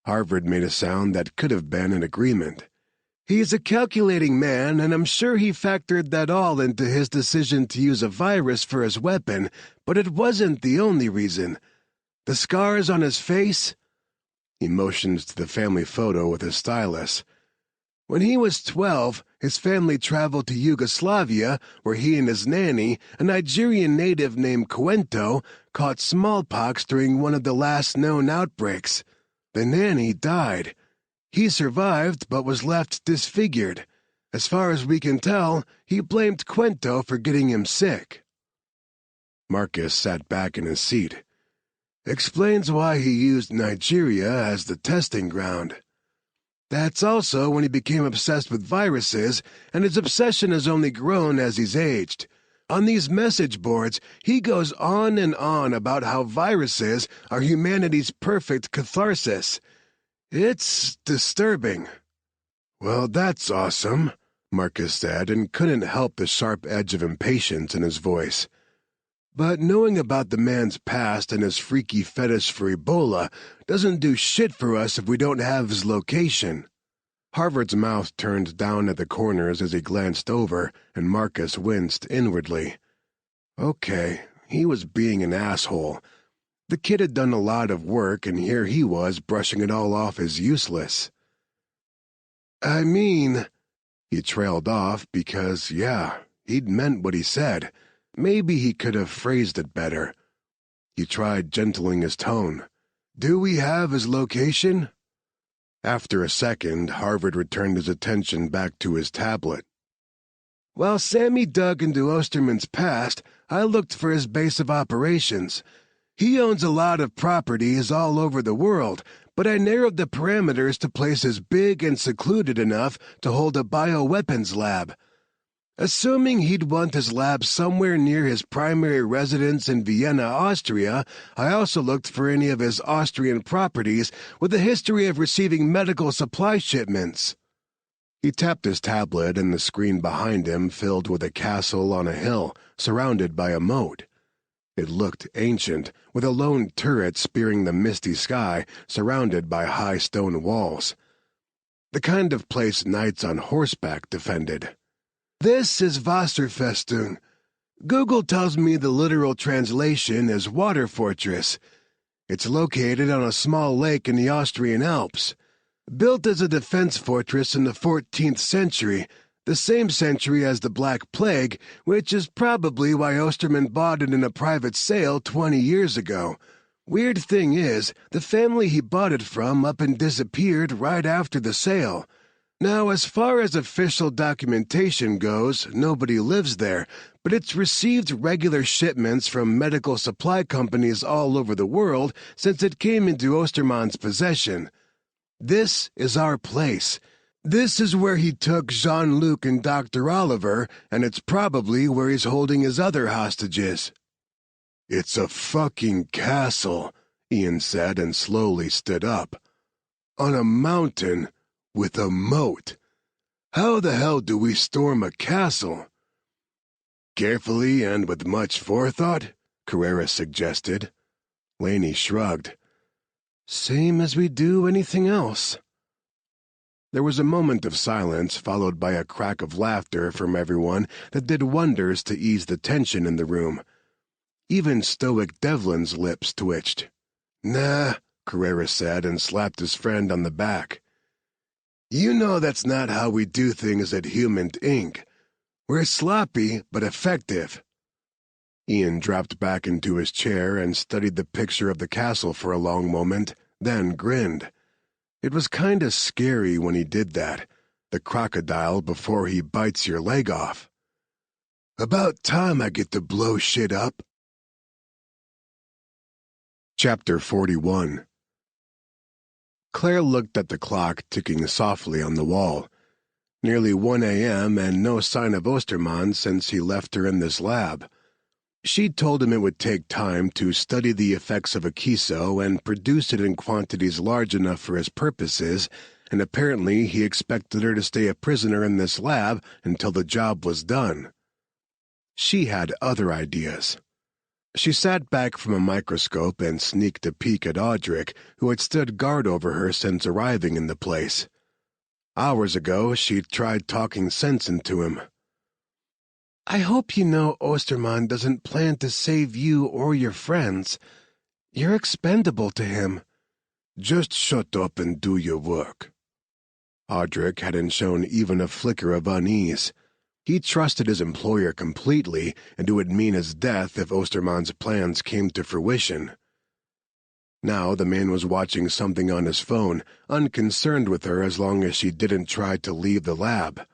Harvard made a sound that could have been an agreement. "He's a calculating man, and I'm sure he factored that all into his decision to use a virus for his weapon, but it wasn't the only reason. The scars on his face?" He motioned to the family photo with his stylus. "When he was 12, his family traveled to Yugoslavia, where he and his nanny, a Nigerian native named Cuento, caught smallpox during one of the last known outbreaks. The nanny died. He survived, but was left disfigured. As far as we can tell, he blamed Cuento for getting him sick." Marcus sat back in his seat. "Explains why he used Nigeria as the testing ground. That's also when he became obsessed with viruses, and his obsession has only grown as he's aged. On these message boards, he goes on and on about how viruses are humanity's perfect catharsis. It's disturbing." "Well, that's awesome," Marcus said, and couldn't help the sharp edge of impatience in his voice. "But knowing about the man's past and his freaky fetish for Ebola doesn't do shit for us if we don't have his location." Harvard's mouth turned down at the corners as he glanced over, and Marcus winced inwardly. Okay, he was being an asshole. The kid had done a lot of work, and here he was brushing it all off as useless. "I mean," he trailed off because, yeah, he'd meant what he said. Maybe he could have phrased it better. He tried gentling his tone. "Do we have his location?" After a second, Harvard returned his attention back to his tablet. While Sammy dug into Osterman's past, I looked for his base of operations. He owns a lot of properties all over the world, but I narrowed the parameters to places big and secluded enough to hold a bioweapons lab. Assuming he'd want his lab somewhere near his primary residence in Vienna, Austria, I also looked for any of his Austrian properties with a history of receiving medical supply shipments. He tapped his tablet, and the screen behind him filled with a castle on a hill, surrounded by a moat. It looked ancient, with a lone turret spearing the misty sky, surrounded by high stone walls. The kind of place knights on horseback defended. This is Wasserfestung. Google tells me the literal translation is water fortress. It's located on a small lake in the Austrian Alps. Built as a defense fortress in the 14th century, the same century as the Black Plague, which is probably why Osterman bought it in a private sale 20 years ago. Weird thing is, the family he bought it from up and disappeared right after the sale. Now, as far as official documentation goes, nobody lives there, but it's received regular shipments from medical supply companies all over the world since it came into Osterman's possession. This is our place. This is where he took Jean-Luc and Dr. Oliver, and it's probably where he's holding his other hostages. It's a fucking castle, Ian said and slowly stood up. On a mountain with a moat. How the hell do we storm a castle? Carefully and with much forethought, Carrera suggested. Laney shrugged. Same as we do anything else. There was a moment of silence, followed by a crack of laughter from everyone that did wonders to ease the tension in the room. Even stoic Devlin's lips twitched. Nah, Carrera said and slapped his friend on the back. You know that's not how we do things at Human Inc. We're sloppy, but effective. Ian dropped back into his chair and studied the picture of the castle for a long moment, then grinned. It was kinda scary when he did that, the crocodile before he bites your leg off. About time I get to blow shit up. Chapter 41. Claire looked at the clock ticking softly on the wall. Nearly 1 a.m. and no sign of Osterman since he left her in this lab. She'd told him it would take time to study the effects of a Kiso and produce it in quantities large enough for his purposes, and apparently he expected her to stay a prisoner in this lab until the job was done. She had other ideas. She sat back from a microscope and sneaked a peek at Audric, who had stood guard over her since arriving in the place. Hours ago, she'd tried talking sense into him. I hope you know Osterman doesn't plan to save you or your friends. You're expendable to him. Just shut up and do your work. Audric hadn't shown even a flicker of unease. He trusted his employer completely, and it would mean his death if Osterman's plans came to fruition. Now the man was watching something on his phone, unconcerned with her as long as she didn't try to leave the lab.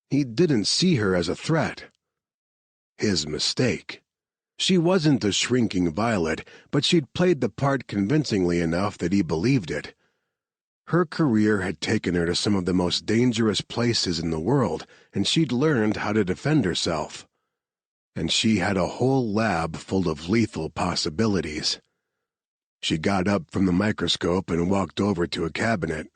He didn't see her as a threat. His mistake. She wasn't a shrinking violet, but she'd played the part convincingly enough that he believed it. Her career had taken her to some of the most dangerous places in the world, and she'd learned how to defend herself. And she had a whole lab full of lethal possibilities. She got up from the microscope and walked over to a cabinet.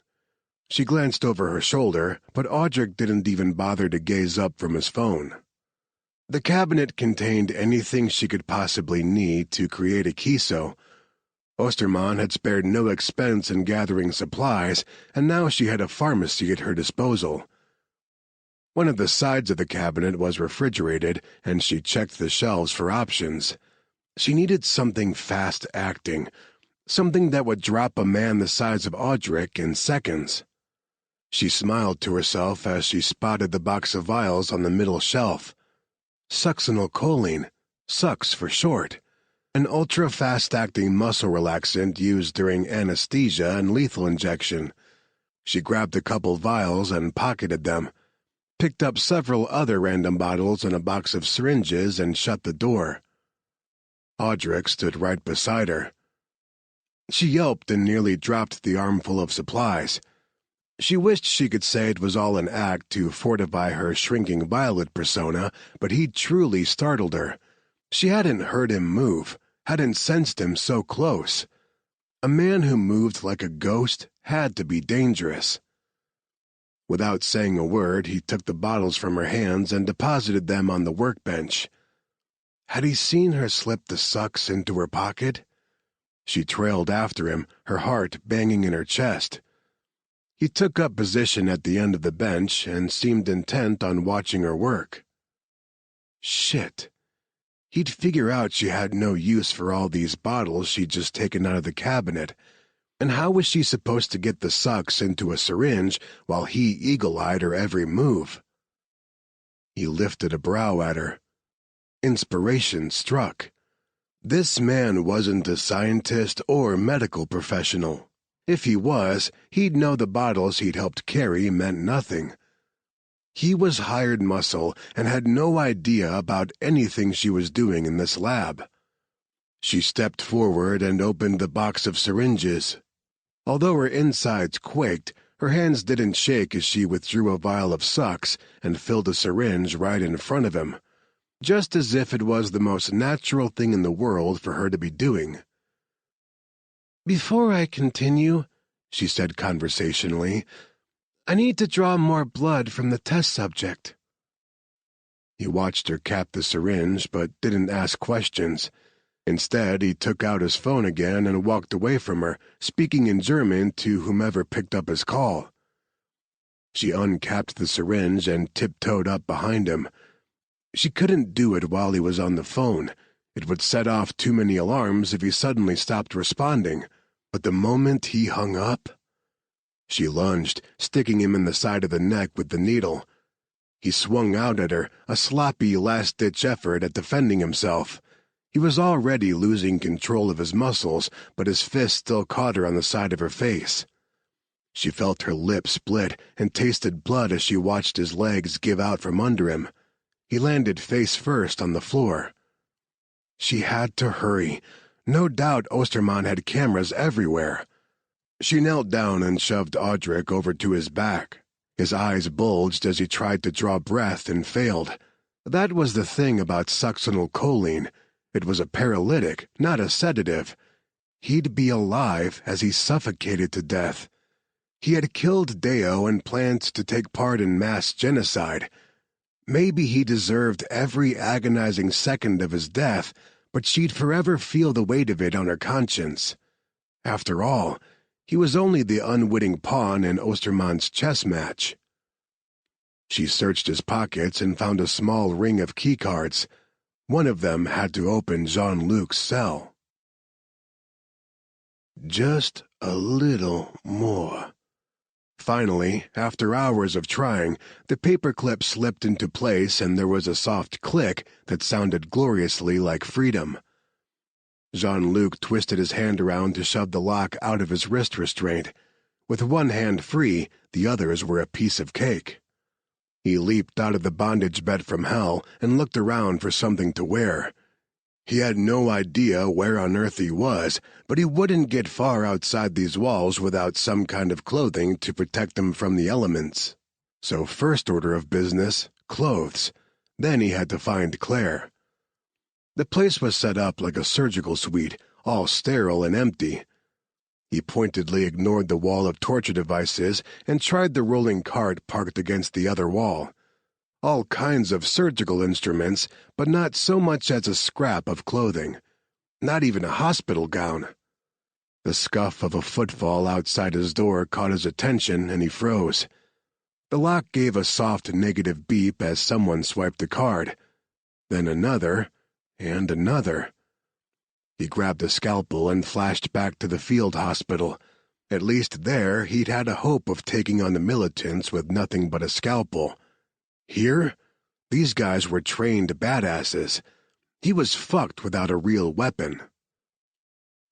She glanced over her shoulder, but Audric didn't even bother to gaze up from his phone. The cabinet contained anything she could possibly need to create a Kiso. Osterman had spared no expense in gathering supplies, and now she had a pharmacy at her disposal. One of the sides of the cabinet was refrigerated, and she checked the shelves for options. She needed something fast-acting, something that would drop a man the size of Audric in seconds. She smiled to herself as she spotted the box of vials on the middle shelf. Succinylcholine, Sux for short. An ultra-fast-acting muscle relaxant used during anesthesia and lethal injection. She grabbed a couple vials and pocketed them. picked up several other random bottles and a box of syringes and shut the door. Audric stood right beside her. She yelped and nearly dropped the armful of supplies. She wished she could say it was all an act to fortify her shrinking Violet persona, but he'd truly startled her. She hadn't heard him move, hadn't sensed him so close. A man who moved like a ghost had to be dangerous. Without saying a word, he took the bottles from her hands and deposited them on the workbench. Had he seen her slip the sucks into her pocket? She trailed after him, her heart banging in her chest. He took up position at the end of the bench and seemed intent on watching her work. Shit. He'd figure out she had no use for all these bottles she'd just taken out of the cabinet, and how was she supposed to get the sucks into a syringe while he eagle-eyed her every move? He lifted a brow at her. Inspiration struck. This man wasn't a scientist or medical professional. If he was, he'd know the bottles he'd helped carry meant nothing. He was hired muscle and had no idea about anything she was doing in this lab. She stepped forward and opened the box of syringes. Although her insides quaked, her hands didn't shake as she withdrew a vial of sucks and filled a syringe right in front of him, just as if it was the most natural thing in the world for her to be doing. "Before I continue," she said conversationally, "I need to draw more blood from the test subject." He watched her cap the syringe, but didn't ask questions. Instead, he took out his phone again and walked away from her, speaking in German to whomever picked up his call. She uncapped the syringe and tiptoed up behind him. She couldn't do it while he was on the phone. It would set off too many alarms if he suddenly stopped responding. But the moment he hung up, she lunged, sticking him in the side of the neck with the needle. He swung out at her, a sloppy last-ditch effort at defending himself. He was already losing control of his muscles, but his fist still caught her on the side of her face. She felt her lips split and tasted blood as she watched his legs give out from under him. He landed face first on the floor. She had to hurry. No doubt Ostermann had cameras everywhere. She knelt down and shoved Audric over to his back. His eyes bulged as he tried to draw breath and failed. That was the thing about succinylcholine. It was a paralytic, not a sedative. He'd be alive as he suffocated to death. He had killed Deo and planned to take part in mass genocide. Maybe he deserved every agonizing second of his death, but she'd forever feel the weight of it on her conscience. After all, he was only the unwitting pawn in Ostermann's chess match. She searched his pockets and found a small ring of keycards. One of them had to open Jean-Luc's cell. Just a little more. Finally, after hours of trying, the paperclip slipped into place and there was a soft click that sounded gloriously like freedom. Jean-Luc twisted his hand around to shove the lock out of his wrist restraint. With one hand free, the others were a piece of cake. He leaped out of the bondage bed from hell and looked around for something to wear. He had no idea where on earth he was, but he wouldn't get far outside these walls without some kind of clothing to protect him from the elements. So first order of business, clothes. Then he had to find Claire. The place was set up like a surgical suite, all sterile and empty. He pointedly ignored the wall of torture devices and tried the rolling cart parked against the other wall. All kinds of surgical instruments, but not so much as a scrap of clothing. Not even a hospital gown. The scuff of a footfall outside his door caught his attention, and he froze. The lock gave a soft negative beep as someone swiped a card. Then another, and another. He grabbed a scalpel and flashed back to the field hospital. At least there he'd had a hope of taking on the militants with nothing but a scalpel. Here, these guys were trained badasses. He was fucked without a real weapon.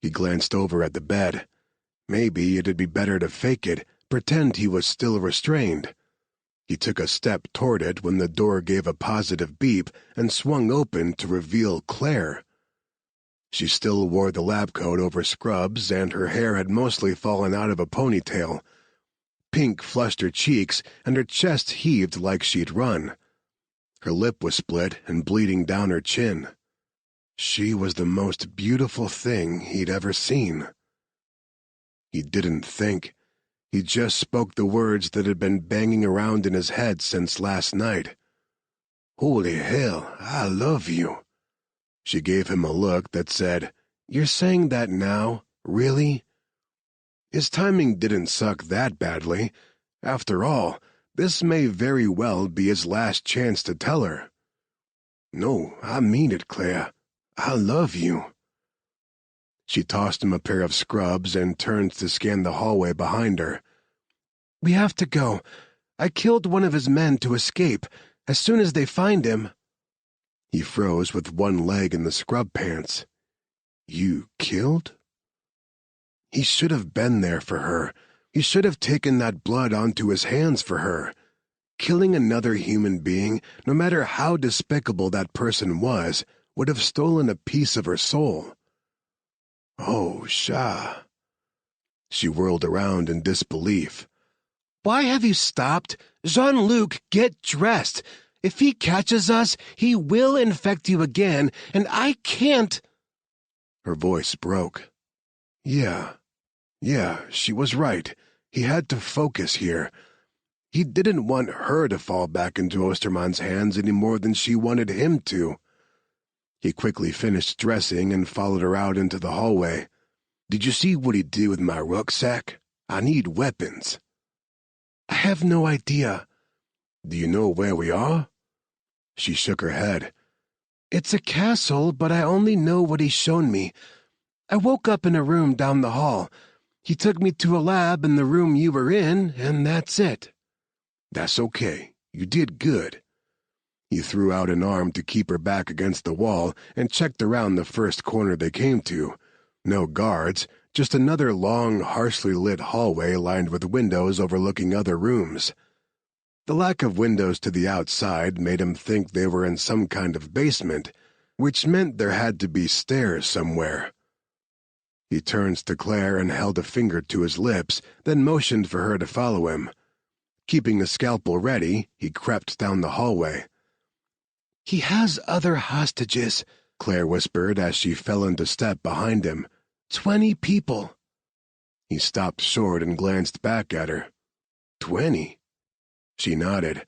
He glanced over at the bed. Maybe it'd be better to fake it, pretend he was still restrained. He took a step toward it when the door gave a positive beep and swung open to reveal Claire. She still wore the lab coat over scrubs, and her hair had mostly fallen out of a ponytail. Pink flushed her cheeks, and her chest heaved like she'd run. Her lip was split and bleeding down her chin. She was the most beautiful thing he'd ever seen. He didn't think. He just spoke the words that had been banging around in his head since last night. "Holy hell, I love you." She gave him a look that said, "You're saying that now? Really?" His timing didn't suck that badly. After all, this may very well be his last chance to tell her. "No, I mean it, Claire. I love you." She tossed him a pair of scrubs and turned to scan the hallway behind her. "We have to go. I killed one of his men to escape. As soon as they find him—" He froze with one leg in the scrub pants. "You killed?" He should have been there for her. He should have taken that blood onto his hands for her. Killing another human being, no matter how despicable that person was, would have stolen a piece of her soul. "Oh, Shah." She whirled around in disbelief. "Why have you stopped? Jean-Luc, get dressed. If he catches us, he will infect you again, and I can't—" Her voice broke. Yeah, she was right. He had to focus here. He didn't want her to fall back into Ostermann's hands any more than she wanted him to. He quickly finished dressing and followed her out into the hallway. "Did you see what he did with my rucksack? I need weapons." "I have no idea." "Do you know where we are?" She shook her head. "It's a castle, but I only know what he's shown me. I woke up in a room down the hall. He took me to a lab in the room you were in, and that's it." "That's okay. You did good." He threw out an arm to keep her back against the wall and checked around the first corner they came to. No guards, just another long, harshly lit hallway lined with windows overlooking other rooms. The lack of windows to the outside made him think they were in some kind of basement, which meant there had to be stairs somewhere. He turned to Claire and held a finger to his lips, then motioned for her to follow him. Keeping the scalpel ready, he crept down the hallway. "He has other hostages," Claire whispered as she fell into step behind him. 20 people. He stopped short and glanced back at her. 20? She nodded.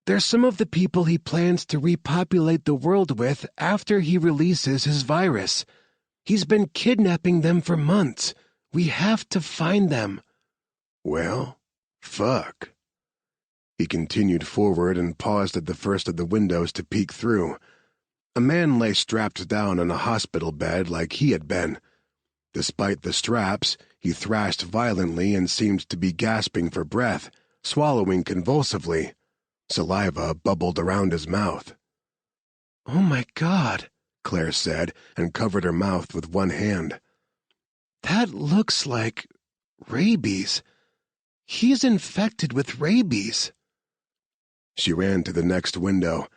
"They're some of the people he plans to repopulate the world with after he releases his virus. He's been kidnapping them for months. We have to find them." "Well, fuck." He continued forward and paused at the first of the windows to peek through. A man lay strapped down on a hospital bed like he had been. Despite the straps, he thrashed violently and seemed to be gasping for breath, swallowing convulsively. Saliva bubbled around his mouth. "Oh my God," Claire said, and covered her mouth with one hand. "That looks like rabies. He's infected with rabies." She ran to the next window.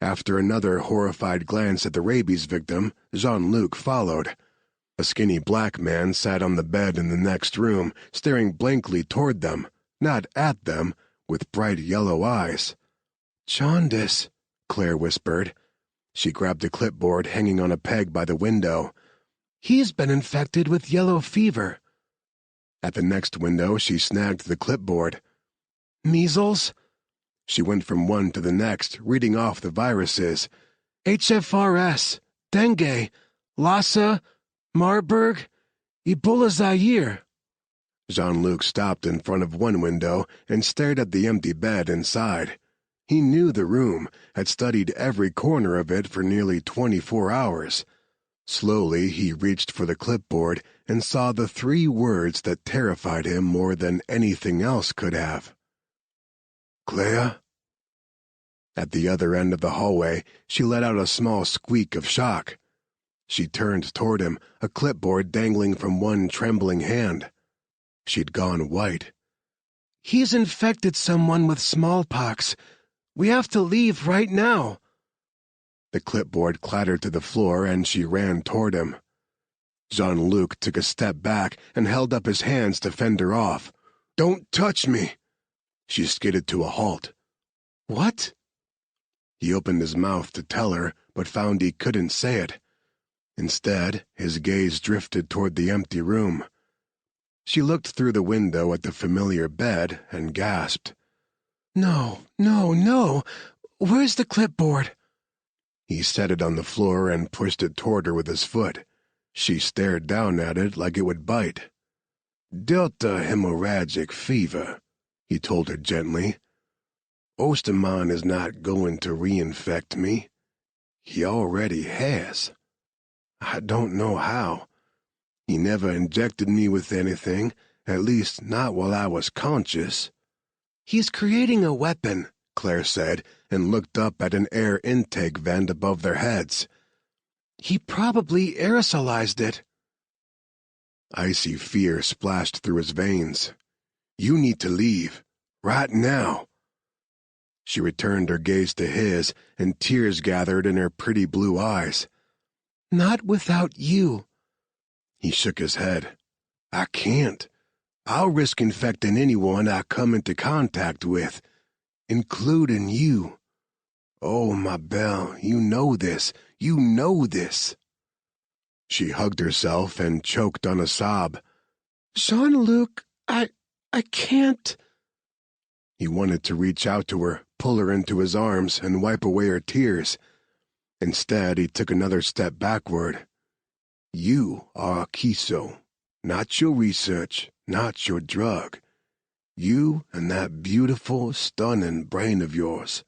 After another horrified glance at the rabies victim, Jean-Luc followed. A skinny black man sat on the bed in the next room, staring blankly toward them, not at them, with bright yellow eyes. "Jaundice," Claire whispered. She grabbed a clipboard hanging on a peg by the window. "He's been infected with yellow fever." At the next window, she snagged the clipboard. "Measles?" She went from one to the next, reading off the viruses. "HFRS, dengue, Lassa, Marburg, Ebola Zaire." Jean-Luc stopped in front of one window and stared at the empty bed inside. He knew the room, had studied every corner of it for nearly 24 hours. Slowly he reached for the clipboard and saw the 3 words that terrified him more than anything else could have. "Claire?" At the other end of the hallway, she let out a small squeak of shock. She turned toward him, a clipboard dangling from one trembling hand. She'd gone white. He's infected someone with smallpox. We have to leave right now." The clipboard clattered to the floor and she ran toward him. Jean-Luc took a step back and held up his hands to fend her off. "Don't touch me!" She skidded to a halt. "What?" He opened his mouth to tell her, but found he couldn't say it. Instead, his gaze drifted toward the empty room. She looked through the window at the familiar bed and gasped. "No, no, no! Where's the clipboard?" He set it on the floor and pushed it toward her with his foot. She stared down at it like it would bite. "Delta hemorrhagic fever," he told her gently. "Osterman is not going to reinfect me. He already has. I don't know how. He never injected me with anything, at least not while I was conscious." "He's creating a weapon," Claire said, and looked up at an air intake vent above their heads. "He probably aerosolized it." Icy fear splashed through his veins. "You need to leave. Right now." She returned her gaze to his, and tears gathered in her pretty blue eyes. "Not without you." He shook his head. "I can't. I'll risk infecting anyone I come into contact with, including you. Oh, my Belle, you know this. You know this." She hugged herself and choked on a sob. "Jean-Luc, I can't." He wanted to reach out to her, pull her into his arms, and wipe away her tears. Instead, he took another step backward. "You are Kiso, not your research, not your drug. You and that beautiful, stunning brain of yours.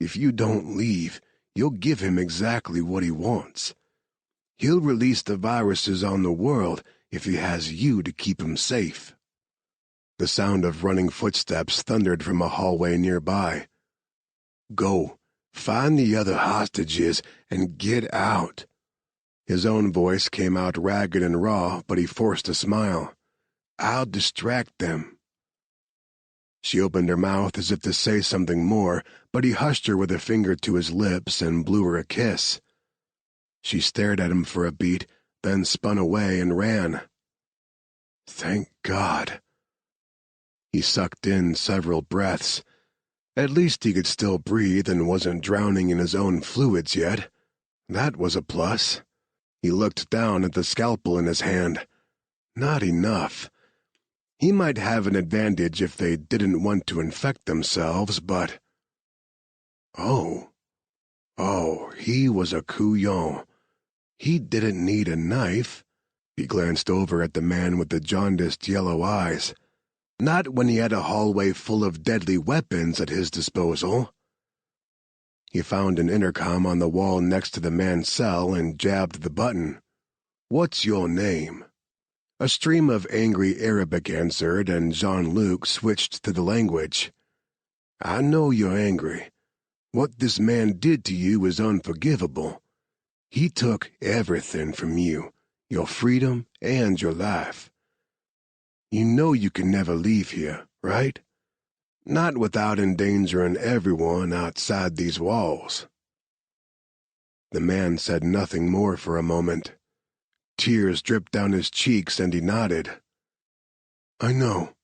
If you don't leave, you'll give him exactly what he wants. He'll release the viruses on the world if he has you to keep him safe." The sound of running footsteps thundered from a hallway nearby. "Go, find the other hostages, and get out." His own voice came out ragged and raw, but he forced a smile. "I'll distract them." She opened her mouth as if to say something more, but he hushed her with a finger to his lips and blew her a kiss. She stared at him for a beat, then spun away and ran. Thank God. He sucked in several breaths. At least he could still breathe and wasn't drowning in his own fluids yet. That was a plus. He looked down at the scalpel in his hand. Not enough. He might have an advantage if they didn't want to infect themselves, but... Oh, he was a couillon. He didn't need a knife. He glanced over at the man with the jaundiced yellow eyes. Not when he had a hallway full of deadly weapons at his disposal. He found an intercom on the wall next to the man's cell and jabbed the button. "What's your name?" A stream of angry Arabic answered, and Jean-Luc switched to the language. "I know you're angry. What this man did to you is unforgivable. He took everything from you, your freedom and your life. You know you can never leave here, right? Not without endangering everyone outside these walls." The man said nothing more for a moment. Tears dripped down his cheeks and he nodded. "I know."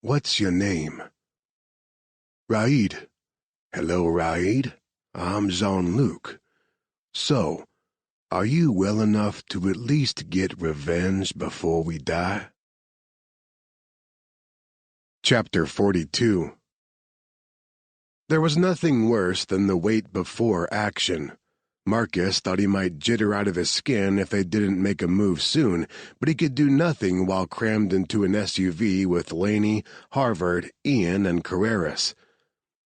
"What's your name?" "Raid." "Hello, Raid. I'm Jean-Luc. So, are you well enough to at least get revenge before we die?" Chapter 42. There was nothing worse than the wait before action. Marcus thought he might jitter out of his skin if they didn't make a move soon, but he could do nothing while crammed into an SUV with Laney, Harvard, Ian, and Carreras.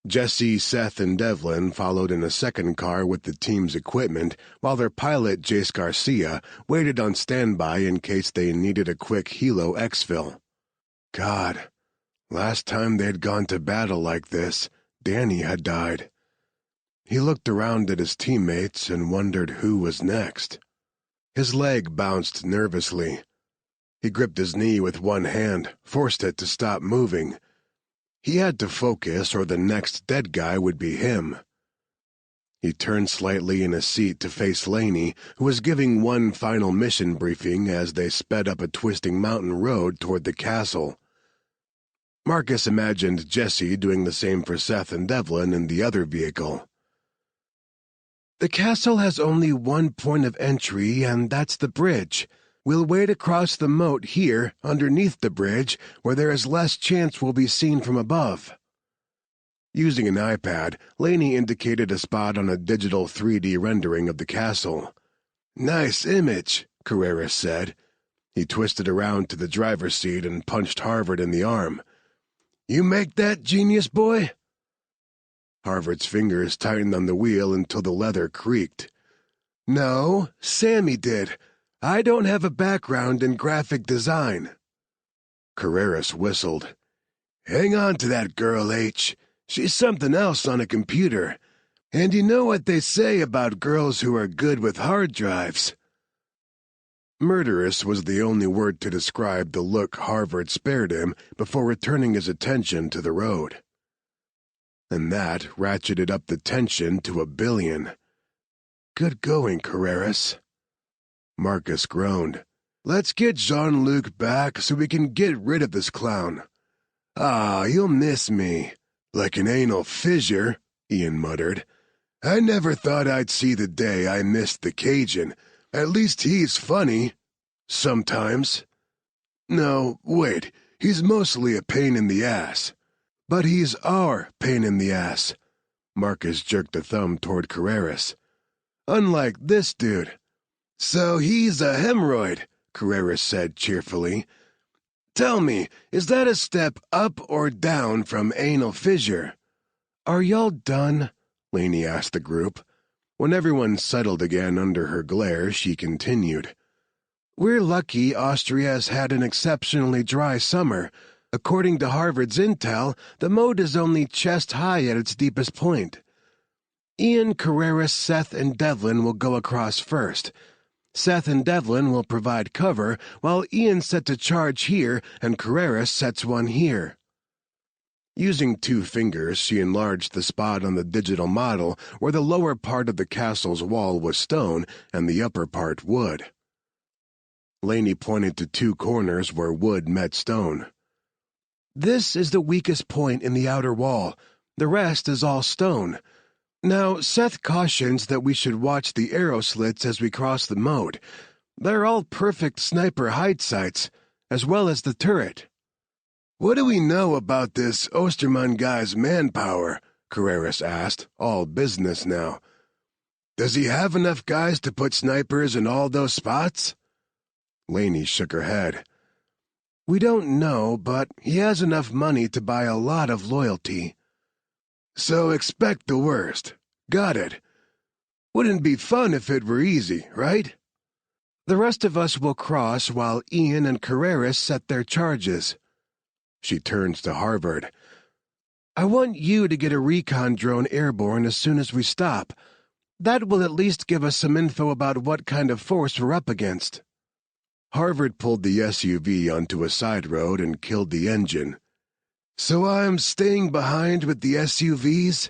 Jesse, Seth, and Devlin followed in a second car with the team's equipment, while their pilot, Jace Garcia, waited on standby in case they needed a quick helo exfil. God, last time they'd gone to battle like this, Danny had died. He looked around at his teammates and wondered who was next. His leg bounced nervously. He gripped his knee with one hand, forced it to stop moving. He had to focus or the next dead guy would be him. He turned slightly in his seat to face Laney, who was giving one final mission briefing as they sped up a twisting mountain road toward the castle. Marcus imagined Jesse doing the same for Seth and Devlin in the other vehicle. The castle has only one point of entry, and that's the bridge. We'll wait across the moat here, underneath the bridge, where there is less chance we'll be seen from above. Using an iPad, Laney indicated a spot on a digital 3D rendering of the castle. Nice image, Carreras said. He twisted around to the driver's seat and punched Harvard in the arm. You make that, genius boy? Harvard's fingers tightened on the wheel until the leather creaked. No, Sammy did. I don't have a background in graphic design. Carreras whistled. Hang on to that girl, H. She's something else on a computer. And you know what they say about girls who are good with hard drives. Murderous was the only word to describe the look Harvard spared him before returning his attention to the road. And that ratcheted up the tension to 1,000,000,000. Good going, Carreras. Marcus groaned. Let's get Jean-Luc back so we can get rid of this clown. Ah, you'll miss me. Like an anal fissure, Ian muttered. I never thought I'd see the day I missed the Cajun. At least he's funny. Sometimes. No, wait, he's mostly a pain in the ass. But he's our pain in the ass. Marcus jerked a thumb toward Carreras. Unlike this dude. So he's a hemorrhoid, Carreras said cheerfully. Tell me, is that a step up or down from anal fissure? Are y'all done? Laney asked the group. When everyone settled again under her glare, she continued. We're lucky Austria has had an exceptionally dry summer. According to Harvard's intel, the moat is only chest-high at its deepest point. Ian, Carreras, Seth, and Devlin will go across first. Seth and Devlin will provide cover, while Ian sets a charge here and Carreras sets one here. Using 2 fingers, she enlarged the spot on the digital model where the lower part of the castle's wall was stone and the upper part wood. Laney pointed to 2 corners where wood met stone. This is the weakest point in the outer wall. The rest is all stone. Now, Seth cautions that we should watch the arrow slits as we cross the moat. They're all perfect sniper hide sites, as well as the turret. What do we know about this Osterman guy's manpower? Carreras asked, all business now. Does he have enough guys to put snipers in all those spots? Laney shook her head. We don't know, but he has enough money to buy a lot of loyalty. So expect the worst. Got it. Wouldn't be fun if it were easy, right? The rest of us will cross while Ian and Carreras set their charges. She turns to Harvard. I want you to get a recon drone airborne as soon as we stop. That will at least give us some info about what kind of force we're up against. Harvard pulled the SUV onto a side road and killed the engine. So I'm staying behind with the SUVs?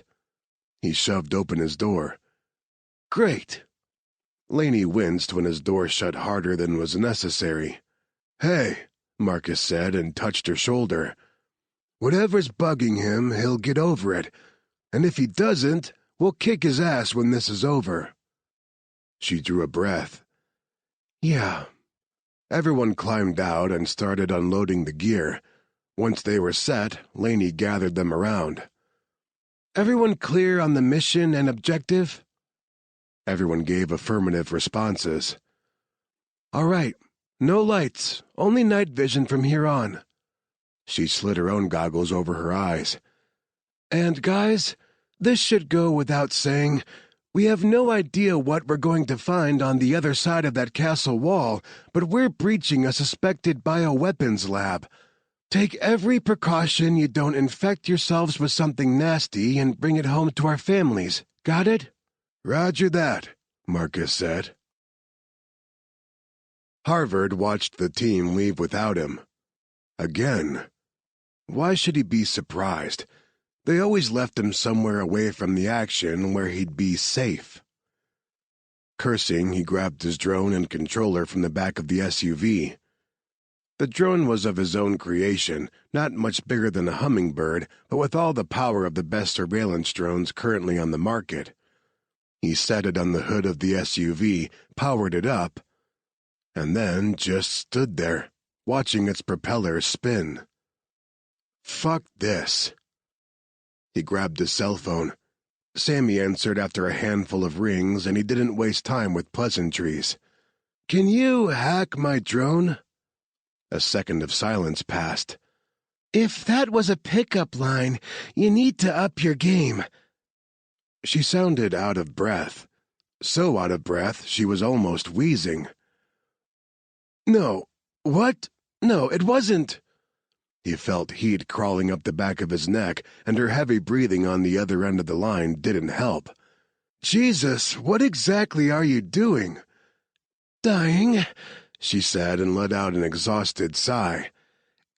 He shoved open his door. Great. Laney winced when his door shut harder than was necessary. Hey, Marcus said and touched her shoulder. Whatever's bugging him, he'll get over it. And if he doesn't, we'll kick his ass when this is over. She drew a breath. Yeah. Everyone climbed out and started unloading the gear. Once they were set, Laney gathered them around. Everyone clear on the mission and objective? Everyone gave affirmative responses. All right. No lights, only night vision from here on. She slid her own goggles over her eyes. And guys, this should go without saying, we have no idea what we're going to find on the other side of that castle wall, but we're breaching a suspected bioweapons lab. Take every precaution you don't infect yourselves with something nasty and bring it home to our families. Got it? Roger that, Marcus said. Harvard watched the team leave without him. Again. Why should he be surprised? They always left him somewhere away from the action where he'd be safe. Cursing, he grabbed his drone and controller from the back of the SUV. The drone was of his own creation, not much bigger than a hummingbird, but with all the power of the best surveillance drones currently on the market. He set it on the hood of the SUV, powered it up, and then just stood there, watching its propellers spin. Fuck this. He grabbed his cell phone. Sammy answered after a handful of rings, and he didn't waste time with pleasantries. "Can you hack my drone?" A second of silence passed. "If that was a pickup line, you need to up your game." She sounded out of breath. So out of breath, she was almost wheezing. "No. What? No, it wasn't." He felt heat crawling up the back of his neck, and her heavy breathing on the other end of the line didn't help. "Jesus, what exactly are you doing?" "Dying," she said, and let out an exhausted sigh.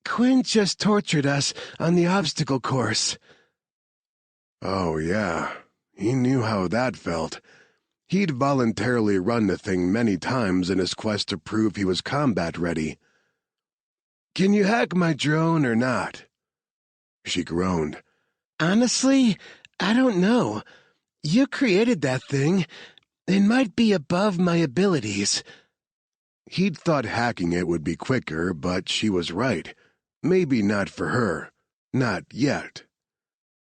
"Quinn just tortured us on the obstacle course." Oh, yeah. He knew how that felt. He'd voluntarily run the thing many times in his quest to prove he was combat ready. "Can you hack my drone or not?" She groaned. "Honestly, I don't know. You created that thing. It might be above my abilities." He'd thought hacking it would be quicker, but she was right. Maybe not for her. Not yet.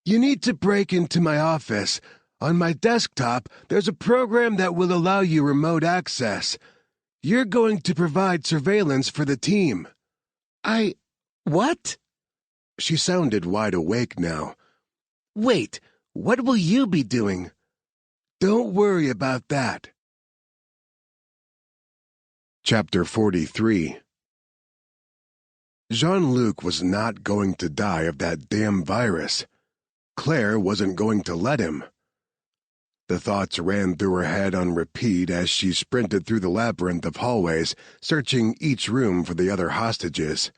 "You need to break into my office. On my desktop, there's a program that will allow you remote access. You're going to provide surveillance for the team." What?" She sounded wide awake now. "Wait, what will you be doing?" "Don't worry about that." Chapter 43. Jean-Luc was not going to die of that damn virus. Claire wasn't going to let him. The thoughts ran through her head on repeat as she sprinted through the labyrinth of hallways, searching each room for the other hostages.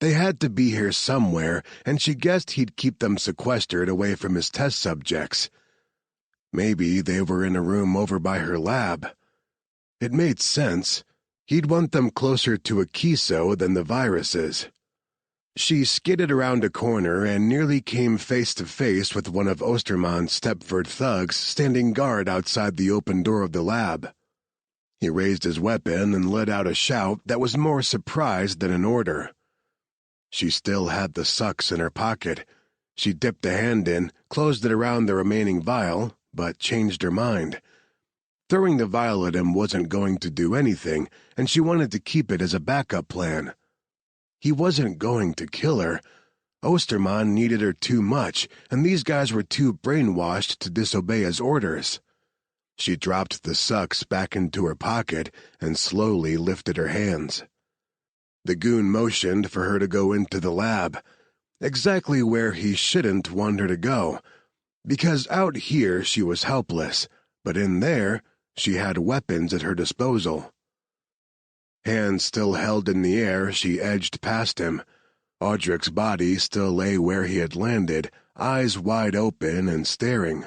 They had to be here somewhere, and she guessed he'd keep them sequestered away from his test subjects. Maybe they were in a room over by her lab. It made sense. He'd want them closer to a Kiso than the viruses. She skidded around a corner and nearly came face to face with one of Ostermann's Stepford thugs standing guard outside the open door of the lab. He raised his weapon and let out a shout that was more surprise than an order. She still had the sucks in her pocket. She dipped a hand in, closed it around the remaining vial, but changed her mind. Throwing the vial at him wasn't going to do anything, and she wanted to keep it as a backup plan. He wasn't going to kill her. Ostermann needed her too much, and these guys were too brainwashed to disobey his orders. She dropped the sucks back into her pocket and slowly lifted her hands. The goon motioned for her to go into the lab, exactly where he shouldn't want her to go, because out here she was helpless, but in there she had weapons at her disposal. Hands still held in the air, she edged past him. Audrich's body still lay where he had landed, eyes wide open and staring.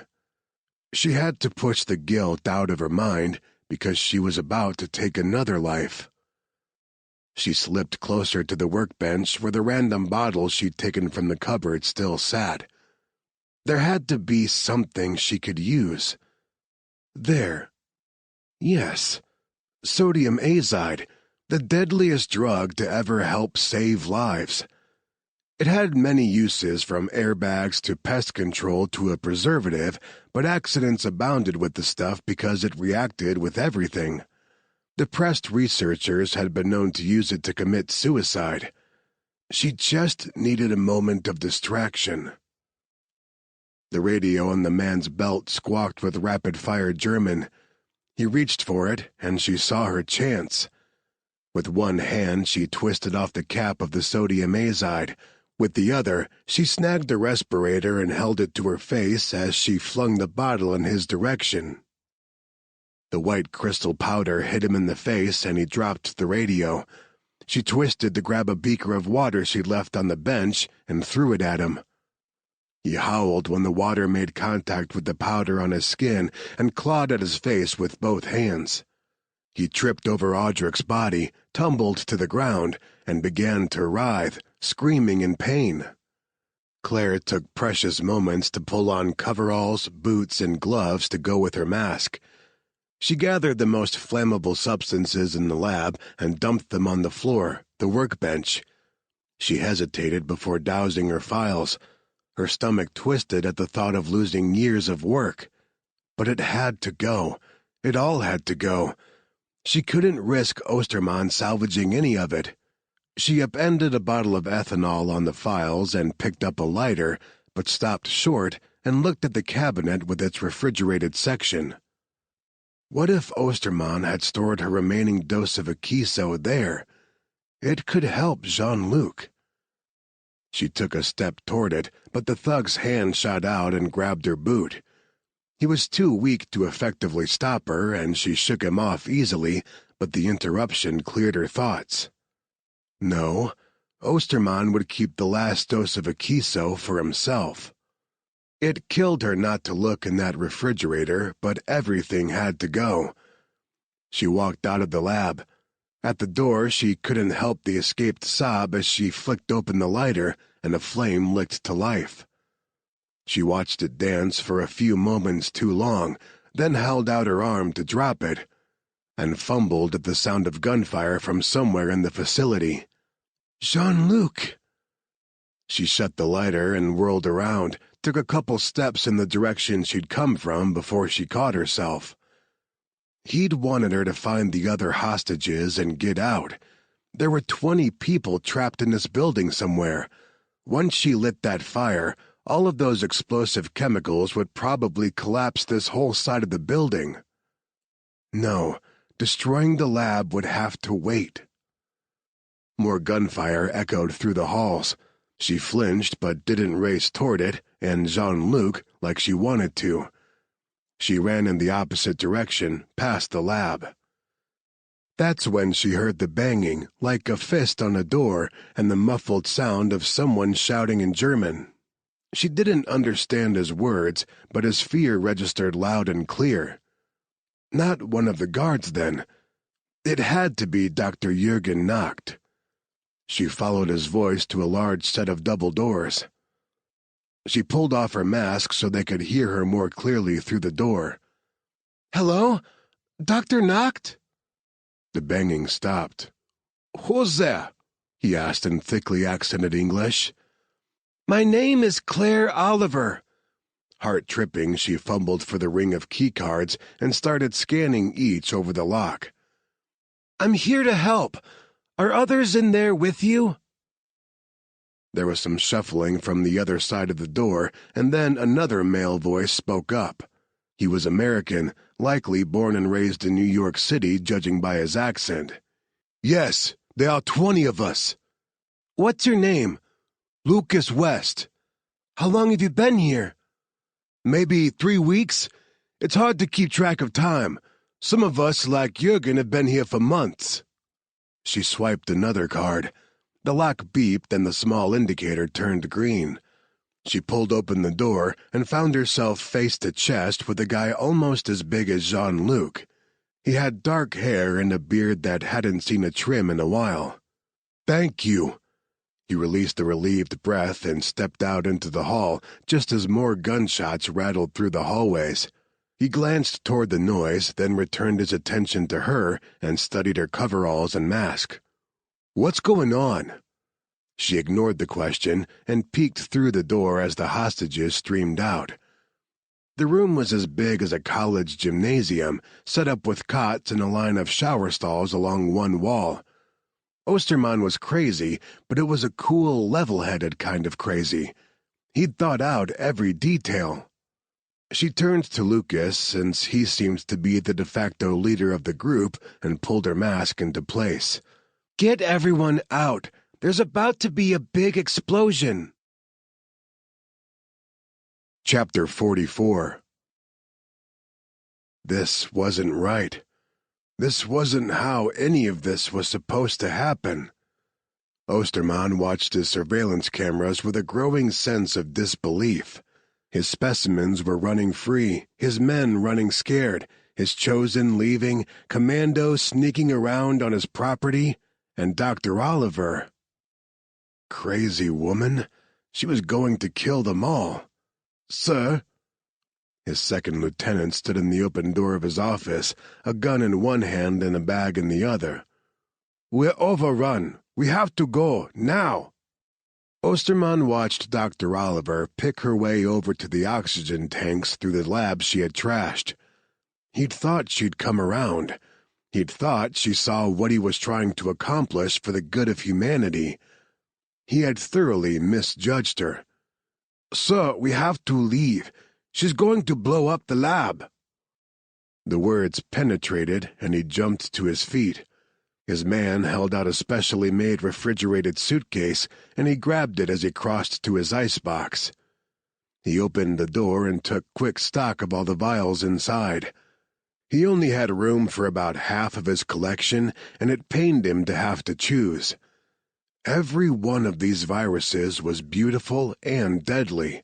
She had to push the guilt out of her mind because she was about to take another life. She slipped closer to the workbench where the random bottles she'd taken from the cupboard still sat. There had to be something she could use. There. Yes. Sodium azide, the deadliest drug to ever help save lives. It had many uses, from airbags to pest control to a preservative, but accidents abounded with the stuff because it reacted with everything. Depressed researchers had been known to use it to commit suicide. She just needed a moment of distraction. The radio on the man's belt squawked with rapid-fire German. He reached for it, and she saw her chance. With one hand, she twisted off the cap of the sodium azide. With the other, she snagged the respirator and held it to her face as she flung the bottle in his direction. The white crystal powder hit him in the face and he dropped the radio. She twisted to grab a beaker of water she'd left on the bench and threw it at him. He howled when the water made contact with the powder on his skin and clawed at his face with both hands. He tripped over Audrich's body, tumbled to the ground, and began to writhe, screaming in pain. Claire took precious moments to pull on coveralls, boots, and gloves to go with her mask. She gathered the most flammable substances in the lab and dumped them on the floor, the workbench. She hesitated before dousing her files. Her stomach twisted at the thought of losing years of work. But it had to go. It all had to go. She couldn't risk Osterman salvaging any of it. She upended a bottle of ethanol on the files and picked up a lighter, but stopped short and looked at the cabinet with its refrigerated section. What if Osterman had stored her remaining dose of Akiso there? It could help Jean-Luc. She took a step toward it, but the thug's hand shot out and grabbed her boot. He was too weak to effectively stop her, and she shook him off easily, but the interruption cleared her thoughts. No, Osterman would keep the last dose of Akiso for himself. It killed her not to look in that refrigerator, but everything had to go. She walked out of the lab. At the door, she couldn't help the escaped sob as she flicked open the lighter and a flame licked to life. She watched it dance for a few moments too long, then held out her arm to drop it, and fumbled at the sound of gunfire from somewhere in the facility. Jean-Luc! She shut the lighter and whirled around, took a couple steps in the direction she'd come from before she caught herself. He'd wanted her to find the other hostages and get out. There were 20 people trapped in this building somewhere. Once she lit that fire, all of those explosive chemicals would probably collapse this whole side of the building. No, destroying the lab would have to wait. More gunfire echoed through the halls. She flinched but didn't race toward it, and Jean-Luc like she wanted to. She ran in the opposite direction, past the lab. That's when she heard the banging, like a fist on a door, and the muffled sound of someone shouting in German. She didn't understand his words, but his fear registered loud and clear. Not one of the guards, then. It had to be Dr. Jürgen Nacht. She followed his voice to a large set of double doors. She pulled off her mask so they could hear her more clearly through the door. "Hello? Dr. Nacht?" The banging stopped. "Who's there?" he asked in thickly accented English. "My name is Claire Oliver." Heart-tripping, she fumbled for the ring of keycards and started scanning each over the lock. "I'm here to help. Are others in there with you?" There was some shuffling from the other side of the door, and then another male voice spoke up. He was American, likely born and raised in New York City, judging by his accent. "Yes, there are 20 of us." "What's your name?" "Lucas West." "How long have you been here?" "Maybe 3 weeks. It's hard to keep track of time. Some of us, like Jürgen, have been here for months." She swiped another card. The lock beeped and the small indicator turned green. She pulled open the door and found herself face to chest with a guy almost as big as Jean-Luc. He had dark hair and a beard that hadn't seen a trim in a while. "Thank you." He released a relieved breath and stepped out into the hall just as more gunshots rattled through the hallways. He glanced toward the noise, then returned his attention to her and studied her coveralls and mask. "What's going on?" She ignored the question and peeked through the door as the hostages streamed out. The room was as big as a college gymnasium, set up with cots and a line of shower stalls along one wall. Osterman was crazy, but it was a cool, level-headed kind of crazy. He'd thought out every detail. She turned to Lucas, since he seemed to be the de facto leader of the group, and pulled her mask into place. "Get everyone out. There's about to be a big explosion." Chapter 44. This wasn't right. This wasn't how any of this was supposed to happen. Osterman watched his surveillance cameras with a growing sense of disbelief. His specimens were running free, his men running scared, his chosen leaving, commandos sneaking around on his property, and Dr. Oliver. Crazy woman. She was going to kill them all. Sir? His second lieutenant stood in the open door of his office, a gun in one hand and a bag in the other. We're overrun. We have to go, now. Osterman watched Dr. Oliver pick her way over to the oxygen tanks through the lab she had trashed. He'd thought she'd come around. He'd thought she saw what he was trying to accomplish for the good of humanity. He had thoroughly misjudged her. Sir, we have to leave. She's going to blow up the lab. The words penetrated, and he jumped to his feet. His man held out a specially made refrigerated suitcase, and he grabbed it as he crossed to his icebox. He opened the door and took quick stock of all the vials inside. He only had room for about half of his collection, and it pained him to have to choose. Every one of these viruses was beautiful and deadly.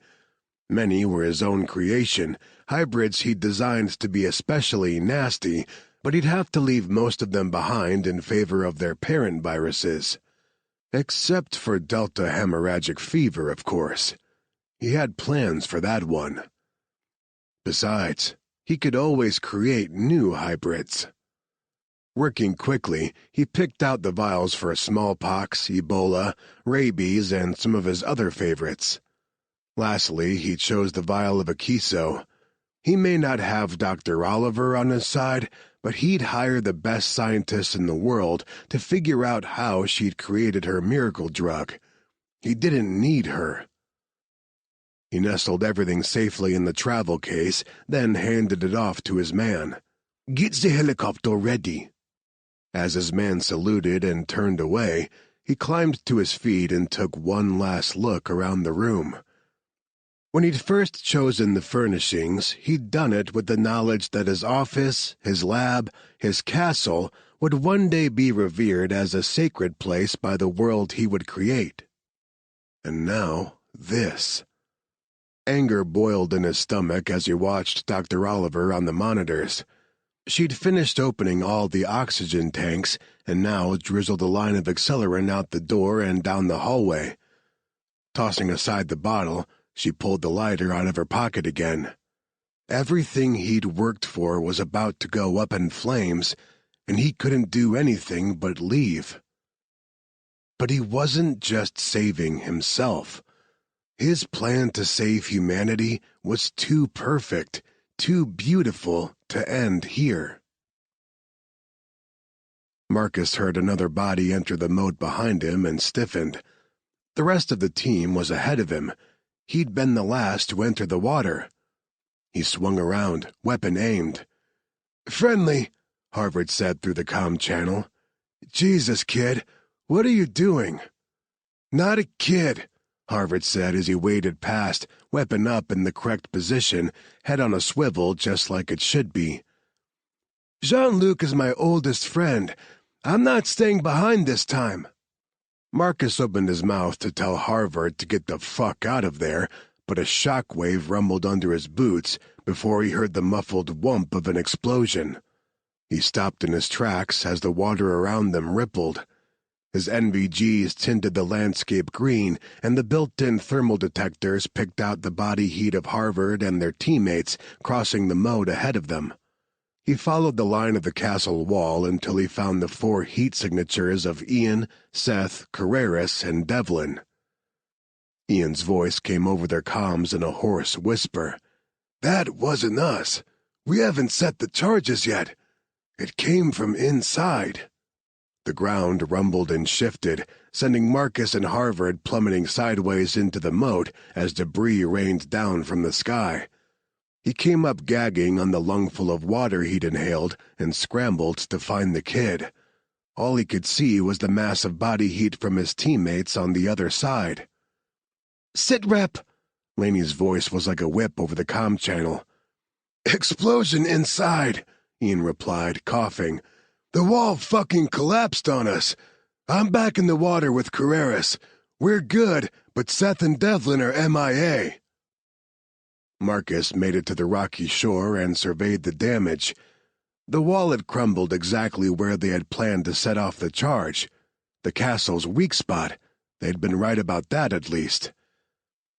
Many were his own creation, hybrids he'd designed to be especially nasty, but he'd have to leave most of them behind in favor of their parent viruses. Except for Delta hemorrhagic fever, of course. He had plans for that one. Besides, he could always create new hybrids. Working quickly, he picked out the vials for smallpox, Ebola, rabies, and some of his other favorites. Lastly, he chose the vial of Akiso. He may not have Dr. Oliver on his side, but he'd hire the best scientists in the world to figure out how she'd created her miracle drug. He didn't need her. He nestled everything safely in the travel case, then handed it off to his man. Get the helicopter ready. As his man saluted and turned away, he climbed to his feet and took one last look around the room. When he'd first chosen the furnishings, he'd done it with the knowledge that his office, his lab, his castle would one day be revered as a sacred place by the world he would create. And now, this. Anger boiled in his stomach as he watched Dr. Oliver on the monitors. She'd finished opening all the oxygen tanks and now drizzled a line of accelerant out the door and down the hallway. Tossing aside the bottle, she pulled the lighter out of her pocket again. Everything he'd worked for was about to go up in flames, and he couldn't do anything but leave. But he wasn't just saving himself. His plan to save humanity was too perfect, too beautiful to end here. Marcus heard another body enter the moat behind him and stiffened. The rest of the team was ahead of him. He'd been the last to enter the water. He swung around, weapon aimed. "Friendly," Harvard said through the comm channel. "Jesus, kid, what are you doing?" "Not a kid," Harvard said as he waded past, weapon up in the correct position, head on a swivel just like it should be. "Jean-Luc is my oldest friend. I'm not staying behind this time." Marcus opened his mouth to tell Harvard to get the fuck out of there, but a shockwave rumbled under his boots before he heard the muffled whump of an explosion. He stopped in his tracks as the water around them rippled. His NVGs tinted the landscape green, and the built-in thermal detectors picked out the body heat of Harvard and their teammates crossing the moat ahead of them. He followed the line of the castle wall until he found the 4 heat signatures of Ian, Seth, Carreras, and Devlin. Ian's voice came over their comms in a hoarse whisper. "That wasn't us. We haven't set the charges yet. It came from inside." The ground rumbled and shifted, sending Marcus and Harvard plummeting sideways into the moat as debris rained down from the sky. He came up gagging on the lungful of water he'd inhaled and scrambled to find the kid. All he could see was the mass of body heat from his teammates on the other side. "Sit rep!" Laney's voice was like a whip over the comm channel. Explosion inside, Ian replied, coughing. The wall fucking collapsed on us. I'm back in the water with Carreras. We're good, but Seth and Devlin are MIA. Marcus made it to the rocky shore and surveyed the damage. The wall had crumbled exactly where they had planned to set off the charge. The castle's weak spot. They'd been right about that, at least.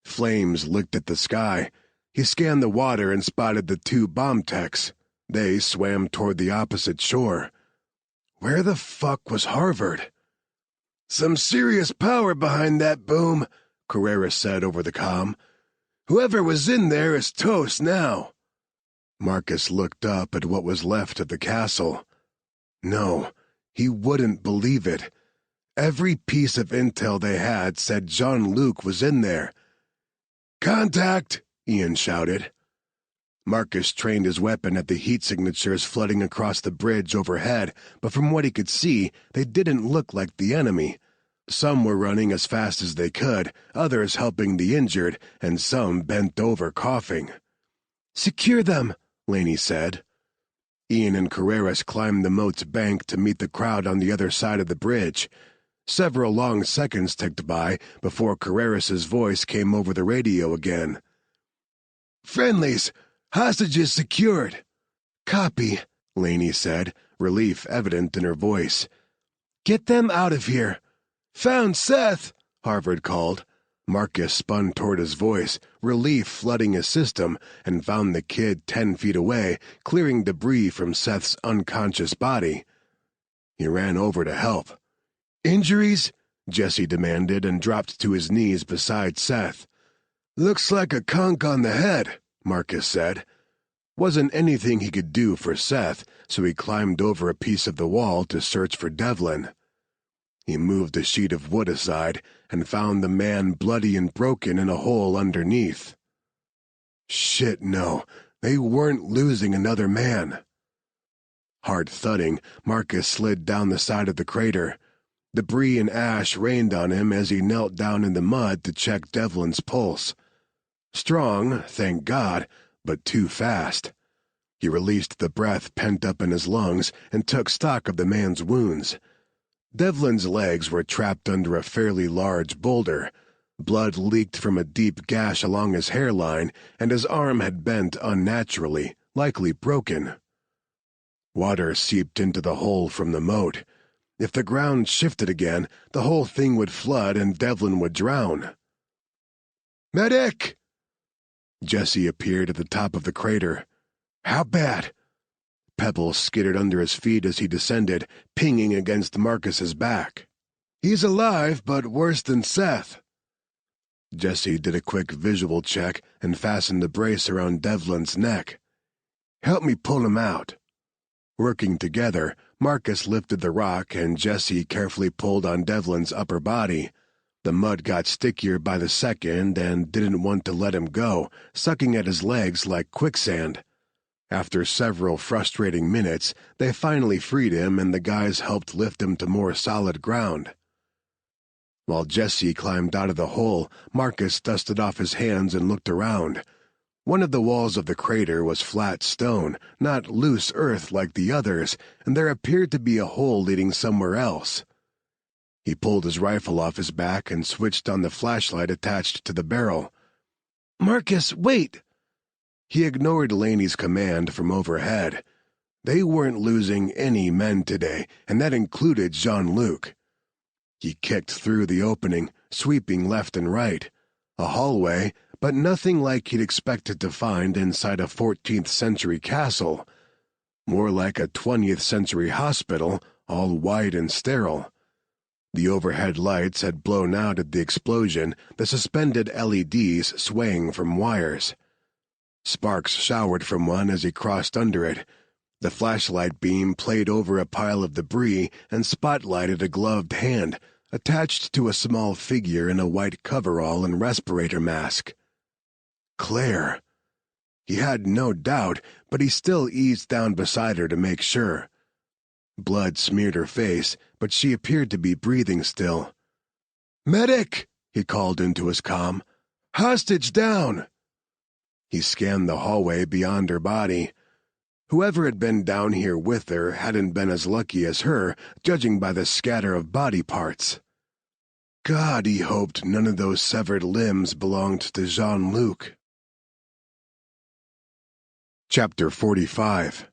Flames licked at the sky. He scanned the water and spotted the 2 bomb techs. They swam toward the opposite shore. Where the fuck was Harvard? Some serious power behind that boom, Carreras said over the comm. Whoever was in there is toast now. Marcus looked up at what was left of the castle. No, he wouldn't believe it. Every piece of intel they had said Jean-Luc was in there. Contact, Ian shouted. Marcus trained his weapon at the heat signatures flooding across the bridge overhead, but from what he could see, they didn't look like the enemy. Some were running as fast as they could, others helping the injured, and some bent over coughing. Secure them, Laney said. Ian and Carreras climbed the moat's bank to meet the crowd on the other side of the bridge. Several long seconds ticked by before Carreras's voice came over the radio again. Friendlies! Hostages secured! Copy, Laney said, relief evident in her voice. Get them out of here. Found Seth, Harvard called. Marcus spun toward his voice, relief flooding his system, and found the kid 10 feet away, clearing debris from Seth's unconscious body. He ran over to help. Injuries? Jesse demanded and dropped to his knees beside Seth. Looks like a conk on the head, Marcus said. Wasn't anything he could do for Seth, so he climbed over a piece of the wall to search for Devlin. He moved a sheet of wood aside and found the man bloody and broken in a hole underneath. Shit, no, they weren't losing another man. Hard thudding, Marcus slid down the side of the crater. Debris and ash rained on him as he knelt down in the mud to check Devlin's pulse. Strong, thank God, but too fast. He released the breath pent up in his lungs and took stock of the man's wounds. Devlin's legs were trapped under a fairly large boulder. Blood leaked from a deep gash along his hairline, and his arm had bent unnaturally, likely broken. Water seeped into the hole from the moat. If the ground shifted again, the whole thing would flood and Devlin would drown. Medic! Jesse appeared at the top of the crater. How bad? Pebbles skittered under his feet as he descended, pinging against Marcus's back. He's alive, but worse than Seth. Jesse did a quick visual check and fastened the brace around Devlin's neck. Help me pull him out. Working together, Marcus lifted the rock and Jesse carefully pulled on Devlin's upper body. The mud got stickier by the second and didn't want to let him go, sucking at his legs like quicksand. After several frustrating minutes, they finally freed him and the guys helped lift him to more solid ground. While Jesse climbed out of the hole, Marcus dusted off his hands and looked around. One of the walls of the crater was flat stone, not loose earth like the others, and there appeared to be a hole leading somewhere else. He pulled his rifle off his back and switched on the flashlight attached to the barrel. Marcus, wait! He ignored Laney's command from overhead. They weren't losing any men today, and that included Jean-Luc. He kicked through the opening, sweeping left and right. A hallway, but nothing like he'd expected to find inside a 14th-century castle. More like a 20th-century hospital, all wide and sterile. The overhead lights had blown out at the explosion, the suspended LEDs swaying from wires. Sparks showered from one as he crossed under it. The flashlight beam played over a pile of debris and spotlighted a gloved hand, attached to a small figure in a white coverall and respirator mask. Claire. He had no doubt, but he still eased down beside her to make sure. Blood smeared her face, but she appeared to be breathing still. "Medic!" he called into his comm. "Hostage down!" He scanned the hallway beyond her body. Whoever had been down here with her hadn't been as lucky as her, judging by the scatter of body parts. God, he hoped none of those severed limbs belonged to Jean-Luc. Chapter 45.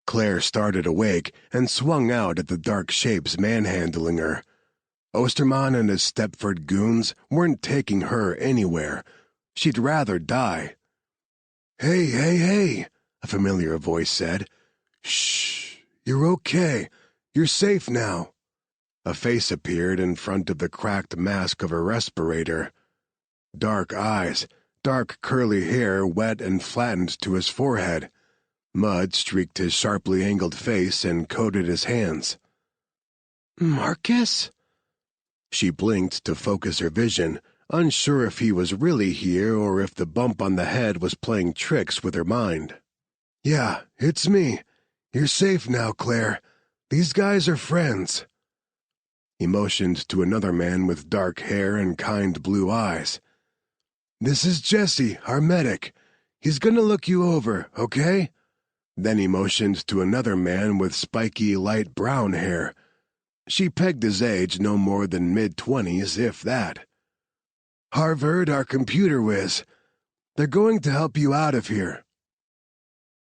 Claire started awake and swung out at the dark shapes manhandling her. Osterman and his Stepford goons weren't taking her anywhere. She'd rather die. "Hey, hey, hey," a familiar voice said. "Shh, you're okay. You're safe now." A face appeared in front of the cracked mask of a respirator. Dark eyes, dark curly hair wet and flattened to his forehead. Mud streaked his sharply angled face and coated his hands. "Marcus?" She blinked to focus her vision, unsure if he was really here or if the bump on the head was playing tricks with her mind. "Yeah, it's me. You're safe now, Claire. These guys are friends." He motioned to another man with dark hair and kind blue eyes. "This is Jesse, our medic. He's gonna look you over, okay?" Then he motioned to another man with spiky light brown hair. She pegged his age no more than mid-20s, if that. "Harvard, our computer whiz. They're going to help you out of here."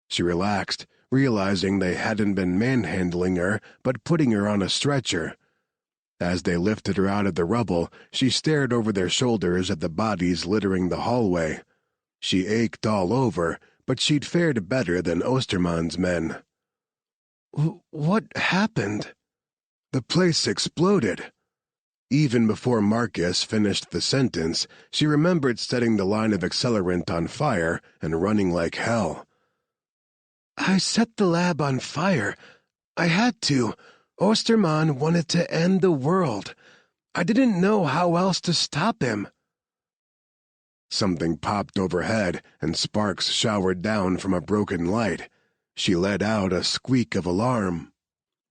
She relaxed, realizing they hadn't been manhandling her, but putting her on a stretcher. As they lifted her out of the rubble, she stared over their shoulders at the bodies littering the hallway. She ached all over, but she'd fared better than Osterman's men. "What happened?" "The place exploded." Even before Marcus finished the sentence, she remembered setting the line of accelerant on fire and running like hell. "I set the lab on fire. I had to. Osterman wanted to end the world. I didn't know how else to stop him." Something popped overhead, and sparks showered down from a broken light. She let out a squeak of alarm.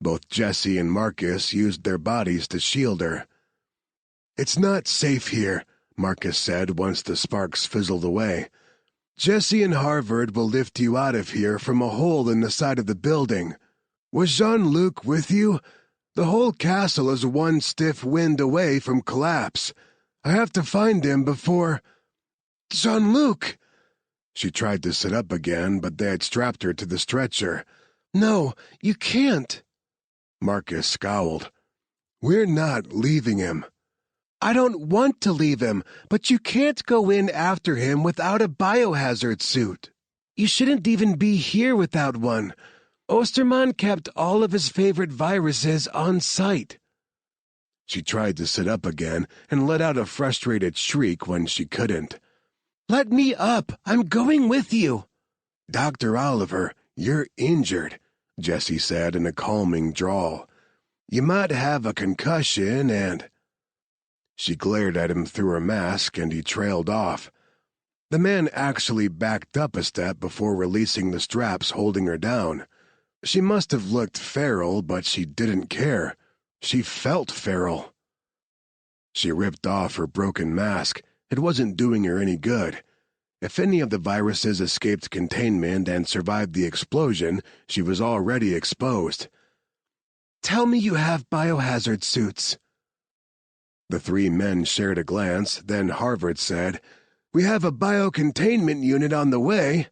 Both Jesse and Marcus used their bodies to shield her. "It's not safe here," Marcus said once the sparks fizzled away. "Jesse and Harvard will lift you out of here from a hole in the side of the building. Was Jean-Luc with you? The whole castle is one stiff wind away from collapse. I have to find him before—" "Jean-Luc!" She tried to sit up again, but they had strapped her to the stretcher. "No, you can't." Marcus scowled. "We're not leaving him." "I don't want to leave him, but you can't go in after him without a biohazard suit. You shouldn't even be here without one. Osterman kept all of his favorite viruses on site." She tried to sit up again and let out a frustrated shriek when she couldn't. "Let me up! I'm going with you!" "Dr. Oliver, you're injured," Jesse said in a calming drawl. "You might have a concussion and—" She glared at him through her mask and he trailed off. The man actually backed up a step before releasing the straps holding her down. She must have looked feral, but she didn't care. She felt feral. She ripped off her broken mask. It wasn't doing her any good. If any of the viruses escaped containment and survived the explosion, she was already exposed. "Tell me you have biohazard suits." The three men shared a glance, then Harvard said, "We have a biocontainment unit on the way."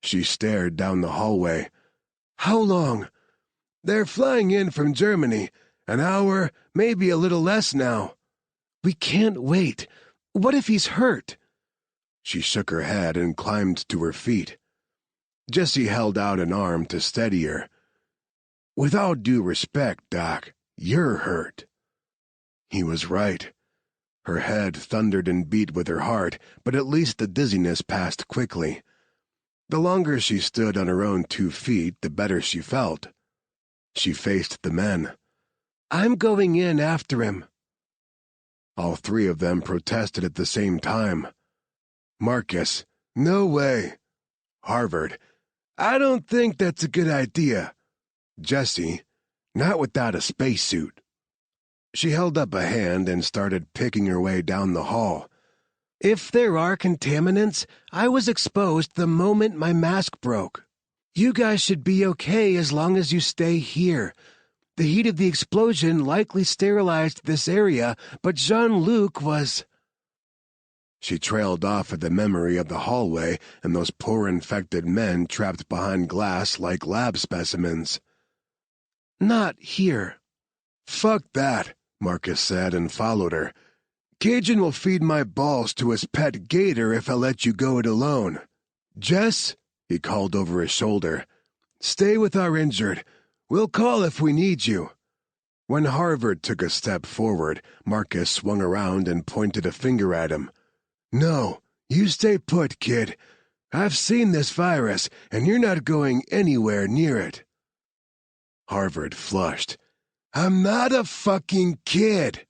She stared down the hallway. "How long?" "They're flying in from Germany. An hour, maybe a little less now." "We can't wait. What if he's hurt?" She shook her head and climbed to her feet. Jesse held out an arm to steady her. "With all due respect, Doc, you're hurt." He was right. Her head thundered and beat with her heart, but at least the dizziness passed quickly. The longer she stood on her own 2 feet, the better she felt. She faced the men. "I'm going in after him." All three of them protested at the same time. Marcus, "No way." Harvard, "I don't think that's a good idea." Jesse, "Not without a spacesuit." She held up a hand and started picking her way down the hall. If there are contaminants, I was exposed the moment my mask broke. You guys should be okay as long as you stay here. The heat of the explosion likely sterilized this area, but Jean-Luc was—" She trailed off at the memory of the hallway and those poor infected men trapped behind glass like lab specimens. "Not here." "Fuck that," Marcus said and followed her. "Cajun will feed my balls to his pet gator if I let you go it alone. Jess," he called over his shoulder, "stay with our injured. We'll call if we need you." When Harvard took a step forward, Marcus swung around and pointed a finger at him. "No, you stay put, kid. I've seen this virus, and you're not going anywhere near it." Harvard flushed. "I'm not a fucking kid."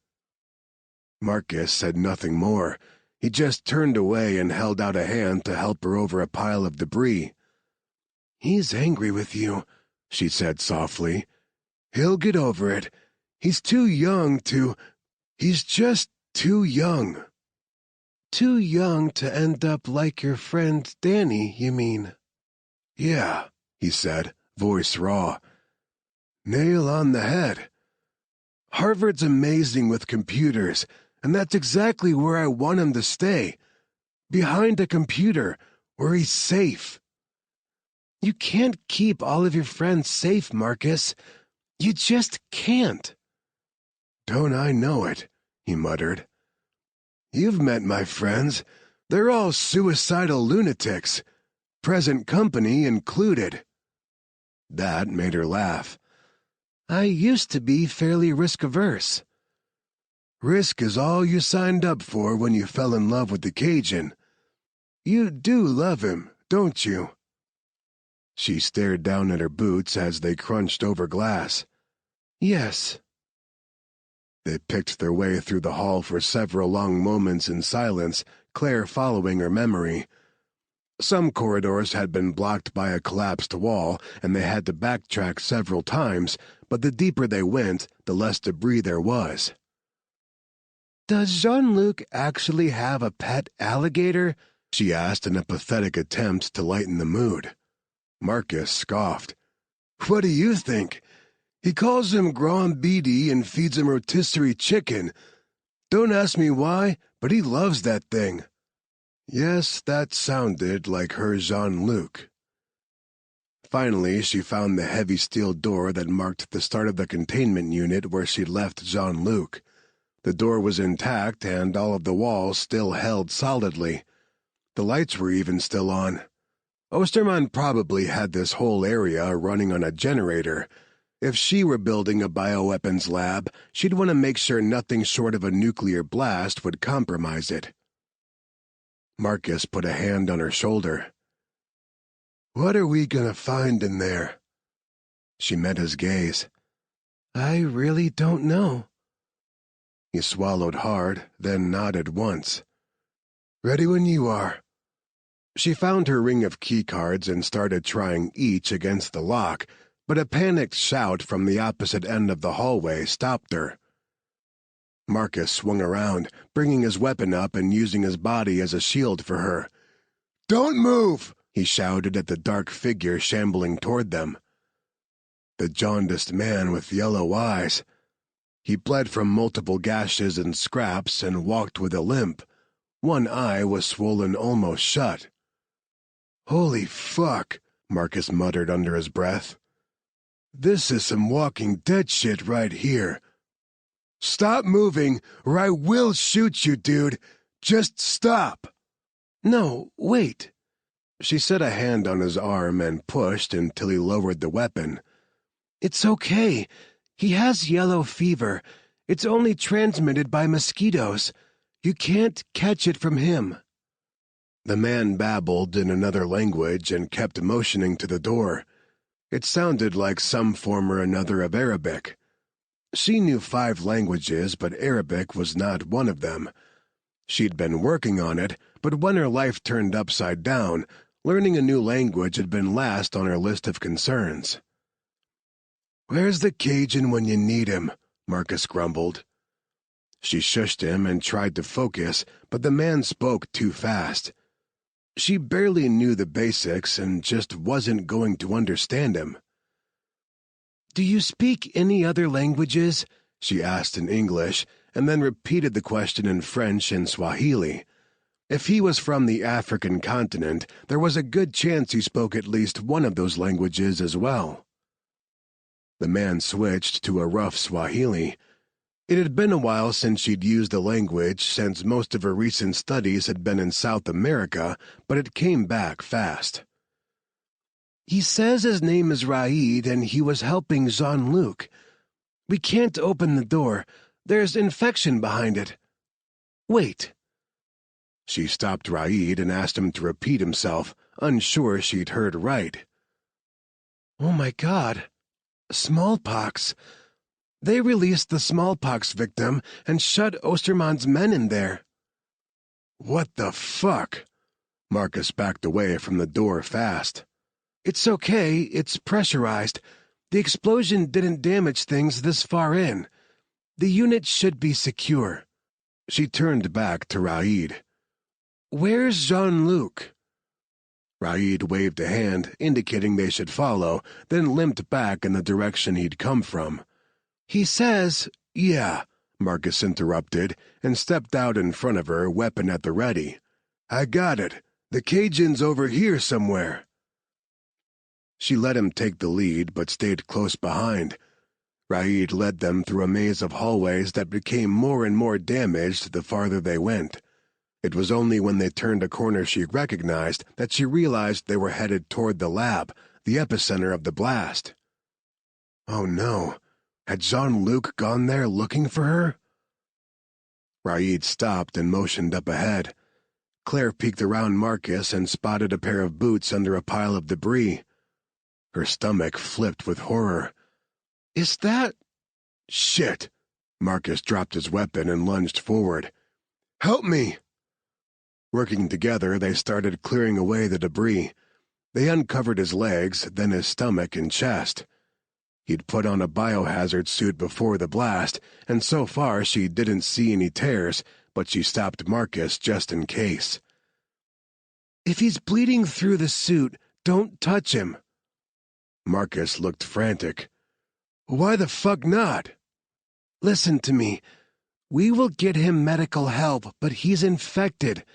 Marcus said nothing more. He just turned away and held out a hand to help her over a pile of debris. "He's angry with you," she said softly. "He'll get over it. He's too young to... He's just too young." "Too young to end up like your friend Danny, you mean?" "Yeah," he said, voice raw. "Nail on the head. Harvard's amazing with computers, and that's exactly where I want him to stay. Behind a computer, where he's safe." "You can't keep all of your friends safe, Marcus. You just can't." "Don't I know it?" he muttered. "You've met my friends. They're all suicidal lunatics, present company included." That made her laugh. "I used to be fairly risk-averse." "Risk is all you signed up for when you fell in love with the Cajun. You do love him, don't you?" She stared down at her boots as they crunched over glass. "Yes." They picked their way through the hall for several long moments in silence, Claire following her memory. Some corridors had been blocked by a collapsed wall, and they had to backtrack several times, but the deeper they went, the less debris there was. "Does Jean-Luc actually have a pet alligator?" she asked in a pathetic attempt to lighten the mood. Marcus scoffed. "What do you think? He calls him Grand Beady and feeds him rotisserie chicken. Don't ask me why, but he loves that thing." Yes, that sounded like her Jean-Luc. Finally, she found the heavy steel door that marked the start of the containment unit where she'd left Jean-Luc. The door was intact, and all of the walls still held solidly. The lights were even still on. Osterman probably had this whole area running on a generator. If she were building a bioweapons lab, she'd want to make sure nothing short of a nuclear blast would compromise it. Marcus put a hand on her shoulder. "What are we gonna find in there?" She met his gaze. "I really don't know." He swallowed hard, then nodded once. "Ready when you are." She found her ring of keycards and started trying each against the lock, but a panicked shout from the opposite end of the hallway stopped her. Marcus swung around, bringing his weapon up and using his body as a shield for her. "Don't move!" he shouted at the dark figure shambling toward them. The jaundiced man with yellow eyes. He bled from multiple gashes and scraps and walked with a limp. One eye was swollen almost shut. "Holy fuck," Marcus muttered under his breath. "This is some Walking Dead shit right here. Stop moving, or I will shoot you, dude. Just stop." "No, wait." She set a hand on his arm and pushed until he lowered the weapon. "It's okay. He has yellow fever. It's only transmitted by mosquitoes. You can't catch it from him." The man babbled in another language and kept motioning to the door. It sounded like some form or another of Arabic. She knew 5 languages, but Arabic was not one of them. She'd been working on it, but when her life turned upside down, learning a new language had been last on her list of concerns. "Where's the Cajun when you need him?" Marcus grumbled. She shushed him and tried to focus, but the man spoke too fast. She barely knew the basics and just wasn't going to understand him. "Do you speak any other languages?" she asked in English, and then repeated the question in French and Swahili. If he was from the African continent, there was a good chance he spoke at least one of those languages as well. The man switched to a rough Swahili. It had been a while since she'd used the language, since most of her recent studies had been in South America, but it came back fast. "He says his name is Raid and he was helping Jean-Luc. We can't open the door. There's infection behind it. Wait." She stopped Raid and asked him to repeat himself, unsure she'd heard right. "Oh my God. Smallpox. They released the smallpox victim and shut Osterman's men in there." "What the fuck?" Marcus backed away from the door fast. "It's okay, it's pressurized. The explosion didn't damage things this far in. The unit should be secure." She turned back to Raid. "Where's Jean-Luc?" Raid waved a hand, indicating they should follow, then limped back in the direction he'd come from. "He says—" "Yeah," Marcus interrupted, and stepped out in front of her, weapon at the ready. "I got it. The Cajun's over here somewhere." She let him take the lead, but stayed close behind. Raid led them through a maze of hallways that became more and more damaged the farther they went. It was only when they turned a corner she recognized that she realized they were headed toward the lab, the epicenter of the blast. Oh no. Had Jean-Luc gone there looking for her? Raid stopped and motioned up ahead. Claire peeked around Marcus and spotted a pair of boots under a pile of debris. Her stomach flipped with horror. "Is that—" "Shit!" Marcus dropped his weapon and lunged forward. "Help me!" Working together, they started clearing away the debris. They uncovered his legs, then his stomach and chest. He'd put on a biohazard suit before the blast, and so far she didn't see any tears, but she stopped Marcus just in case. "If he's bleeding through the suit, don't touch him." Marcus looked frantic. "Why the fuck not?" "Listen to me. We will get him medical help, but he's infected.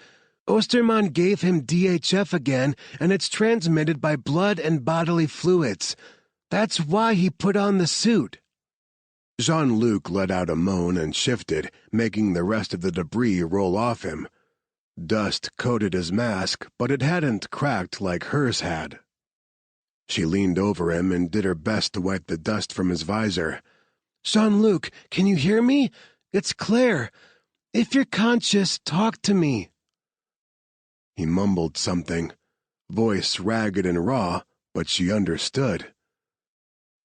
Osterman gave him DHF again, and it's transmitted by blood and bodily fluids. That's why he put on the suit." Jean-Luc let out a moan and shifted, making the rest of the debris roll off him. Dust coated his mask, but it hadn't cracked like hers had. She leaned over him and did her best to wipe the dust from his visor. "Jean-Luc, can you hear me? It's Claire. If you're conscious, talk to me." He mumbled something, voice ragged and raw, but she understood.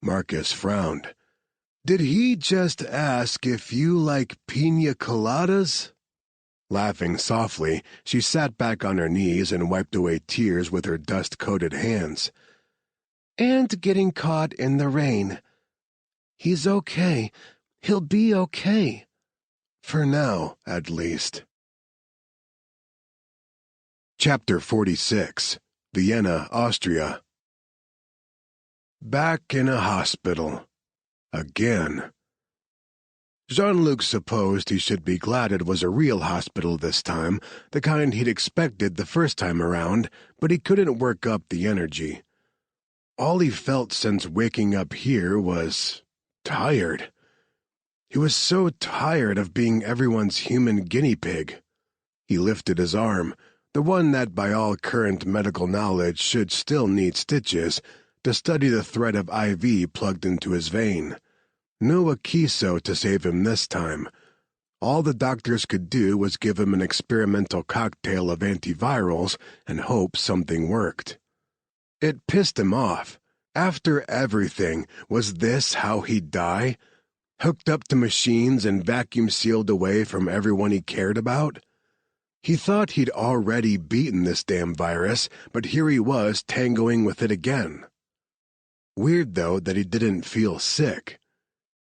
Marcus frowned. "Did he just ask if you like piña coladas?" Laughing softly, she sat back on her knees and wiped away tears with her dust-coated hands. "And getting caught in the rain. He's okay. He'll be okay. For now, at least." Chapter 46. Vienna, Austria. Back in a hospital. Again. Jean-Luc supposed he should be glad it was a real hospital this time, the kind he'd expected the first time around, but he couldn't work up the energy. All he felt since waking up here was tired. He was so tired of being everyone's human guinea pig. He lifted his arm, the one that by all current medical knowledge should still need stitches, to study the thread of IV plugged into his vein. No Akiso to save him this time. All the doctors could do was give him an experimental cocktail of antivirals and hope something worked. It pissed him off. After everything, was this how he'd die? Hooked up to machines and vacuum-sealed away from everyone he cared about? He thought he'd already beaten this damn virus, but here he was tangoing with it again. Weird, though, that he didn't feel sick.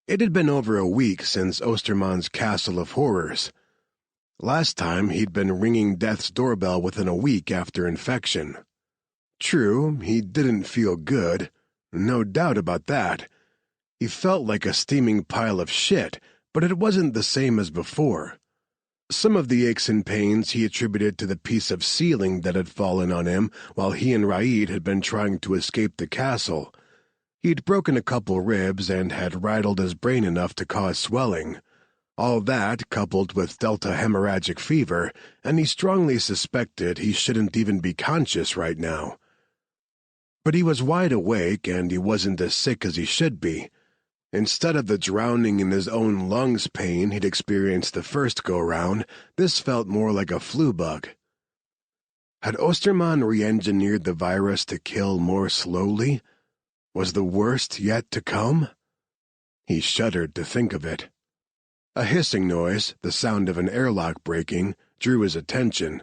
It had been over a week since Ostermann's Castle of Horrors. Last time, he'd been ringing death's doorbell within a week after infection. True, he didn't feel good. No doubt about that. He felt like a steaming pile of shit, but it wasn't the same as before. Some of the aches and pains he attributed to the piece of ceiling that had fallen on him while he and Raid had been trying to escape the castle. He'd broken a couple ribs and had rattled his brain enough to cause swelling. All that, coupled with delta hemorrhagic fever, and he strongly suspected he shouldn't even be conscious right now. But he was wide awake, and he wasn't as sick as he should be. Instead of the drowning in his own lungs pain he'd experienced the first go-round, this felt more like a flu bug. Had Ostermann re-engineered the virus to kill more slowly? Was the worst yet to come? He shuddered to think of it. A hissing noise, the sound of an airlock breaking, drew his attention.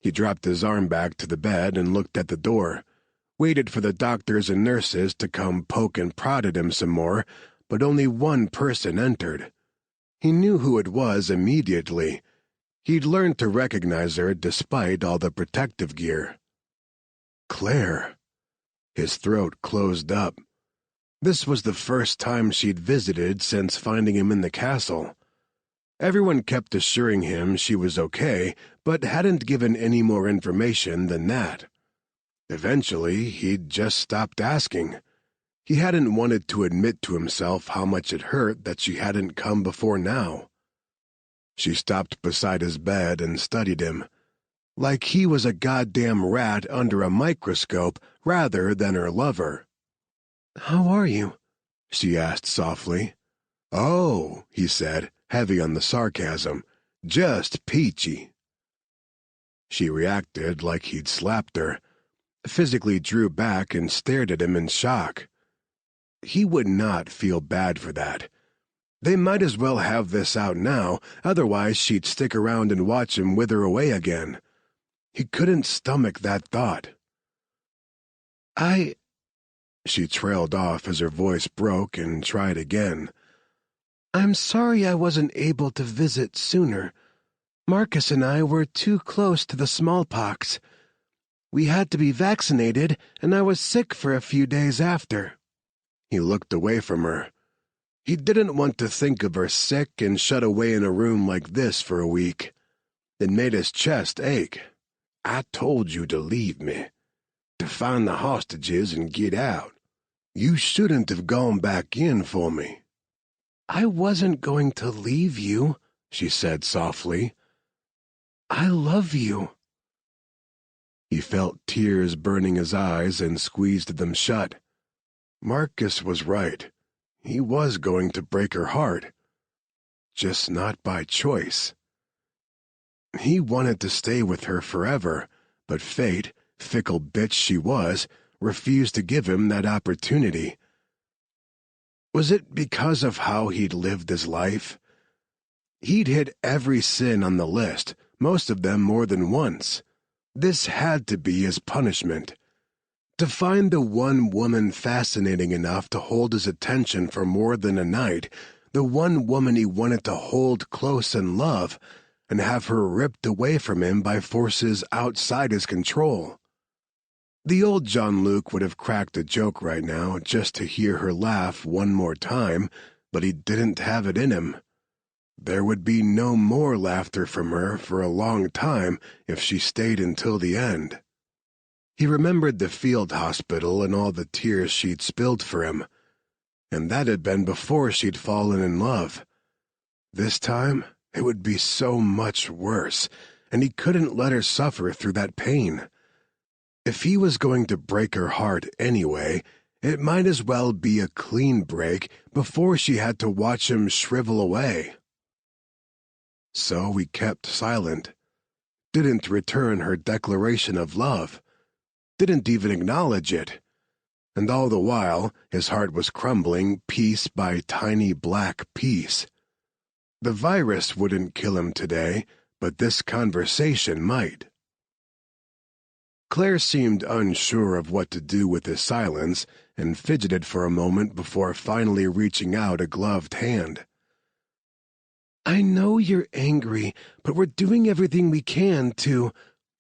He dropped his arm back to the bed and looked at the door. Waited for the doctors and nurses to come poke and prod at him some more, but only one person entered. He knew who it was immediately. He'd learned to recognize her despite all the protective gear. Claire. His throat closed up. This was the first time she'd visited since finding him in the castle. Everyone kept assuring him she was okay, but hadn't given any more information than that. Eventually, he'd just stopped asking. He hadn't wanted to admit to himself how much it hurt that she hadn't come before now. She stopped beside his bed and studied him, like he was a goddamn rat under a microscope rather than her lover. "How are you?" she asked softly. "Oh," he said, heavy on the sarcasm, "just peachy." She reacted like he'd slapped her, physically drew back and stared at him in shock. He would not feel bad for that. They might as well have this out now, otherwise she'd stick around and watch him wither away again. He couldn't stomach that thought. She trailed off as her voice broke and tried again. "I'm sorry I wasn't able to visit sooner. Marcus and I were too close to the smallpox. We had to be vaccinated, and I was sick for a few days after." He looked away from her. He didn't want to think of her sick and shut away in a room like this for a week. It made his chest ache. "I told you to leave me, to find the hostages and get out. You shouldn't have gone back in for me." "I wasn't going to leave you," she said softly. "I love you." He felt tears burning his eyes and squeezed them shut. Marcus was right. He was going to break her heart. Just not by choice. He wanted to stay with her forever, but fate, fickle bitch she was, refused to give him that opportunity. Was it because of how he'd lived his life? He'd hit every sin on the list, most of them more than once. This had to be his punishment. To find the one woman fascinating enough to hold his attention for more than a night, the one woman he wanted to hold close and love, and have her ripped away from him by forces outside his control. The old John Luke would have cracked a joke right now just to hear her laugh one more time, but he didn't have it in him. There would be no more laughter from her for a long time if she stayed until the end. He remembered the field hospital and all the tears she'd spilled for him, and that had been before she'd fallen in love. This time, it would be so much worse, and he couldn't let her suffer through that pain. If he was going to break her heart anyway, it might as well be a clean break before she had to watch him shrivel away. So he kept silent, didn't return her declaration of love, didn't even acknowledge it. And all the while, his heart was crumbling piece by tiny black piece. The virus wouldn't kill him today, but this conversation might. Claire seemed unsure of what to do with his silence, and fidgeted for a moment before finally reaching out a gloved hand. I know you're angry, but we're doing everything we can to...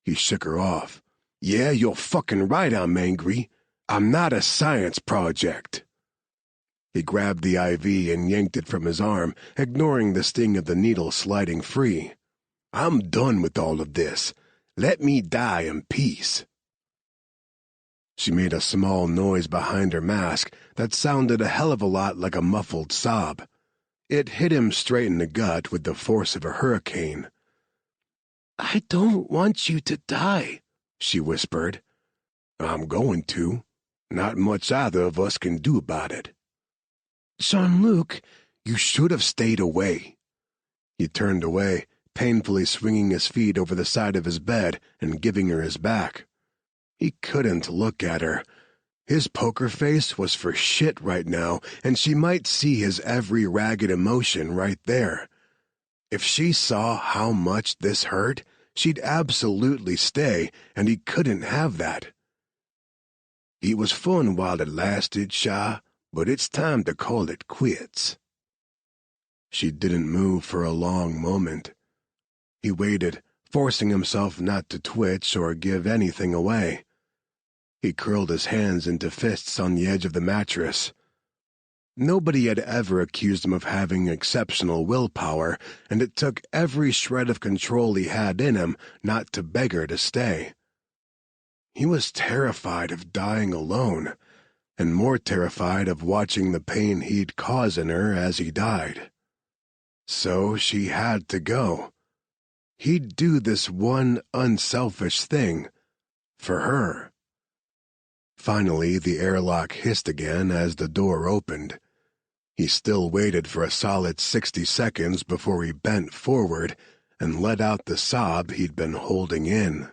He shook her off. Yeah, you're fucking right I'm angry. I'm not a science project. He grabbed the IV and yanked it from his arm, ignoring the sting of the needle sliding free. I'm done with all of this. Let me die in peace. She made a small noise behind her mask that sounded a hell of a lot like a muffled sob. It hit him straight in the gut with the force of a hurricane. I don't want you to die, she whispered. I'm going to. Not much either of us can do about it. Jean-Luc, you should have stayed away. He turned away, painfully swinging his feet over the side of his bed and giving her his back. He couldn't look at her. His poker face was for shit right now, and she might see his every ragged emotion right there. If she saw how much this hurt, she'd absolutely stay, and he couldn't have that. It was fun while it lasted, Sha, but it's time to call it quits. She didn't move for a long moment. He waited, forcing himself not to twitch or give anything away. He curled his hands into fists on the edge of the mattress. Nobody had ever accused him of having exceptional willpower, and it took every shred of control he had in him not to beg her to stay. He was terrified of dying alone, and more terrified of watching the pain he'd cause in her as he died. So she had to go. He'd do this one unselfish thing for her. Finally, the airlock hissed again as the door opened. He still waited for a solid 60 seconds before he bent forward and let out the sob he'd been holding in.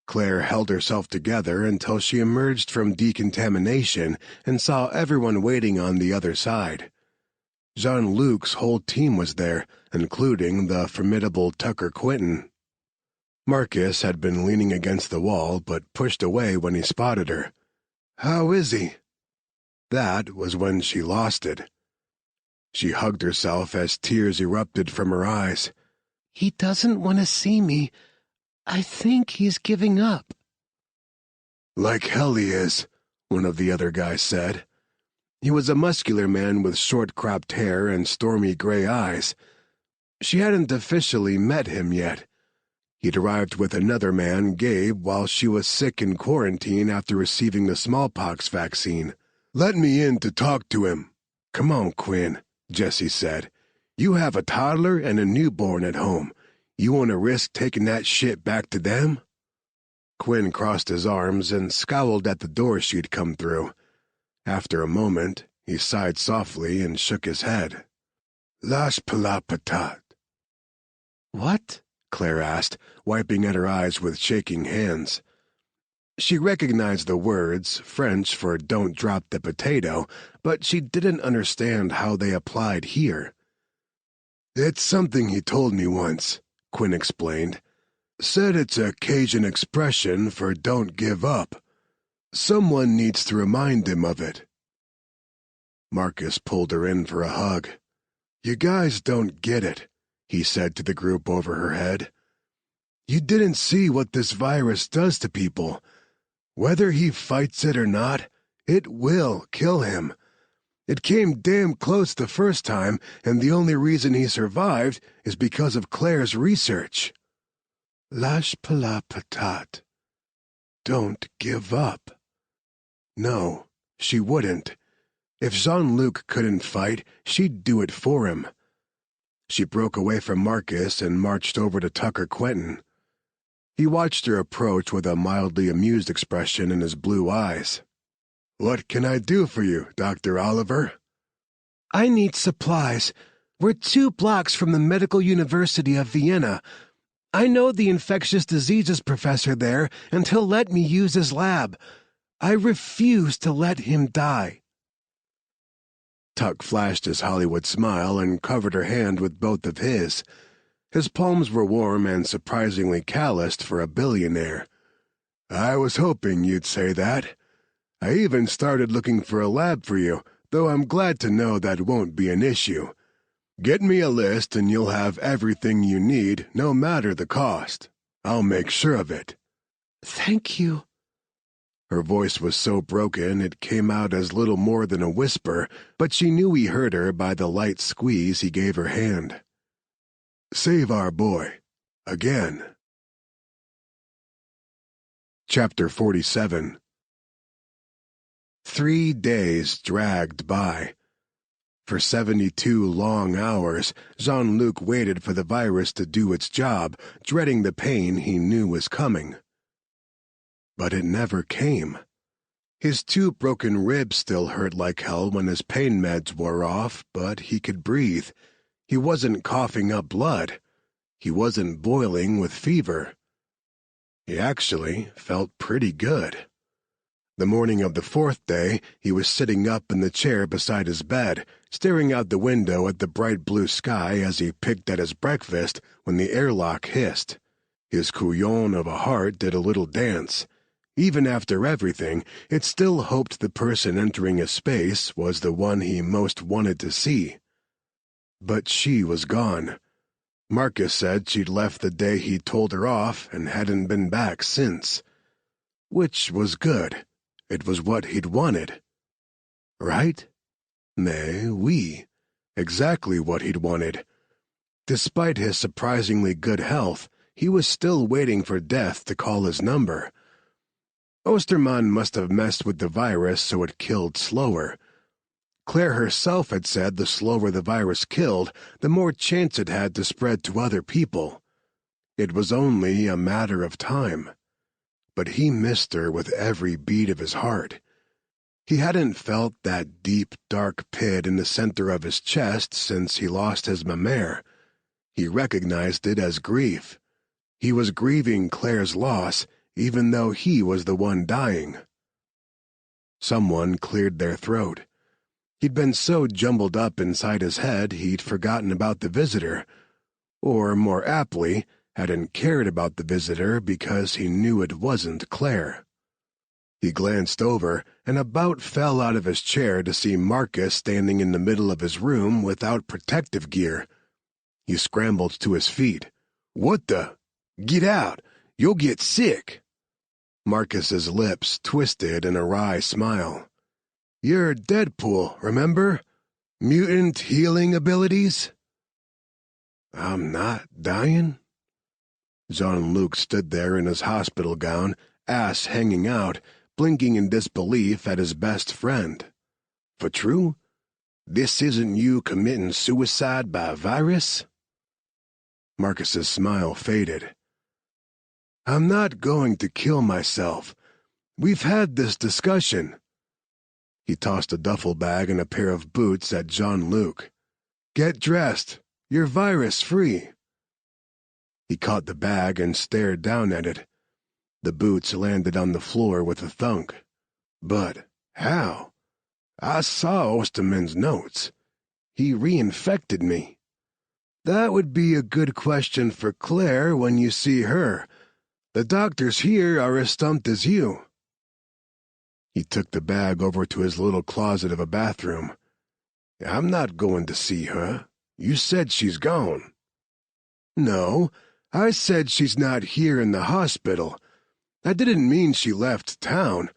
Claire held herself together until she emerged from decontamination and saw everyone waiting on the other side. Jean-Luc's whole team was there, including the formidable Tucker Quinton. Marcus had been leaning against the wall but pushed away when he spotted her. "How is he?" That was when she lost it. She hugged herself as tears erupted from her eyes. He doesn't want to see me. I think he's giving up. Like hell he is, one of the other guys said. He was a muscular man with short-cropped hair and stormy gray eyes. She hadn't officially met him yet. He'd arrived with another man, Gabe, while she was sick in quarantine after receiving the smallpox vaccine. "Let me in to talk to him." "Come on, Quinn," Jesse said. "You have a toddler and a newborn at home. You want to risk taking that shit back to them?" Quinn crossed his arms and scowled at the door she'd come through. After a moment, he sighed softly and shook his head. "Lâche la patate." "What?" Claire asked, wiping at her eyes with shaking hands. She recognized the words, French for "don't drop the potato," but she didn't understand how they applied here. "It's something he told me once," Quinn explained. "Said it's a Cajun expression for don't give up. Someone needs to remind him of it." Marcus pulled her in for a hug. "You guys don't get it," he said to the group over her head. "You didn't see what this virus does to people. Whether he fights it or not, it will kill him. It came damn close the first time, and the only reason he survived is because of Claire's research. Lâche la patate. Don't give up." No, she wouldn't. If Jean-Luc couldn't fight, she'd do it for him. She broke away from Marcus and marched over to Tucker Quinton. He watched her approach with a mildly amused expression in his blue eyes. "What can I do for you, Dr. Oliver?" "I need supplies. We're 2 blocks from the Medical University of Vienna. I know the infectious diseases professor there, and he'll let me use his lab. I refuse to let him die." Tuck flashed his Hollywood smile and covered her hand with both of his. His palms were warm and surprisingly calloused for a billionaire. "I was hoping you'd say that. I even started looking for a lab for you, though I'm glad to know that won't be an issue. Get me a list and you'll have everything you need, no matter the cost. I'll make sure of it." "Thank you." Her voice was so broken it came out as little more than a whisper, but she knew he heard her by the light squeeze he gave her hand. Save our boy. Again. Chapter 47. 3 days dragged by. For 72 long hours, Jean-Luc waited for the virus to do its job, dreading the pain he knew was coming. But it never came. His 2 broken ribs still hurt like hell when his pain meds wore off, but he could breathe. He wasn't coughing up blood. He wasn't boiling with fever. He actually felt pretty good. The morning of the 4th day, he was sitting up in the chair beside his bed, staring out the window at the bright blue sky as he picked at his breakfast when the airlock hissed. His couillon of a heart did a little dance. Even after everything, it still hoped the person entering his space was the one he most wanted to see. But she was gone. Marcus said she'd left the day he told her off and hadn't been back since. Which was good. It was what he'd wanted. Right? Mais oui. Exactly what he'd wanted. Despite his surprisingly good health, he was still waiting for death to call his number. Osterman must have messed with the virus so it killed slower. Claire herself had said the slower the virus killed, the more chance it had to spread to other people. It was only a matter of time. But he missed her with every beat of his heart. He hadn't felt that deep, dark pit in the center of his chest since he lost his mamère. He recognized it as grief. He was grieving Claire's loss, even though he was the one dying. Someone cleared their throat. He'd been so jumbled up inside his head he'd forgotten about the visitor. Or, more aptly, hadn't cared about the visitor because he knew it wasn't Claire. He glanced over and about fell out of his chair to see Marcus standing in the middle of his room without protective gear. He scrambled to his feet. "What the? Get out! You'll get sick!" Marcus's lips twisted in a wry smile. "You're Deadpool, remember? Mutant healing abilities?" "I'm not dying?" Jean-Luc stood there in his hospital gown, ass hanging out, blinking in disbelief at his best friend. "For true? This isn't you committing suicide by virus?" Marcus's smile faded. "I'm not going to kill myself. We've had this discussion." He tossed a duffel bag and a pair of boots at Jean-Luc. "Get dressed. You're virus-free." He caught the bag and stared down at it. The boots landed on the floor with a thunk. But how? I saw Osterman's notes. He reinfected me. That would be a good question for Claire when you see her. The doctors here are as stumped as you. He took the bag over to his little closet of a bathroom. "I'm not going to see her. You said she's gone." "No, I said she's not here in the hospital. I didn't mean she left town.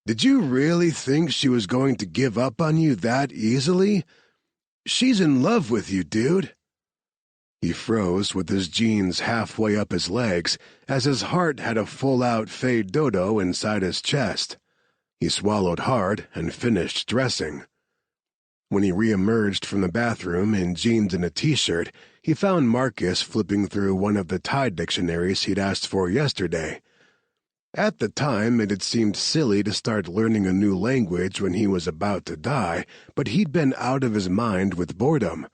Did you really think she was going to give up on you that easily? She's in love with you, dude." He froze with his jeans halfway up his legs as his heart had a full-out fade dodo inside his chest. He swallowed hard and finished dressing. When he re-emerged from the bathroom in jeans and a t-shirt, he found Marcus flipping through one of the Tide dictionaries he'd asked for yesterday. At the time, it had seemed silly to start learning a new language when he was about to die, but he'd been out of his mind with boredom.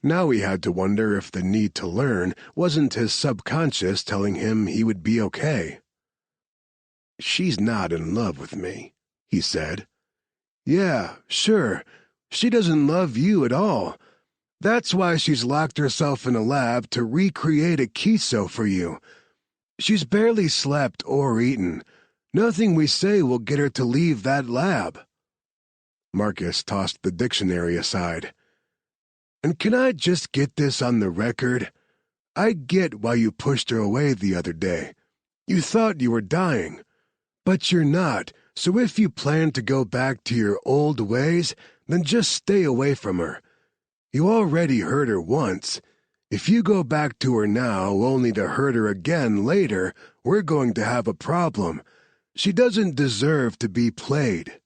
Now he had to wonder if the need to learn wasn't his subconscious telling him he would be okay. "She's not in love with me," he said. "Yeah, sure. She doesn't love you at all. That's why she's locked herself in a lab to recreate a queso for you. She's barely slept or eaten. Nothing we say will get her to leave that lab. Marcus tossed the dictionary aside. And can I just get this on the record? I get why you pushed her away the other day. You thought you were dying. But you're not, so if you plan to go back to your old ways, then just stay away from her. You already hurt her once. If you go back to her now only to hurt her again later, we're going to have a problem. She doesn't deserve to be played.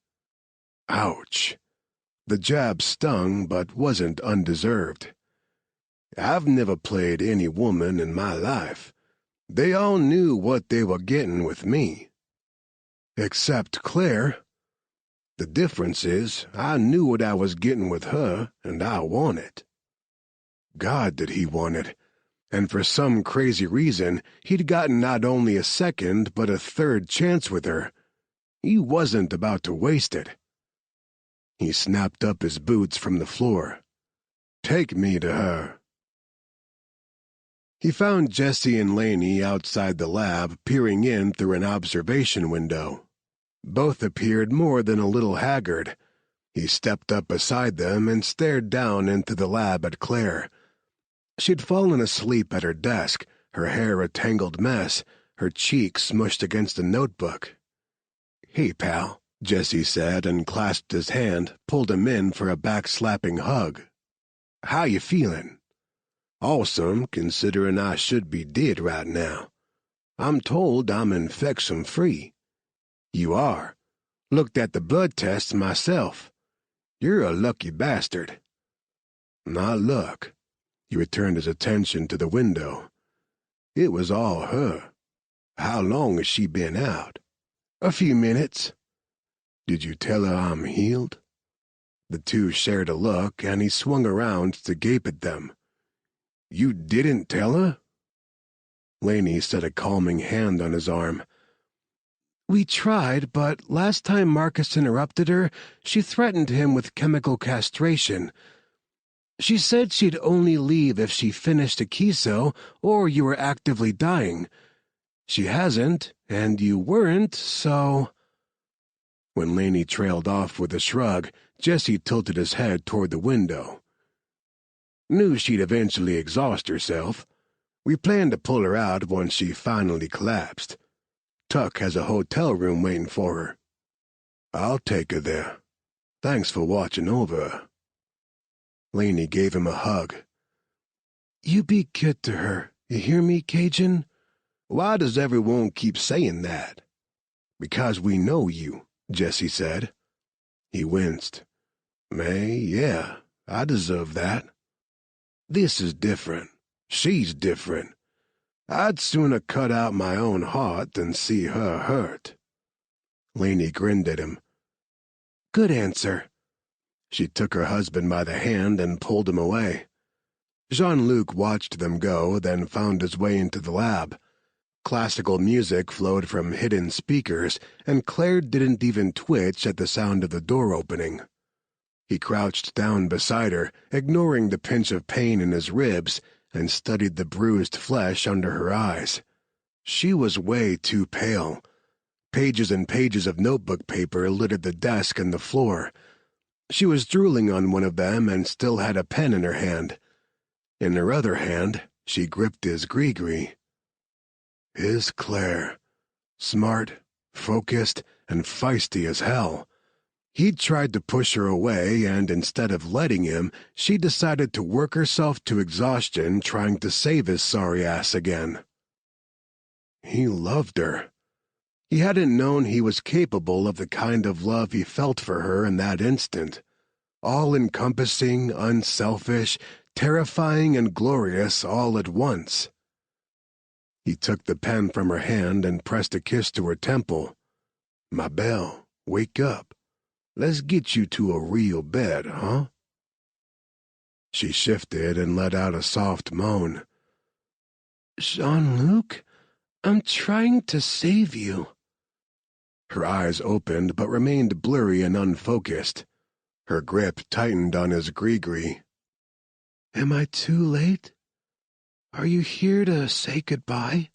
Ouch. The jab stung but wasn't undeserved. I've never played any woman in my life. They all knew what they were getting with me. Except Claire. The difference is, I knew what I was getting with her, and I want it. God, did he want it. And for some crazy reason, he'd gotten not only a second, but a third chance with her. He wasn't about to waste it. He snapped up his boots from the floor. Take me to her. He found Jesse and Laney outside the lab, peering in through an observation window. Both appeared more than a little haggard. He stepped up beside them and stared down into the lab at Claire. She'd fallen asleep at her desk, her hair a tangled mess, her cheek smushed against a notebook. "Hey, pal," Jesse said, and clasped his hand, pulled him in for a back-slapping hug. "How you feeling?" "Awesome, considering I should be dead right now. I'm told I'm infection-free." "You are. Looked at the blood tests myself. You're a lucky bastard." "Not luck." He returned his attention to the window. "It was all her. How long has she been out?" "A few minutes." "Did you tell her I'm healed?" The two shared a look, and he swung around to gape at them. "You didn't tell her?" Laney set a calming hand on his arm. "We tried, but last time Marcus interrupted her, she threatened him with chemical castration. She said she'd only leave if she finished a kiso or you were actively dying. She hasn't, and you weren't, so—" When Laney trailed off with a shrug, Jesse tilted his head toward the window. "Knew she'd eventually exhaust herself. We planned to pull her out once she finally collapsed. Tuck has a hotel room waiting for her. I'll take her there. Thanks for watching over her." Laney gave him a hug. "You be good to her, you hear me, Cajun?" "Why does everyone keep saying that?" "Because we know you," Jesse said. He winced. Yeah, I deserve that." "This is different. She's different. I'd sooner cut out my own heart than see her hurt." Laney grinned at him. "Good answer." She took her husband by the hand and pulled him away. Jean-Luc watched them go, then found his way into the lab. Classical music flowed from hidden speakers, and Claire didn't even twitch at the sound of the door opening. He crouched down beside her, ignoring the pinch of pain in his ribs, and studied the bruised flesh under her eyes. She was way too pale. Pages and pages of notebook paper littered the desk and the floor. She was drooling on one of them and still had a pen in her hand. In her other hand, she gripped his gree-gree. His Claire. Smart, focused, and feisty as hell. He'd tried to push her away, and instead of letting him, she decided to work herself to exhaustion trying to save his sorry ass again. He loved her. He hadn't known he was capable of the kind of love he felt for her in that instant. All-encompassing, unselfish, terrifying, and glorious all at once. He took the pen from her hand and pressed a kiss to her temple. "My belle, wake up. Let's get you to a real bed, huh?" She shifted and let out a soft moan. "Jean-Luc, I'm trying to save you." Her eyes opened but remained blurry and unfocused. Her grip tightened on his gree-gree. "Am I too late? Are you here to say goodbye?"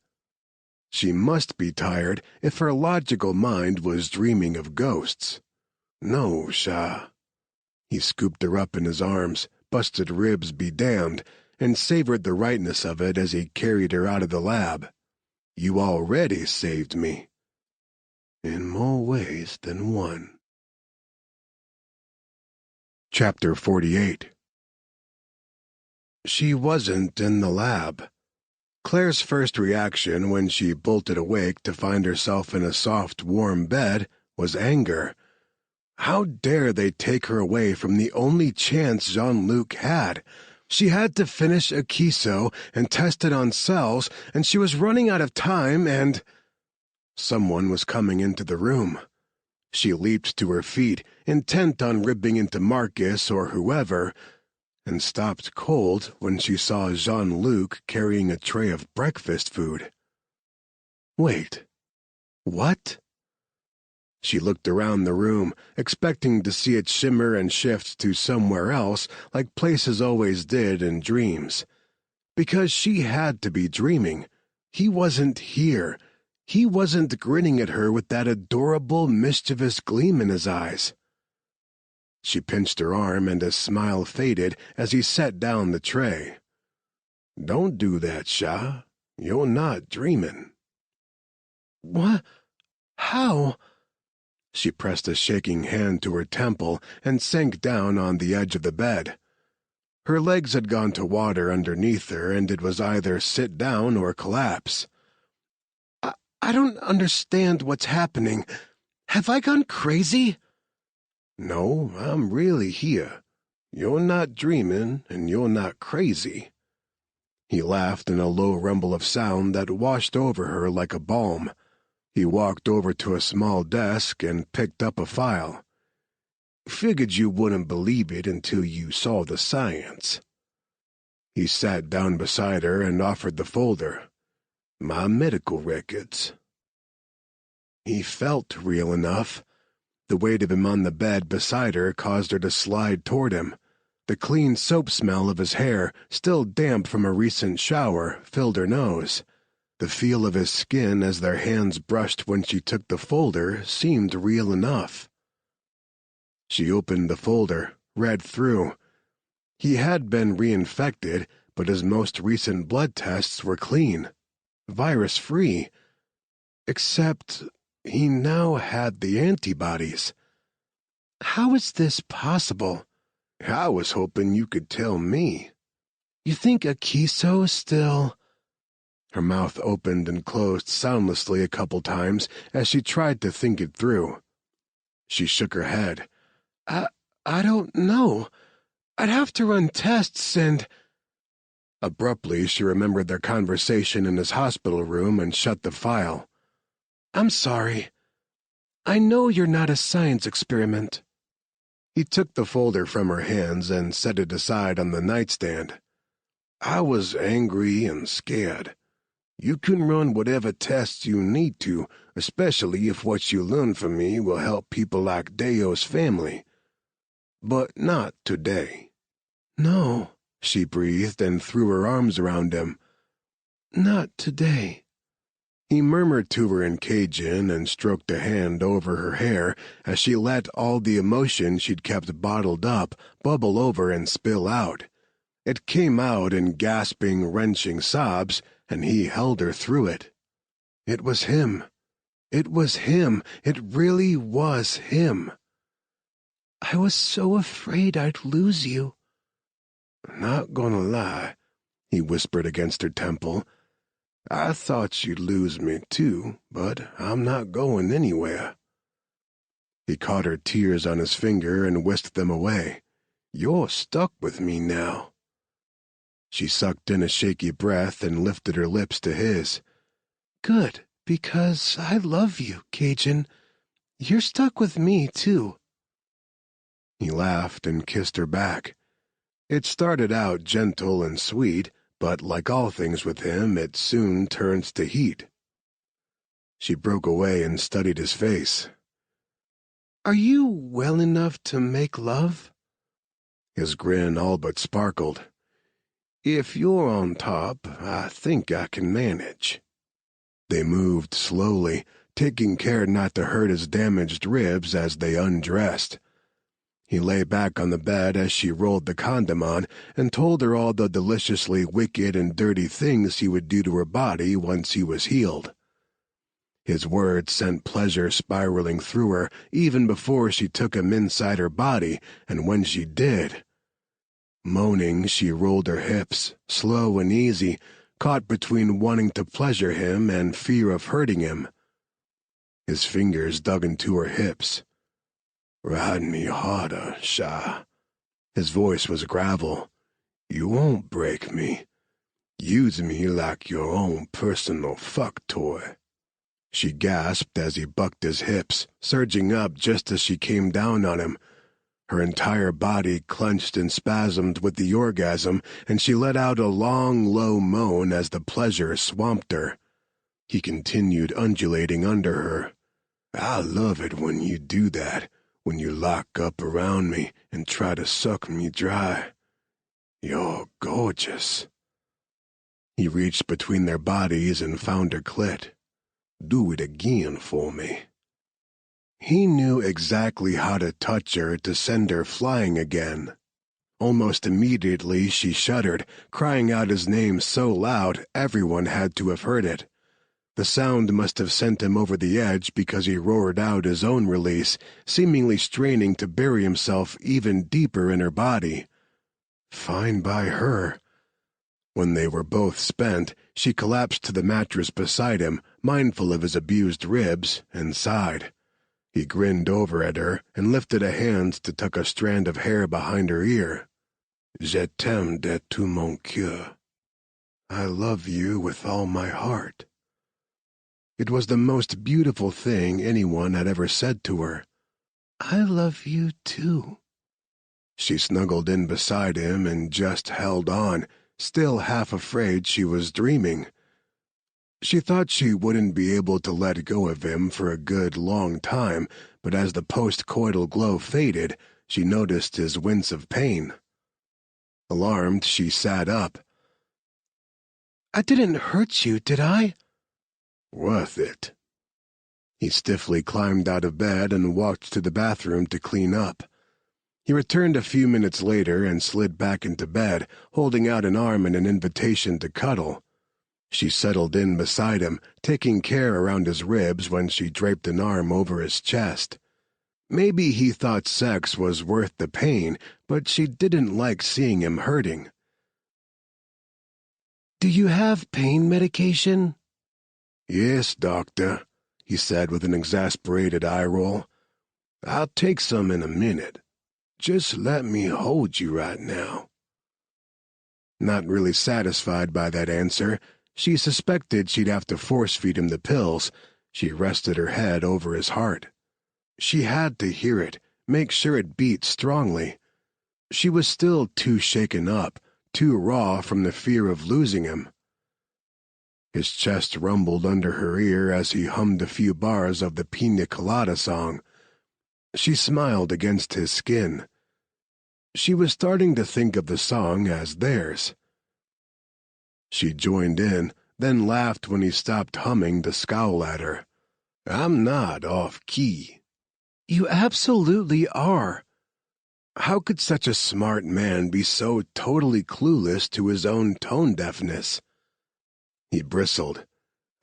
She must be tired if her logical mind was dreaming of ghosts. No, Sha. He scooped her up in his arms, busted ribs be damned, and savored the rightness of it as he carried her out of the lab. You already saved me. In more ways than one. Chapter 48. She wasn't in the lab. Claire's first reaction when she bolted awake to find herself in a soft, warm bed was anger. How dare they take her away from the only chance Jean-Luc had? She had to finish a Kiso and test it on cells, and she was running out of time, and... Someone was coming into the room. She leaped to her feet, intent on ripping into Marcus or whoever, and stopped cold when she saw Jean-Luc carrying a tray of breakfast food. Wait, what? She looked around the room, expecting to see it shimmer and shift to somewhere else, like places always did in dreams. Because she had to be dreaming. He wasn't here. He wasn't grinning at her with that adorable, mischievous gleam in his eyes. She pinched her arm, and his smile faded as he set down the tray. Don't do that, Sha. You're not dreaming. What? How? She pressed a shaking hand to her temple and sank down on the edge of the bed. Her legs had gone to water underneath her, and it was either sit down or collapse. I don't understand what's happening. Have I gone crazy? No, I'm really here. You're not dreaming, and you're not crazy. He laughed in a low rumble of sound that washed over her like a balm. He walked over to a small desk and picked up a file. Figured you wouldn't believe it until you saw the science. He sat down beside her and offered the folder. My medical records. He felt real enough. The weight of him on the bed beside her caused her to slide toward him. The clean soap smell of his hair, still damp from a recent shower, filled her nose. The feel of his skin as their hands brushed when she took the folder seemed real enough. She opened the folder, read through. He had been reinfected, but his most recent blood tests were clean, virus-free. Except he now had the antibodies. How is this possible? I was hoping you could tell me. You think Akiso still... Her mouth opened and closed soundlessly a couple times as she tried to think it through. She shook her head. I don't know. I'd have to run tests and... Abruptly, she remembered their conversation in his hospital room and shut the file. I'm sorry. I know you're not a science experiment. He took the folder from her hands and set it aside on the nightstand. I was angry and scared. You can run whatever tests you need to, especially if what you learn from me will help people like Deo's family. But not today. No, she breathed and threw her arms around him. Not today. He murmured to her in Cajun and stroked a hand over her hair as she let all the emotion she'd kept bottled up bubble over and spill out. It came out in gasping, wrenching sobs, and he held her through it. It was him. It was him. It really was him. I was so afraid I'd lose you. Not gonna lie, he whispered against her temple. I thought you'd lose me too, but I'm not going anywhere. He caught her tears on his finger and whisked them away. You're stuck with me now. She sucked in a shaky breath and lifted her lips to his. Good, because I love you, Cajun. You're stuck with me, too. He laughed and kissed her back. It started out gentle and sweet, but like all things with him, it soon turns to heat. She broke away and studied his face. Are you well enough to make love? His grin all but sparkled. If you're on top, I think I can manage. They moved slowly, taking care not to hurt his damaged ribs as they undressed. He lay back on the bed as she rolled the condom on and told her all the deliciously wicked and dirty things he would do to her body once he was healed. His words sent pleasure spiraling through her even before she took him inside her body, and when she did. Moaning, she rolled her hips, slow and easy, caught between wanting to pleasure him and fear of hurting him. His fingers dug into her hips. "Ride me harder, Sha." His voice was gravel. "You won't break me. Use me like your own personal fuck toy." She gasped as he bucked his hips, surging up just as she came down on him. Her entire body clenched and spasmed with the orgasm, and she let out a long, low moan as the pleasure swamped her. He continued undulating under her. "I love it when you do that, when you lock up around me and try to suck me dry. You're gorgeous." He reached between their bodies and found her clit. "Do it again for me." He knew exactly how to touch her to send her flying again. Almost immediately she shuddered, crying out his name so loud everyone had to have heard it. The sound must have sent him over the edge because he roared out his own release, seemingly straining to bury himself even deeper in her body. Fine by her. When they were both spent, she collapsed to the mattress beside him, mindful of his abused ribs, and sighed. He grinned over at her and lifted a hand to tuck a strand of hair behind her ear. "Je t'aime de tout mon cœur." I love you with all my heart. It was the most beautiful thing anyone had ever said to her. I love you too. She snuggled in beside him and just held on, still half afraid she was dreaming. She thought she wouldn't be able to let go of him for a good long time, but as the post-coital glow faded, she noticed his wince of pain. Alarmed, she sat up. I didn't hurt you, did I? Worth it. He stiffly climbed out of bed and walked to the bathroom to clean up. He returned a few minutes later and slid back into bed, holding out an arm in an invitation to cuddle. She settled in beside him, taking care around his ribs when she draped an arm over his chest. Maybe he thought sex was worth the pain, but she didn't like seeing him hurting. Do you have pain medication? Yes, doctor, he said with an exasperated eye roll. I'll take some in a minute. Just let me hold you right now. Not really satisfied by that answer, she suspected she'd have to force-feed him the pills. She rested her head over his heart. She had to hear it, make sure it beat strongly. She was still too shaken up, too raw from the fear of losing him. His chest rumbled under her ear as he hummed a few bars of the Pina Colada song. She smiled against his skin. She was starting to think of the song as theirs. She joined in, then laughed when he stopped humming to scowl at her. I'm not off-key. You absolutely are. How could such a smart man be so totally clueless to his own tone deafness? He bristled.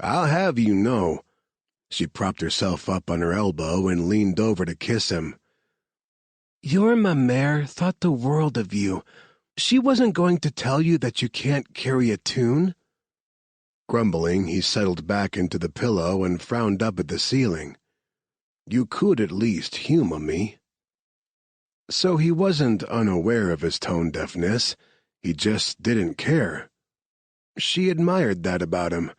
I'll have you know. She propped herself up on her elbow and leaned over to kiss him. Your mamere thought the world of you. She wasn't going to tell you that you can't carry a tune? Grumbling, he settled back into the pillow and frowned up at the ceiling. You could at least humor me. So he wasn't unaware of his tone deafness. He just didn't care. She admired that about him.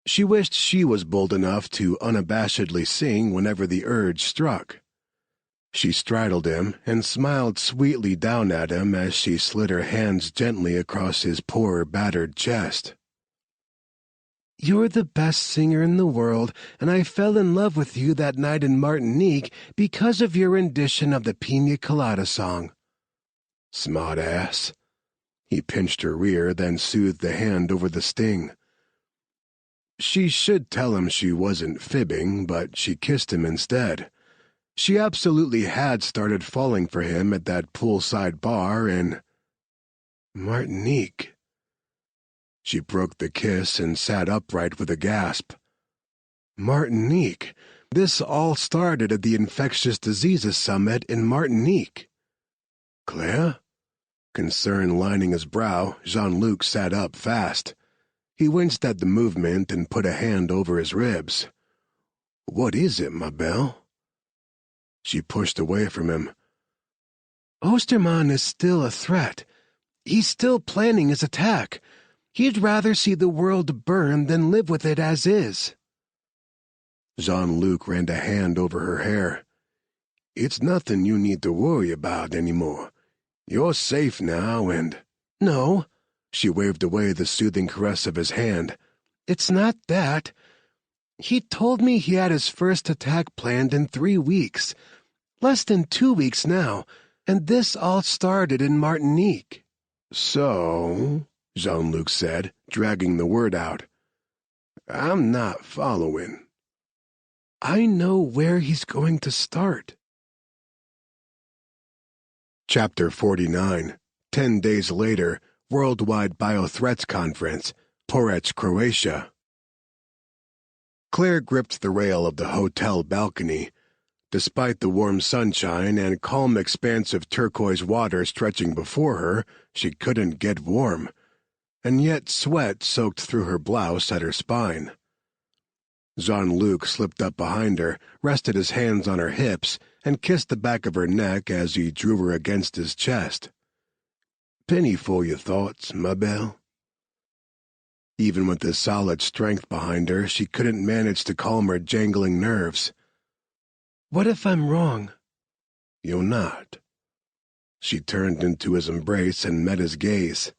She wished she was bold enough to unabashedly sing whenever the urge struck. She straddled him and smiled sweetly down at him as she slid her hands gently across his poor, battered chest. You're the best singer in the world, and I fell in love with you that night in Martinique because of your rendition of the Pina Colada song. Smart ass. He pinched her rear, then soothed the hand over the sting. She should tell him she wasn't fibbing, but she kissed him instead. She absolutely had started falling for him at that poolside bar in Martinique. She broke the kiss and sat upright with a gasp. Martinique. This all started at the Infectious Diseases Summit in Martinique. Claire? Concern lining his brow, Jean-Luc sat up fast. He winced at the movement and put a hand over his ribs. What is it, ma belle? She pushed away from him. Osterman is still a threat. He's still planning his attack. He'd rather see the world burn than live with it as is. Jean-Luc ran a hand over her hair. It's nothing you need to worry about anymore. You're safe now and— No, she waved away the soothing caress of his hand. It's not that. He told me he had his first attack planned in 3 weeks. Less than 2 weeks now, and this all started in Martinique. So, Jean-Luc said, dragging the word out. I'm not following. I know where he's going to start. Chapter 49. 10 days later, Worldwide Biothreats Conference, Porec, Croatia. Claire gripped the rail of the hotel balcony. Despite the warm sunshine and calm expanse of turquoise water stretching before her, she couldn't get warm, and yet sweat soaked through her blouse at her spine. Jean-Luc slipped up behind her, rested his hands on her hips, and kissed the back of her neck as he drew her against his chest. Penny for your thoughts, ma belle. Even with the solid strength behind her, she couldn't manage to calm her jangling nerves. What if I'm wrong? You're not. She turned into his embrace and met his gaze.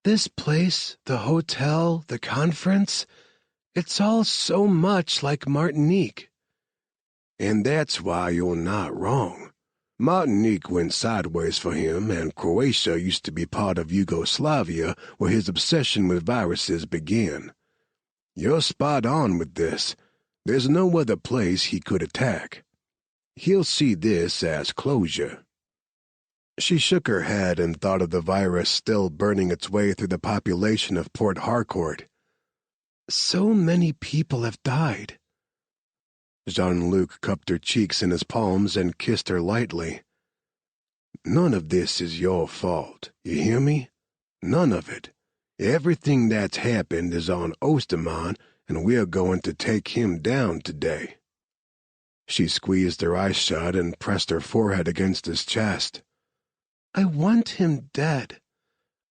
This place, the hotel, the conference, it's all so much like Martinique. And that's why you're not wrong. Martinique went sideways for him, and Croatia used to be part of Yugoslavia, where his obsession with viruses began. You're spot on with this. There's no other place he could attack. He'll see this as closure. She shook her head and thought of the virus still burning its way through the population of Port Harcourt. So many people have died. Jean-Luc cupped her cheeks in his palms and kissed her lightly. None of this is your fault, you hear me? None of it. Everything that's happened is on Osterman, and we're going to take him down today. She squeezed her eyes shut and pressed her forehead against his chest. I want him dead.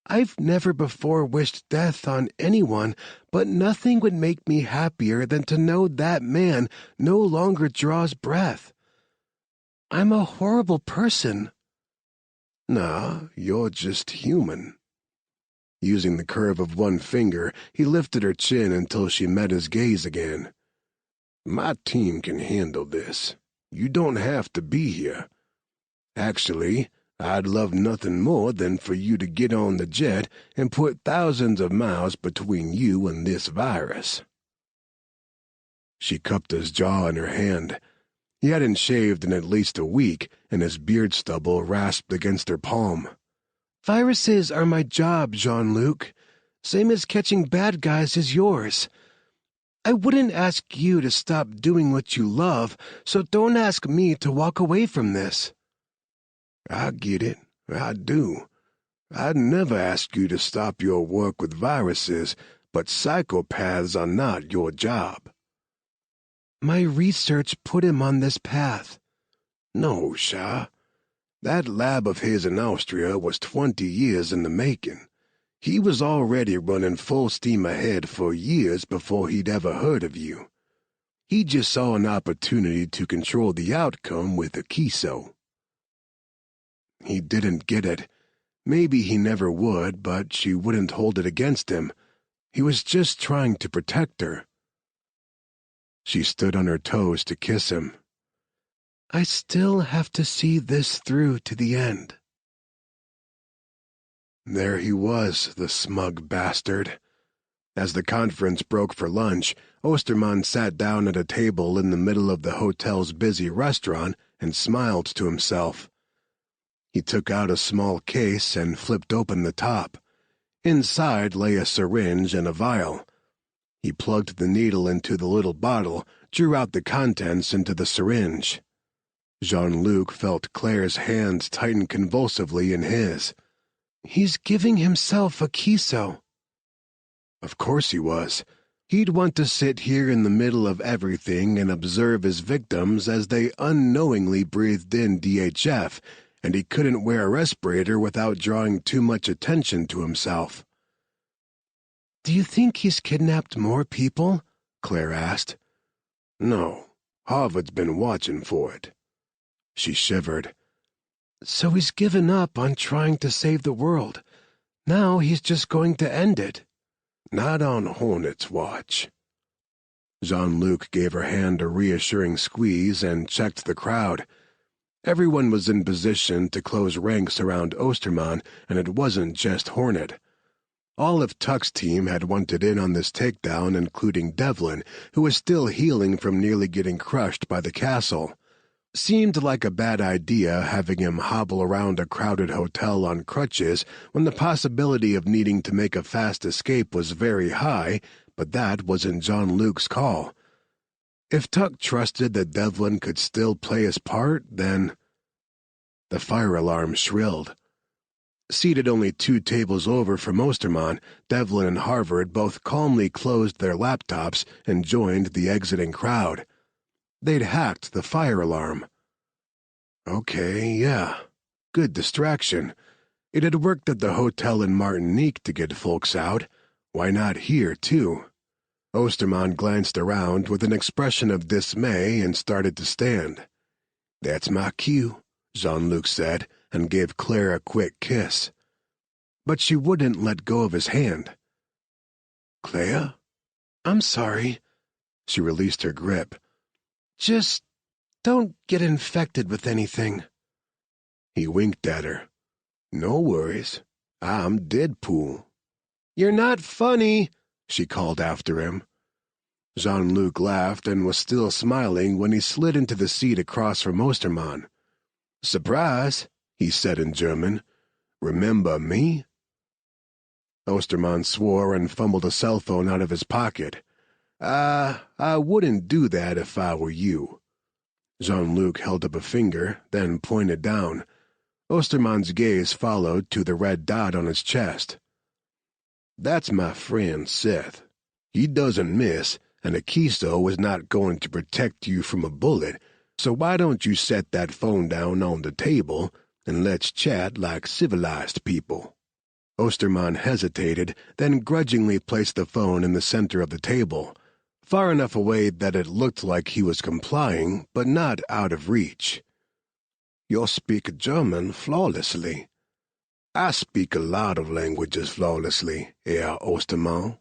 I've never before wished death on anyone, but nothing would make me happier than to know that man no longer draws breath. I'm a horrible person. Nah, you're just human. Using the curve of one finger, he lifted her chin until she met his gaze again. My team can handle this. You don't have to be here. Actually, I'd love nothing more than for you to get on the jet and put thousands of miles between you and this virus. She cupped his jaw in her hand. He hadn't shaved in at least a week, and his beard stubble rasped against her palm. Viruses are my job, Jean-Luc. Same as catching bad guys is yours. I wouldn't ask you to stop doing what you love, so don't ask me to walk away from this. I get it. I do. I'd never ask you to stop your work with viruses, but psychopaths are not your job. My research put him on this path. No, Shah. That lab of his in Austria was 20 years in the making. He was already running full steam ahead for years before he'd ever heard of you. He just saw an opportunity to control the outcome with a Kiso. He didn't get it. Maybe he never would, but she wouldn't hold it against him. He was just trying to protect her. She stood on her toes to kiss him. I still have to see this through to the end. There he was, the smug bastard. As the conference broke for lunch, Osterman sat down at a table in the middle of the hotel's busy restaurant and smiled to himself. He took out a small case and flipped open the top. Inside lay a syringe and a vial. He plugged the needle into the little bottle, drew out the contents into the syringe. Jean-Luc felt Claire's hand tighten convulsively in his. He's giving himself a kiso. Of course he was. He'd want to sit here in the middle of everything and observe his victims as they unknowingly breathed in DHF, and he couldn't wear a respirator without drawing too much attention to himself. Do you think he's kidnapped more people? Claire asked. No, Harvard's been watching for it. She shivered. So he's given up on trying to save the world. Now he's just going to end it. Not on Hornet's watch. Jean-Luc gave her hand a reassuring squeeze and checked the crowd. Everyone was in position to close ranks around Osterman, and it wasn't just Hornet. All of Tuck's team had wanted in on this takedown, including Devlin, who was still healing from nearly getting crushed by the castle. Seemed like a bad idea having him hobble around a crowded hotel on crutches when the possibility of needing to make a fast escape was very high, but that wasn't Jean-Luc's call. If Tuck trusted that Devlin could still play his part, then... The fire alarm shrilled. Seated only 2 tables over from Osterman, Devlin and Harvard both calmly closed their laptops and joined the exiting crowd. They'd hacked the fire alarm. Okay, yeah. Good distraction. It had worked at the hotel in Martinique to get folks out. Why not here, too? Osterman glanced around with an expression of dismay and started to stand. That's my cue, Jean-Luc said, and gave Claire a quick kiss. But she wouldn't let go of his hand. Claire? I'm sorry. She released her grip. Just don't get infected with anything. He winked at her. No worries. I'm Deadpool. You're not funny, she called after him. Jean-Luc laughed and was still smiling when he slid into the seat across from Osterman. Surprise, he said in German. Remember me? Osterman swore and fumbled a cell phone out of his pocket. I wouldn't do that if I were you. Jean-Luc held up a finger, then pointed down. Osterman's gaze followed to the red dot on his chest. That's my friend Seth. He doesn't miss, and a kiso is not going to protect you from a bullet, so why don't you set that phone down on the table and let's chat like civilized people. Osterman hesitated, then grudgingly placed the phone in the center of the table, far enough away that it looked like he was complying, but not out of reach. You speak German flawlessly. I speak a lot of languages flawlessly, Herr Osterman.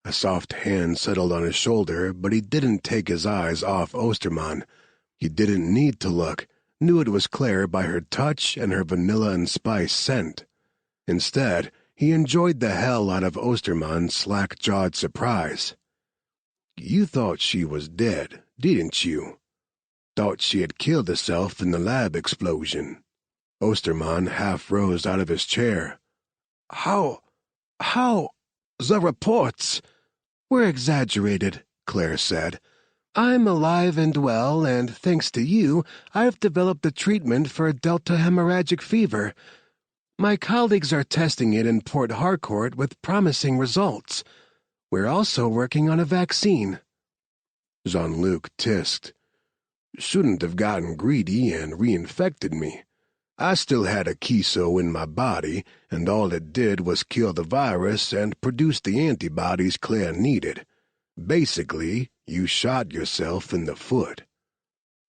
A soft hand settled on his shoulder, but he didn't take his eyes off Osterman. He didn't need to look, knew it was Claire by her touch and her vanilla and spice scent. Instead, he enjoyed the hell out of Osterman's slack-jawed surprise. You thought she was dead, didn't you? Thought she had killed herself in the lab explosion. Osterman half rose out of his chair. How? The reports. We're exaggerated, Claire said. I'm alive and well, and thanks to you, I've developed a treatment for delta hemorrhagic fever. My colleagues are testing it in Port Harcourt with promising results. We're also working on a vaccine. Jean-Luc tisked. Shouldn't have gotten greedy and reinfected me. I still had a kiso in my body, and all it did was kill the virus and produce the antibodies Claire needed. Basically, you shot yourself in the foot.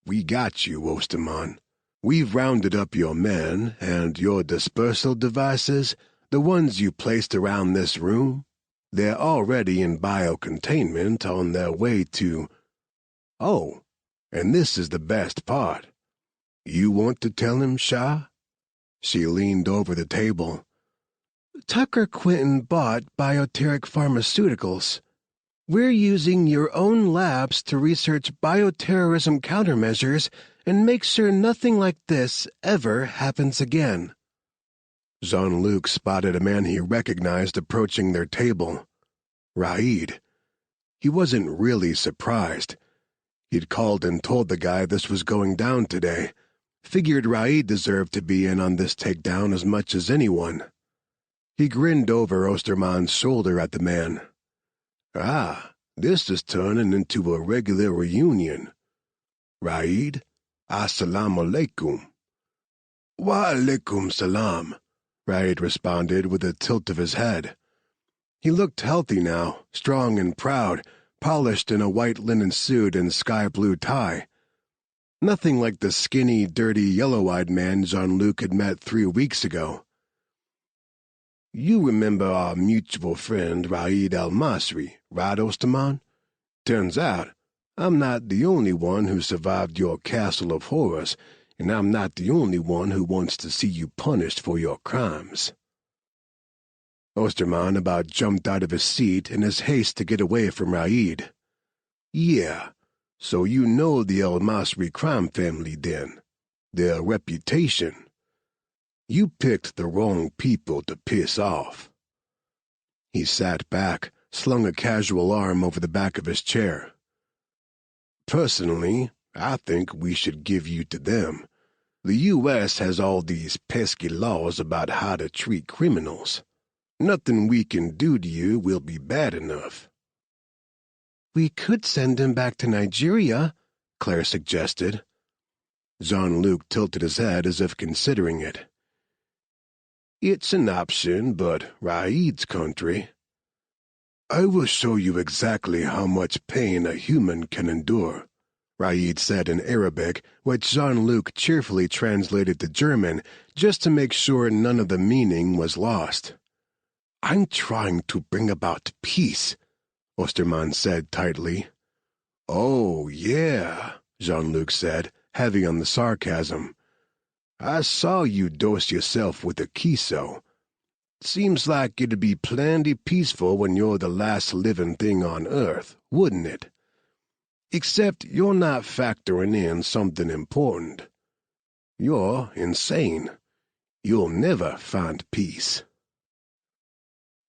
We got you, Osterman. We've rounded up your men, and your dispersal devices, the ones you placed around this room, they're already in biocontainment on their way to... Oh, and this is the best part. You want to tell him, Shah? She leaned over the table. Tucker Quinton bought Bioteric Pharmaceuticals. We're using your own labs to research bioterrorism countermeasures and make sure nothing like this ever happens again." Jean-Luc spotted a man he recognized approaching their table. Raid. He wasn't really surprised. He'd called and told the guy this was going down today. Figured Raid deserved to be in on this takedown as much as anyone. He grinned over Osterman's shoulder at the man. "Ah, this is turning into a regular reunion. Raid, assalamu alaikum." "Wa alaikum salam," Raid responded with a tilt of his head. He looked healthy now, strong and proud, polished in a white linen suit and sky-blue tie. Nothing like the skinny, dirty, yellow-eyed man Jean-Luc had met 3 weeks ago. "You remember our mutual friend Raid al-Masri, right, Osterman? Turns out, I'm not the only one who survived your castle of horrors, and I'm not the only one who wants to see you punished for your crimes." Osterman about jumped out of his seat in his haste to get away from Raid. "Yeah, so you know the al-Masri crime family then. Their reputation. You picked the wrong people to piss off." He sat back, slung a casual arm over the back of his chair. "Personally, I think we should give you to them. The U.S. has all these pesky laws about how to treat criminals. Nothing we can do to you will be bad enough." "We could send him back to Nigeria," Claire suggested. Jean-Luc tilted his head as if considering it. "It's an option, but Raid's country." "I will show you exactly how much pain a human can endure," Raid said in Arabic, which Jean-Luc cheerfully translated to German just to make sure none of the meaning was lost. "I'm trying to bring about peace," Osterman said tightly. "Oh, yeah," Jean-Luc said, heavy on the sarcasm. "I saw you dose yourself with a kiso. Seems like it'd be plenty peaceful when you're the last living thing on Earth, wouldn't it? Except you're not factoring in something important. You're insane. You'll never find peace."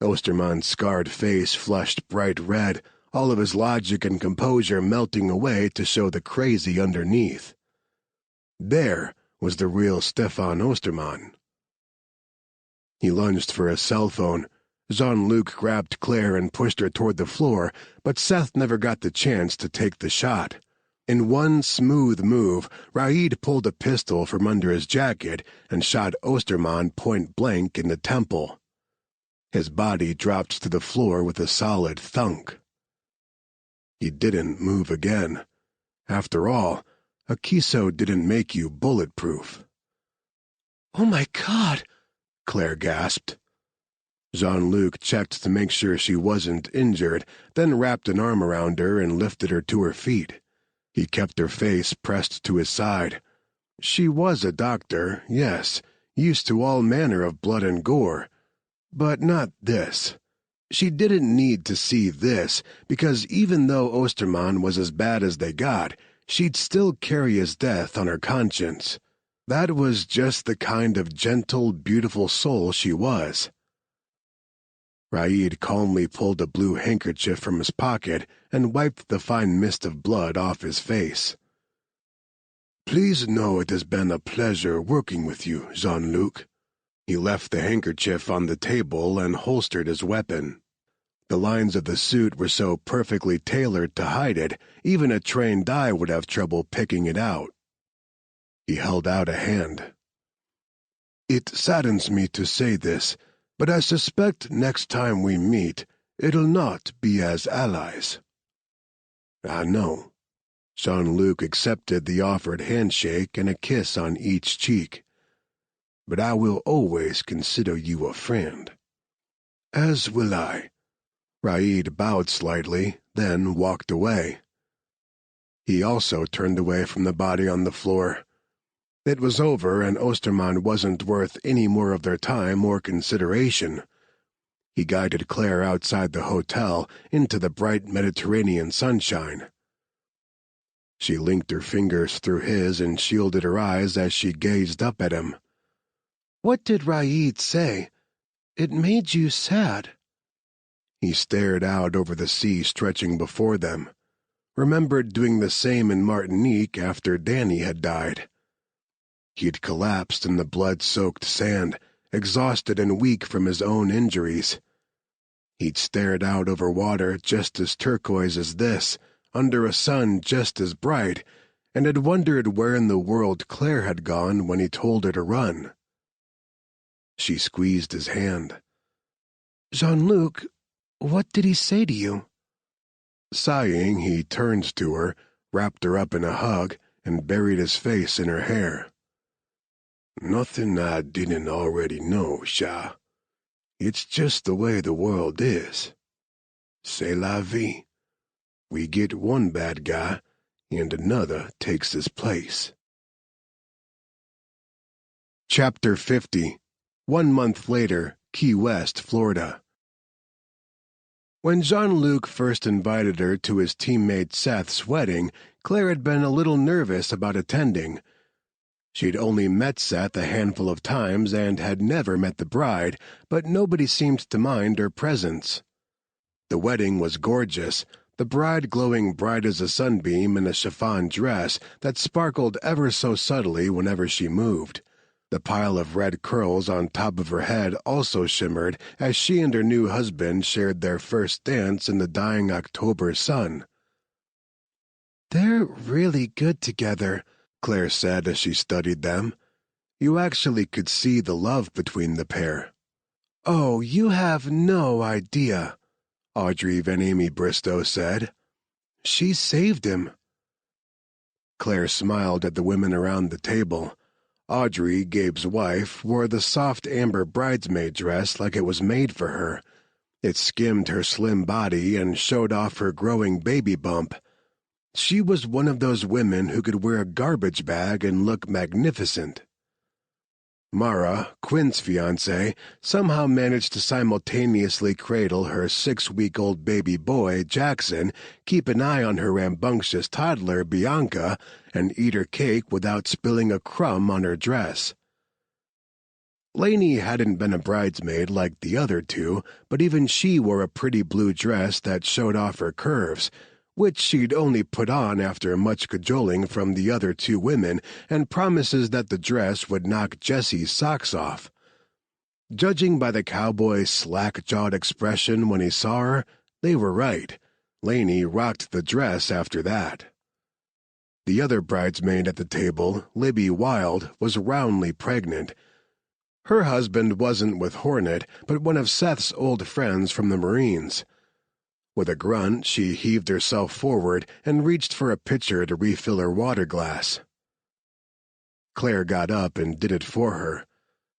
Osterman's scarred face flushed bright red, all of his logic and composure melting away to show the crazy underneath. There was the real Stefan Osterman. He lunged for his cell phone. Jean-Luc grabbed Claire and pushed her toward the floor, but Seth never got the chance to take the shot. In one smooth move, Raid pulled a pistol from under his jacket and shot Osterman point-blank in the temple. His body dropped to the floor with a solid thunk. He didn't move again. After all, a kiso didn't make you bulletproof. "Oh my God!" Claire gasped. Jean-Luc checked to make sure she wasn't injured, then wrapped an arm around her and lifted her to her feet. He kept her face pressed to his side. She was a doctor, yes, used to all manner of blood and gore. But not this. She didn't need to see this, because even though Osterman was as bad as they got, she'd still carry his death on her conscience. That was just the kind of gentle, beautiful soul she was. Raid calmly pulled a blue handkerchief from his pocket and wiped the fine mist of blood off his face. "Please know it has been a pleasure working with you, Jean-Luc." He left the handkerchief on the table and holstered his weapon. The lines of the suit were so perfectly tailored to hide it, even a trained eye would have trouble picking it out. He held out a hand. "It saddens me to say this, but I suspect next time we meet, it'll not be as allies." "I know." Jean-Luc accepted the offered handshake and a kiss on each cheek. "But I will always consider you a friend." "As will I." Raid bowed slightly, then walked away. He also turned away from the body on the floor. It was over, and Osterman wasn't worth any more of their time or consideration. He guided Claire outside the hotel into the bright Mediterranean sunshine. She linked her fingers through his and shielded her eyes as she gazed up at him. "What did Raid say? It made you sad." He stared out over the sea stretching before them, remembered doing the same in Martinique after Danny had died. He'd collapsed in the blood-soaked sand, exhausted and weak from his own injuries. He'd stared out over water just as turquoise as this, under a sun just as bright, and had wondered where in the world Claire had gone when he told her to run. She squeezed his hand. "Jean-Luc, what did he say to you?" Sighing, he turned to her, wrapped her up in a hug, and buried his face in her hair. "Nothing I didn't already know, Sha. It's just the way the world is. C'est la vie. We get one bad guy, and another takes his place." Chapter 50. 1 month later, Key West, Florida. When Jean-Luc first invited her to his teammate Seth's wedding, Claire had been a little nervous about attending. She'd only met Seth a handful of times and had never met the bride, but nobody seemed to mind her presence. The wedding was gorgeous, the bride glowing bright as a sunbeam in a chiffon dress that sparkled ever so subtly whenever she moved. The pile of red curls on top of her head also shimmered as she and her new husband shared their first dance in the dying October sun. "They're really good together," Claire said as she studied them. You actually could see the love between the pair. "Oh, you have no idea," Audrey Van Amy Bristow said. "She saved him." Claire smiled at the women around the table. Audrey, Gabe's wife, wore the soft amber bridesmaid dress like it was made for her. It skimmed her slim body and showed off her growing baby bump. She was one of those women who could wear a garbage bag and look magnificent. Mara, Quinn's fiancée, somehow managed to simultaneously cradle her 6-week-old baby boy, Jackson, keep an eye on her rambunctious toddler, Bianca, and eat her cake without spilling a crumb on her dress. Lainey hadn't been a bridesmaid like the other two, but even she wore a pretty blue dress that showed off her curves, which she'd only put on after much cajoling from the other two women and promises that the dress would knock Jesse's socks off. Judging by the cowboy's slack-jawed expression when he saw her, they were right. Lainey rocked the dress after that. The other bridesmaid at the table, Libby Wilde, was roundly pregnant. Her husband wasn't with Hornet, but one of Seth's old friends from the Marines. With a grunt, she heaved herself forward and reached for a pitcher to refill her water glass. Claire got up and did it for her.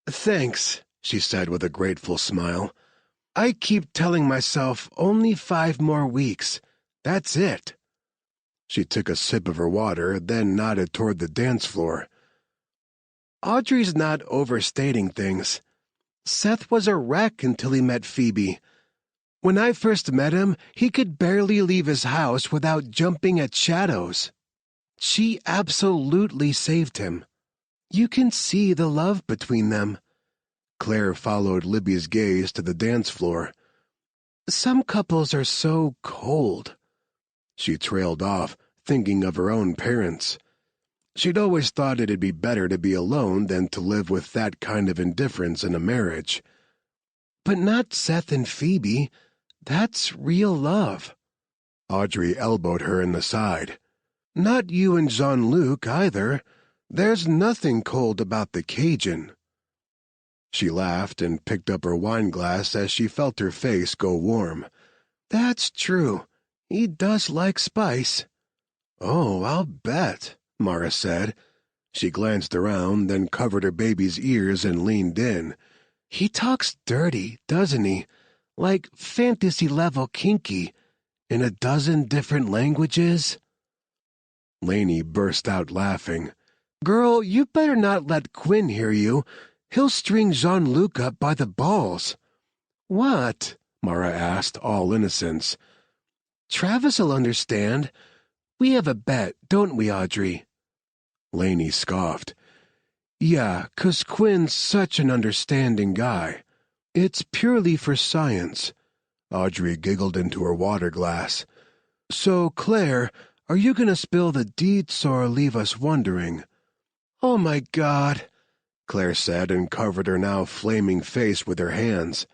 "Thanks," she said with a grateful smile. "I keep telling myself only 5 more weeks. That's it." She took a sip of her water, then nodded toward the dance floor. "Audrey's not overstating things. Seth was a wreck until he met Phoebe. When I first met him, he could barely leave his house without jumping at shadows. She absolutely saved him. You can see the love between them." Claire followed Libby's gaze to the dance floor. "Some couples are so cold." She trailed off, thinking of her own parents. She'd always thought it'd be better to be alone than to live with that kind of indifference in a marriage. "But not Seth and Phoebe. That's real love." Audrey elbowed her in the side. "Not you and Jean-Luc, either. There's nothing cold about the Cajun." She laughed and picked up her wine glass as she felt her face go warm. "That's true. He does like spice." "Oh, I'll bet," Mara said. She glanced around, then covered her baby's ears and leaned in. "He talks dirty, doesn't he? Like fantasy-level kinky, in a dozen different languages?" Lainey burst out laughing. "Girl, you better not let Quinn hear you. He'll string Jean-Luc up by the balls." What? Mara asked, all innocence. Travis'll understand. We have a bet, don't we, Audrey? Lainey scoffed. Yeah, 'cause Quinn's such an understanding guy. It's purely for science. Audrey giggled into her water glass. So, Claire, are you going to spill the deets or leave us wondering? Oh, my God, Claire said and covered her now flaming face with her hands.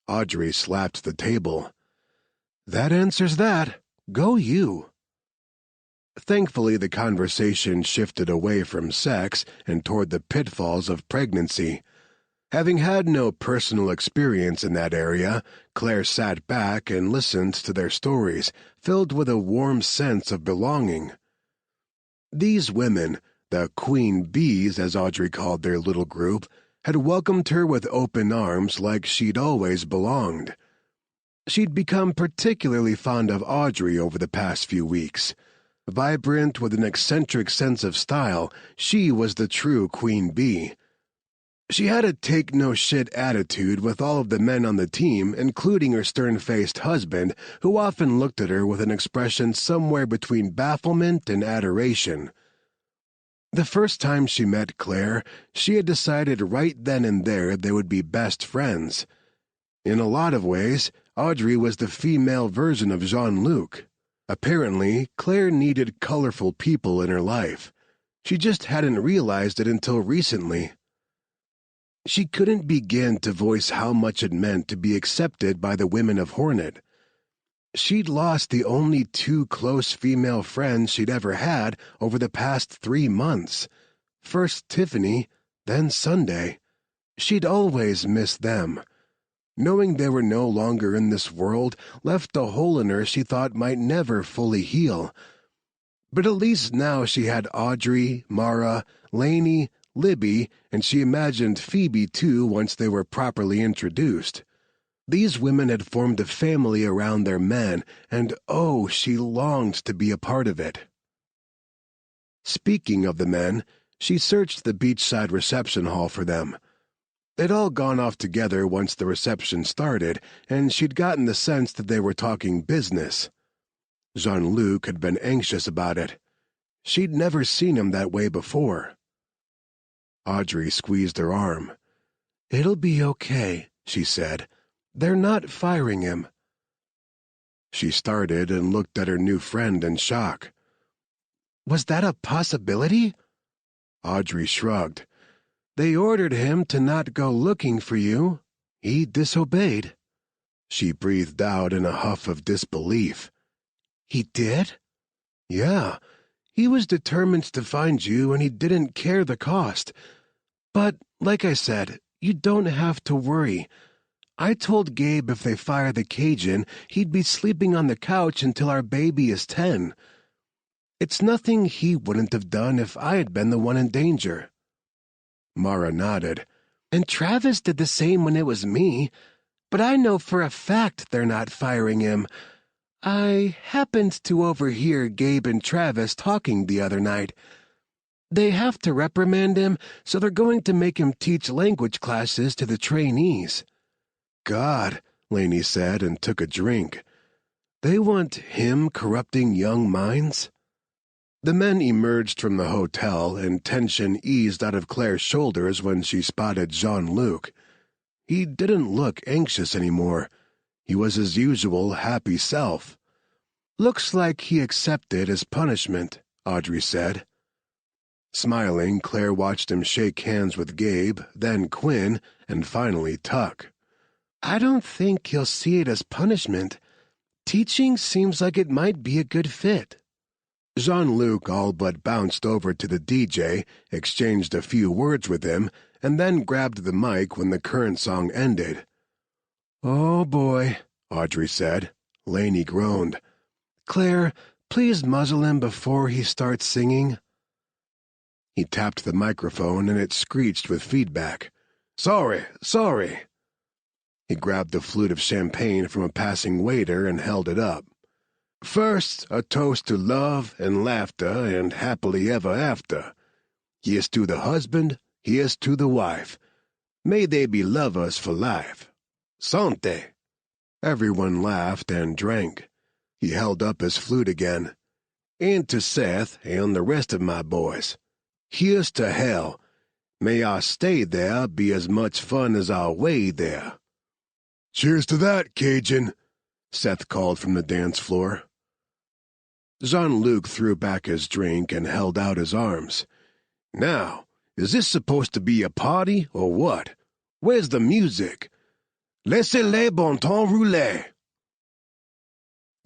Audrey slapped the table. That answers that. Go you. Thankfully, the conversation shifted away from sex and toward the pitfalls of pregnancy. Having had no personal experience in that area, Claire sat back and listened to their stories, filled with a warm sense of belonging. These women, the Queen Bees as Audrey called their little group, had welcomed her with open arms like she'd always belonged. She'd become particularly fond of Audrey over the past few weeks. Vibrant with an eccentric sense of style, she was the true Queen Bee. She had a take-no-shit attitude with all of the men on the team, including her stern-faced husband, who often looked at her with an expression somewhere between bafflement and adoration. The first time she met Claire, she had decided right then and there they would be best friends. In a lot of ways, Audrey was the female version of Jean-Luc. Apparently, Claire needed colorful people in her life. She just hadn't realized it until recently. She couldn't begin to voice how much it meant to be accepted by the women of Hornet. She'd lost the only two close female friends she'd ever had over the past 3 months. First Tiffany, then Sunday. She'd always missed them. Knowing they were no longer in this world left a hole in her she thought might never fully heal. But at least now she had Audrey, Mara, Lainey, Libby, and she imagined Phoebe too once they were properly introduced. These women had formed a family around their men, and oh, she longed to be a part of it. Speaking of the men, she searched the beachside reception hall for them. They'd all gone off together once the reception started, and she'd gotten the sense that they were talking business. Jean-Luc had been anxious about it. She'd never seen him that way before. Audrey squeezed her arm. It'll be okay, she said. They're not firing him. She started and looked at her new friend in shock. Was that a possibility? Audrey shrugged. They ordered him to not go looking for you. He disobeyed. She breathed out in a huff of disbelief. He did? Yeah. He was determined to find you, and he didn't care the cost. But, like I said, you don't have to worry. I told Gabe if they fire the Cajun, he'd be sleeping on the couch until our baby is 10. It's nothing he wouldn't have done if I had been the one in danger. Mara nodded. And Travis did the same when it was me. But I know for a fact they're not firing him. I happened to overhear Gabe and Travis talking the other night. They have to reprimand him, so they're going to make him teach language classes to the trainees. God, Lainey said and took a drink. They want him corrupting young minds? The men emerged from the hotel, and tension eased out of Claire's shoulders when she spotted Jean-Luc. He didn't look anxious anymore. He was his usual happy self. Looks like he accepted his punishment, Audrey said. Smiling, Claire watched him shake hands with Gabe, then Quinn, and finally Tuck. I don't think he'll see it as punishment. Teaching seems like it might be a good fit. Jean-Luc all but bounced over to the DJ, exchanged a few words with him, and then grabbed the mic when the current song ended. Oh boy, Audrey said. Lainey groaned. Claire, please muzzle him before he starts singing. He tapped the microphone and it screeched with feedback. Sorry. He grabbed the flute of champagne from a passing waiter and held it up. First, a toast to love and laughter and happily ever after. Here's to the husband, here's to the wife. May they be lovers for life. Sante. Everyone laughed and drank. He held up his flute again. And to Seth and the rest of my boys. Here's to hell. May our stay there be as much fun as our way there. Cheers to that, Cajun, Seth called from the dance floor. Jean-Luc threw back his drink and held out his arms. Now, is this supposed to be a party or what? Where's the music? Laissez-les bon temps rouler.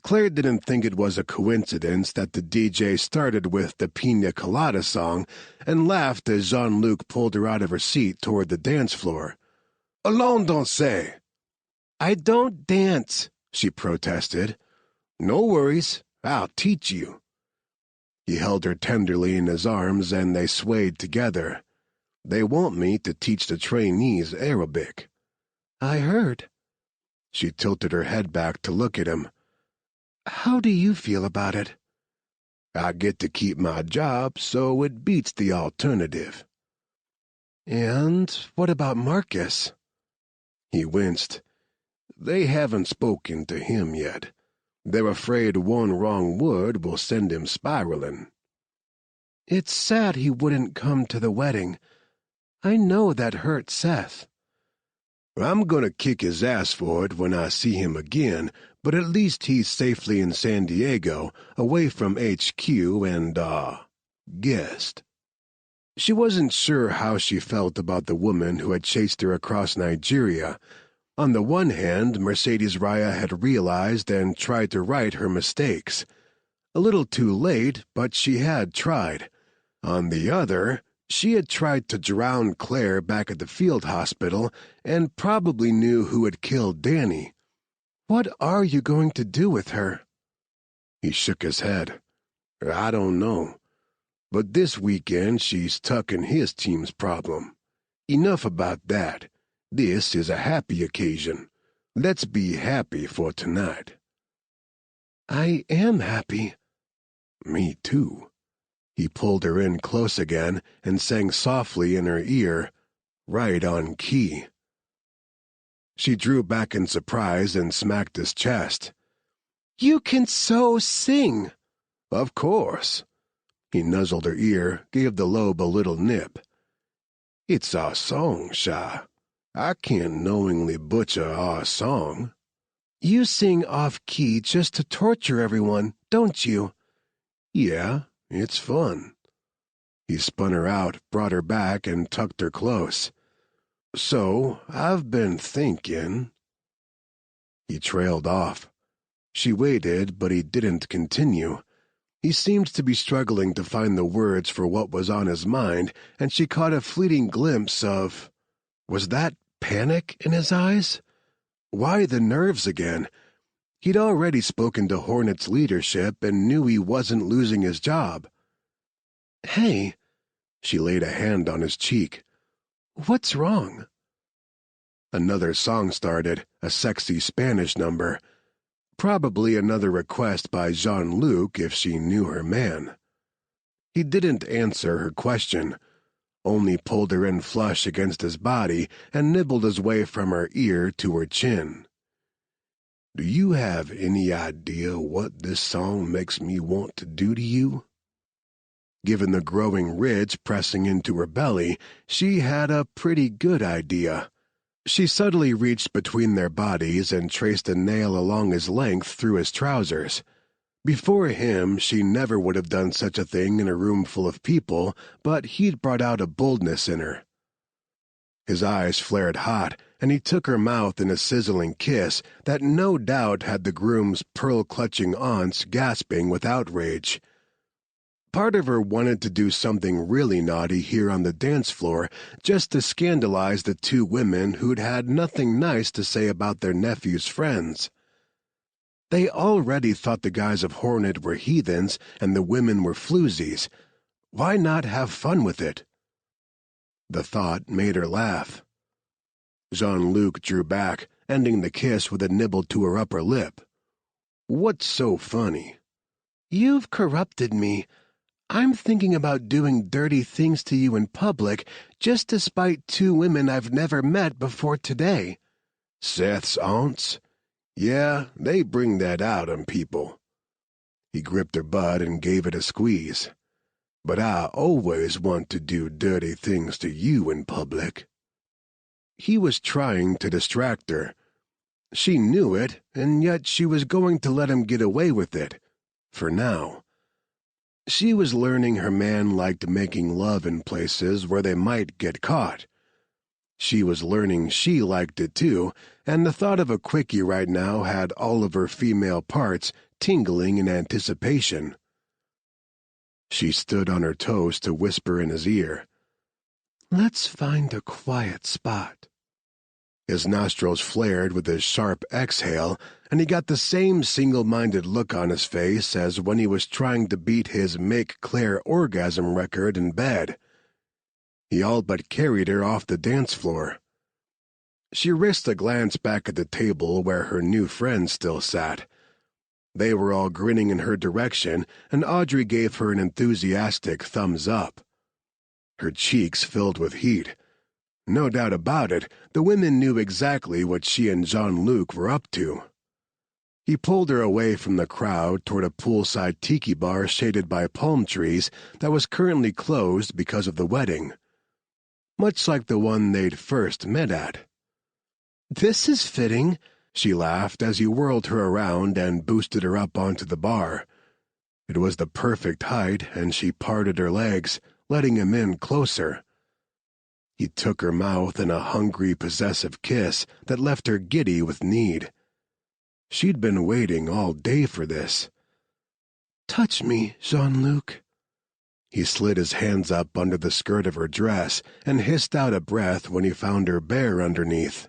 Claire didn't think it was a coincidence that the DJ started with the Pina Colada song and laughed as Jean-Luc pulled her out of her seat toward the dance floor. Allons danser. I don't dance, she protested. No worries, I'll teach you. He held her tenderly in his arms and they swayed together. They want me to teach the trainees Arabic. I heard. She tilted her head back to look at him. How do you feel about it? I get to keep my job, so it beats the alternative. And what about Marcus? He winced. They haven't spoken to him yet. They're afraid one wrong word will send him spiraling. It's sad he wouldn't come to the wedding. I know that hurt Seth. I'm gonna kick his ass for it when I see him again, but at least he's safely in San Diego, away from HQ and, guest. She wasn't sure how she felt about the woman who had chased her across Nigeria. On the one hand, Mercedes Raya had realized and tried to right her mistakes. A little too late, but she had tried. On the other, she had tried to drown Claire back at the field hospital and probably knew who had killed Danny. What are you going to do with her? He shook his head. I don't know. But this weekend she's tucking his team's problem. Enough about that. This is a happy occasion. Let's be happy for tonight. I am happy. Me too. He pulled her in close again and sang softly in her ear, right on key. She drew back in surprise and smacked his chest. You can so sing. Of course. He nuzzled her ear, gave the lobe a little nip. It's our song, Sha. I can't knowingly butcher our song. You sing off-key just to torture everyone, don't you? Yeah, it's fun. He spun her out, brought her back, and tucked her close. So, I've been thinking... He trailed off. She waited, but he didn't continue. He seemed to be struggling to find the words for what was on his mind, and she caught a fleeting glimpse of... Was that panic in his eyes? Why the nerves again? He'd already spoken to Hornet's leadership and knew he wasn't losing his job. Hey, she laid a hand on his cheek. What's wrong? Another song started, a sexy Spanish number. Probably another request by Jean-Luc if she knew her man. He didn't answer her question, only pulled her in flush against his body and nibbled his way from her ear to her chin. Do you have any idea what this song makes me want to do to you? Given the growing ridge pressing into her belly, she had a pretty good idea. She subtly reached between their bodies and traced a nail along his length through his trousers. Before him, she never would have done such a thing in a room full of people, but he'd brought out a boldness in her. His eyes flared hot, and he took her mouth in a sizzling kiss that no doubt had the groom's pearl-clutching aunts gasping with outrage. Part of her wanted to do something really naughty here on the dance floor, just to scandalize the two women who'd had nothing nice to say about their nephew's friends. They already thought the guys of Hornet were heathens and the women were floozies. Why not have fun with it? The thought made her laugh. Jean-Luc drew back, ending the kiss with a nibble to her upper lip. What's so funny? You've corrupted me. I'm thinking about doing dirty things to you in public just to spite two women I've never met before today. Seth's aunts? Yeah, they bring that out on people. He gripped her butt and gave it a squeeze. But I always want to do dirty things to you in public. He was trying to distract her. She knew it, and yet she was going to let him get away with it. For now. She was learning her man liked making love in places where they might get caught. She was learning she liked it too, and the thought of a quickie right now had all of her female parts tingling in anticipation. She stood on her toes to whisper in his ear. "Let's find a quiet spot." His nostrils flared with his sharp exhale, and he got the same single-minded look on his face as when he was trying to beat his make Claire orgasm record in bed. He all but carried her off the dance floor. She risked a glance back at the table where her new friends still sat. They were all grinning in her direction, and Audrey gave her an enthusiastic thumbs up. Her cheeks filled with heat. No doubt about it, the women knew exactly what she and Jean-Luc were up to. He pulled her away from the crowd toward a poolside tiki bar shaded by palm trees that was currently closed because of the wedding. Much like the one they'd first met at. "This is fitting," she laughed as he whirled her around and boosted her up onto the bar. It was the perfect height, and she parted her legs, letting him in closer. He took her mouth in a hungry, possessive kiss that left her giddy with need. She'd been waiting all day for this. "Touch me, Jean-Luc." He slid his hands up under the skirt of her dress and hissed out a breath when he found her bare underneath.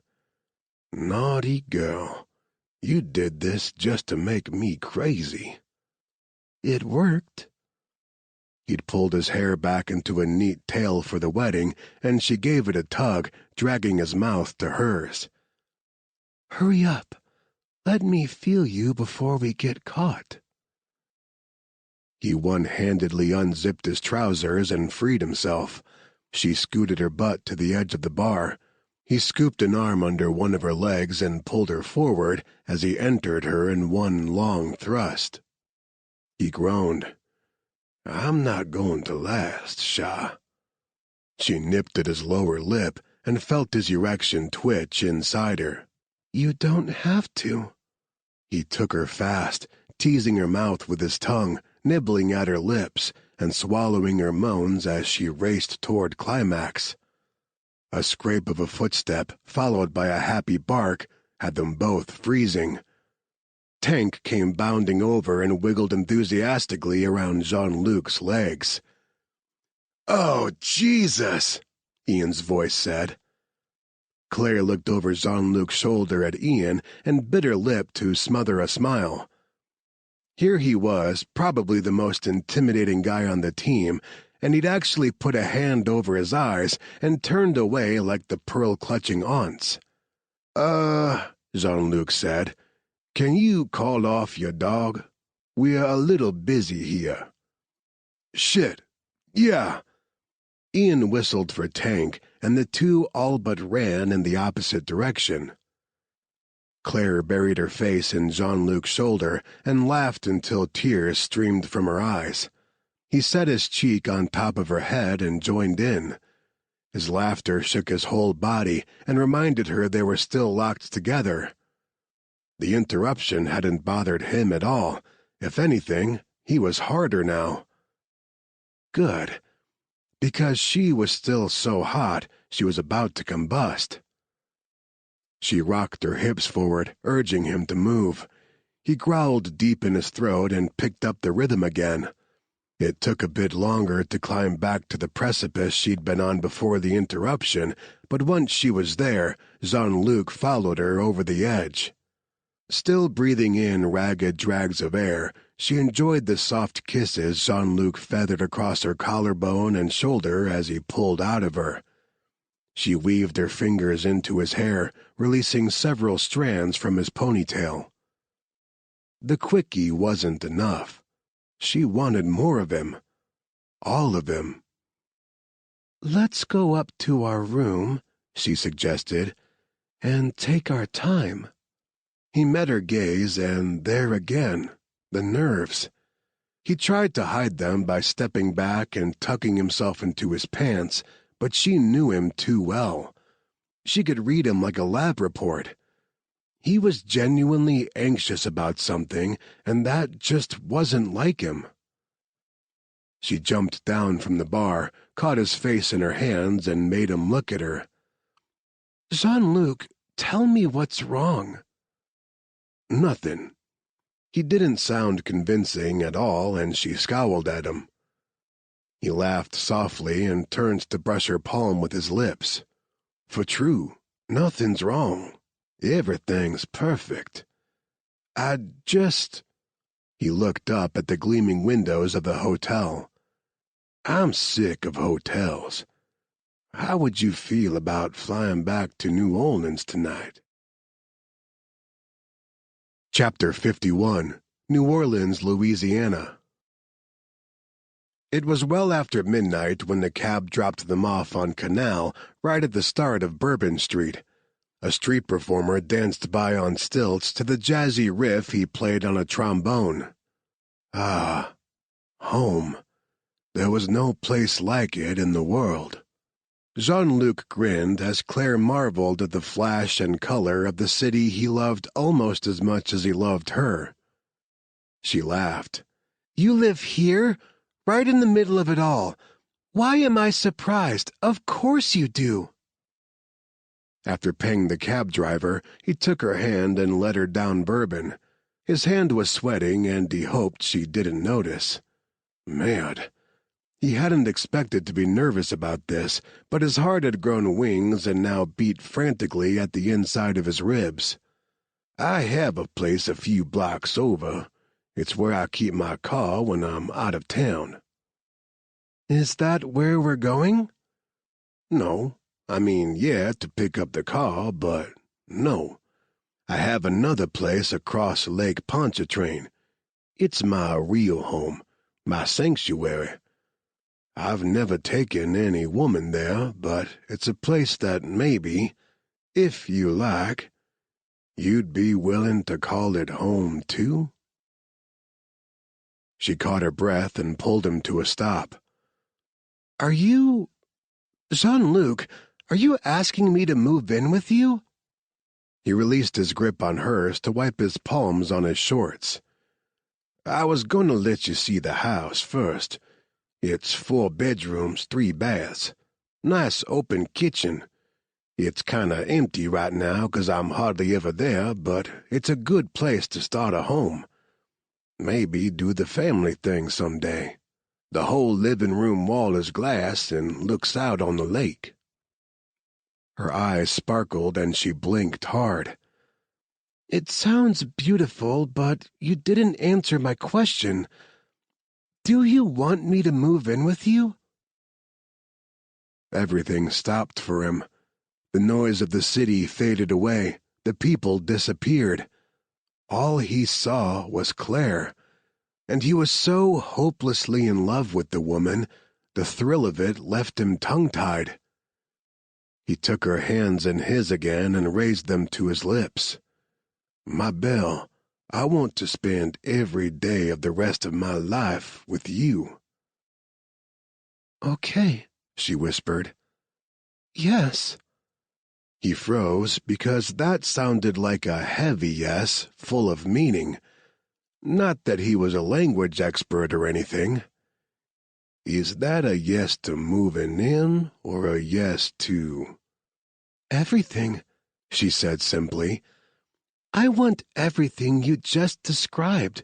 "Naughty girl. You did this just to make me crazy." "It worked." He'd pulled his hair back into a neat tail for the wedding, and she gave it a tug, dragging his mouth to hers. "Hurry up. Let me feel you before we get caught." He one-handedly unzipped his trousers and freed himself. She scooted her butt to the edge of the bar. He scooped an arm under one of her legs and pulled her forward as he entered her in one long thrust. He groaned. "I'm not going to last, Shah." She nipped at his lower lip and felt his erection twitch inside her. "You don't have to." He took her fast, teasing her mouth with his tongue, nibbling at her lips, and swallowing her moans as she raced toward climax. A scrape of a footstep, followed by a happy bark, had them both freezing. Tank came bounding over and wiggled enthusiastically around Jean-Luc's legs. "Oh, Jesus!" Ian's voice said. Claire looked over Jean-Luc's shoulder at Ian and bit her lip to smother a smile. Here he was, probably the most intimidating guy on the team, and he'd actually put a hand over his eyes and turned away like the pearl-clutching aunts. Jean-Luc said. "Can you call off your dog? We're a little busy here." "Shit. Yeah." Ian whistled for Tank, and the two all but ran in the opposite direction. Claire buried her face in Jean-Luc's shoulder and laughed until tears streamed from her eyes. He set his cheek on top of her head and joined in. His laughter shook his whole body and reminded her they were still locked together. The interruption hadn't bothered him at all. If anything, he was harder now. Good. Because she was still so hot, she was about to combust. She rocked her hips forward, urging him to move. He growled deep in his throat and picked up the rhythm again. It took a bit longer to climb back to the precipice she'd been on before the interruption, but once she was there, Jean-Luc followed her over the edge. Still breathing in ragged drags of air, she enjoyed the soft kisses Jean-Luc feathered across her collarbone and shoulder as he pulled out of her. She weaved her fingers into his hair, releasing several strands from his ponytail. The quickie wasn't enough. She wanted more of him. All of him. "Let's go up to our room," she suggested, and take our time." He met her gaze, and there again, the nerves. He tried to hide them by stepping back and tucking himself into his pants, but she knew him too well. She could read him like a lab report. He was genuinely anxious about something, and that just wasn't like him. She jumped down from the bar, caught his face in her hands, and made him look at her. "Jean-Luc, tell me what's wrong." "Nothing." He didn't sound convincing at all, and she scowled at him. He laughed softly and turned to brush her palm with his lips. "For true, nothing's wrong. Everything's perfect. I just—" He looked up at the gleaming windows of the hotel. "I'm sick of hotels. How would you feel about flying back to New Orleans tonight?" Chapter 51, New Orleans, Louisiana. It was well after midnight when the cab dropped them off on Canal, right at the start of Bourbon Street. A street performer danced by on stilts to the jazzy riff he played on a trombone. Ah, home. There was no place like it in the world. Jean-Luc grinned as Claire marveled at the flash and color of the city he loved almost as much as he loved her. She laughed. "You live here? Right in the middle of it all. Why am I surprised? Of course you do." After paying the cab driver, he took her hand and led her down Bourbon. His hand was sweating, and he hoped she didn't notice. Mad. He hadn't expected to be nervous about this, but his heart had grown wings and now beat frantically at the inside of his ribs. "I have a place a few blocks over. It's where I keep my car when I'm out of town." "Is that where we're going?" "No. I mean, yeah, to pick up the car, but no. I have another place across Lake Pontchartrain. It's my real home, my sanctuary. I've never taken any woman there, but it's a place that maybe, if you like, you'd be willing to call it home, too?" She caught her breath and pulled him to a stop. "Are you... Jean-Luc, are you asking me to move in with you?" He released his grip on hers to wipe his palms on his shorts. "I was going to let you see the house first. It's 4 bedrooms, 3 baths. Nice open kitchen. It's kinda empty right now 'cause I'm hardly ever there, but it's a good place to start a home. Maybe do the family thing someday. The whole living room wall is glass and looks out on the lake." Her eyes sparkled and she blinked hard. "It sounds beautiful, but you didn't answer my question. Do you want me to move in with you?" Everything stopped for him. The noise of the city faded away. The people disappeared. All he saw was Claire, and he was so hopelessly in love with the woman, the thrill of it left him tongue-tied. He took her hands in his again and raised them to his lips. "My Belle, I want to spend every day of the rest of my life with you." "Okay," she whispered. "Yes." He froze because that sounded like a heavy yes, full of meaning. Not that he was a language expert or anything. "Is that a yes to moving in or a yes to—" "Everything," she said simply. "I want everything you just described.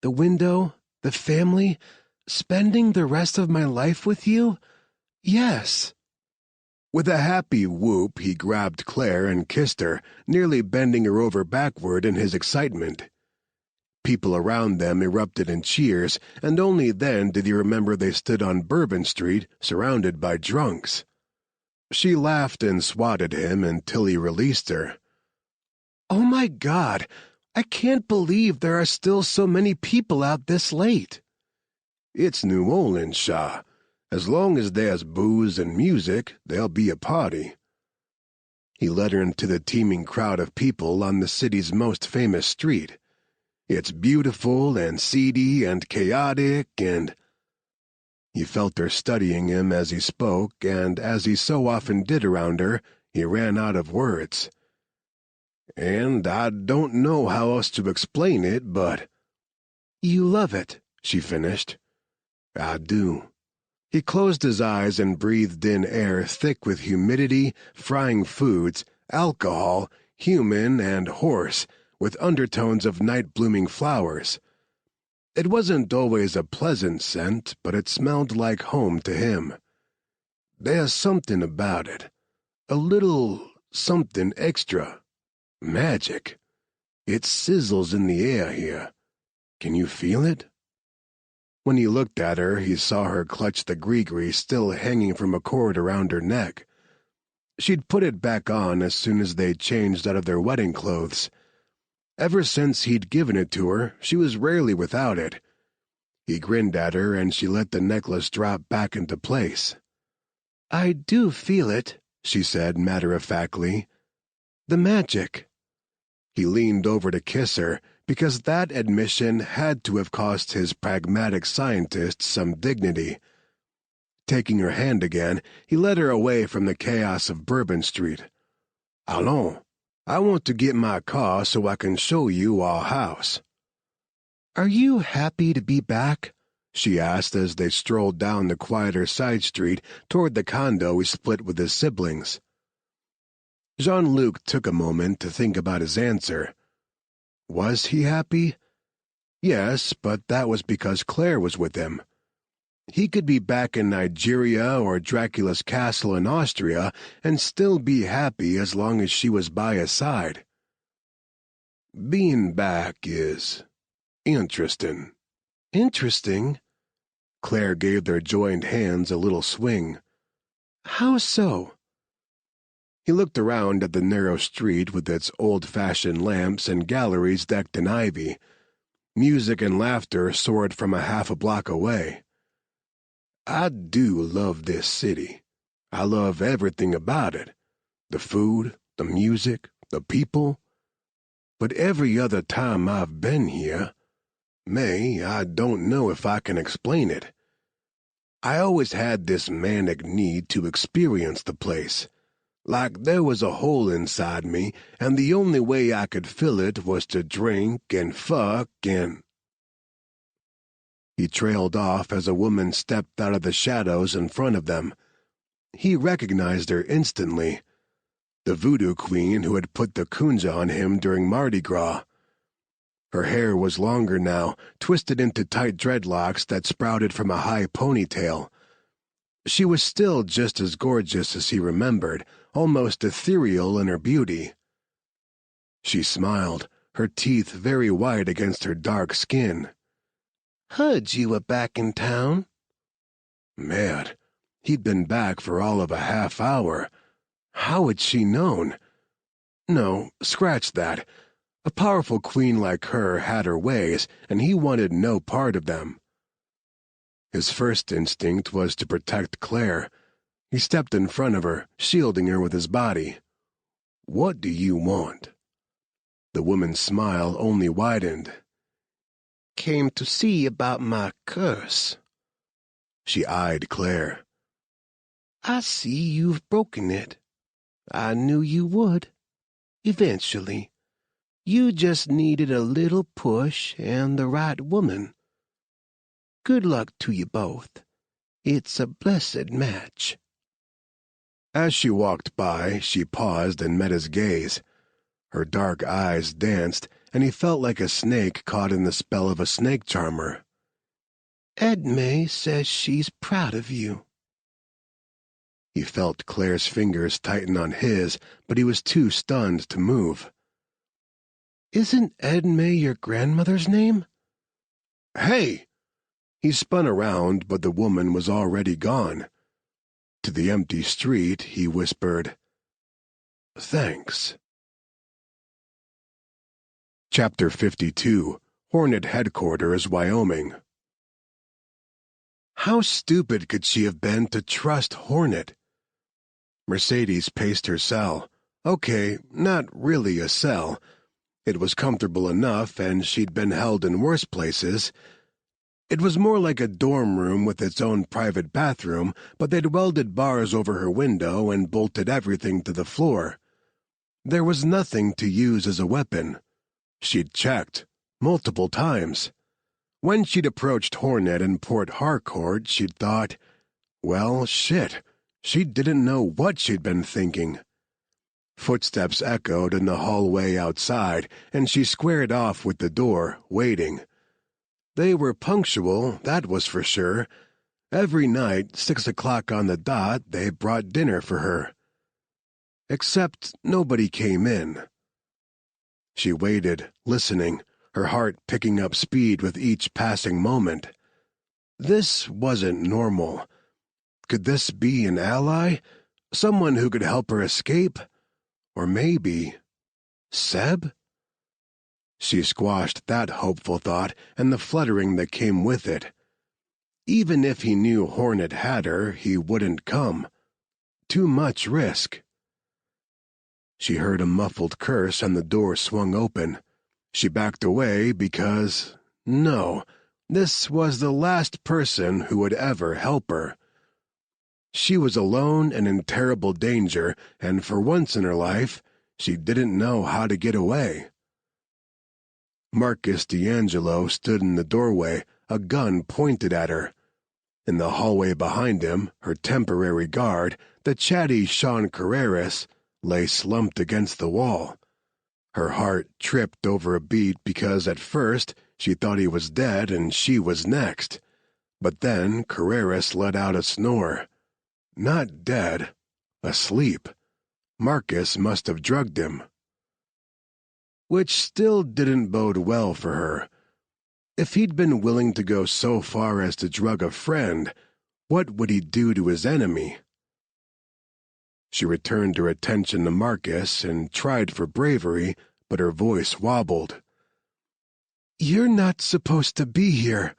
The window, the family, spending the rest of my life with you. Yes." With a happy whoop, he grabbed Claire and kissed her, nearly bending her over backward in his excitement. People around them erupted in cheers, and only then did he remember they stood on Bourbon Street, surrounded by drunks. She laughed and swatted him until he released her. "Oh my God, I can't believe there are still so many people out this late." "It's New Orleans, Shaw. As long as there's booze and music, there'll be a party." He led her into the teeming crowd of people on the city's most famous street. It's beautiful and seedy and chaotic and... He felt her studying him as he spoke, and as he so often did around her, he ran out of words. And I don't know how else to explain it, but... You love it, she finished. I do. He closed his eyes and breathed in air thick with humidity, frying foods, alcohol, human and horse, with undertones of night-blooming flowers. It wasn't always a pleasant scent, but it smelled like home to him. There's something about it. A little something extra. Magic. It sizzles in the air here. Can you feel it? When he looked at her, he saw her clutch the gree-gree still hanging from a cord around her neck. She'd put it back on as soon as they'd changed out of their wedding clothes. Ever since he'd given it to her, she was rarely without it. He grinned at her, and she let the necklace drop back into place. I do feel it, she said matter-of-factly. The magic. He leaned over to kiss her, because that admission had to have cost his pragmatic scientist some dignity. Taking her hand again, he led her away from the chaos of Bourbon Street. Allons. I want to get my car so I can show you our house. Are you happy to be back? She asked as they strolled down the quieter side street toward the condo he split with his siblings. Jean-Luc took a moment to think about his answer. Was he happy? Yes, but that was because Claire was with him. He could be back in Nigeria or Dracula's castle in Austria and still be happy as long as she was by his side. Being back is interesting. Interesting? Claire gave their joined hands a little swing. How so? He looked around at the narrow street with its old-fashioned lamps and galleries decked in ivy. Music and laughter soared from half a block away. I do love this city. I love everything about it. The food, the music, the people. But every other time I've been here, May, I don't know if I can explain it. I always had this manic need to experience the place. Like there was a hole inside me, and the only way I could fill it was to drink and fuck and... He trailed off as a woman stepped out of the shadows in front of them. He recognized her instantly. The voodoo queen who had put the kunja on him during Mardi Gras. Her hair was longer now, twisted into tight dreadlocks that sprouted from a high ponytail. She was still just as gorgeous as he remembered, almost ethereal in her beauty. She smiled, her teeth very white against her dark skin. Heard you were back in town. Mad. He'd been back for all of a half hour. How had she known? No, scratch that. A powerful queen like her had her ways, and he wanted no part of them. His first instinct was to protect Claire. He stepped in front of her, shielding her with his body. What do you want? The woman's smile only widened. Came to see about my curse. She eyed Claire. I see you've broken it. I knew you would. Eventually. You just needed a little push and the right woman. Good luck to you both. It's a blessed match. As she walked by, she paused and met his gaze. Her dark eyes danced, and he felt like a snake caught in the spell of a snake charmer. Edme says she's proud of you. He felt Claire's fingers tighten on his, but he was too stunned to move. Isn't Edme your grandmother's name? Hey! He spun around, but the woman was already gone. To the empty street, he whispered, Thanks. Chapter 52, Hornet Headquarters, Wyoming. How stupid could she have been to trust Hornet? Mercedes paced her cell, Okay, not really a cell. It was comfortable enough, and she'd been held in worse places. It was more like a dorm room with its own private bathroom, but they'd welded bars over her window and bolted everything to the floor. There was nothing to use as a weapon. She'd checked, multiple times. When she'd approached Hornet in Port Harcourt, she'd thought, well, shit, she didn't know what she'd been thinking. Footsteps echoed in the hallway outside, and she squared off with the door, waiting. They were punctual, that was for sure. Every night, 6 o'clock on the dot, they brought dinner for her. Except nobody came in. She waited, listening, her heart picking up speed with each passing moment. This wasn't normal. Could this be an ally? Someone who could help her escape? Or maybe Seb? She squashed that hopeful thought and the fluttering that came with it. Even if he knew Hornet had her, he wouldn't come. Too much risk. She heard a muffled curse and the door swung open. She backed away because, no, this was the last person who would ever help her. She was alone and in terrible danger, and for once in her life, she didn't know how to get away. Marcus D'Angelo stood in the doorway, a gun pointed at her. In the hallway behind him, her temporary guard, the chatty Sean Carreras, lay slumped against the wall. Her heart tripped over a beat because at first she thought he was dead and she was next. But then Carreras let out a snore. Not dead. Asleep. Marcus must have drugged him. Which still didn't bode well for her. If he'd been willing to go so far as to drug a friend, what would he do to his enemy? She returned her attention to Marcus and tried for bravery, but her voice wobbled. "You're not supposed to be here.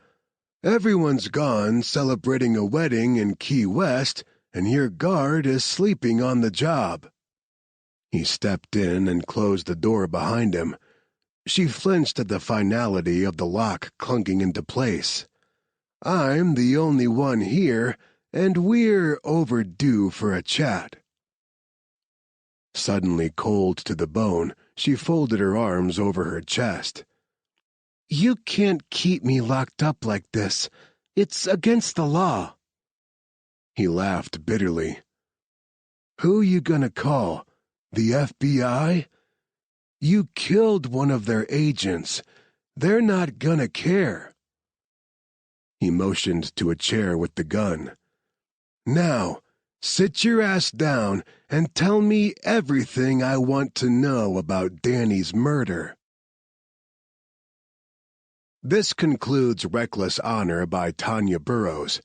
Everyone's gone celebrating a wedding in Key West, and your guard is sleeping on the job." He stepped in and closed the door behind him. She flinched at the finality of the lock clunking into place. "I'm the only one here, and we're overdue for a chat." Suddenly cold to the bone, she folded her arms over her chest. "You can't keep me locked up like this. It's against the law." He laughed bitterly. "Who you gonna call? The FBI? You killed one of their agents. They're not gonna care." He motioned to a chair with the gun. "Now, sit your ass down and tell me everything I want to know about Danny's murder." This concludes Reckless Honor by Tonya Burrows,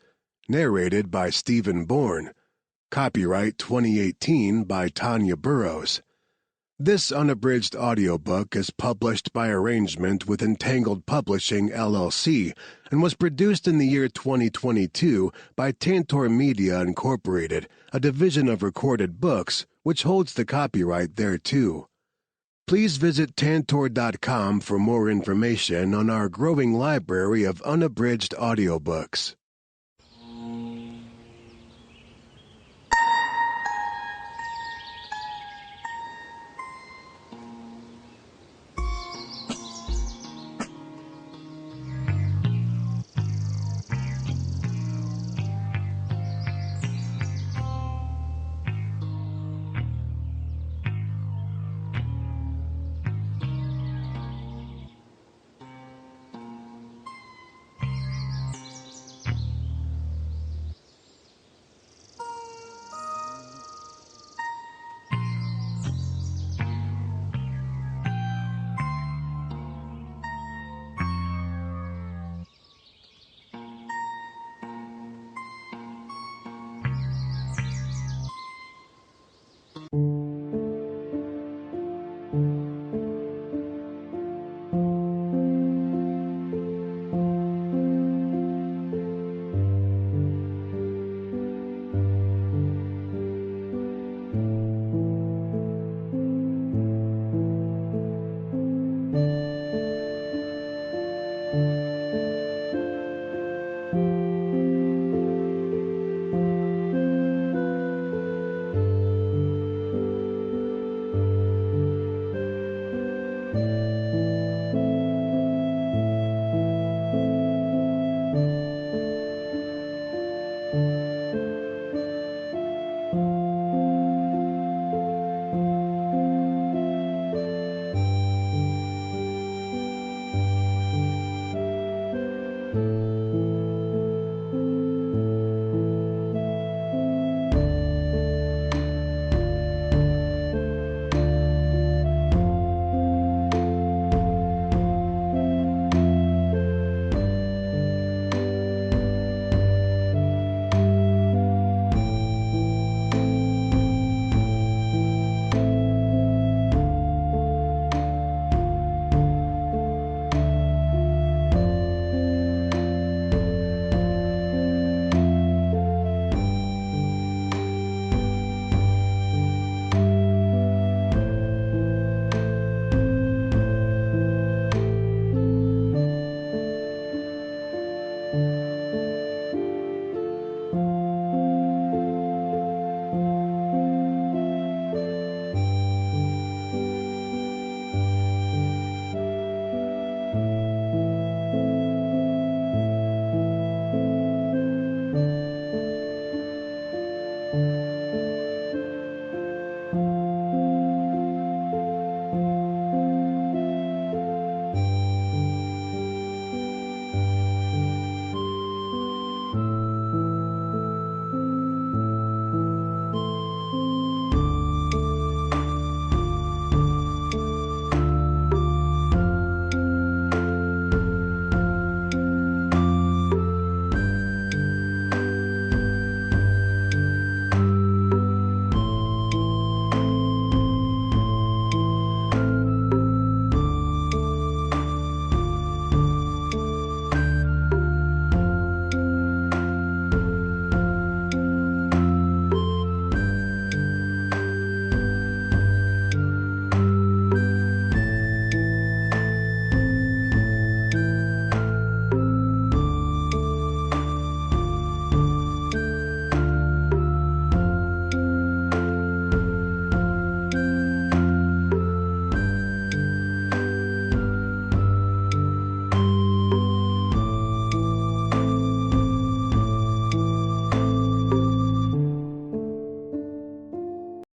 narrated by Stephen Bourne. Copyright 2018 by Tonya Burrows. This unabridged audiobook is published by arrangement with Entangled Publishing, LLC, and was produced in the year 2022 by Tantor Media Incorporated, a division of Recorded Books, which holds the copyright thereto. Please visit Tantor.com for more information on our growing library of unabridged audiobooks.